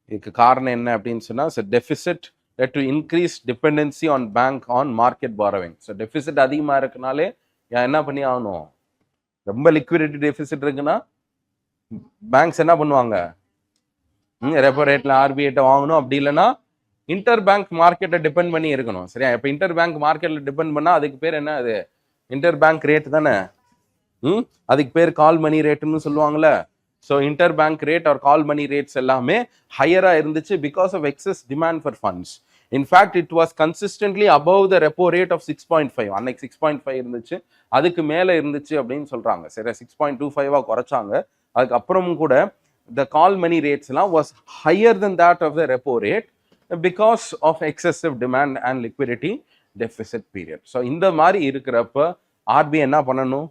இதுக்கு காரணம் என்ன அப்படின்னு சொன்னால், so deficit led to increased dependency on bank on market borrowing. So deficit அதிகமாக இருக்குனாலே என்ன பண்ணி ஆகணும், ரொம்ப லிக்விடிட்டி டெஃபிசிட் இருக்குன்னா பேங்க்ஸ் என்ன பண்ணுவாங்க, ரெப்போ ரேட்டில் ஆர்பிஐட்ட வாங்கணும். அப்படி இல்லைன்னா இன்டர் பேங்க் மார்க்கெட்டை டிபெண்ட் பண்ணி இருக்கணும். சரியா? இப்போ இன்டர் பேங்க் மார்க்கெட்டில் டிபெண்ட் பண்ணால் அதுக்கு பேர் என்ன, அது இன்டர் பேங்க் ரேட் தானே. அதுக்கு பேர் கால் மணி ரேட்டுன்னு சொல்லுவாங்கல்ல. So inter bank rate or call money rates எல்லாமே ஹையராக இருந்துச்சு because of excess demand for funds. In fact it was consistently above the repo rate of 6.5. அன்னைக்கு 6.5 இருந்துச்சு, அதுக்கு மேலே இருந்துச்சு அப்படின்னு சொல்கிறாங்க. சரி, 6.25 குறைச்சாங்க. அதுக்கப்புறமும் கூட த கால் மணி ரேட்ஸ்லாம் was higher than that of the repo rate because of excessive demand and liquidity deficit period. So இந்த மாதிரி இருக்கிறப்ப ஆர்பிஐ என்ன பண்ணணும்,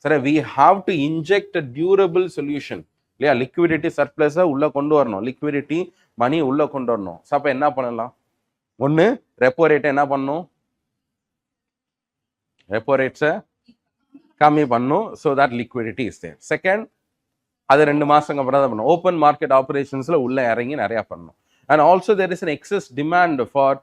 சரி, we have to inject a durable solution இல்லையா, லிக்விடிட்டி சர்ப்ளஸை உள்ளே கொண்டு வரணும், லிக்விடிட்டி மணி உள்ளே கொண்டு வரணும். ஸோ அப்போ என்ன பண்ணலாம், ஒன்று ரெப்போ ரேட்டை என்ன பண்ணணும், ரெப்போ ரேட்ஸை கம்மி பண்ணணும், so that liquidity is there. Second, அது 2 மாதங்க அப்புறம் தான் பண்ணணும், ஓப்பன் மார்க்கெட் ஆப்ரேஷன்ஸில் உள்ளே இறங்கி நிறையா பண்ணணும். And also there is an excess demand for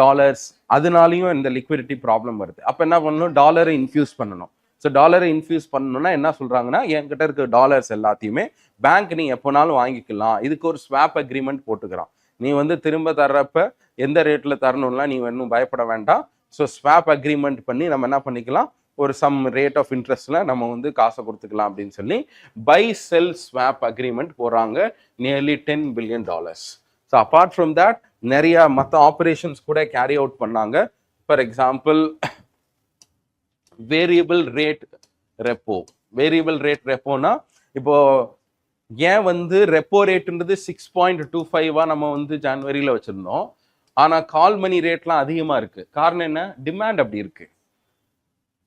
dollars, அதனாலையும் இந்த லிக்விடிட்டி ப்ராப்ளம் வருது. அப்போ என்ன பண்ணணும், டாலரை இன்ஃபியூஸ் பண்ணணும். ஸோ டாலரை இன்ஃபியூஸ் பண்ணணும்னா என்ன சொல்கிறாங்கன்னா, என்கிட்ட இருக்க டாலர்ஸ் எல்லாத்தையுமே பேங்க் நீ எப்போனாலும் வாங்கிக்கலாம், இதுக்கு ஒரு ஸ்வாப் அக்ரிமெண்ட் போட்டுக்கிறான், நீ வந்து திரும்ப தர்றப்ப எந்த ரேட்டில் தரணும்லாம் நீ இன்னும் பயப்பட வேண்டாம். ஸோ ஸ்வாப் அக்ரிமெண்ட் பண்ணி நம்ம என்ன பண்ணிக்கலாம், ஒரு சம் ரேட் ஆஃப் இன்ட்ரெஸ்ட்டில் நம்ம வந்து காசை கொடுத்துக்கலாம் அப்படின்னு சொல்லி பை செல் ஸ்வாப் அக்ரிமெண்ட் போடுறாங்க, nearly $10 billion. So apart from that நிறையா மற்ற ஆப்ரேஷன்ஸ் கூட கேரி அவுட் பண்ணாங்க. For example variable rate repo. Variable rate ரெப்போனா இப்போ ஏன் வந்து ரெப்போ ரேட்ன்றது 6.25 நம்ம வந்து ஜனவரியில் வச்சிருந்தோம், ஆனால் கால் மணி ரேட்லாம் அதிகமாக இருக்கு. காரணம் என்ன? டிமாண்ட் அப்படி இருக்கு.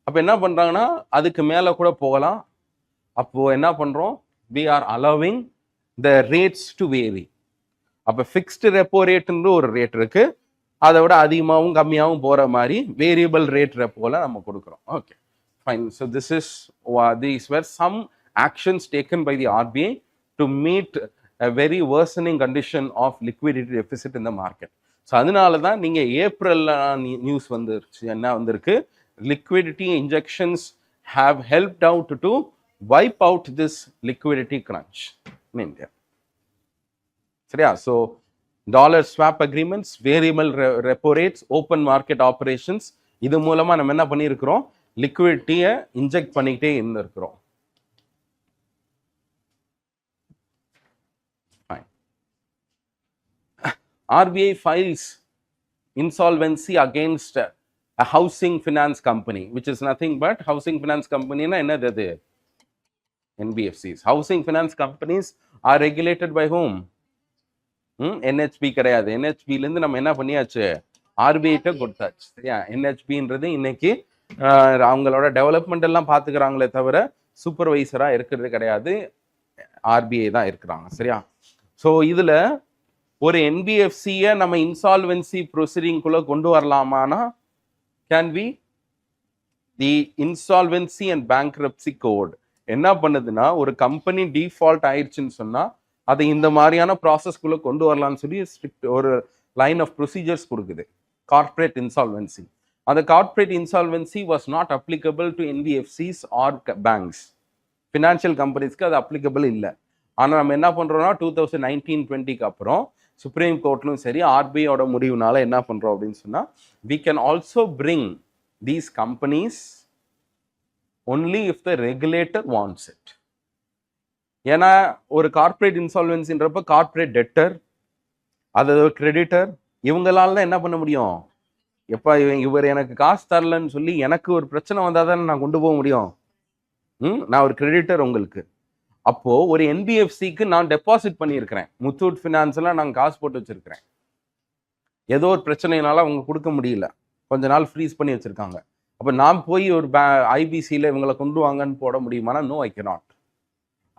அப்போ என்ன பண்றாங்கன்னா அதுக்கு மேலே கூட போகலாம். அப்போ என்ன பண்றோம்? we are allowing the rates to vary. அப்போ ஃபிக்ஸ்டு ரெப்போ ரேட்ன்ற ஒரு ரேட் இருக்கு, அதை விட அதிகமாகவும் கம்மியாகவும் போற மாதிரி வேரியபிள் ரேட் ரெப்போல நம்ம கொடுக்குறோம். Okay fine. So these were some actions taken by the RBI to meet a very worsening condition of liquidity deficit in the market. So அதனால தான் நீங்கள் ஏப்ரல்ல நியூஸ் வந்துருச்சு, என்ன வந்திருக்கு? liquidity injections have helped out to wipe out this liquidity crunch in India. சரியா? So dollar swap agreements, variable repo rates, open market operations, இது மூலமா நம்ம என்ன பண்ணியிருக்கிறோம்? லிக்விடிட்டியை இன்ஜெக்ட் பண்ணிக்கிட்டே இருந்திருக்கிறோம். RBI files insolvency against a housing finance company, which is nothing but housing finance company na enna adu? NBFCs. Housing finance companies are regulated by whom? NHB கிடையாது. NHB இருந்து நம்ம என்ன பண்ணியாச்சு? RBI ட்ட கொடுத்தாச்சு. சரியா? NHBன்றது இன்னைக்கு அவங்களோட டெவலப்மெண்ட் எல்லாம் பார்த்துக்கிறாங்களே தவிர சூப்பர்வைசரா இருக்கிறது கிடையாது, RBI தான் இருக்கிறாங்க. சரியா? ஸோ இதுல ஒரு NBFCயை நம்ம இன்சால்வென்சி ப்ரொசீடிங்குள்ள கொண்டு வரலாமானா, can we? The insolvency and bankruptcy code என்ன பண்ணுதுன்னா, ஒரு கம்பெனி டிஃபால்ட் ஆயிடுச்சுன்னு சொன்னா அதை இந்த மாதிரியான ப்ராசஸ்குள்ள கொண்டு வரலாம்னு சொல்லி ஸ்ட்ரிக்ட் ஒரு லைன் ஆஃப் ப்ரொசீஜர்ஸ் கொடுக்குது. Corporate insolvency. அந்த corporate insolvency was not applicable to NBFCs or banks. Financial கம்பெனிஸ்க்கு அது அப்ளிகபிள் இல்லை. ஆனால் நம்ம என்ன பண்ணுறோம்னா 2019-20க்கு அப்புறம் சுப்ரீம் கோர்ட்லும் சரி RBIயோட முடிவுனால என்ன பண்ணுறோம் அப்படின்னு சொன்னால், we can also bring these companies only if the regulator wants it. ஏன்னா ஒரு கார்ப்பரேட் இன்சால்வென்சின்றப்ப கார்ப்பரேட் டெட்டர், அது கிரெடிட்டர், இவங்களால என்ன பண்ண முடியும்? எப்போ இவர் எனக்கு காசு தரலன்னு சொல்லி எனக்கு ஒரு பிரச்சனை வந்தால் தானே நான் கொண்டு போக முடியும். நான் ஒரு கிரெடிட்டர் உங்களுக்கு. அப்போ ஒரு NBFCக்கு நான் டெபாசிட் பண்ணியிருக்கிறேன், முத்தூட் ஃபினான்ஸ்லாம் நாங்கள் காசு போட்டு வச்சிருக்கிறேன். ஏதோ ஒரு பிரச்சனைனால அவங்க கொடுக்க முடியல, கொஞ்ச நாள் ஃப்ரீஸ் பண்ணி வச்சிருக்காங்க. அப்போ நான் போய் ஒரு IBCயில் இவங்களை கொண்டு வாங்கன்னு போட முடியுமானா, நோ, ஐ கேனாட்.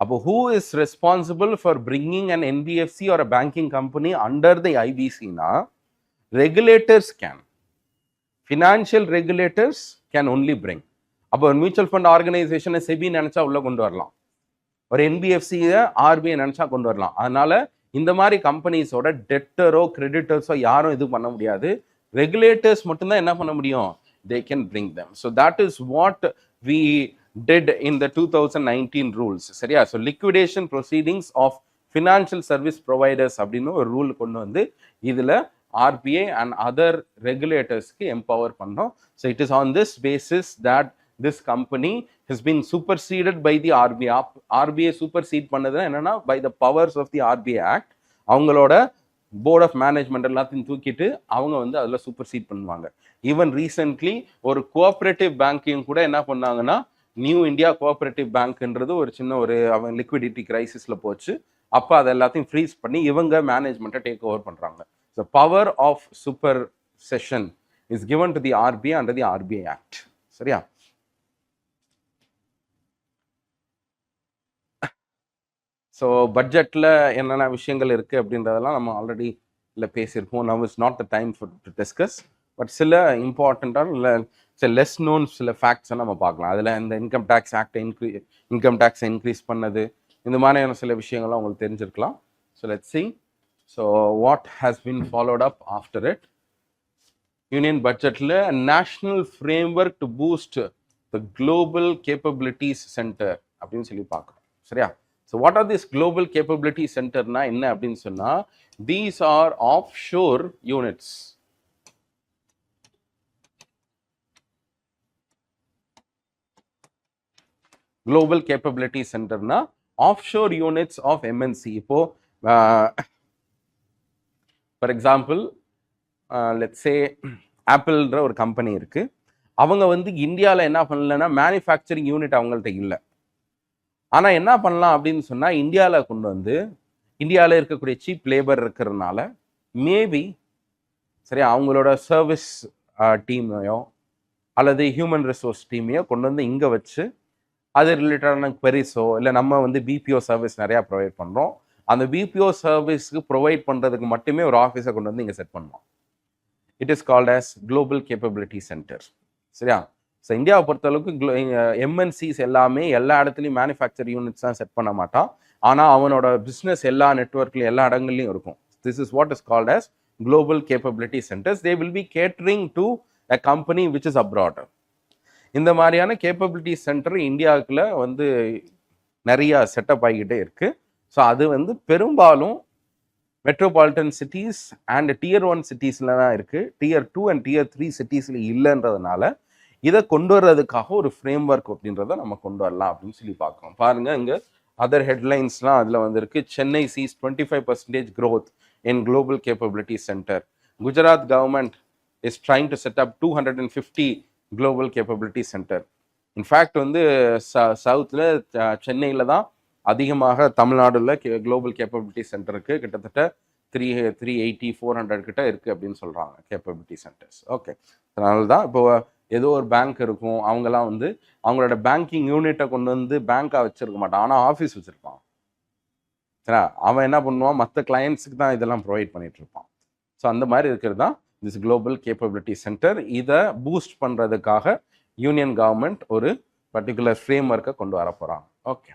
அப்போ who is responsible for bringing an NBFC or a banking company under the IBC na? Regulators can. Financial regulators can only bring. அப்போ ஒரு மியூச்சுவல் ஃபண்ட் ஆர்கனைசேஷனை செபி நினைச்சா உள்ள கொண்டு வரலாம், ஒரு NBFCயை RBI நினைச்சா கொண்டு வரலாம். அதனால இந்த மாதிரி கம்பெனிஸோட டெட்டரோ கிரெடிட்டர்ஸோ யாரும் இது பண்ண முடியாது. ரெகுலேட்டர்ஸ் மட்டும்தான் என்ன பண்ண முடியும்? they can bring them. So that is what we did in the 2019 rules. சரியா? So liquidation proceedings of financial service providers அப்படின்னு ஒரு ரூல் கொண்டு வந்து இதுல RBI and other regulatorsக்கு empower பண்ணோம். So it is on this basis that this company has been superseded by the RBI. RBI supersede பண்ணதுன்னா என்னன்னா, by the powers of the RBI Act அவங்களோட board of management எல்லாத்தையும் தூக்கிட்டு அவங்க வந்து அதில் சூப்பர்சீட் பண்ணுவாங்க. Even recently ஒரு கோஆப்ரேட்டிவ் பேங்கையும் கூட என்ன பண்ணாங்கன்னா, நியூ இந்தியா கோஆப்ரேட்டிவ் பேங்க்ன்றது ஒரு சின்ன ஒரு அவங்க லிக்விடிட்டி கிரைசிஸில் போச்சு. அப்போ அதை எல்லாத்தையும் ஃப்ரீஸ் பண்ணி இவங்க மேனேஜ்மெண்ட்டை டேக் ஓவர் பண்ணுறாங்க. So power of supersession is given to the RBI under the RBI act. சரியா? ஸோ பட்ஜெட்டில் என்னென்ன விஷயங்கள் இருக்குது அப்படின்றதெல்லாம் நம்ம ஆல்ரெடி இல்லை பேசியிருக்கோம். Now is not the time for to discuss. But சில இம்பார்ட்டண்ட்டான இல்லை சில லெஸ் நோன் சில ஃபேக்ட்ஸை நம்ம பார்க்கலாம். அதில் இந்த இன்கம் டேக்ஸ் ஆக்டை இன்கம் டேக்ஸை இன்க்ரீஸ் பண்ணது, இந்த மாதிரியான சில விஷயங்கள்லாம் உங்களுக்கு தெரிஞ்சிருக்கலாம். So let's see. So what has been followed up after it? Union பட்ஜெட்டில் national framework to boost the global capabilities centre அப்படின்னு சொல்லி பார்க்குறோம். சரியா? So what are these global capability center na enna appdin sonna, these are offshore units. Global capability center na offshore units of MNC. Ipo for example let's say Apple ra or company irukku, அவங்க வந்து இந்தியாவில் என்ன பண்ணலன்னா manufacturing unit அவங்கள்ட்ட இல்லை. ஆனால் என்ன பண்ணலாம் அப்படின்னு சொன்னால் இந்தியாவில் கொண்டு வந்து இந்தியாவில் இருக்கக்கூடிய சீப் லேபர் இருக்கிறதுனால மேபி சரியா அவங்களோட சர்வீஸ் டீமையோ அல்லது ஹியூமன் ரிசோர்ஸ் டீமையோ கொண்டு வந்து இங்கே வச்சு அது ரிலேட்டடான queries-ஓ இல்லை நம்ம வந்து பிபிஓ சர்வீஸ் நிறையா ப்ரொவைட் பண்ணுறோம், அந்த பிபிஓ சர்வீஸ்க்கு ப்ரொவைட் பண்ணுறதுக்கு மட்டுமே ஒரு ஆஃபீஸை கொண்டு வந்து இங்கே செட் பண்ணுவோம். It is called as global capability centre. சரியா? ஸோ இந்தியாவை பொறுத்தளவுக்கு எம்என்சிஸ் எல்லாமே எல்லா இடத்துலையும் மேனுஃபேக்சர் யூனிட்ஸ் தான் செட் பண்ண மாட்டான். ஆனால் அவனோட பிஸ்னஸ் எல்லா நெட்ஒர்க்லையும் எல்லா இடங்கள்லையும் இருக்கும். This is what is called as global capability centers. They will be catering to a company which is abroad. இந்த மாதிரியான கேப்பபிலிட்டி சென்டர் இந்தியாவுக்குள்ள வந்து நிறைய செட்டப் ஆகிக்கிட்டே இருக்கு. ஸோ அது வந்து பெரும்பாலும் மெட்ரோபாலிட்டன் சிட்டிஸ் அண்ட் டியர் 1 சிட்டிஸ்ல தான் இருக்கு. டியர் 2 அண்ட் டியர் 3 சிட்டிஸ்ல இல்லைன்றதுனால இதை கொண்டு வர்றதுக்காக ஒரு ஃப்ரேம் ஒர்க் அப்படின்றத நம்ம கொண்டு வரலாம் அப்படின்னு சொல்லி பார்க்கணும். பாருங்க, இங்க அதர் ஹெட்லைன்ஸ்லாம் அதில் வந்துருக்கு. Chennai sees 25% growth in global capability center. Gujarat government is trying to set up 250 global capability center. In fact வந்து சவுத்தில் சென்னையில் தான் அதிகமாக தமிழ்நாடுல குளோபல் கேப்பபிலிட்டி சென்டருக்கு கிட்டத்தட்ட 380 400 கிட்ட இருக்குது அப்படின்னு சொல்கிறாங்க கேப்பபிலிட்டி சென்டர்ஸ். ஓகே, அதனால தான் இப்போ ஏதோ ஒரு பேங்க் இருக்கும், அவங்கெல்லாம் வந்து அவங்களோட பேங்கிங் யூனிட்டை கொண்டு வந்து பேங்காக வச்சுருக்க மாட்டான், ஆனால் ஆஃபீஸ் வச்சுருப்பான். சரியா? அவன் என்ன பண்ணுவான், மற்ற கிளையண்ட்ஸுக்கு தான் இதெல்லாம் ப்ரொவைட் பண்ணிட்டு இருப்பான். ஸோ அந்த மாதிரி இருக்கிறது தான் திஸ் குளோபல் கேப்பபிலிட்டி சென்டர். இதை பூஸ்ட் பண்ணுறதுக்காக யூனியன் கவர்மெண்ட் ஒரு பர்டிகுலர் ஃப்ரேம் ஒர்க்கை கொண்டு வர போகிறாங்க. Okay.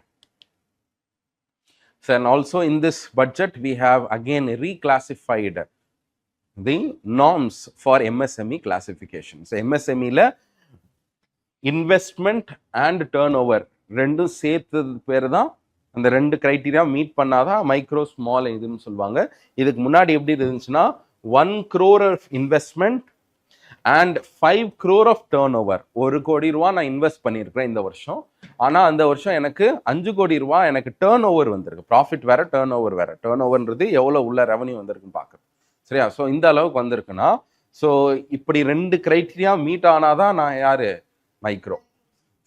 So and also in this budget we have again reclassified the norms for MSME classification. So எம்எஸ்எம்இல இன்வெஸ்ட்மெண்ட் அண்ட் டர்ன் ஓவர் ரெண்டும் சேர்த்தது பேர் தான், அந்த 2 கிரைட்டீரியா மீட் பண்ணாதான் மைக்ரோ ஸ்மால் இதுன்னு சொல்லுவாங்க. இதுக்கு முன்னாடி எப்படி இருந்துச்சுன்னா 1 crore of investment and 5 crore of turnover. 1 கோடி ரூபா நான் இன்வெஸ்ட் பண்ணியிருக்கிறேன் இந்த வருஷம், ஆனால் அந்த வருஷம் எனக்கு 5 கோடி ரூபா எனக்கு டர்ன் ஓவர் வந்திருக்கு. ப்ராஃபிட் வேற, டர்ன் ஓவர் வேற. டர்ன் ஓவர்ன்றது எவ்வளோ உள்ள ரெவன்யூ வந்திருக்குன்னு பார்க்குறது. சரியா? ஸோ இந்த அளவுக்கு வந்திருக்குன்னா, ஸோ இப்படி 2 கிரைட்டீரியா மீட் ஆனாதான் நான் யாரு மைக்ரோ.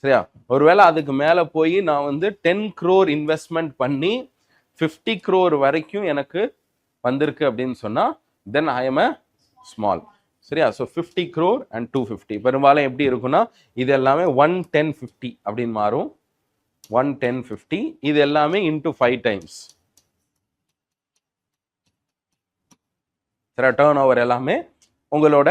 சரியா? ஒருவேளை அதுக்கு மேலே போய் நான் வந்து 10 crore இன்வெஸ்ட்மெண்ட் பண்ணி 50 crore வரைக்கும் எனக்கு வந்திருக்கு அப்படின்னு சொன்னால் தென் ஐ எம் அ ஸ்மால். சரியா? ஸோ 50 crore அண்ட் 250 பெரும்பாலும் எப்படி இருக்குன்னா இது எல்லாமே 1 10 50 அப்படின்னு மாறும். 1 10 50 இது எல்லாமே இன்டூ 5 times. சரியா? டர்ன் ஓவர் எல்லாமே உங்களோட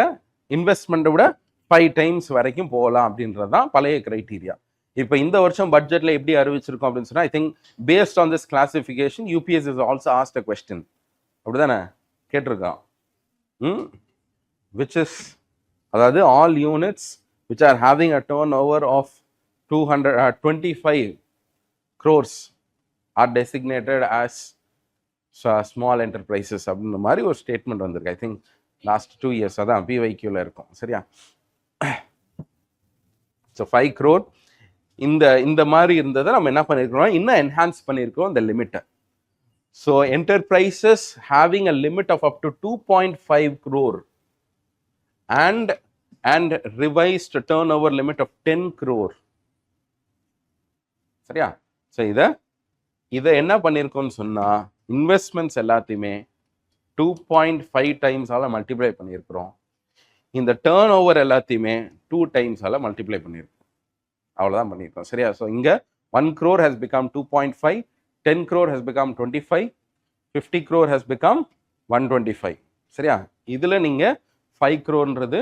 இன்வெஸ்ட்மெண்ட்டை விட 5 times வரைக்கும் போகலாம் அப்படின்றது தான் பழைய கிரைட்டீரியா. இப்போ இந்த வருஷம் பட்ஜெட்டில் எப்படி அறிவிச்சிருக்கோம் அப்படின்னு சொன்னால், I think based on this classification UPSC is also asked a question. அப்படிதானே கேட்டிருக்கான். விச் இஸ், அதாவது all units which are having a turnover of 225 crores are designated as small enterprises அப்படின்ற மாதிரி ஒரு ஸ்டேட்மெண்ட் வந்திருக்கு. ஐ திங்க் லாஸ்ட் 2 years அதான் PYQல இருக்கும். சரியா? ஸோ 5 crore இந்த மாதிரி இருந்ததை நம்ம என்ன பண்ணியிருக்கிறோம், இன்னும் என்ஹான்ஸ் பண்ணியிருக்கோம் இந்த லிமிட்டை. So enterprises having a limit of up to 2.5 crore and revised turnover limit of 10 crore. சரியா? ஸோ இதை என்ன பண்ணியிருக்கோம்னு சொன்னால், இன்வெஸ்ட்மெண்ட்ஸ் எல்லாத்தையுமே 2.5 times மல்டிப்ளை பண்ணியிருக்கிறோம். இந்த டர்ன் ஓவர் எல்லாத்தையுமே 2 times மல்டிப்ளை பண்ணியிருக்கோம். அவ்வளோதான் பண்ணியிருக்கோம். சரியா? ஸோ இங்கே 1 crore has become 2.5, 10 crore has become 25, 50 crore has become 125. சரியா? இதில் நீங்கள் 5 crore-ன்றது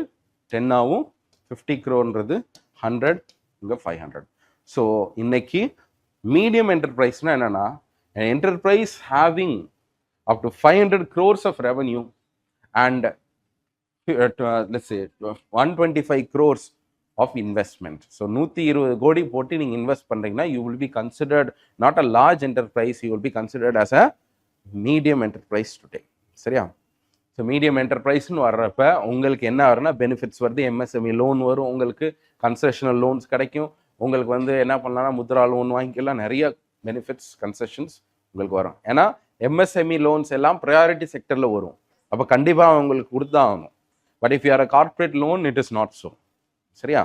10 ஆகும், 50 crore-ன்றது 100, இங்கே 500. ஸோ இன்னைக்கு மீடியம் என்டர்பிரைஸ்னால் என்னென்னா, enterprise having up to 500 crores of revenue and let's say 125 crores of investment. So 120 கோடி போட்டு நீங்க இன்வெஸ்ட் பண்றீங்கன்னா you will be considered not a large enterprise, you will be considered as a medium enterprise today. சரியா? So medium என்டர்பிரைஸ்னு வர்றப்ப உங்களுக்கு என்ன வரும்னா benefits வருது. MSME லோன் வரும், உங்களுக்கு கன்செஷனல் லோன்ஸ் கிடைக்கும், உங்களுக்கு வந்து என்ன பண்ணலாம்னா முத்ரா லோன் வாங்கிக்கலாம், நிறைய பெனிஃபிட்ஸ் கன்செஷன்ஸ் உங்களுக்கு வரும். ஏன்னா MSME லோன்ஸ் எல்லாம் ப்ரையாரிட்டி செக்டரில் வரும், அப்போ கண்டிப்பாக உங்களுக்கு கொடுத்தா ஆகணும். But if you are a corporate loan it is not so. சரியா?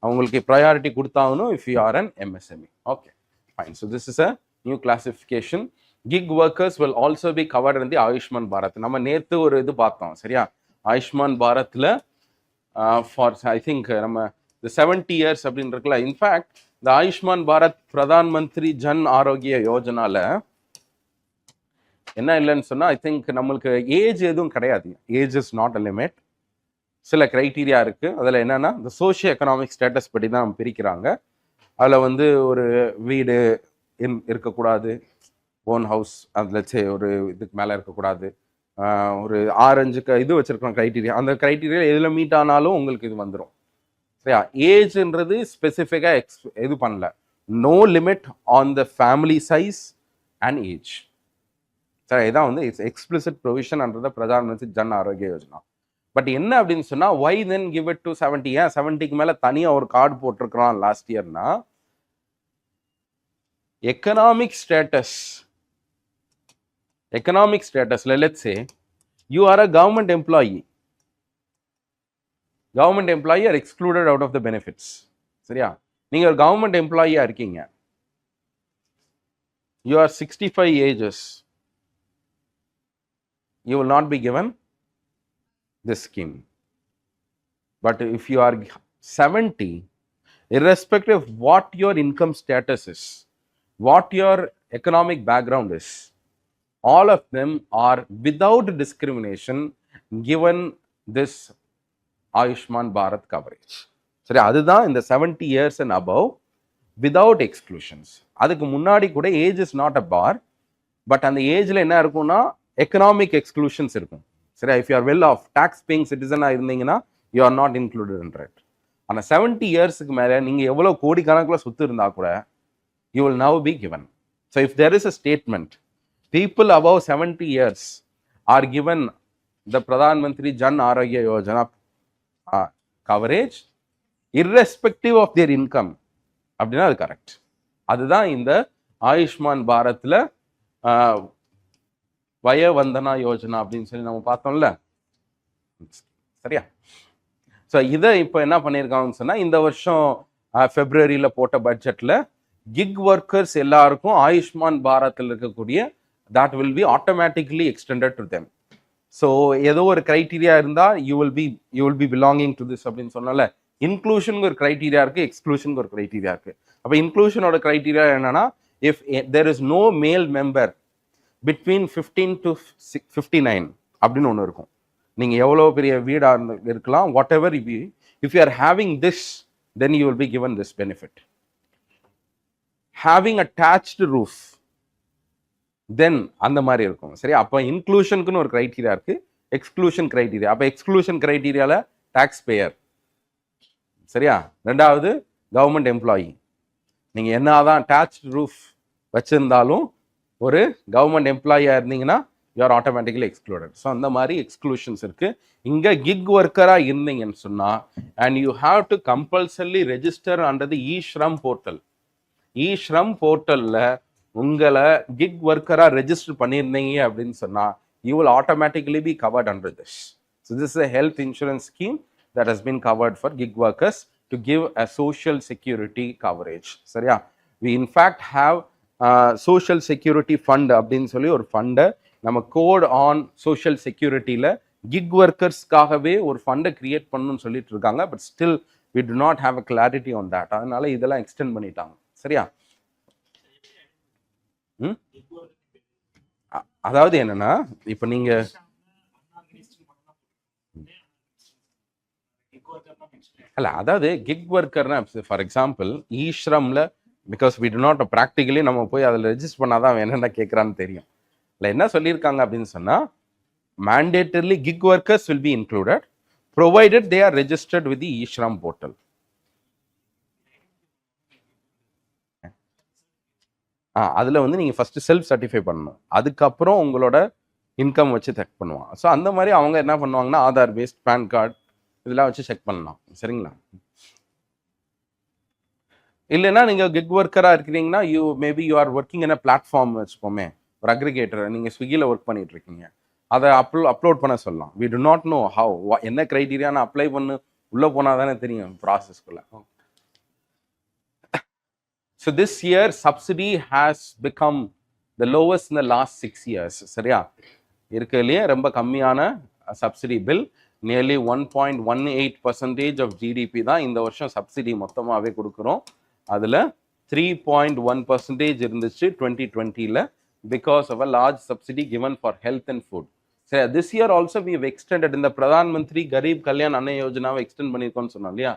அவங்களுக்கு ப்ரையாரிட்டி கொடுத்தாகணும் if you are an MSME. Okay fine. So this is a new classification. Gig workers will also be covered in the Ayushman Bharat. நம்ம நேற்று ஒரு இது பார்த்தோம் சரியா? ஆயுஷ்மான் பாரத்தில் ஃபார் ஐ திங்க் நம்ம இந்த 70 years அப்படின்னு இருக்குல்ல. இன்ஃபேக்ட் இந்த ஆயுஷ்மான் பாரத் பிரதான் மந்திரி ஜன் ஆரோக்கிய யோஜனால என்ன இல்லைன்னு சொன்னால், ஐ திங்க் நம்மளுக்கு ஏஜ் எதுவும் கிடையாது. Age is not a limit. சில க்ரைட்டீரியா இருக்குது. அதில் என்னென்னா இந்த சோஷியோ எக்கனாமிக் ஸ்டேட்டஸ் படி தான் பிரிக்கிறாங்க. அதில் வந்து ஒரு வீடு இருக்கக்கூடாது, ஓன் ஹவுஸ் அதில் ஒரு இதுக்கு மேலே இருக்கக்கூடாது, ஒரு 6-5 இது வச்சுருக்கோம் க்ரைட்டீரியா. அந்த க்ரைட்டீரியா எதில் மீட் ஆனாலும் உங்களுக்கு இது வந்துடும் சரியா? ஏஜ்ன்றது ஸ்பெசிஃபிக்காக இது பண்ணல. No limit on the family size and age. சரி, இதான் வந்து it's explicit provision under the Pradhan Mantri Jan Arogya Yojana. But என்ன அப்படின்னு சொன்னால், why then give it to 70? ஏன் 70க்கு மேலே தனியாக ஒரு கார்டு போட்டிருக்கிறான் லாஸ்ட் இயர்னா, எக்கனாமிக் ஸ்டேட்டஸ்ல let's say you are a government employee. Government employee are excluded out of the benefits. சரியா? நீங்க ஒரு கவர்மெண்ட் எம்ப்ளாயியா இருக்கீங்க, you are 65 ages, you will not be given this scheme. But if you are 70, irrespective of what your income status is, what your economic background is, all of them are without discrimination given this Ayushman Bharat coverage. சரி, அதுதான் இந்த 70 years and above without exclusions. அதுக்கு முன்னாடி கூட age is not a bar. But அந்த ஏஜ்ல என்ன இருக்கும்னா எக்கனாமிக் எக்ஸ்க்ளூஷன்ஸ் இருக்கும். சரி, if you are well off tax paying சிட்டிசனாக இருந்தீங்கன்னா you are not included in it. ஆனால் 70 yearsக்கு மேலே நீங்கள் எவ்வளோ கோடிக்கணக்கில் சொத்து இருந்தால் கூட you will now be given. So if there is a statement, people above 70 years are given the Pradhan Mantri Jan Arogya Yojana coverage irrespective of their income. அப்படின்னா அது கரெக்ட். அதுதான் இந்த ஆயுஷ்மான் பாரத்ல வயவந்தனா யோஜனா அப்படின்னு சொல்லி நம்ம பார்த்தோம்ல. சரியா? ஸோ இதை இப்போ என்ன பண்ணியிருக்காங்கன்னு சொன்னால், இந்த வருஷம் ஃபெப்ரவரியில் போட்ட பட்ஜெட்டில் கிக் ஒர்க்கர்ஸ் எல்லாருக்கும் ஆயுஷ்மான் பாரத்தில் இருக்கக்கூடிய that will be automatically extended to them. So ஏதோ ஒரு கிரைட்டீரியா இருந்தால் you will be belonging to this அப்படின்னு சொன்னால, இன்க்ளூஷனுக்கு ஒரு கிரைட்டீரியா இருக்குது, எக்ஸ்க்ளூஷனுக்கு ஒரு கிரைட்டீரியா இருக்குது. அப்போ இன்க்ளூஷனோட கிரைட்டீரியா என்னன்னா, if there is no male member between 15 to 59 அப்படின்னு ஒன்று இருக்கும். நீங்கள் எவ்வளோ பெரிய வீடாக இருக்கலாம், what ever if you are having this, then you will be given this benefit. Having attached roof, தென் அந்த மாதிரி இருக்கும். சரி, அப்போ இன்க்ளூஷனுக்குன்னு ஒரு கிரைட்டீரியா இருக்கு, எக்ஸ்க்ளூஷன் கிரைட்டீரியா. அப்போ எக்ஸ்க்ளூஷன் கிரைட்டீரியாவில் டாக்ஸ் பேயர். சரியா? ரெண்டாவது கவர்மெண்ட் எம்ப்ளாயி. நீங்கள் என்னதான் அட்டாச்ட் ரூஃப் வச்சிருந்தாலும் ஒரு கவர்மெண்ட் எம்ப்ளாயியாக இருந்தீங்கன்னா you are automatically excluded. So அந்த மாதிரி எக்ஸ்க்ளூஷன்ஸ் இருக்கு. இங்கே கிக் ஒர்க்கராக இருந்தீங்கன்னு சொன்னால், and you have to compulsory register under the e-Shram portal. E-Shram போர்ட்டலில் உங்களை கிக் ஒர்க்கராக ரெஜிஸ்டர் பண்ணியிருந்தீங்க அப்படின்னு சொன்னால் you will automatically be covered under this. So this is a health insurance scheme that has been covered for gig workers to give a social security coverage. சரியா? We in fact have social security fund அப்படின்னு சொல்லி ஒரு ஃபண்டை நம்ம code on social செக்யூரிட்டியில் kick ஒர்க்கர்ஸ்க்காகவே ஒரு ஃபண்டை create பண்ணணும்னு சொல்லிட்டு இருக்காங்க. But still we do not have a clarity on that. அதனால இதெல்லாம் எக்ஸ்டெண்ட் பண்ணிட்டாங்க. சரியா? அதாவது என்னன்னா, இப்ப நீங்க அல்ல, அதாவது கிக் ஒர்க்கர்னா ஃபார் எக்ஸாம்பிள் இ-ஷ்ரம்ல, because we do not practically நம்ம போய் அதில் ரெஜிஸ்டர் பண்ணாதான் என்னென்ன கேட்குறான்னு தெரியும். இல்லை என்ன சொல்லியிருக்காங்க அப்படின்னு சொன்னால், mandatorily gig workers will be included provided they are registered with the e-Shram portal. அதில் வந்து நீங்கள் ஃபஸ்ட்டு செல்ஃப் சர்டிஃபை பண்ணணும், அதுக்கப்புறம் உங்களோட இன்கம் வச்சு செக் பண்ணுவாங்க. ஸோ அந்த மாதிரி அவங்க என்ன பண்ணுவாங்கன்னா, ஆதார் பேஸ்ட், பேன் கார்டு இதெல்லாம் வச்சு செக் பண்ணலாம். சரிங்களா? இல்லைன்னா நீங்கள் கிக் ஒர்க்கராக இருக்கிறீங்கன்னா, maybe you are working in a platform வச்சுப்போமே, ஒரு அக்ரிகேட்டர், நீங்கள் ஸ்விக்கியில் ஒர்க் பண்ணிட்டு இருக்கீங்க, அதை அப்லோட் பண்ண சொல்லலாம். We do not know how, என்ன க்ரைட்டீரியா நான் அப்ளை பண்ணு உள்ள போனா தானே தெரியும் ப்ராசஸ்க்குள்ள. So this year subsidy has become the lowest in the last 6 years. சரியா? இருக்கலையே ரொம்ப கம்மியான subsidy bill. Nearly 1.18% of GDP தான் இந்த வருஷம் சப்சிடி மொத்தமாகவே கொடுக்குறோம். அதில் 3.1% இருந்துச்சு 2020ல because of a large subsidy given for health and food. So this year also we have extended in the Pradhan Mantri Garib Kalyan Anna Yojana extend பண்ணிருக்கோம்னு சொன்னோம் இல்லையா?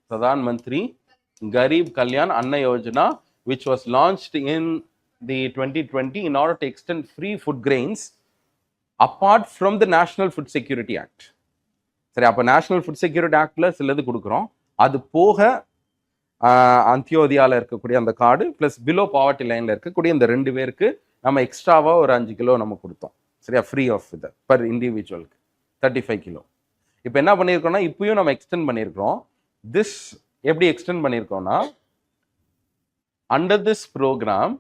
Pradhan Mantri Garib Kalyan Anna Yojana, which was launched in the 2020 in order to extend free food grains apart from the National Food Security Act. சரி, அப்போ national food security ஆக்டில் சிலது கொடுக்குறோம். அது போக அந்தியோதியாவில் இருக்கக்கூடிய அந்த கார்டு ப்ளஸ் பிலோ பாவர்ட்டி லைனில் இருக்கக்கூடிய இந்த 2 பேருக்கு நம்ம எக்ஸ்ட்ராவாக ஒரு 5 கிலோ நம்ம கொடுத்தோம். சரியா? ஃப்ரீ ஆஃப் இது பர் இண்டிவிஜுவலுக்கு 35 கிலோ. இப்போ என்ன பண்ணியிருக்கோம்னா இப்பயும் நம்ம எக்ஸ்டெண்ட் பண்ணியிருக்கிறோம். திஸ் எப்படி எக்ஸ்டெண்ட் பண்ணியிருக்கோம்னா under this program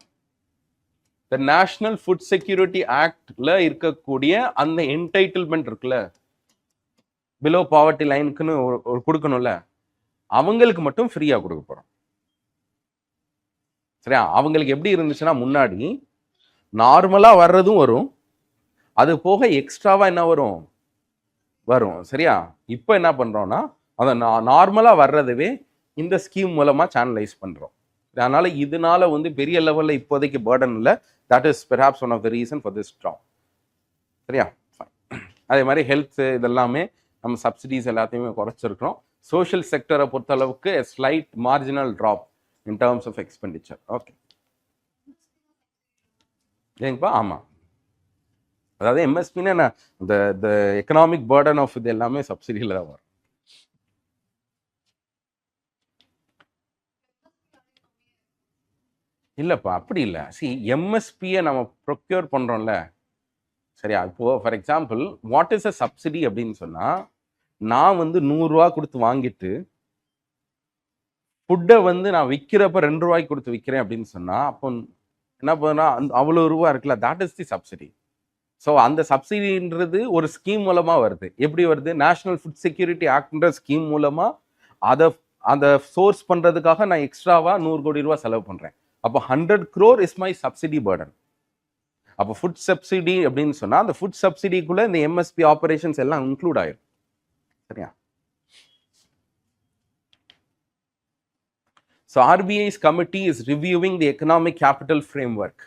the national food security ஆக்ட்ல இருக்கக்கூடிய அந்த என்டைட்டில்மெண்ட் இருக்குல்ல, பிலோ பாவர்ட்டி லைனுக்குன்னு ஒரு கொடுக்கணும்ல, அவங்களுக்கு மட்டும் ஃப்ரீயாக கொடுக்க போகிறோம். சரியா? அவங்களுக்கு எப்படி இருந்துச்சுன்னா முன்னாடி நார்மலாக வர்றதும் வரும், அது போக எக்ஸ்ட்ராவாக என்ன வரும். சரியா? இப்போ என்ன பண்ணுறோம்னா அதை நார்மலாக வர்றதுவே இந்த ஸ்கீம் மூலமாக சேனலைஸ் பண்ணுறோம். அதனால் இதனால பெரிய லெவலில் இப்போதைக்கு பேர்டன் இல்லை. That is perhaps one of the reason for this drop. சரியா? அதே மாதிரி ஹெல்த் இதெல்லாமே நம்ம சப்சிடிஸ் எல்லாத்தையுமே குறைச்சிருக்கிறோம். சோஷியல் செக்டரை பொறுத்தளவுக்கு a slight marginal drop in terms of expenditure. Okay, ஏங்கப்பா? ஆமாம், அதாவது எம்எஸ்பின்னா இந்த எக்கனாமிக் பேர்டன் ஆஃப் இது எல்லாமே சப்சிடியில் தான் வரும். இல்லைப்பா, அப்படி இல்லை. எம்எஸ்பியை நம்ம ப்ரொக்யூர் பண்ணுறோம்ல, சரியா? இப்போது for example what is a subsidy அப்படின்னு சொன்னால், நான் 100 ரூபா கொடுத்து வாங்கிட்டு ஃபுட்டை நான் விற்கிறப்ப 2 ரூபாய்க்கு கொடுத்து விற்கிறேன் அப்படின்னு சொன்னால், அப்போ என்ன பண்ணுறா, அவ்வளோ ரூபா இருக்குல்ல, that is the subsidy. So அந்த சப்சிடின்றது ஒரு ஸ்கீம் மூலமாக வருது. எப்படி வருது? நேஷனல் ஃபுட் செக்யூரிட்டி ஆக்ட்ன்ற ஸ்கீம் மூலமாக அதை சோர்ஸ் பண்ணுறதுக்காக நான் எக்ஸ்ட்ராவாக 100 கோடி ரூபா செலவு பண்ணுறேன். அப்போ 100 crore is my subsidy burden. அப்போ ஃபுட் சப்சிடி அப்படின்னு சொன்னால் அந்த ஃபுட் சப்சிடிக்குள்ளே இந்த எம்எஸ்பி ஆப்ரேஷன்ஸ் எல்லாம் இன்க்ளூட் ஆயிடும். சரியா? So RBI's committee is reviewing the economic capital framework.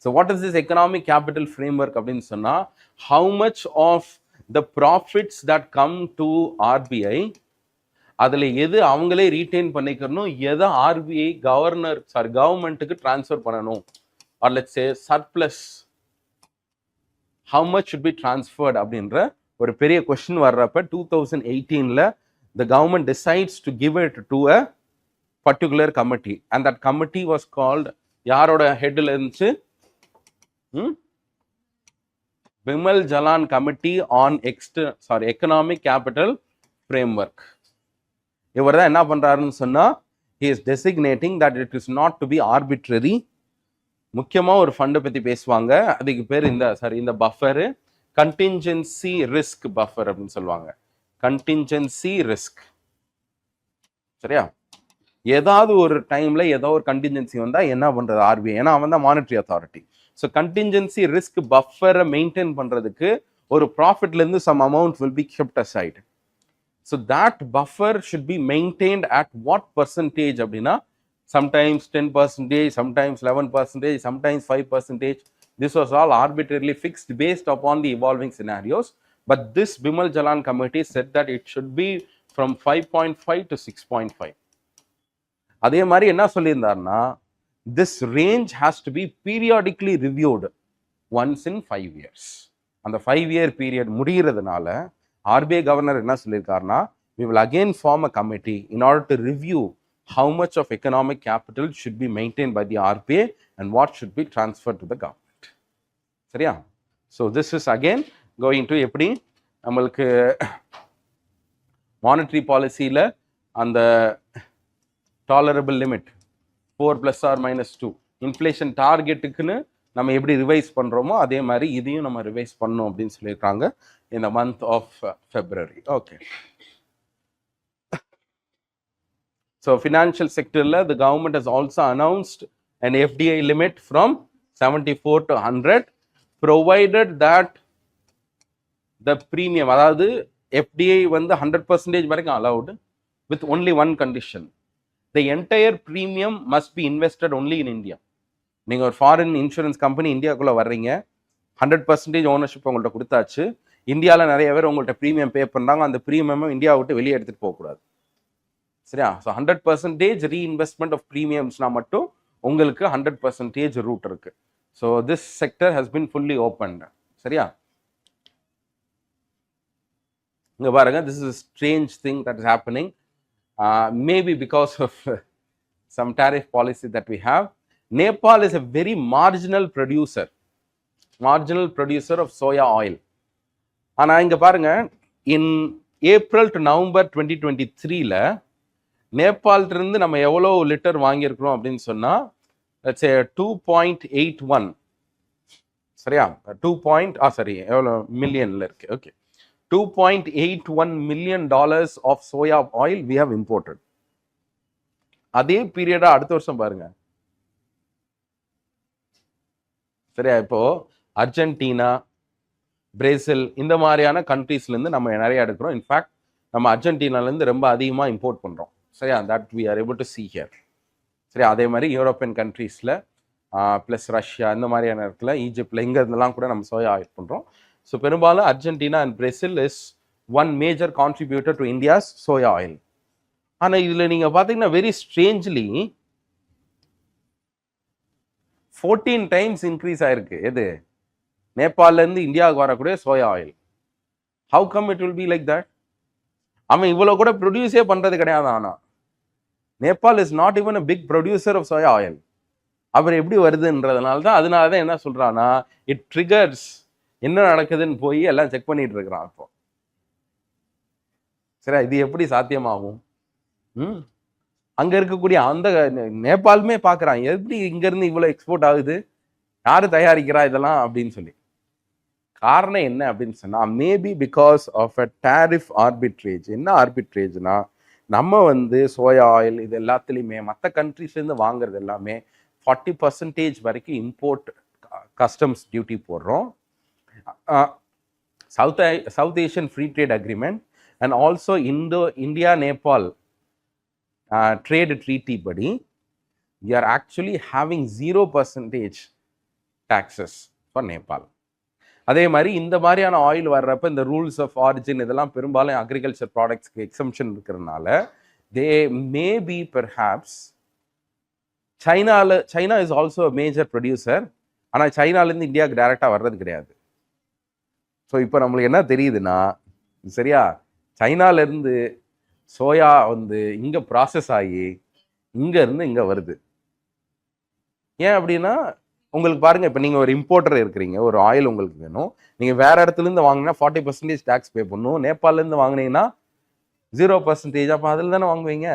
So what is this economic capital framework அப்படின்னு சொன்னா, how much of the profits that come to RBI அதில் எது அவங்களே ரீட்டைன் பண்ணிக்கணும், எதை RBI கவர்மெண்ட்டுக்கு டிரான்ஸ்ஃபர் பண்ணணும், or let's say surplus, how much should be transferred அப்படின்ற ஒரு பெரிய கொஸ்டின் வர்றப்ப 2018ல the government decides to give it to a particular committee, and that committee was called, யாரோட ஹெட்ல இருந்துச்சு? Bimal Jalan Committee on Economic Capital Framework. இவர் தான் என்ன பண்றாருன்னு சொன்னா, he is designating that it is not to be arbitrary. முக்கியமா ஒரு ஃபண்டை பத்தி பேசுவாங்க, அதுக்கு பேர் இந்த பஃபர் கண்டின்ஜென்சி ரிஸ்க் பஃபர் அப்படின்னு சொல்லுவாங்க. Contingency risk. சரியா? ஏதாவது ஒரு டைம்ல ஏதோ ஒரு கண்டின்ஜென்சி வந்தா என்ன பண்றது ஆர்பிஐ? ஏன்னா அவன் தான் monetary authority. So contingency risk பஃபரை மெயின்டைன் பண்றதுக்கு ஒரு ப்ராஃபிட்ல இருந்து some amount will be kept aside. So that buffer should be maintained at what percentage அப்படின்னா, sometimes 10%, sometimes 11%, sometimes 5%. This was all arbitrarily fixed based upon the evolving scenarios. But this Bimal Jalan committee said that it should be from 5.5 to 6.5. அதே மாதிரி என்ன சொல்லியிருந்தாருன்னா, this range has to be periodically reviewed once in 5 years. அந்த 5-year period முடிகிறதுனால RBI governor என்ன சொல்லியிருக்காருன்னா, we will again form a committee in order to review how much of economic capital should be maintained by the RBI and what should be transferred to the government. சரியா? So this is again going to எப்படி நம்மளுக்கு monetary பாலிசியில் அந்த tolerable limit 4 ± 2 inflation டார்கெட்டுக்குன்னு நம்ம எப்படி revise பண்ணுறோமோ அதே மாதிரி இதையும் நம்ம ரிவைஸ் பண்ணோம் அப்படின்னு சொல்லியிருக்காங்க இந்த month of February. Okay, So financial sector, the government has also announced an FDI limit from 74 to 100, provided that the premium, அதாவது FDI வந்து 100% வரைக்கும் allowed with only one condition. The entire premium must be invested only in India. நீங்க ஒரு foreign insurance company இந்தியாவுக்குள்ள வர்றீங்க, 100% ownership உங்கள்கிட்ட கொடுத்தாச்சு, இந்தியாவில் நிறைய பேர் உங்கள்கிட்ட ப்ரீமியம் பே பண்ணுறாங்க, அந்த ப்ரீமியம் இந்தியா விட்டு வெளியே எடுத்துகிட்டு போகக்கூடாது. சரியா? ஸோ 100% ரீஇன்வெஸ்ட்மெண்ட் ஆஃப் ப்ரீமியம்ஸ்னா மட்டும் உங்களுக்கு 100% ரூட் இருக்கு. So this sector has been fully opened. சரியா? இங்கே பாருங்க, this is strange thing that is happening. Maybe because of some tariff policy that we have. Nepal is a very marginal producer of soya oil. ஆனா இங்க பாருங்க, in April to November 2023ல நேபாள்ல இருந்து நம்ம எவ்வளவு litre வாங்கியிருக்கிறோம் அப்படின்னு சொன்னா, let's say 2.81, சரியா? எவ்வளவு மில்லியன்ல இருக்கு. Okay, $2.81 million of soya oil we have imported. அதே பீரியடா அடுத்த வருஷம் பாருங்க. சரியா? இப்போ அர்ஜென்டினா, பிரேசில் இந்த மாதிரியான கண்ட்ரீஸ்ல இருந்து நம்ம நிறைய எடுக்கிறோம். இன்ஃபேக்ட் நம்ம அர்ஜென்டினால இருந்து ரொம்ப அதிகமா இம்போர்ட் பண்றோம். சரியா? That we are able to see here. சரியா? அதே மாதிரி யூரோப்பியன் கண்ட்ரீஸ்ல பிளஸ் ரஷ்யா இந்த மாதிரியான இடத்துல, ஈஜிப்ட்ல இங்க இருந்தெல்லாம் கூட நம்ம சோயா ஆயில் பண்றோம். ஸோ பெரும்பாலும் Argentina and Brazil is one major contributor to India's soya oil. ஆனா இதுல நீங்க பாத்தீங்கன்னா வெரி ஸ்ட்ரேஞ்ச்லி 14 times இன்க்ரீஸ் ஆயிருக்கு. எது? நேபாள்ல இருந்து இந்தியாவுக்கு வரக்கூடிய soya oil. How come it will be like that? அவன் இவ்வளவு கூட ப்ரொடியூஸே பண்றது கிடையாது. ஆனா Nepal is not even a big producer of soya oil. அவர் எப்படி அதனாலதான் என்ன சொல்றான்னா, இட் ட்ரிகர்ஸ் என்ன நடக்குதுன்னு போய் எல்லாம் செக் பண்ணிட்டு இருக்கிறான் இப்போ. சரி, இது எப்படி சாத்தியமாகும்? அங்க இருக்கக்கூடிய அந்த நேபாளுமே பாக்குறான், எப்படி இங்க இருந்து இவ்வளவு எக்ஸ்போர்ட் ஆகுது, யாரு தயாரிக்கிறா இதெல்லாம் அப்படின்னு சொல்லி. காரணம் என்ன அப்படின்னு சொன்னா, maybe because of a tariff arbitrage. என்ன ஆர்பிட்ரேஜ்னா, நம்ம வந்து சோயா ஆயில் இது எல்லாத்துலேயுமே மற்ற கண்ட்ரிஸ்ல இருந்து வாங்குறது எல்லாமே 40% வரைக்கும் இம்போர்ட் கஸ்டம்ஸ் டியூட்டி போடுறோம். South Asian free trade agreement and also India Nepal trade treaty படி we are actually having 0% taxes for Nepal. அதே மாதிரி இந்த மாதிரியான ஆயில் வர்றப்ப இந்த ரூல்ஸ் ஆஃப் ஆரிஜின் இதெல்லாம் பெரும்பாலும் அக்ரிகல்ச்சர் ப்ராடக்ட்ஸ்க்கு எக்ஸம்ஷன் இருக்கிறதுனால they may be perhaps China is also major producer. ஆனால் சைனாலேருந்து இந்தியாவுக்கு டைரக்டாக வர்றது கிடையாது. ஸோ இப்போ நம்மளுக்கு என்ன தெரியுதுன்னா, சரியா, சைனாலேருந்து சோயா வந்து இங்கே ப்ராசஸ் ஆகி இங்கேருந்து இங்கே வருது. ஏன் அப்படின்னா, உங்களுக்கு பாருங்கள், இப்போ நீங்கள் ஒரு இம்போர்ட்டர் இருக்கிறீங்க, ஒரு ஆயில் உங்களுக்கு வேணும், நீங்கள் வேறு இடத்துலேருந்து வாங்கினா 40% டேக்ஸ் பே பண்ணணும். நேபாளிலேருந்து வாங்கினீங்கன்னா 0%. அப்போ அதில் தானே வாங்குவீங்க.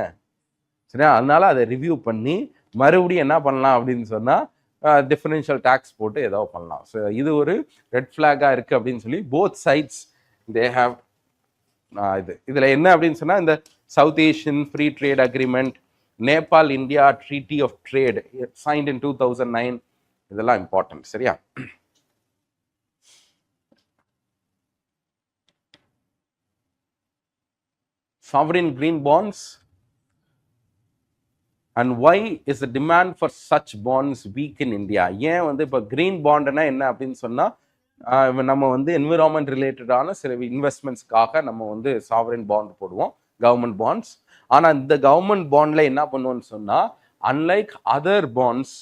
சரியா? அதனால அதை ரிவ்யூ பண்ணி மறுபடியும் என்ன பண்ணலாம் அப்படின்னு சொன்னால், டிஃபரன்ஷியல் டேக்ஸ் போட்டு ஏதோ பண்ணலாம். ஸோ இது ஒரு ரெட் ஃப்ளாகாக இருக்குது அப்படின்னு சொல்லி போத் சைட்ஸ் தே ஹாவ். இதுல என்ன அப்படின்னு சொன்னா, இந்த South Asian free trade agreement, Nepal India treaty of trade signed in 2009, இதெல்லாம் இம்பார்ட்டன்ட். சரியா? sovereign green bonds and why is the demand for such bonds weak in India? ஏன் வந்து இப்போ green bondனா என்ன அப்படின்னு சொன்னா, நம்ம வந்து என்விரான்மெண்ட் ரிலேட்டடான சில இன்வெஸ்ட்மெண்ட்ஸ்க்காக நம்ம வந்து சாவரின் பாண்ட் போடுவோம், கவர்மெண்ட் பாண்ட்ஸ். ஆனால் இந்த கவர்மெண்ட் பாண்ட்ல என்ன பண்ணுவோம்னு சொன்னால், unlike other bonds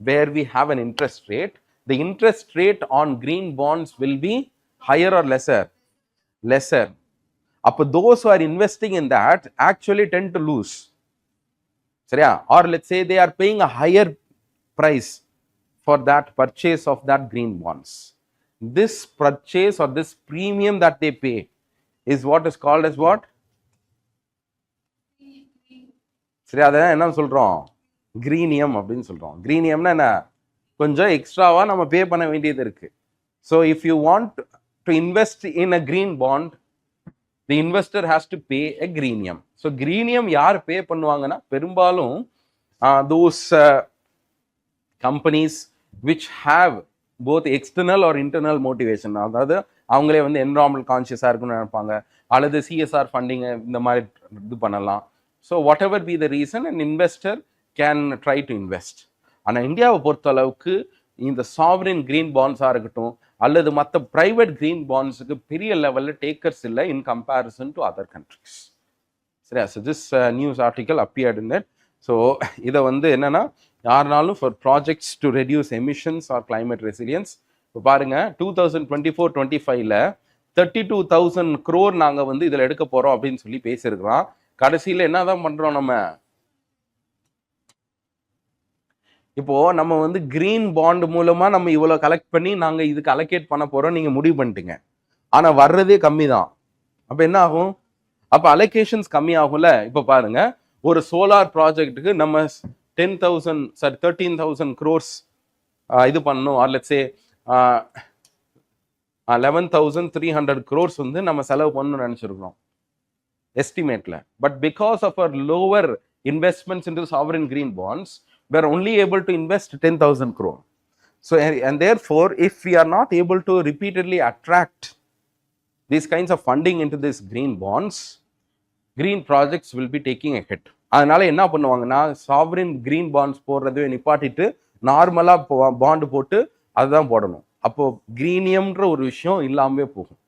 where we have an interest rate, the interest rate on green bonds will be higher or lesser. அப்போ those are investing in that actually tend to lose. சரியா? Or let's say they are paying a higher price for that purchase of that green bonds. This purchase or this premium that they pay is what is called as what? சரி, அதான் என்ன சொல்றோம்? கிரீனியம் அப்படின்னு சொல்றோம். கிரீனியம்னா என்ன? கொஞ்சம் எக்ஸ்ட்ராவா நம்ம பே பண்ண வேண்டியது இருக்கு. So if you want to invest in a green bond, the investor has to pay a greenium. So greenium யார் பே பண்ணுவாங்கன்னா பெரும்பாலும் those companies which have both external or internal motivation, அதாவது அவங்களே வந்து என்விரான்மெண்டல் கான்ஷியஸாக இருக்குன்னு நினைப்பாங்க, அல்லது சிஎஸ்ஆர் ஃபண்டிங் இந்த மாதிரி இது பண்ணலாம். So what ever be the reason and investor can try to invest. ஆனால் இந்தியாவை பொறுத்த அளவுக்கு இந்த சாவரின் கிரீன் பாண்ட்ஸாக இருக்கட்டும் அல்லது மற்ற ப்ரைவேட் கிரீன் பாண்ட்ஸுக்கு பெரிய லெவலில் டேக்கர்ஸ் இல்லை in comparison to other countries. சரியா? So this news article appeared in that. So இதை வந்து என்னன்னா யாருனாலும் for projects to reduce emissions or climate resilience. இப்போ பாருங்க 2024-25 32,000 crore நாங்கள் வந்து இதில் எடுக்க போகிறோம் அப்படின்னு சொல்லி பேசியிருக்கிறோம். கடைசியில் என்ன தான் பண்ணுறோம் நம்ம? இப்போ நம்ம வந்து கிரீன் பாண்ட் மூலமாக நம்ம இவ்வளோ கலெக்ட் பண்ணி நாங்கள் இதுக்கு அலோகேட் பண்ண போகிறோம் நீங்கள் முடிவு பண்ணிட்டீங்க. ஆனால் வர்றதே கம்மி தான். அப்போ என்ன ஆகும்? அப்போ அலோகேஷன்ஸ் கம்மி ஆகும்ல. இப்போ பாருங்க, ஒரு சோலார் ப்ராஜெக்ட்டுக்கு நம்ம 13,000 crores இது பண்ணணும். ஆர் லெட்ஸ் சே 11,300 crores வந்து நம்ம செலவு பண்ணணும்னு நினச்சிருக்கிறோம் எஸ்டிமேட்டில். But because of our lower investments into sovereign green bonds we are only able to invest 10,000 crore. So, and therefore, if we are not able to repeatedly attract these kinds of funding into these green bonds, green projects will be taking a hit. அதனால என்ன பண்ணுவாங்கன்னா sovereign green bonds போடுறதே நிப்பாட்டிட்டு நார்மலாக bond போட்டு அதுதான் போடணும். அப்போ கிரீனியம்ன்ற ஒரு விஷயம் இல்லாமவே போகும்.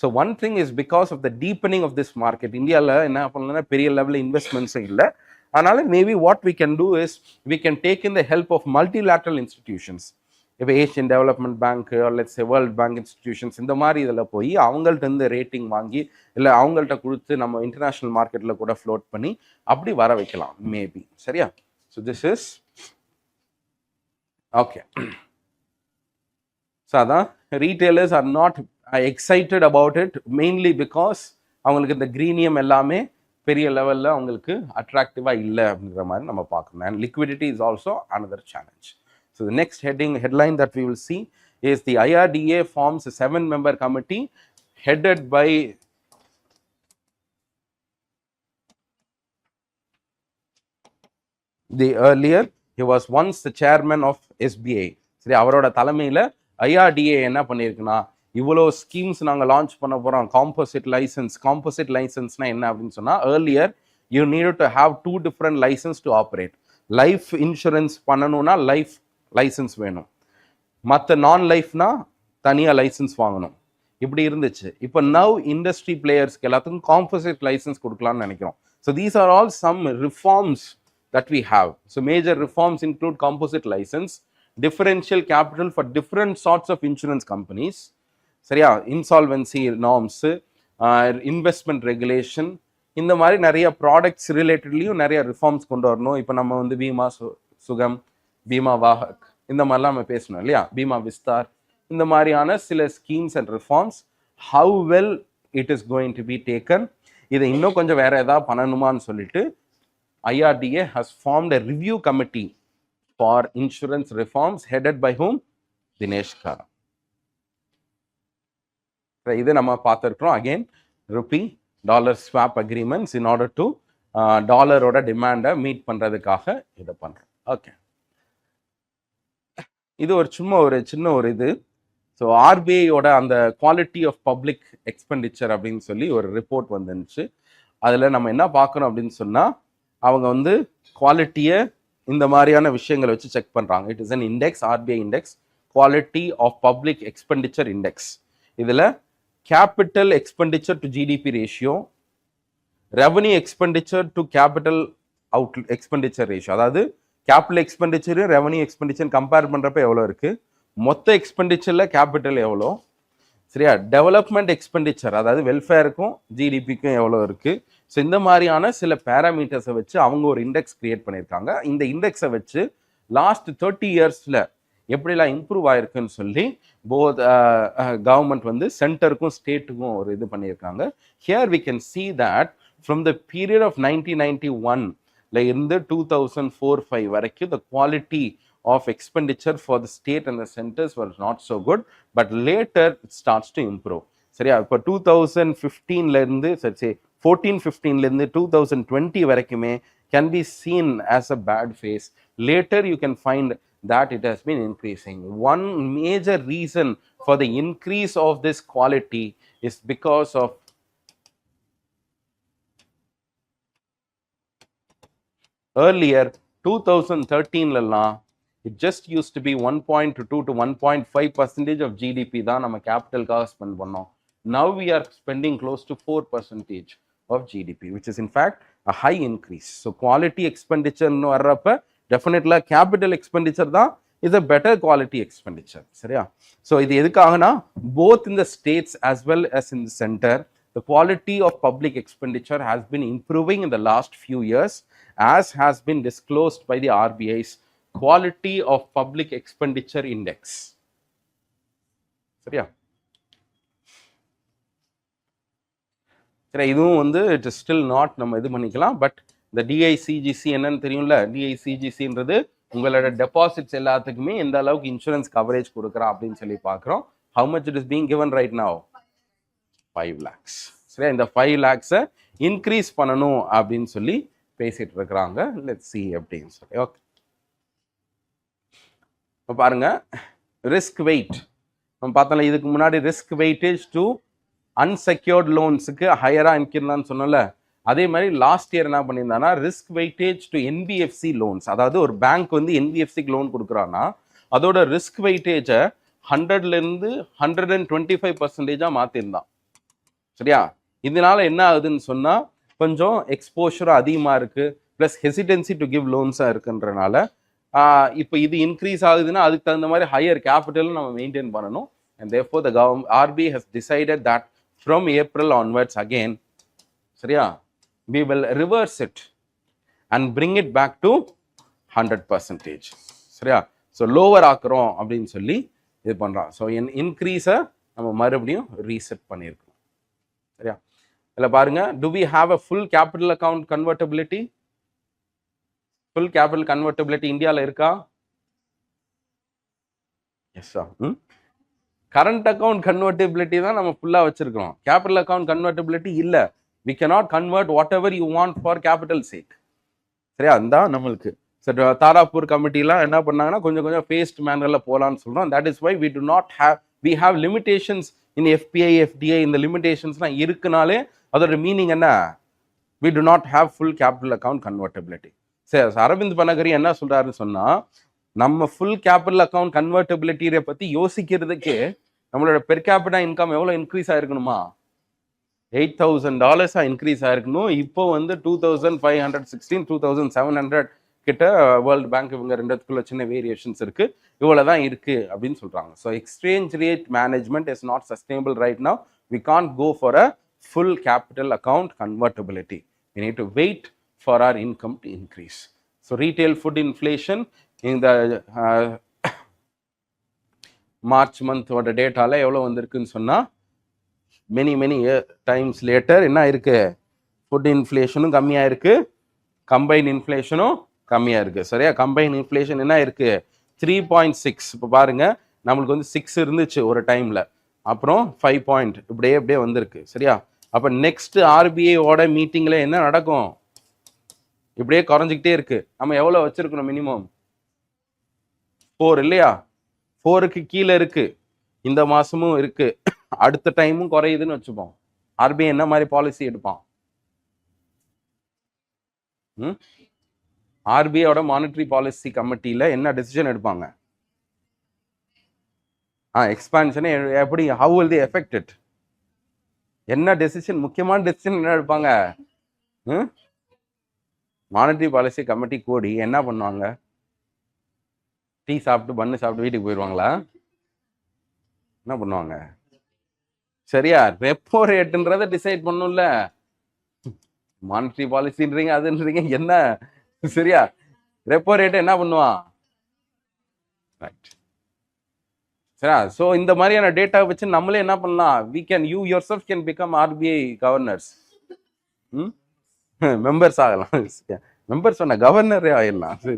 So one thing is because of the deepening of this market, இந்தியாவில் என்ன பண்ணலன்னா பெரிய லெவலில் இன்வெஸ்ட்மெண்ட்ஸும் இல்லை. அதனால maybe what we can do is we can take in the help of multilateral institutions. இப்போ Asian Development Bank, let's say World Bank institutions, இந்த மாதிரி இதில் போய் அவங்கள்ட்ட இருந்து ரேட்டிங் வாங்கி இல்லை அவங்கள்ட்ட கொடுத்து நம்ம இன்டர்நேஷ்னல் மார்க்கெட்டில் கூட ஃப்ளோட் பண்ணி அப்படி வர வைக்கலாம் மேபி. சரியா? So this is okay. So அதான் retailers are not excited about it mainly because அவங்களுக்கு இந்த கிரீனியம் எல்லாமே பெரிய லெவலில் அவங்களுக்கு அட்ராக்டிவாக இல்லை அப்படிங்கிற மாதிரி நம்ம பார்க்கணும். And liquidity is also another challenge. So the next headline that we will see is the IRDA forms a 7-member committee headed by the earlier he was once the chairman of SBI. சரி, அவரோட தலைமையில் IRDA என்ன பண்ணியிருக்குன்னா இவ்வளோ schemes நாங்கள் launch பண்ண போகிறோம். Composite லைசன்ஸ்னா என்ன அப்படின்னு சொன்னால் earlier you need to have 2 different licence to operate. Life insurance பண்ணணும்னா லைஃப் லைசன்ஸ் வேணும், மற்ற நான் லைஃப்னா தனியாக லைசன்ஸ் வாங்கணும். இப்படி இருந்துச்சு. இப்போ நவ் இண்டஸ்ட்ரி பிளேயர்ஸ்க்கு எல்லாத்துக்கும் காம்போசிட் லைசன்ஸ் கொடுக்கலாம்னு நினைக்கிறோம். So these are all some reforms that we have. So major reforms include composite licence, differential capital for different sorts of insurance companies, சரியா, இன்சால்வென்சி நார்ம்ஸு, இன்வெஸ்ட்மெண்ட் ரெகுலேஷன், இந்த மாதிரி நிறைய products ரிலேட்டட்லையும் நிறைய reforms கொண்டு வரணும். இப்போ நம்ம வந்து பீமா சுகம், பீமா வாஹக், இந்த மாதிரிலாம் நம்ம பேசணும் இல்லையா, பீமா விஸ்தார், இந்த மாதிரியான சில schemes and reforms. How well it is going to be taken, இதை இன்னும் கொஞ்சம் வேற ஏதாவது பண்ணணுமான்னு சொல்லிட்டு IRDA has formed a review committee for insurance reforms headed by whom? Dinesh Kara. இது நம்ம பார்த்துருக்கிறோம். Again rupee dollar swap agreements in order to டாலரோட டிமாண்டை மீட் பண்ணுறதுக்காக இதை பண்ணுறோம். ஓகே, இது ஒரு சின்ன ஒரு இது. ஸோ ஆர்பிஐயோட அந்த குவாலிட்டி ஆஃப் பப்ளிக் எக்ஸ்பெண்டிச்சர் அப்படின்னு சொல்லி ஒரு ரிப்போர்ட் வந்துருந்துச்சு. அதில் நம்ம என்ன பார்க்கணும் அப்படின்னு சொன்னால் அவங்க வந்து குவாலிட்டியை இந்த மாதிரியான விஷயங்களை வச்சு செக் பண்ணுறாங்க. It is an index, RBI index, quality of public expenditure index. இதில் capital expenditure to GDP ratio, revenue expenditure to capital expenditure ratio, அதாவது கேபிட்டல் எக்ஸ்பெண்டிச்சரும் ரெவன்யூ எக்ஸ்பெண்டிச்சர் கம்பேர் பண்ணுறப்ப எவ்வளோ இருக்குது, மொத்த எக்ஸ்பெண்டிச்சரில் கேபிட்டல் எவ்வளோ, சரியா, டெவலப்மெண்ட் எக்ஸ்பெண்டிச்சர் அதாவது வெல்ஃபேருக்கும் ஜிடிபிக்கும் எவ்வளோ இருக்குது. ஸோ இந்த மாதிரியான சில பேராமீட்டர்ஸை வச்சு அவங்க ஒரு இண்டெக்ஸ் கிரியேட் பண்ணியிருக்காங்க. இந்த இண்டெக்ஸை வச்சு லாஸ்ட் 30 yearsல எப்படிலாம் இம்ப்ரூவ் ஆயிருக்குன்னு சொல்லி போத் கவர்மெண்ட் வந்து சென்டருக்கும் ஸ்டேட்டுக்கும் ஒரு இது பண்ணியிருக்காங்க. Here we can see that from the period of 1991 இருந்து 2004-05 வரைக்கும் the quality of expenditure for the state and the centers was not so good, but later it starts to improve. சரியா? இப்போ 2015லேருந்து சரி 14-15லேருந்து 2020 வரைக்குமே can be seen as a bad phase. Later you can find that it has been increasing. One major reason for the increase of this quality is because of earlier 2013லாம் it just used to be 1.2 to 1.5% of GDP தான் நம்ம கேபிட்டலுக்காக spend பண்ணோம். Now we are spending close to 4% of GDP, which is in fact a high increase. So quality expenditure ன்னு வர்றப்ப definitely capital expenditure தான் is a better quality expenditure. சரியா? So இது எதுக்காகனா both in the states as well as in the center, the quality of public expenditure has been improving in the last few years, as has been disclosed by the RBI's Quality of Public Expenditure Index. சரியா? சரி, இதுவும் வந்து it is still not நம்ம இது பண்ணிக்கலாம். But இந்த DICGC என்னன்னு தெரியும்ல? டிஐசிஜிசின்றது உங்களோட டெபாசிட்ஸ் எல்லாத்துக்குமே எந்த அளவுக்கு இன்சூரன்ஸ் கவரேஜ் கொடுக்குறா அப்படின்னு சொல்லி பார்க்குறோம். How much it is being given right now? 5 lakhs. சரியா? இந்த 5 lakhs இன்க்ரீஸ் பண்ணணும் அப்படின்னு சொல்லி பேசிட்டு இருக்கிறாங்க. லெட்ஸ் see அப்படின்னு சொல்லி. ஓகே, இப்போ பாருங்க, ரிஸ்க் வெயிட் நம்ம பார்த்தோம்ல. இதுக்கு முன்னாடி ரிஸ்க் வெயிட்டேஜ் டு அன்செக்யூர்ட் லோன்ஸுக்கு ஹையராக அனுப்பியிருந்தான்னு சொன்னோம்ல. அதே மாதிரி லாஸ்ட் இயர் என்ன பண்ணியிருந்தாங்கன்னா risk weightage to NBFC loans, அதாவது ஒரு பேங்க் வந்து என்பிஎஃப்சிக்கு லோன் கொடுக்குறான்னா அதோட ரிஸ்க் வெயிட்டேஜை 100லேருந்து 125% மாற்றிருந்தான். சரியா? இதனால என்ன ஆகுதுன்னு சொன்னால் கொஞ்சம் எக்ஸ்போஷரும் அதிகமாக இருக்குது, ப்ளஸ் ஹெசிடென்சி டு கிவ் லோன்ஸாக இருக்குன்றனால இப்போ இது இன்க்ரீஸ் ஆகுதுன்னா அதுக்கு தகுந்த மாதிரி ஹையர் கேபிட்டலும் நம்ம மெயின்டைன் பண்ணணும். And therefore the RBI has decided that from April onwards again, சரியா, we will reverse it and bring it back to 100%. சரியா? ஸோ லோவர் ஆக்குறோம் அப்படின்னு சொல்லி இது பண்ணுறோம். ஸோ இன்க்ரீஸை நம்ம மறுபடியும் ரீசெட் பண்ணியிருக்கோம். சரியா? இதில் பாருங்க, do we have a full capital account convertibility? full capital convertibility இந்தியாவில் இருக்கா? எஸ்ஸா. கரண்ட் அக்கௌண்ட் கன்வெர்டிபிலிட்டி தான் நம்ம ஃபுல்லாக வச்சிருக்கிறோம். கேபிட்டல் அக்கௌண்ட் கன்வெர்டிபிலிட்டி இல்லை. We cannot convert whatever you want for capital sake. சரியா? அதுதான் நம்மளுக்கு. சரி, தாராப்பூர் கமிட்டிலாம் என்ன பண்ணாங்கன்னா கொஞ்சம் கொஞ்சம் ஃபேஸ்ட் மேனரில் போகலான்னு சொல்கிறோம். That is why we have limitations in FPI, FDI. இந்த லிமிடேஷன்ஸ்லாம் இருக்குனாலே அதோட மீனிங் என்ன? we do not have full capital account convertibility. சரி, அரவிந்த் பனகரி என்ன சொல்றாருன்னு சொன்னா, நம்ம ஃபுல் கேபிட்டல் அக்கௌண்ட் கன்வெர்டிபிலிட்டியை பத்தி யோசிக்கிறதுக்கே நம்மளோட பெர் கேபிட்டா இன்கம் எவ்வளோ இன்க்ரீஸ் ஆயிருக்கணுமா? $8,000 இன்க்ரீஸ் ஆயிருக்கணும். இப்போ வந்து 2,516, 2,700 கிட்ட வேர்ல்டு பேங்க் இவங்க ரெண்டுத்துக்குள்ள சின்ன வேரியேஷன்ஸ் இருக்கு, இவ்வளவுதான் இருக்கு அப்படின்னு சொல்றாங்க. So exchange rate management is not sustainable right now. We can't go for a full capital account convertibility. We need to wait for our income to increase. So retail food inflation in the March month ஓட டேட்டால எவ்வளோ வந்திருக்குன்னு சொன்னா, many times later என்ன இருக்கு? Food இன்ஃப்ளேஷனும் கம்மியாக இருக்கு, combine இன்ஃப்ளேஷனும் கம்மியாக இருக்கு. சரியா? கம்பைன் இன்ஃப்ளேஷன் என்ன இருக்கு? 3.6. இப்போ பாருங்க, நம்மளுக்கு வந்து 6 இருந்துச்சு ஒரு டைம்ல, அப்புறம் 5 இப்படியே வந்திருக்கு. சரியா? அப்போ நெக்ஸ்ட் ஆர்பிஐயோட மீட்டிங்ல என்ன நடக்கும்? இப்படியே குறைஞ்சிக்கிட்டே இருக்கு. நம்ம எவ்வளோ வச்சிருக்கணும்? மினிமம் 4 இல்லையா? 4க்கு கீழே இருக்கு. இந்த மாசமும் இருக்கு, அடுத்த டைமும் குறையுதுன்னு வச்சுப்போம். ஆர்பிஐ என்ன மாதிரி பாலிசி எடுப்பான்? ஆர்பிஐயோட மானிட்டரி பாலிசி கமிட்டியில என்ன டெசிஷன் எடுப்பாங்க? எக்ஸ்பான்ஷனை எப்படி, how will they affect it? என்ன டெசிஷன், முக்கியமான டெசிஷன் என்ன எடுப்பாங்க? மானிட்டரி பாலிசி கமிட்டி கூடி என்ன பண்ணுவாங்க? டீ சாப்பிட்டு பண்ணு சாப்பிட்டு வீட்டுக்கு போயிடுவாங்களா? என்ன பண்ணுவாங்க? சரியா? ரெப்போ ரேட்டுன்றதை டிசைட் பண்ணும்ல. மானிட்டரி பாலிசின்றீங்க, அதுன்றீங்க, என்ன? சரியா? ரெப்போ ரேட்டை என்ன பண்ணுவான்? ரைட். சரியா? ஸோ இந்த மாதிரியான டேட்டா வச்சு நம்மளே என்ன பண்ணலாம்? you yourself can become RBI governors. Members ஆகலாம். மெம்பர்ஸ் சொன்ன கவர்னரே ஆயிடலாம். சரி,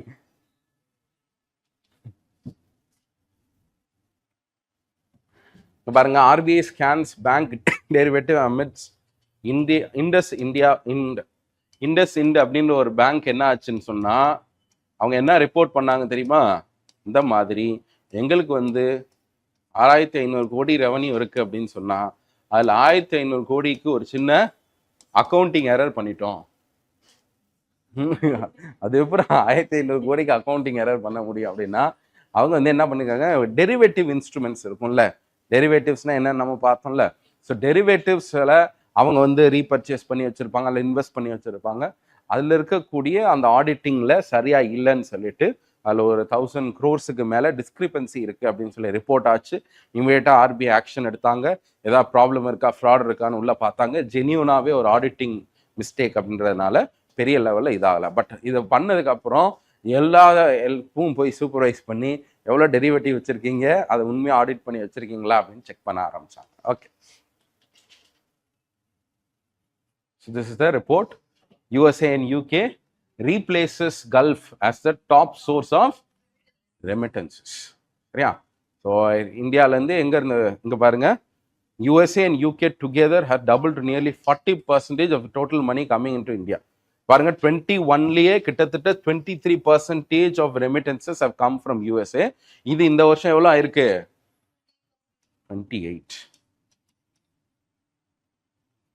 பாருங்க, RBI scans bank derivative amidst IndusInd அப்படின்ற ஒரு பேங்க் என்ன ஆச்சுன்னு சொன்னா அவங்க என்ன ரிப்போர்ட் பண்ணாங்க தெரியுமா? இந்த மாதிரி எங்களுக்கு வந்து 6500 கோடி ரெவன்யூ இருக்கு அப்படின்னு சொன்னா அதுல 1500 கோடிக்கு ஒரு சின்ன அக்கௌண்டிங் எரர் பண்ணிட்டோம். அது எப்படி 1500 கோடிக்கு அக்கௌண்டிங் எரர் பண்ண முடியும் அப்படின்னா அவங்க வந்து என்ன பண்ணிருக்காங்க, டெரிவேட்டிவ் இன்ஸ்ட்ருமெண்ட்ஸ் இருக்கும்ல, டெரிவேட்டிவ்ஸ்னா என்னன்னு நம்ம பார்த்தோம்ல. ஸோ டெரிவேட்டிவ்ஸ்ல அவங்க வந்து ரீபர்ச்சேஸ் பண்ணி வச்சிருப்பாங்க, அதில் இன்வெஸ்ட் பண்ணி வச்சிருப்பாங்க. அதில் இருக்கக்கூடிய அந்த ஆடிட்டிங்ல சரியா இல்லைன்னு சொல்லிட்டு அதில் ஒரு 1000 crores மேலே டிஸ்கிரிபன்சி இருக்கு அப்படின்னு சொல்லி ரிப்போர்ட் ஆச்சு. இமீடியட்டா ஆர்பிஐ ஆக்ஷன் எடுத்தாங்க. ஏதாவது ப்ராப்ளம் இருக்கா, ஃப்ராட் இருக்கான்னு உள்ள பார்த்தாங்க. ஜெனியூனாவே ஒரு ஆடிட்டிங் மிஸ்டேக் அப்படின்றதுனால பெரிய லெவலில் இதாகலை. பட் இதை பண்ணதுக்கு அப்புறம் எல்லா ஹெல்ப்பும் போய் சூப்பர்வைஸ் பண்ணி எவ்வளோ டெரிவேட்டிவ் வச்சிருக்கீங்க, அதை உண்மையாக ஆடிட் பண்ணி வச்சிருக்கீங்களா அப்படின்னு செக் பண்ண ஆரம்பிச்சாங்க. Okay, so this is the report. USA and UK replaces Gulf as the top source of remittances. சரியா? ஸோ இந்தியாவிலேருந்து இங்கே பாருங்க, USA and UK together have doubled to nearly 40% of the total money coming into India. பாருங்க 21லயே கிட்டத்தட்ட 23% of remittances have come from USA. இது இந்த வருஷம் எவ்வளோ ஆயிருக்கு? 28.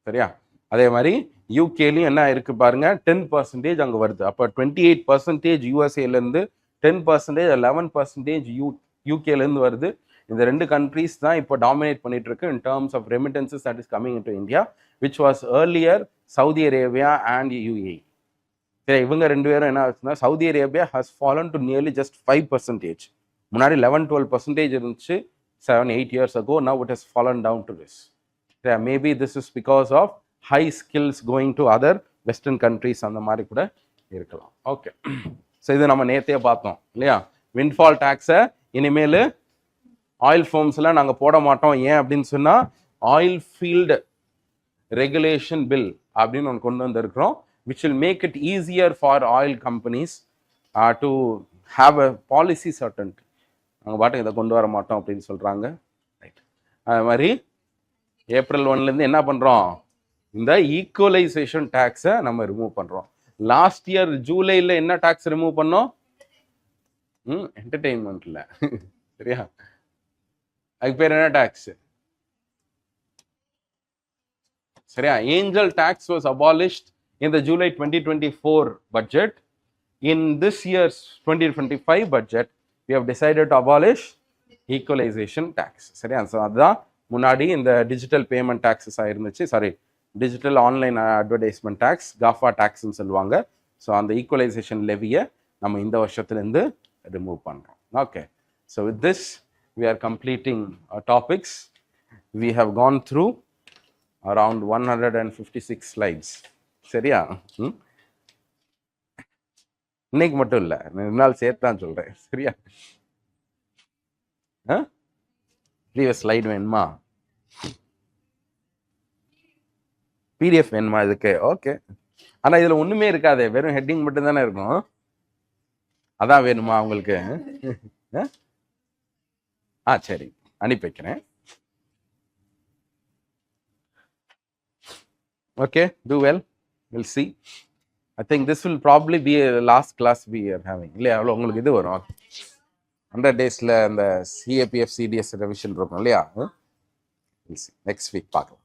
சரியா? அதே மாதிரி யூகேலையும் என்ன இருக்கு பாருங்க, 10% அங்கே வருது. அப்போ 28% யூஎஸ்ஏலேருந்து, 10% 11% யூகேலேருந்து வருது. இந்த ரெண்டு கண்ட்ரீஸ் தான் இப்போ டாமினேட் பண்ணிட்டு இருக்கு in terms of remittances that is coming into India, which was earlier Saudi Arabia and UAE. சரி, இவங்க ரெண்டு பேரும் என்ன ஆச்சுன்னா, Saudi Arabia has fallen to nearly just 5%. முன்னாடி 11-12% இருந்துச்சு 7-8 years ago. Now it has fallen down to this. Maybe this is because of high skills going to other western countries அந்த மாதிரி கூட இருக்கலாம். ஓகே, ஸோ இது நம்ம நேத்தையே பார்த்தோம் இல்லையா? விண்ட்ஃபால் டேக்ஸை இனிமேல் ஆயில் ஃபார்ம்ஸ்லாம் நாங்கள் போட மாட்டோம். ஏன் அப்படின்னு சொன்னால் ஆயில் ஃபீல்டு ரெகுலேஷன் பில் அப்படின்னு ஒன்று கொண்டு வந்திருக்கிறோம், which will make it easier for oil companies to have a policy certainty. நாங்கள் பாட்டு இதை கொண்டு வர மாட்டோம் அப்படின்னு சொல்கிறாங்க. ரைட், அது மாதிரி ஏப்ரல் 1லேருந்து என்ன பண்ணுறோம், இந்த ஈக்குவலைசேஷன் டேக்ஸை நம்ம ரிமூவ் பண்ணுறோம். லாஸ்ட் இயர் ஜூலையில் என்ன டேக்ஸ் ரிமூவ் பண்ணோம்? என்டர்டெயின்மெண்ட்ல. சரியா? அதுக்கு பேர் என்ன டேக்ஸ்? சரியா? Angel tax was abolished in the July 2024 budget. In this year's 2025 budget, we have decided to abolish equalization tax. சரியா? ஸோ அதுதான் முன்னாடி இந்த டிஜிட்டல் பேமெண்ட் டாக்ஸஸ் ஆயிருந்துச்சு, sorry digital online advertisement tax, GAFA டேக்ஸ்ன்னு சொல்லுவாங்க. ஸோ அந்த equalisation லெவியை நம்ம இந்த வருஷத்துலேருந்து ரிமூவ் பண்ணுறோம். Okay, so with this we are completing our topics. We have gone through around 156 slides. சரியா? இன்னைக்கு மட்டும் இல்லை, 2 நாள் சேர்த்தான் சொல்கிறேன். சரியா? ப்ரீவியஸ் ஸ்லைடு வேணுமா, பிடிஎஃப் வேணுமா இதுக்கு? ஓகே, ஆனால் இதில் ஒன்றுமே இருக்காது, வெறும் ஹெட்டிங் மட்டும் தானே இருக்கும். அதான் வேணுமா உங்களுக்கு? சரி, அனுப்பி வைக்கிறேன். Okay, do well. We'll see. I think this will probably be a last class we are having. இல்லையா? அவ்வளோ உங்களுக்கு இது வரும் 100 daysல அந்த CAPF CDS revision இருக்கும் இல்லையா? We'll see. Next week பார்க்கலாம்.